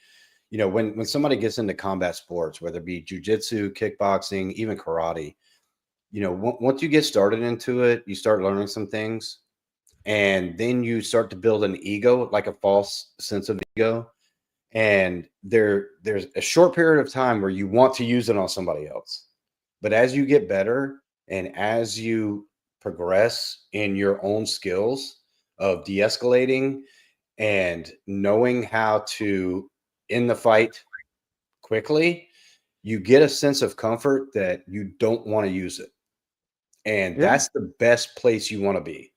K: When somebody gets into combat sports, whether it be jujitsu, kickboxing, even karate, once you get started into it, you start learning some things, and then you start to build an ego, like a false sense of ego. And there's a short period of time where you want to use it on somebody else. But as you get better and as you progress in your own skills of de-escalating and knowing how to end the fight quickly, you get a sense of comfort that you don't want to use it. And that's the best place you want to be,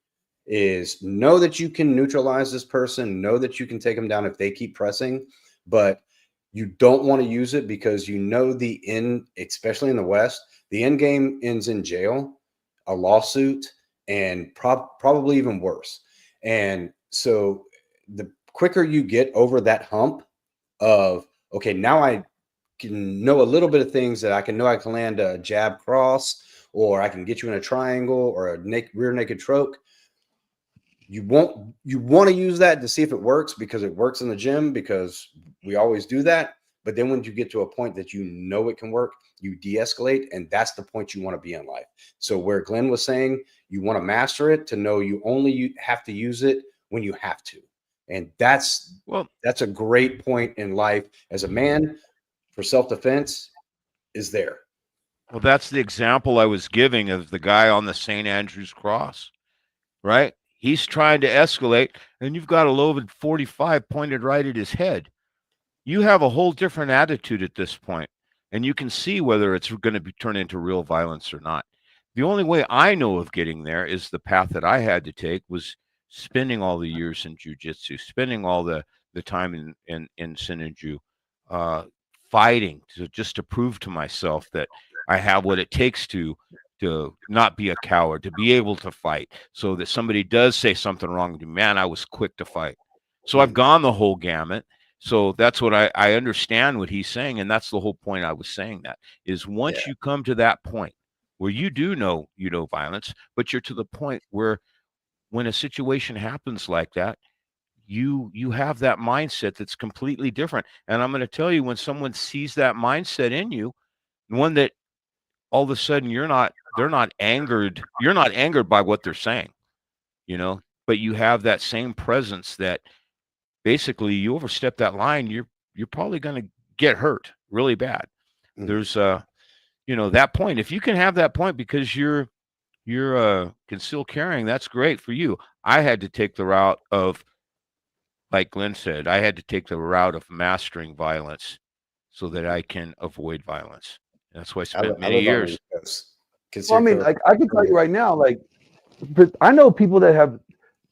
K: is know that you can neutralize this person, know that you can take them down if they keep pressing, but you don't want to use it because the end, especially in the West, the end game ends in jail, a lawsuit, and probably even worse. And so the quicker you get over that hump of, okay, now I can know a little bit of things, that I can land a jab cross, or I can get you in a triangle or a rear naked choke. You want to use that to see if it works, because it works in the gym, because we always do that. But then when you get to a point that it can work, you de-escalate, and that's the point you want to be in life. So where Glenn was saying, you want to master it to know you have to use it when you have to. And that's a great point in life as a man for self-defense is there.
V: Well, that's the example I was giving of the guy on the St. Andrew's cross, right? He's trying to escalate, and you've got a loaded 45 pointed right at his head. You have a whole different attitude at this point, and you can see whether it's going to be turned into real violence or not. The only way I know of getting there is the path that I had to take, was spending all the years in jiu-jitsu, spending all the time in Sinju, fighting just to prove to myself that I have what it takes to not be a coward, to be able to fight, so that somebody does say something wrong to me, man, I was quick to fight. So I've gone the whole gamut. So that's what I understand what he's saying. And that's the whole point I was saying, that is once you come to that point where you do know, violence, but you're to the point where when a situation happens like that, you have that mindset that's completely different. And I'm going to tell you, when someone sees that mindset in you, one that all of a sudden they're not angered by what they're saying, but you have that same presence that basically you overstep that line, you're probably going to get hurt really bad. There's that point. If you can have that point because you're concealed carrying, that's great for you. I had to take the route of, like Glenn said, I had to take the route of mastering violence so that I can avoid violence. That's why I spent many years.
R: Well, I mean, like I can tell you right now, like, but I know people that have.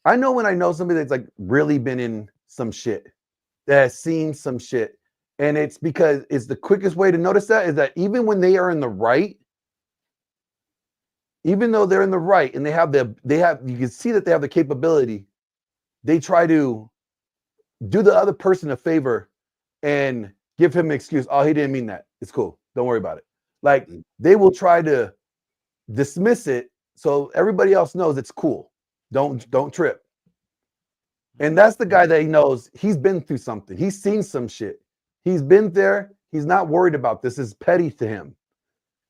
R: I know when I know somebody that's like really been in some shit, that has seen some shit, and it's because it's the quickest way to notice that is that even when they are in the right, even though they're in the right and they have you can see that they have the capability, they try to do the other person a favor and give him an excuse. Oh, he didn't mean that. It's cool. Don't worry about it. Like they will try to dismiss it so everybody else knows it's cool. Don't trip. And that's the guy that he knows he's been through something. He's seen some shit. He's been there. He's not worried about this. It's petty to him.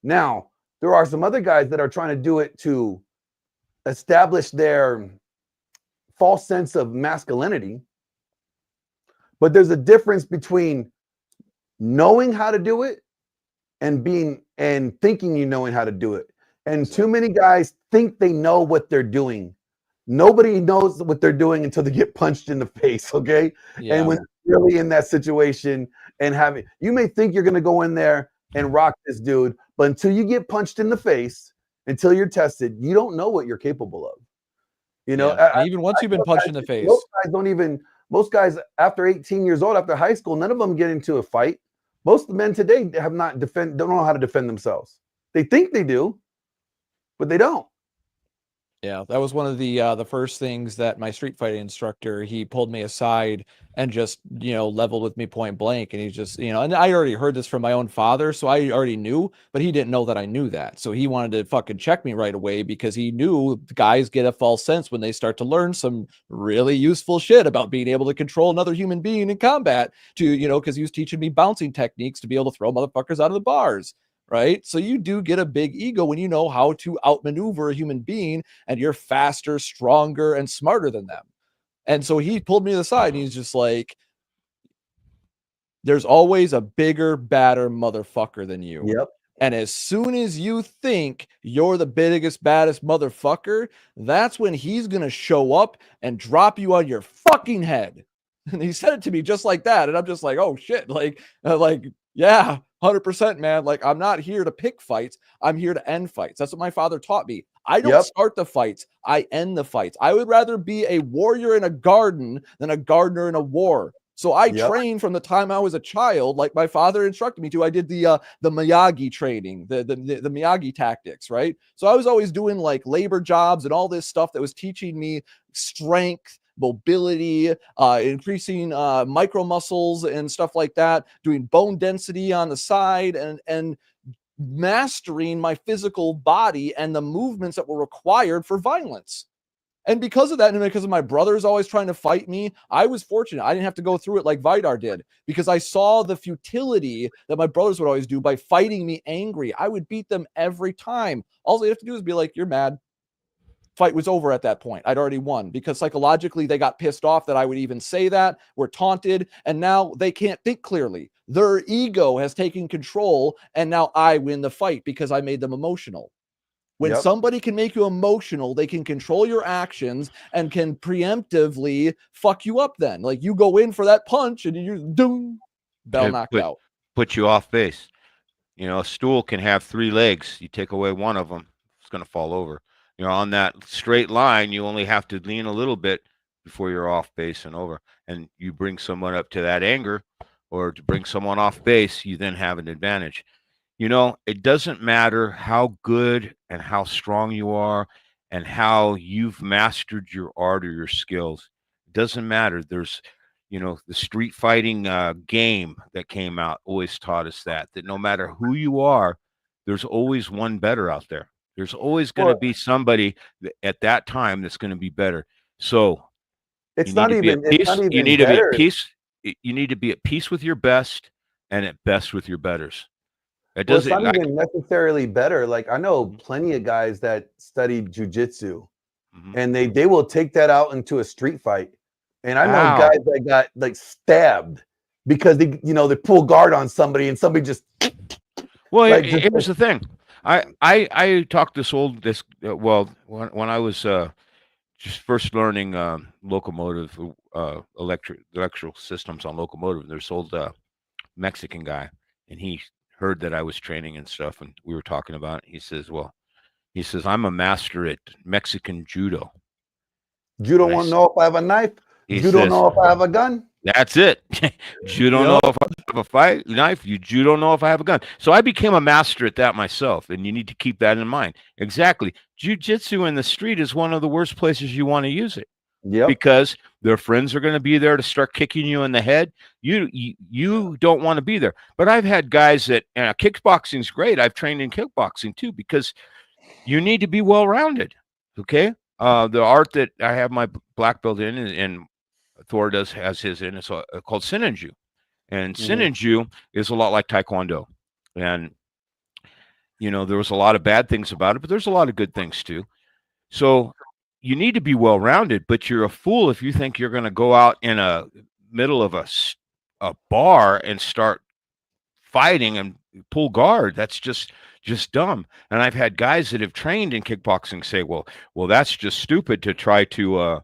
R: Now, there are some other guys that are trying to do it to establish their false sense of masculinity. But there's a difference between knowing how to do it and thinking you knowing how to do it. And too many guys think they know what they're doing. Nobody knows what they're doing until they get punched in the face, okay?
E: Yeah.
R: And when they're really in that situation and you may think you're going to go in there and rock this dude, but until you get punched in the face, until you're tested, you don't know what you're capable of. You know,
E: even once you've been punched in the face.
R: Most guys after 18 years old, after high school, none of them get into a fight. Most of the men today don't know how to defend themselves. They think they do, but they don't.
E: Yeah, that was one of the first things that my street fighting instructor, he pulled me aside and just, leveled with me point blank. And he's just, and I already heard this from my own father, so I already knew, but he didn't know that I knew that. So he wanted to fucking check me right away because he knew guys get a false sense when they start to learn some really useful shit about being able to control another human being in combat because he was teaching me bouncing techniques to be able to throw motherfuckers out of the bars. Right. So you do get a big ego when you know how to outmaneuver a human being and you're faster, stronger, and smarter than them. And so he pulled me to the side and he's just like, there's always a bigger, badder motherfucker than you.
R: Yep.
E: And as soon as you think you're the biggest, baddest motherfucker, that's when he's going to show up and drop you on your fucking head. And he said it to me just like that. And I'm just like, oh shit. Yeah, 100%, man. Like, I'm not here to pick fights. I'm here to end fights. That's what my father taught me. I don't start the fights. I end the fights. I would rather be a warrior in a garden than a gardener in a war. So I trained from the time I was a child, like my father instructed me to. I did the Miyagi training, the Miyagi tactics, right? So I was always doing like labor jobs and all this stuff that was teaching me strength, mobility, increasing micro muscles and stuff like that, doing bone density on the side and mastering my physical body and the movements that were required for violence. And because of that, and because of my brothers always trying to fight me, I was fortunate. I didn't have to go through it like Vidar did because I saw the futility that my brothers would always do by fighting me angry. I would beat them every time. All they have to do is be like, you're mad. Fight was over at that point. I'd already won because psychologically they got pissed off that I would even say that. We're taunted, and now they can't think clearly. Their ego has taken control, and now I win the fight because I made them emotional. When somebody can make you emotional, they can control your actions and can preemptively fuck you up then. Like you go in for that punch and you're doom, bell knocked out.
V: Put you off base. A stool can have 3 legs. You take away one of them, it's going to fall over. On that straight line, you only have to lean a little bit before you're off base and over. And you bring someone up to that anger or to bring someone off base, you then have an advantage. It doesn't matter how good and how strong you are and how you've mastered your art or your skills. It doesn't matter. There's, the street fighting game that came out always taught us that no matter who you are, there's always one better out there. There's always going to be somebody at that time that's going to be better. So
R: you need
V: to be at peace with your best and at best with your betters.
R: It's not even necessarily better. Like I know plenty of guys that studied jujitsu, and they will take that out into a street fight. And I know guys that got like stabbed because they pull guard on somebody and somebody just.
V: Well, here's the thing. I talked when I was just first learning locomotive electrical systems on locomotive. There's old Mexican guy, and he heard that I was training and stuff, and we were talking about it. He says, well, He says, I'm a master at Mexican judo.
R: You don't want to know if I have a knife.
V: He
R: You don't
V: says,
R: know if I have a gun.
V: That's it. You don't know if I have a fight knife. You don't know if I have a gun. So I became a master at that myself, and you need to keep that in mind. Exactly. Jiu-jitsu in the street is one of the worst places you want to use it.
R: Yep.
V: Because their friends are going to be there to start kicking you in the head. You don't want to be there. But I've had guys that kickboxing's great. I've trained in kickboxing too, because you need to be well-rounded. Okay. The art that I have my black belt in, and Thor has his in, it's called Sinanju. And Sinanju is a lot like Taekwondo. And, there was a lot of bad things about it, but there's a lot of good things too. So you need to be well-rounded, but you're a fool if you think you're going to go out in a middle of a bar and start fighting and pull guard. That's just dumb. And I've had guys that have trained in kickboxing say, well, that's just stupid to try to,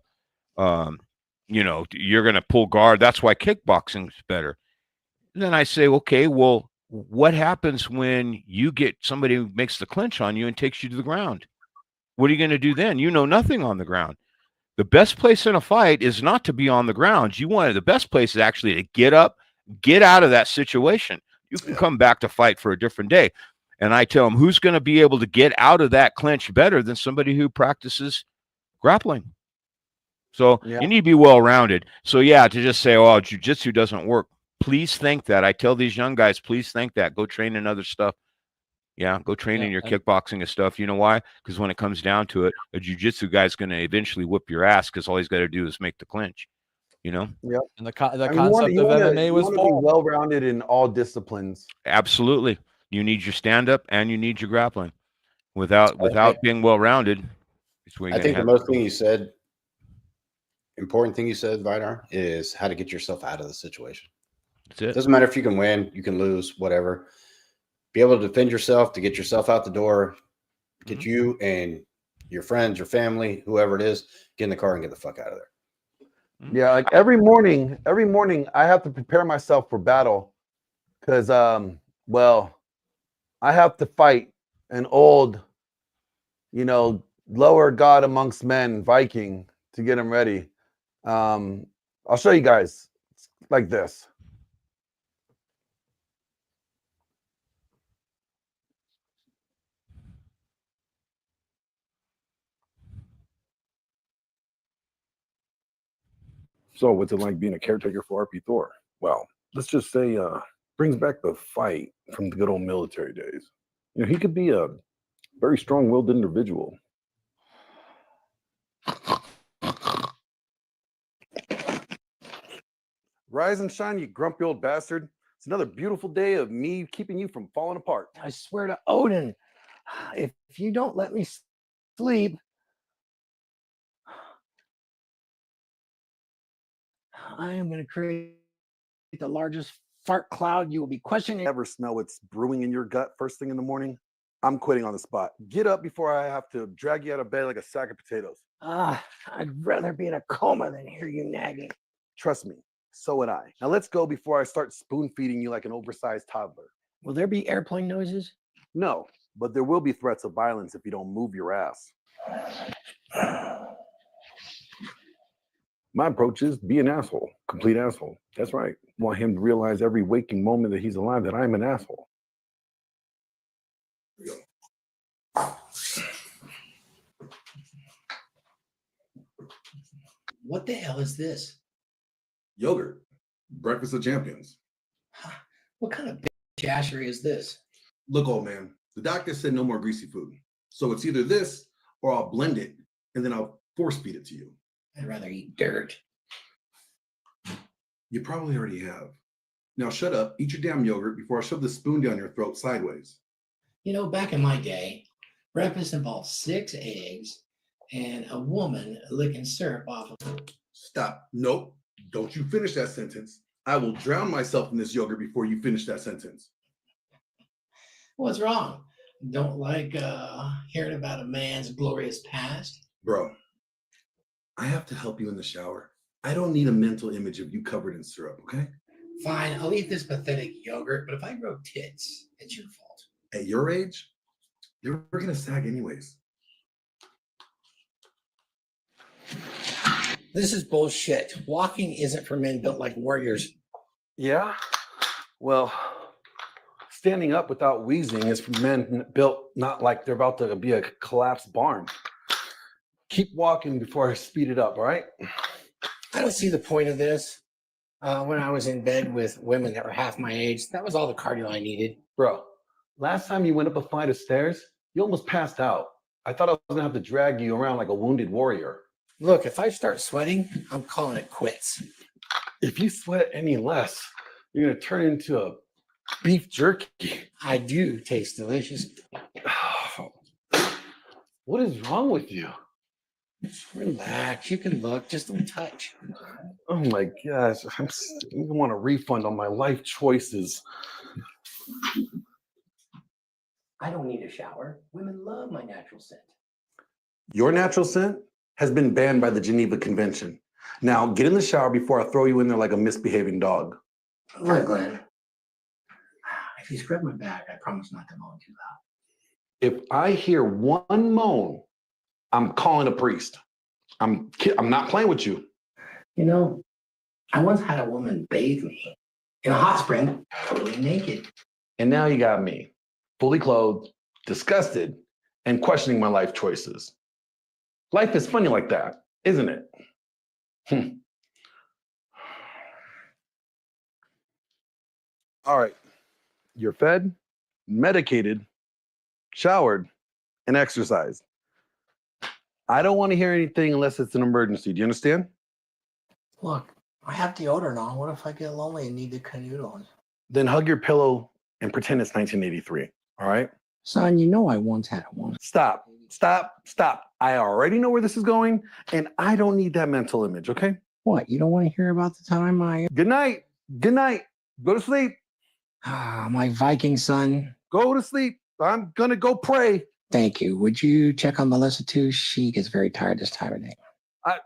V: you're going to pull guard. That's why kickboxing's better. And then I say, okay, well, what happens when you get somebody who makes the clinch on you and takes you to the ground? What are you going to do then? You know nothing on the ground. The best place in a fight is not to be on the ground. The best place is actually to get up, get out of that situation. You can come back to fight for a different day. And I tell them, who's going to be able to get out of that clinch better than somebody who practices grappling? So you need to be well-rounded. So to just say, oh, jiu-jitsu doesn't work. Please think that. I tell these young guys, please think that. Go train in other stuff. Yeah, go train in your kickboxing and stuff. You know why? Because when it comes down to it, a jiu-jitsu guy's going to eventually whip your ass because all he's got to do is make the clinch.
R: Yep.
E: And the concept of MMA was
R: be well-rounded in all disciplines.
V: Absolutely. You need your stand-up and you need your grappling. Without being well-rounded, it's where
K: I think the most important thing you said, Vidar, is how to get yourself out of the situation.
V: That's it.
K: Doesn't matter if you can win, you can lose, whatever. Be able to defend yourself, to get yourself out the door, get you and your friends, your family, whoever it is, get in the car and get the fuck out of there.
R: Yeah, like every morning I have to prepare myself for battle because I have to fight an old, lower god amongst men Viking to get him ready. I'll show you guys. It's like this.
T: So what's it like being a caretaker for RP Thor? Well, let's just say brings back the fight from the good old military days. He could be a very strong-willed individual.
R: Rise and shine, you grumpy old bastard. It's another beautiful day of me keeping you from falling apart.
F: I swear to Odin, if you don't let me sleep, I am going to create the largest fart cloud you will be questioning.
R: Ever smell what's brewing in your gut first thing in the morning? I'm quitting on the spot. Get up before I have to drag you out of bed like a sack of potatoes.
F: I'd rather be in a coma than hear you nagging.
R: Trust me, so would I. Now let's go before I start spoon feeding you like an oversized toddler.
F: Will there be airplane noises?
R: No, but there will be threats of violence if you don't move your ass.
T: My approach is be an asshole, complete asshole. That's right. Want him to realize every waking moment that he's alive that I'm an asshole.
F: What the hell is this?
T: Yogurt, breakfast of champions.
F: What kind of bitch-ashery is this?
T: Look, old man, the doctor said no more greasy food. So it's either this or I'll blend it and then I'll force feed it to you.
F: I'd rather eat dirt.
T: You probably already have. Now shut up, eat your damn yogurt before I shove the spoon down your throat sideways.
F: Back in my day, breakfast involved 6 eggs and a woman licking syrup off of it.
T: Stop. Nope. Don't you finish that sentence. I will drown myself in this yogurt before you finish that sentence.
F: What's wrong? Don't like hearing about a man's glorious past?
T: Bro, I have to help you in the shower. I don't need a mental image of you covered in syrup, okay?
F: Fine, I'll eat this pathetic yogurt, but if I grow tits, it's your fault.
T: At your age, you're going to sag anyways.
C: This is bullshit. Walking isn't for men built like warriors.
R: Yeah. Well, standing up without wheezing is for men built not like they're about to be a collapsed barn. Keep walking before I speed it up, all right?
C: I don't see the point of this. When I was in bed with women that were half my age, that was all the cardio I needed.
R: Bro, last time you went up a flight of stairs, you almost passed out. I thought I was gonna have to drag you around like a wounded warrior.
C: Look, if I start sweating, I'm calling it quits.
R: If you sweat any less, you're gonna turn into a beef jerky.
C: I do taste delicious.
R: What is wrong with you?
C: Just relax. You can look. Just don't touch.
R: Oh my gosh, I want a refund on my life choices.
C: I don't need a shower. Women love my natural scent.
R: Your natural scent has been banned by the Geneva Convention. Now get in the shower before I throw you in there like a misbehaving dog.
C: Look, Glenn. If you scrub my back, I promise not to moan too loud.
R: If I hear one moan, I'm calling a priest. I'm not playing with you.
C: You know, I once had a woman bathe me in a hot spring, totally naked.
R: And now you got me, fully clothed, disgusted, and questioning my life choices. Life is funny like that, isn't it? All right. You're fed, medicated, showered, and exercised. I don't want to hear anything unless it's an emergency. Do you understand?
C: Look, I have deodorant on. What if I get lonely and need to canoodle on?
R: Then hug your pillow and pretend it's 1983. All right?
C: Son, you know I once had one.
R: Stop. I already know where this is going, and I don't need that mental image, okay?
C: What? You don't want to hear about the time I...
R: Good night. Good night. Go to sleep.
C: Ah, my Viking son.
R: Go to sleep. I'm going to go pray.
C: Thank you. Would you check on Melissa too? She gets very tired this time of day.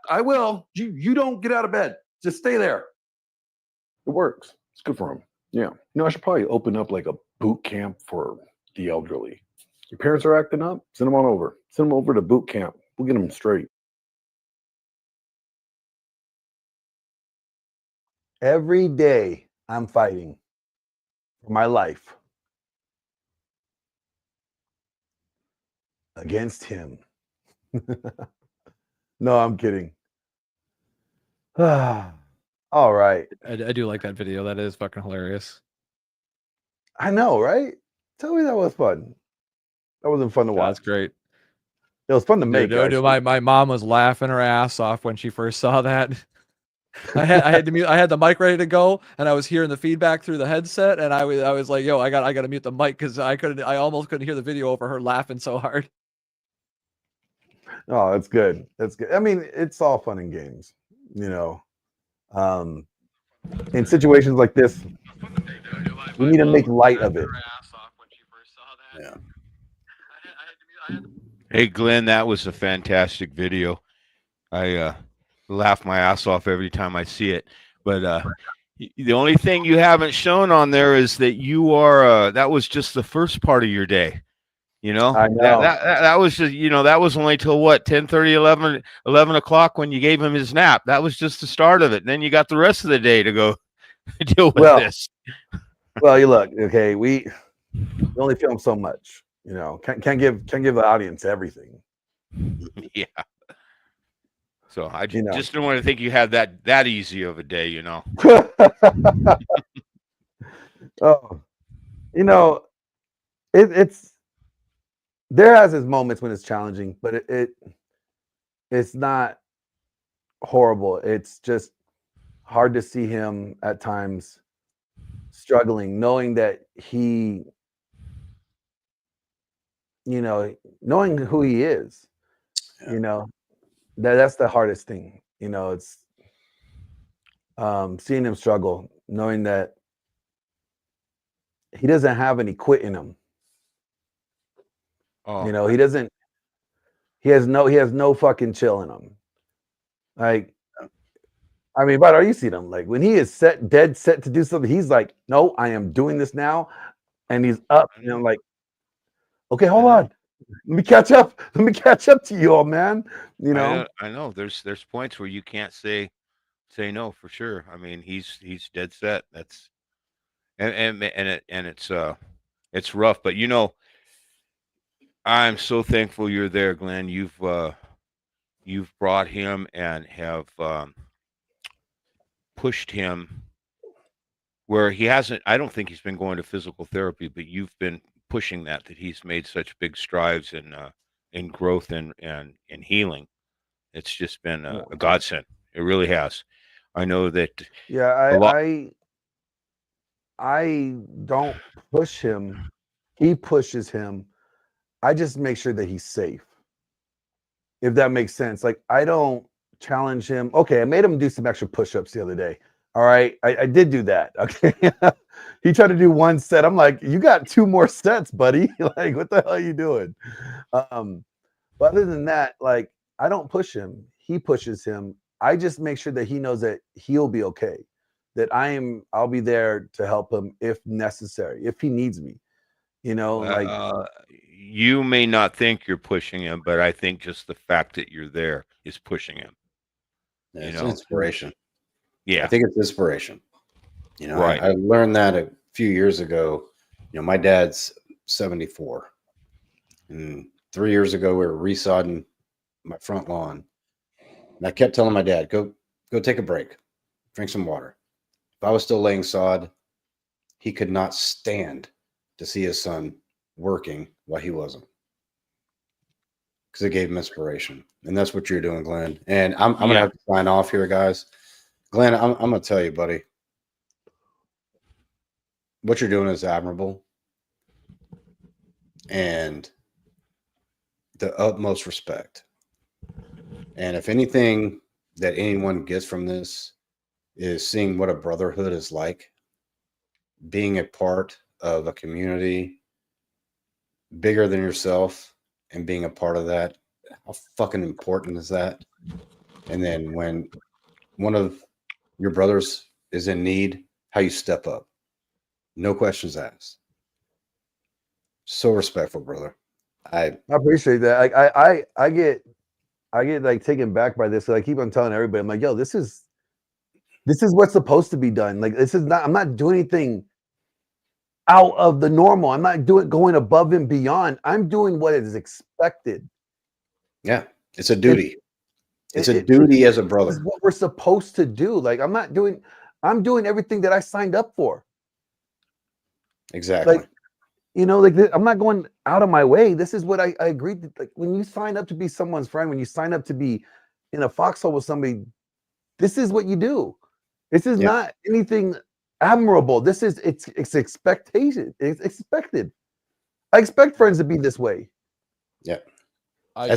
R: I will. You don't get out of bed. Just stay there.
T: It works. It's good for him. Yeah. You know, I should probably open up like a boot camp for the elderly. Your parents are acting up? Send them on over. Send them over to boot camp. We'll get them straight.
R: Every day I'm fighting for my life against him. No, I'm kidding. All right.
E: I do like that video. That is fucking hilarious.
R: I know, right? Tell me that was fun. That wasn't fun to watch.
E: That's great.
R: It was fun to make.
E: Dude, my mom was laughing her ass off when she first saw that. I had the mic ready to go, and I was hearing the feedback through the headset, and I was like, "Yo, I got to mute the mic because I almost couldn't hear the video over her laughing so hard."
R: Oh, that's good. That's good. I mean, it's all fun and games, you know. In situations like this, we need to make light of it.
K: Yeah.
V: Hey, Glenn, that was a fantastic video. I laugh my ass off every time I see it. But the only thing you haven't shown on there is that you are that was just the first part of your day. You know,
R: I know.
V: That was just, you know, that was only till what, 10:30, 11 o'clock when you gave him his nap. That was just the start of it. And then you got the rest of the day to go deal with this.
R: Well, you look, okay, we only film so much, you know, can't give the audience everything.
V: Yeah. So I just didn't want to think you had that easy of a day, you know.
R: Oh, you know, it's there has its moments when it's challenging, but it's not horrible. It's just hard to see him at times struggling, knowing that he, you know, knowing who he is, you know, that's the hardest thing. You know, it's seeing him struggle, knowing that he doesn't have any quit in him.
V: Oh.
R: You know, he has no fucking chill in him. Like, I mean, but are you seeing him? Like when he is dead set to do something, he's like, no, I am doing this now. And he's up. And I'm like, okay, hold on. Let me catch up. Let me catch up to you all, man. You know.
V: I know. There's points where you can't say no for sure. I mean, he's dead set. That's and it's rough, but you know, I'm so thankful you're there, Glenn. You've brought him and have pushed him where he hasn't. I don't think he's been going to physical therapy, but you've been pushing that he's made such big strides in growth and healing. It's just been a godsend. It really has. I know that.
R: Yeah, I don't push him. He pushes him. I just make sure that he's safe. If that makes sense. Like, I don't challenge him. Okay, I made him do some extra push-ups the other day. All right, I did do that. Okay. He tried to do one set. I'm like, you got 2 more sets, buddy. Like, what the hell are you doing? But other than that, like, I don't push him. He pushes him. I just make sure that he knows that he'll be okay. That I'll be there to help him if necessary, if he needs me. You know, like,
V: you may not think you're pushing him, but I think just the fact that you're there is pushing him.
K: Yeah, it's inspiration.
V: Yeah,
K: I think it's inspiration. You know,
V: right.
K: I learned that a few years ago. You know, my dad's 74, and 3 years ago we were resodding my front lawn, and I kept telling my dad, "Go take a break, drink some water." If I was still laying sod, he could not stand to see his son working while he wasn't, because it gave him inspiration. And that's what you're doing, Glenn. And I'm gonna have to sign off here, guys. Glenn, I'm gonna tell you, buddy, what you're doing is admirable and the utmost respect. And if anything that anyone gets from this is seeing what a brotherhood is like, being a part of a community bigger than yourself and being a part of that, how fucking important is that? And then when one of your brothers is in need, how you step up, no questions asked. So respectful, brother. I
R: appreciate that. Like, I get like taken back by this. So I keep on telling everybody, I'm like, yo, this is what's supposed to be done. Like, this is not, I'm not doing anything out of the normal. I'm not going above and beyond. I'm doing what is expected.
K: Yeah, it's a duty. It's a duty as a brother.
R: This is what we're supposed to do. Like, I'm doing everything that I signed up for.
K: Exactly.
R: Like, you know, like, I'm not going out of my way. This is what I agreed to. Like, when you sign up to be someone's friend, when you sign up to be in a foxhole with somebody, this is what you do. This is not anything admirable. This is it's expectation. It's expected. I expect friends to be this way.
K: Yeah.
E: I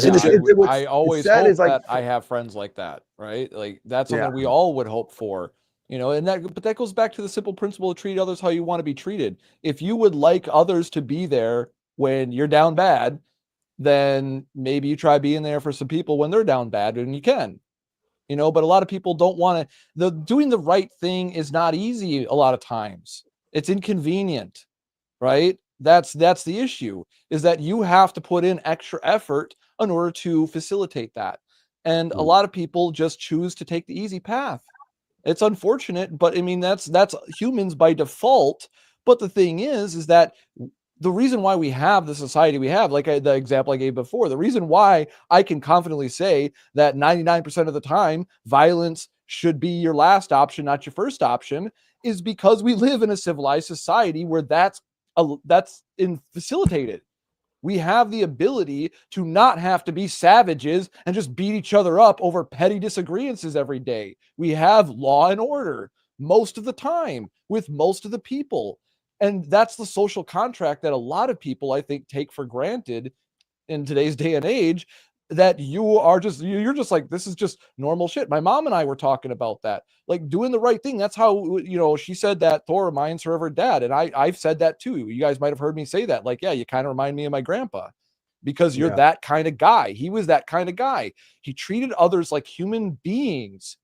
E: always hope that I have friends like that, right? Like, that's something we all would hope for, you know. And but that goes back to the simple principle of treat others how you want to be treated. If you would like others to be there when you're down bad, then maybe you try being there for some people when they're down bad, and you can, you know. But a lot of people don't want to. Doing the right thing is not easy. A lot of times, it's inconvenient, right? That's the issue, is that you have to put in extra effort in order to facilitate that. And a lot of people just choose to take the easy path. It's unfortunate, but I mean, that's humans by default. But the thing is that the reason why we have the society we have, like the example I gave before, the reason why I can confidently say that 99% of the time violence should be your last option, not your first option, is because we live in a civilized society where that's facilitated. We have the ability to not have to be savages and just beat each other up over petty disagreements every day. We have law and order most of the time with most of the people. And that's the social contract that a lot of people, I think, take for granted in today's day and age, that you're just like, this is just normal shit. My mom and I were talking about that, like doing the right thing. That's how, you know, she said that Thor reminds her of her dad. And I've said that too. You guys might've heard me say that. Like, yeah, you kind of remind me of my grandpa, because you're that kind of guy. He was that kind of guy. He treated others like human beings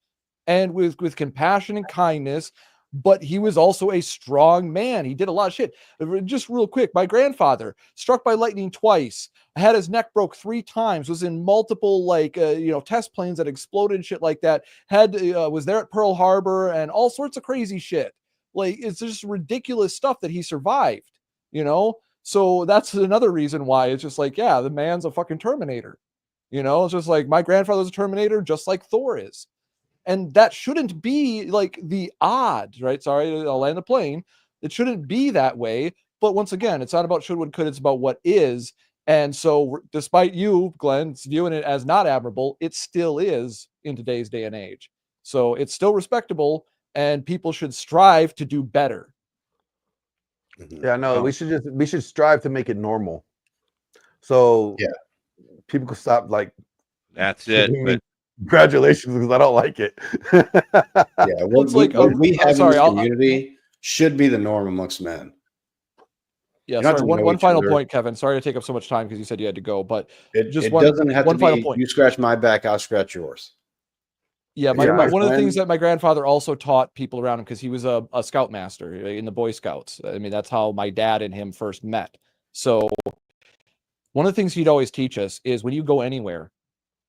E: and with compassion and kindness, but he was also a strong man. He did a lot of shit. Just real quick, my grandfather struck by lightning twice, had his neck broke 3 times, was in multiple test planes that exploded and shit like that, was there at Pearl Harbor and all sorts of crazy shit. Like, it's just ridiculous stuff that he survived, so that's another reason why it's just like, yeah, the man's a fucking Terminator. It's just like my grandfather's a Terminator, just like Thor is. And that shouldn't be like the odds, right? Sorry, I'll land the plane. It shouldn't be that way. But once again, it's not about should, would, could. It's about what is. And so despite you, Glenn, viewing it as not admirable, it still is in today's day and age. So it's still respectable, and people should strive to do better.
R: Yeah, no, we should strive to make it normal. So
K: yeah,
R: people can stop
V: that's it. But
R: congratulations, because I don't like it.
K: Yeah, what we have in this community should be the norm amongst men.
E: Yeah, sorry, one final point, Kevin. Sorry to take up so much time because you said you had to go, but
K: it doesn't have to be you scratch my back, I'll scratch yours.
E: Yeah, one of the things that my grandfather also taught people around him, because he was a scoutmaster in the Boy Scouts. I mean, that's how my dad and him first met. So one of the things he'd always teach us is when you go anywhere,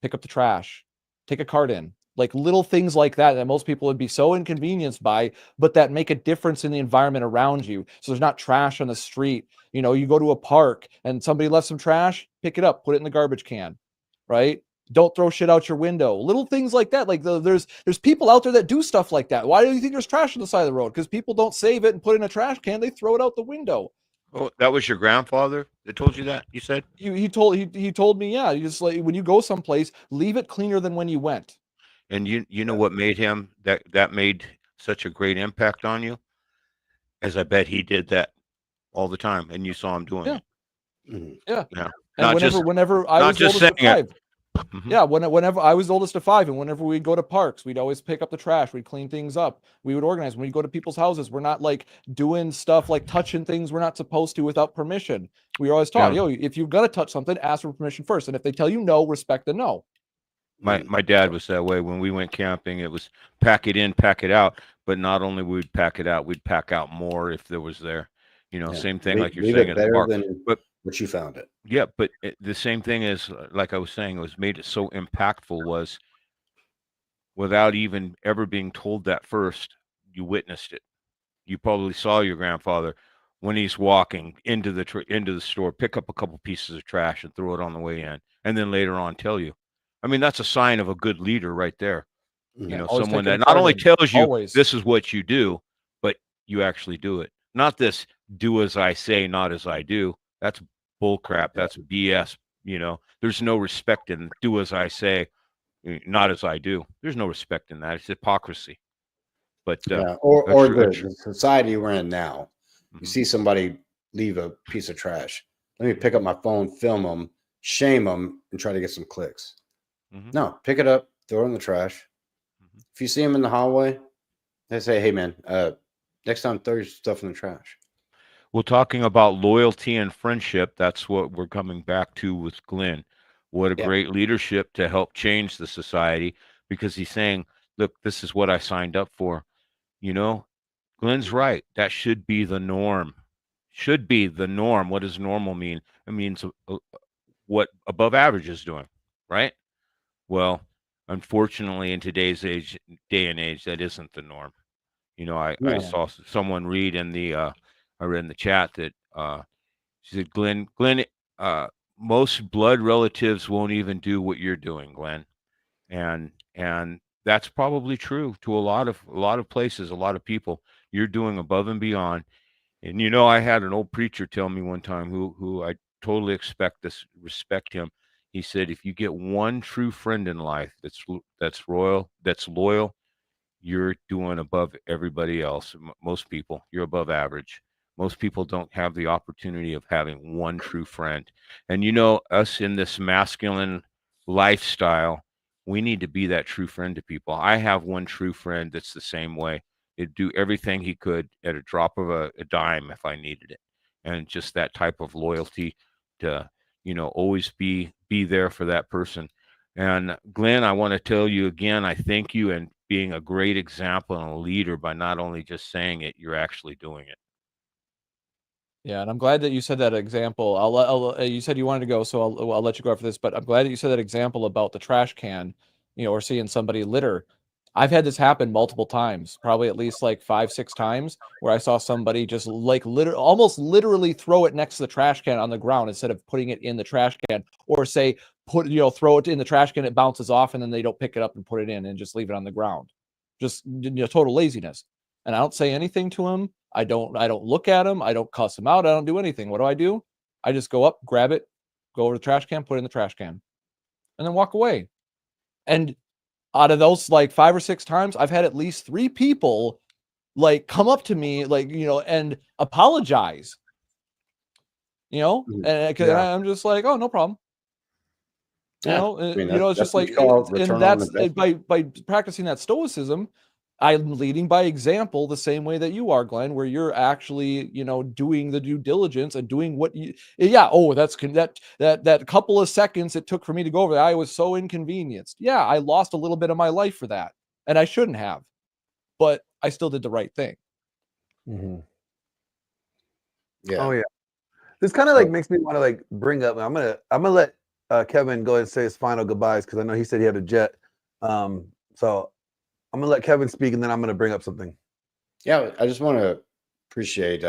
E: pick up the trash, take a cart in, like little things like that most people would be so inconvenienced by, but that make a difference in the environment around you. So there's not trash on the street. You go to a park and somebody left some trash, pick it up, put it in the garbage can, right? Don't throw shit out your window. Little things like that. Like there's people out there that do stuff like that. Why do you think there's trash on the side of the road? Because people don't save it and put it in a trash can. They throw it out the window.
V: Oh, that was your grandfather that told you that? You said
E: he told me, yeah. You just like when you go someplace, leave it cleaner than when you went.
V: And you know what made him that made such a great impact on you? As I bet he did that all the time, and you saw him doing it.
E: Yeah.
V: Yeah.
E: And whenever I was oldest of 5. Yeah, whenever I was oldest of 5, and whenever we'd go to parks, we'd always pick up the trash, we'd clean things up, we would organize. When we go to people's houses, we're not like doing stuff like touching things we're not supposed to without permission. We always taught, if you're gonna touch something, ask for permission first, and if they tell you no, respect the no.
V: My dad was that way. When we went camping, it was pack it in, pack it out. But not only would we pack it out, we'd pack out more if there was there. Same thing like you're saying at the park. But
K: what you found it.
V: Yeah, but the same thing is, like I was saying, it was made it so impactful was without even ever being told that first, you witnessed it. You probably saw your grandfather when he's walking into the store, pick up a couple pieces of trash and throw it on the way in, and then later on tell you. I mean, that's a sign of a good leader right there. Someone that not only tells you this is what you do, but you actually do it. Not this do as I say, not as I do. That's bull crap. That's BS. There's no respect in do as I say, not as I do. There's no respect in that. It's hypocrisy. But
K: or the society we're in now, you see somebody leave a piece of trash. Let me pick up my phone, film them, shame them, and try to get some clicks. No, pick it up, throw it in the trash. If you see them in the hallway, they say, "Hey, man, next time throw your stuff in the trash."
V: Well, talking about loyalty and friendship, that's what we're coming back to with Glenn. What a great leadership to help change the society, because he's saying, look, this is what I signed up for. Glenn's right. That should be the norm. Should be the norm. What does normal mean? It means what above average is doing, right? Well, unfortunately, in today's day and age, that isn't the norm. I saw someone read in the I read in the chat that she said, Glenn, most blood relatives won't even do what you're doing, Glenn. And that's probably true to a lot of places, a lot of people. You're doing above and beyond. And I had an old preacher tell me one time who I totally respect him. He said, if you get one true friend in life that's loyal, you're doing above everybody else. Most people, you're above average. Most people don't have the opportunity of having one true friend. And us in this masculine lifestyle, we need to be that true friend to people. I have one true friend that's the same way. He'd do everything he could at a drop of a dime if I needed it. And just that type of loyalty to, always be there for that person. And Glenn, I want to tell you again, I thank you. And being a great example and a leader by not only just saying it, you're actually doing it.
E: Yeah, and I'm glad that you said that example. You said you wanted to go, so I'll let you go after this. But I'm glad that you said that example about the trash can, or seeing somebody litter. I've had this happen multiple times, probably at least like 5, 6 times, where I saw somebody just like almost literally throw it next to the trash can on the ground instead of putting it in the trash can, or say throw it in the trash can, it bounces off, and then they don't pick it up and put it in and just leave it on the ground. Just total laziness. And I don't say anything to him. I don't look at him. I don't cuss him out. I don't do anything. What do? I just go up, grab it, go over to the trash can, put it in the trash can, and then walk away. And out of those like 5 or 6 times, I've had at least 3 people like come up to me, like, and apologize, and I'm just like, oh, no problem. It's just like, and that's by practicing that stoicism. I'm leading by example the same way that you are, Glenn, where you're actually, doing the due diligence and doing what you, that couple of seconds it took for me to go over there. I was so inconvenienced. Yeah, I lost a little bit of my life for that, and I shouldn't have, but I still did the right thing.
H: Mm-hmm.
K: Yeah.
R: Oh yeah. This kind of like makes me want to like bring up. I'm gonna let Kevin go ahead and say his final goodbyes because I know he said he had a jet. So I'm gonna let Kevin speak, and then I'm gonna bring up something.
K: Yeah, I just want to appreciate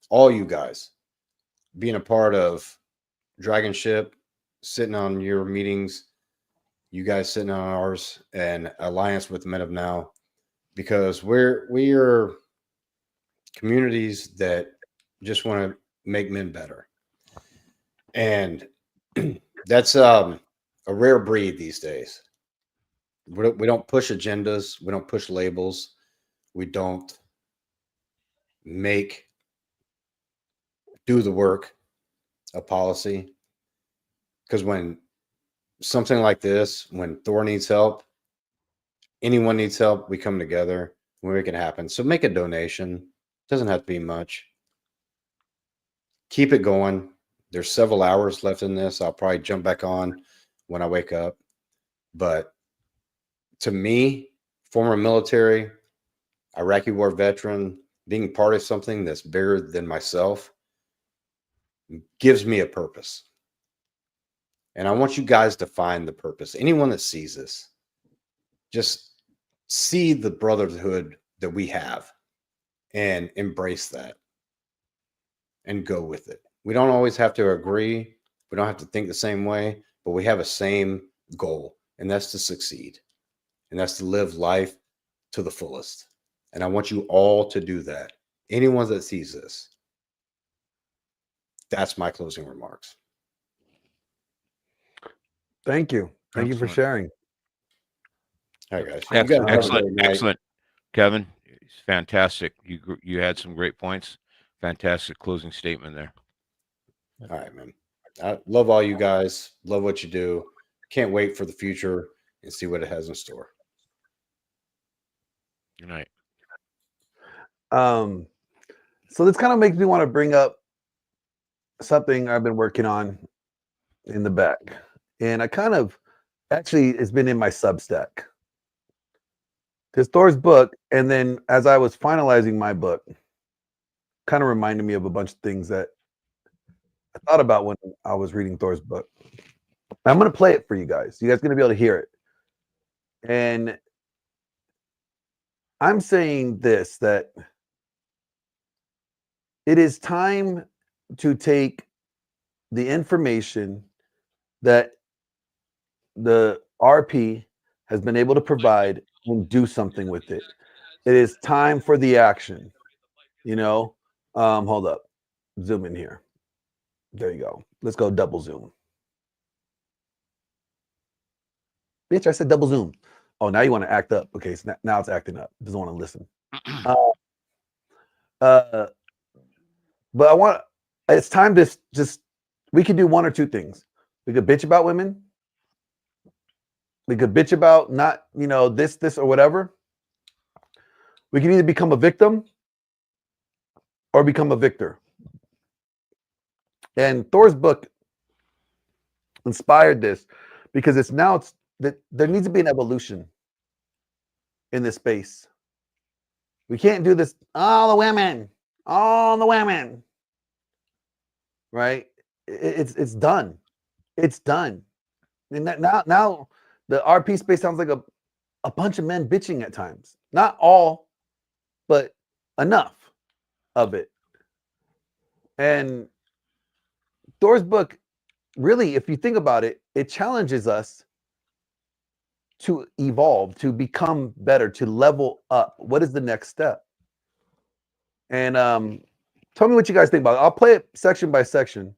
K: all you guys being a part of Dragon Ship, sitting on your meetings, you guys sitting on ours, and Alliance with Men of Now, because we are communities that just want to make men better, and that's a rare breed these days. We don't push agendas. We don't push labels. We don't do the work of policy. Because when something like this, when Thor needs help, anyone needs help, we come together, we make it happen. So make a donation. Doesn't have to be much. Keep it going. There's several hours left in this. I'll probably jump back on when I wake up. But to me, former military, Iraqi war veteran, being part of something that's bigger than myself gives me a purpose. And I want you guys to find the purpose. Anyone that sees this, just see the brotherhood that we have and embrace that and go with it. We don't always have to agree. We don't have to think the same way, but we have a same goal, and that's to succeed. And that's to live life to the fullest. And I want you all to do that. Anyone that sees this. That's my closing remarks.
R: Thank you. Thank you for sharing.
K: All right, guys.
V: Excellent, Kevin. It's fantastic. You had some great points. Fantastic closing statement there.
K: All right, man. I love all you guys. Love what you do. Can't wait for the future and see what it has in store.
V: Good night.
R: So this kind of makes me want to bring up something I've been working on in the back. And I kind of actually it's been in my Substack. Because Thor's book, and then as I was finalizing my book, kind of reminded me of a bunch of things that I thought about when I was reading Thor's book. I'm going to play it for you guys. You guys are going to be able to hear it. And I'm saying this, that it is time to take the information that the RP has been able to provide and do something with it. It is time for the action. Hold up. Zoom in here. There you go. Let's go double zoom. Bitch, I said double zoom. Oh, now you want to act up. Okay, so now it's acting up. Doesn't want to listen. But it's time to just, we could do one or two things. We could bitch about women. We could bitch about not, this, or whatever. We can either become a victim or become a victor. And Thor's book inspired this because it's that there needs to be an evolution. in this space. We can't do this. All the women. Right? It's done. It's done. And now the RP space sounds like a bunch of men bitching at times. Not all, but enough of it. And Thor's book, really, if you think about it, it challenges us to evolve, to become better, to level up. What is the next step? And tell me what you guys think about it. I'll play it section by section.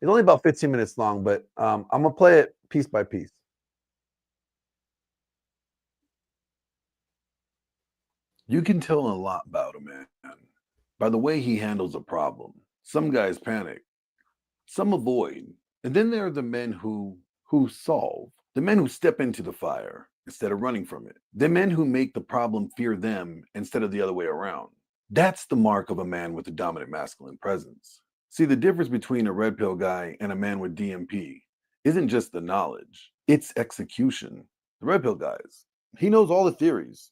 R: It's only about 15 minutes long, but I'm going to play it piece by piece.
U: You can tell a lot about a man by the way he handles a problem. Some guys panic, some avoid, and then there are the men who solve, the men who step into the fire instead of running from it, the men who make the problem fear them instead of the other way around. That's the mark of a man with a dominant masculine presence. See, the difference between a red pill guy and a man with DMP isn't just the knowledge, it's execution. The red pill guys, he knows all the theories.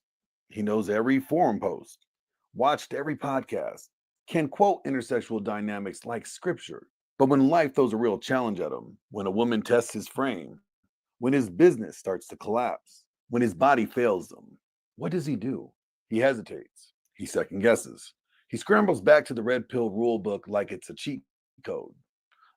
U: He knows every forum post, watched every podcast, can quote intersexual dynamics like scripture. But when life throws a real challenge at him, when a woman tests his frame, when his business starts to collapse, when his body fails him, what does he do? He hesitates. He second guesses. He scrambles back to the red pill rule book like it's a cheat code,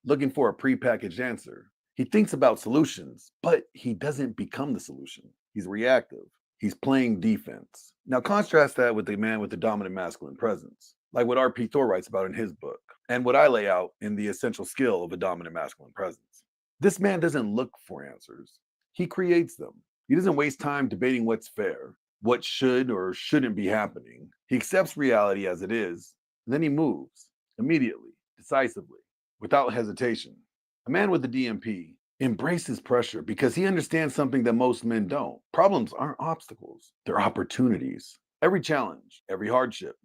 U: looking for a prepackaged answer. He thinks about solutions, but he doesn't become the solution. He's reactive. He's playing defense. Now contrast that with the man with the dominant masculine presence, like what R.P. Thor writes about in his book, and what I lay out in The Essential Skill of a Dominant Masculine Presence. This man doesn't look for answers. He creates them. He doesn't waste time debating what's fair, what should or shouldn't be happening. He accepts reality as it is, and then he moves immediately, decisively, without hesitation. A man with the DMP embraces pressure because he understands something that most men don't. Problems aren't obstacles, they're opportunities. Every challenge, every hardship,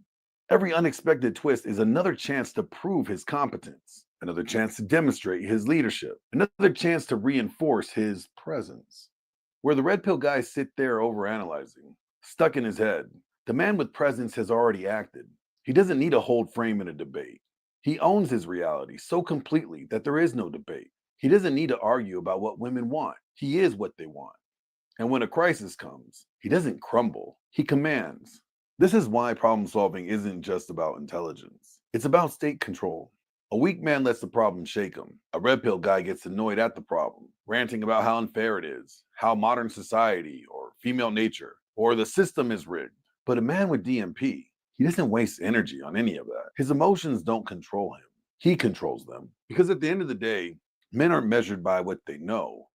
U: every unexpected twist is another chance to prove his competence, another chance to demonstrate his leadership, another chance to reinforce his presence. Where the red pill guys sit there overanalyzing, stuck in his head, the man with presence has already acted. He doesn't need a hold frame in a debate. He owns his reality so completely that there is no debate. He doesn't need to argue about what women want. He is what they want. And when a crisis comes, he doesn't crumble. He commands. This is why problem solving isn't just about intelligence. It's about state control. A weak man lets the problem shake him. A red pill guy gets annoyed at the problem, ranting about how unfair it is, how modern society or female nature or the system is rigged. But a man with DMP, he doesn't waste energy on any of that. His emotions don't control him. He controls them. Because at the end of the day, men aren't measured by what they know.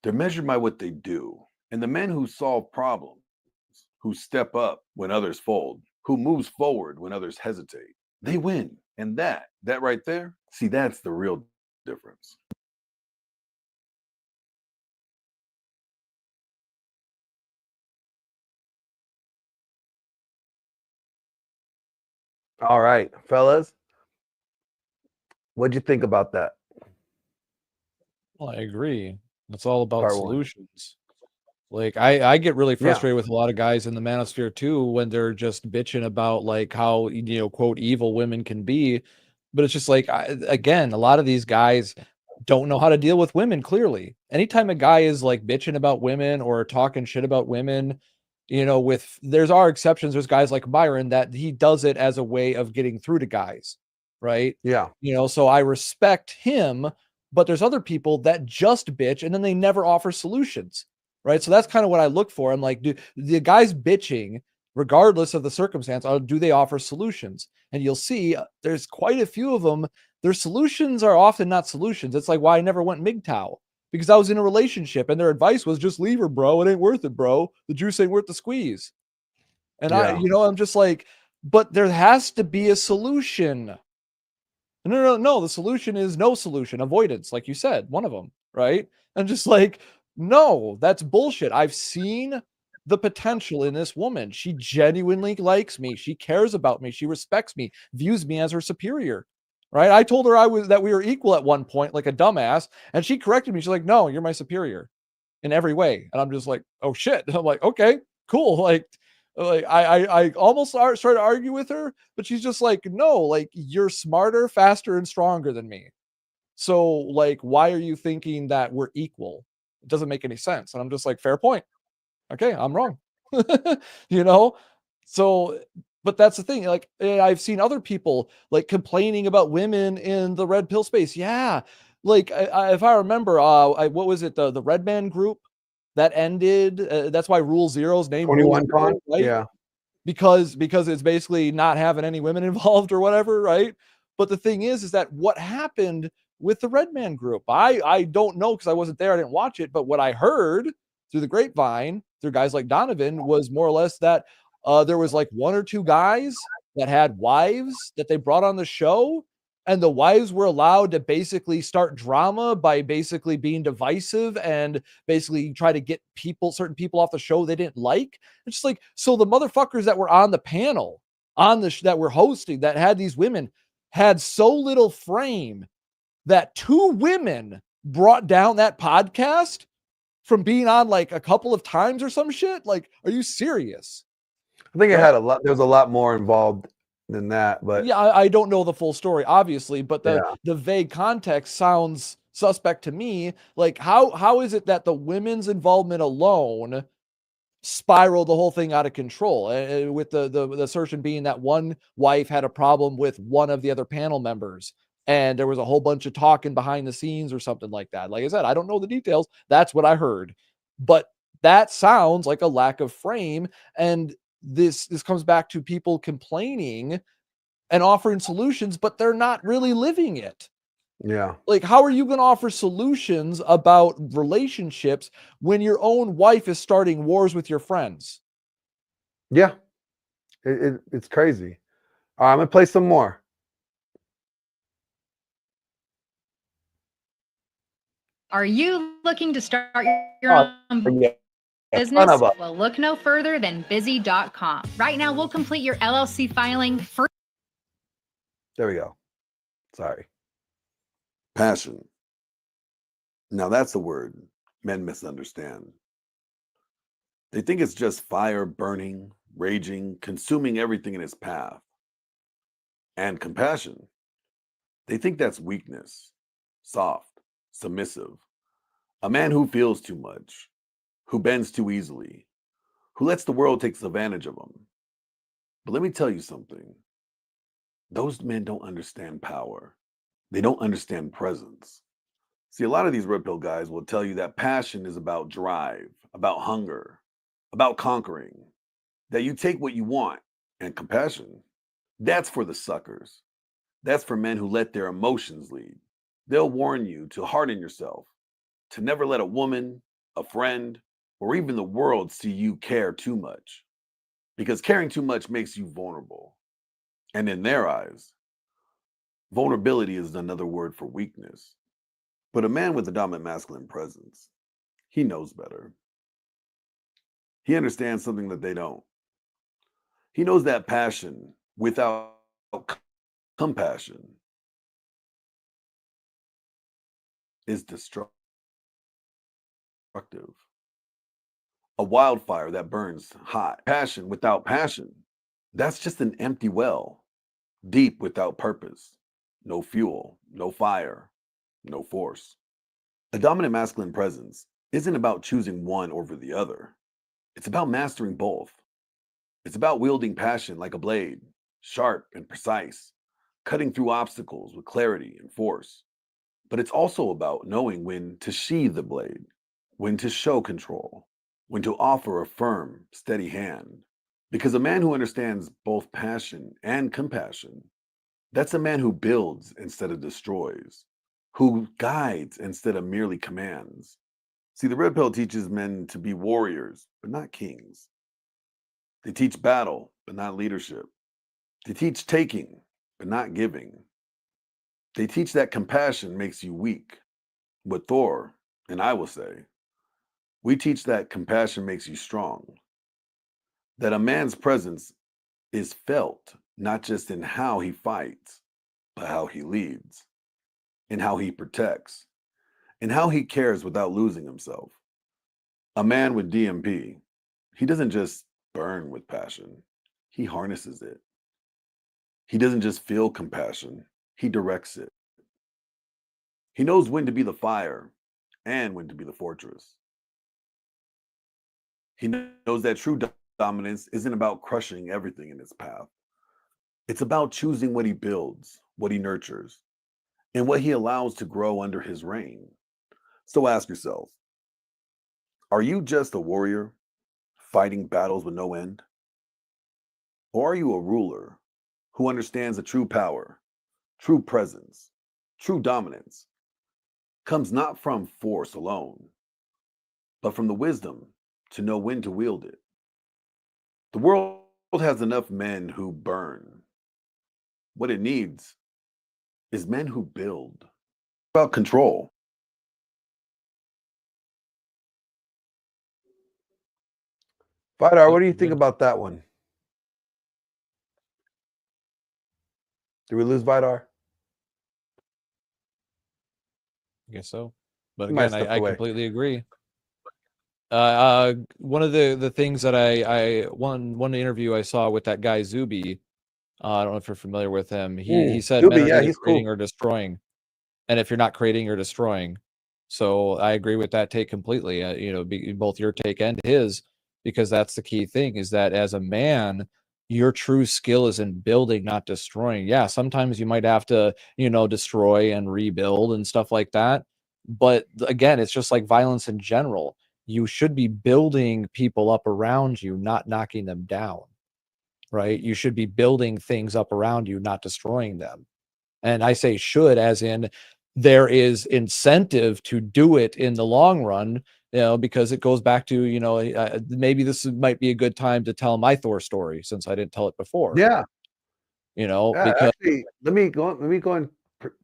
U: They're measured by what they do. And the men who solve problems, who step up when others fold, who moves forward when others hesitate, they win. And that right there, see, that's the real difference.
R: All right, fellas. What'd you think about that?
E: Well, I agree. It's all about
R: Part one.
E: solutions. Like I get really frustrated with a lot of guys in the manosphere too when they're just bitching about like how, you know, quote, evil women can be. But it's just like, again, a lot of these guys don't know how to deal with women, clearly. Anytime a guy is like bitching about women or talking shit about women, you know, there's our exceptions. There's guys like Byron that he does it as a way of getting through to guys, right?
R: Yeah.
E: You know, so I respect him, but there's other people that just bitch and then they never offer solutions, right? So that's kind of what I look for. I'm like, do the guys bitching, regardless of the circumstance, do they offer solutions? And you'll see there's quite a few of them. Their solutions are often not solutions. It's like why I never went MGTOW, because I was in a relationship and their advice was just leave her, bro. It ain't worth it, bro. The juice ain't worth the squeeze. And I'm just like, but there has to be a solution. No. The solution is no solution. Avoidance, like you said, one of them, right? And just like, no, that's bullshit. I've seen the potential in this woman. She genuinely likes me. She cares about me. She respects me, views me as her superior, right? I told her that we were equal at one point, like a dumbass, and she corrected me. She's like, no, you're my superior in every way. And I'm just like, oh shit. I'm like, okay, cool. Like, Like I almost started to argue with her, but she's just like, no, like you're smarter, faster, and stronger than me. So like, why are you thinking that we're equal? It doesn't make any sense. And I'm just like, fair point. Okay, I'm wrong. You know? So, but that's the thing. Like, I've seen other people like complaining about women in the red pill space. Yeah. Like, if I remember, what was it? The Red Man group that ended. That's why Rule Zero's name
R: 21
E: Rule Zero,
R: con.
E: right?
R: Yeah.
E: Because it's basically not having any women involved or whatever, right? But the thing is that what happened with the Red Man group, I don't know because I wasn't there, I didn't watch it, but what I heard through the grapevine, through guys like Donovan, was more or less that there was like one or two guys that had wives that they brought on the show, and the wives were allowed to basically start drama by basically being divisive and basically try to get certain people off the show they didn't like. It's just like, so the motherfuckers that were on the panel that were hosting that had these women had so little frame that two women brought down that podcast from being on like a couple of times or some shit. Like, are you serious?
R: I think it had a lot. There was a lot more involved than that, but
E: yeah, I don't know the full story, obviously, but
R: Yeah.
E: the vague context sounds suspect to me. Like, how is it that the women's involvement alone spiraled the whole thing out of control? With the assertion being that one wife had a problem with one of the other panel members, and there was a whole bunch of talking behind the scenes or something like that. Like I said, I don't know the details. That's what I heard, but that sounds like a lack of frame. And this comes back to people complaining and offering solutions, but they're not really living it.
R: yeah.
E: Like, how are you going to offer solutions about relationships when your own wife is starting wars with your friends?
R: Yeah. It's crazy. All right, I'm gonna play some more.
J: Are you looking to start your own
R: Yeah.
J: business?
R: Son of a-
J: Well, look no further than busy.com. Right now, we'll complete your LLC filing for.
R: There we go. Sorry. Passion. Now that's the word men misunderstand. They think it's just fire burning, raging, consuming everything in its path. And compassion. They think that's weakness, soft, submissive. A man who feels too much, who bends too easily, who lets the world take advantage of him. But let me tell you something. Those men don't understand power. They don't understand presence. See, a lot of these red pill guys will tell you that passion is about drive, about hunger, about conquering, that you take what you want. And compassion, that's for the suckers. That's for men who let their emotions lead. They'll warn you to harden yourself, to never let a woman, a friend, or even the world see you care too much. Because caring too much makes you vulnerable. And in their eyes, vulnerability is another word for weakness. But a man with a dominant masculine presence, he knows better. He understands something that they don't. He knows that passion without compassion is destructive. A wildfire that burns hot. Passion without passion, that's just an empty well, deep without purpose. No fuel, no fire, no force. A dominant masculine presence isn't about choosing one over the other. It's about mastering both. It's about wielding passion like a blade, sharp and precise, cutting through obstacles with clarity and force. But it's also about knowing when to sheathe the blade, when to show control, when to offer a firm, steady hand. Because a man who understands both passion and compassion, that's a man who builds instead of destroys, who guides instead of merely commands. See, the red pill teaches men to be warriors, but not kings. They teach battle, but not leadership. They teach taking, but not giving. They teach that compassion makes you weak. But Thor, and I will say, we teach that compassion makes you strong. That a man's presence is felt not just in how he fights, but how he leads, in how he protects, in how he cares without losing himself. A man with DMP, he doesn't just burn with passion. He harnesses it. He doesn't just feel compassion, he directs it. He knows when to be the fire and when to be the fortress. He knows that true dominance isn't about crushing everything in its path. It's about choosing what he builds, what he nurtures, and what he allows to grow under his reign. So ask yourself, are you just a warrior fighting battles with no end? Or are you a ruler who understands that true power, true presence, true dominance comes not from force alone, but from the wisdom to know when to wield it? The world has enough men who burn. What it needs is men who build. About control. Vidar, what do you think about that one? Did we lose Vidar?
E: I guess so. But
R: He might
E: again,
R: have stepped
E: I
R: away.
E: completely agree. One of the things that one interview I saw with that guy Zuby, I don't know if you're familiar with him. He said men
R: Zuby,
E: are
R: yeah,
E: either
R: he's
E: creating
R: cool.
E: or destroying, and if you're not creating, you're destroying. So I agree with that take completely. Both your take and his, because that's the key thing, is that as a man, your true skill is in building, not destroying. Yeah, sometimes you might have to, destroy and rebuild and stuff like that. But again, it's just like violence in general. You should be building people up around you, not knocking them down, right? You should be building things up around you, not destroying them. And I say should, as in there is incentive to do it in the long run, because it goes back to, maybe this might be a good time to tell my Thor story since I didn't tell it before.
R: Yeah.
E: Because
R: Actually, let me go and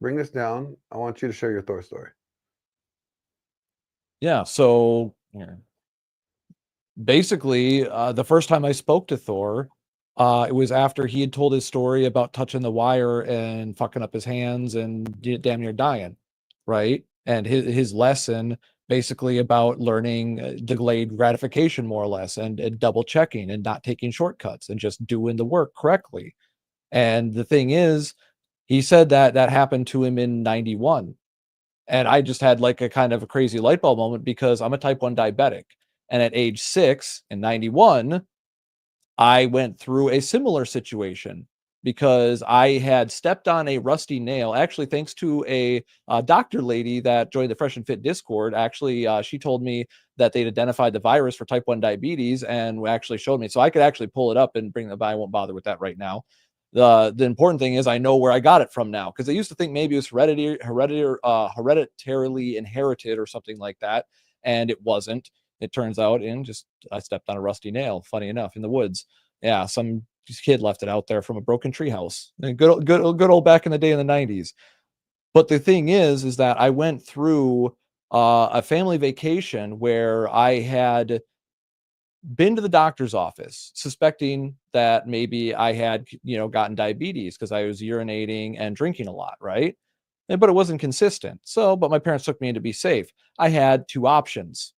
R: bring this down. I want you to share your Thor story.
E: yeah, so basically, the first time I spoke to Thor, it was after he had told his story about touching the wire and fucking up his hands and damn near dying, right? And his lesson basically about learning delayed gratification, more or less, and double checking and not taking shortcuts and just doing the work correctly. And the thing is, he said that happened to him in 91. And I just had like a kind of a crazy light bulb moment because I'm a type 1 diabetic. And at age 6 in 91, I went through a similar situation because I had stepped on a rusty nail. Actually, thanks to a doctor lady that joined the Fresh and Fit Discord. Actually, she told me that they'd identified the virus for type 1 diabetes and actually showed me. So I could actually pull it up and bring it, but I won't bother with that right now. The important thing is I know where I got it from now, because I used to think maybe it was hereditarily inherited or something like that, and it wasn't. It turns out I stepped on a rusty nail, funny enough, in the woods. Yeah, some kid left it out there from a broken treehouse. Good old back in the day in the 90s. But the thing is that I went through a family vacation where I had been to the doctor's office suspecting that maybe I had, gotten diabetes because I was urinating and drinking a lot, right? But it wasn't consistent. But my parents took me in to be safe. I had two options.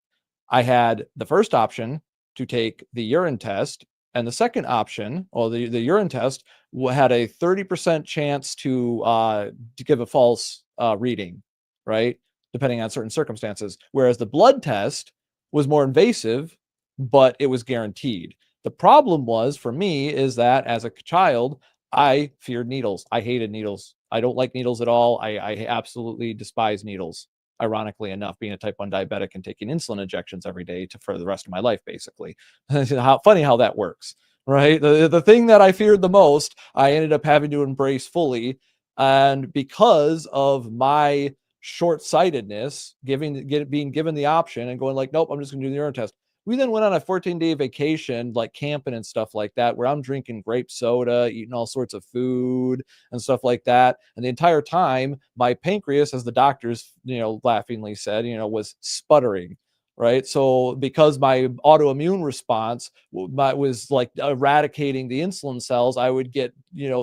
E: I had the first option to take the urine test, and the second option, or the urine test, had a 30% chance to give a false reading, right? Depending on certain circumstances. Whereas the blood test was more invasive, but it was guaranteed. The problem was for me is that as a child, I feared needles. I hated needles. I don't like needles at all. I absolutely despise needles. Ironically enough, being a type 1 diabetic and taking insulin injections every day for the rest of my life, basically. How funny how that works, right? The thing that I feared the most, I ended up having to embrace fully. And because of my short-sightedness, being given the option and going like, nope, I'm just going to do the urine test. We then went on a 14-day vacation, like camping and stuff like that, where I'm drinking grape soda, eating all sorts of food and stuff like that. And the entire time, my pancreas, as the doctors, laughingly said, was sputtering. right? So because my autoimmune response was like eradicating the insulin cells, I would get,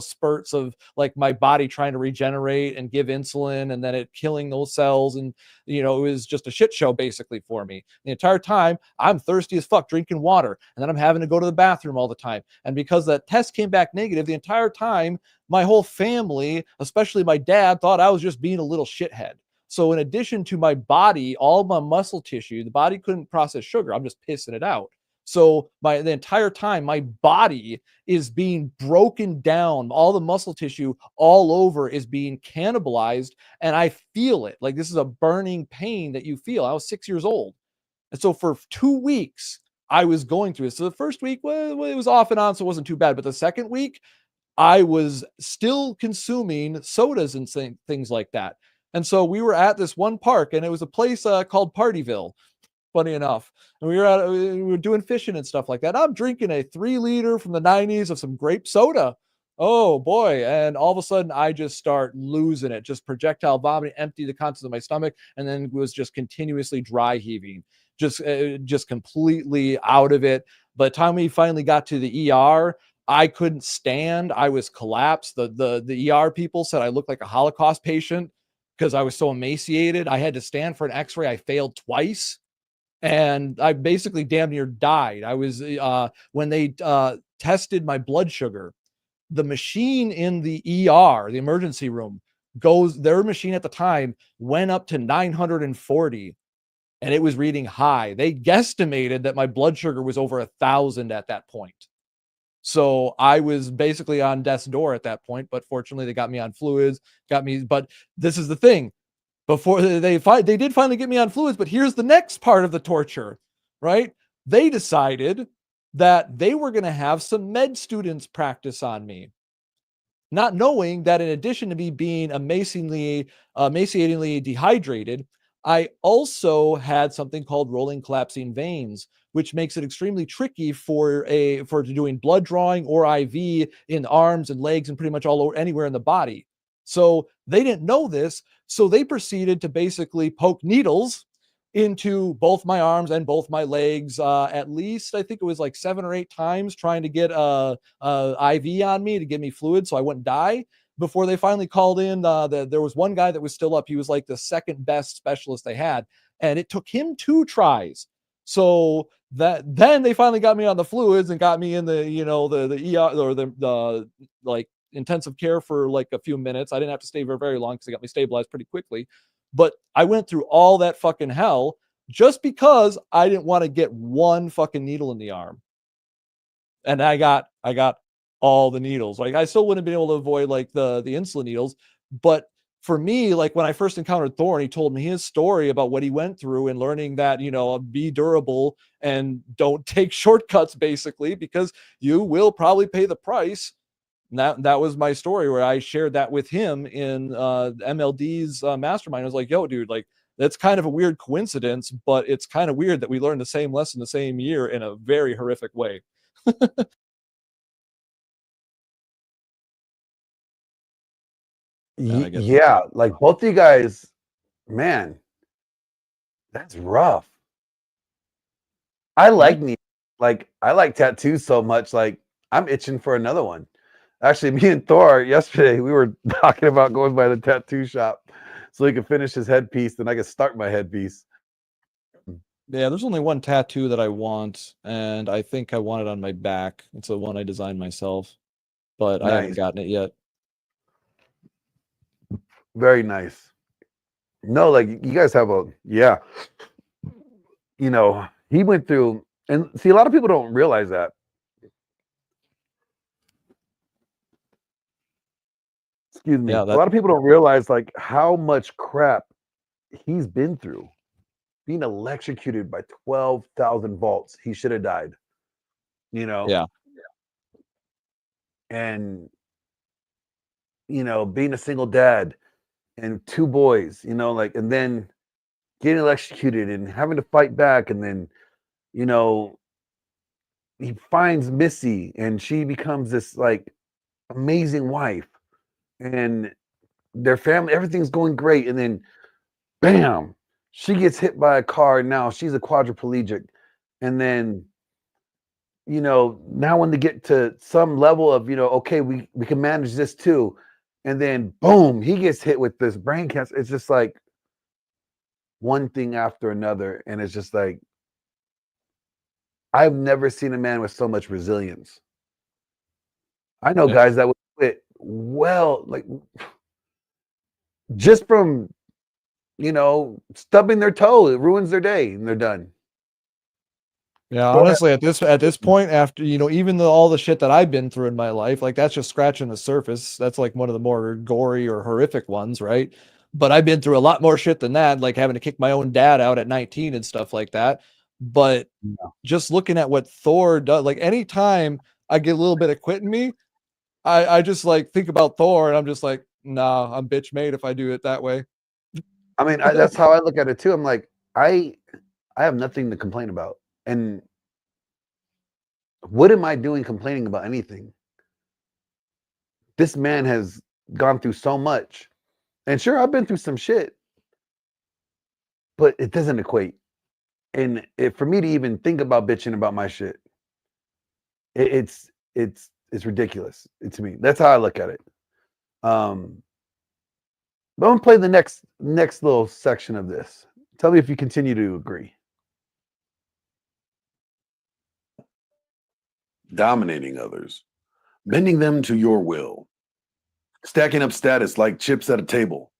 E: spurts of like my body trying to regenerate and give insulin, and then it killing those cells. And, it was just a shit show basically for me. The entire time I'm thirsty as fuck, drinking water, and then I'm having to go to the bathroom all the time. And because that test came back negative, the entire time, my whole family, especially my dad, thought I was just being a little shithead. So in addition to my body, all my muscle tissue, the body couldn't process sugar. I'm just pissing it out. So the entire time, my body is being broken down. All the muscle tissue all over is being cannibalized, and I feel it. Like this is a burning pain that you feel. I was 6 years old. And so for 2 weeks, I was going through it. So the first week, well, it was off and on, so it wasn't too bad. But the second week, I was still consuming sodas and things like that. And so we were at this one park, and it was a place called Partyville, funny enough. And we were doing fishing and stuff like that. I'm drinking a 3-liter from the 90s of some grape soda. Oh boy. And all of a sudden I just start losing it, just projectile vomiting, empty the contents of my stomach, and then was just continuously dry heaving, just completely out of it. By the time we finally got to the ER, I couldn't stand. I was collapsed. The ER people said I looked like a Holocaust patient because I was so emaciated. I had to stand for an x-ray. I failed twice, and I basically damn near died. I was when they tested my blood sugar, the machine in the ER, the emergency room, their machine at the time went up to 940, and it was reading high. They guesstimated that my blood sugar was over 1,000 at that point. So I was basically on death's door at that point, but fortunately they got me on fluids, but this is the thing. Before they did finally get me on fluids, but here's the next part of the torture, right? They decided that they were going to have some med students practice on me, not knowing that in addition to me being emaciatingly dehydrated, I also had something called rolling collapsing veins, which makes it extremely tricky for doing blood drawing or IV in arms and legs and pretty much all over anywhere in the body. So they didn't know this, so they proceeded to basically poke needles into both my arms and both my legs, at least I think it was like 7 or 8 times, trying to get a IV on me to give me fluid so I wouldn't die, before they finally called in. There was one guy that was still up. He was like the second best specialist they had, and it took him 2 tries. So then they finally got me on the fluids and got me in the the ER or the like intensive care for like a few minutes. I didn't have to stay very long because they got me stabilized pretty quickly. But I went through all that fucking hell just because I didn't want to get one fucking needle in the arm. And I got all the needles. Like I still wouldn't have been able to avoid like the insulin needles. But for me, like when I first encountered Thor and he told me his story about what he went through and learning that, be durable and don't take shortcuts basically, because you will probably pay the price. That was my story where I shared that with him in MLD's mastermind. I was like, yo, dude, like that's kind of a weird coincidence, but it's kind of weird that we learned the same lesson the same year in a very horrific way.
R: Yeah, like both of you guys, man, that's rough. I like I like tattoos so much, like I'm itching for another one. Actually, me and Thor yesterday, we were talking about going by the tattoo shop so he could finish his headpiece, then I could start my headpiece.
E: Yeah, there's only one tattoo that I want, and I think I want it on my back. It's the one I designed myself, but I haven't gotten it yet.
R: Very nice. No, like you guys have he went through, and see, a lot of people don't realize that. Excuse me.
E: Yeah,
R: a lot of people don't realize like how much crap he's been through. Being electrocuted by 12,000 volts, he should have died.
E: Yeah.
R: And being a single dad and 2 boys, and then getting electrocuted and having to fight back, and then he finds Missy and she becomes this like amazing wife, and their family, everything's going great, and then bam, She gets hit by a car now. She's a quadriplegic. And then, you know, now when they get to some level of, you know, okay, we can manage this too. And then boom, he gets hit with this brain cancer. It's just like one thing after another. And it's just like, I've never seen a man with so much resilience. I know guys that would quit well, like just from, you know, stubbing their toe, it ruins their day and they're done.
E: Yeah, honestly, at this point, after, you know, even though all the shit that I've been through in my life, like that's just scratching the surface. That's like one of the more gory or horrific ones, right? But I've been through a lot more shit than that, like having to kick my own dad out at 19 and stuff like that. But just looking at what Thor does, like anytime I get a little bit of quit in me, I just like think about Thor and I'm just like, nah, I'm bitch made if I do it that way.
R: I mean, that's how I look at it too. I'm like, I have nothing to complain about. And what am I doing complaining about anything? This man has gone through so much. And sure, I've been through some shit, but it doesn't equate. And for me to even think about bitching about my shit, it's ridiculous to me. That's how I look at it. But I'm gonna play the next little section of this. Tell me if you continue to agree.
U: Dominating others, bending them to your will, stacking up status like chips at a table.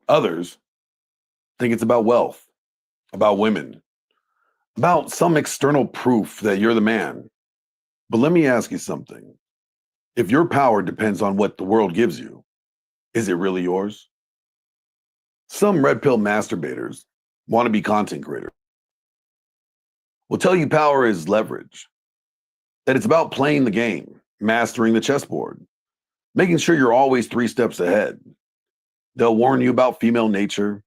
U: Others think it's about wealth, about women, about some external proof that you're the man. But let me ask you something. If your power depends on what the world gives you, is it really yours? Some red pill masturbators, wannabe content creators, will tell you power is leverage, that it's about playing the game, mastering the chessboard, making sure you're always 3 steps ahead. They'll warn you about female nature,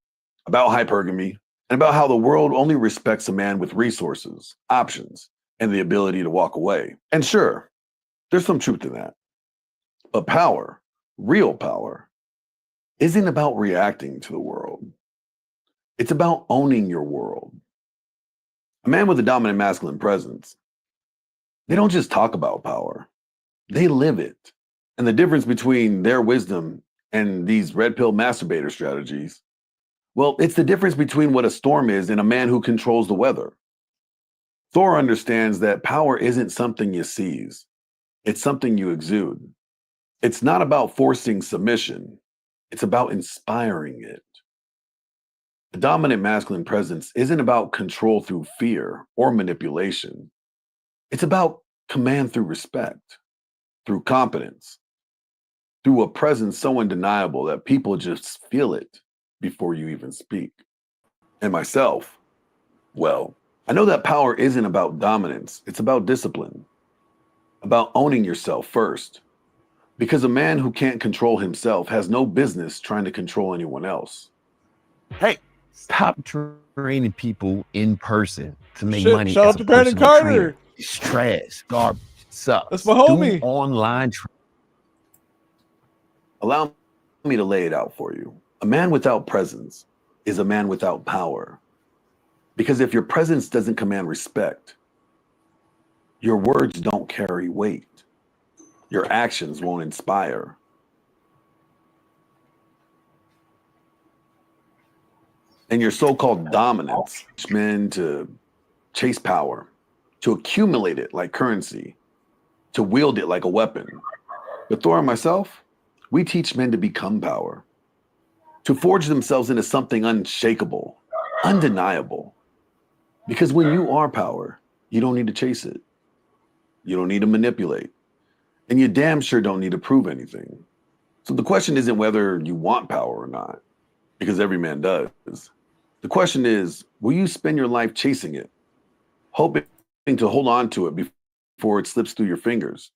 U: about hypergamy, and about how the world only respects a man with resources, options, and the ability to walk away. And sure, there's some truth in that. But power, real power, isn't about reacting to the world. It's about owning your world. A man with a dominant masculine presence, they don't just talk about power, they live it. And the difference between their wisdom and these red pill masturbator strategies, well, it's the difference between what a storm is and a man who controls the weather. Thor understands that power isn't something you seize, it's something you exude. It's not about forcing submission, it's about inspiring it. The dominant masculine presence isn't about control through fear or manipulation. It's about command through respect, through competence, through a presence so undeniable that people just feel it before you even speak. And myself, well, I know that power isn't about dominance, it's about discipline, about owning yourself first. Because a man who can't control himself has no business trying to control anyone else.
H: Hey, stop training people in person to make
E: Shit,
H: money
E: shout
H: as
E: out
H: a
E: to Brandon
H: personal
E: Carter.
H: trainer. It's trash, garbage, it sucks.
E: That's my homie.
H: Do online
U: Allow me to lay it out for you. A man without presence is a man without power. Because if your presence doesn't command respect, your words don't carry weight. Your actions won't inspire. And your so-called dominance, men to chase power, to accumulate it like currency, to wield it like a weapon. But Thor and myself, we teach men to become power, to forge themselves into something unshakable, undeniable. Because when you are power, you don't need to chase it. You don't need to manipulate. And you damn sure don't need to prove anything. So the question isn't whether you want power or not, because every man does. The question is, will you spend your life chasing it, hoping to hold on to it before it slips through your fingers?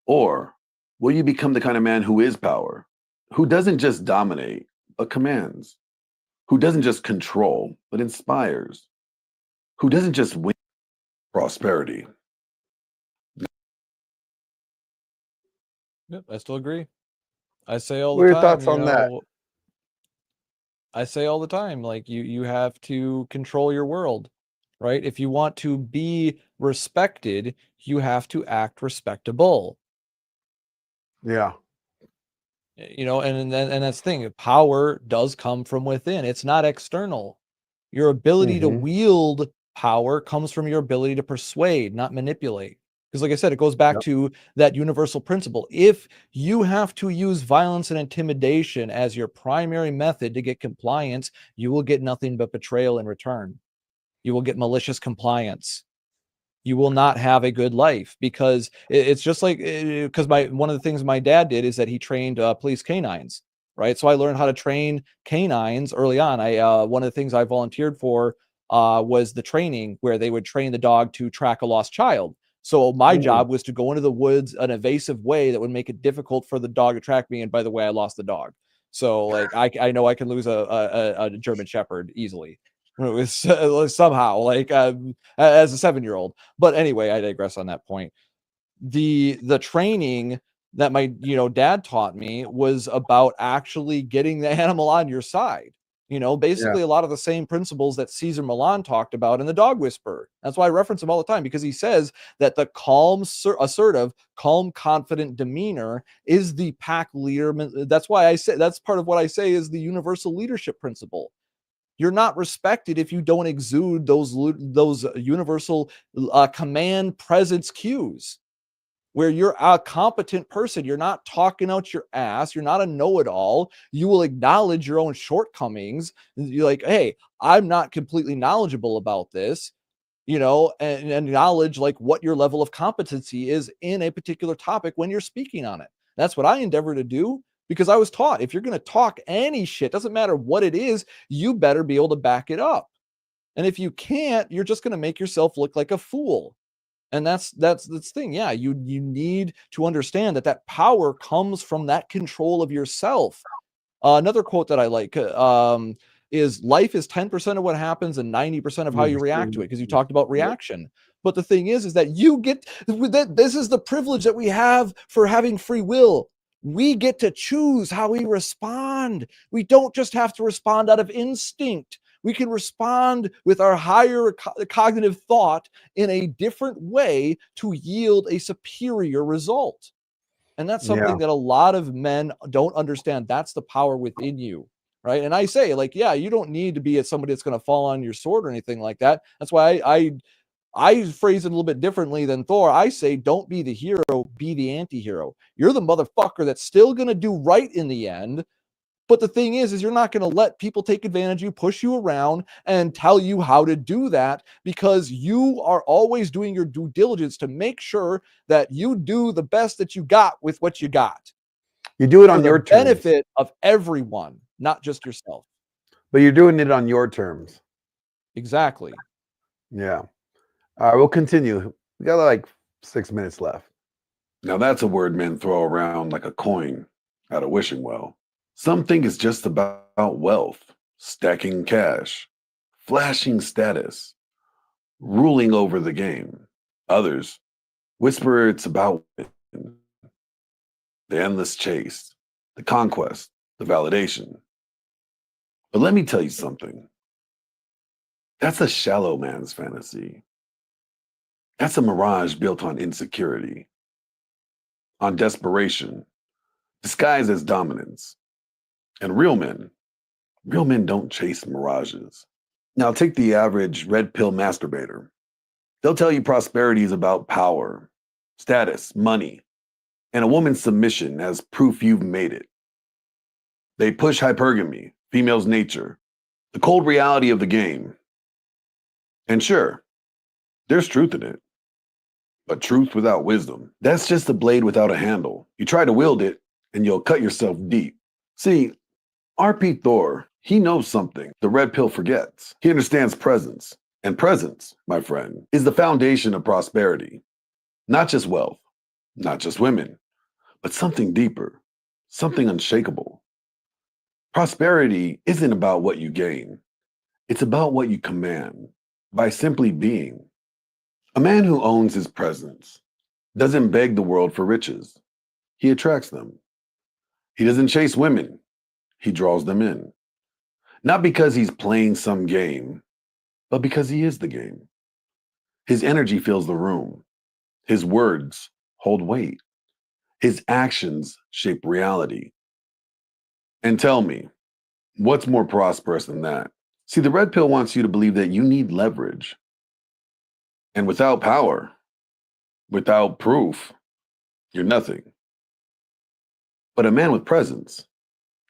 U: Or will you become the kind of man who is power, who doesn't just dominate, but commands, who doesn't just control, but inspires, who doesn't just win prosperity?
E: Yep, I still agree. I say all
R: What are
E: the
R: your
E: time.
R: thoughts on that?
E: I say all the time, like you have to control your world, right? If you want to be respected, you have to act respectable.
R: Yeah.
E: You know, and that's the thing. Power does come from within. It's not external. Your ability to wield power comes from your ability to persuade, not manipulate. Because like I said, it goes back to that universal principle. If you have to use violence and intimidation as your primary method to get compliance, you will get nothing but betrayal in return. You will get malicious compliance. You will not have a good life, because it's just like, because one of the things my dad did is that he trained police canines, right? So I learned how to train canines early on. One of the things I volunteered for was the training where they would train the dog to track a lost child. So my job was to go into the woods an evasive way that would make it difficult for the dog to track me. And by the way, I lost the dog. So like I know I can lose a German Shepherd easily. Somehow, like as a 7-year-old. But anyway, I digress on that point. The training that my dad taught me was about actually getting the animal on your side. Basically a lot of the same principles that Cesar Millan talked about in The Dog Whisperer. That's why I reference him all the time, because he says that the calm, assertive, calm, confident demeanor is the pack leader. That's why I say that's part of what I say is the universal leadership principle. You're not respected if you don't exude those universal command presence cues, where you're a competent person. You're not talking out your ass. You're not a know-it-all. You will acknowledge your own shortcomings. You're like, hey, I'm not completely knowledgeable about this, and acknowledge like what your level of competency is in a particular topic when you're speaking on it. That's what I endeavor to do, because I was taught if you're going to talk any shit, doesn't matter what it is, you better be able to back it up. And if you can't, you're just going to make yourself look like a fool. And that's the thing. Yeah, you need to understand that power comes from that control of yourself. Another quote that I like is life is 10% of what happens and 90% of how you react to it, because you talked about reaction. But the thing is that you get that this is the privilege that we have for having free will. We get to choose how we respond. We don't just have to respond out of instinct. We can respond with our higher cognitive thought in a different way to yield a superior result. And that's something that a lot of men don't understand. That's the power within you, right? And I say, like, yeah, you don't need to be somebody that's going to fall on your sword or anything like that. That's why I phrase it a little bit differently than Thor. I say, don't be the hero, be the anti-hero. You're the motherfucker that's still going to do right in the end. But the thing is you're not going to let people take advantage of you, push you around, and tell you how to do that, because you are always doing your due diligence to make sure that you do the best that you got with what you got.
R: You do it on your terms.
E: Benefit of everyone, not just yourself.
R: But you're doing it on your terms.
E: Exactly.
R: Yeah. All right, we'll continue. We got like 6 minutes left.
U: Now that's a word men throw around like a coin at a wishing well. Some think it's just about wealth, stacking cash, flashing status, ruling over the game. Others whisper it's about the endless chase, the conquest, the validation. But let me tell you something. That's a shallow man's fantasy. That's a mirage built on insecurity, on desperation, disguised as dominance. And real men don't chase mirages. Now take the average red pill masturbator. They'll tell you prosperity is about power, status, money, and a woman's submission as proof you've made it. They push hypergamy, female's nature, the cold reality of the game. And sure, there's truth in it. But truth without wisdom, that's just a blade without a handle. You try to wield it, and you'll cut yourself deep. See, RP Thor, he knows something the red pill forgets. He understands presence. And presence, my friend, is the foundation of prosperity. Not just wealth, not just women, but something deeper, something unshakable. Prosperity isn't about what you gain. It's about what you command by simply being. A man who owns his presence doesn't beg the world for riches. He attracts them. He doesn't chase women. He draws them in.
T: Not because he's playing some game, but because he is the game. His energy fills the room. His words hold weight. His actions shape reality. And tell me, what's more prosperous than that? See, the red pill wants you to believe that you need leverage. And without power, without proof, you're nothing. But a man with presence,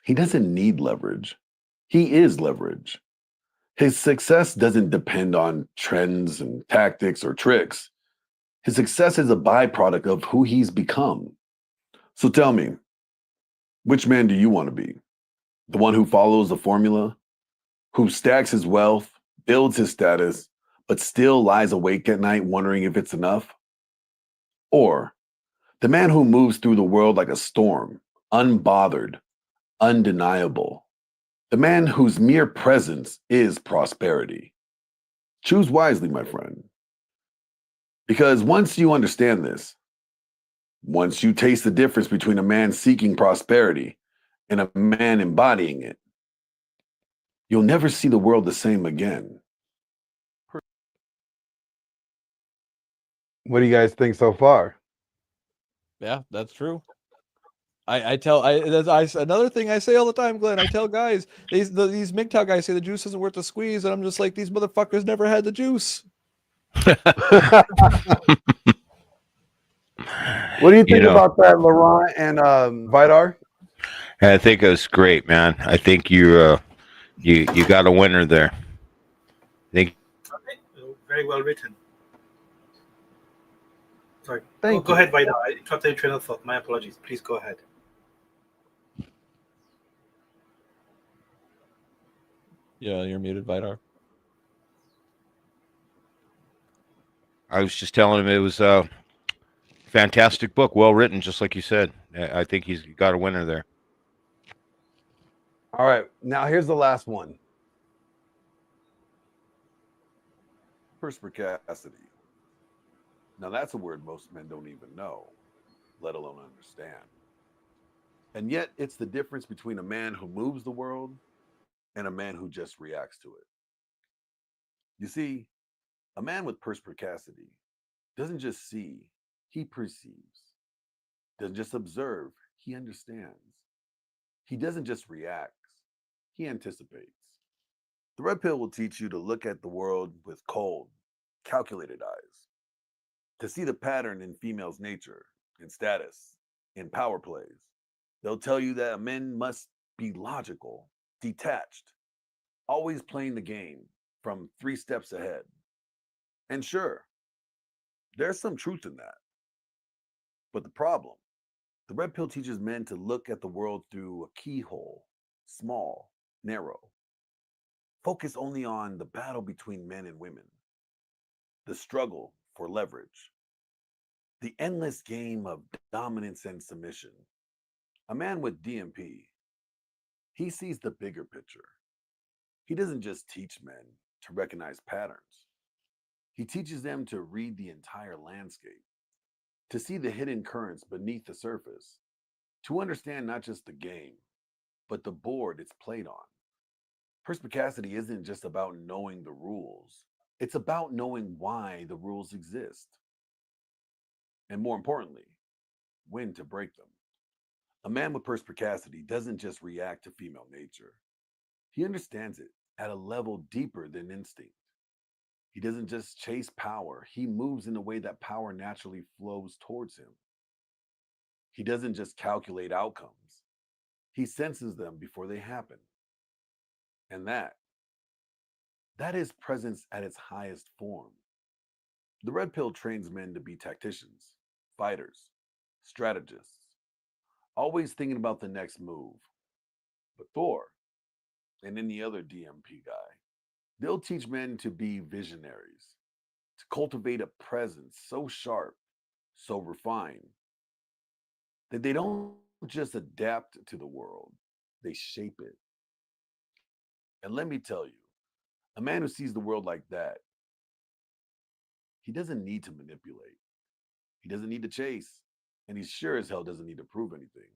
T: he doesn't need leverage. He is leverage. His success doesn't depend on trends and tactics or tricks. His success is a byproduct of who he's become. So tell me, which man do you want to be? The one who follows the formula, who stacks his wealth, builds his status, but still lies awake at night wondering if it's enough? Or the man who moves through the world like a storm, unbothered, undeniable? The man whose mere presence is prosperity. Choose wisely, my friend. Because once you understand this, once you taste the difference between a man seeking prosperity and a man embodying it, you'll never see the world the same again.
R: What do you guys think so far?
E: Yeah, that's true. That's another thing I say all the time, Glenn. I tell guys, these MGTOW guys say the juice isn't worth the squeeze, and I'm just like, these motherfuckers never had the juice.
R: What do you think about that, Laurent and Vidar?
V: I think it was great, man. I think you got a winner there.
Q: Okay. Very well written. Sorry. Go ahead, Vidar. I interrupted your train of thought. My apologies. Please go ahead.
E: Yeah, you're muted, Vidar.
V: I was just telling him it was a fantastic book, well written, just like you said. I think he's got a winner there.
R: All right, now here's the last one.
U: Perspicacity. Now that's a word most men don't even know, let alone understand. And yet it's the difference between a man who moves the world and a man who just reacts to it. You see, a man with perspicacity doesn't just see, he perceives. Doesn't just observe, he understands. He doesn't just react, he anticipates. The red pill will teach you to look at the world with cold, calculated eyes, to see the pattern in females' nature, in status, in power plays. They'll tell you that men must be logical, detached, always playing the game from 3 steps ahead. And sure, there's some truth in that. But the problem, the red pill teaches men to look at the world through a keyhole, small, narrow. Focus only on the battle between men and women, the struggle for leverage, the endless game of dominance and submission. A man with DMP, he sees the bigger picture. He doesn't just teach men to recognize patterns. He teaches them to read the entire landscape, to see the hidden currents beneath the surface, to understand not just the game, but the board it's played on. Perspicacity isn't just about knowing the rules. It's about knowing why the rules exist. And more importantly, when to break them. A man with perspicacity doesn't just react to female nature. He understands it at a level deeper than instinct. He doesn't just chase power. He moves in a way that power naturally flows towards him. He doesn't just calculate outcomes. He senses them before they happen. And that is presence at its highest form. The red pill trains men to be tacticians, fighters, strategists, always thinking about the next move. But Thor and any other DMP guy, they'll teach men to be visionaries, to cultivate a presence so sharp, so refined, that they don't just adapt to the world, they shape it. And let me tell you, a man who sees the world like that, he doesn't need to manipulate. He doesn't need to chase. And he sure as hell doesn't need to prove anything.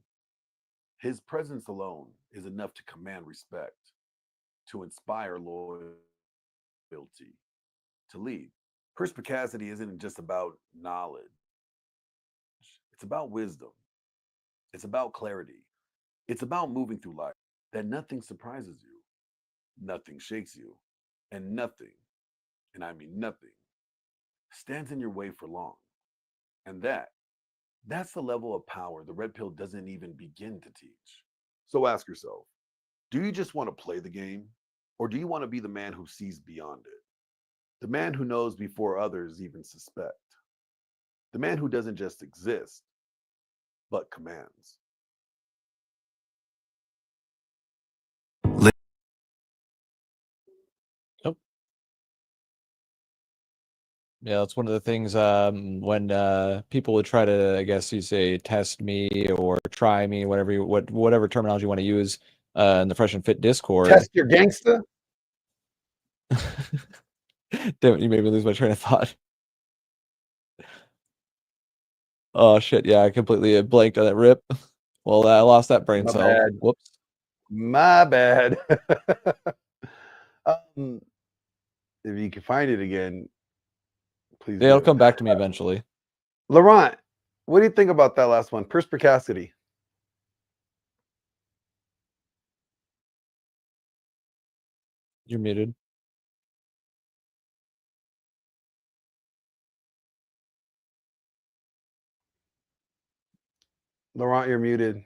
U: His presence alone is enough to command respect.
R: to inspire loyalty, to lead. Perspicacity isn't just about knowledge. It's about wisdom. It's about clarity. It's about moving through life that nothing surprises you, nothing shakes you, and nothing, and I mean nothing, stands in your way for long. And that's the level of power the red pill doesn't even begin to teach. So ask yourself, do you just want to play the game? Or do you want to be the man who sees beyond it? The man who knows before others even suspect. The man who doesn't just exist, but commands.
E: Yeah, that's one of the things when people would try to, I guess you say, test me or try me, whatever terminology you want to use in the Fresh and Fit Discord.
R: Test your gangsta?
E: Damn it, you made me lose my train of thought. Oh shit, yeah, I completely blanked on that rip. Well, I lost that brain
R: My
E: cell.
R: bad.
E: Whoops.
R: My bad. If you can find it again, please.
E: Yeah, it'll
R: do.
E: come back to me eventually.
R: Laurent, what do you think about that last one? Perspicacity.
E: You're muted.
R: Laurent, you're muted.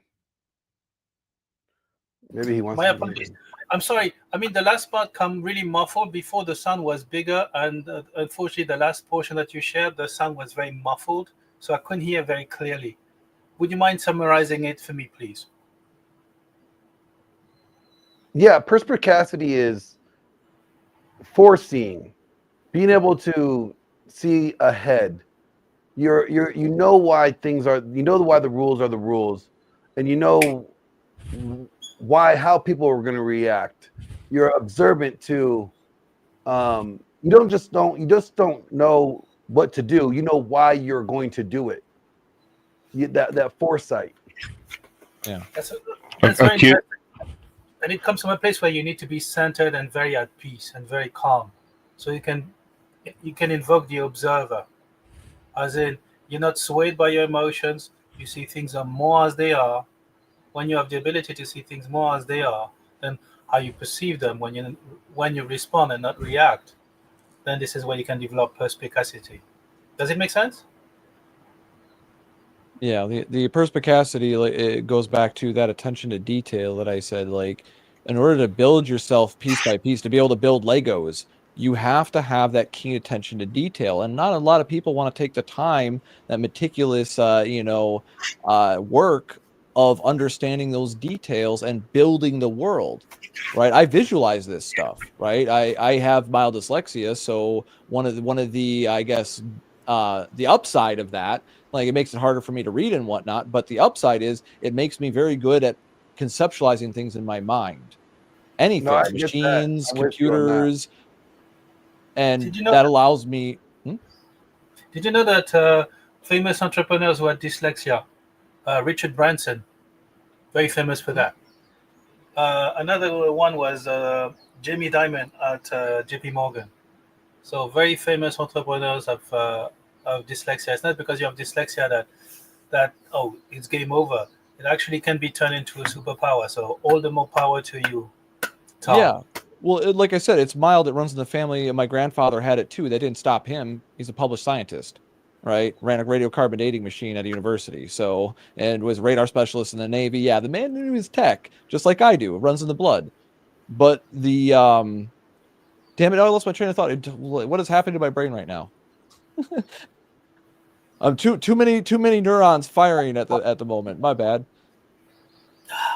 R: Maybe he wants
Q: My
R: to.
Q: apologies. I'm sorry. I mean, the last part come really muffled. Before the sound was bigger, and unfortunately, the last portion that you shared, the sound was very muffled, so I couldn't hear very clearly. Would you mind summarizing it for me, please?
R: Yeah, perspicacity is foreseeing, being able to see ahead. You know why things are. You know why the rules are the rules, and you know how people are going to react. You're observant to. You just don't know what to do. You know why you're going to do it. That foresight.
E: Yeah,
Q: that's very interesting. And it comes from a place where you need to be centered and very at peace and very calm, so you can invoke the observer, as in you're not swayed by your emotions. You see things are more as they are. When you have the ability to see things more as they are, then how you perceive them when you respond and not react, then this is where you can develop perspicacity. Does it make sense?
E: Yeah, the perspicacity, like, it goes back to that attention to detail that I said. Like, in order to build yourself piece by piece, to be able to build Legos, you have to have that keen attention to detail. And not a lot of people want to take the time, that meticulous, work of understanding those details and building the world. Right, I visualize this stuff. Right, I have mild dyslexia, so one of the I guess the upside of that, like, it makes it harder for me to read and whatnot, but the upside is it makes me very good at conceptualizing things in my mind. Anything,
R: No, I get that.
E: machines,
R: I'm with you on that.
E: computers, and
Q: Did you know
E: that allows me.
Q: Did you know that famous entrepreneurs who had dyslexia, Richard Branson, very famous for that. Another one was Jamie Dimon at JP Morgan. So very famous entrepreneurs of dyslexia. It's not because you have dyslexia that it's game over. It actually can be turned into a superpower. So all the more power to you, Tom.
E: Yeah. Well, like I said, it's mild. It runs in the family. My grandfather had it too. That didn't stop him. He's a published scientist, right? Ran a radiocarbon dating machine at a university. So, and was a radar specialist in the Navy. Yeah, the man knew his tech, just like I do. It runs in the blood. But the damn it! I lost my train of thought. What is happening to my brain right now? I'm too many neurons firing at the moment. My bad.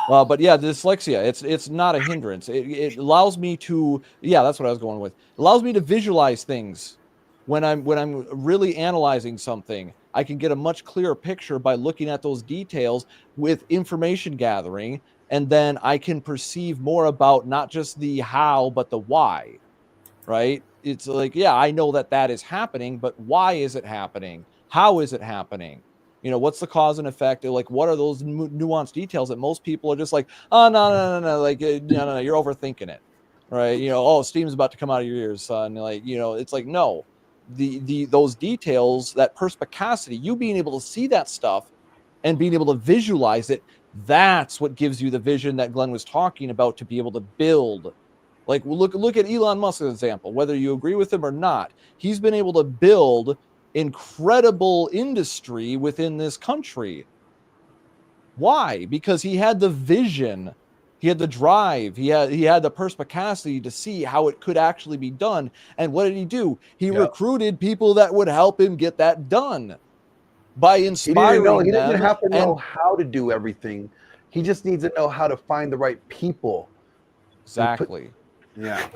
E: But yeah, dyslexia, it's not a hindrance. It allows me to, yeah, that's what I was going with. It allows me to visualize things when I'm really analyzing something. I can get a much clearer picture by looking at those details with information gathering, and then I can perceive more about not just the how but the why. Right? It's like, yeah, I know that is happening, but why is it happening? How is it happening? What's the cause and effect? Like, what are those nuanced details that most people are just like, oh, no, like, no, you're overthinking it. right? You know, oh, steam's about to come out of your ears, son. Like, you know, it's like, no, those details, that perspicacity, you being able to see that stuff and being able to visualize it, that's what gives you the vision that Glenn was talking about to be able to build. Like, look at Elon Musk's example, whether you agree with him or not. He's been able to build incredible industry within this country. Why? Because he had the vision, he had the drive, he had the perspicacity to see how it could actually be done. And what did he do? He recruited people that would help him get that done by inspiring
R: He
E: them.
R: didn't have to know
E: and
R: how to do everything. He just needs to know how to find the right people.
E: Exactly.
R: Yeah.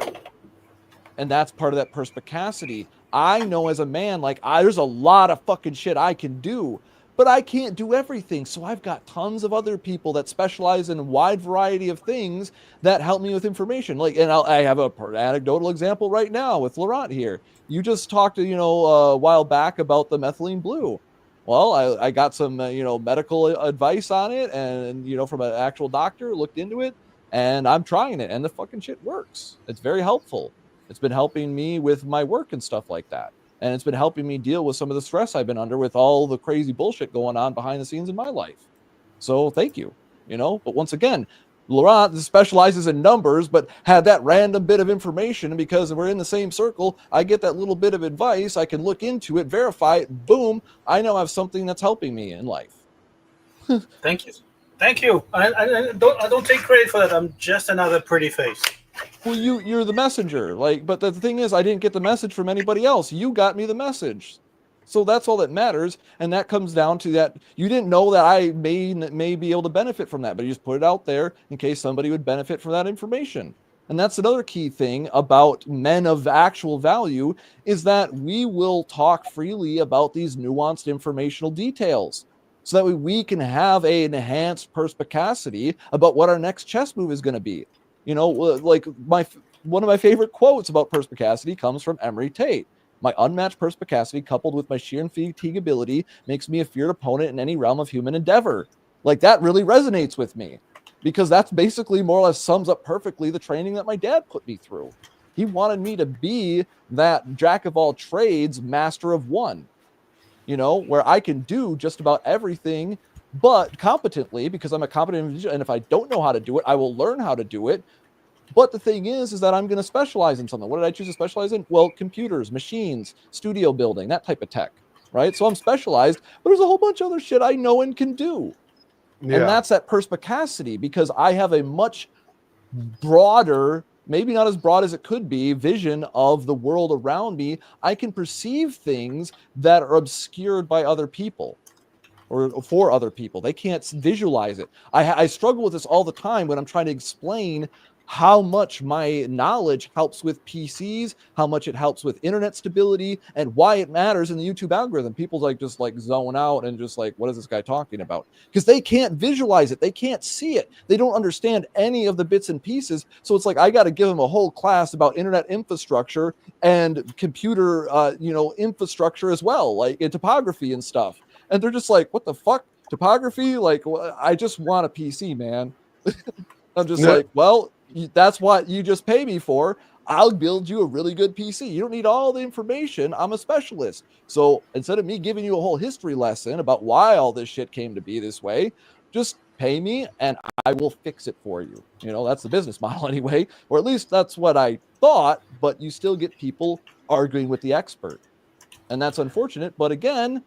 E: And that's part of that perspicacity. I know as a man, like, there's a lot of fucking shit I can do, but I can't do everything. So I've got tons of other people that specialize in a wide variety of things that help me with information. Like, and I have a anecdotal example right now with Laurent here. You just talked to, a while back about the methylene blue. Well, I got some, medical advice on it, and, from an actual doctor, looked into it, and I'm trying it, and the fucking shit works. It's very helpful. It's been helping me with my work and stuff like that. And it's been helping me deal with some of the stress I've been under with all the crazy bullshit going on behind the scenes in my life. So thank you, But once again, Laurent specializes in numbers, but had that random bit of information. And because we're in the same circle, I get that little bit of advice. I can look into it, verify it. Boom. I now have something that's helping me in life.
Q: Thank you. Thank you. I don't take credit for that. I'm just another pretty face.
E: Well, you're the messenger. But the thing is, I didn't get the message from anybody else. You got me the message. So that's all that matters. And that comes down to that you didn't know that I may be able to benefit from that, but you just put it out there in case somebody would benefit from that information. And that's another key thing about men of actual value, is that we will talk freely about these nuanced informational details, so that we can have an enhanced perspicacity about what our next chess move is going to be. Like one of my favorite quotes about perspicacity comes from Emery Tate. My unmatched perspicacity, coupled with my sheer infatigability, makes me a feared opponent in any realm of human endeavor. Like, that really resonates with me, because that's basically more or less sums up perfectly the training that my dad put me through. He wanted me to be that jack of all trades, master of one, where I can do just about everything, but competently, because I'm a competent individual. And if I don't know how to do it, I will learn how to do it. But the thing is that I'm going to specialize in something. What did I choose to specialize in? Well, computers, machines, studio building, that type of tech, right? So I'm specialized, but there's a whole bunch of other shit I know and can do. Yeah. And that's that perspicacity, because I have a much broader, maybe not as broad as it could be, vision of the world around me. I can perceive things that are obscured by other people, or for other people. They can't visualize it. I struggle with this all the time when I'm trying to explain how much my knowledge helps with PCs, how much it helps with internet stability, and why it matters in the YouTube algorithm. People just zone out and just what is this guy talking about? Because they can't visualize it. They can't see it. They don't understand any of the bits and pieces. So it's I got to give them a whole class about internet infrastructure and computer, infrastructure as well, in topography and stuff. And they're just what the fuck? Topography? I just want a PC, man. I'm just well, that's what you just pay me for. I'll build you a really good PC. You don't need all the information. I'm a specialist. So instead of me giving you a whole history lesson about why all this shit came to be this way, just pay me and I will fix it for you. That's the business model anyway, or at least that's what I thought, but you still get people arguing with the expert. And that's unfortunate. But again,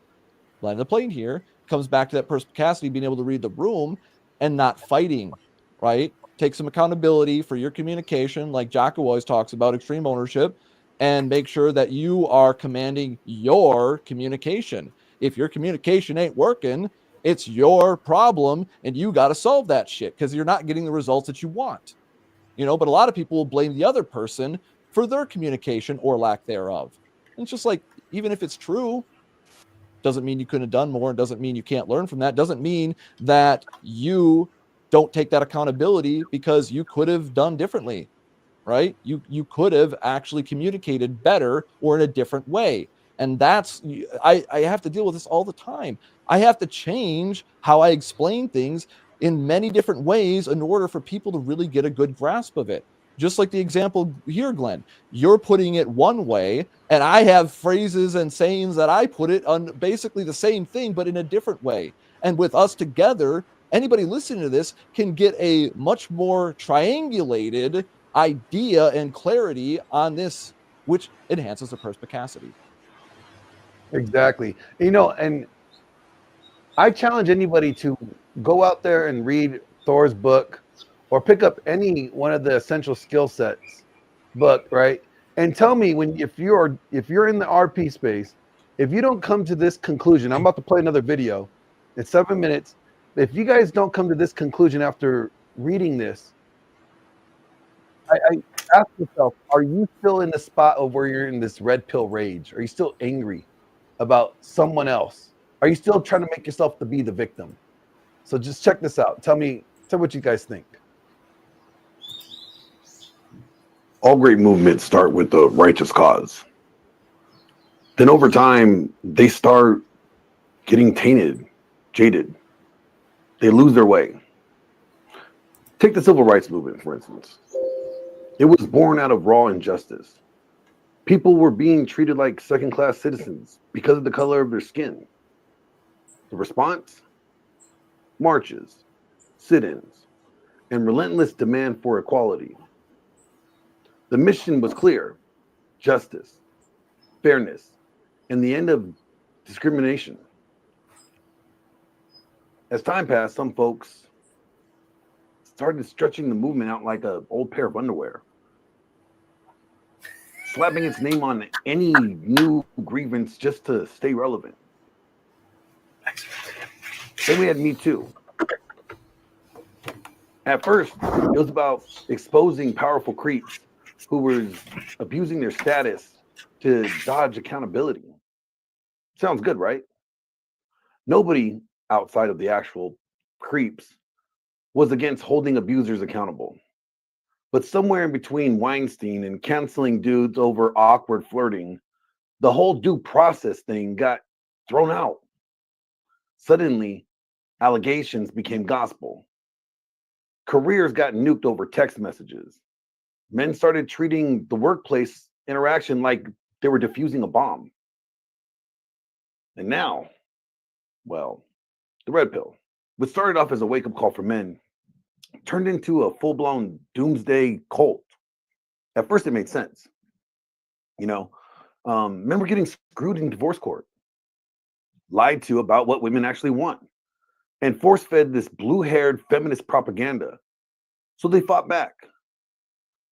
E: land the plane here comes back to that perspicacity, being able to read the room and not fighting, right? Take some accountability for your communication, like Jocko always talks about, extreme ownership, and make sure that you are commanding your communication. If your communication ain't working, it's your problem, and you got to solve that shit, because you're not getting the results that you want. But a lot of people will blame the other person for their communication or lack thereof. And it's just even if it's true, doesn't mean you couldn't have done more. It doesn't mean you can't learn from that. Doesn't mean that you don't take that accountability, because you could have done differently, right? You could have actually communicated better or in a different way. And that's, I have to deal with this all the time. I have to change how I explain things in many different ways in order for people to really get a good grasp of it. just like the example here, Glenn. You're putting it one way, and I have phrases and sayings that I put it on basically the same thing, but in a different way. And with us together, anybody listening to this can get a much more triangulated idea and clarity on this, which enhances the perspicacity.
R: Exactly. And I challenge anybody to go out there and read Thor's book or pick up any one of the essential skill sets book, right? And tell me if you're in the RP space, if you don't come to this conclusion, I'm about to play another video. It's 7 minutes. If you guys don't come to this conclusion after reading this, I ask yourself, are you still in the spot of where you're in this red pill rage? Are you still angry about someone else? Are you still trying to make yourself to be the victim? So just check this out. Tell me what you guys think.
T: All great movements start with a righteous cause. Then over time, they start getting tainted, jaded. They lose their way. Take the civil rights movement, for instance. It was born out of raw injustice. People were being treated like second-class citizens because of the color of their skin. The response? Marches, sit-ins, and relentless demand for equality. The mission was clear: justice, fairness, and the end of discrimination. As time passed, some folks started stretching the movement out like an old pair of underwear, slapping its name on any new grievance just to stay relevant. Then we had Me Too. At first, it was about exposing powerful creeps who were abusing their status to dodge accountability. Sounds good, right? Nobody outside of the actual creeps was against holding abusers accountable. But somewhere in between Weinstein and canceling dudes over awkward flirting, the whole due process thing got thrown out. Suddenly, allegations became gospel. Careers got nuked over text messages. Men started treating the workplace interaction like they were defusing a bomb. And now, well, the red pill, which started off as a wake-up call for men, turned into a full-blown doomsday cult. At first, it made sense. Men were getting screwed in divorce court, lied to about what women actually want, and force-fed this blue-haired feminist propaganda. So they fought back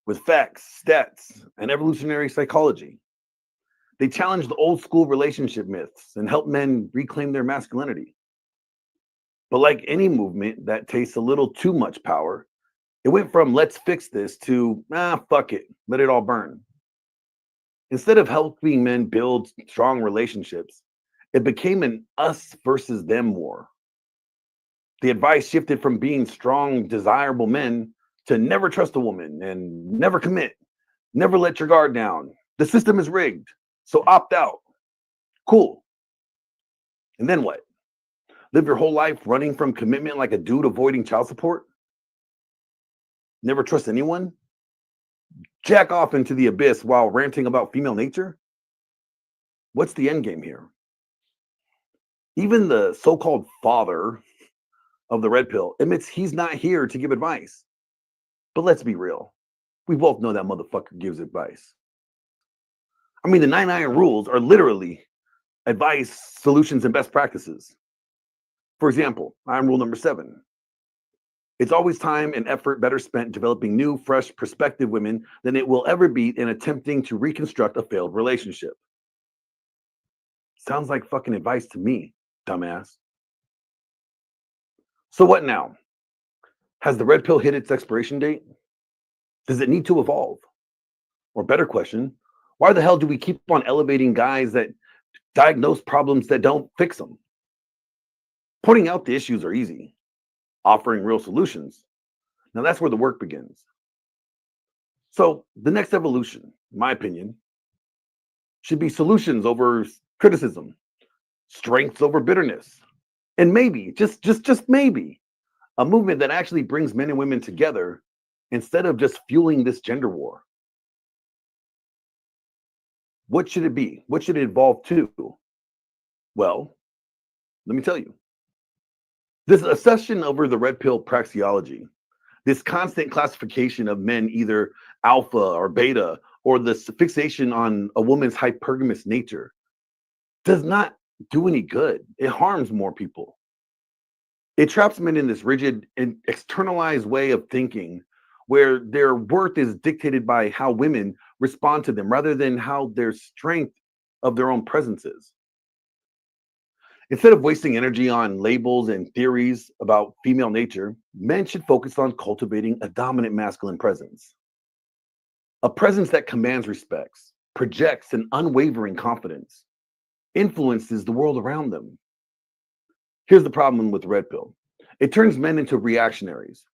T: with facts, stats, and evolutionary psychology. They challenged the old-school relationship myths and helped men reclaim their masculinity. But like any movement that tastes a little too much power, it went from let's fix this to fuck it, let it all burn. Instead of helping men build strong relationships, it became an us versus them war. The advice shifted from being strong, desirable men to never trust a woman and never commit, never let your guard down. The system is rigged, so opt out. Cool. And then what? Live your whole life running from commitment like a dude avoiding child support? Never trust anyone? Jack off into the abyss while ranting about female nature? What's the end game here? Even the so-called father of the red pill admits he's not here to give advice. But let's be real. We both know that motherfucker gives advice. I mean, the 99 rules are literally advice, solutions, and best practices. For example, iron rule number 7. It's always time and effort better spent developing new, fresh, prospective women than it will ever be in attempting to reconstruct a failed relationship. Sounds like fucking advice to me, dumbass. So what now? Has the red pill hit its expiration date? Does it need to evolve? Or better question, why the hell do we keep on elevating guys that diagnose problems that don't fix them? Pointing out the issues are easy. Offering real solutions, now that's where the work begins. So the next evolution, in my opinion, should be solutions over criticism, strengths over bitterness, and maybe, just maybe, a movement that actually brings men and women together
U: instead of just fueling this gender war? What should it be? What should it evolve to? Well, let me tell you. This obsession over the red pill praxeology, this constant classification of men either alpha or beta, or this fixation on a woman's hypergamous nature, does not do any good. It harms more people. It traps men in this rigid and externalized way of thinking where their worth is dictated by how women respond to them rather than how their strength of their own presence is. Instead of wasting energy on labels and theories about female nature, men should focus on cultivating a dominant masculine presence. A presence that commands respect, projects an unwavering confidence, influences the world around them. Here's the problem with the red pill. It turns men into reactionaries.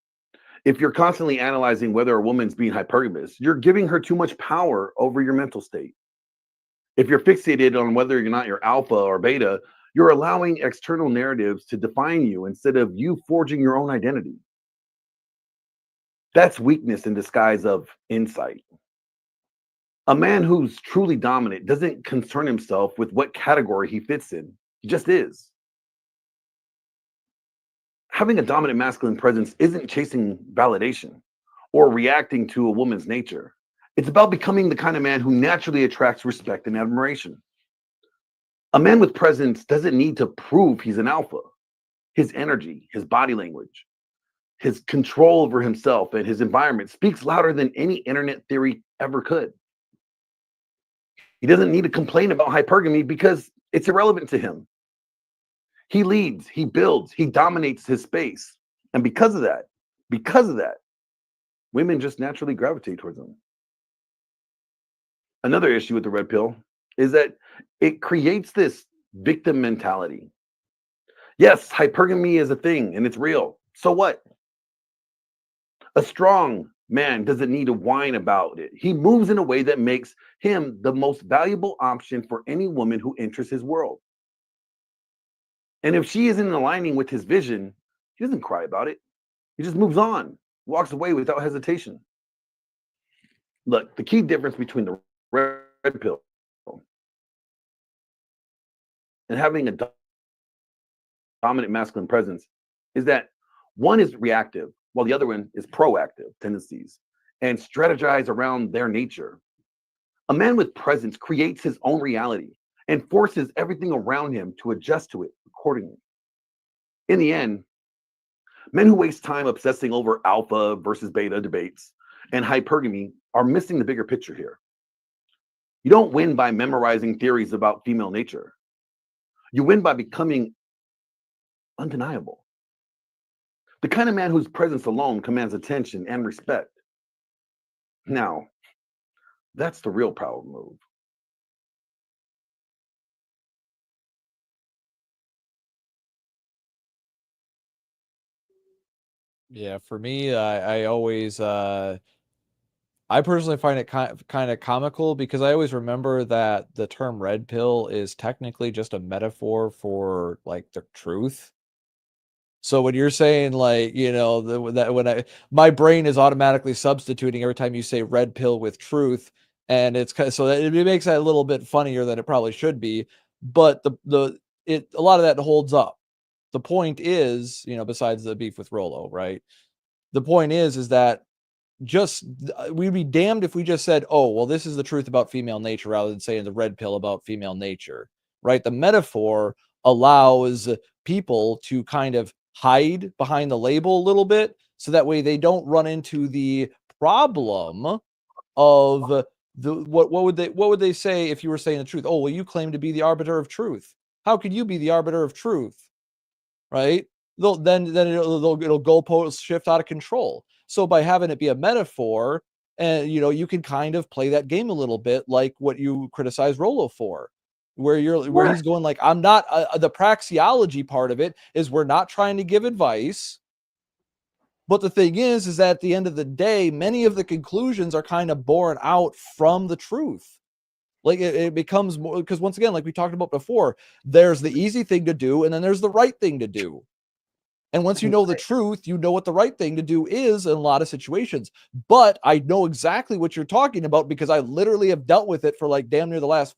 U: If you're constantly analyzing whether a woman's being hypergamous, you're giving her too much power over your mental state. If you're fixated on whether or not you're alpha or beta, you're allowing external narratives to define you instead of you forging your own identity. That's weakness in disguise of insight. A man who's truly dominant doesn't concern himself with what category he fits in. He just is. Having a dominant masculine presence isn't chasing validation or reacting to a woman's nature. It's about becoming the kind of man who naturally attracts respect and admiration. A man with presence doesn't need to prove he's an alpha. His energy, his body language, his control over himself and his environment speaks louder than any internet theory ever could. He doesn't need to complain about hypergamy because it's irrelevant to him. He leads, he builds, he dominates his space. And because of that, women just naturally gravitate towards him. Another issue with the red pill is that it creates this victim mentality. Yes, hypergamy is a thing and it's real. So what? A strong man doesn't need to whine about it. He moves in a way that makes him the most valuable option for any woman who enters his world. And if she isn't aligning with his vision, he doesn't cry about it. He just moves on, walks away without hesitation. Look, the key difference between the red pill and having a dominant masculine presence is that one is reactive while the other one is proactive tendencies and strategize around their nature. A man with presence creates his own reality and forces everything around him to adjust to it accordingly. In the end, men who waste time obsessing over alpha versus beta debates and hypergamy are missing the bigger picture here. You don't win by memorizing theories about female nature. You win by becoming undeniable. The kind of man whose presence alone commands attention and respect. Now, that's the real power move.
E: Yeah, for me, I always, I personally find it kind of comical because I always remember that the term red pill is technically just a metaphor for like the truth. So when you're saying like, you know, that when my brain is automatically substituting every time you say red pill with truth, and it's kind of, so that it makes that a little bit funnier than it probably should be, but a lot of that holds up. The point is, you know, besides the beef with Rolo, right? The point is that just we'd be damned if we just said, oh, well, this is the truth about female nature rather than saying the red pill about female nature, right? The metaphor allows people to kind of hide behind the label a little bit so that way they don't run into the problem of what would they say if you were saying the truth? Oh, well, you claim to be the arbiter of truth. How could you be the arbiter of truth? Right? Then it'll goalpost shift out of control. So by having it be a metaphor, and you know, you can kind of play that game a little bit like what you criticize Rolo for, where he's going like, I'm not the praxeology part of it is we're not trying to give advice. But the thing is that at the end of the day, many of the conclusions are kind of born out from the truth. Like it becomes more, because once again, like we talked about before, there's the easy thing to do and then there's the right thing to do. And once you know the truth, you know what the right thing to do is in a lot of situations. But I know exactly what you're talking about because I literally have dealt with it for like damn near the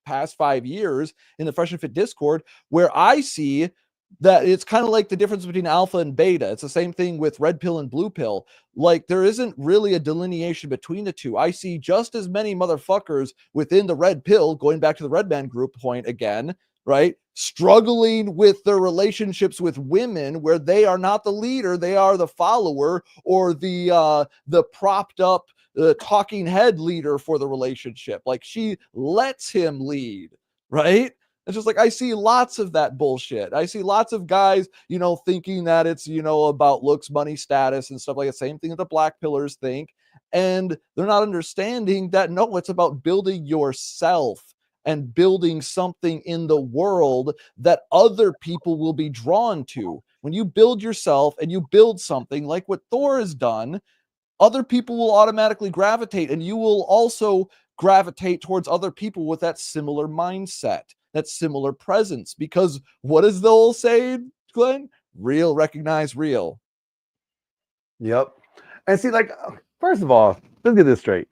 E: past 5 years in the Fresh and Fit Discord, where I see that it's kind of like the difference between alpha and beta. It's the same thing with red pill and blue pill. Like there isn't really a delineation between the two. I see just as many motherfuckers within the red pill, going back to the red man group point again, right? Struggling with their relationships with women where they are not the leader, they are the follower or the propped up talking head leader for the relationship. Like she lets him lead, right? It's just like I see lots of that bullshit. I see lots of guys, thinking that it's, about looks, money, status, and stuff like that. Same thing that the black pillars think. And they're not understanding that no, it's about building yourself and building something in the world that other people will be drawn to. When you build yourself and you build something like what Thor has done, other people will automatically gravitate, and you will also gravitate towards other people with that similar mindset, that similar presence. Because what is the old saying, Glenn? Real recognize real.
R: Yep. And see, like, first of all, let's get this straight.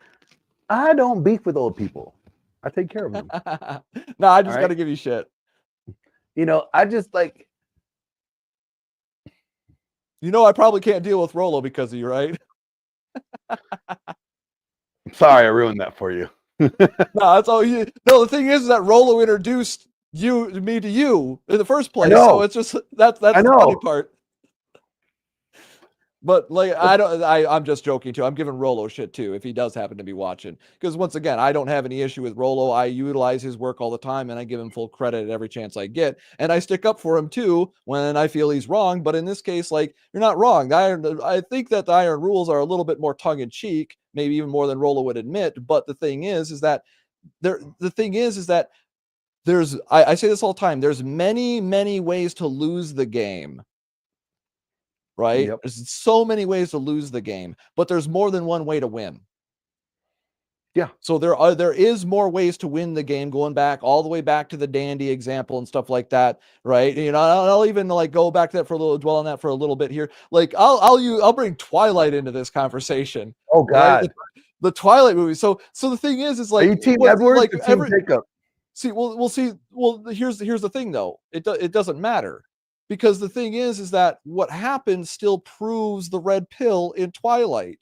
R: I don't beef with old people. I take care of them.
E: No, I just got to give you shit.
R: I just like.
E: I probably can't deal with Rolo because of you, right?
R: Sorry, I ruined that for you.
E: No, that's all you. No, the thing is that Rolo introduced me to you in the first place. So it's just that's the funny part. But like I'm just joking too. I'm giving Rolo shit too if he does happen to be watching. Because once again, I don't have any issue with Rolo. I utilize his work all the time and I give him full credit at every chance I get. And I stick up for him too when I feel he's wrong. But in this case, like you're not wrong. I think that the Iron Rules are a little bit more tongue in cheek, maybe even more than Rolo would admit. But the thing is that there's I say this all the time. There's many, many ways to lose the game. Right?
R: Yep.
E: There's so many ways to lose the game, but there's more than one way to win.
R: Yeah.
E: So there is more ways to win the game, going back all the way back to the Dandy example and stuff like that, right? I'll even like go back to that for a little, dwell on that for a little bit here. Like I'll bring Twilight into this conversation.
R: Oh God,
E: right? The Twilight movie. So the thing is like,
R: are you Team Edward or Team Jacob?
E: See, here's the thing though. It doesn't matter. Because the thing is that what happened still proves the red pill in Twilight.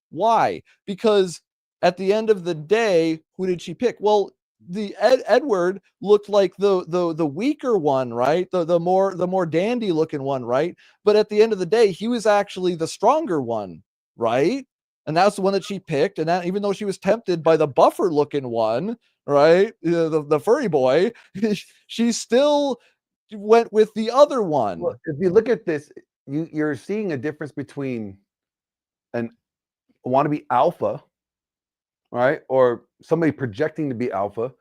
E: Why? Because at the end of the day, who did she pick? Well, the Edward looked like the weaker one, right? The more dandy looking one, right? But at the end of the day, he was actually the stronger one, right? And that's the one that she picked. And that even though she was tempted by the buffer looking one, right? The furry boy, she still went with the other one.
R: Well, if you look at this, you're seeing a difference between an wannabe alpha, right, or somebody projecting to be alpha,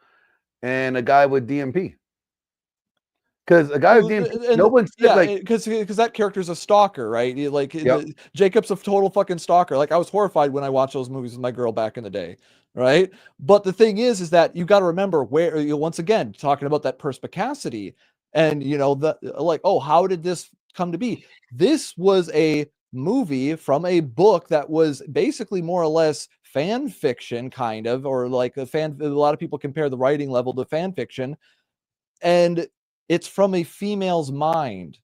R: and a guy with DMP. Because a guy with DMP, no one's like,
E: because that character's a stalker, right? Like Jacob's a total fucking stalker. Like I was horrified when I watched those movies with my girl back in the day, right? But the thing is that you got to remember where once again talking about that perspicacity. And how did this come to be? This was a movie from a book that was basically more or less fan fiction, kind of, or like a lot of people compare the writing level to fan fiction, and it's from a female's mind.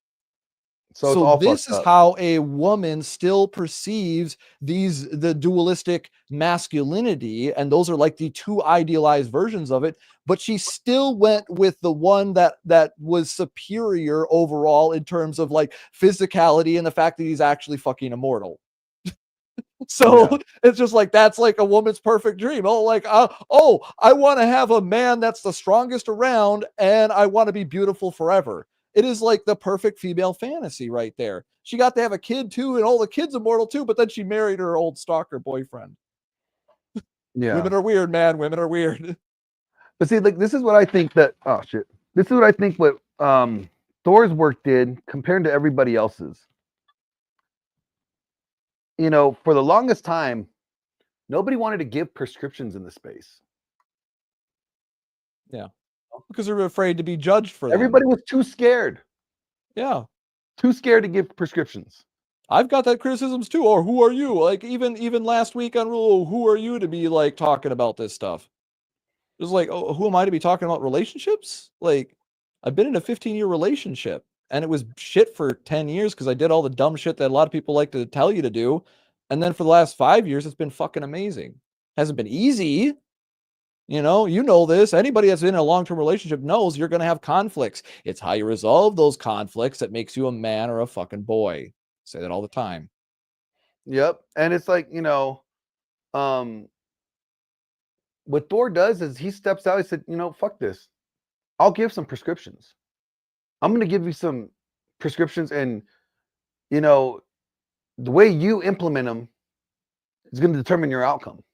E: So this is how a woman still perceives the dualistic masculinity, and those are like the two idealized versions of it. But she still went with the one that was superior overall in terms of like physicality and the fact that he's actually fucking immortal. So it's just like that's like a woman's perfect dream. I want to have a man that's the strongest around, and I want to be beautiful forever. It is like the perfect female fantasy right there. She got to have a kid too, and all the kids immortal too, but then she married her old stalker boyfriend.
R: Yeah.
E: Women are weird, man. Women are weird.
R: But see, like this is what I think that this is what I think what Thor's work did compared to everybody else's. For the longest time, nobody wanted to give prescriptions in the space.
E: Yeah. Because they're afraid to be judged for them.
R: Everybody was too scared.
E: Yeah.
R: Too scared to give prescriptions.
E: I've got that criticisms too. Or who are you? Like even last week on Rule, who are you to be like talking about this stuff? It's like, oh, who am I to be talking about relationships? Like, I've been in a 15-year relationship and it was shit for 10 years because I did all the dumb shit that a lot of people like to tell you to do. And then for the last 5 years, it's been fucking amazing. Hasn't been easy. You know this. Anybody that's in a long-term relationship knows you're going to have conflicts. It's how you resolve those conflicts that makes you a man or a fucking boy. I say that all the time.
R: Yep. And it's like, what Thor does is he steps out. He said, fuck this. I'll give some prescriptions. I'm going to give you some prescriptions, and, the way you implement them is going to determine your outcome.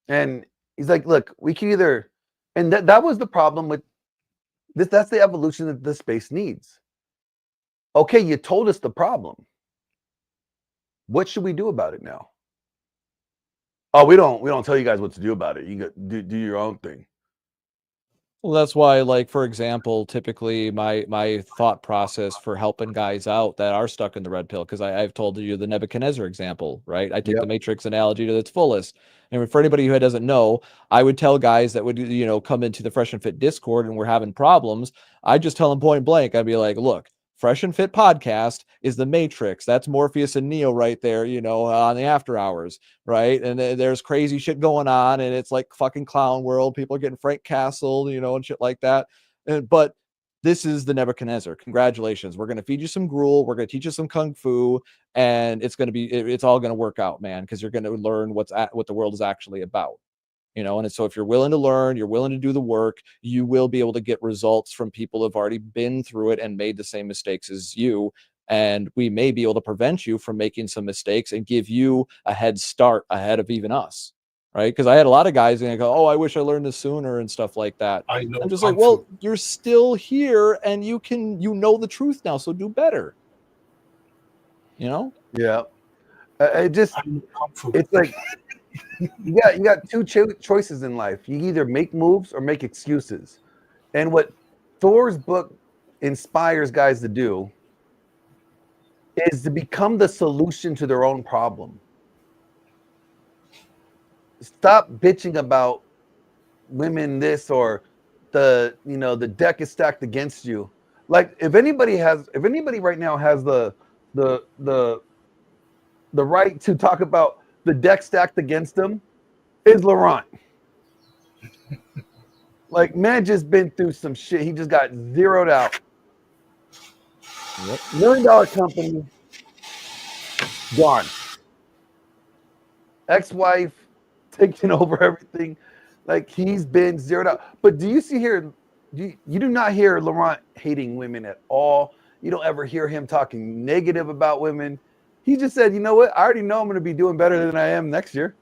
R: And he's like, look, we can either, and that was the problem with this. That's the evolution that the space needs. Okay, you told us the problem. What should we do about it now? Oh, we don't tell you guys what to do about it. You do your own thing.
E: Well, that's why, like, for example, typically my thought process for helping guys out that are stuck in the red pill, because I've told you the Nebuchadnezzar example, right? I take the Matrix analogy to its fullest. And for anybody who doesn't know, I would tell guys that would, come into the Fresh and Fit Discord and we're having problems. I just tell them point blank. I'd be like, look, Fresh and Fit podcast is the Matrix. That's Morpheus and Neo right there, on the after hours, right? And there's crazy shit going on, and it's like fucking clown world. People are getting Frank Castle, and shit like that. But this is the Nebuchadnezzar. Congratulations. We're going to feed you some gruel. We're going to teach you some kung fu, and it's all going to work out, man, because you're going to learn what the world is actually about. And so if you're willing to learn, you're willing to do the work, you will be able to get results from people who have already been through it and made the same mistakes as you. And we may be able to prevent you from making some mistakes and give you a head start ahead of even us. Right. Because I had a lot of guys and go, oh, I wish I learned this sooner and stuff like that. I'm just like, well, you're still here and you know the truth now. So do better.
R: Yeah. It's like, you got two choices in life. You either make moves or make excuses. And what Thor's book inspires guys to do is to become the solution to their own problem. Stop bitching about women this or the deck is stacked against you. Like if anybody right now has the right to talk about the deck stacked against them, is Laurent. Like, man just been through some shit. He just got zeroed out. $1 million company, gone. Ex-wife taking over everything. Like, he's been zeroed out. But do you see here, you do not hear Laurent hating women at all. You don't ever hear him talking negative about women. He just said, you know what? I already know I'm going to be doing better than I am next year.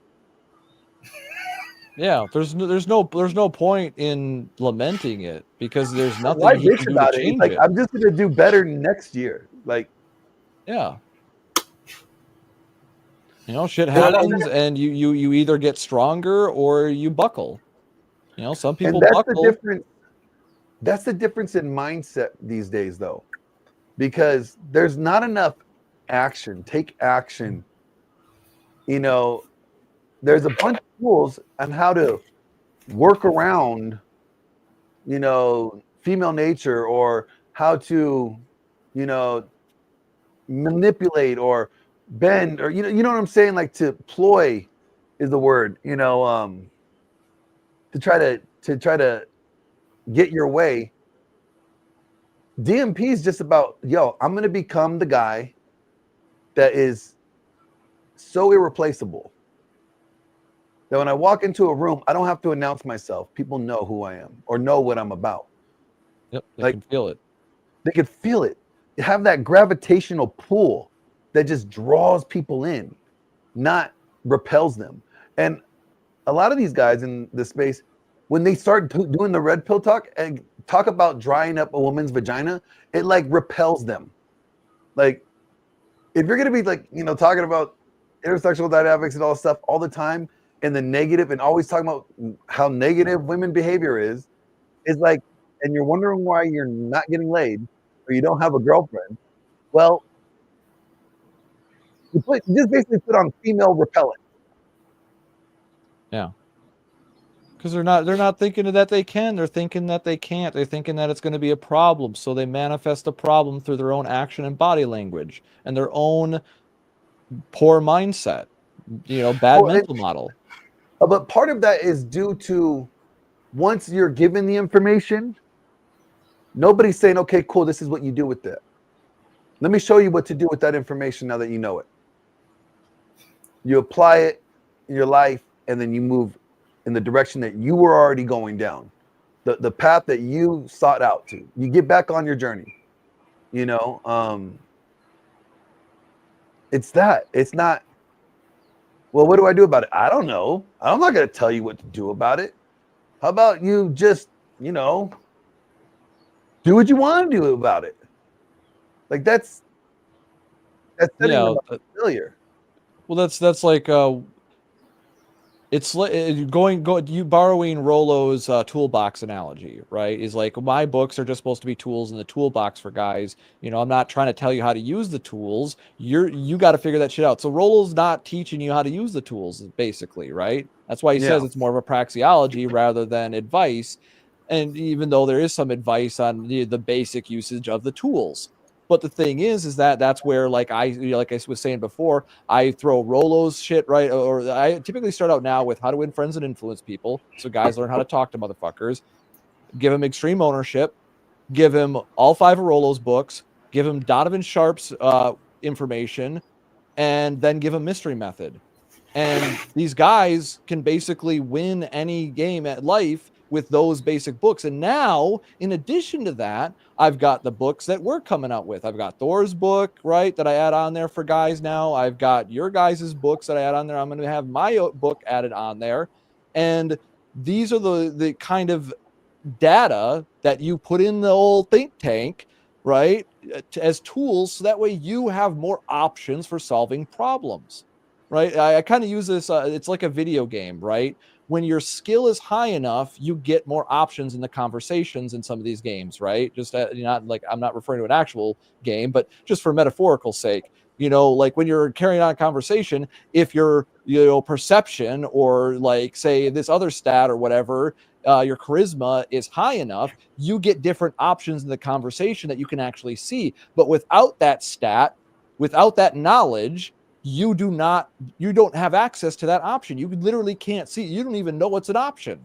E: Yeah, there's no point in lamenting it because there's nothing
R: Why
E: he
R: bitch
E: can do
R: about
E: to
R: it?
E: change
R: It's like,
E: it.
R: I'm just going to do better next year. Like,
E: yeah. Shit happens and you either get stronger or you buckle. Some people buckle.
R: That's the difference in mindset these days, though, because there's not enough action. Take action. There's a bunch of tools on how to work around, female nature, or how to, manipulate or bend, or you know what I'm saying? Like to ploy is the word, to try to get your way. DMP is just about, I'm going to become the guy that is so irreplaceable that when I walk into a room, I don't have to announce myself. People know who I am or know what I'm about.
E: Yep, they can feel it.
R: They can feel it. You have that gravitational pull that just draws people in, not repels them. And a lot of these guys in the space, when they start doing the red pill talk and talk about drying up a woman's vagina, it like repels them. Like, if you're going to be like, talking about intersexual dynamics and all this stuff all the time, and the negative, and always talking about how negative women behavior is like, and you're wondering why you're not getting laid, or you don't have a girlfriend, well, you just basically put on female repellent.
E: Yeah. Because they're not thinking that they can, they're thinking that they can't. They're thinking that it's going to be a problem. So they manifest a problem through their own action and body language and their own poor mindset, bad mental model.
R: But part of that is due to once you're given the information, nobody's saying, okay, cool, this is what you do with it. Let me show you what to do with that information now that you know it. You apply it in your life, and then you move in the direction that you were already going down, the path that you sought out to. You get back on your journey. It's that. It's not, well, what do I do about it? I don't know. I'm not going to tell you what to do about it. How about you just, do what you want to do about it? Like that's setting them up for failure.
E: Well, that's like it's like you borrowing Rollo's toolbox analogy, right? Is like my books are just supposed to be tools in the toolbox for guys. I'm not trying to tell you how to use the tools. You got to figure that shit out. So Rollo's not teaching you how to use the tools, basically, right? That's why he says it's more of a praxeology rather than advice. And even though there is some advice on the basic usage of the tools. But the thing is that that's where, like I was saying before, I throw Rollo's shit, right? Or I typically start out now with how to win friends and influence people. So guys learn how to talk to motherfuckers, give them extreme ownership, give him all 5 of Rollo's books, give him Donovan Sharp's information, and then give him mystery method. And these guys can basically win any game at life with those basic books. And now, in addition to that, I've got the books that we're coming out with. I've got Thor's book, right, that I add on there for guys now. I've got your guys' books that I add on there. I'm going to have my book added on there. And these are the kind of data that you put in the old think tank, right, as tools, so that way you have more options for solving problems. Right. I kind of use this. It's like a video game, right? When your skill is high enough, you get more options in the conversations in some of these games, right? Just not like I'm not referring to an actual game, but just for metaphorical sake, like when you're carrying on a conversation, if your perception or like say this other stat or whatever, your charisma is high enough, you get different options in the conversation that you can actually see. But without that stat, without that knowledge, you don't have access to that option. You literally can't see. You don't even know it's an option.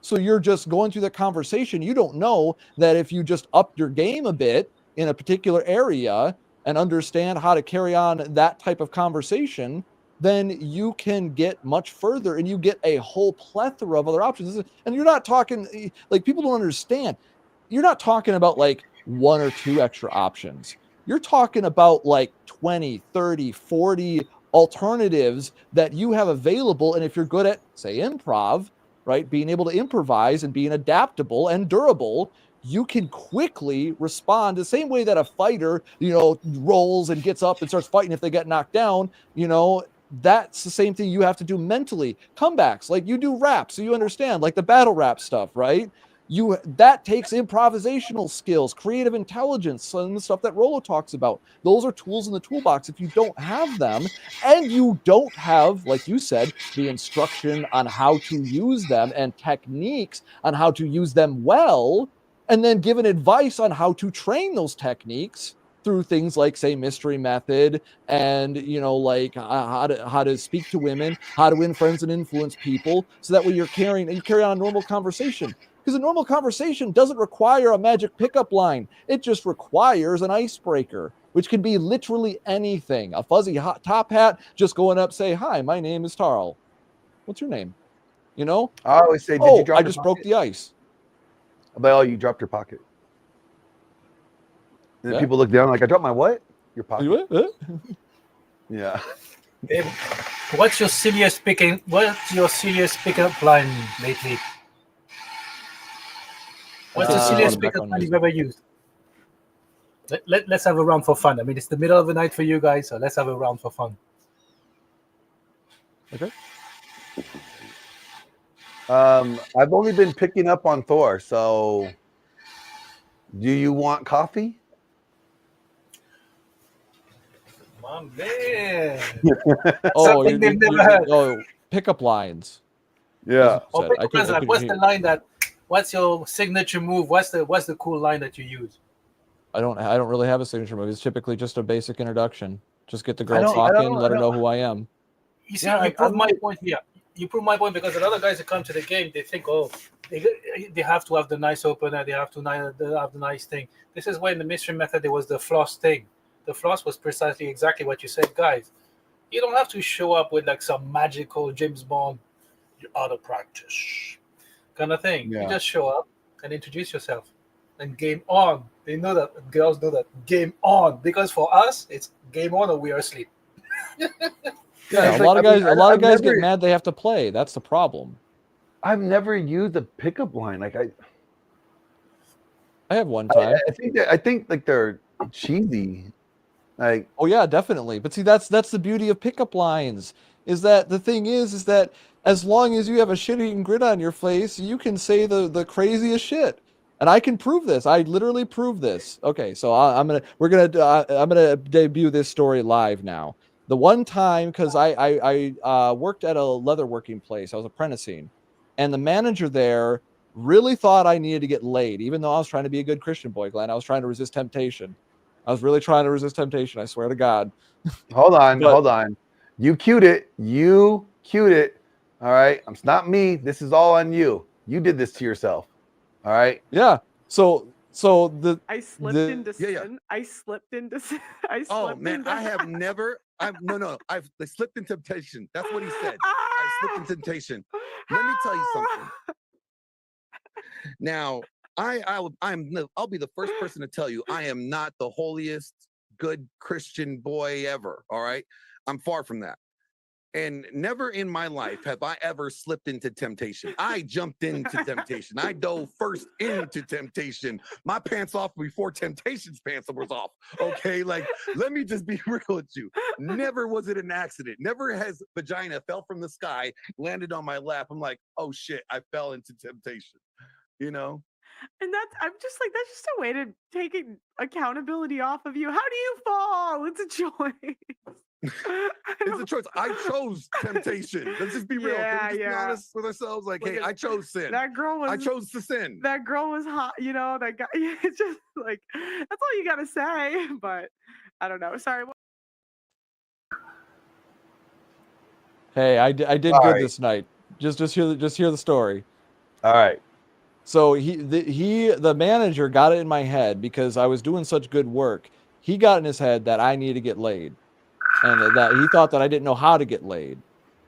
E: So you're just going through the conversation. You don't know that if you just up your game a bit in a particular area and understand how to carry on that type of conversation, then you can get much further and you get a whole plethora of other options. And you're not talking, like, people don't understand. You're not talking about like 1 or 2 extra options. You're talking about like 20, 30, 40 alternatives that you have available. And if you're good at, say, improv, right, being able to improvise and being adaptable and durable, you can quickly respond the same way that a fighter, rolls and gets up and starts fighting if they get knocked down. That's the same thing you have to do mentally. Comebacks, like you do rap, so you understand, like the battle rap stuff, right? That takes improvisational skills, creative intelligence, and the stuff that Rollo talks about. Those are tools in the toolbox. If you don't have them, and you don't have, like you said, the instruction on how to use them and techniques on how to use them well, and then given advice on how to train those techniques through things like, say, mystery method and like how to speak to women, how to win friends and influence people, so that way you carry on a normal conversation. Because a normal conversation doesn't require a magic pickup line. It just requires an icebreaker, which can be literally anything. A fuzzy top hat, just going up, say, "Hi, my name is Tarl. What's your name?" I
R: always say, "Did you drop
E: I
R: your
E: just
R: pocket?"
E: broke the ice.
R: But you dropped your pocket. And then people look down like, "I dropped my what?" Your pocket. Yeah.
Q: Babe, what's your silliest pickup line lately? What's the silliest pickup line you've ever used? Let's have a round for fun. I mean, it's the middle of the night for you guys, so let's have a round for fun.
E: Okay.
R: I've only been picking up on Thor, so do you want coffee?
Q: Oh man.
E: Oh,
Q: Something they've never heard.
E: oh, pickup lines.
R: Yeah.
Q: Oh, pickup lines, like, what's the line that? What's your signature move? What's the cool line that you use?
E: I don't really have a signature move. It's typically just a basic introduction. Just get the girl
Q: don't- I
E: talking,
Q: don't-
E: let
Q: I
E: her know
Q: don't-
E: who I am.
Q: You see, you prove my point here. You prove my point because a lot of guys that come to the game, they think, oh, they have to have the nice opener, they have to have the nice thing. This is why in the mystery method there was the floss thing. The floss was precisely exactly what you said, guys. You don't have to show up with like some magical James Bond, you're out of practice kind of thing.
E: Yeah.
Q: You just show up and introduce yourself, and game on. They know that, girls know that, game on. Because for us, it's game on or we are asleep.
E: Yeah,
R: it's
E: a lot of
R: like,
E: guys,
R: I mean, I've
E: get
R: never-
E: mad they have to play. That's the problem.
R: I've never used a pickup line. Like
E: I have one time.
R: I think like they're cheesy. Like,
E: oh yeah, definitely. But see, that's the beauty of pickup lines. Is that the thing is that as long as you have a shit-eating grin on your face, you can say the craziest shit. And I can prove this. I literally prove this. Okay, so I'm gonna debut this story live now. The one time, because I worked at a leatherworking place, I was apprenticing, and the manager there really thought I needed to get laid, even though I was trying to be a good Christian boy, Glenn. I was trying to resist temptation. I was really trying to resist temptation. I swear to God.
R: hold on. You cued it. All right. It's not me. This is all on you. You did this to yourself. All right.
E: Yeah. So the
M: I slipped into sin. I slipped into sin.
U: Oh man, I have never. I've slipped in temptation. That's what he said. I slipped in temptation. Let me tell you something. Now, I'll be the first person to tell you I am not the holiest good Christian boy ever. All right, I'm far from that. And never in my life have I ever slipped into temptation. I jumped into temptation. I dove first into temptation. My pants off before temptation's pants was off. Okay, like let me just be real with you. Never was it an accident. Never has vagina fell from the sky, landed on my lap. I'm like, oh shit, I fell into temptation. You know?
M: And I'm just like, that's just a way to take accountability off of you. How do you fall? It's a choice.
U: It's a choice. I chose temptation. Let's just be real. Can we just be honest with ourselves? Like, hey, I chose sin.
M: That girl was.
U: I chose to sin.
M: That girl was hot. You know, that guy. It's just like that's all you gotta say. But I don't know. Sorry.
E: Hey, I did good this night. Just hear the story.
R: All right.
E: So the manager got it in my head because I was doing such good work. He got in his head that I need to get laid, and that he thought that I didn't know how to get laid.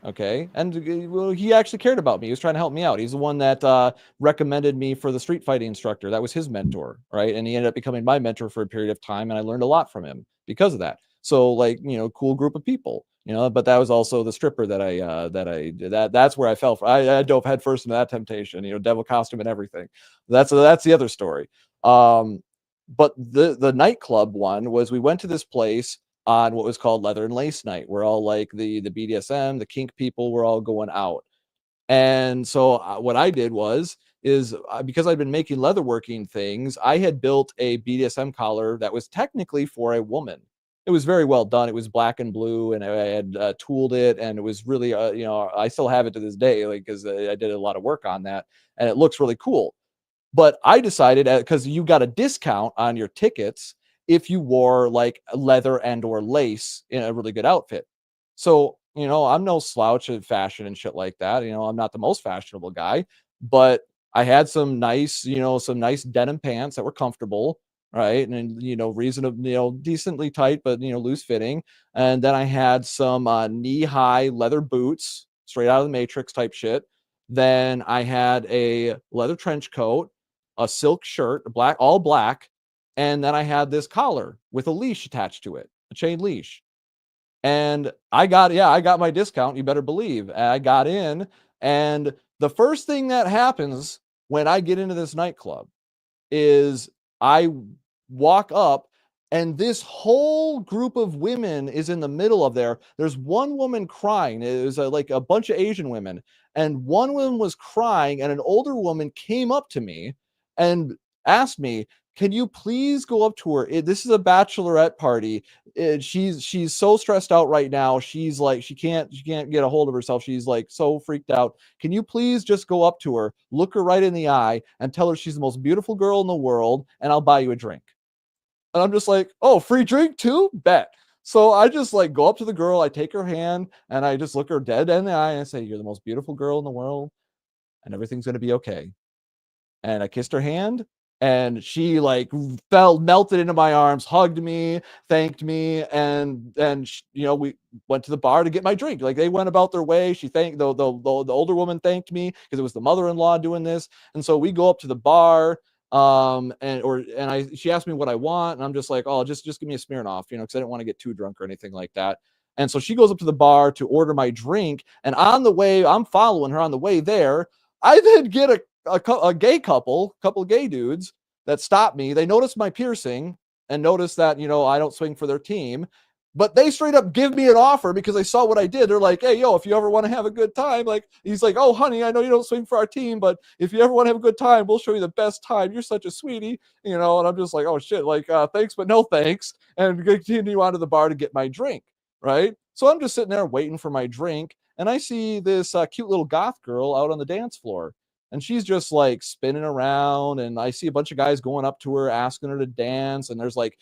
E: Okay, and well, he actually cared about me. He was trying to help me out. He's the one that recommended me for the street fighting instructor. That was his mentor, right? And he ended up becoming my mentor for a period of time, and I learned a lot from him because of that. So, like, cool group of people, But that was also the stripper that's where I fell for. I dove headfirst into that temptation, devil costume and everything. That's the other story. But the nightclub one was we went to this place on what was called Leather and Lace Night, where all like the BDSM, the kink people were all going out. And so what I did is because I'd been making leatherworking things, I had built a BDSM collar that was technically for a woman. It was very well done. It was black and blue, and I had tooled it, and it was really, I still have it to this day, like because I did a lot of work on that, and it looks really cool. But I decided, because you got a discount on your tickets if you wore like leather and or lace in a really good outfit. So, I'm no slouch of fashion and shit like that. I'm not the most fashionable guy, but I had some nice denim pants that were comfortable, right? And reasonable, decently tight, but loose fitting. And then I had some knee-high leather boots, straight out of the Matrix type shit. Then I had a leather trench coat, a silk shirt, all black, and then I had this collar with a leash attached to it, a chain leash. And I got my discount, you better believe. I got in, and the first thing that happens when I get into this nightclub is I walk up, and this whole group of women is in the middle of there. There's one woman crying. It was like a bunch of Asian women, and one woman was crying, and an older woman came up to me and asked me, can you please go up to her? This is a bachelorette party. She's so stressed out right now. She's like, she can't get a hold of herself. She's like so freaked out. Can you please just go up to her, look her right in the eye, and tell her she's the most beautiful girl in the world, and I'll buy you a drink. And I'm just like, oh, free drink too? Bet. So I just like go up to the girl, I take her hand, and I just look her dead in the eye and I say, you're the most beautiful girl in the world, and everything's gonna be okay. And I kissed her hand, and she like melted into my arms, hugged me, thanked me, and we went to the bar to get my drink. Like they went about their way. She thanked the older woman thanked me because it was the mother-in-law doing this, and so we go up to the bar. She asked me what I want, and I'm just like, oh, just give me a Smirnoff, because I didn't want to get too drunk or anything like that. And so she goes up to the bar to order my drink, and on the way, I'm following her on the way there. I then get a gay couple of gay dudes that stop me. They notice my piercing and notice that, I don't swing for their team, but they straight up give me an offer because they saw what I did. They're like, hey, yo, if you ever want to have a good time, like, he's like, oh, honey, I know you don't swing for our team, but if you ever want to have a good time, we'll show you the best time. You're such a sweetie, and I'm just like, oh shit, like, thanks, but no thanks. And continue on to the bar to get my drink. Right. So I'm just sitting there waiting for my drink. And I see this cute little goth girl out on the dance floor. And she's just like spinning around, and I see a bunch of guys going up to her, asking her to dance. And there's like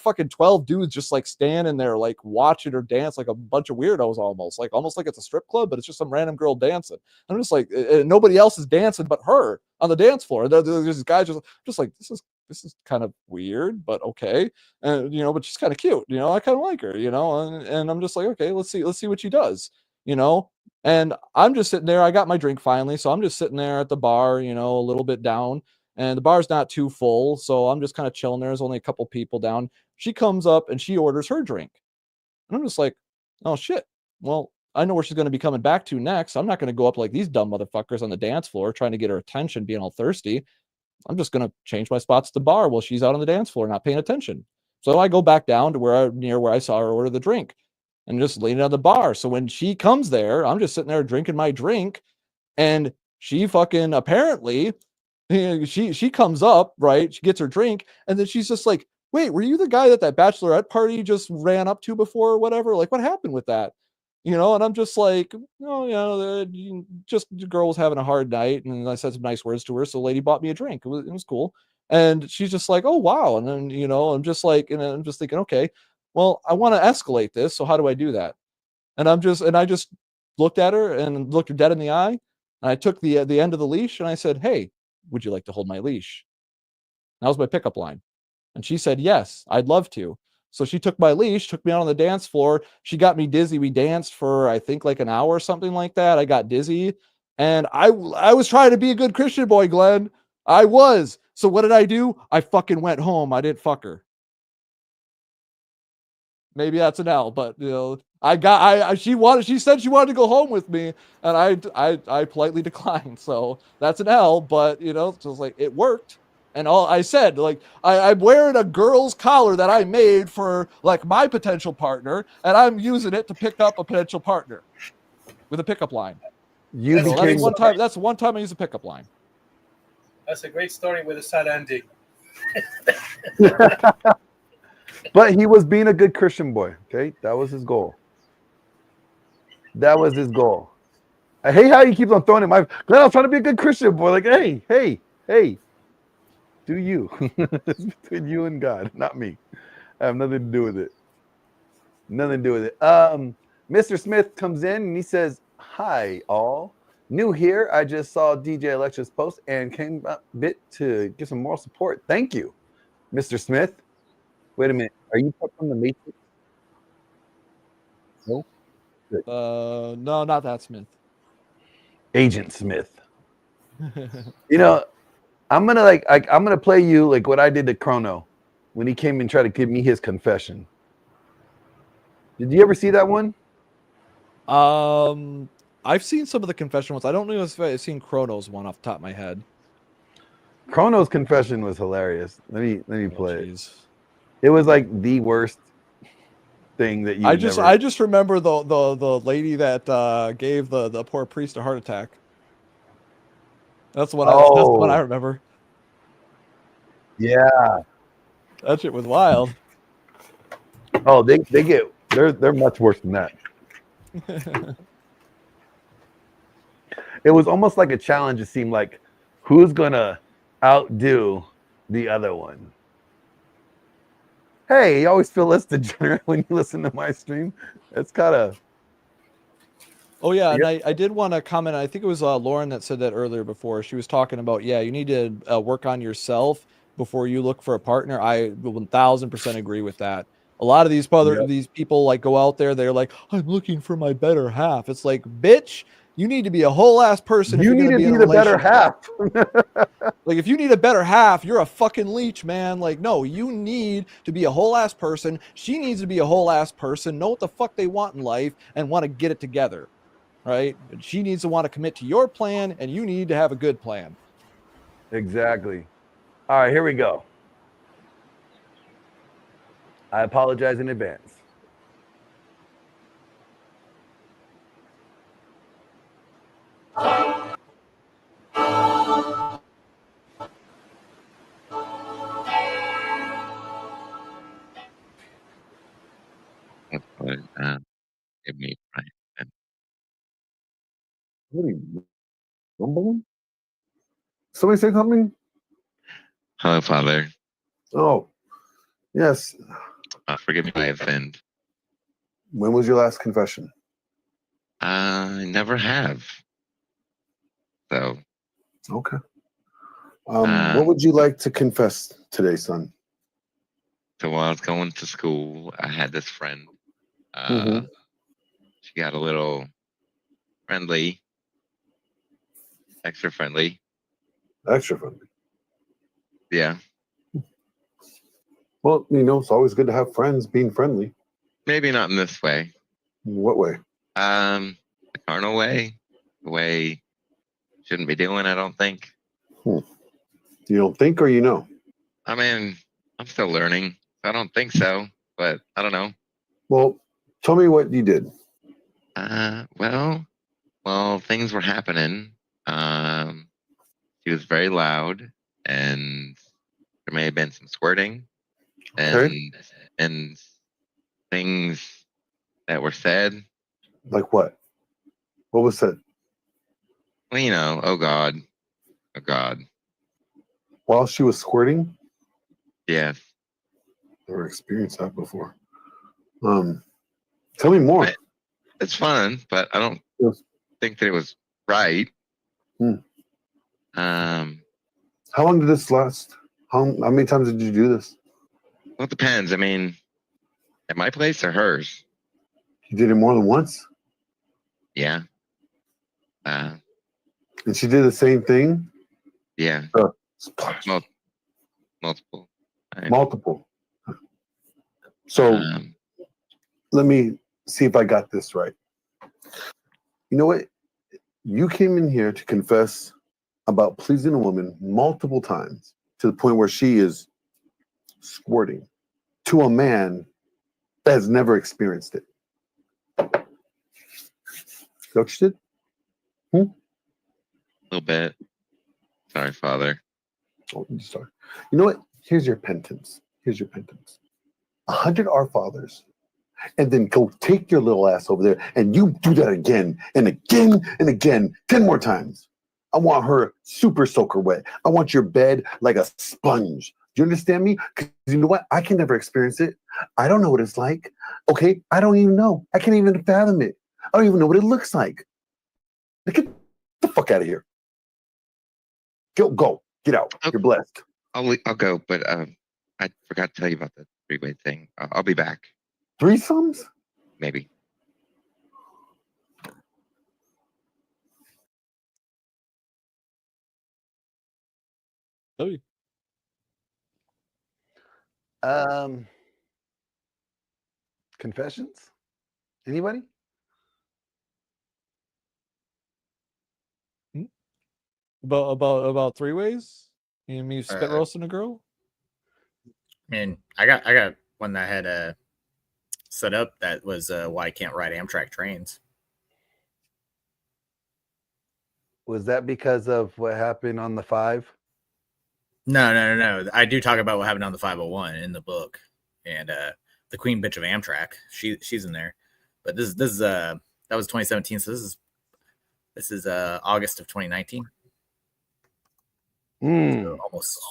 E: fucking 12 dudes just like standing there, like watching her dance, like a bunch of weirdos almost like it's a strip club, but it's just some random girl dancing. I'm just like, nobody else is dancing but her on the dance floor. There's this guy just like, this is kind of weird, but okay. And, but she's kind of cute, I kind of like her, and I'm just like, okay, let's see what she does, And I'm just sitting there. I got my drink finally. So I'm just sitting there at the bar, a little bit down, and the bar's not too full. So I'm just kind of chilling there. There's only a couple people down. She comes up and she orders her drink. And I'm just like, oh shit. Well, I know where she's going to be coming back to next. I'm not going to go up like these dumb motherfuckers on the dance floor trying to get her attention, being all thirsty. I'm just going to change my spots at the bar while she's out on the dance floor, not paying attention. So I go back down to near where I saw her order the drink, and just leaning on the bar. So when she comes there, I'm just sitting there drinking my drink, and she fucking apparently, she comes up, right? She gets her drink, and then she's just like, wait, were you the guy that bachelorette party just ran up to before or whatever? Like, what happened with that? And I'm just like, oh, just the girl was having a hard night, and I said some nice words to her, so the lady bought me a drink. It was cool. And she's just like, oh, wow. And then, I'm just like, and I'm just thinking, okay, well, I want to escalate this. So how do I do that? And I just looked at her and looked her dead in the eye. And I took the end of the leash and I said, hey, would you like to hold my leash? That was my pickup line. And she said, yes, I'd love to. So she took my leash, took me out on the dance floor. She got me dizzy. We danced for, I think, like an hour or something like that. I got dizzy. And I was trying to be a good Christian boy, Glenn. I was. So what did I do? I fucking went home. I didn't fuck her. Maybe that's an L, but she said she wanted to go home with me, and I politely declined. So that's an L, but so it's like it worked. And all I said, like, I'm wearing a girl's collar that I made for like my potential partner, and I'm using it to pick up a potential partner with a pickup line. That's one time I use a pickup line.
Q: That's a great story with a sad ending.
R: But he was being a good Christian boy. Okay, that was his goal. I hate how he keeps on throwing it. Glenn, I was trying to be a good Christian boy. Like, hey, do you? It's between you and God, not me. I have nothing to do with it. Mr. Smith comes in and he says, hi, all. New here. I just saw DJ Alexa's post and came a bit to give some moral support. Thank you, Mr. Smith. Wait a minute. Are you from the Matrix? No.
E: No, not that Smith.
R: Agent Smith. I'm gonna play you like what I did to Chrono when he came and tried to give me his confession. Did you ever see that one?
E: I've seen some of the confession ones. I don't know if I've seen Chrono's one off the top of my head.
R: Chrono's confession was hilarious. Let me play it. It was like the worst thing that you.
E: I just remember the lady that gave the poor priest a heart attack. That's what I remember.
R: Yeah.
E: That shit was wild.
R: Oh, they're much worse than that. It was almost like a challenge. It seemed like who's gonna outdo the other one. Hey, you always feel less degenerate when you listen to my stream. It's kind of.
E: Oh yeah, and I did want to comment. I think it was Lauren that said that earlier before. She was talking about, yeah, you need to work on yourself before you look for a partner. I 1000% agree with that. A lot of these people like go out there, they're like, I'm looking for my better half. It's like, bitch, you need to be a whole ass person if
R: You
E: you're
R: need
E: gonna
R: to
E: be in
R: be
E: a
R: the better
E: relationship.
R: half.
E: Like, if you need a better half, you're a fucking leech, man. Like, no, you need to be a whole ass person. She needs to be a whole ass person, know what the fuck they want in life, and want to get it together. Right? And she needs to want to commit to your plan, and you need to have a good plan.
R: Exactly. All right, here we go. I apologize in advance.
G: That's what give me right. And
R: What are you rumbling? Somebody say something?
G: hello, Father.
R: Oh, yes.
G: Forgive me, I have sinned.
R: When was your last confession?
G: I never have. So,
R: Okay. What would you like to confess today, son?
G: so while I was going to school, I had this friend.
R: Mhm.
G: She got a little friendly, extra friendly.
R: Extra friendly.
G: Yeah,
R: Well, you know, it's always good to have friends being friendly.
G: maybe not in this way.
R: In what way?
G: The carnal way, the way shouldn't be doing. I don't think.
R: You don't think, or you know?
G: I mean, I'm still learning. I don't think so, but I don't know.
R: Well, tell me what you did.
G: Well, things were happening. She was very loud, and there may have been some squirting,
R: Okay.
G: and things that were said.
R: Like what? What was said?
G: Well, you know, oh God, oh God.
R: While she was squirting?
G: Yes.
R: Never experienced that before. Tell me more.
G: It's fun, but I don't think that it was right.
R: How long did this last? How many times did you do this?
G: Well, it depends. I mean, at my place or hers?
R: You did it more than once?
G: Yeah.
R: And she did the same thing?
G: Yeah. Multiple.
R: Multiple. So let me see if I got this right. You know what? You came in here to confess about pleasing a woman multiple times to the point where she is squirting to a man that has never experienced it. Is that what you did?
G: A little bit. Sorry, Father.
R: Oh, sorry. You know what? Here's your penance. 100 Our Fathers. And then go take your little ass over there and you do that again and again and again, 10 more times. I want her super soaker wet. I want your bed like a sponge. Do you understand me? Because you know what? I can never experience it. I don't know what it's like. Okay? I don't even know. I can't even fathom it. I don't even know what it looks like. Get the fuck out of here. Go. Get out. You're blessed.
G: I'll go, but I forgot to tell you about the three-way thing. I'll be back.
R: Threesomes?
G: Maybe.
R: Confessions? Anybody?
E: About three ways? You mean spit roasting a girl?
A: I mean, I got one that had set up that was why I can't ride Amtrak trains.
R: Was that because of what happened on the 5?
A: No. I do talk about what happened on the 501 in the book, and the Queen Bitch of Amtrak. She's in there, but this is that was 2017. So this is August of 2019. So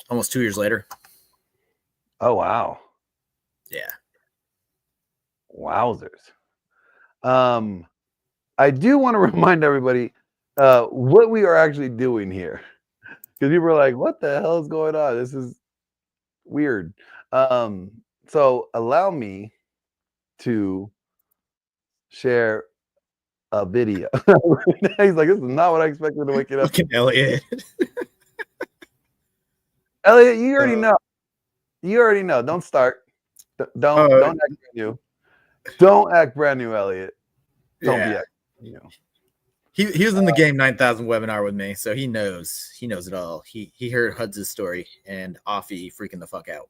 A: almost 2 years later.
R: Oh wow.
A: Yeah.
R: Wowzers. I do want to remind everybody what we are actually doing here, because people are like, "What the hell is going on? This is weird." So allow me to share a video. He's like, "This is not what I expected to wake it up."
A: Fucking Elliot.
R: Elliot, you already know. You already know. Don't start. Don't act brand new. Don't act brand new, Elliot. Don't be acting new.
A: He was in the game 9,000 webinar with me, so he knows it all. He heard Huds' story and Offie freaking the fuck out.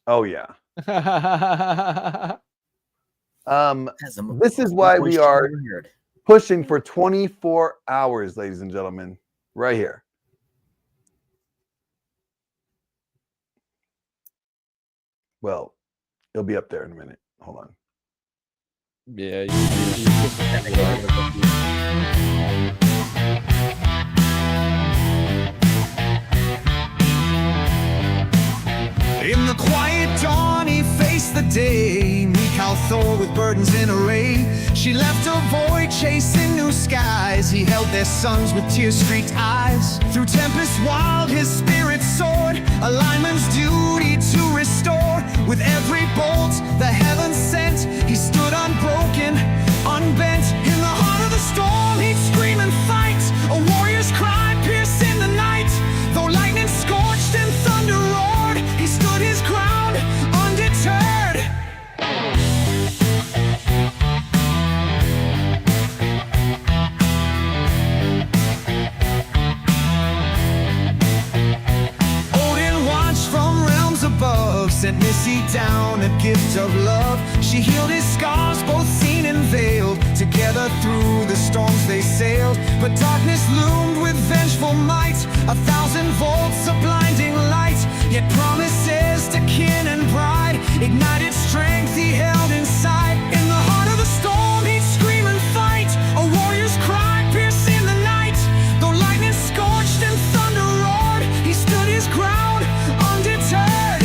R: Oh yeah. This is why we are pushing for 24 hours, ladies and gentlemen, right here. Well, it'll be up there in a minute. Hold on.
E: Yeah.
L: In the quiet dawn, he faced the day. Meek how Thor with burdens in array. She left a void chasing new skies. He held their sons with tear-streaked eyes. Through tempest wild, his spirit soared. A lineman's duty to restore. With every bolt the heavens sent, he stood unbroken, unbent. In the heart of the storm, he'd scream and fight. A warrior's cry piercing the night. Though lightning scorched and thunder roared, he stood his ground undeterred. Odin watched from realms above, sent Missy down a gift of love. She healed his scars, both seen and veiled. Together through the storms they sailed. But darkness loomed with vengeful might. 1,000 volts, a blinding light. Yet promises to kin and bride. Ignited strength he held inside. In the heart of the storm he'd scream and fight. A warrior's cry piercing the night. Though lightning scorched and thunder roared, he stood his ground undeterred.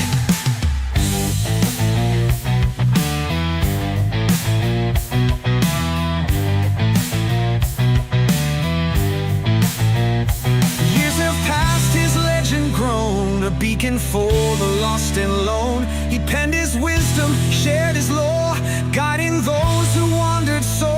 L: Years have passed, his legend grown, a beacon for the lost and lone. He penned his wisdom, shared his lore, guiding those who wandered sore.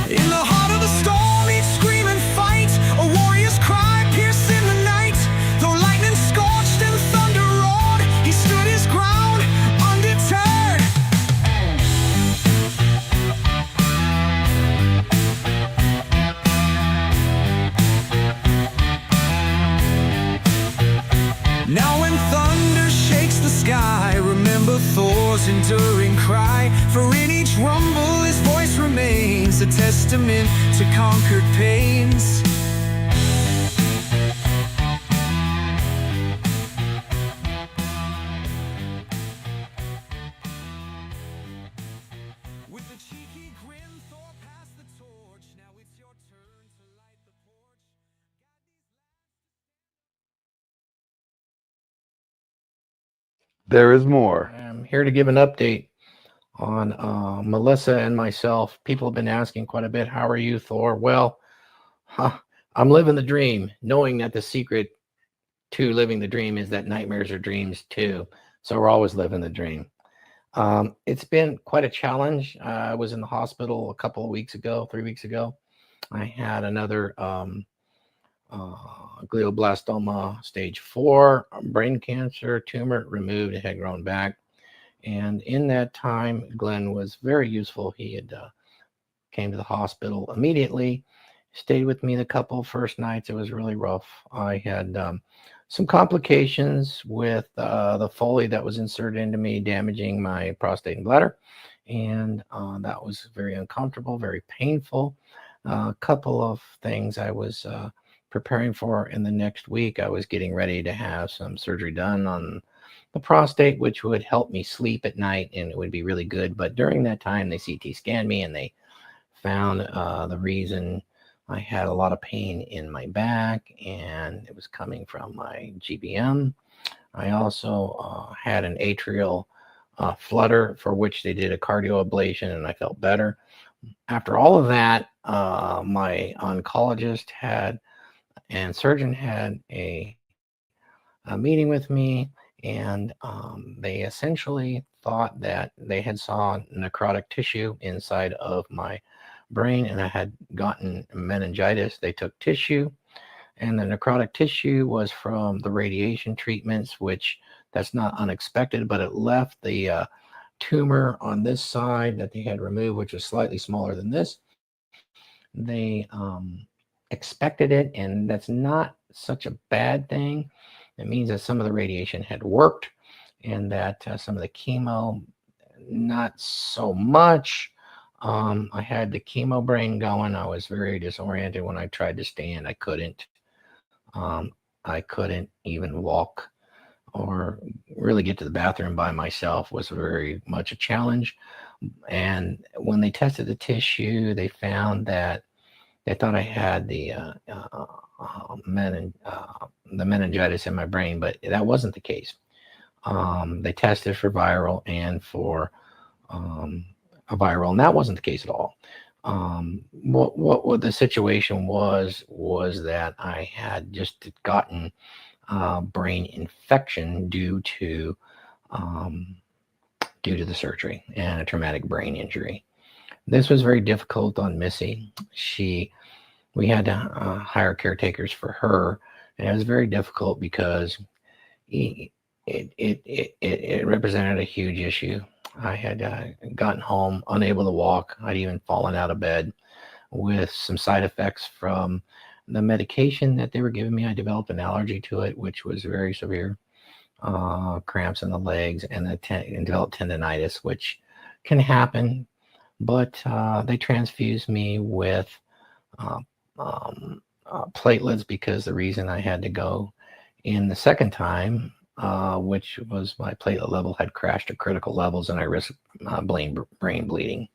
L: In the heart of the storm, he'd scream and fight. A warrior's cry piercing the night. Though lightning scorched and thunder roared, he stood his ground undeterred. Now when thunder shakes the sky, remember Thor's enduring cry. For in each rumble his voice remains, a testament to conquered pains. With a cheeky grin, Thor passed the torch. Now it's your turn to light the porch.
R: There is more.
D: I'm here to give an update on Melissa and myself. People have been asking quite a bit, how are you, Thor? Well, I'm living the dream, knowing that the secret to living the dream is that nightmares are dreams too. So we're always living the dream. It's been quite a challenge. I was in the hospital a couple of weeks ago, 3 weeks ago. I had another glioblastoma stage 4, brain cancer, tumor removed, it had grown back. And in that time, Glenn was very useful. He had came to the hospital immediately, stayed with me the couple first nights. It was really rough. I had some complications with the Foley that was inserted into me, damaging my prostate and bladder. And that was very uncomfortable, very painful. A couple of things I was preparing for in the next week. I was getting ready to have some surgery done on the prostate, which would help me sleep at night, and it would be really good. But during that time, they CT scanned me and they found the reason I had a lot of pain in my back, and it was coming from my GBM. I also had an atrial flutter, for which they did a cardio ablation, and I felt better. After all of that, my oncologist and surgeon had a meeting with me, and they essentially thought that they had saw necrotic tissue inside of my brain, and I had gotten meningitis. They took tissue, and the necrotic tissue was from the radiation treatments, which that's not unexpected, but it left the tumor on this side that they had removed, which was slightly smaller than this. They expected it, and that's not such a bad thing. It means that some of the radiation had worked, and that some of the chemo, not so much. I had the chemo brain going. I was very disoriented when I tried to stand. I couldn't. I couldn't even walk or really get to the bathroom by myself. Was very much a challenge. And when they tested the tissue, they found that they thought I had the meningitis in my brain, but that wasn't the case. They tested for viral and for a viral, and that wasn't the case at all. What the situation was that I had just gotten brain infection due to the surgery and a traumatic brain injury. This was very difficult on Missy. We had to hire caretakers for her, and it was very difficult because it represented a huge issue. I had gotten home unable to walk. I'd even fallen out of bed with some side effects from the medication that they were giving me. I developed an allergy to it, which was very severe. Cramps in the legs, and developed tendonitis, which can happen. But they transfused me with platelets, because the reason I had to go in the second time, which was my platelet level had crashed to critical levels, and I risked brain bleeding.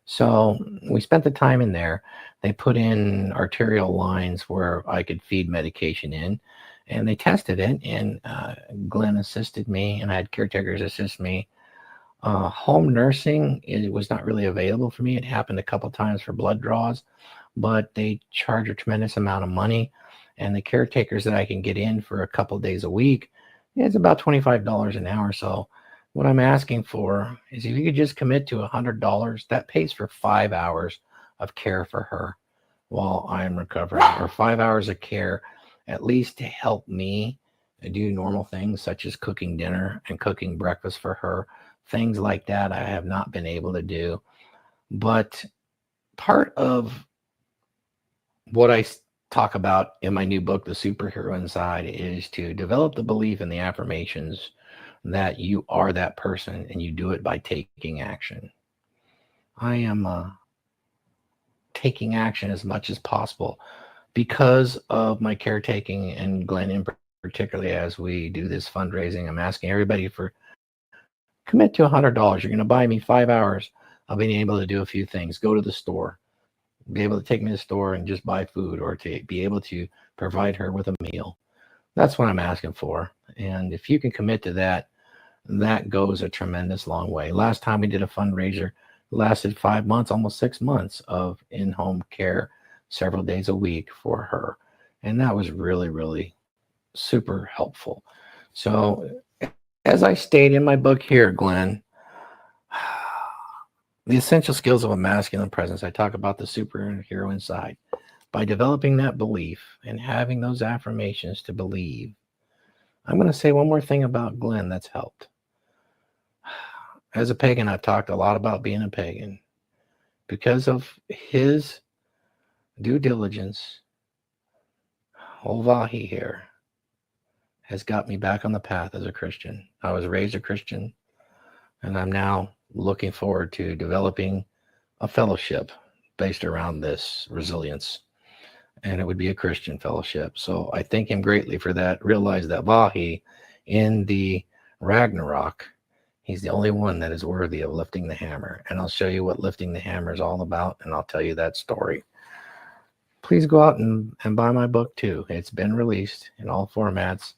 D: So we spent the time in there. They put in arterial lines where I could feed medication in, and they tested it, and Glenn assisted me, and I had caretakers assist me. Home nursing, it was not really available for me. It happened a couple times for blood draws, but they charge a tremendous amount of money, and the caretakers that I can get in for a couple days a week, it's about $25 an hour. So what I'm asking for is if you could just commit to $100, that pays for 5 hours of care for her while I'm recovering, or 5 hours of care, at least to help me do normal things such as cooking dinner and cooking breakfast for her. Things like that I have not been able to do. But part of what I talk about in my new book, The Superhero Inside, is to develop the belief in the affirmations that you are that person, and you do it by taking action. I am taking action as much as possible because of my caretaking, and Glenn in particularly, as we do this fundraising. I'm asking everybody for commit to $100. You're going to buy me 5 hours of being able to do a few things. Go to the store, be able to take me to the store and just buy food, or to be able to provide her with a meal. That's what I'm asking for. And if you can commit to that, that goes a tremendous long way. Last time we did a fundraiser, lasted 5 months, almost 6 months of in-home care, several days a week for her. And that was really, really super helpful. So as I state in my book here, Glenn, the essential skills of a masculine presence, I talk about the superhero inside. By developing that belief and having those affirmations to believe, I'm going to say one more thing about Glenn that's helped. As a pagan, I've talked a lot about being a pagan. Because of his due diligence, Ovahi here has got me back on the path as a Christian. I was raised a Christian, and I'm now looking forward to developing a fellowship based around this resilience. And it would be a Christian fellowship. So I thank him greatly for that. Realize that Vahi in the Ragnarok, he's the only one that is worthy of lifting the hammer. And I'll show you what lifting the hammer is all about, and I'll tell you that story. Please go out and buy my book too. It's been released in all formats.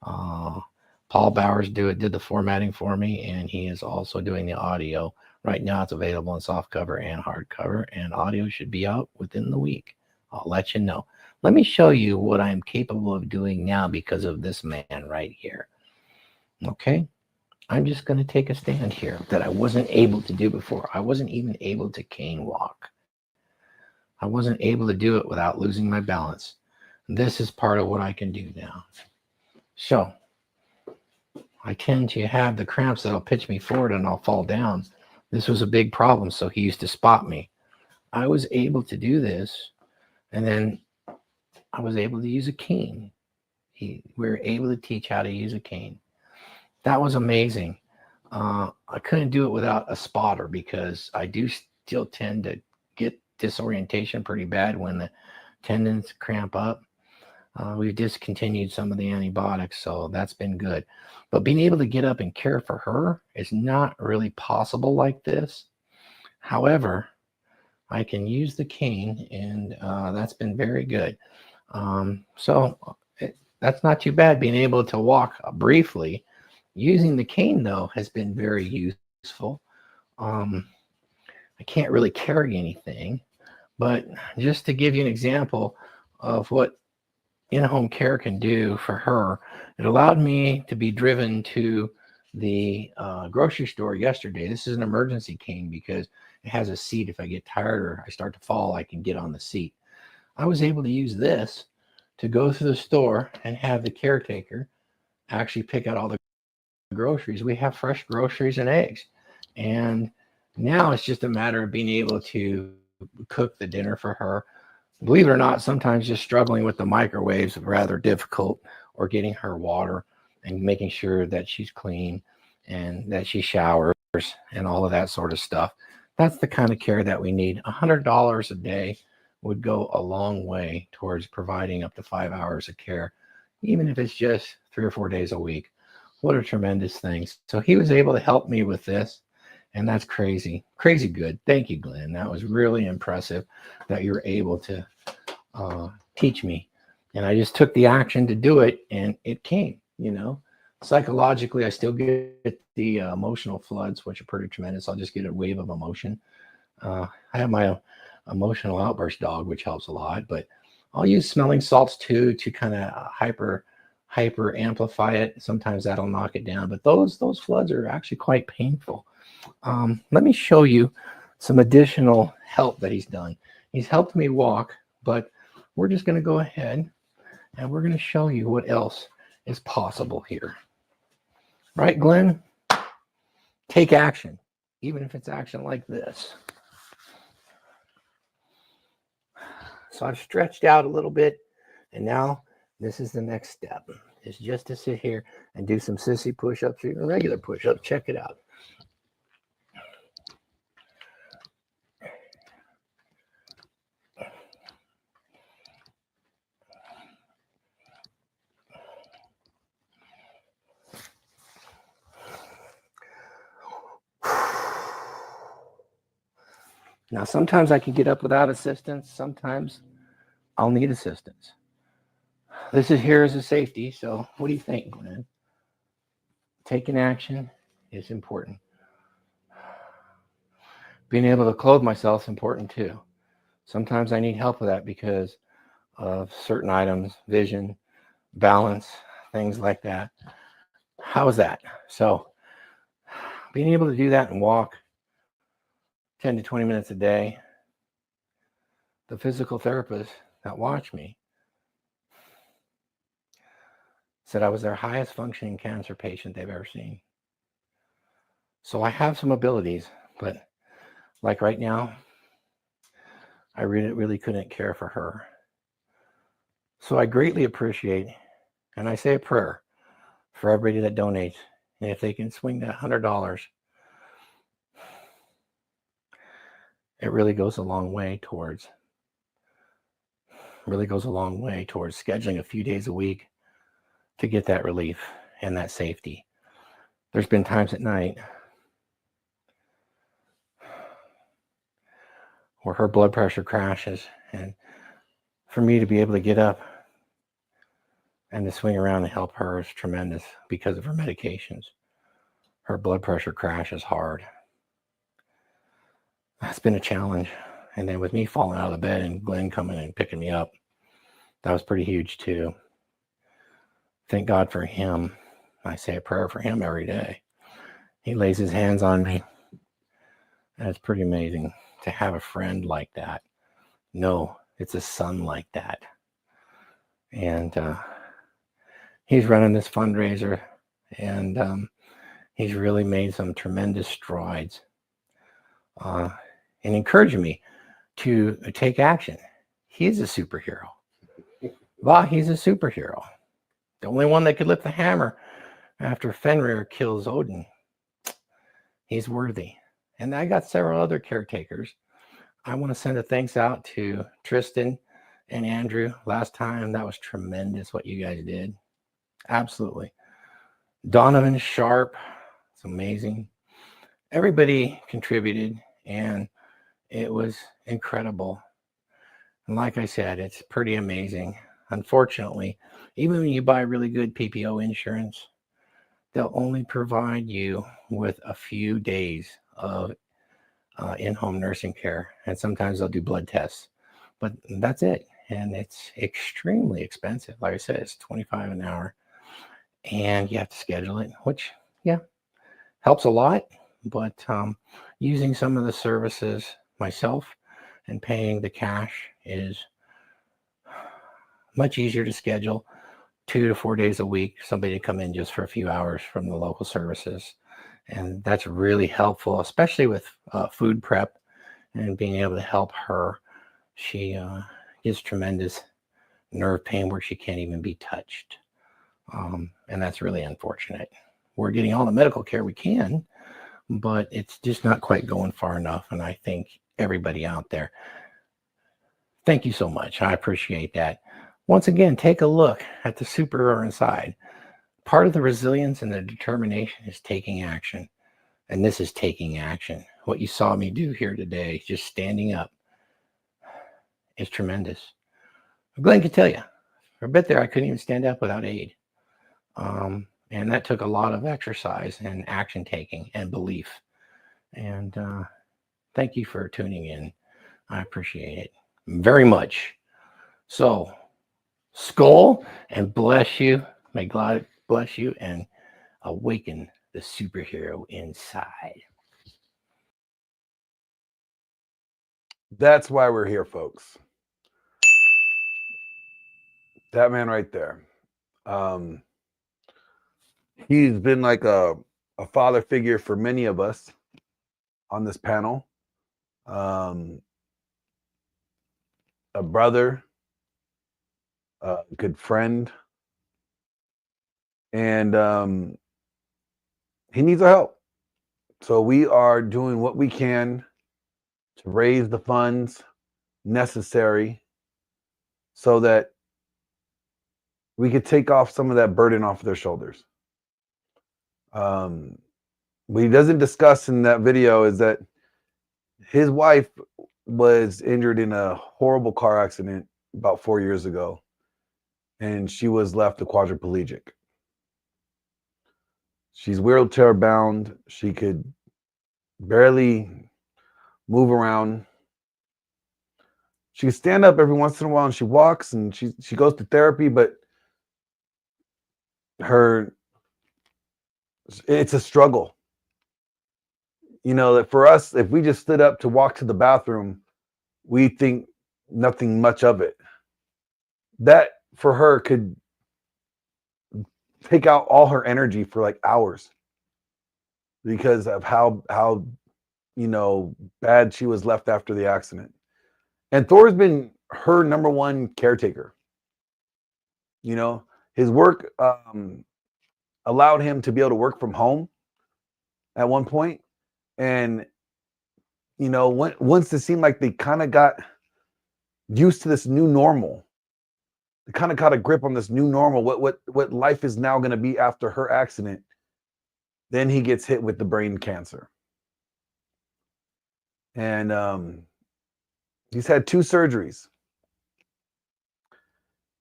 D: Paul Bowers did the formatting for me, and he is also doing the audio. Right now it's available in softcover and hardcover, and audio should be out within the week. I'll let you know. Let me show you what I'm capable of doing now because of this man right here. Okay? I'm just going to take a stand here that I wasn't able to do before. I wasn't even able to cane walk. I wasn't able to do it without losing my balance. This is part of what I can do now. So I tend to have the cramps that'll pitch me forward and I'll fall down. This was a big problem, so he used to spot me. I was able to do this, and then I was able to use a cane. We were able to teach how to use a cane. That was amazing. I couldn't do it without a spotter because I do still tend to get disorientation pretty bad when the tendons cramp up. We've discontinued some of the antibiotics, so that's been good. But being able to get up and care for her is not really possible like this. However, I can use the cane, and that's been very good. That's not too bad, being able to walk briefly. Using the cane, though, has been very useful. I can't really carry anything, but just to give you an example of what in-home care can do for her, it allowed me to be driven to the grocery store yesterday. This is an emergency cane because it has a seat. If I get tired or I start to fall, I can get on the seat. I was able to use this to go through the store and have the caretaker actually pick out all the groceries. We have fresh groceries and eggs. And now it's just a matter of being able to cook the dinner for her. Believe it or not, sometimes just struggling with the microwaves is rather difficult, or getting her water and making sure that she's clean and that she showers and all of that sort of stuff. That's the kind of care that we need. $100 a day would go a long way towards providing up to 5 hours of care, even if it's just 3 or 4 days a week. What a tremendous thing. So he was able to help me with this, and that's crazy good. Thank you, Glenn. That was really impressive that you were able to teach me. And I just took the action to do it, and it came, Psychologically, I still get the emotional floods, which are pretty tremendous. I'll just get a wave of emotion. I have my emotional outburst dog, which helps a lot, but I'll use smelling salts too to kind of hyper amplify it. Sometimes that'll knock it down, but those floods are actually quite painful. Let me show you some additional help that he's done. He's helped me walk, but we're just going to go ahead and we're going to show you what else is possible here. Right, Glenn? Take action, even if it's action like this. So I've stretched out a little bit, and now this is the next step. It's just to sit here and do some sissy push-ups or even regular push-ups. Check it out. Now, sometimes I can get up without assistance. Sometimes I'll need assistance. This is here as a safety. So what do you think, Glenn? Taking action is important. Being able to clothe myself is important too. Sometimes I need help with that because of certain items, vision, balance, things like that. How is that? So being able to do that and walk 10 to 20 minutes a day. The physical therapist that watched me said I was their highest functioning cancer patient they've ever seen. So I have some abilities, but like right now, I really couldn't care for her. So I greatly appreciate, and I say a prayer for everybody that donates. And if they can swing that $100, it really goes a long way towards scheduling a few days a week to get that relief and that safety. There's been times at night where her blood pressure crashes, and for me to be able to get up and to swing around and help her is tremendous because of her medications. Her blood pressure crashes hard. That's been a challenge. And then with me falling out of the bed and Glenn coming and picking me up, that was pretty huge too. Thank God for him. I say a prayer for him every day. He lays his hands on me. And it's pretty amazing to have a friend like that. No, it's a son like that. And he's running this fundraiser, and he's really made some tremendous strides and encouraging me to take action. He's a superhero. Well, he's a superhero. The only one that could lift the hammer after Fenrir kills Odin. He's worthy. And I got several other caretakers. I want to send a thanks out to Tristan and Andrew. Last time, that was tremendous what you guys did. Absolutely. Donovan Sharp, it's amazing. Everybody contributed, and it was incredible. And like I said, it's pretty amazing. Unfortunately, even when you buy really good PPO insurance, they'll only provide you with a few days of in-home nursing care, and sometimes they'll do blood tests, but that's it. And it's extremely expensive. Like I said, it's $25 an hour, and you have to schedule it, which helps a lot. But using some of the services myself and paying the cash is much easier to schedule. 2 to 4 days a week, somebody to come in just for a few hours from the local services. And that's really helpful, especially with food prep and being able to help her. She gets tremendous nerve pain where she can't even be touched. And that's really unfortunate. We're getting all the medical care we can, but it's just not quite going far enough. And I think everybody out there, thank you so much. I appreciate that. Once again, take a look at the superhero inside. Part of the resilience and the determination is taking action. And this is taking action. What you saw me do here today, just standing up, is tremendous. Glenn can tell you, for a bit there, I couldn't even stand up without aid. And that took a lot of exercise and action taking and belief. And thank you for tuning in. I appreciate it very much. So, skull and bless you. May God bless you and awaken the superhero inside.
R: That's why we're here, folks. That man right there. He's been like a father figure for many of us on this panel. A brother, a good friend, and he needs our help. So we are doing what we can to raise the funds necessary so that we could take off some of that burden off of their shoulders. What he doesn't discuss in that video is that his wife was injured in a horrible car accident about 4 years ago, and she was left a quadriplegic. She's wheelchair bound. She could barely move around. She can stand up every once in a while, and she walks, and she goes to therapy, but it's a struggle. You know, that for us, if we just stood up to walk to the bathroom, we think nothing much of it. That for her could take out all her energy for like hours because of how bad she was left after the accident. And Thor's been her number one caretaker. You know, his work allowed him to be able to work from home at one point. And, you know, once it seemed like they kind of got used to this new normal, they kind of got a grip on this new normal, what life is now going to be after her accident, then he gets hit with the brain cancer. And he's had 2 surgeries.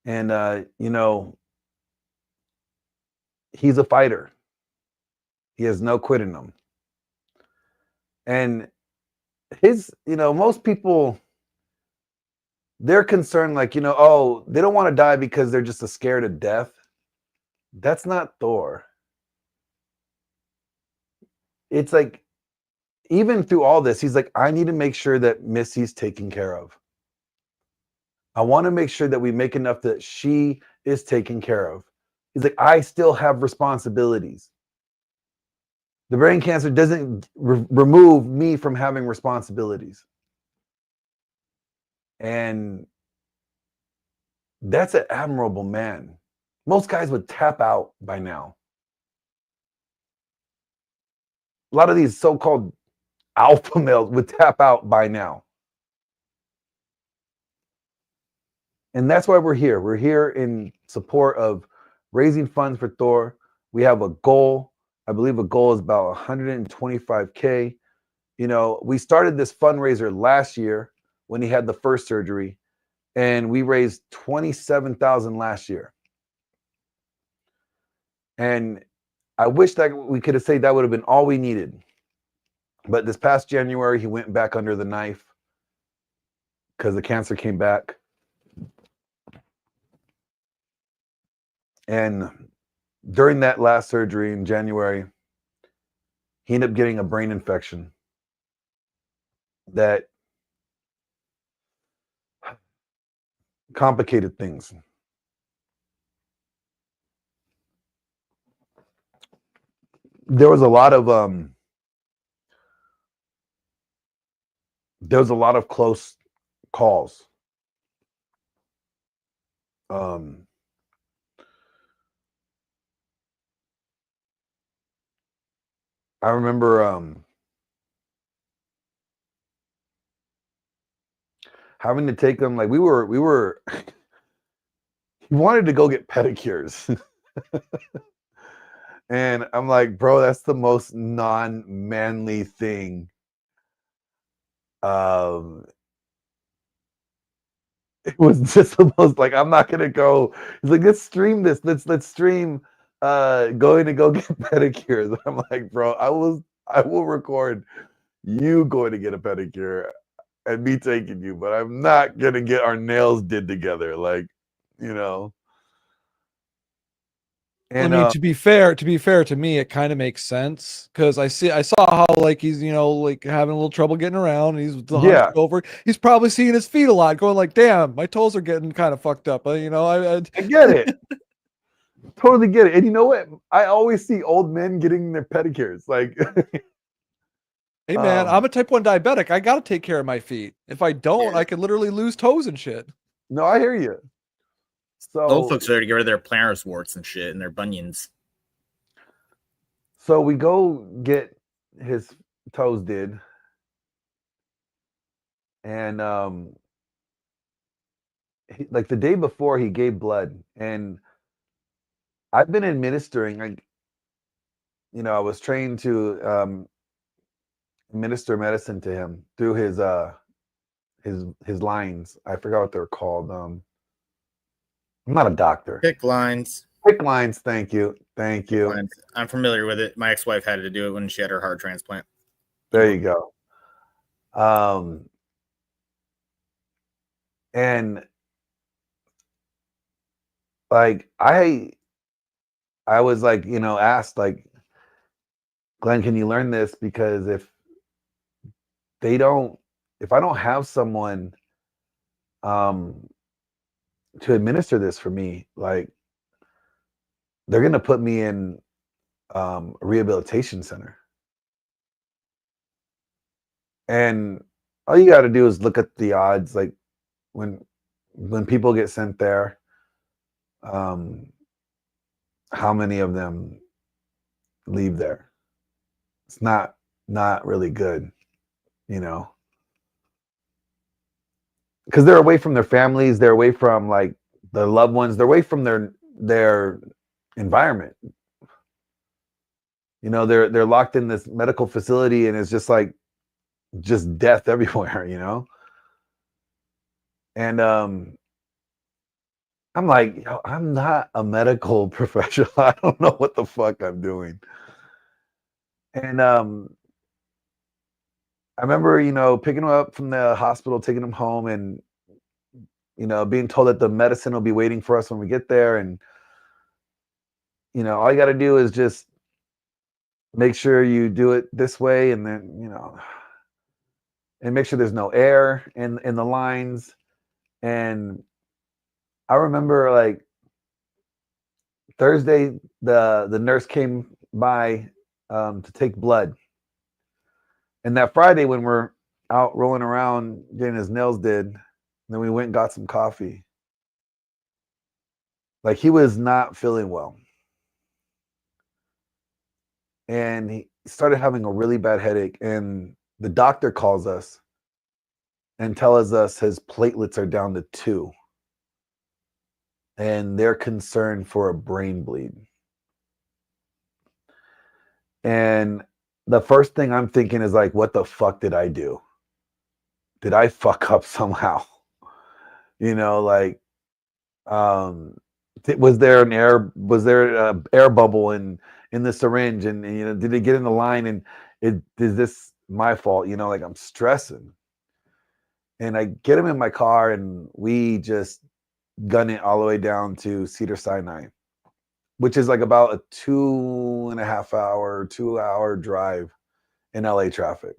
R: And, you know, he's a fighter. He has no quit in him. And you know, most people, they're concerned like, you know, oh, they don't want to die because they're just scared of death. That's not Thor. It's like, even through all this, he's like, I need to make sure that Missy's taken care of. I want to make sure that we make enough that she is taken care of. He's like, I still have responsibilities. The brain cancer doesn't remove me from having responsibilities. And that's an admirable man. Most guys would tap out by now. A lot of these so-called alpha males would tap out by now. And that's why we're here. We're here in support of raising funds for Thor. We have a goal. I believe a goal is about 125K. You know, we started this fundraiser last year when he had the first surgery, and we raised $27,000 last year. And I wish that we could have said that would have been all we needed. But this past January, he went back under the knife because the cancer came back. And during that last surgery in January, he ended up getting a brain infection that complicated things. There was a lot of close calls. I remember having to take him, like we were he wanted to go get pedicures. And I'm like, bro, that's the most non-manly thing. It was just the most like, I'm not gonna go. He's like, let's stream this. Let's stream going to go get pedicures. I'm like, bro, I will record you going to get a pedicure and me taking you, but I'm not gonna get our nails did together. Like, you know. And
E: I mean, to be fair to me, it kind of makes sense because I saw how like he's, you know, like having a little trouble getting around. And he's hunched over. He's probably seeing his feet a lot, going like, "Damn, my toes are getting kind of fucked up." You know, I
R: get it, totally get it. And you know what? I always see old men getting their pedicures. Like,
E: hey man, I'm a type 1 diabetic. I gotta take care of my feet. If I don't, I could literally lose toes and shit.
R: No, I hear you. So
A: old folks are there to get rid of their plantar warts and shit and their bunions.
R: So we go get his toes did, and like the day before he gave blood, and I've been administering, like, you know, I was trained to administer medicine to him through his lines. I forgot what they're called. I'm not a doctor.
A: PICC lines.
R: PICC lines. Thank you. Thank you.
A: Lines. I'm familiar with it. My ex-wife had to do it when she had her heart transplant.
R: There you go. And like I was like, you know, asked like, Glenn, can you learn this? Because if I don't have someone to administer this for me, like they're gonna put me in a rehabilitation center. And all you got to do is look at the odds. Like when people get sent there, how many of them leave there? It's not really good, you know, because they're away from their families, they're away from like their loved ones, they're away from their environment. You know, they're locked in this medical facility, and it's just like just death everywhere, you know. And I'm like, yo, I'm not a medical professional. I don't know what the fuck I'm doing. And I remember, you know, picking him up from the hospital, taking him home, and you know, being told that the medicine will be waiting for us when we get there, and you know, all you got to do is just make sure you do it this way, and then you know, and make sure there's no air in the lines. And I remember like Thursday, the nurse came by to take blood, and that Friday when we're out rolling around getting his nails did, then we went and got some coffee. Like he was not feeling well, and he started having a really bad headache, and the doctor calls us and tells us his platelets are down to 2, and they're concerned for a brain bleed. And the first thing I'm thinking is like, what the fuck did I do? Did I fuck up somehow? You know, like, was there an air bubble in the syringe, and you know, did it get in the line, and is this my fault? You know, like I'm stressing. And I get him in my car, and we just gun it all the way down to Cedars-Sinai, which is like about a 2.5-hour drive in LA traffic,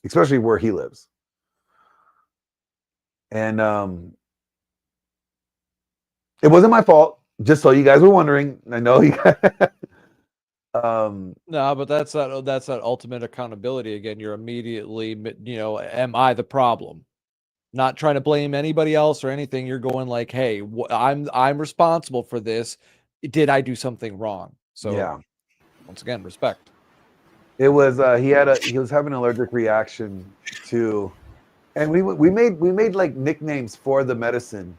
R: especially where he lives. And it wasn't my fault, just so you guys were wondering. I know you guys,
E: No, but that's that ultimate accountability again. You're immediately, you know, am I the problem? Not trying to blame anybody else or anything. You're going like, hey, I'm responsible for this. Did I do something wrong? So
R: yeah.
E: Once again, respect.
R: It was he was having an allergic reaction to, and we made like nicknames for the medicine.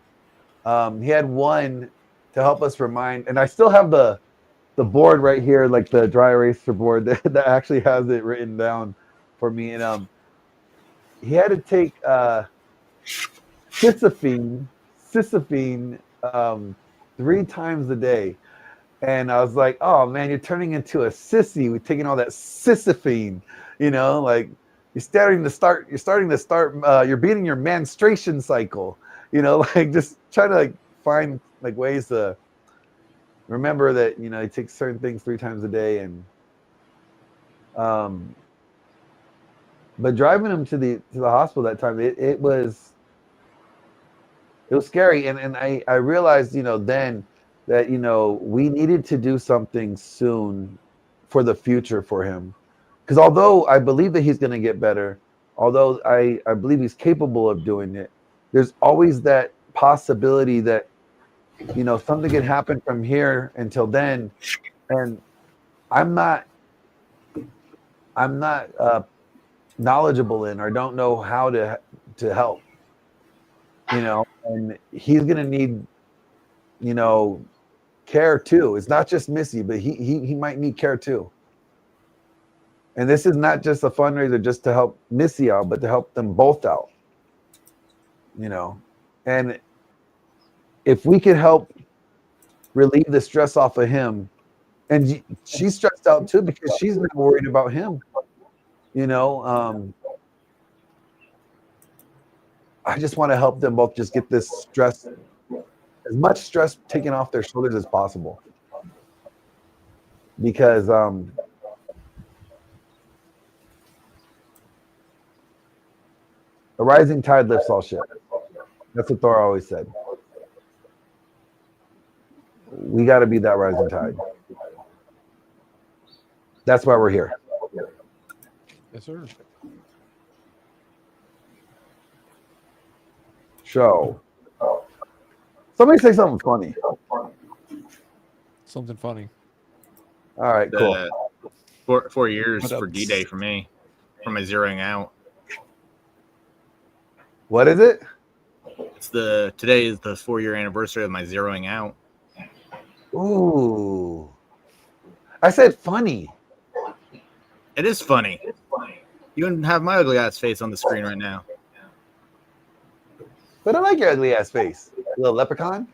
R: He had one to help us remind, and I still have the board right here, like the dry eraser board that actually has it written down for me. And he had to take sisyphine 3 times a day. And I was like, oh man, you're turning into a sissy with taking all that sisyphine, you know, like you're beating your menstruation cycle, you know, like just trying to like find like ways to remember that, you know, he takes certain things 3 times a day. And but driving him to the hospital that time, it was scary. And I realized, you know, then that, you know, we needed to do something soon for the future for him. Because although I believe that he's going to get better, although I believe he's capable of doing it, there's always that possibility that, you know, something could happen from here until then. And I'm not knowledgeable in, or don't know how to help, you know, and he's going to need, you know, care too. It's not just Missy, but he might need care too. And this is not just a fundraiser just to help Missy out, but to help them both out, you know. And if we could help relieve the stress off of him, and she's stressed out too because she's not worried about him, you know. I just want to help them both just get this stress, as much stress taken off their shoulders as possible. Because a rising tide lifts all ships. That's what Thor always said. We got to be that rising tide. That's why we're here.
E: Yes, sir.
R: show. Somebody say something funny.
E: Something funny.
R: All right, cool.
B: 4 years
E: What
B: for
E: else?
B: D-Day for me, for my zeroing out.
R: What is it?
B: Today is the 4-year anniversary of my zeroing out.
R: Ooh. I said funny.
B: It is funny. You don't have my ugly ass face on the screen right now.
R: But I like your ugly ass face. Little leprechaun.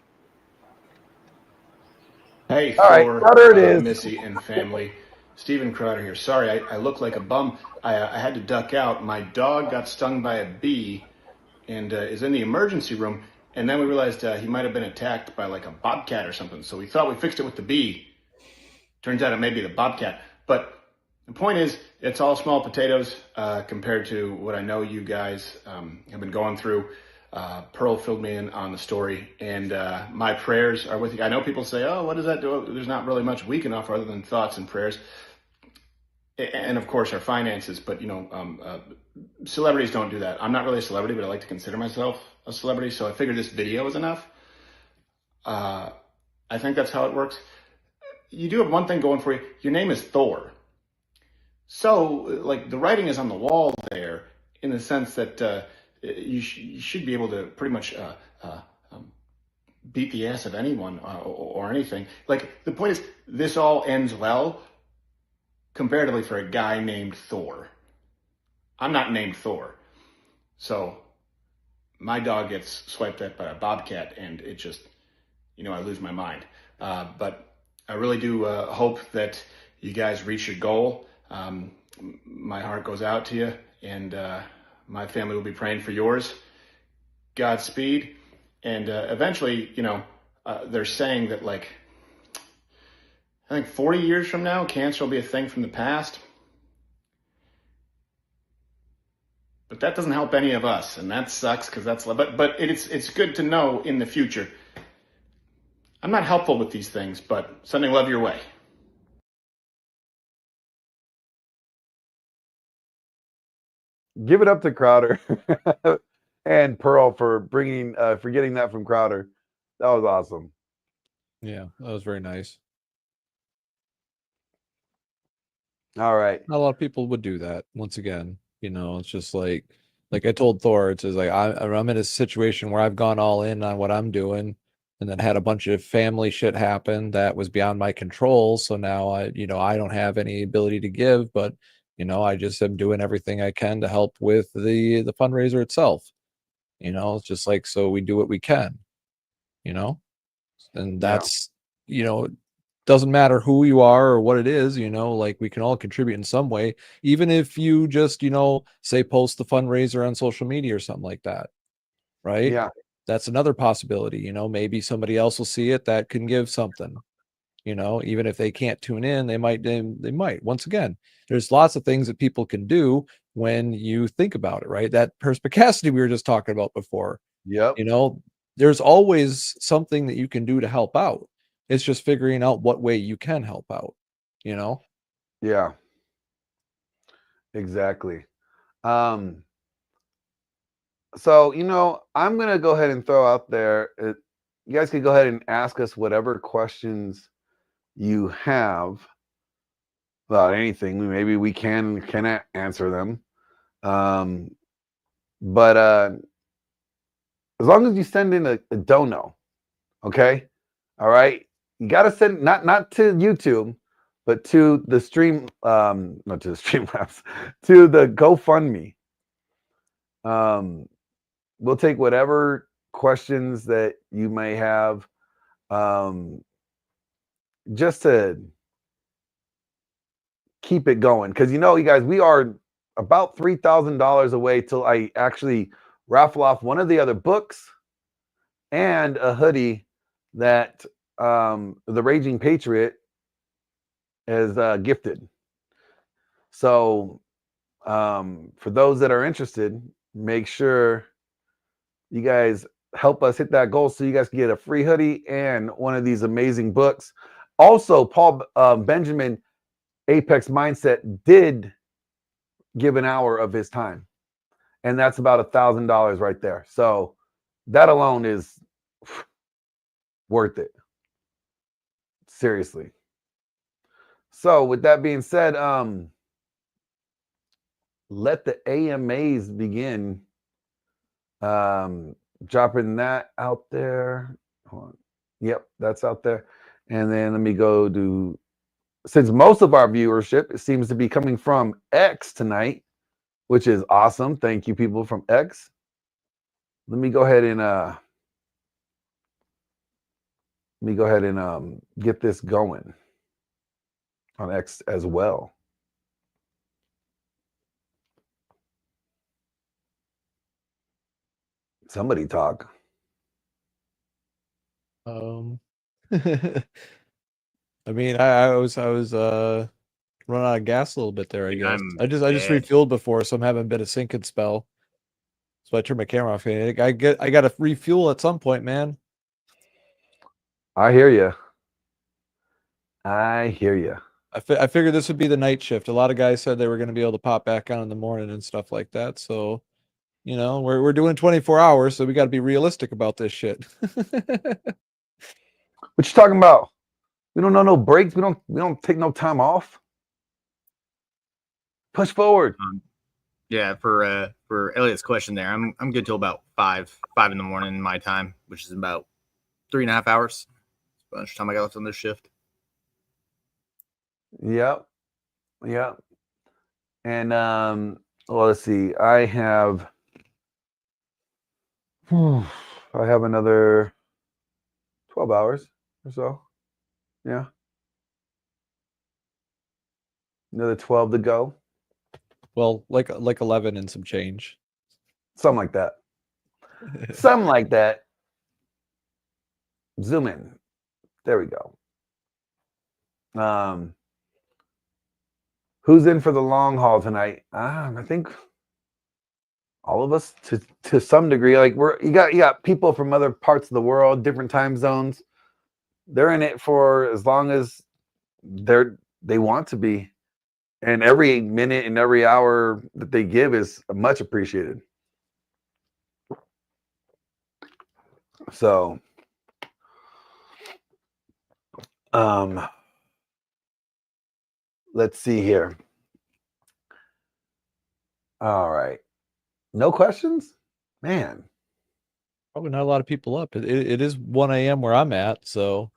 P: Hey,
R: All right,
P: Thor,
R: Crowder it is.
P: Missy, and family. Steven Crowder here. Sorry, I look like a bum. I had to duck out. My dog got stung by a bee and is in the emergency room. And then we realized he might have been attacked by like a bobcat or something. So we thought we fixed it with the bee. Turns out it may be the bobcat. But the point is, it's all small potatoes compared to what I know you guys have been going through. Pearl filled me in on the story, and my prayers are with you. I know people say, oh, what does that do? There's not really much we can offer other than thoughts and prayers. And of course, our finances. But, celebrities don't do that. I'm not really a celebrity, but I like to consider myself a celebrity. So I figured this video is enough. I think that's how it works. You do have one thing going for you. Your name is Thor. So, like, the writing is on the wall there in the sense that you should be able to pretty much beat the ass of anyone or anything. Like, the point is, this all ends well comparatively for a guy named Thor. I'm not named Thor. So, my dog gets swiped at by a bobcat, and it just, I lose my mind. But I really do hope that you guys reach your goal. My heart goes out to you, and my family will be praying for yours. Godspeed. And eventually, they're saying that, like, I think 40 years from now, cancer will be a thing from the past. But that doesn't help any of us, and that sucks because but it's good to know in the future. I'm not helpful with these things, but sending love your way.
R: Give it up to Crowder and Pearl for getting that from Crowder. That was awesome.
E: Yeah, that was very nice.
R: All right.
E: Not a lot of people would do that. Once again, it's just like I told Thor, it's just like I'm in a situation where I've gone all in on what I'm doing, and then had a bunch of family shit happen that was beyond my control. So now I don't have any ability to give, but I just am doing everything I can to help with the fundraiser itself. It's just like, so we do what we can, and that's, doesn't matter who you are or what it is, like we can all contribute in some way, even if you just, say post the fundraiser on social media or something like that. Right.
R: Yeah.
E: That's another possibility. Maybe somebody else will see it that can give something, even if they can't tune in, they might. Once again, there's lots of things that people can do when you think about it, right? That perspicacity we were just talking about before.
R: Yep.
E: There's always something that you can do to help out. It's just figuring out what way you can help out,
R: Yeah. Exactly. So, I'm going to go ahead and throw out there, you guys can go ahead and ask us whatever questions you have about anything. Maybe we can answer them. But as long as you send in a dono, okay? All right. You got to send not to YouTube, but to the stream, not to the Streamlabs, to the GoFundMe. We'll take whatever questions that you may have, just to keep it going. Because you guys, we are about $3,000 away till I actually raffle off one of the other books and a hoodie that the Raging Patriot is gifted. So for those that are interested, make sure you guys help us hit that goal so you guys can get a free hoodie and one of these amazing books. Also, Paul Benjamin, Apex Mindset, did give an hour of his time, and that's about $1,000 right there. So That alone is worth it. Seriously. So with that being said, let the AMAs begin. Dropping that out there. Hold on. Yep, that's out there. And then let me go to, since most of our viewership seems to be coming from X tonight, which is awesome. Thank you, people from X. Let me go ahead and get this going on X as well. Somebody talk.
E: I mean, I was running out of gas a little bit there, I guess. I just refueled before, so I'm having a bit of sinking spell. So I turned my camera off. I got to refuel at some point, man.
R: I hear you. I hear you.
E: I figured this would be the night shift. A lot of guys said they were going to be able to pop back on in the morning and stuff like that. So, you know, we're doing 24 hours, so we got to be realistic about this shit.
R: What you talking about? We don't know no breaks. We don't take no time off. Push forward.
B: Yeah, for Elliot's question there, I'm good till about 5 in the morning my time, which is about 3.5 hours. How much time I got left on this shift?
R: Yep. And well, let's see. I have another 12 hours or so. Yeah. Another 12 to go.
E: Well, like 11 and some change.
R: Something like that. Something like that. Zoom in. There we go. Who's in for the long haul tonight? I think all of us to some degree. Like you got people from other parts of the world, different time zones. They're in it for as long as they want to be. And every minute and every hour that they give is much appreciated. So, let's see here. All right. No questions? Man.
E: Probably not a lot of people up. It is 1 a.m. where I'm at, so.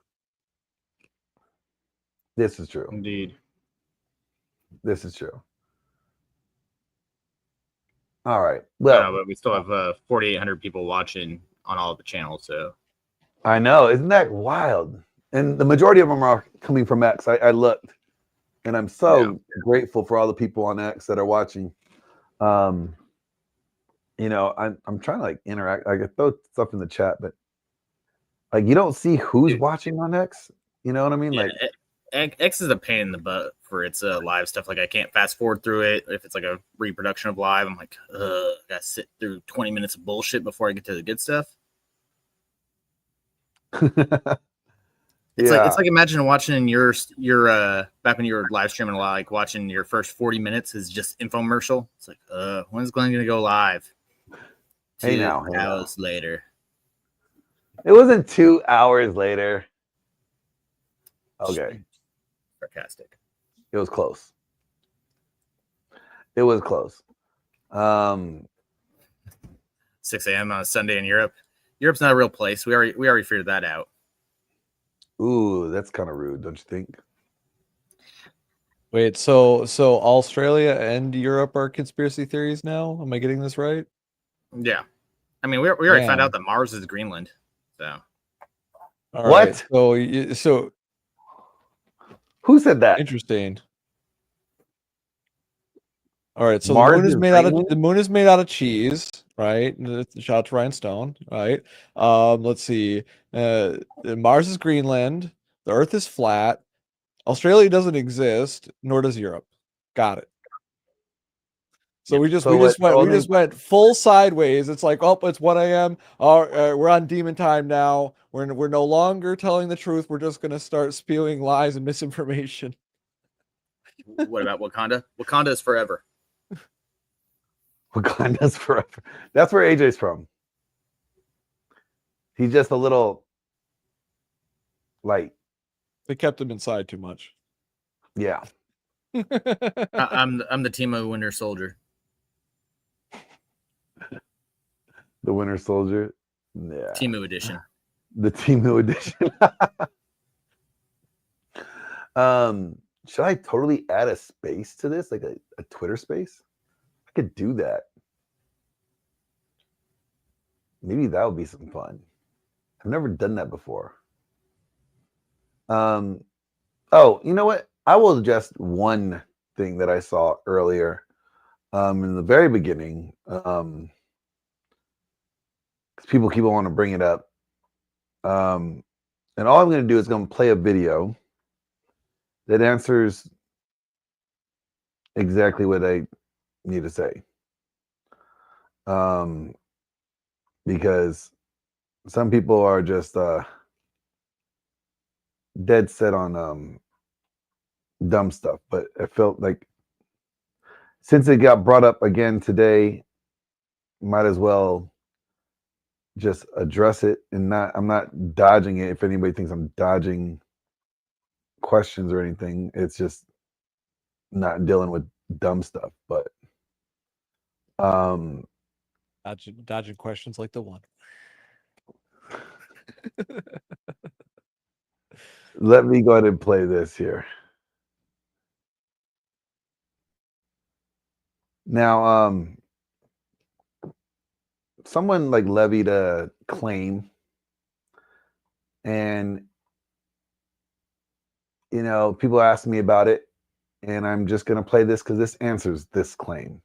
R: This is true.
B: Indeed.
R: This is true. All right. Well,
B: but we still have 4,800 people watching on all of the channels. So
R: I know, isn't that wild? And the majority of them are coming from X. I looked, and I'm so grateful for all the people on X that are watching. You know, I'm trying to like interact. I could throw stuff in the chat, but like you don't see who's watching on X. You know what I mean?
B: yeah,
R: Like
B: X is a pain in the butt for its live stuff. Like I can't fast forward through it. If it's like a reproduction of live, I'm like, I gotta sit through 20 minutes of bullshit before I get to the good stuff. It's like imagine watching your back when you were live streaming a lot, like watching your first 40 minutes is just infomercial. It's like, when's Glenn gonna go live?
R: Hey
B: 2
R: now.
B: hours later.
R: It wasn't 2 hours later. Okay.
B: Sarcastic.
R: It was close. It was close.
B: 6 a.m. on a Sunday in Europe. Europe's not a real place. We already figured that out.
R: Ooh, that's kind of rude, don't you think?
E: Wait, so Australia and Europe are conspiracy theories now? Am I getting this right?
B: Yeah. I mean, we already found out that Mars is Greenland. So.
E: All right. So
R: who said that?
E: Interesting. All right, so
R: Mars
E: the moon is
R: is
E: made out of
R: Greenland?
E: the moon is made out of cheese, right? Shout out to Ryan Stone, right? Let's see. Mars is Greenland. The Earth is flat. Australia doesn't exist, nor does Europe. Got it. So we just went full sideways. It's like, oh, it's 1 a.m. We're on demon time now. We're no longer telling the truth. We're just gonna start spewing lies and misinformation.
B: What about Wakanda? Wakanda is forever.
R: Wakanda's forever. That's where AJ's from. He's just a little light.
E: They kept him inside too much.
R: Yeah.
B: I'm the Timo Winter Soldier.
R: The Winter Soldier. Yeah.
B: Timo edition.
R: The Timo edition. Should I totally add a space to this, like a Twitter space? I could do that. Maybe that would be some fun. I've never done that before. Oh, you know what? I will address one thing that I saw earlier in the very beginning. Because people keep on to bring it up. And all I'm going to do is going to play a video that answers exactly what I need to say. Because some people are just dead set on dumb stuff, but I felt like since it got brought up again today, might as well just address it and I'm not dodging it. If anybody thinks I'm dodging questions or anything, it's just not dealing with dumb stuff. But
E: dodging questions like the one.
R: Let me go ahead and play this here. Now, someone like levied a claim, and people ask me about it, and I'm just going to play this because this answers this claim.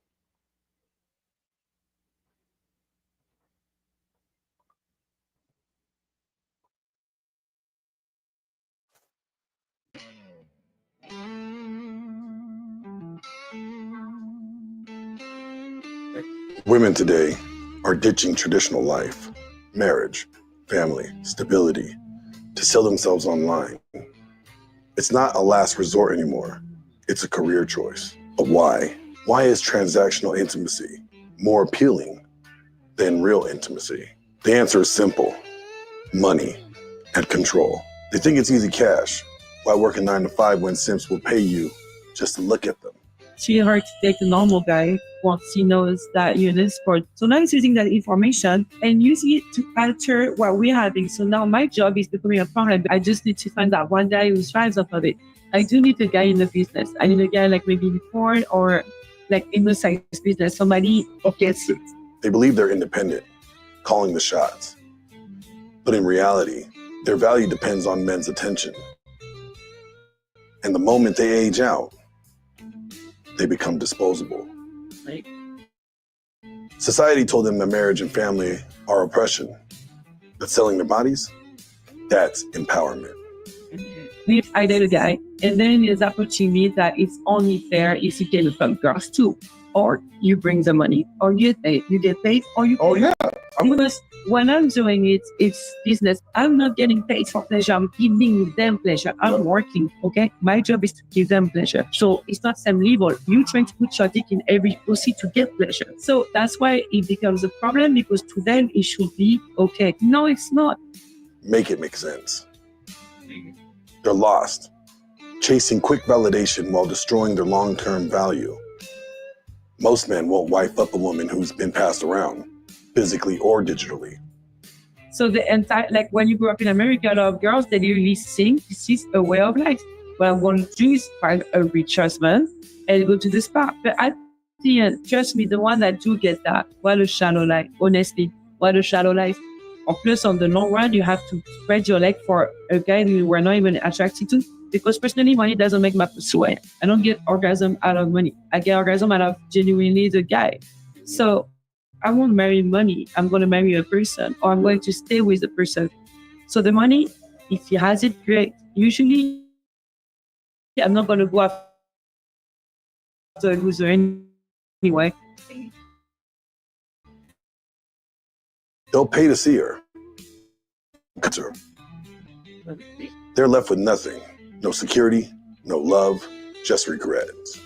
N: Women today are ditching traditional life, marriage, family, stability, to sell themselves online. It's not a last resort anymore. It's a career choice. But why? Why is transactional intimacy more appealing than real intimacy? The answer is simple: money and control. They think it's easy cash. Why work a 9 to 5 when simps will pay you just to look at them?
I: It's really hard to take the normal guy once he knows that you're in this sport. So now he's using that information and using it to alter what we're having. So now my job is becoming a problem. I just need to find that one guy who thrives off of it. I do need a guy in the business. I need a guy like maybe in porn or like in the size business, somebody who gets it.
N: They believe they're independent, calling the shots. But in reality, their value depends on men's attention. And the moment they age out, they become disposable.
I: Right.
N: Society told them that marriage and family are oppression, but selling their bodies, that's empowerment.
I: I date a guy, and then there's opportunity that it's only fair if you get from girls too, or you bring the money, or you get paid, or you.
N: Oh yeah.
I: Because when I'm doing it, it's business. I'm not getting paid for pleasure. I'm giving them pleasure. I'm working. Okay, my job is to give them pleasure. So it's not same level. You trying to put your dick in every pussy to get pleasure. So that's why it becomes a problem, because to them it should be okay. No, it's not.
N: Make it make sense. They're lost, chasing quick validation while destroying their long-term value. Most men won't wife up a woman who's been passed around, physically or digitally.
I: So the entire, like when you grow up in America, a lot of girls, they really think this is a way of life. What I'm going to do is find a rich husband and go to the spa. But at the end, trust me, the one that do get that, what a shallow life. Honestly, what a shallow life. Or plus, on the long run, you have to spread your leg for a guy who we're not even attracted to. Because personally, money doesn't make my pussy wet. I don't get orgasm out of money. I get orgasm out of genuinely the guy. So I won't marry money. I'm going to marry a person, or I'm going to stay with the person. So the money, if he has it, great. Usually, I'm not going to go after a loser anyway.
N: They'll pay to see her. They're left with nothing. No security, no love, just regrets.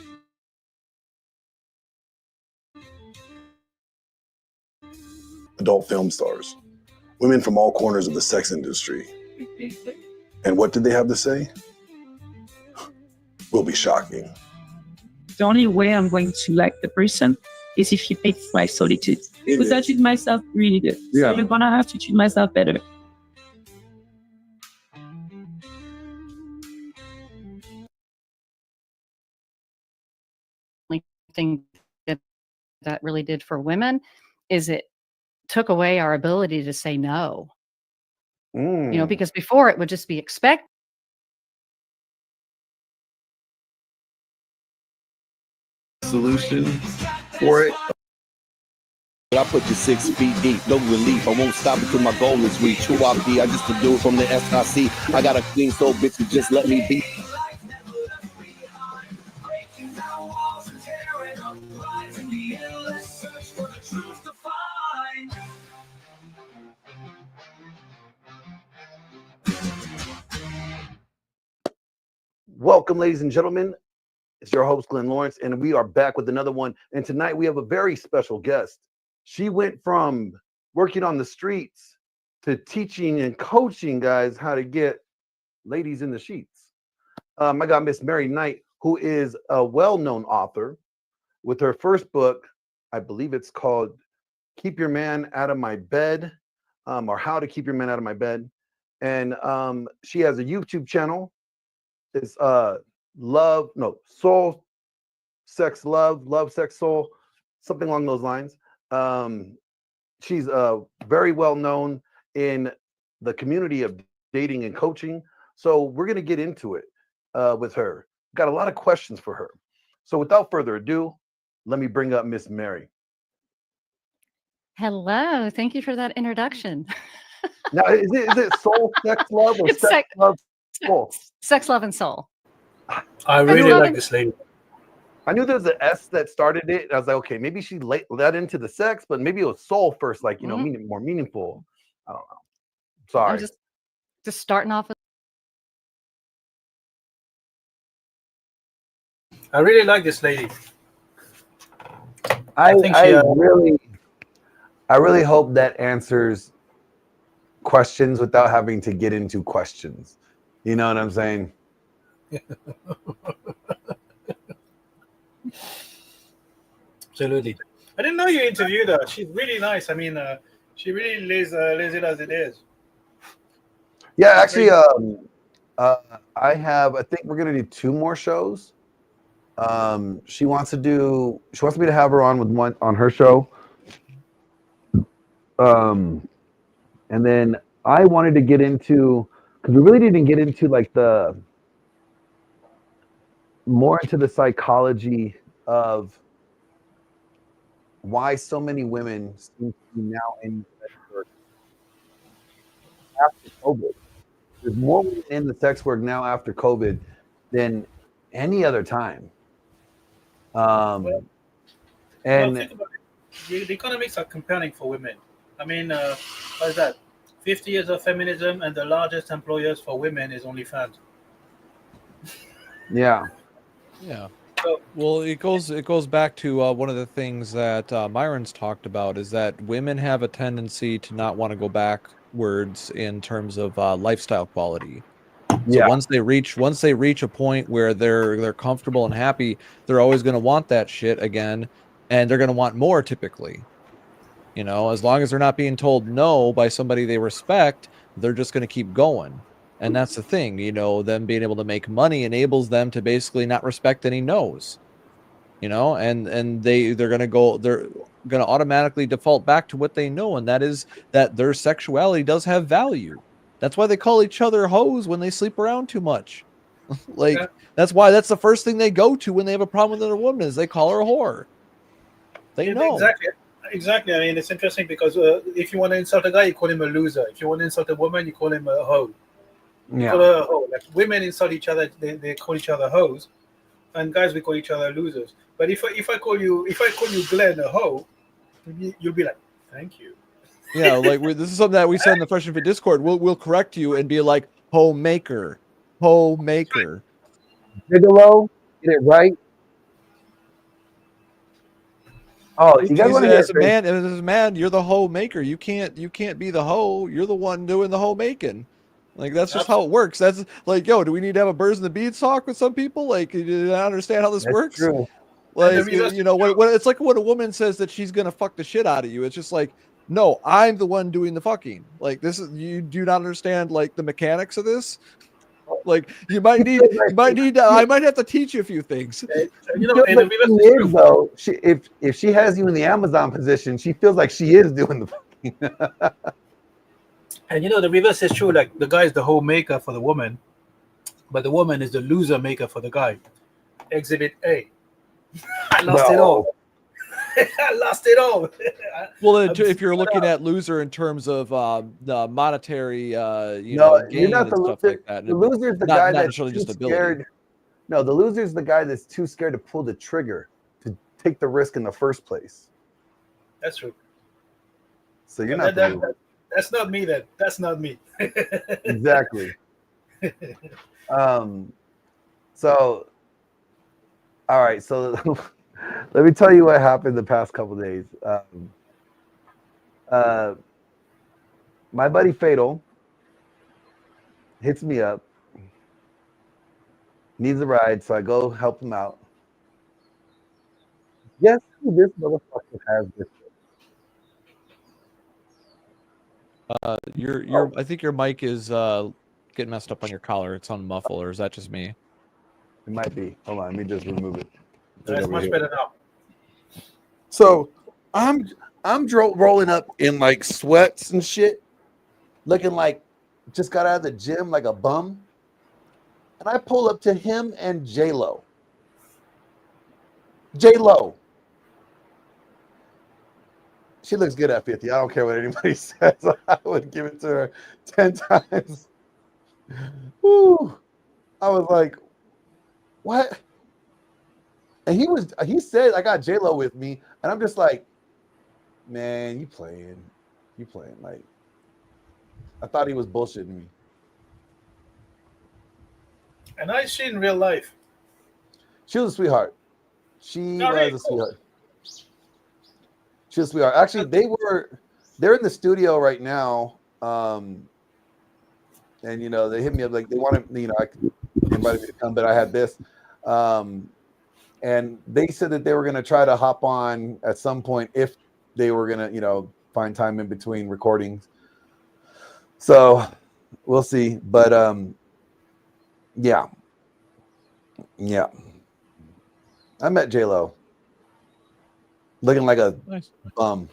N: Adult film stars.
T: women from all corners of the sex industry. And what did they have to say? Will be shocking.
I: The only way I'm going to like the person is if he pays my solitude. Because I treat myself really good.
T: Yeah.
I: So you're gonna have to treat myself better.
O: Thing that really did for women is it took away our ability to say no. Because before it would just be expected.
S: Solution for it. I put you 6 feet deep, no relief. I won't stop until my goal is reached. Who I be, I just to do it from the SIC. I got a clean soul, bitch, who just let me be.
R: Welcome, ladies and gentlemen. It's your host, Glenn Lawrence, and we are back with another one. And tonight we have a very special guest. She went from working on the streets to teaching and coaching guys how to get ladies in the sheets. I got Miss Mary Knight, who is a well-known author with her first book. I believe it's called Keep Your Man Out of My Bed, or How to Keep Your Man Out of My Bed. And she has a YouTube channel. It's Soul, Sex, Love, Sex, Soul, something along those lines. She's very well known in the community of dating and coaching. So we're going to get into it with her. Got a lot of questions for her. So without further ado, let me bring up Miss Mary.
O: Hello. Thank you for that introduction.
R: Now, is it Soul, Sex, Love, or Sex, Love, Soul?
O: Sex, Love, and Soul.
Q: I really like this lady.
R: I knew there was an S that started it. I was like, okay, maybe she led into the sex, but maybe it was soul first, like, more meaningful. I don't know. Sorry.
O: I'm just starting off with.
Q: I really like this lady.
R: I
Q: think she,
R: really hope that answers questions without having to get into questions. You know what I'm saying?
Q: Absolutely. I didn't know you interviewed her. She's really nice. I mean, she really lays it as it is.
R: Yeah, actually, I think we're gonna do 2 more shows. She wants me to have her on her show. And then I wanted to get into, because we really didn't get into like more into the psychology of why so many women seem to be now in sex work after COVID. There's more women in the sex work now after COVID than any other time.
Q: Well, think about it. The economics are compelling for women. I mean, what is that? 50 years of feminism, and the largest employers for women is OnlyFans.
R: Yeah.
E: Yeah. Well, it goes back to one of the things that Myron's talked about is that women have a tendency to not want to go backwards in terms of lifestyle quality. So once they reach a point where they're comfortable and happy, they're always going to want that shit again, and they're going to want more typically. As long as they're not being told no by somebody they respect, they're just going to keep going. And that's the thing, them being able to make money enables them to basically not respect any no's, and they're going to automatically default back to what they know. And that is that their sexuality does have value. That's why they call each other hoes when they sleep around too much. That's why that's the first thing they go to when they have a problem with another woman is they call her a whore. They know.
Q: Exactly. I mean, it's interesting because if you want to insult a guy, you call him a loser. If you want to insult a woman, you call him a hoe. You call her a hoe. Like women insult each other, they call each other hoes, and guys we call each other losers. But if I call you Glenn a hoe, you'll be like, thank you.
E: Yeah, like this is something that we said in the Fresh and Fit Discord. We'll correct you and be like homemaker.
R: Gigolo, get it right. Oh, you guys want to hear
E: as a man, you're the hoe maker. You can't be the hoe. You're the one doing the hoe making. Like that's just how it works. That's like, yo, do we need to have a birds and the bees talk with some people? Like, do you not understand how this
R: That's
E: works?
R: true.
E: Like, you know, when it's like when a woman says that she's gonna fuck the shit out of you, it's just like, no, I'm the one doing the fucking. Like, this is, you do not understand like the mechanics of this. Like, I might have to teach you a few things.
Q: You know, and the reverse
R: She
Q: is
R: is
Q: true.
R: though. If she has you in the Amazon position, she feels like she is doing the fucking.
Q: And you know, the reverse is true. Like the guy is the whole maker for the woman, but the woman is the loser maker for the guy. Exhibit A. I lost it all. I lost it all.
E: Well, if you're looking at loser in terms of the monetary, gain
R: you're not
E: and
R: the
E: stuff
R: loser.
E: like that.
R: The loser's the
E: not
R: guy that's
E: necessarily
R: too
E: just ability.
R: scared. No, the loser's the guy that's too scared to pull the trigger to take the risk in the first place.
Q: That's true.
R: So you're not the loser.
Q: That's not me then. That's not me.
R: Exactly. So, all right. So let me tell you what happened the past couple days. My buddy Fatal hits me up, needs a ride, so I go help him out. Guess who this motherfucker has with him?
E: I think your mic is getting messed up on your collar. It's on muffle, or is that just me?
R: It might be. Hold on, let me just remove it.
Q: That's much better now.
R: So I'm rolling up in like sweats and shit, looking like just got out of the gym like a bum. And I pull up to him and J-Lo. J-Lo. She looks good at 50. I don't care what anybody says. I would give it to her 10 times. Woo. I was like, what? And he said, I got J-Lo with me. And I'm just like, man, you playing. Like, I thought he was bullshitting me.
Q: And I see in real life.
R: She was a sweetheart. She was a sweetheart. She was a sweetheart. Actually, they're in the studio right now. And you know, they hit me up like they wanted, you know, I invited me to come, but I had this. And they said that they were gonna try to hop on at some point if they were gonna, you know, find time in between recordings. So we'll see. But yeah. I met J-Lo. Looking like a bum.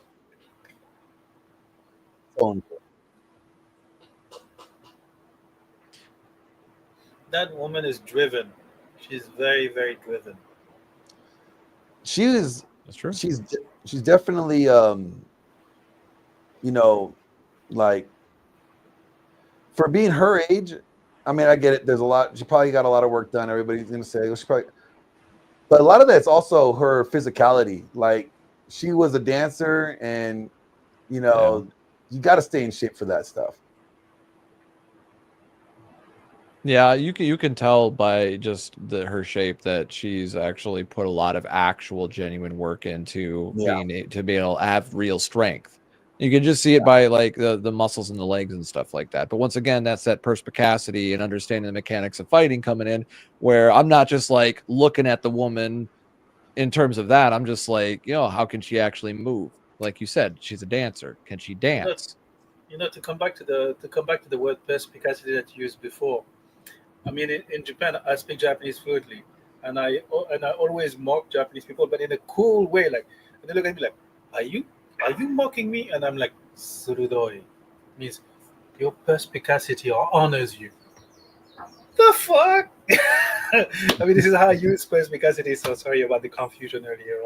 Q: That woman is driven. She's very, very driven.
R: She is.
E: That's true.
R: She's definitely you know, like for being her age. I mean, I get it. There's a lot. She probably got a lot of work done. Everybody's gonna say she probably, but a lot of that's also her physicality. Like she was a dancer, and you know, you got to stay in shape for that stuff.
E: Yeah, you can tell by just her shape that she's actually put a lot of actual genuine work into to be able to have real strength. You can just see it by like the muscles in the legs and stuff like that. But once again, that's that perspicacity and understanding the mechanics of fighting coming in, where I'm not just like looking at the woman in terms of that. I'm just like, you know, how can she actually move? Like you said, she's a dancer. Can she dance?
Q: You know, to come back to the word perspicacity that you used before. I mean, in Japan, I speak Japanese fluently, and I always mock Japanese people, but in a cool way. Like, and they look at me like, "Are you mocking me?" And I'm like, "Surudoi," means your perspicacity honors you. The fuck? I mean, this is how I use perspicacity. So sorry about the confusion earlier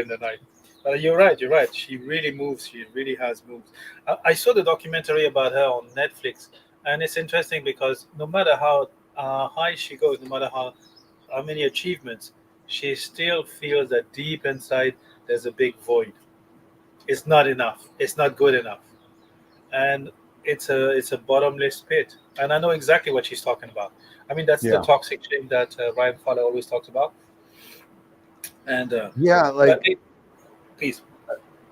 Q: in the night. But you're right. She really moves. She really has moves. I saw the documentary about her on Netflix. And it's interesting because no matter how high she goes, no matter how many achievements, she still feels that deep inside there's a big void. It's not enough. It's not good enough, and it's a bottomless pit. And I know exactly what she's talking about. I mean, that's the toxic shame that Ryan Fowler always talks about. And Peace.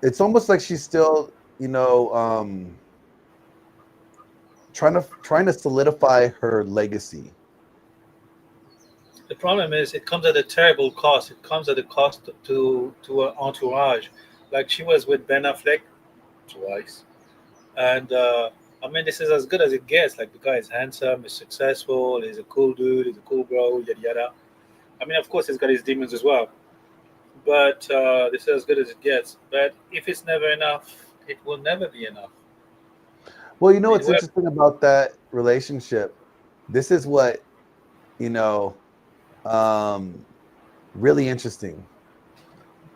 R: It's almost like she's still, trying to solidify her legacy.
Q: The problem is, it comes at a terrible cost. It comes at a cost to her entourage. Like she was with Ben Affleck twice, and I mean, this is as good as it gets. Like the guy is handsome, he's successful, he's a cool dude, he's a cool bro, yada yada. I mean, of course, he's got his demons as well, but this is as good as it gets. But if it's never enough, it will never be enough.
R: Well, what's interesting about that relationship? This is what, really interesting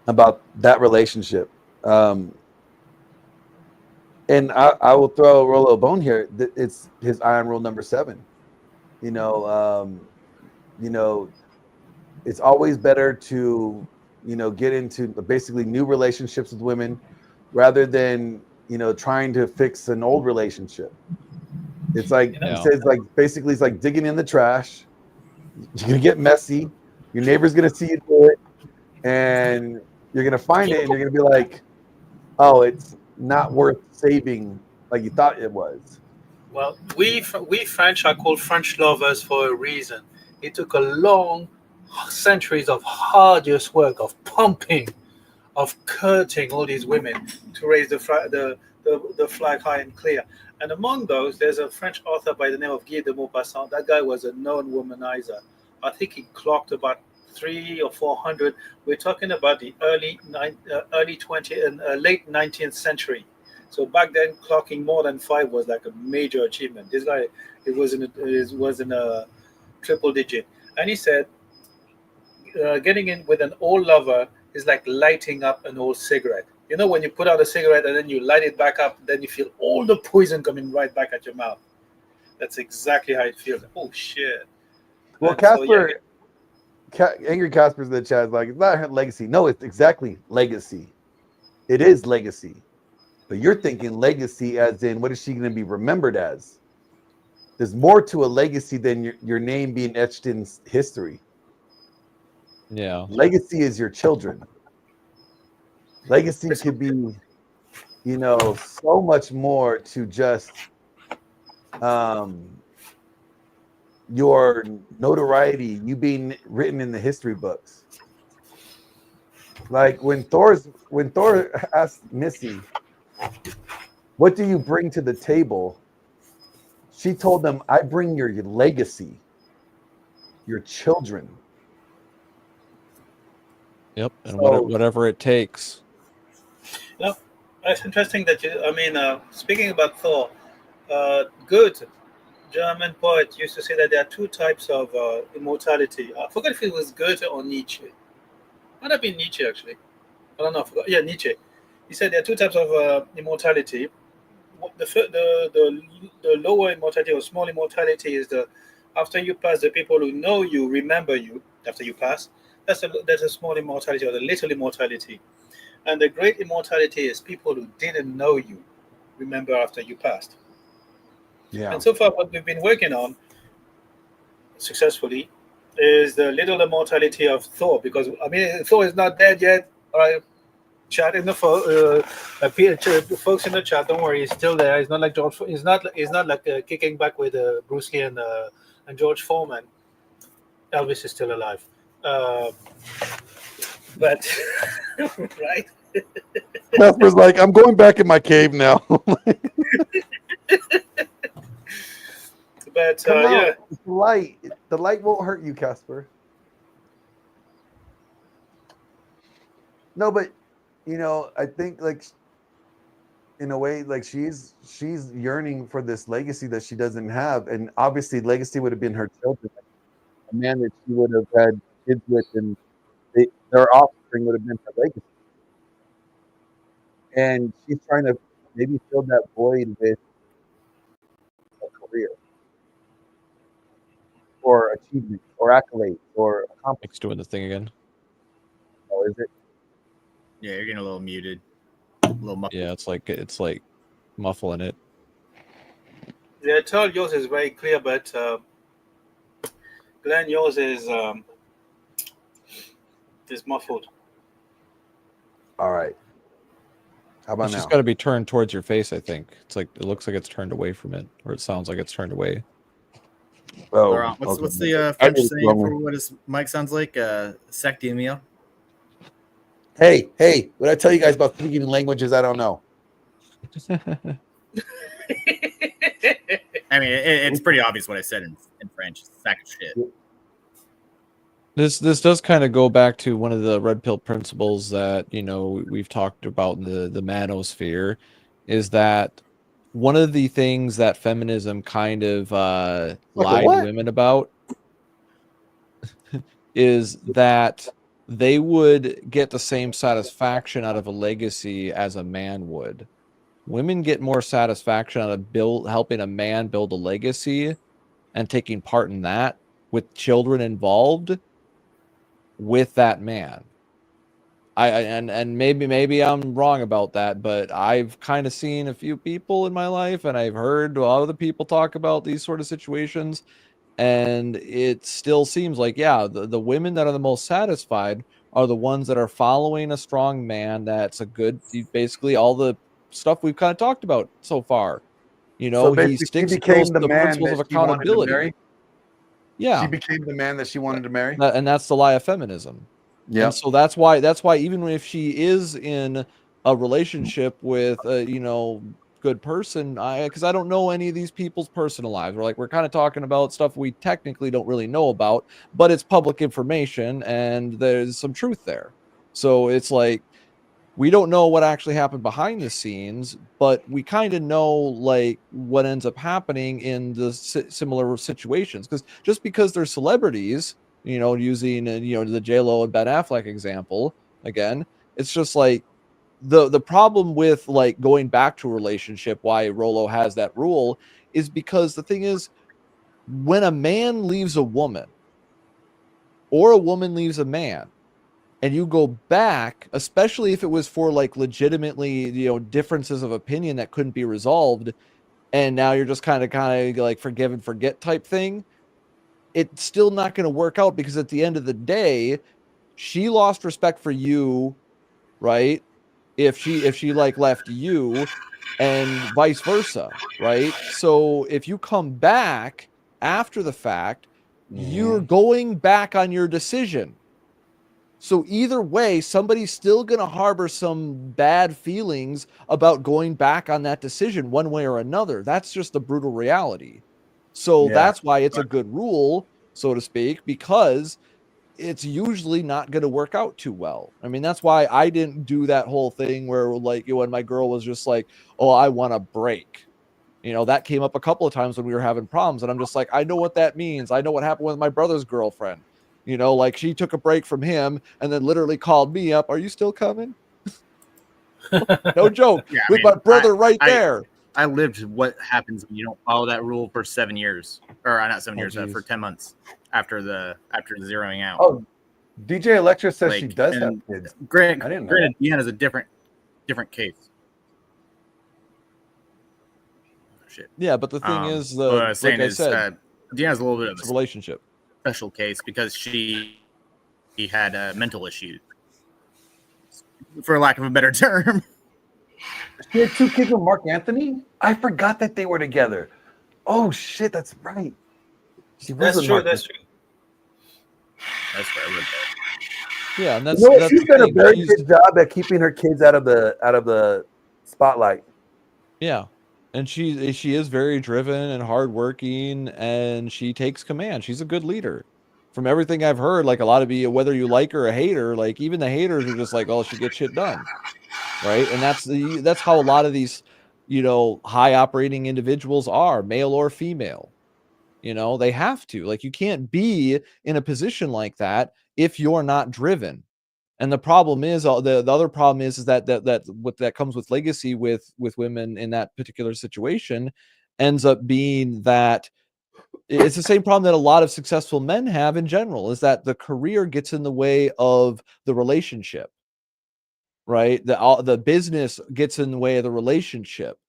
R: about that relationship. And I will roll a bone here. It's his iron rule number 7. It's always better to, get into basically new relationships with women rather than, trying to fix an old relationship. It's like, he says, like, basically it's like digging in the trash. You're going to get messy. Your neighbor's going to see you do it. And you're going to find it and you're going to be like, oh, it's not worth saving like you thought it was.
Q: Well, we French are called French lovers for a reason. It took a long centuries of arduous work of pumping, of courting all these women to raise the flag high and clear. And among those, there's a French author by the name of Guy de Maupassant. That guy was a known womanizer. I think he clocked about 300 or 400. We're talking about the early 20th and late 19th century. So back then, clocking more than 5 was like a major achievement. This guy, it was in a triple digit, and he said, getting in with an old lover is like lighting up an old cigarette. You know, when you put out a cigarette and then you light it back up, then you feel all the poison coming right back at your mouth. That's exactly how it feels. Oh shit.
R: Well,
Q: And
R: Casper, Angry Casper's in the chat is like, it's not her legacy. No, it's exactly legacy. It is legacy. But you're thinking legacy as in, what is she going to be remembered as? There's more to a legacy than your name being etched in history.
E: Yeah.
R: Legacy is your children. Legacy could be, so much more to just your notoriety, you being written in the history books. Like when Thor asked Missy, what do you bring to the table? She told them, I bring your legacy, your children.
E: Yep, and whatever it takes.
Q: No, it's interesting that speaking about Thor, Goethe, German poet, used to say that there are 2 types of immortality. I forgot if it was Goethe or Nietzsche. Might have been Nietzsche, actually. I don't know. I forgot. Yeah, Nietzsche. He said there are 2 types of immortality. The lower immortality or small immortality is after you pass, the people who know you remember you after you pass. That's a small immortality or the little immortality. And the great immortality is people who didn't know you remember after you passed.
R: Yeah.
Q: And so far, what we've been working on successfully is the little immortality of Thor, because Thor is not dead yet. All right, chat in the folks in the chat. Don't worry, he's still there. He's not like George. He's not like kicking back with Bruce Lee and George Foreman. Elvis is still alive, but right.
R: Casper's like, I'm going back in my cave now.
Q: But
R: yeah, the light won't hurt you, Casper. No, but I think like in a way, like she's yearning for this legacy that she doesn't have, and obviously, legacy would have been her children, a man that she would have had kids with, and their offspring would have been her legacy. And she's trying to maybe fill that void with a career, or achievement, or accolade, or accomplishment.
E: It's doing the thing again.
R: Oh, is it?
B: Yeah, you're getting a little muted. A little muffled.
E: Yeah, it's like muffling it.
Q: Yeah, I told yours is very clear, but Glenn, yours is muffled.
R: All right. How about
E: It's
R: now?
E: just got to be turned towards your face. I think it's like it looks like it's turned away from it, or it sounds like it's turned away.
R: Oh,
A: Laurent, what's the
R: I
A: French
R: did it
A: saying
R: wrong.
A: for what his mic sounds like? Sac d'Emile.
R: Hey, what I tell you guys about speaking languages I don't know?
A: I mean, it's pretty obvious what I said in French. Sack of shit.
E: This does kind of go back to one of the red pill principles that we've talked about in the manosphere, is that one of the things that feminism kind of lied to women about is that they would get the same satisfaction out of a legacy as a man would. Women get more satisfaction out of helping a man build a legacy and taking part in that with children involved with that man. And maybe I'm wrong about that, but I've kind of seen a few people in my life, and I've heard a lot of the people talk about these sort of situations, and it still seems like, yeah, the women that are the most satisfied are the ones that are following a strong man that's a good, basically all the stuff we've kind of talked about so far.
R: So
E: He
R: basically,
E: sticks
R: she
E: to
R: became the
E: the
R: man
E: principles
R: that
E: of
R: she wanted to
E: accountability.
R: marry.
E: Yeah,
R: She became the man that she wanted to marry.
E: and that's the lie of feminism.
R: Yep.
E: And so that's why even if she is in a relationship with a good person, because I don't know any of these people's personal lives. We're kind of talking about stuff we technically don't really know about, but it's public information and there's some truth there. So it's like we don't know what actually happened behind the scenes, but we kind of know like what ends up happening in the similar situations. Because just because they're celebrities, using the J-Lo and Ben Affleck example again, it's just like the problem with like going back to a relationship, why Rolo has that rule, is because the thing is, when a man leaves a woman or a woman leaves a man, and you go back, especially if it was for like legitimately, differences of opinion that couldn't be resolved, and now you're just kind of like forgive and forget type thing, it's still not going to work out, because at the end of the day, she lost respect for you, right? If she like left you, and vice versa, right? So if you come back after the fact, you're going back on your decision. So either way, somebody's still going to harbor some bad feelings about going back on that decision one way or another. That's just the brutal reality. So that's why it's a good rule, so to speak, because it's usually not going to work out too well. I mean, that's why I didn't do that whole thing where like when my girl was just like, oh, I want a break. That came up a couple of times when we were having problems. And I'm just like, I know what that means. I know what happened with my brother's girlfriend. Like she took a break from him and then literally called me up. Are you still coming? No joke.
A: Yeah,
E: with my brother there.
A: I lived what happens when you don't follow that rule for 7 years, or not 7 years, for 10 months after zeroing out.
R: Oh, DJ Electra says she does have kids.
A: Granted, Deanna's a different case. Shit.
E: Yeah, but the thing is,
A: what I was saying
E: like I
A: is,
E: said,
A: Deanna's a little bit of
E: a relationship
A: special case because he had mental issues, for lack of a better term.
R: She had 2 kids with Mark Anthony? I forgot that they were together. Oh shit, that's right.
Q: That's true. That's true.
A: That's fair.
E: Yeah, and that's
R: she's done a very good job at keeping her kids out of the spotlight.
E: Yeah, and she is very driven and hardworking, and she takes command. She's a good leader. From everything I've heard, like a lot of you, whether you like her or hate her, like even the haters are just like, oh, she gets shit done, right? And that's how a lot of these, high operating individuals are, male or female. They have to. Like, you can't be in a position like that if you're not driven. And the problem is, the other problem is that what that comes with legacy with women in that particular situation ends up being that it's the same problem that a lot of successful men have in general, is that the career gets in the way of the relationship, right? The business gets in the way of the relationship,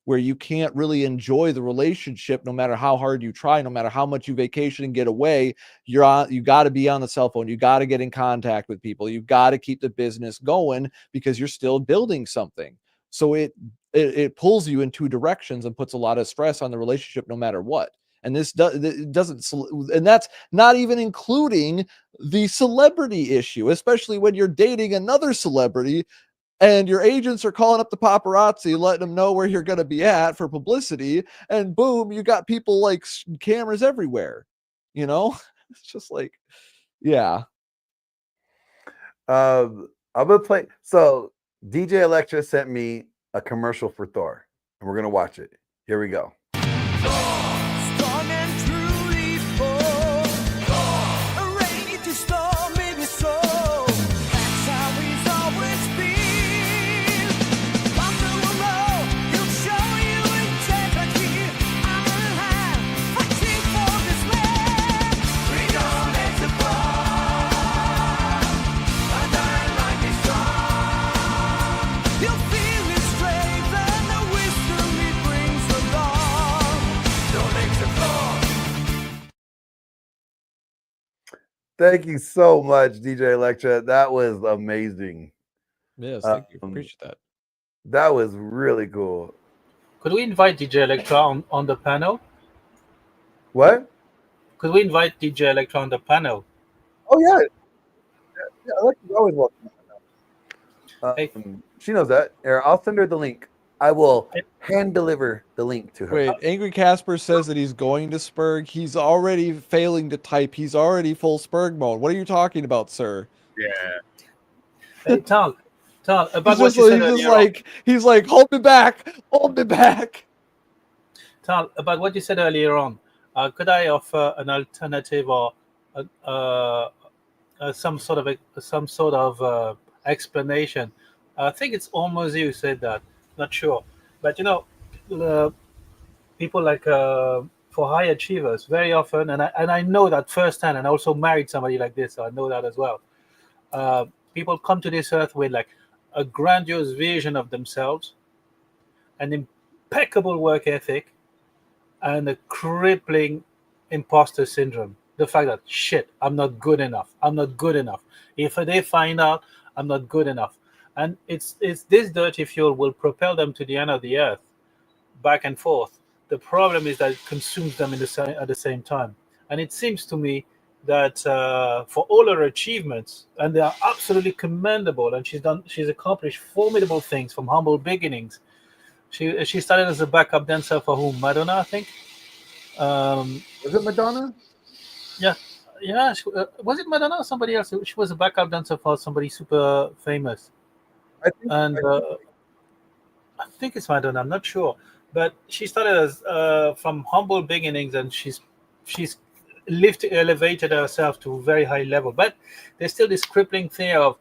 E: where you can't really enjoy the relationship no matter how hard you try, no matter how much you vacation and get away. You got to be on the cell phone. You got to get in contact with people. You got to keep the business going because you're still building something. So it pulls you in two directions and puts a lot of stress on the relationship no matter what. And this doesn't, and that's not even including the celebrity issue, especially when you're dating another celebrity and your agents are calling up the paparazzi, letting them know where you're going to be at for publicity. And boom, you got people like cameras everywhere. You know, it's just like, yeah.
R: I'm gonna play. So DJ Electra sent me a commercial for Thor, and we're gonna watch it. Here we go. Thank you so much, DJ Electra. That was amazing.
E: Yes, thank you. Appreciate that.
R: That was really cool.
Q: Could we invite DJ Electra on the panel?
R: What?
Q: Could we invite DJ Electra on the panel?
R: Oh yeah, Electra's always welcome. She knows that. Here, I'll send her the link. I will hand deliver the link to her.
E: Wait, Angry Casper says that he's going to Spurg. He's already failing to type. He's already full Spurg mode. What are you talking about, sir?
Q: Yeah. Hey, Tom, about what you said earlier.
E: He's like, hold me back.
Q: Tom, about what you said earlier on. Could I offer an alternative or some sort of explanation? I think it's almost you said that. Not sure, but people like for high achievers very often, and I know that firsthand, and I also married somebody like this, so I know that as well. People come to this earth with like a grandiose vision of themselves, an impeccable work ethic, and a crippling imposter syndrome. The fact that shit, I'm not good enough. If they find out, I'm not good enough. And it's this dirty fuel will propel them to the end of the earth, back and forth. The problem is that it consumes them at the same time. And it seems to me that for all her achievements, and they are absolutely commendable, and she's accomplished formidable things from humble beginnings. She started as a backup dancer for whom? Madonna, I think.
R: Was it Madonna?
Q: Yeah. Was it Madonna or somebody else? She was a backup dancer for somebody super famous. I think it's Madonna. I'm not sure, but she started as from humble beginnings, and she's elevated herself to a very high level. But there's still this crippling thing of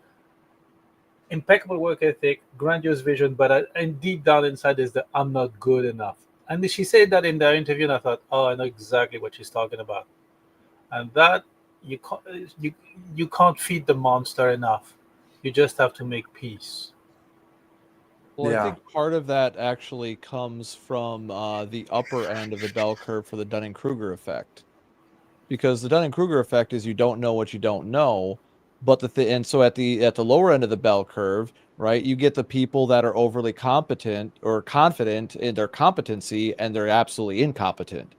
Q: impeccable work ethic, grandiose vision, but and deep down inside is that I'm not good enough. And she said that in the interview, and I thought, oh, I know exactly what she's talking about. And that you can't feed the monster enough. You just have to make peace.
E: Well, I think part of that actually comes from the upper end of the bell curve for the Dunning-Kruger effect, because the Dunning-Kruger effect is you don't know what you don't know, but and so at the lower end of the bell curve, right, you get the people that are overly competent or confident in their competency, and they're absolutely incompetent.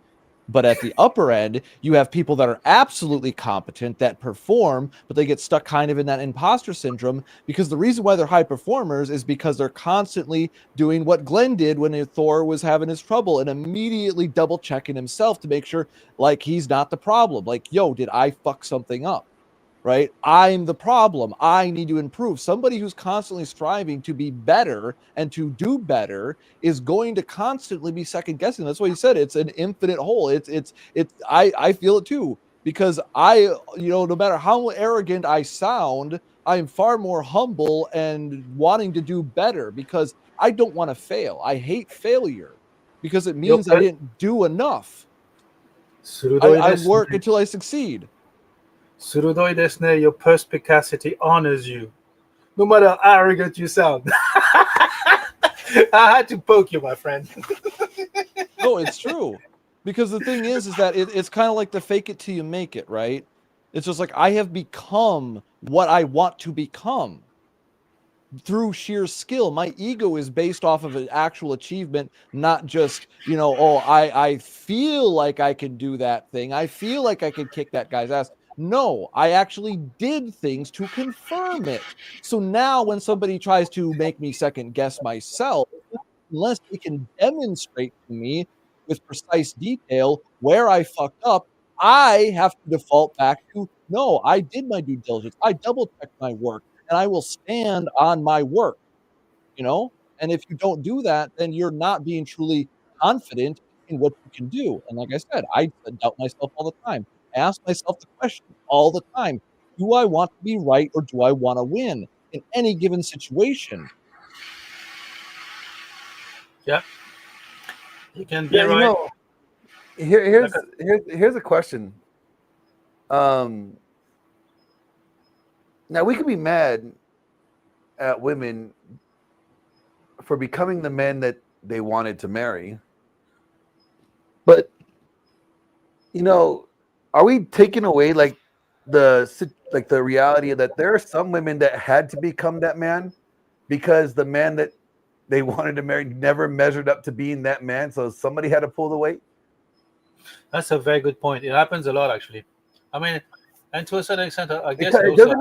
E: But at the upper end, you have people that are absolutely competent, that perform, but they get stuck kind of in that imposter syndrome, because the reason why they're high performers is because they're constantly doing what Glenn did when Thor was having his trouble, and immediately double checking himself to make sure like he's not the problem. Like, yo, did I fuck something up? Right? I'm the problem. I need to improve. Somebody who's constantly striving to be better and to do better is going to constantly be second guessing. That's why you said it's an infinite hole. I feel it too, because no matter how arrogant I sound, I am far more humble and wanting to do better, because I don't want to fail. I hate failure because it means I didn't do enough. I work until I succeed.
Q: Surudoi desne, your perspicacity honors you, no matter how arrogant you sound. I had to poke you, my friend.
E: No, it's true. Because the thing is that it's kind of like the fake it till you make it, right? It's just like I have become what I want to become through sheer skill. My ego is based off of an actual achievement, not just, oh, I feel like I can do that thing. I feel like I could kick that guy's ass. No, I actually did things to confirm it. So now when somebody tries to make me second guess myself, unless they can demonstrate to me with precise detail where I fucked up, I have to default back to, no, I did my due diligence. I double checked my work and I will stand on my work, And if you don't do that, then you're not being truly confident in what you can do. And like I said, I doubt myself all the time. I ask myself the question all the time, do I want to be right or do I want to win in any given situation?
Q: Yeah. You can be
R: Yeah,
Q: right.
R: Here's a question. Now we can be mad at women for becoming the men that they wanted to marry, but are we taking away the reality that there are some women that had to become that man because the man that they wanted to marry never measured up to being that man, so somebody had to pull the weight?
Q: That's a very good point. It happens a lot, actually. I mean, and to a certain extent, I guess
R: Because
Q: it also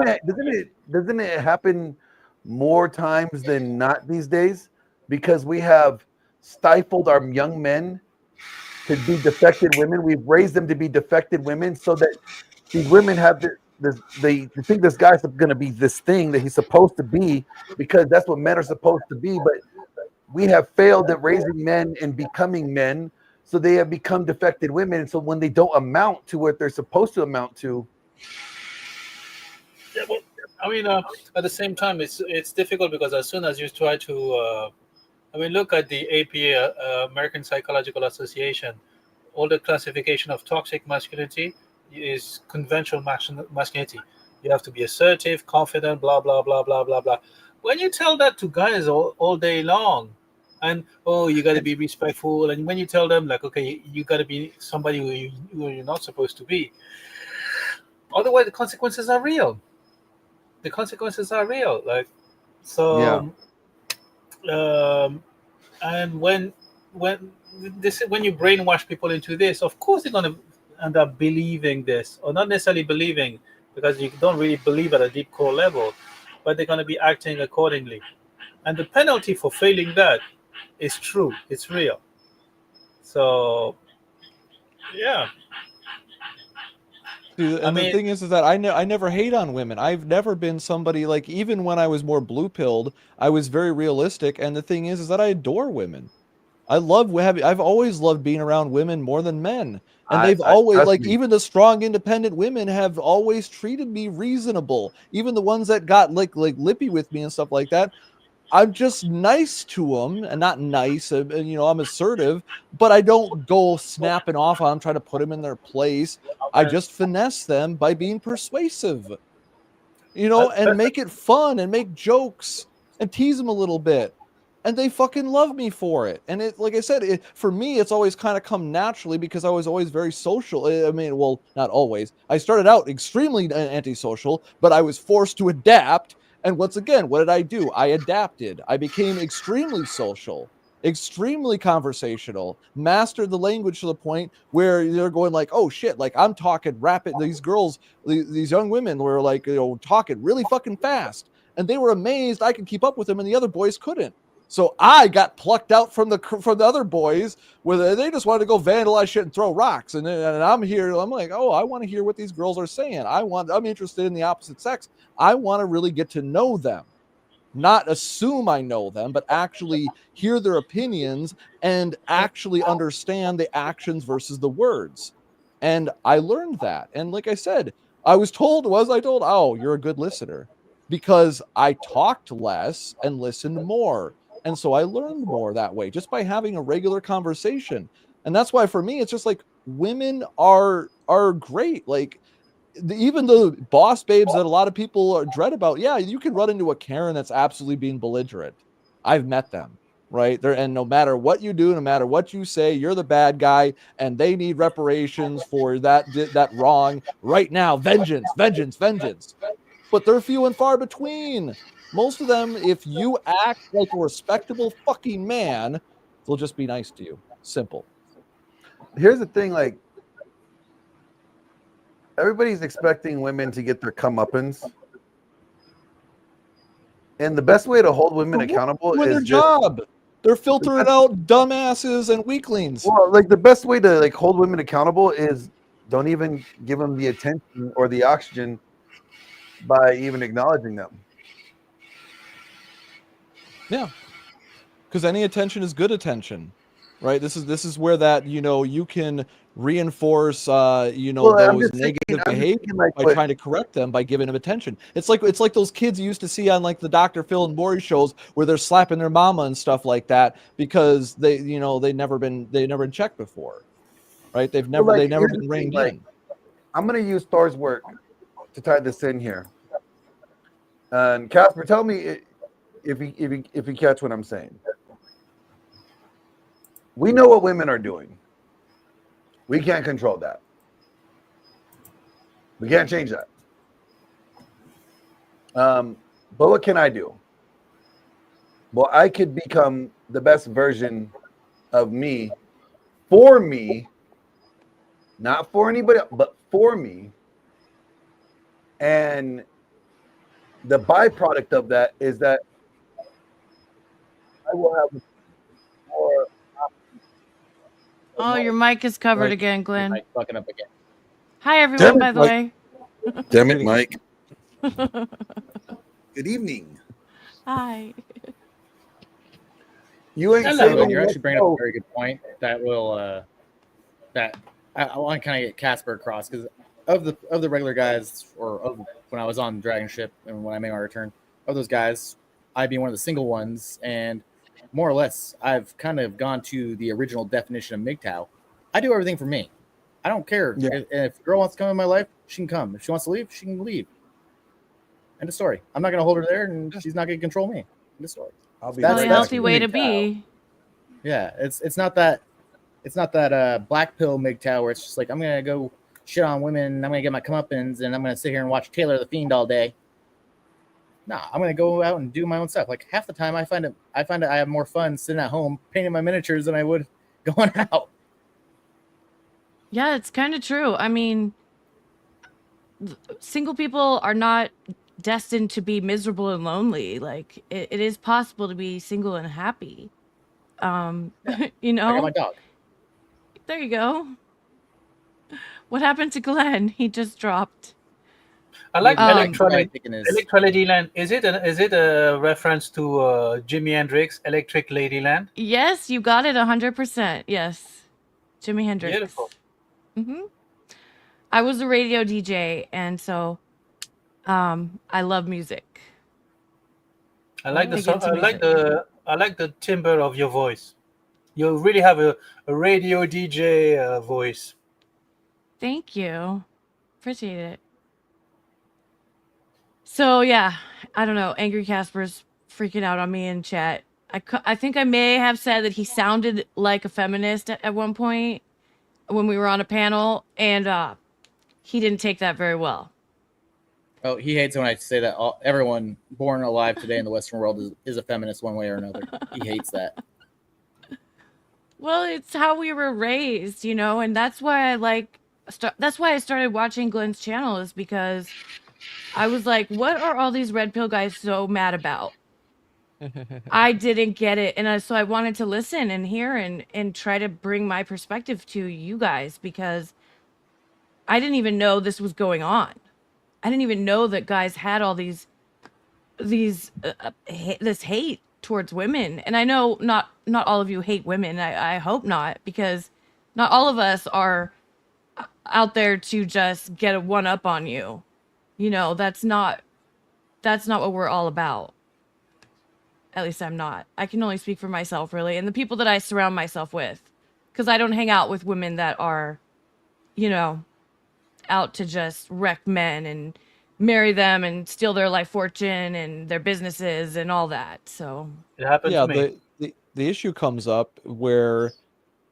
R: doesn't it happen more times than not these days? Because we have stifled our young men to be defected women. We've raised them to be defected women so that these women have they think this guy's going to be this thing that he's supposed to be because that's what men are supposed to be. But we have failed at raising men and becoming men, so they have become defected women. And so when they don't amount to what they're supposed to amount to,
Q: yeah, well, I mean, at the same time, it's difficult because as soon as you try to, look at the APA, American Psychological Association, all the classification of toxic masculinity is conventional masculinity. You have to be assertive, confident, blah blah blah blah blah blah. When you tell that to guys all day long, and you got to be respectful, and when you tell them like, okay, you got to be somebody who you're not supposed to be, otherwise the consequences are real. The consequences are real, like so. And when you brainwash people into this, of course they're going to end up believing this, or not necessarily believing because you don't really believe at a deep core level, but they're going to be acting accordingly. And the penalty for failing that is true. It's real. So, yeah.
E: Dude, and the thing is that I never hate on women. I've never been somebody like, even when I was more blue pilled, I was very realistic. And the thing is that I adore women. I've always loved being around women more than men. And they've always even the strong, independent women have always treated me reasonable. Even the ones that got like lippy with me and stuff like that. I'm just nice to them, and not nice, and I'm assertive, but I don't go snapping off on them, trying to put them in their place. I just finesse them by being persuasive, and make it fun and make jokes and tease them a little bit. And they fucking love me for it. And it, like I said, for me, it's always kind of come naturally because I was always very social. I mean, well, not always. I started out extremely antisocial, but I was forced to adapt. And once again, what did I do? I adapted. I became extremely social, extremely conversational, mastered the language to the point where they're going like, oh shit, like I'm talking rapid. These girls, these young women were like, talking really fucking fast. And they were amazed I could keep up with them and the other boys couldn't. So I got plucked out from the other boys where they just wanted to go vandalize shit and throw rocks. And I'm here. I'm like, oh, I want to hear what these girls are saying. I'm interested in the opposite sex. I want to really get to know them, not assume I know them, but actually hear their opinions and actually understand the actions versus the words. And I learned that. And like I said, I was told, oh, you're a good listener because I talked less and listened more. And so I learned more that way just by having a regular conversation. And that's why for me, it's just like women are great. Like even the boss babes that a lot of people dread about. Yeah, you can run into a Karen that's absolutely being belligerent. I've met them. right? And no matter what you do, no matter what you say, you're the bad guy, and they need reparations for that wrong right now. Vengeance, vengeance, vengeance. But they're few and far between. Most of them, if you act like a respectable fucking man, they'll just be nice to you. Simple.
R: Here's the thing, like, everybody's expecting women to get their comeuppance. And the best way to hold women accountable
E: Doing
R: is
E: their job. They're filtering out dumbasses and weaklings.
R: Well, like the best way to like hold women accountable is don't even give them the attention or the oxygen by even acknowledging them.
E: Yeah. Because any attention is good attention. Right? This is where that, you can reinforce
R: Well,
E: those negative behaviors by trying to correct them by giving them attention. It's like those kids you used to see on like the Dr. Phil and Maury shows where they're slapping their mama and stuff like that because they've never been checked before. Right? They've never been reined in.
R: I'm gonna use Thor's work to tie this in here. And Casper, tell me if you catch what I'm saying. We know what women are doing. We can't control that. We can't change that. But what can I do? Well, I could become the best version of me, for me, not for anybody else, but for me. And the byproduct of that is that I will have more.
C: Oh, your mic is covered again, Glenn.
B: Mike fucking up again.
C: Hi, everyone, by the way.
T: Damn it, Mike. Good evening.
C: Hi.
R: You ain't
B: saying you're actually bringing up a very good point that will that I want to kind of get Casper across because of the regular guys or of when I was on Dragon Ship and when I made my return of those guys, I'd be one of the single ones and more or less I've kind of gone to the original definition of MGTOW. I do everything for me. I don't care if a girl wants to come in my life, she can come. If she wants to leave, she can leave. End of story. I'm not going to hold her there, and she's not going to control me. End of story.
C: That's a healthy way to be.
B: Yeah, it's not that black pill MGTOW where it's just like I'm gonna go shit on women, I'm gonna get my comeuppance, and I'm gonna sit here and watch Taylor the Fiend all day. No, I'm gonna go out and do my own stuff. Like half the time, I find it I have more fun sitting at home painting my miniatures than I would going out.
C: Yeah, it's kind of true. I mean, single people are not destined to be miserable and lonely. Like it is possible to be single and happy. You know,
B: I got my dog.
C: There you go. What happened to Glenn? He just dropped.
Q: I like Electric Ladyland. Is it a reference to Jimi Hendrix, Electric Ladyland?
C: Yes, you got it 100%. Yes, Jimi Hendrix.
Q: Beautiful.
C: I was a radio DJ, and so I love music.
Q: I like the song. I like the timbre of your voice. You really have a radio DJ voice.
C: Thank you. Appreciate it. So yeah, I don't know. Angry Casper's freaking out on me in chat. I think I may have said that he sounded like a feminist at one point when we were on a panel, and he didn't take that very well.
B: Oh, he hates when I say that everyone born alive today in the Western world is a feminist one way or another. He hates that.
C: Well, it's how we were raised, you know, and that's why that's why I started watching Glenn's channel, is because I was like, what are all these red pill guys so mad about? I didn't get it. And so I wanted to listen and hear and try to bring my perspective to you guys, because I didn't even know this was going on. I didn't even know that guys had all this hate towards women. And I know not all of you hate women. I hope not, because not all of us are out there to just get a one up on you. You know, that's not what we're all about. At least I'm not. I can only speak for myself, really, and the people that I surround myself with, because I don't hang out with women that are, you know, out to just wreck men and marry them and steal their life fortune and their businesses and all that. So
Q: it happens to me.
E: issue comes up where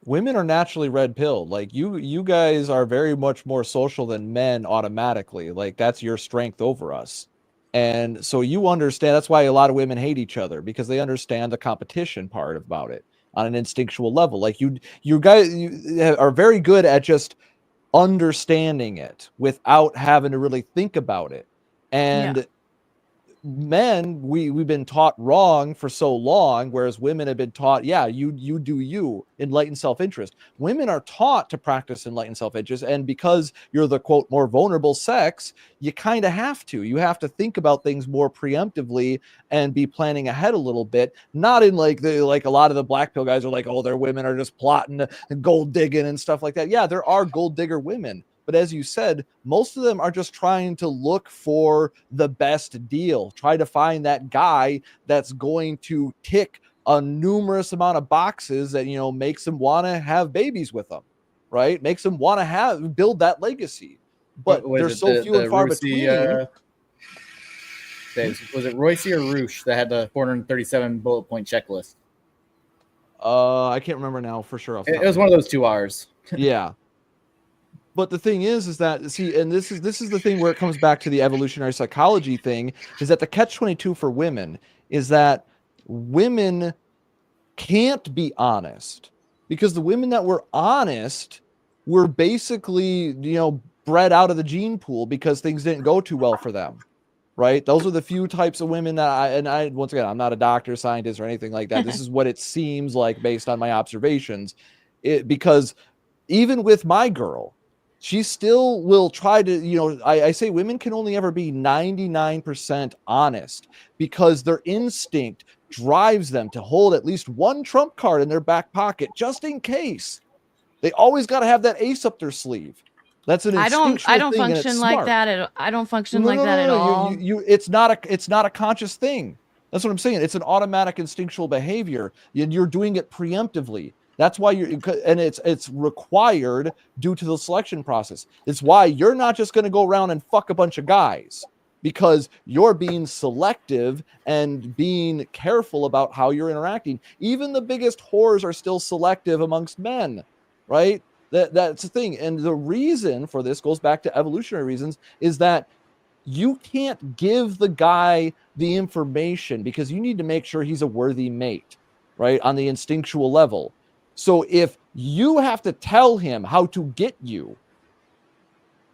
E: women are naturally red pilled. Like you guys are very much more social than men automatically. Like that's your strength over us. And so you understand, that's why a lot of women hate each other, because they understand the competition part about it on an instinctual level. Like you guys are very good at just understanding it without having to really think about it. And men, we've been taught wrong for so long, whereas women have been taught, yeah, you do you, enlightened self-interest. Women are taught to practice enlightened self-interest, and because you're the quote more vulnerable sex, you kind of have to. You have to think about things more preemptively and be planning ahead a little bit. Not in like a lot of the black pill guys are like, oh, their women are just plotting and gold digging and stuff like that. Yeah, there are gold digger women. But as you said, most of them are just trying to look for the best deal, try to find that guy that's going to tick a numerous amount of boxes that, you know, makes them want to have babies with them, right? Makes them want to build that legacy. But there's so few and far between.
B: Was it Royce or Roosh that had the 437 bullet point checklist?
E: I can't remember now for sure.
B: It was one of those 2 hours.
E: Yeah. But the thing is that, see, and this is the thing where it comes back to the evolutionary psychology thing, is that the catch-22 for women is that women can't be honest, because the women that were honest were basically, you know, bred out of the gene pool because things didn't go too well for them, right? Those are the few types of women that I once again, I'm not a doctor, scientist, or anything like that. This is what it seems like based on my observations. Because even with my girl, she still will try to, you know, I say women can only ever be 99% honest, because their instinct drives them to hold at least one trump card in their back pocket just in case. They always got to have that ace up their sleeve. That's an instinctual
C: I don't
E: thing,
C: function like that. I don't function like that at all.
E: It's not a conscious thing. That's what I'm saying. It's an automatic instinctual behavior. You're doing it preemptively. That's why it's required due to the selection process. It's why you're not just going to go around and fuck a bunch of guys, because you're being selective and being careful about how you're interacting. Even the biggest whores are still selective amongst men, right? That's the thing. And the reason for this goes back to evolutionary reasons, is that you can't give the guy the information because you need to make sure he's a worthy mate, right? On the instinctual level. So if you have to tell him how to get you,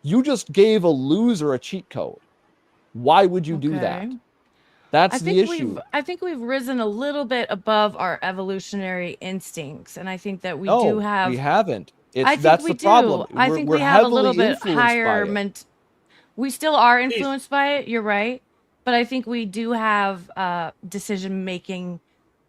E: you just gave a loser a cheat code. Why would you do that? That's the issue.
C: I think we've risen a little bit above our evolutionary instincts, and I think that we do have.
E: We haven't.
C: That's the problem. I think we have a little bit higher. We still are influenced by it. You're right, but I think we do have decision making.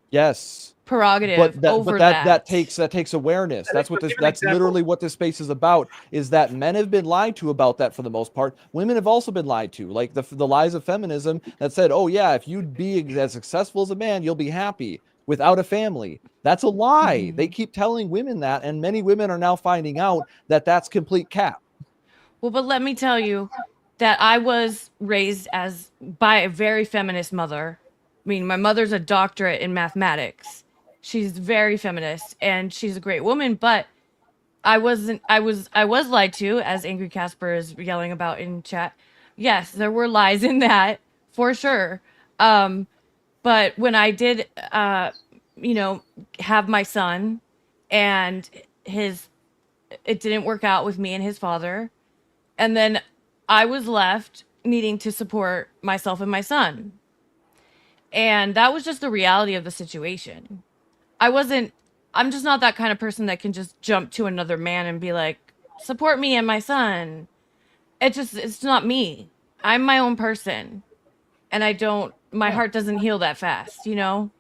E: Yes.
C: Prerogative over that.
E: That takes awareness. That's literally what this space is about, is that men have been lied to about that for the most part. Women have also been lied to, like the lies of feminism that said, oh yeah, if you'd be as successful as a man, you'll be happy without a family. That's a lie. Mm-hmm. They keep telling women that, and many women are now finding out that that's complete cap.
C: Well, but let me tell you that I was raised by a very feminist mother. I mean, my mother's a doctorate in mathematics. She's very feminist and she's a great woman, but I was lied to, as Angry Casper is yelling about in chat. Yes, there were lies in that for sure. But when I did, have my son, and it didn't work out with me and his father, and then I was left needing to support myself and my son. And that was just the reality of the situation. I'm just not that kind of person that can just jump to another man and be like, support me and my son. It's not me. I'm my own person. And my heart doesn't heal that fast, you know?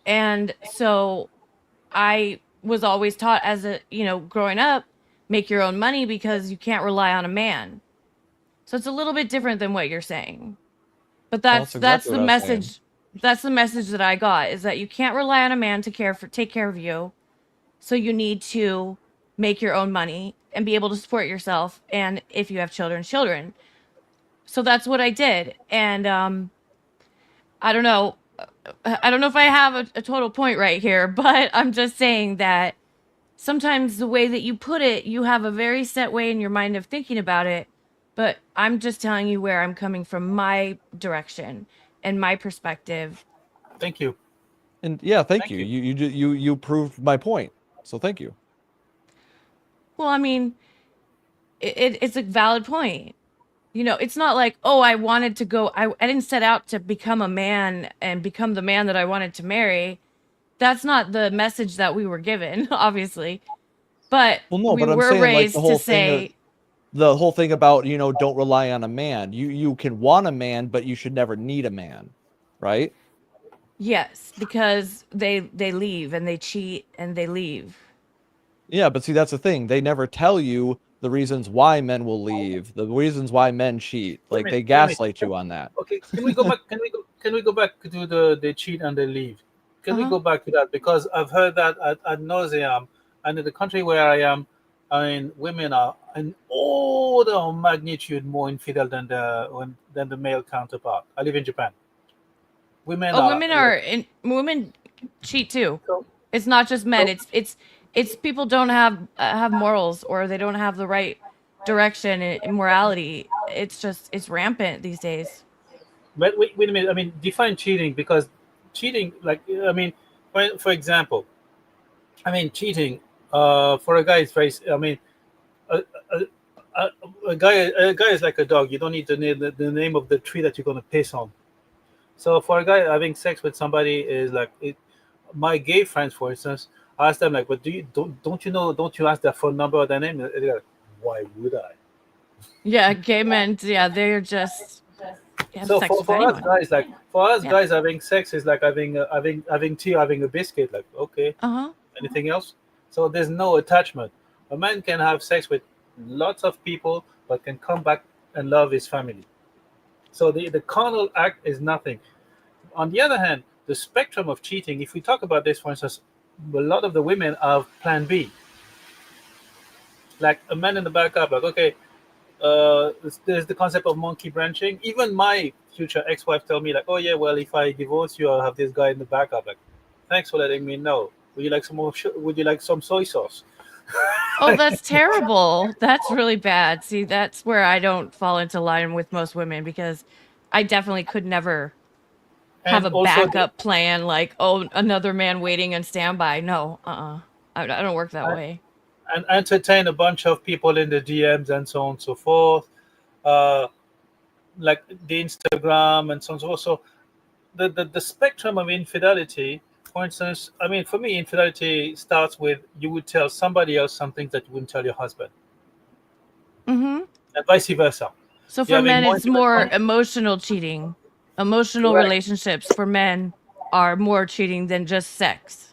C: And so I was always taught growing up, make your own money because you can't rely on a man. So it's a little bit different than what you're saying. But that's the message. That's the message that I got, is that you can't rely on a man to take care of you. So you need to make your own money and be able to support yourself. And if you have children. So that's what I did. And I don't know. I don't know if I have a total point right here, but I'm just saying that sometimes the way that you put it, you have a very set way in your mind of thinking about it, but I'm just telling you where I'm coming from, my direction and my perspective.
Q: Thank you.
E: And yeah, thank you. You proved my point. So thank you.
C: Well, I mean, it's a valid point. You know, it's not like, oh, I wanted to go, I didn't set out to become a man and become the man that I wanted to marry. That's not the message that we were given, obviously. But
E: Well, no,
C: we
E: but I'm
C: were
E: saying like
C: raised to say,
E: the whole thing about, you know, don't rely on a man. You can want a man, but you should never need a man, right?
C: yes, because they leave and they cheat and they leave.
E: Yeah, but see, that's the thing. They never tell you the reasons why men will leave, the reasons why men cheat. Like they gaslight you on that.
Q: Okay, can we go back? Can we go back to the cheat and the leave? Can we
C: Uh-huh.
Q: go back to that? Because I've heard that ad nauseam, and in the country where I am, I mean, women are an order of magnitude more infidel than the male counterpart. I live in Japan. Women
C: Oh,
Q: are
C: women cheat too. It's not just men. It's people don't have morals, or they don't have the right direction and morality. It's rampant these days.
Q: But wait a minute. I mean, define cheating, because cheating, like, I mean, for example, I mean, cheating for a guy is very. I mean, a, a, a guy is like a dog. You don't need to name the name of the tree that you're going to piss on. So for a guy having sex with somebody is like it. My gay friends, for instance, I ask them like, "But don't you know? Don't you ask their phone number or their name?" And they're like, "Why would I?"
C: Yeah, gay men. Yeah, they're just have
Q: So
C: sex with
Q: for us
C: anyone.
Q: guys, like for us
C: Yeah.
Q: guys, having sex is like having tea, or having a biscuit. Like, okay,
C: Uh-huh.
Q: anything else? So there's no attachment. A man can have sex with lots of people, but can come back and love his family. So the carnal act is nothing. On the other hand, the spectrum of cheating, if we talk about this, for instance, a lot of the women have plan B. Like a man in the backup, like, okay, there's the concept of monkey branching. Even my future ex-wife told me, like, oh yeah, well, if I divorce you, I'll have this guy in the backup. Like, thanks for letting me know. Would you like some more? Would you like some soy sauce?
C: Oh, that's terrible. That's really bad. See, that's where I don't fall into line with most women, because I definitely could never have
Q: And
C: a
Q: also,
C: backup plan like, oh, another man waiting on standby. No, I don't work that way.
Q: and entertain a bunch of people in the DMs and so on and so forth, uh, like the Instagram and so on and so forth. So the spectrum of infidelity, for instance, I mean, for me, infidelity starts with you would tell somebody else something that you wouldn't tell your husband,
C: Mm-hmm.
Q: and vice versa.
C: So
Q: You're
C: for
Q: having
C: men,
Q: more
C: it's
Q: intimate
C: more
Q: con-
C: emotional cheating. Emotional
Q: Correct.
C: relationships for men are more cheating than just sex.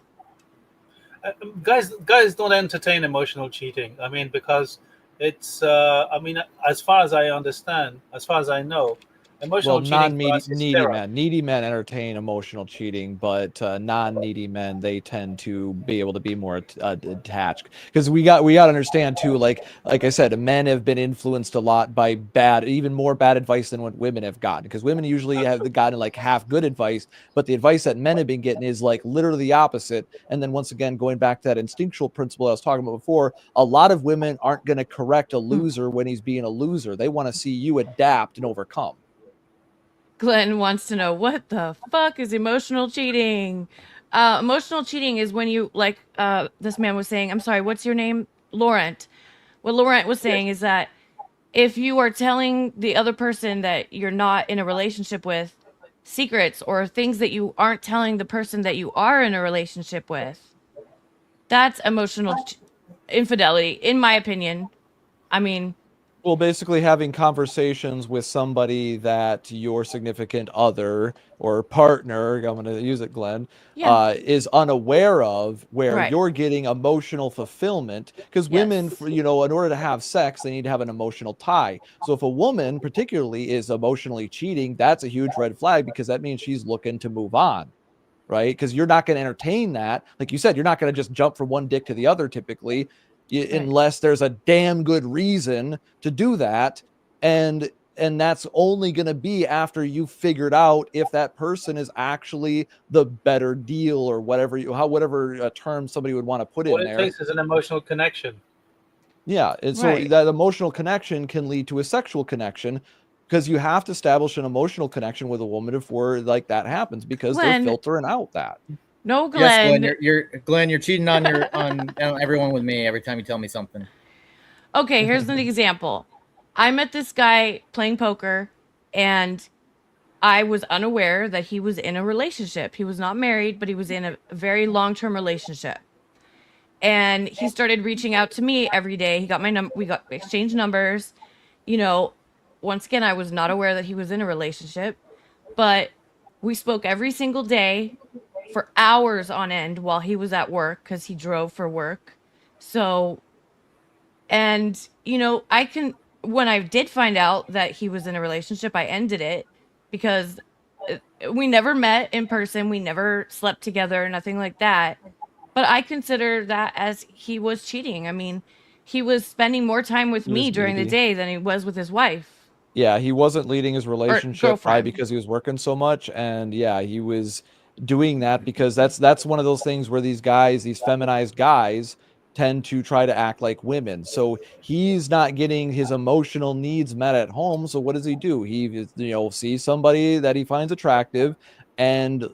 Q: Guys don't entertain emotional cheating. I mean, because it's I mean, as far as I understand, as far as I know, emotional
E: Well,
Q: cheating for us is
E: needy
Q: sterile.
E: men. Needy men entertain emotional cheating, but non-needy men, they tend to be able to be more attached. Because we got to understand too. Like I said, men have been influenced a lot by even more bad advice than what women have gotten. Because women usually have gotten like half good advice, but the advice that men have been getting is like literally the opposite. And then once again, going back to that instinctual principle I was talking about before, a lot of women aren't going to correct a loser when he's being a loser. They want to see you adapt and overcome.
C: Glenn wants to know, what the fuck is emotional cheating? Emotional cheating is when you, like this man was saying, I'm sorry, what's your name? Laurent. What Laurent was saying is that if you are telling the other person that you're not in a relationship with secrets, or things that you aren't telling the person that you are in a relationship with, that's emotional infidelity, in my opinion. I mean,
E: Well, basically having conversations with somebody that your significant other or partner, I'm going to use it, Glenn,
C: yeah.
E: is unaware of, where
C: Right.
E: you're getting emotional fulfillment. Because women, in order to have sex, they need to have an emotional tie. So if a woman particularly is emotionally cheating, that's a huge red flag, because that means she's looking to move on. Right? Because you're not going to entertain that. Like you said, you're not going to just jump from one dick to the other typically, unless there's a damn good reason to do that. And and that's only going to be after you figured out if that person is actually the better deal or whatever whatever term somebody would want to put
Q: What
E: in
Q: it
E: there.
Q: takes is an emotional connection.
E: Yeah, and so
C: Right.
E: that emotional connection can lead to a sexual connection, because you have to establish an emotional connection with a woman before like that happens, because they're
C: Glenn,
E: filtering out that.
C: no,
B: Yes, Glenn,
C: Glenn.
B: you're cheating on on everyone with me every time you tell me something.
C: Okay, here's an example. I met this guy playing poker, and I was unaware that he was in a relationship. He was not married, but he was in a very long-term relationship. And he started reaching out to me every day. He got my number. We got exchanged numbers. You know, once again, I was not aware that he was in a relationship, but we spoke every single day for hours on end while he was at work because he drove for work. So, and when I did find out that he was in a relationship, I ended it because we never met in person. We never slept together, nothing like that. But I consider that as he was cheating. I mean, he was spending more time with me
E: Yes,
C: during the
E: maybe.
C: day than he was with his wife
E: Yeah, he wasn't leading his
C: or
E: relationship probably
C: girlfriend.
E: because he was working so much, and yeah, he was doing that because that's one of those things where these guys, these feminized guys, tend to try to act like women. So he's not getting his emotional needs met at home. So what does he do? He sees somebody that he finds attractive, and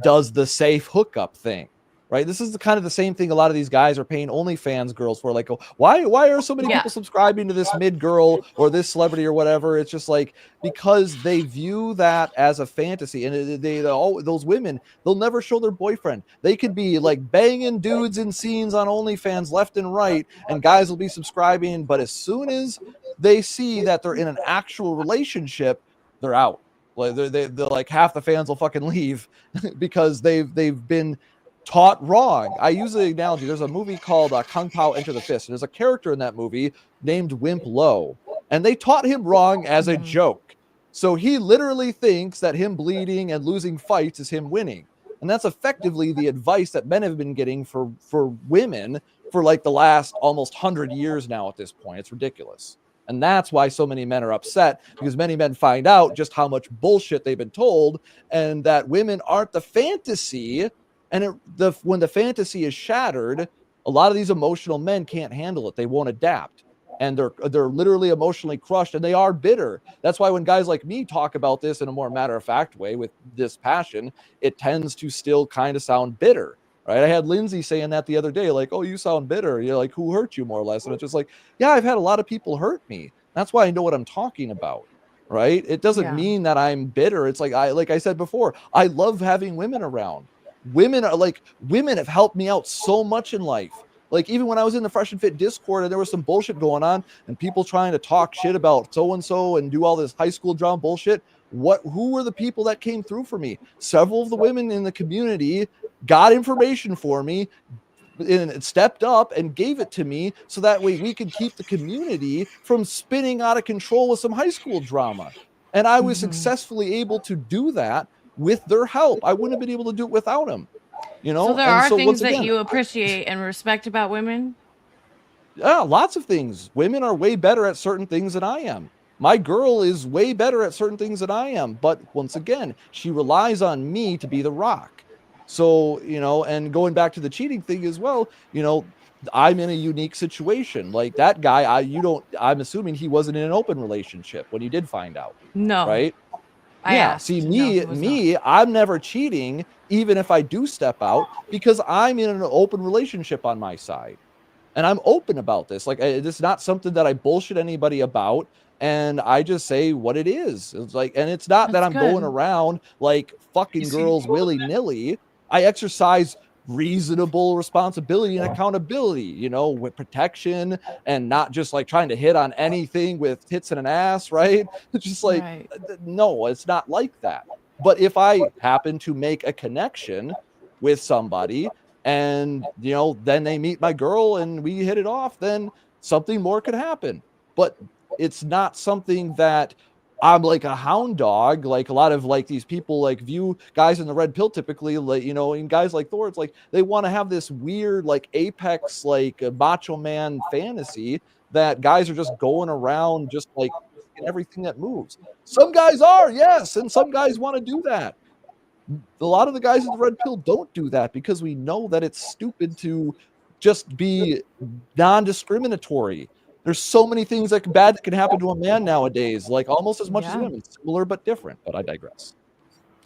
E: does the safe hookup thing. Right. This is kind of the same thing a lot of these guys are paying OnlyFans girls for. Like, why are so many
C: Yeah.
E: people subscribing to this mid girl or this celebrity or whatever? It's just like, because they view that as a fantasy, and those women, they'll never show their boyfriend. They could be like banging dudes in scenes on OnlyFans left and right, and guys will be subscribing. But as soon as they see that they're in an actual relationship, they're out. Like they're like, half the fans will fucking leave because they've been taught wrong. I use the analogy. There's a movie called Kung Pao Enter the Fist. And there's a character in that movie named Wimp Lo, and they taught him wrong as a joke. So he literally thinks that him bleeding and losing fights is him winning. And that's effectively the advice that men have been getting for women for like the last almost 100 years now at this point. It's ridiculous. And that's why so many men are upset, because many men find out just how much bullshit they've been told, and that women aren't the fantasy. And when the fantasy is shattered, a lot of these emotional men can't handle it. They won't adapt, and they're literally emotionally crushed, and they are bitter. That's why when guys like me talk about this in a more matter-of-fact way with this passion, it tends to still kind of sound bitter, right? I had Lindsay saying that the other day, like, "Oh, you sound bitter. You're like, who hurt you more or less?" And it's just like, yeah, I've had a lot of people hurt me. That's why I know what I'm talking about. Right? It doesn't mean that I'm bitter. It's like I said before, I love having women around. Women have helped me out so much in life. Like, even when I was in the Fresh and Fit Discord and there was some bullshit going on and people trying to talk shit about so-and-so and do all this high school drama bullshit, who were the people that came through for me? Several of the women in the community got information for me and stepped up and gave it to me, so that way we could keep the community from spinning out of control with some high school drama. And I was successfully able to do that with their help. I wouldn't have been able to do it without them.
C: So there are things that you appreciate and respect about women?
E: Yeah, lots of things. Women are way better at certain things than I am. My girl is way better at certain things than I am. But once again, she relies on me to be the rock. So, and going back to the cheating thing as well, I'm in a unique situation. Like that guy, I'm assuming he wasn't in an open relationship when you did find out.
C: No.
E: Right?
C: I asked.
E: See,
C: No,
E: me, I'm never cheating, even if I do step out, because I'm in an open relationship on my side. And I'm open about this. Like, it's not something that I bullshit anybody about. And I just say what it is. It's like, and it's not that I'm going around like fucking girls willy-nilly. I exercise reasonable responsibility and accountability, with protection, and not just like trying to hit on anything with tits and an ass, right? It's just like, no, it's not like that. But if I happen to make a connection with somebody, and then they meet my girl and we hit it off, then something more could happen. But it's not something that I'm like a hound dog, like a lot of like these people like view guys in the red pill typically, like, and guys like Thor, it's like they want to have this weird like apex like macho man fantasy that guys are just going around just like in everything that moves. Some guys are, yes, and some guys want to do that. A lot of the guys in the red pill don't do that because we know that it's stupid to just be non-discriminatory. There's so many things bad that can happen to a man nowadays, like almost as much as
C: Yeah.
E: women, similar but different. But I digress.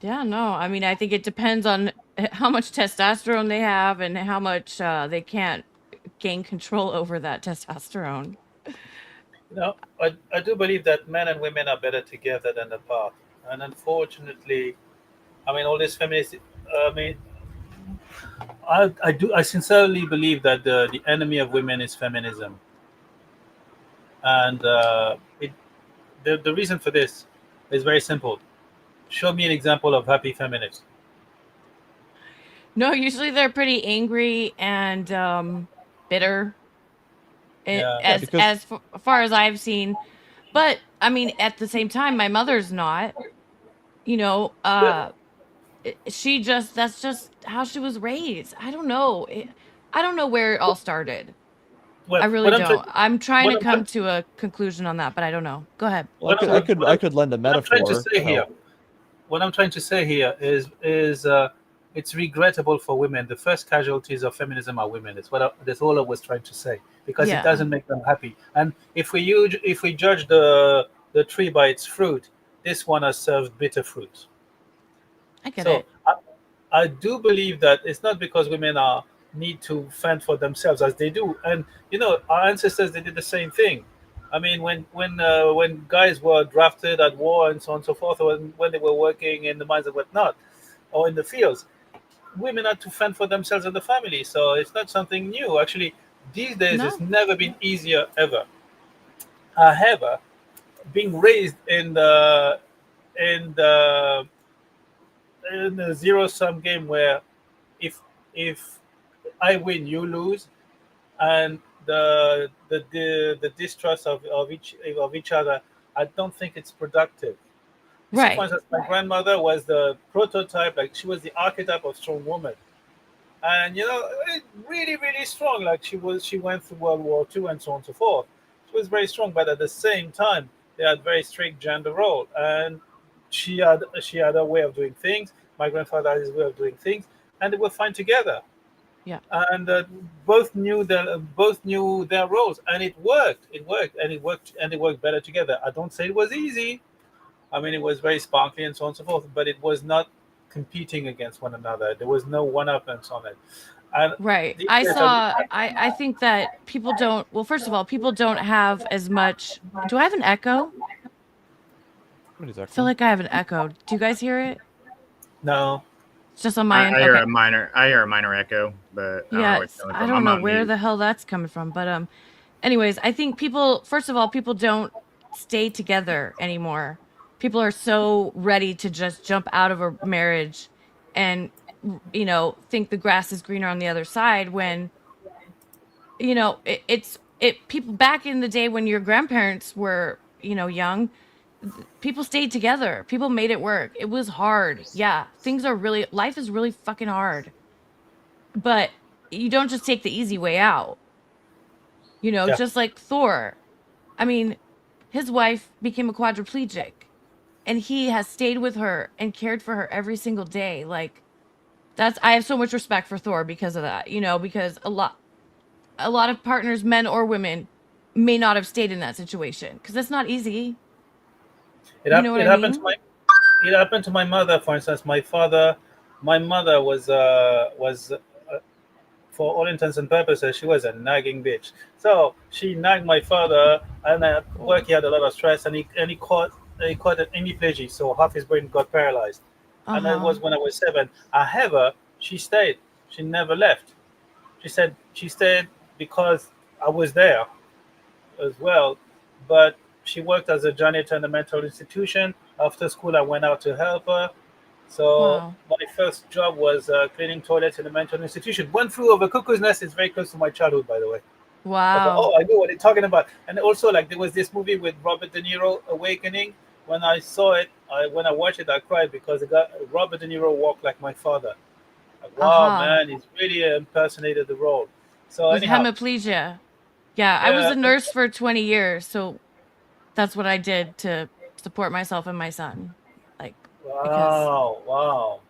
C: Yeah, no, I mean, I think it depends on how much testosterone they have and how much they can't gain control over that testosterone.
Q: I do believe that men and women are better together than apart. And unfortunately, I mean, all this feminist, I mean, I sincerely believe that the enemy of women is feminism. And the reason for this is very simple. Show me an example of happy feminists.
C: No, usually they're pretty angry and bitter.
Q: Yeah.
C: As far as I've seen, but I mean, at the same time, my mother's not. You know, she just that's just how she was raised. I don't know. I don't know where it all started.
Q: Well,
C: I really
Q: what I'm
C: don't.
Q: trying-
C: I'm trying
Q: what
C: to
Q: I'm
C: come
Q: trying-
C: to a conclusion on that, but I don't know. Go ahead.
E: Well, I could lend a
Q: What I'm trying to
E: metaphor.
Q: say here, what I'm trying to say here is it's regrettable for women. The first casualties of feminism are women. That's all I was trying to say, because
C: Yeah.
Q: it doesn't make them happy. And if we judge the tree by its fruit, this one has served bitter fruit.
C: I get
Q: So
C: it.
Q: I do believe that it's not because women need to fend for themselves as they do, and our ancestors, they did the same thing. I mean, when guys were drafted at war and so on and so forth, or when they were working in the mines and whatnot, or in the fields, women had to fend for themselves and the family. So it's not something new. Actually, these days
C: No.
Q: it's never been easier ever. However, being raised in the in a zero sum game where if I win, you lose, and the distrust of each other, I don't think it's productive. You see, for
C: Right.
Q: instance, my grandmother was the prototype, like she was the archetype of strong woman, and really really strong. Like she went through World War II and so on and so forth. She was very strong, but at the same time, they had very strict gender role, and she had a way of doing things. My grandfather had his way of doing things, and they were fine together.
C: Yeah.
Q: And both knew their roles, and it worked. It worked better together. I don't say it was easy. I mean, it was very sparkly and so on and so forth, but it was not competing against one another. There was no one-upness on it. And
C: Right.
Q: these
C: I
Q: days,
C: saw I think that people don't, well, first of all, people don't have as much. Do I have an echo? I feel like I have an echo. Do you guys hear it?
Q: no.
C: It's just on my end.
A: I hear
C: Okay.
A: I hear a minor echo, but
C: Yes, I don't know where
A: mute.
C: the hell that's coming from, but anyways, I think people, first of all, people don't stay together anymore. People are so ready to just jump out of a marriage and think the grass is greener on the other side when it's people back in the day when your grandparents were young. People stayed together. People made it work. It was hard. Yeah, life is really fucking hard. But you don't just take the easy way out.
Q: Yeah.
C: Just like Thor. I mean, his wife became a quadriplegic and he has stayed with her and cared for her every single day. Like I have so much respect for Thor because of that, because a lot of partners, men or women, may not have stayed in that situation because it's not easy. You know what I
Q: happened
C: mean?
Q: it happened to my mother, for instance. My mother was for all intents and purposes, she was a nagging bitch. So she nagged my father, and at work he had a lot of stress, and he caught an hemiplegic, so half his brain got paralyzed. And that was when I was 7. However, she stayed. She never left. She said she stayed because I was there as well. But she worked as a janitor in a mental institution. After school, I went out to help her. So
C: Wow.
Q: my first job was cleaning toilets in a mental institution. One Flew Over Cuckoo's Nest is very close to my childhood, by the way. I thought,
C: Wow.
Q: I know what they're talking about. And also, like, there was this movie with Robert De Niro, Awakening. When I saw it, when I watched it, I cried because Robert De Niro walked like my father. Like, wow, man, he's really impersonated the role. So
C: With
Q: anyhow,
C: hemiplegia. Yeah, I was a nurse for 20 years, so that's what I did to support myself and my son. Like,
Q: Wow.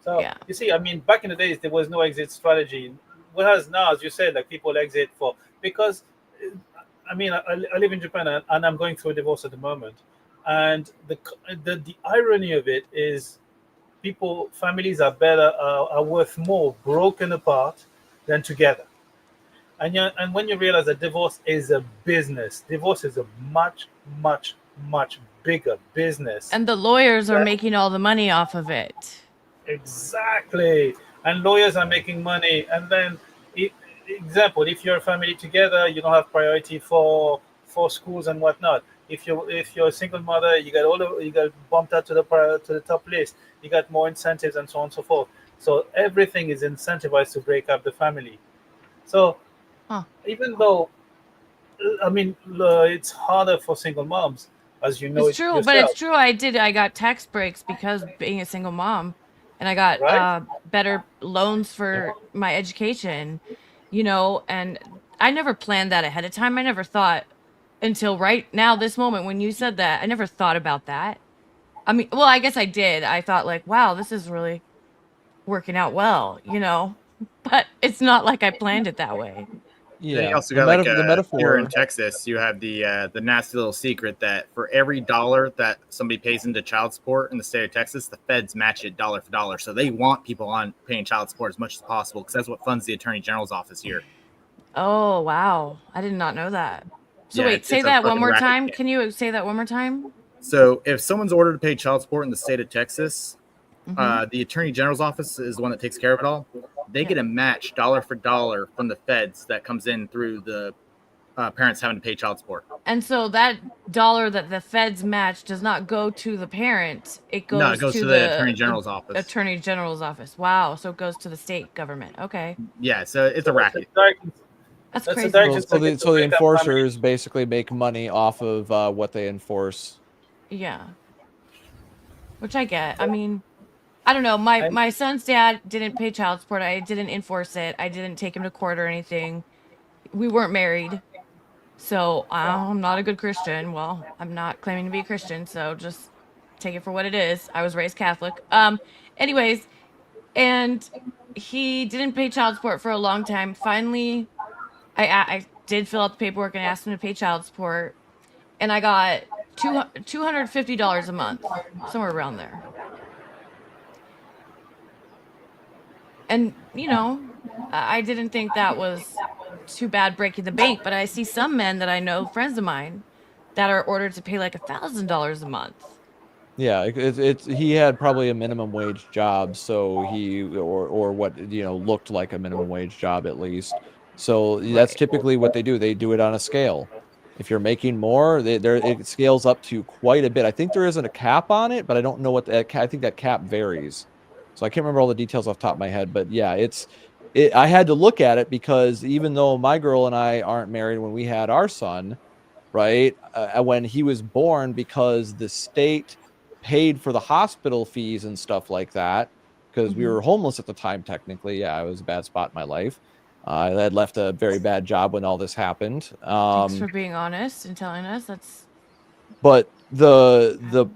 Q: So
C: yeah.
Q: you see, I mean, back in the days there was no exit strategy. Whereas now, as you said, like people exit for because, I mean, I live in Japan and I'm going through a divorce at the moment, and the irony of it is, families are better, are worth more broken apart than together. And when you realize that divorce is a business, divorce is a much, much, much bigger business.
C: And the lawyers are making all the money off of it.
Q: Exactly. And lawyers are making money. And then, example, if you're a family together, you don't have priority for schools and whatnot. If you're a single mother, you got bumped out to the top list. You got more incentives and so on and so forth. So everything is incentivized to break up the family. So even though, I mean, it's harder for single moms, as you know
C: It's
Q: it
C: true, but
Q: yourself.
C: it's true. I got tax breaks because being a single mom, and I got
Q: Right?
C: better loans for my education, you know, and I never planned that ahead of time. I never thought until right now, this moment when you said that, I never thought about that. I mean, well, I guess I did. I thought like, wow, this is really working out well, you know, but it's not like I planned it that way.
A: And then you
E: Yeah,
A: also
E: the
A: got like
E: the
A: here in
E: metaphor.
A: Texas, you have the nasty little secret that for every dollar that somebody pays into child support in the state of Texas, the feds match it dollar for dollar. So they want people on paying child support as much as possible because that's what funds the Attorney General's office here.
C: Oh, wow. I did not know that. So
A: Yeah,
C: wait, say
A: it's a
C: that one
A: fucking
C: more
A: racket.
C: time. Can you say that one more time?
A: So if someone's ordered to pay child support in the state of Texas,
C: Mhm.
A: the Attorney General's office is the one that takes care of it all. They get a match dollar for dollar from the feds that comes in through the parents having to pay child support.
C: And so that dollar that the feds match does not go to the parent. It
A: No, it
C: goes
A: goes
C: to
A: to the Attorney General's
C: the
A: office.
C: Attorney General's office. Wow. So it goes to the state government. Okay.
A: Yeah, so it's a racket.
C: That's
Q: That's a
C: crazy.
Q: direct
E: So the
Q: incentive to break up
E: enforcers basically make money off of what they enforce.
C: Yeah. Which I get. I mean, I don't know. My son's dad didn't pay child support. I didn't enforce it. I didn't take him to court or anything. We weren't married. So I'm not a good Christian. Well, I'm not claiming to be a Christian, so just take it for what it is. I was raised Catholic. Anyways, and he didn't pay child support for a long time. Finally, I did fill out the paperwork and asked him to pay child support, and I got $250 a month, somewhere around there. And you know, I didn't think that was too bad breaking the bank, but I see some men that I know, friends of mine, that are ordered to pay like $1,000 a month.
E: Yeah, it's he had probably a minimum wage job, so or what looked like a minimum wage job at least. So that's typically what they do. They do it on a scale. If you're making more, it scales up to quite a bit. I think there isn't a cap on it, but I don't know what I think that cap varies. So I can't remember all the details off the top of my head, but yeah, I had to look at it because even though my girl and I aren't married when we had our son, right? When he was born, because the state paid for the hospital fees and stuff like that, because we were homeless at the time, technically. Yeah, it was a bad spot in my life. I had left a very bad job when all this happened.
C: Thanks for being honest and telling us. That's
E: But the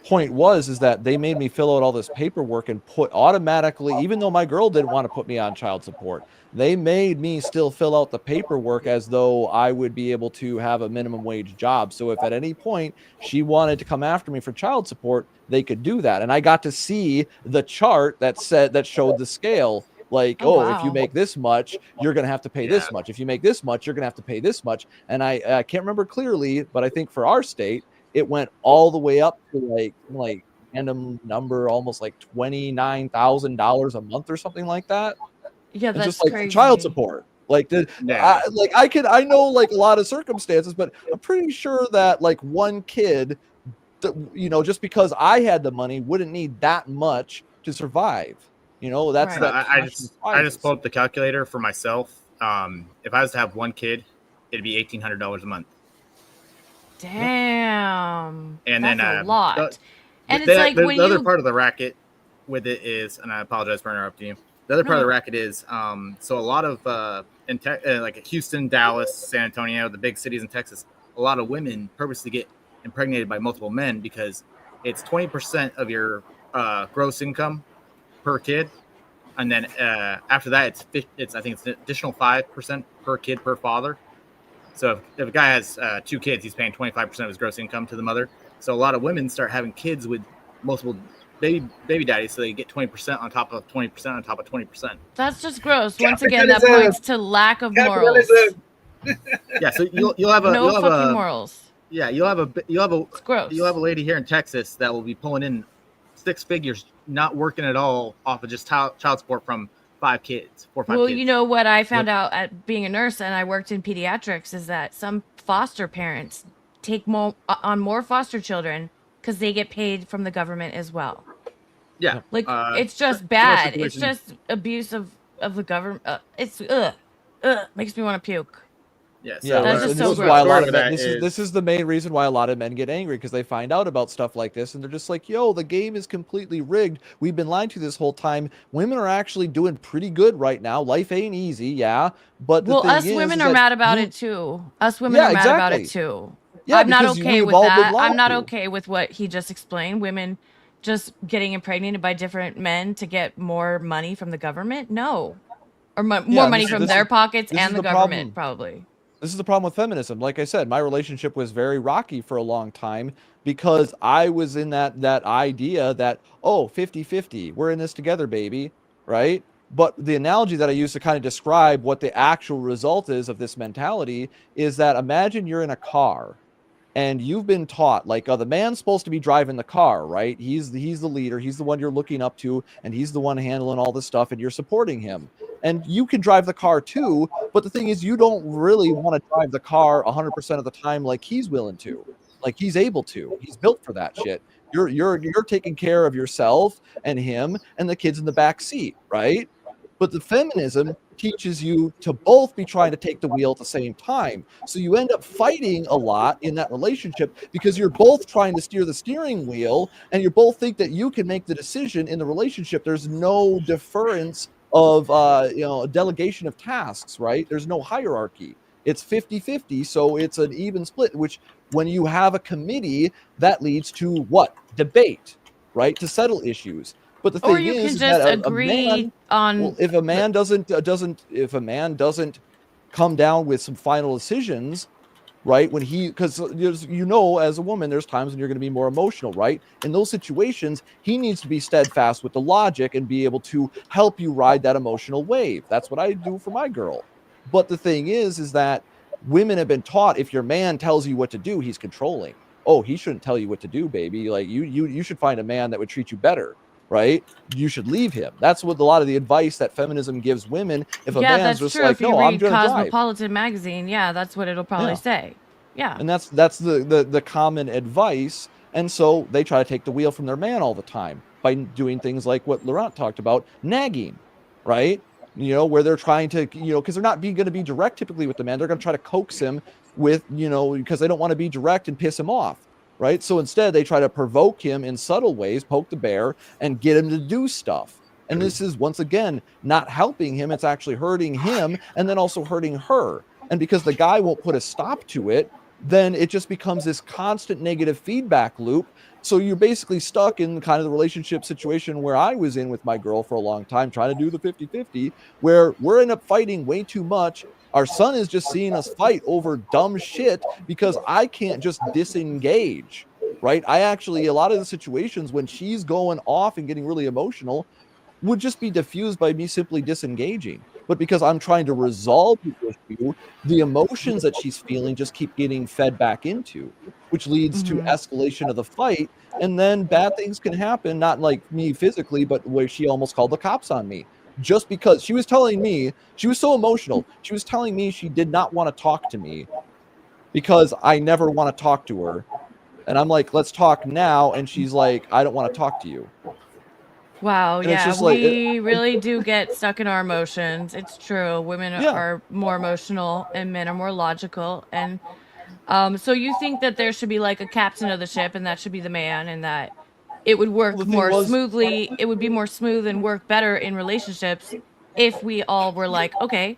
E: point is that they made me fill out all this paperwork and put automatically, even though my girl didn't want to put me on child support, they made me still fill out the paperwork as though I would be able to have a minimum wage job. So if at any point she wanted to come after me for child support, they could do that. And I got to see the chart that showed the scale. Like, if you make this much, you're going to have to pay this much. If you make this much, you're going to have to pay this much. And I can't remember clearly, but I think for our state, it went all the way up to like random number, almost like $29,000 a month or something like that.
C: Yeah,
E: it's
C: that's
E: just like
C: crazy.
E: child support. Like, I know like a lot of circumstances, but I'm pretty sure that like one kid, just because I had the money, wouldn't need that much to survive. That's
A: No, I just pulled up the calculator for myself. If I was to have one kid, it'd be $1,800 a month.
C: Damn.
A: And
C: that's
A: then
C: a lot. And
A: the,
C: it's like when
A: the other
C: you
A: part of the racket with it is, and I apologize for interrupting you. The other part of the racket is, so a lot of like Houston, Dallas, San Antonio, the big cities in Texas, a lot of women purposely get impregnated by multiple men because it's 20% of your gross income per kid, and then after that, it's I think it's an additional 5% per kid per father. So if a guy has 2 kids, he's paying 25% of his gross income to the mother. So a lot of women start having kids with multiple baby daddies, so they get 20% on top of 20% on top of 20%.
C: That's just gross. Once again, that points to lack of morals.
A: Yeah, so you'll have a
C: no
A: you'll have
C: fucking
A: a,
C: morals.
A: Yeah, you'll have
C: gross.
A: You'll have a lady here in Texas that will be pulling in 6 figures, not working at all, off of just child support from 4 or 5 kids.
C: Well, you know what I found out at being a nurse, and I worked in pediatrics, is that some foster parents take on more foster children because they get paid from the government as well.
A: Yeah,
C: like it's just bad. It's just abuse of the government. It's makes me want to puke.
A: Yeah,
E: Yeah,
C: that's
E: this
C: just so
E: is why a
C: gross.
E: lot of men, this is the main reason why a lot of men get angry, because they find out about stuff like this and they're just like, yo, the game is completely rigged. We've been lied to this whole time. Women are actually doing pretty good right now. Life ain't easy, yeah. But the thing
C: us
E: is,
C: women
E: is
C: are
E: that
C: mad about
E: you-
C: it too. Us women
E: Yeah,
C: are mad about it
E: exactly.
C: too.
E: Yeah,
C: I'm not
E: because
C: okay
E: we've
C: with
E: all been
C: that. I'm
E: lied
C: not
E: to.
C: okay with what he just explained. Women just getting impregnated by different men to get more money from the government. No, or more money from their pockets and the government, probably.
E: This is the problem with feminism. Like I said, my relationship was very rocky for a long time because I was in that idea that, oh, 50-50, we're in this together, baby, right? But the analogy that I use to kind of describe what the actual result is of this mentality is that imagine you're in a car and you've been taught, like, the man's supposed to be driving the car, right? He's the leader. He's the one you're looking up to, and he's the one handling all this stuff, and you're supporting him. And you can drive the car too, but the thing is, you don't really want to drive the car 100% of the time like he's willing to, like he's able to. He's built for that shit. You're taking care of yourself and him and the kids in the back seat, right? But the feminism teaches you to both be trying to take the wheel at the same time. So you end up fighting a lot in that relationship because you're both trying to steer the steering wheel and you both think that you can make the decision in the relationship. There's no deference of a delegation of tasks, right? There's no hierarchy. It's 50-50, so it's an even split, which when you have a committee, that leads to what? Debate, right? To settle issues. But the thing is
C: just
E: that
C: agree on.
E: If a man doesn't come down with some final decisions, right? When because as a woman, there's times when you're going to be more emotional, right? In those situations, he needs to be steadfast with the logic and be able to help you ride that emotional wave. That's what I do for my girl. But the thing is that women have been taught if your man tells you what to do, he's controlling. Oh, he shouldn't tell you what to do, baby. Like you should find a man that would treat you better. Right? You should leave him. That's what a lot of the advice that feminism gives women. If a man's just
C: true.
E: like,
C: if you
E: no, I'm
C: read
E: going to drive.
C: Cosmopolitan magazine, that's what it'll probably say. Yeah.
E: And that's the common advice. And so they try to take the wheel from their man all the time by doing things like what Laurent talked about, nagging, right? Where they're trying to, because they're not going to be direct typically with the man. They're going to try to coax him with, because they don't want to be direct and piss him off. Right. So instead, they try to provoke him in subtle ways, poke the bear, and get him to do stuff. And this is, once again, not helping him. It's actually hurting him and then also hurting her. And because the guy won't put a stop to it, then it just becomes this constant negative feedback loop. So you're basically stuck in kind of the relationship situation where I was in with my girl for a long time, trying to do the 50-50, where we're end up fighting way too much. Our son is just seeing us fight over dumb shit because I can't just disengage, right? A lot of the situations when she's going off and getting really emotional would just be diffused by me simply disengaging. But because I'm trying to resolve the issue, the emotions that she's feeling just keep getting fed back into, which leads to escalation of the fight. And then bad things can happen, not like me physically, but where she almost called the cops on me. Just because she was telling me, she was so emotional. She was telling me she did not want to talk to me because I never want to talk to her. And I'm like, let's talk now. And she's like, I don't want to talk to you.
C: Wow.
E: And it's
C: Yeah.
E: just like,
C: We really do get stuck in our emotions. It's true. Women are more emotional and men are more logical. And so you think that there should be like a captain of the ship and that should be the man and that it would work more smoothly. It would be more smooth and work better in relationships if we all were like, okay,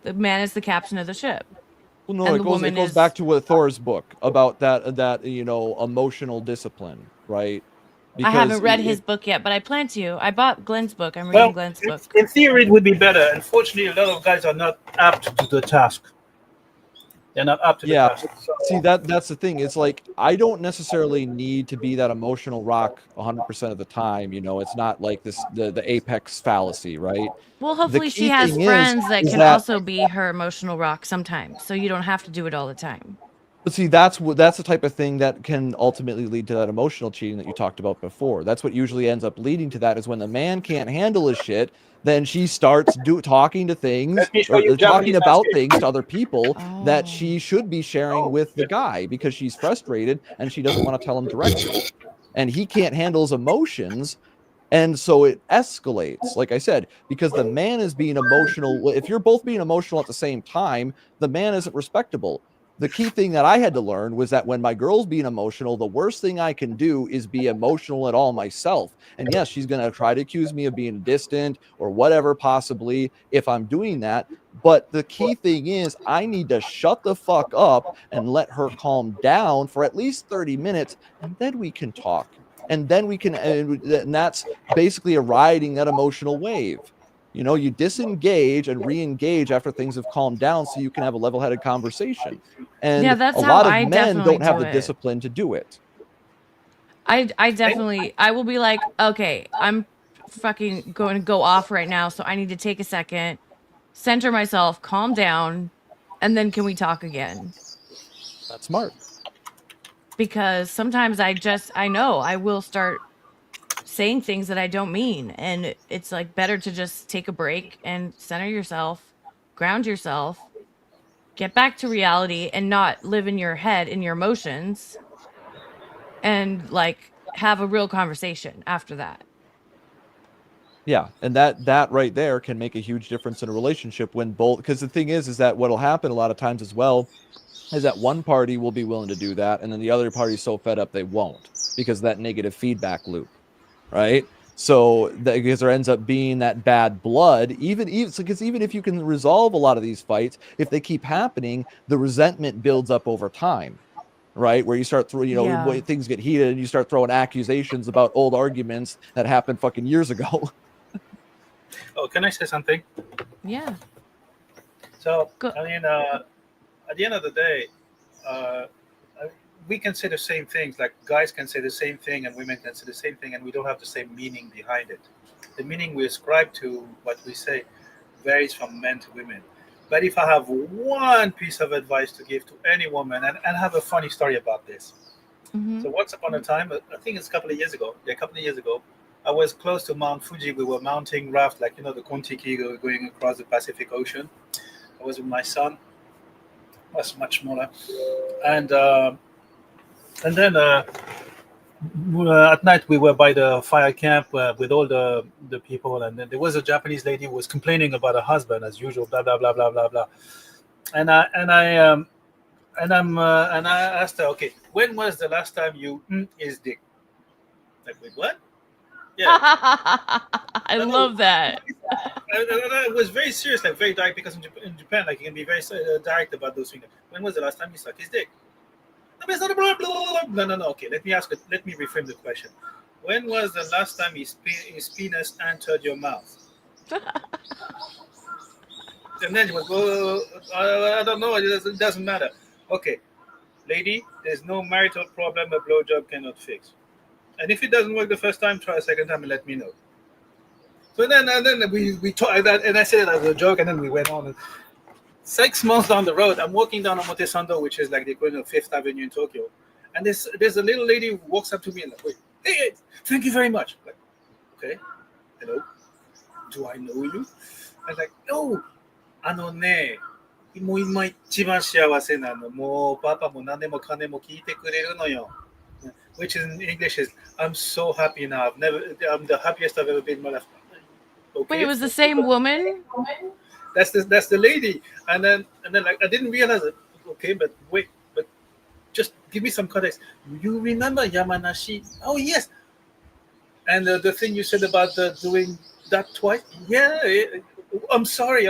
C: the man is the captain of the ship.
E: Well, no,
C: and
E: it
C: the
E: goes
C: woman
E: it goes
C: is
E: back to what Thor's book about that emotional discipline, right?
C: I haven't read
E: it,
C: his book yet, but I plan to. I bought Glenn's book. I'm reading
Q: Well,
C: Glenn's book.
Q: in theory, it would be better. Unfortunately, a lot of guys are not apt to the task. They're not up to the
E: Yeah.
Q: task. So,
E: See, that's the thing. It's like I don't necessarily need to be that emotional rock 100% of the time. It's not like the apex fallacy, right?
C: Well,
E: The
C: hopefully
E: key
C: she has
E: thing
C: friends that
E: is
C: can
E: that
C: also be her emotional rock sometimes, so you don't have to do it all the time.
E: But see, that's the type of thing that can ultimately lead to that emotional cheating that you talked about before. That's what usually ends up leading to that is when the man can't handle his shit, then she starts talking to things
Q: let me show
E: or
Q: you
E: talking
Q: Japanese
E: about
Q: landscape.
E: things to other people that
C: Oh.
E: she should be sharing with the guy because she's frustrated and she doesn't want to tell him directly. And he can't handle his emotions. And so it escalates, like I said, because the man is being emotional. If you're both being emotional at the same time, the man isn't respectable. The key thing that I had to learn was that when my girl's being emotional, the worst thing I can do is be emotional at all myself. And yes, she's going to try to accuse me of being distant or whatever, possibly, if I'm doing that. But the key thing is, I need to shut the fuck up and let her calm down for at least 30 minutes, and then we can talk. And then we can, and that's basically a riding that emotional wave. You disengage and re-engage after things have calmed down so you can have a level-headed conversation.
C: Yeah,
E: And
C: that's
E: a
C: how
E: lot of
C: I
E: men
C: definitely
E: don't have
C: do
E: the
C: it.
E: discipline to do it.
C: I definitely I will be like, okay, I'm fucking going to go off right now, so I need to take a second, center myself, calm down, and then can we talk again?
E: That's smart.
C: Because sometimes I know I will start saying things that I don't mean, and it's like better to just take a break and center yourself, ground yourself, get back to reality and not live in your head in your emotions, and like have a real conversation after that.
E: Yeah, and that right there can make a huge difference in a relationship when both, because the thing is that what'll happen a lot of times as well is that one party will be willing to do that, and then the other party's so fed up they won't because of that negative feedback loop, right? So because there ends up being that bad blood, even because even if you can resolve a lot of these fights, if they keep happening, the resentment builds up over time, right? Where you start throwing,
C: Yeah.
E: things get heated and you start throwing accusations about old arguments that happened fucking years ago.
Q: Oh, can I say something?
C: Yeah.
Q: So,
C: Go.
Q: I mean, at the end of the day, we can say the same things. Like guys can say the same thing, and women can say the same thing, and we don't have the same meaning behind it. The meaning we ascribe to what we say varies from men to women. But if I have one piece of advice to give to any woman, and I have a funny story about this.
C: Mm-hmm.
Q: So once upon a time, I think it's a couple of years ago, I was close to Mount Fuji. We were mounting raft, like, the Kontiki going across the Pacific Ocean. I was with my son, was much smaller. And then at night we were by the fire camp with all the people, and then there was a Japanese lady who was complaining about her husband as usual, blah blah blah blah blah blah. And I asked her, okay, when was the last time you his dick? Like, wait, what? Yeah.
C: I love that.
Q: I was very serious, like very direct, because in Japan, like, you can be very direct about those things. When was the last time you sucked his dick? No. Okay, let me reframe the question. When was the last time his penis entered your mouth? And then he was, I don't know. It doesn't matter. Okay, lady, there's no marital problem a blowjob cannot fix. And if it doesn't work the first time, try a second time and let me know. So then we talked that, and I said it as a joke, and then we went on. 6 months down the road, I'm walking down Omotesando, which is like the equivalent of Fifth Avenue in Tokyo, and there's a little lady who walks up to me and like, wait, hey, thank you very much. Like, okay, hello, do I know you? I was like, no, もう今一番幸せなの。もうパパも何でも金も聞いてくれるのよ。Which in English is, I'm so happy now. I'm the happiest I've ever been in my life. Okay.
C: Wait, it was the same woman?
Q: That's the lady. And then like, I didn't realize it. Okay, but wait, but just give me some context. You remember Yamanashi? Oh yes. And the thing you said about doing that twice? Yeah. I'm sorry.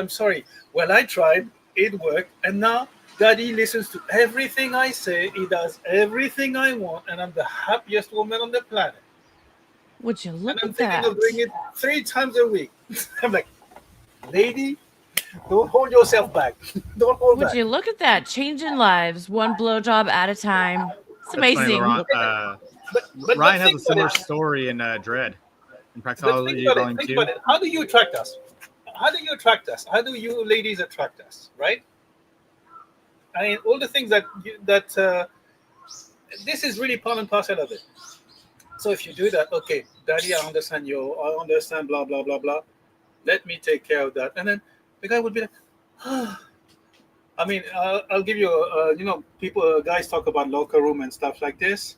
Q: Well, I tried. It worked, and now Daddy listens to everything I say. He does everything I want, and I'm the happiest woman on the planet.
C: Would you look
Q: And I'm
C: at
Q: thinking
C: that?
Q: of doing it 3 times a week. I'm like, lady, don't hold yourself back. Don't hold
C: Would
Q: back.
C: you look at that? Changing lives, one blowjob at a time. It's
B: That's funny,
C: amazing.
B: Laurent.
Q: But
B: Ryan has
Q: think
B: a
Q: about
B: similar
Q: it.
B: story in Dread, in
Q: But
B: Praxology Volume
Q: think
B: 2.
Q: about it. How do you attract us? How do you attract us? How do you ladies attract us? Right? I mean, all the things that this is really part and parcel of it. So if you do that, okay, Daddy, I understand you. I understand. Blah blah blah blah. Let me take care of that, and then the guy would be like, I mean, I'll give you, people, guys talk about locker room and stuff like this.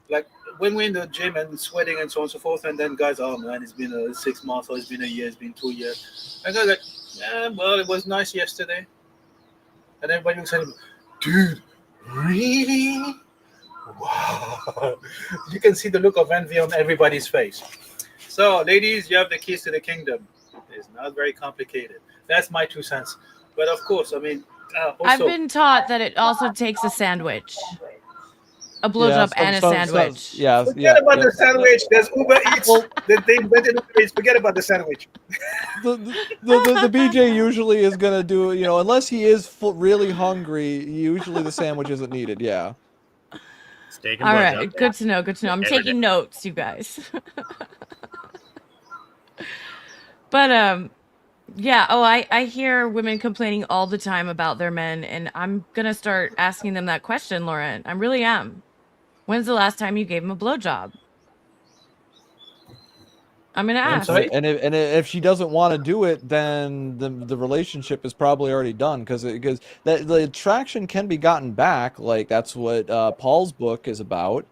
Q: Like when we're in the gym and sweating and so on and so forth, and then guys, oh man, it's been 6 months, or it's been a year, it's been 2 years. And guys like, yeah, well, it was nice yesterday. And everybody looks at him, dude, really? Wow. You can see the look of envy on everybody's face. So, ladies, you have the keys to the kingdom. It's not very complicated. That's my 2 cents. But of course, I mean,
C: I've
Q: also,
C: been taught that it also takes a sandwich. A blowjob and a sandwich.
Q: forget about the sandwich. There's Uber Eats. They invented Uber Eats. Forget about the sandwich.
E: The BJ usually is gonna do, unless he is really hungry. Usually the sandwich isn't needed. Yeah.
B: Steak
C: All right, good to know. Good to know. I'm taking notes, you guys. But yeah. Oh, I hear women complaining all the time about their men, and I'm gonna start asking them that question, Lauren. I really am. When's the last time you gave him a blowjob? I'm gonna ask.
E: And if she doesn't want to do it, then the relationship is probably already done, because the attraction can be gotten back. Like that's what Paul's book is about.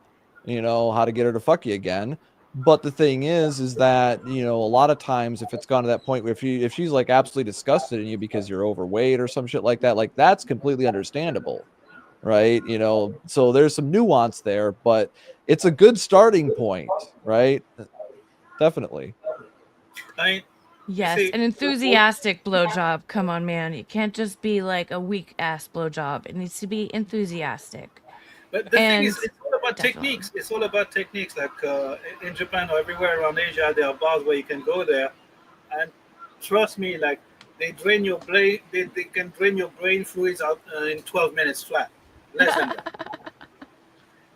E: How to get her to fuck you again. But the thing is that a lot of times if it's gone to that point where if she's like absolutely disgusted in you because you're overweight or some shit like that's completely understandable, right? So there's some nuance there, but it's a good starting point, right? Definitely.
C: Yes, an enthusiastic blowjob. Come on, man. It can't just be like a weak ass blowjob. It needs to be enthusiastic.
Q: But the thing is, it's all about techniques. It's all about techniques. Like in Japan or everywhere around Asia, there are bars where you can go there, and trust me, like they drain your brain. They can drain your brain fluids out in 12 minutes flat, less than that.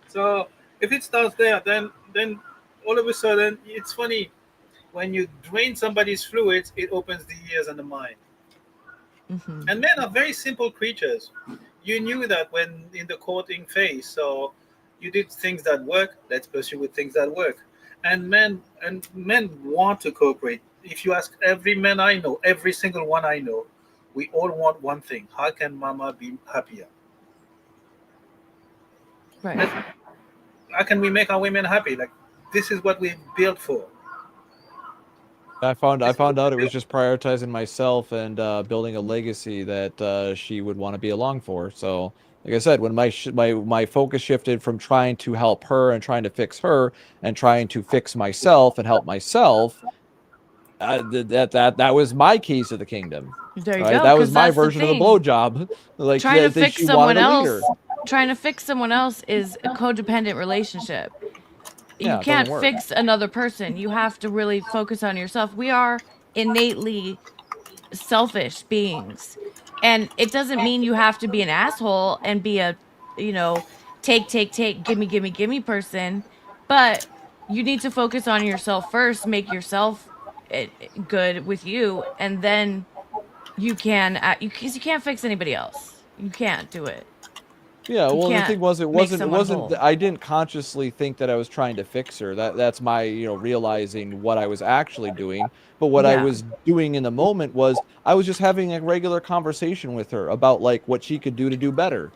Q: So if it starts there, then all of a sudden, it's funny. When you drain somebody's fluids, it opens the ears and the mind.
C: Mm-hmm.
Q: And men are very simple creatures. You knew that when in the courting phase. So you did things that work. Let's pursue with things that work. And men want to cooperate. If you ask every man I know, every single one I know, we all want one thing: how can mama be happier?
C: Right.
Q: How can we make our women happy? Like this is what we're built for.
E: I found out it was just prioritizing myself and building a legacy that she would want to be along for. So, like I said, when my focus shifted from trying to help her and trying to fix her and trying to fix myself and help myself, that was my keys to the kingdom.
C: There you
E: right?
C: go.
E: That was
C: 'cause
E: my
C: that's the
E: version of the
C: thing.
E: blowjob. Like
C: Trying to fix
E: she
C: someone
E: wanted a
C: else.
E: leader.
C: Trying to fix someone else is a codependent relationship.
E: Yeah,
C: You
E: it
C: can't
E: doesn't work.
C: fix another person. You have to really focus on yourself. We are innately selfish beings. And it doesn't mean you have to be an asshole and be a, take, gimme person. But you need to focus on yourself first, make yourself good with you, and then you can, because you can't fix anybody else. You can't do it.
E: Yeah,
C: You
E: well, the
C: can't
E: thing was, it
C: make
E: wasn't
C: someone whole.
E: I didn't consciously think that I was trying to fix her. That's my, realizing what I was actually doing. But what I
C: Yeah.
E: was doing in the moment was I was just having a regular conversation with her about like what she could do to do better.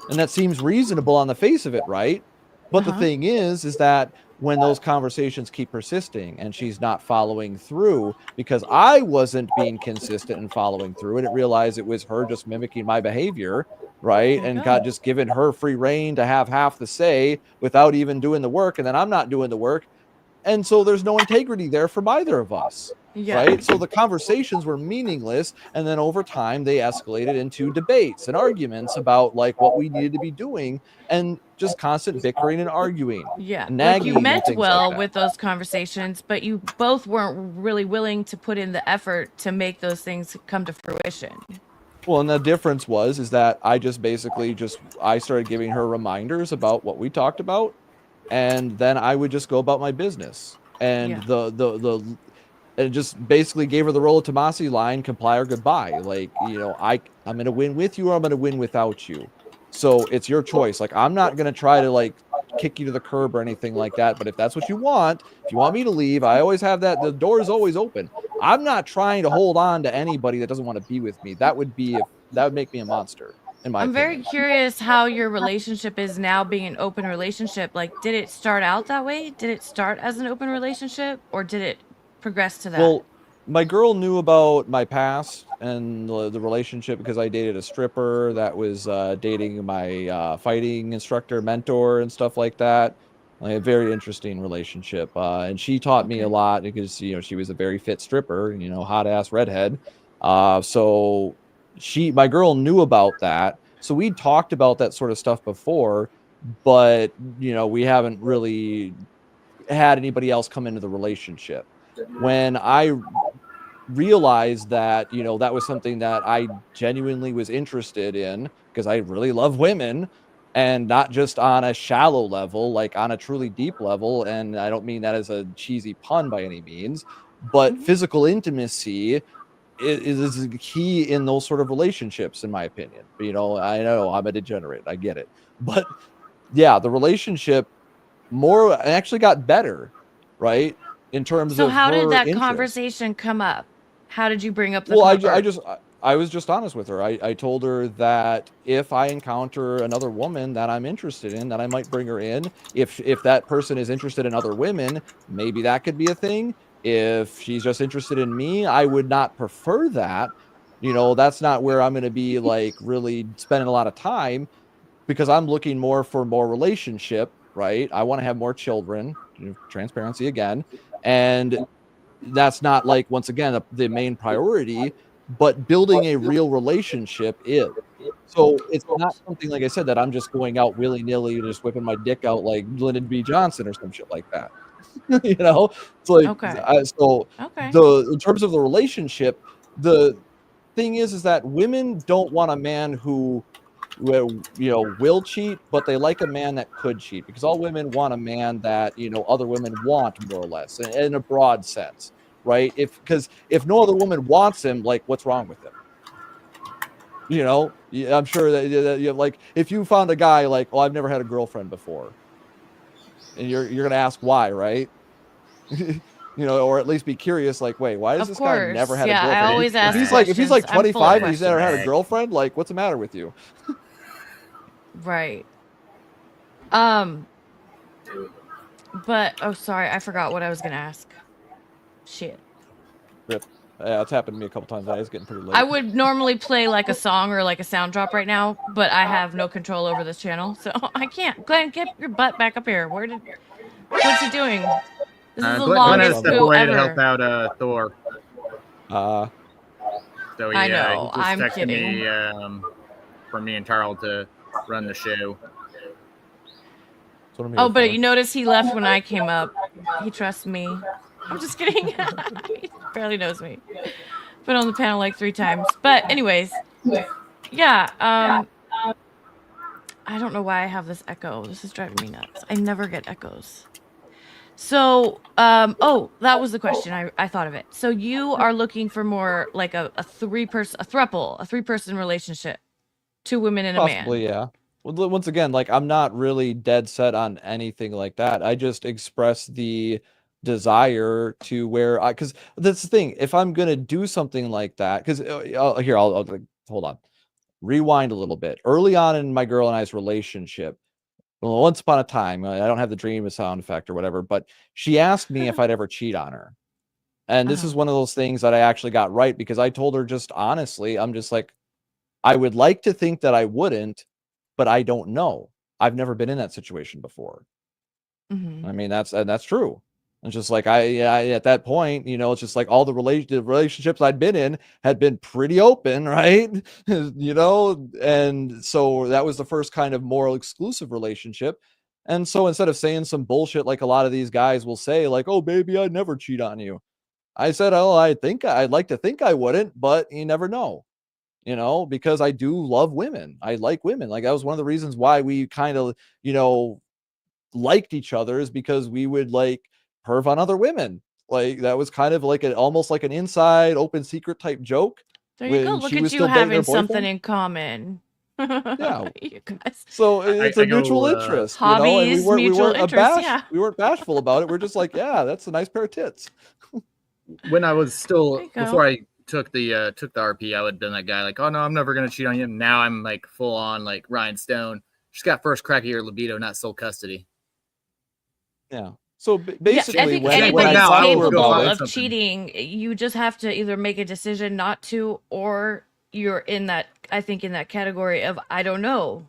E: And that seems reasonable on the face of it, right? But the
C: Uh-huh.
E: thing is that when those conversations keep persisting and she's not following through because I wasn't being consistent and following through, and it realized it was her just mimicking my behavior, right?
C: There you
E: And
C: go.
E: got just given her free reign to have half the say without even doing the work, and then I'm not doing the work. And so there's no integrity there for either of us.
C: Yeah.
E: Right. So the conversations were meaningless. And then over time, they escalated into debates and arguments about like what we needed to be doing and just constant bickering and arguing.
C: Yeah,
E: And
C: like you
E: nagging and
C: meant
E: things
C: well
E: like that.
C: with those conversations, but you both weren't really willing to put in the effort to make those things come to fruition.
E: Well, and the difference is that I just basically I started giving her reminders about what we talked about, and then I would just go about my business. And
C: Yeah.
E: and just basically gave her the roll of Tomasi line, comply or goodbye. Like, I'm gonna win with you or I'm gonna win without you. So it's your choice. Like, I'm not gonna try to like kick you to the curb or anything like that. But if that's what you want, if you want me to leave, I always have that. The door is always open. I'm not trying to hold on to anybody that doesn't want to be with me. That would make me a monster, in my
C: I'm very
E: opinion.
C: curious how your relationship is now being an open relationship. Like, did it start out that way? Did it start as an open relationship or did it progress to that?
E: Well, my girl knew about my past and the relationship because I dated a stripper that was dating my fighting instructor, mentor, and stuff like that. Like a very interesting relationship. And she taught me a lot because, she was a very fit stripper, hot ass redhead. So my girl knew about that. So we talked about that sort of stuff before, but, we haven't really had anybody else come into the relationship. When I realized that, that was something that I genuinely was interested in because I really love women and not just on a shallow level, like on a truly deep level. And I don't mean that as a cheesy pun by any means, but physical intimacy is key in those sort of relationships, in my opinion. I know I'm a degenerate. I get it. But yeah, the relationship actually got better, right? In terms
C: So
E: of
C: how did
E: her
C: that
E: interest.
C: conversation come up? How did you bring up the
E: Well,
C: or-
E: I was just honest with her. I told her that if I encounter another woman that I'm interested in, that I might bring her in. If that person is interested in other women, maybe that could be a thing. If she's just interested in me, I would not prefer that. That's not where I'm going to be like really spending a lot of time because I'm looking more for more relationship, right? I want to have more children, transparency again. And that's not like, once again, the main priority, but building a real relationship is. So it's not something, like I said, that I'm just going out willy-nilly, just whipping my dick out like Lyndon B. Johnson or some shit like that. It's like,
C: Okay.
E: so
C: Okay.
E: in terms of the relationship, the thing is that women don't want a man who will cheat, but they like a man that could cheat because all women want a man that other women want, more or less, in a broad sense, right? Because if no other woman wants him, like, what's wrong with him? I'm sure that you have, like, if you found a guy like, oh, I've never had a girlfriend before, and you're gonna ask why, right? Or at least be curious, like, wait, why does
C: Of
E: this guy never
C: course.
E: had a
C: Yeah, I
E: girlfriend?
C: always ask
E: If he's like
C: questions. I'm full of
E: 25 and he's never had a
C: questions.
E: girlfriend, like, what's the matter with you?
C: Right. But sorry, I forgot what I was gonna ask. Shit.
E: Rip. Yeah, it's happened to me a couple times. It's getting pretty late.
C: I would normally play like a song or like a sound drop right now, but I have no control over this channel, so I can't. Glenn, get your butt back up here. What's he doing? This is the
B: Glenn had
C: longest
B: stepped
C: poo
B: away
C: ever.
B: to help out Thor. So
C: I know,
B: he just
C: I'm
B: texted
C: kidding.
B: me for me and Tarl to run the show.
C: Oh, but you notice he left when I came up. He trusts me. I'm just kidding. He barely knows me. Been on the panel like 3 times. But anyways, yeah. I don't know why I have this echo. This is driving me nuts. I never get echoes. So, that was the question. I thought of it. So you are looking for more like a 3-person relationship, 2 women and a man.
E: Possibly, yeah. Well, once again, like, I'm not really dead set on anything like that. I just express the desire to because that's the thing. If I'm gonna do something like that, because I'll like, hold on, rewind a little bit. Early on in my girl and I's relationship, well, once upon a time, I don't have the dream of sound effect or whatever, but she asked me if I'd ever cheat on her. And this is one of those things that I actually got right because I told her just honestly, I'm just like, I would like to think that I wouldn't, but I don't know. I've never been in that situation before.
C: Mm-hmm.
E: I mean, that's true. And just like I at that point, you know, it's just like all the relationships I'd been in had been pretty open, right? You know, and so that was the first kind of moral exclusive relationship. And so instead of saying some bullshit like a lot of these guys will say, like, "Oh, baby, I'd never cheat on you," I said, "Oh, I'd like to think I wouldn't, but you never know." You know, because I do love women. I like women. Like that was one of the reasons why we kind of, you know, liked each other, is because we would like perv on other women. Like that was kind of like almost like an inside open secret type joke.
C: There you go.
E: When
C: Look
E: she
C: at
E: was
C: you
E: still dating her
C: having something
E: boyfriend.
C: in common.
E: Yeah.
C: You guys.
E: So it's a mutual interest, you know, and
C: Hobbies, mutual interests. Yeah.
E: we weren't bashful about it. We're just like, yeah, that's a nice pair of tits.
A: When I was still
C: There you go.
A: before I took the RP, I would have been that guy like, oh no, I'm never gonna cheat on you. Now I'm like full on like Ryan Stone. She's got first crack at your libido, not sole custody.
E: Yeah. So
C: Yeah, I
E: basically,
C: think
E: when I
C: anybody's
E: talked to her
C: capable
E: about
C: of
E: it,
C: cheating. You just have to either make a decision not to, or you're in that, I think, in that category of I don't know.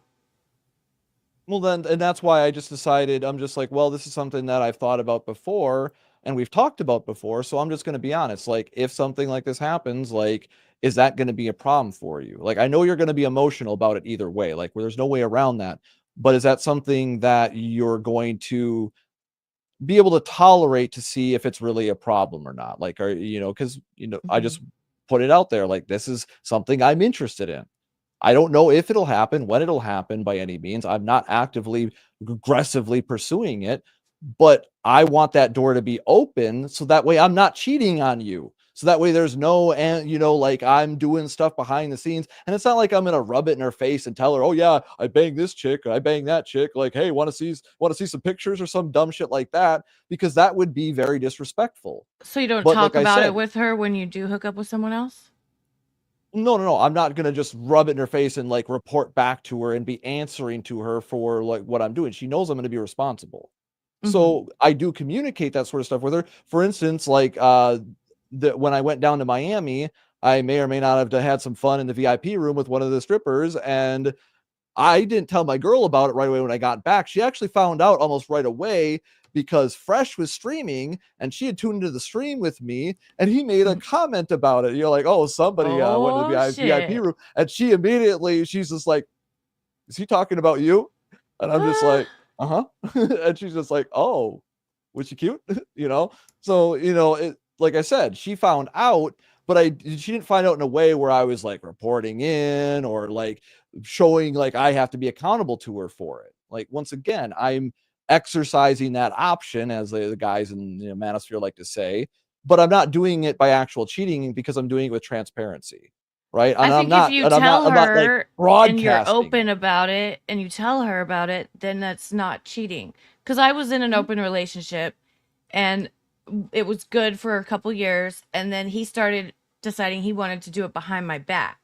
E: well, then, and that's why I just decided, I'm just like, well, this is something that I've thought about before and we've talked about before. So I'm just going to be honest. Like, if something like this happens, like, is that going to be a problem for you? Like, I know you're going to be emotional about it either way, like, where there's no way around that. But is that something that you're going to be able to tolerate to see if it's really a problem or not? Like, you know, because, you know, I just put it out there, like, this is something I'm interested in. I don't know if it'll happen, when it'll happen by any means. I'm not actively, aggressively pursuing it, but I want that door to be open so that way I'm not cheating on you. So that way there's no, and you know, like I'm doing stuff behind the scenes, and it's not like I'm gonna rub it in her face and tell her, "Oh yeah, I banged this chick, I banged that chick." Like, hey, want to see some pictures or some dumb shit like that? Because that would be very disrespectful.
C: So you don't
E: But
C: talk
E: like I
C: about it
E: said,
C: with her when you do hook up with someone else?
E: no. I'm not gonna just rub it in her face and like report back to her and be answering to her for like what I'm doing. She knows I'm gonna be responsible. So I do communicate that sort of stuff with her. For instance, like when I went down to Miami, I may or may not have had some fun in the VIP room with one of the strippers, and I didn't tell my girl about it right away when I got back. She actually found out almost right away because Fresh was streaming and she had tuned into the stream with me, and he made a comment about it. You're like, oh, somebody went to the VIP
C: shit.
E: room, and she immediately, she's just like, is he talking about you? And I'm just like, uh-huh. And she's just like, oh, was she cute? You know? So, you know, it, like I said, she found out, but she didn't find out in a way where I was like reporting in or like showing like I have to be accountable to her for it. Like, once again, I'm exercising that option, as the guys in the manosphere like to say, but I'm not doing it by actual cheating because I'm doing it with transparency. Right. And
C: I think if you tell
E: I'm not like
C: her and
E: broadcasting.
C: you're open about it and you tell her about it, then that's not cheating. Because I was in an open relationship and it was good for a couple years, and then he started deciding he wanted to do it behind my back.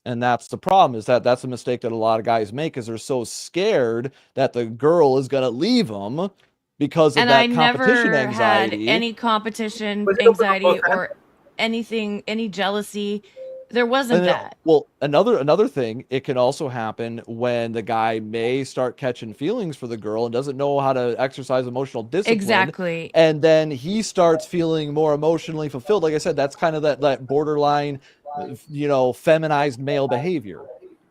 E: And that's the problem, is that that's a mistake that a lot of guys make, is they're so scared that the girl is going to leave them because of
C: And
E: that
C: I
E: competition
C: never
E: anxiety.
C: had any competition anxiety or anything, any jealousy. There wasn't
E: And
C: that.
E: Well, another thing, it can also happen when the guy may start catching feelings for the girl and doesn't know how to exercise emotional discipline.
C: Exactly.
E: And then he starts feeling more emotionally fulfilled. Like I said, that's kind of that borderline, you know, feminized male behavior,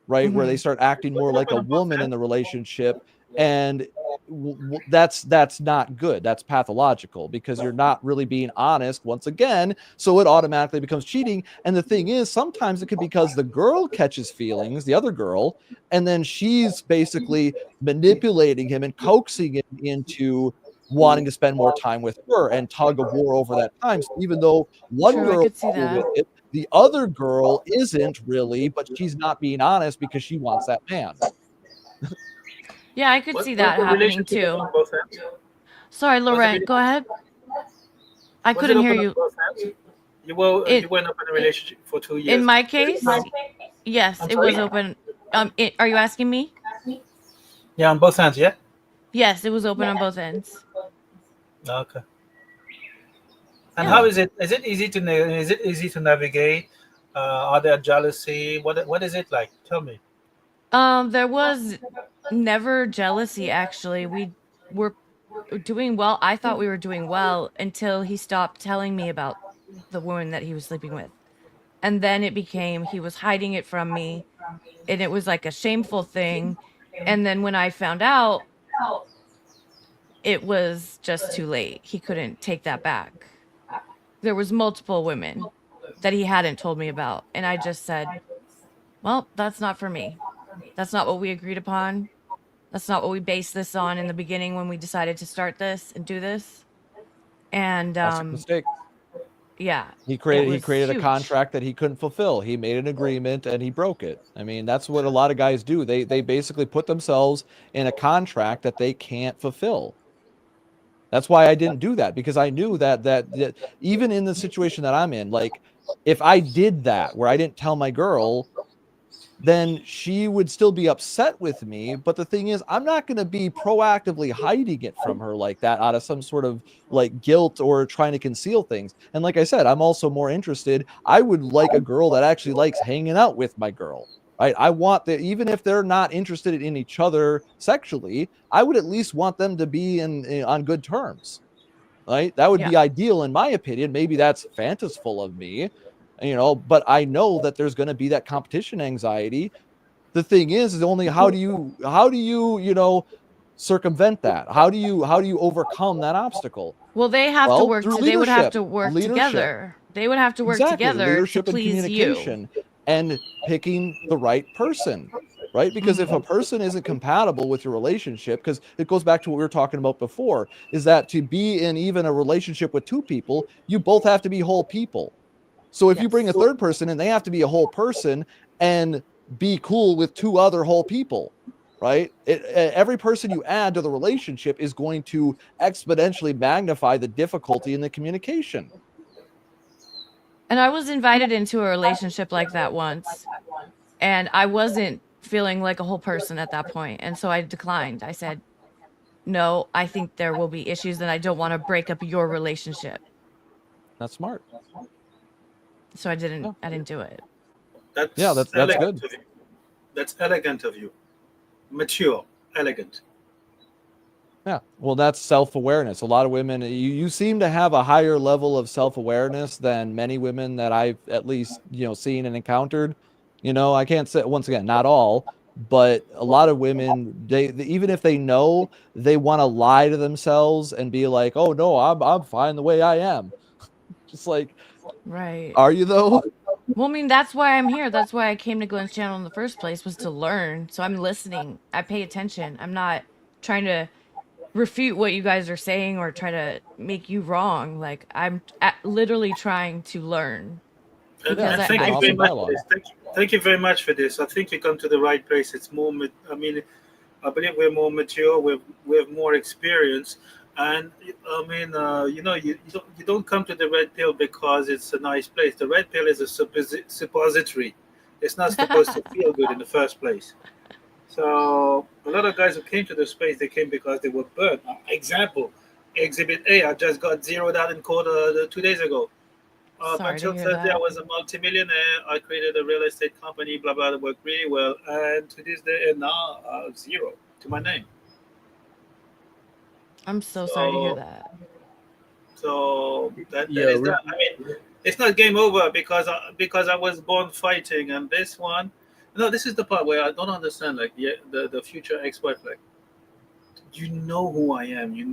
E: right? Where they start acting more like a woman in the relationship, and that's not good. That's pathological, because you're not really being honest once again, so it automatically becomes cheating. And the thing is, sometimes it could be because the girl catches feelings, the other girl, and then she's basically manipulating him and coaxing him into wanting to spend more time with her, and tug of war over that time. So even though one
C: True, I
E: girl
C: could see
E: is cool
C: that.
E: with it, the other girl isn't really, but she's not being honest because she wants that man.
C: Yeah, I could see that
Q: the
C: happening
Q: relationship
C: too.
Q: on both ends?
C: Sorry, Laurent, go ahead. I
Q: Was
C: couldn't
Q: it
C: hear
Q: open on
C: you.
Q: both ends? You went up in a relationship for 2 years.
C: In my case, yes,
Q: I'm
C: it was
Q: sorry?
C: open. Are you asking me?
Q: Yeah, on both ends, yeah?
C: Yes, it was open on both ends.
Q: Okay. And
C: Yeah.
Q: how is it? Is it easy to navigate? Are there jealousy? What is it like? Tell me.
C: There was never jealousy, actually. We were doing well. I thought we were doing well until he stopped telling me about the woman that he was sleeping with. And then it became he was hiding it from me, and it was like a shameful thing. And then when I found out, it was just too late. He couldn't take that back. There was multiple women that he hadn't told me about, and I just said, well, that's not for me. That's not what we agreed upon. That's not what we based this on in the beginning when we decided to start this and do this. And
E: Classic mistake.
C: yeah,
E: He
C: it
E: created
C: was
E: a
C: huge.
E: contract that he couldn't fulfill. He made an agreement and he broke it. I mean, that's what a lot of guys do. They basically put themselves in a contract that they can't fulfill. That's why I didn't do that, because I knew that even in the situation that I'm in, like if I did that where I didn't tell my girl, then she would still be upset with me. But the thing is, I'm not going to be proactively hiding it from her like that out of some sort of like guilt or trying to conceal things. And like I said, I'm also more interested. I would like a girl that actually likes hanging out with my girl. Right? I want that, even if they're not interested in each other sexually, I would at least want them to be on good terms. Right? That would be ideal in my opinion. Maybe that's fantasiful of me, but I know that there's going to be that competition anxiety. The thing is only how do you circumvent that? How do you overcome that obstacle?
C: Well, they have to work.
E: Through
C: They would have
E: leadership.
C: to work
E: Leadership.
C: together. They would have to work
E: Exactly.
C: together
E: Leadership
C: to
E: and
C: please
E: communication
C: you.
E: and picking the right person. Right? Because if a person isn't compatible with your relationship, because it goes back to what we were talking about before, is that to be in even a relationship with two people, you both have to be whole people. So if you bring a third person in, they have to be a whole person and be cool with two other whole people, right? Every person you add to the relationship is going to exponentially magnify the difficulty in the communication.
C: And I was invited into a relationship like that once, and I wasn't feeling like a whole person at that point, and so I declined. I said, no, I think there will be issues, and I don't want to break up your relationship.
E: That's smart.
C: So I didn't do it.
E: That's
Q: elegant
E: good.
Q: of you. That's elegant of you. Mature, elegant.
E: Yeah, well, that's self-awareness. A lot of women, you seem to have a higher level of self-awareness than many women that I've at least seen and encountered. I can't say, once again, not all, but a lot of women, they even if they know, they want to lie to themselves and be like, oh no, I'm fine the way I am. Just like,
C: right?
E: Are you though?
C: Well, I mean, that's why I'm here. That's why I came to Glenn's channel in the first place, was to learn. So I'm listening. I pay attention. I'm not trying to refute what you guys are saying or try to make you wrong. Like, I'm literally trying to learn.
Q: And
C: Because
Q: thank you very much for this. Thank you very much for this. I think you come to the right place. It's more. I mean, I believe we're more mature. We have more experience, and I mean, you don't come to the red pill because it's a nice place. The red pill is a suppository. It's not supposed to feel good in the first place. So a lot of guys who came to the space, they came because they were burnt. Example, Exhibit A. I just got zeroed out in court 2 days ago.
C: Sorry to
Q: Until
C: hear
Q: Thursday,
C: that.
Q: I was a multimillionaire. I created a real estate company, blah, blah, that worked really well. And to this day, and now zero to my name.
C: I'm so sorry to hear that.
Q: So that is that. I mean, it's not game over because I was born fighting. And this one, no, this is the part where I don't understand. Like, the future ex-wife, like, you know who I am. You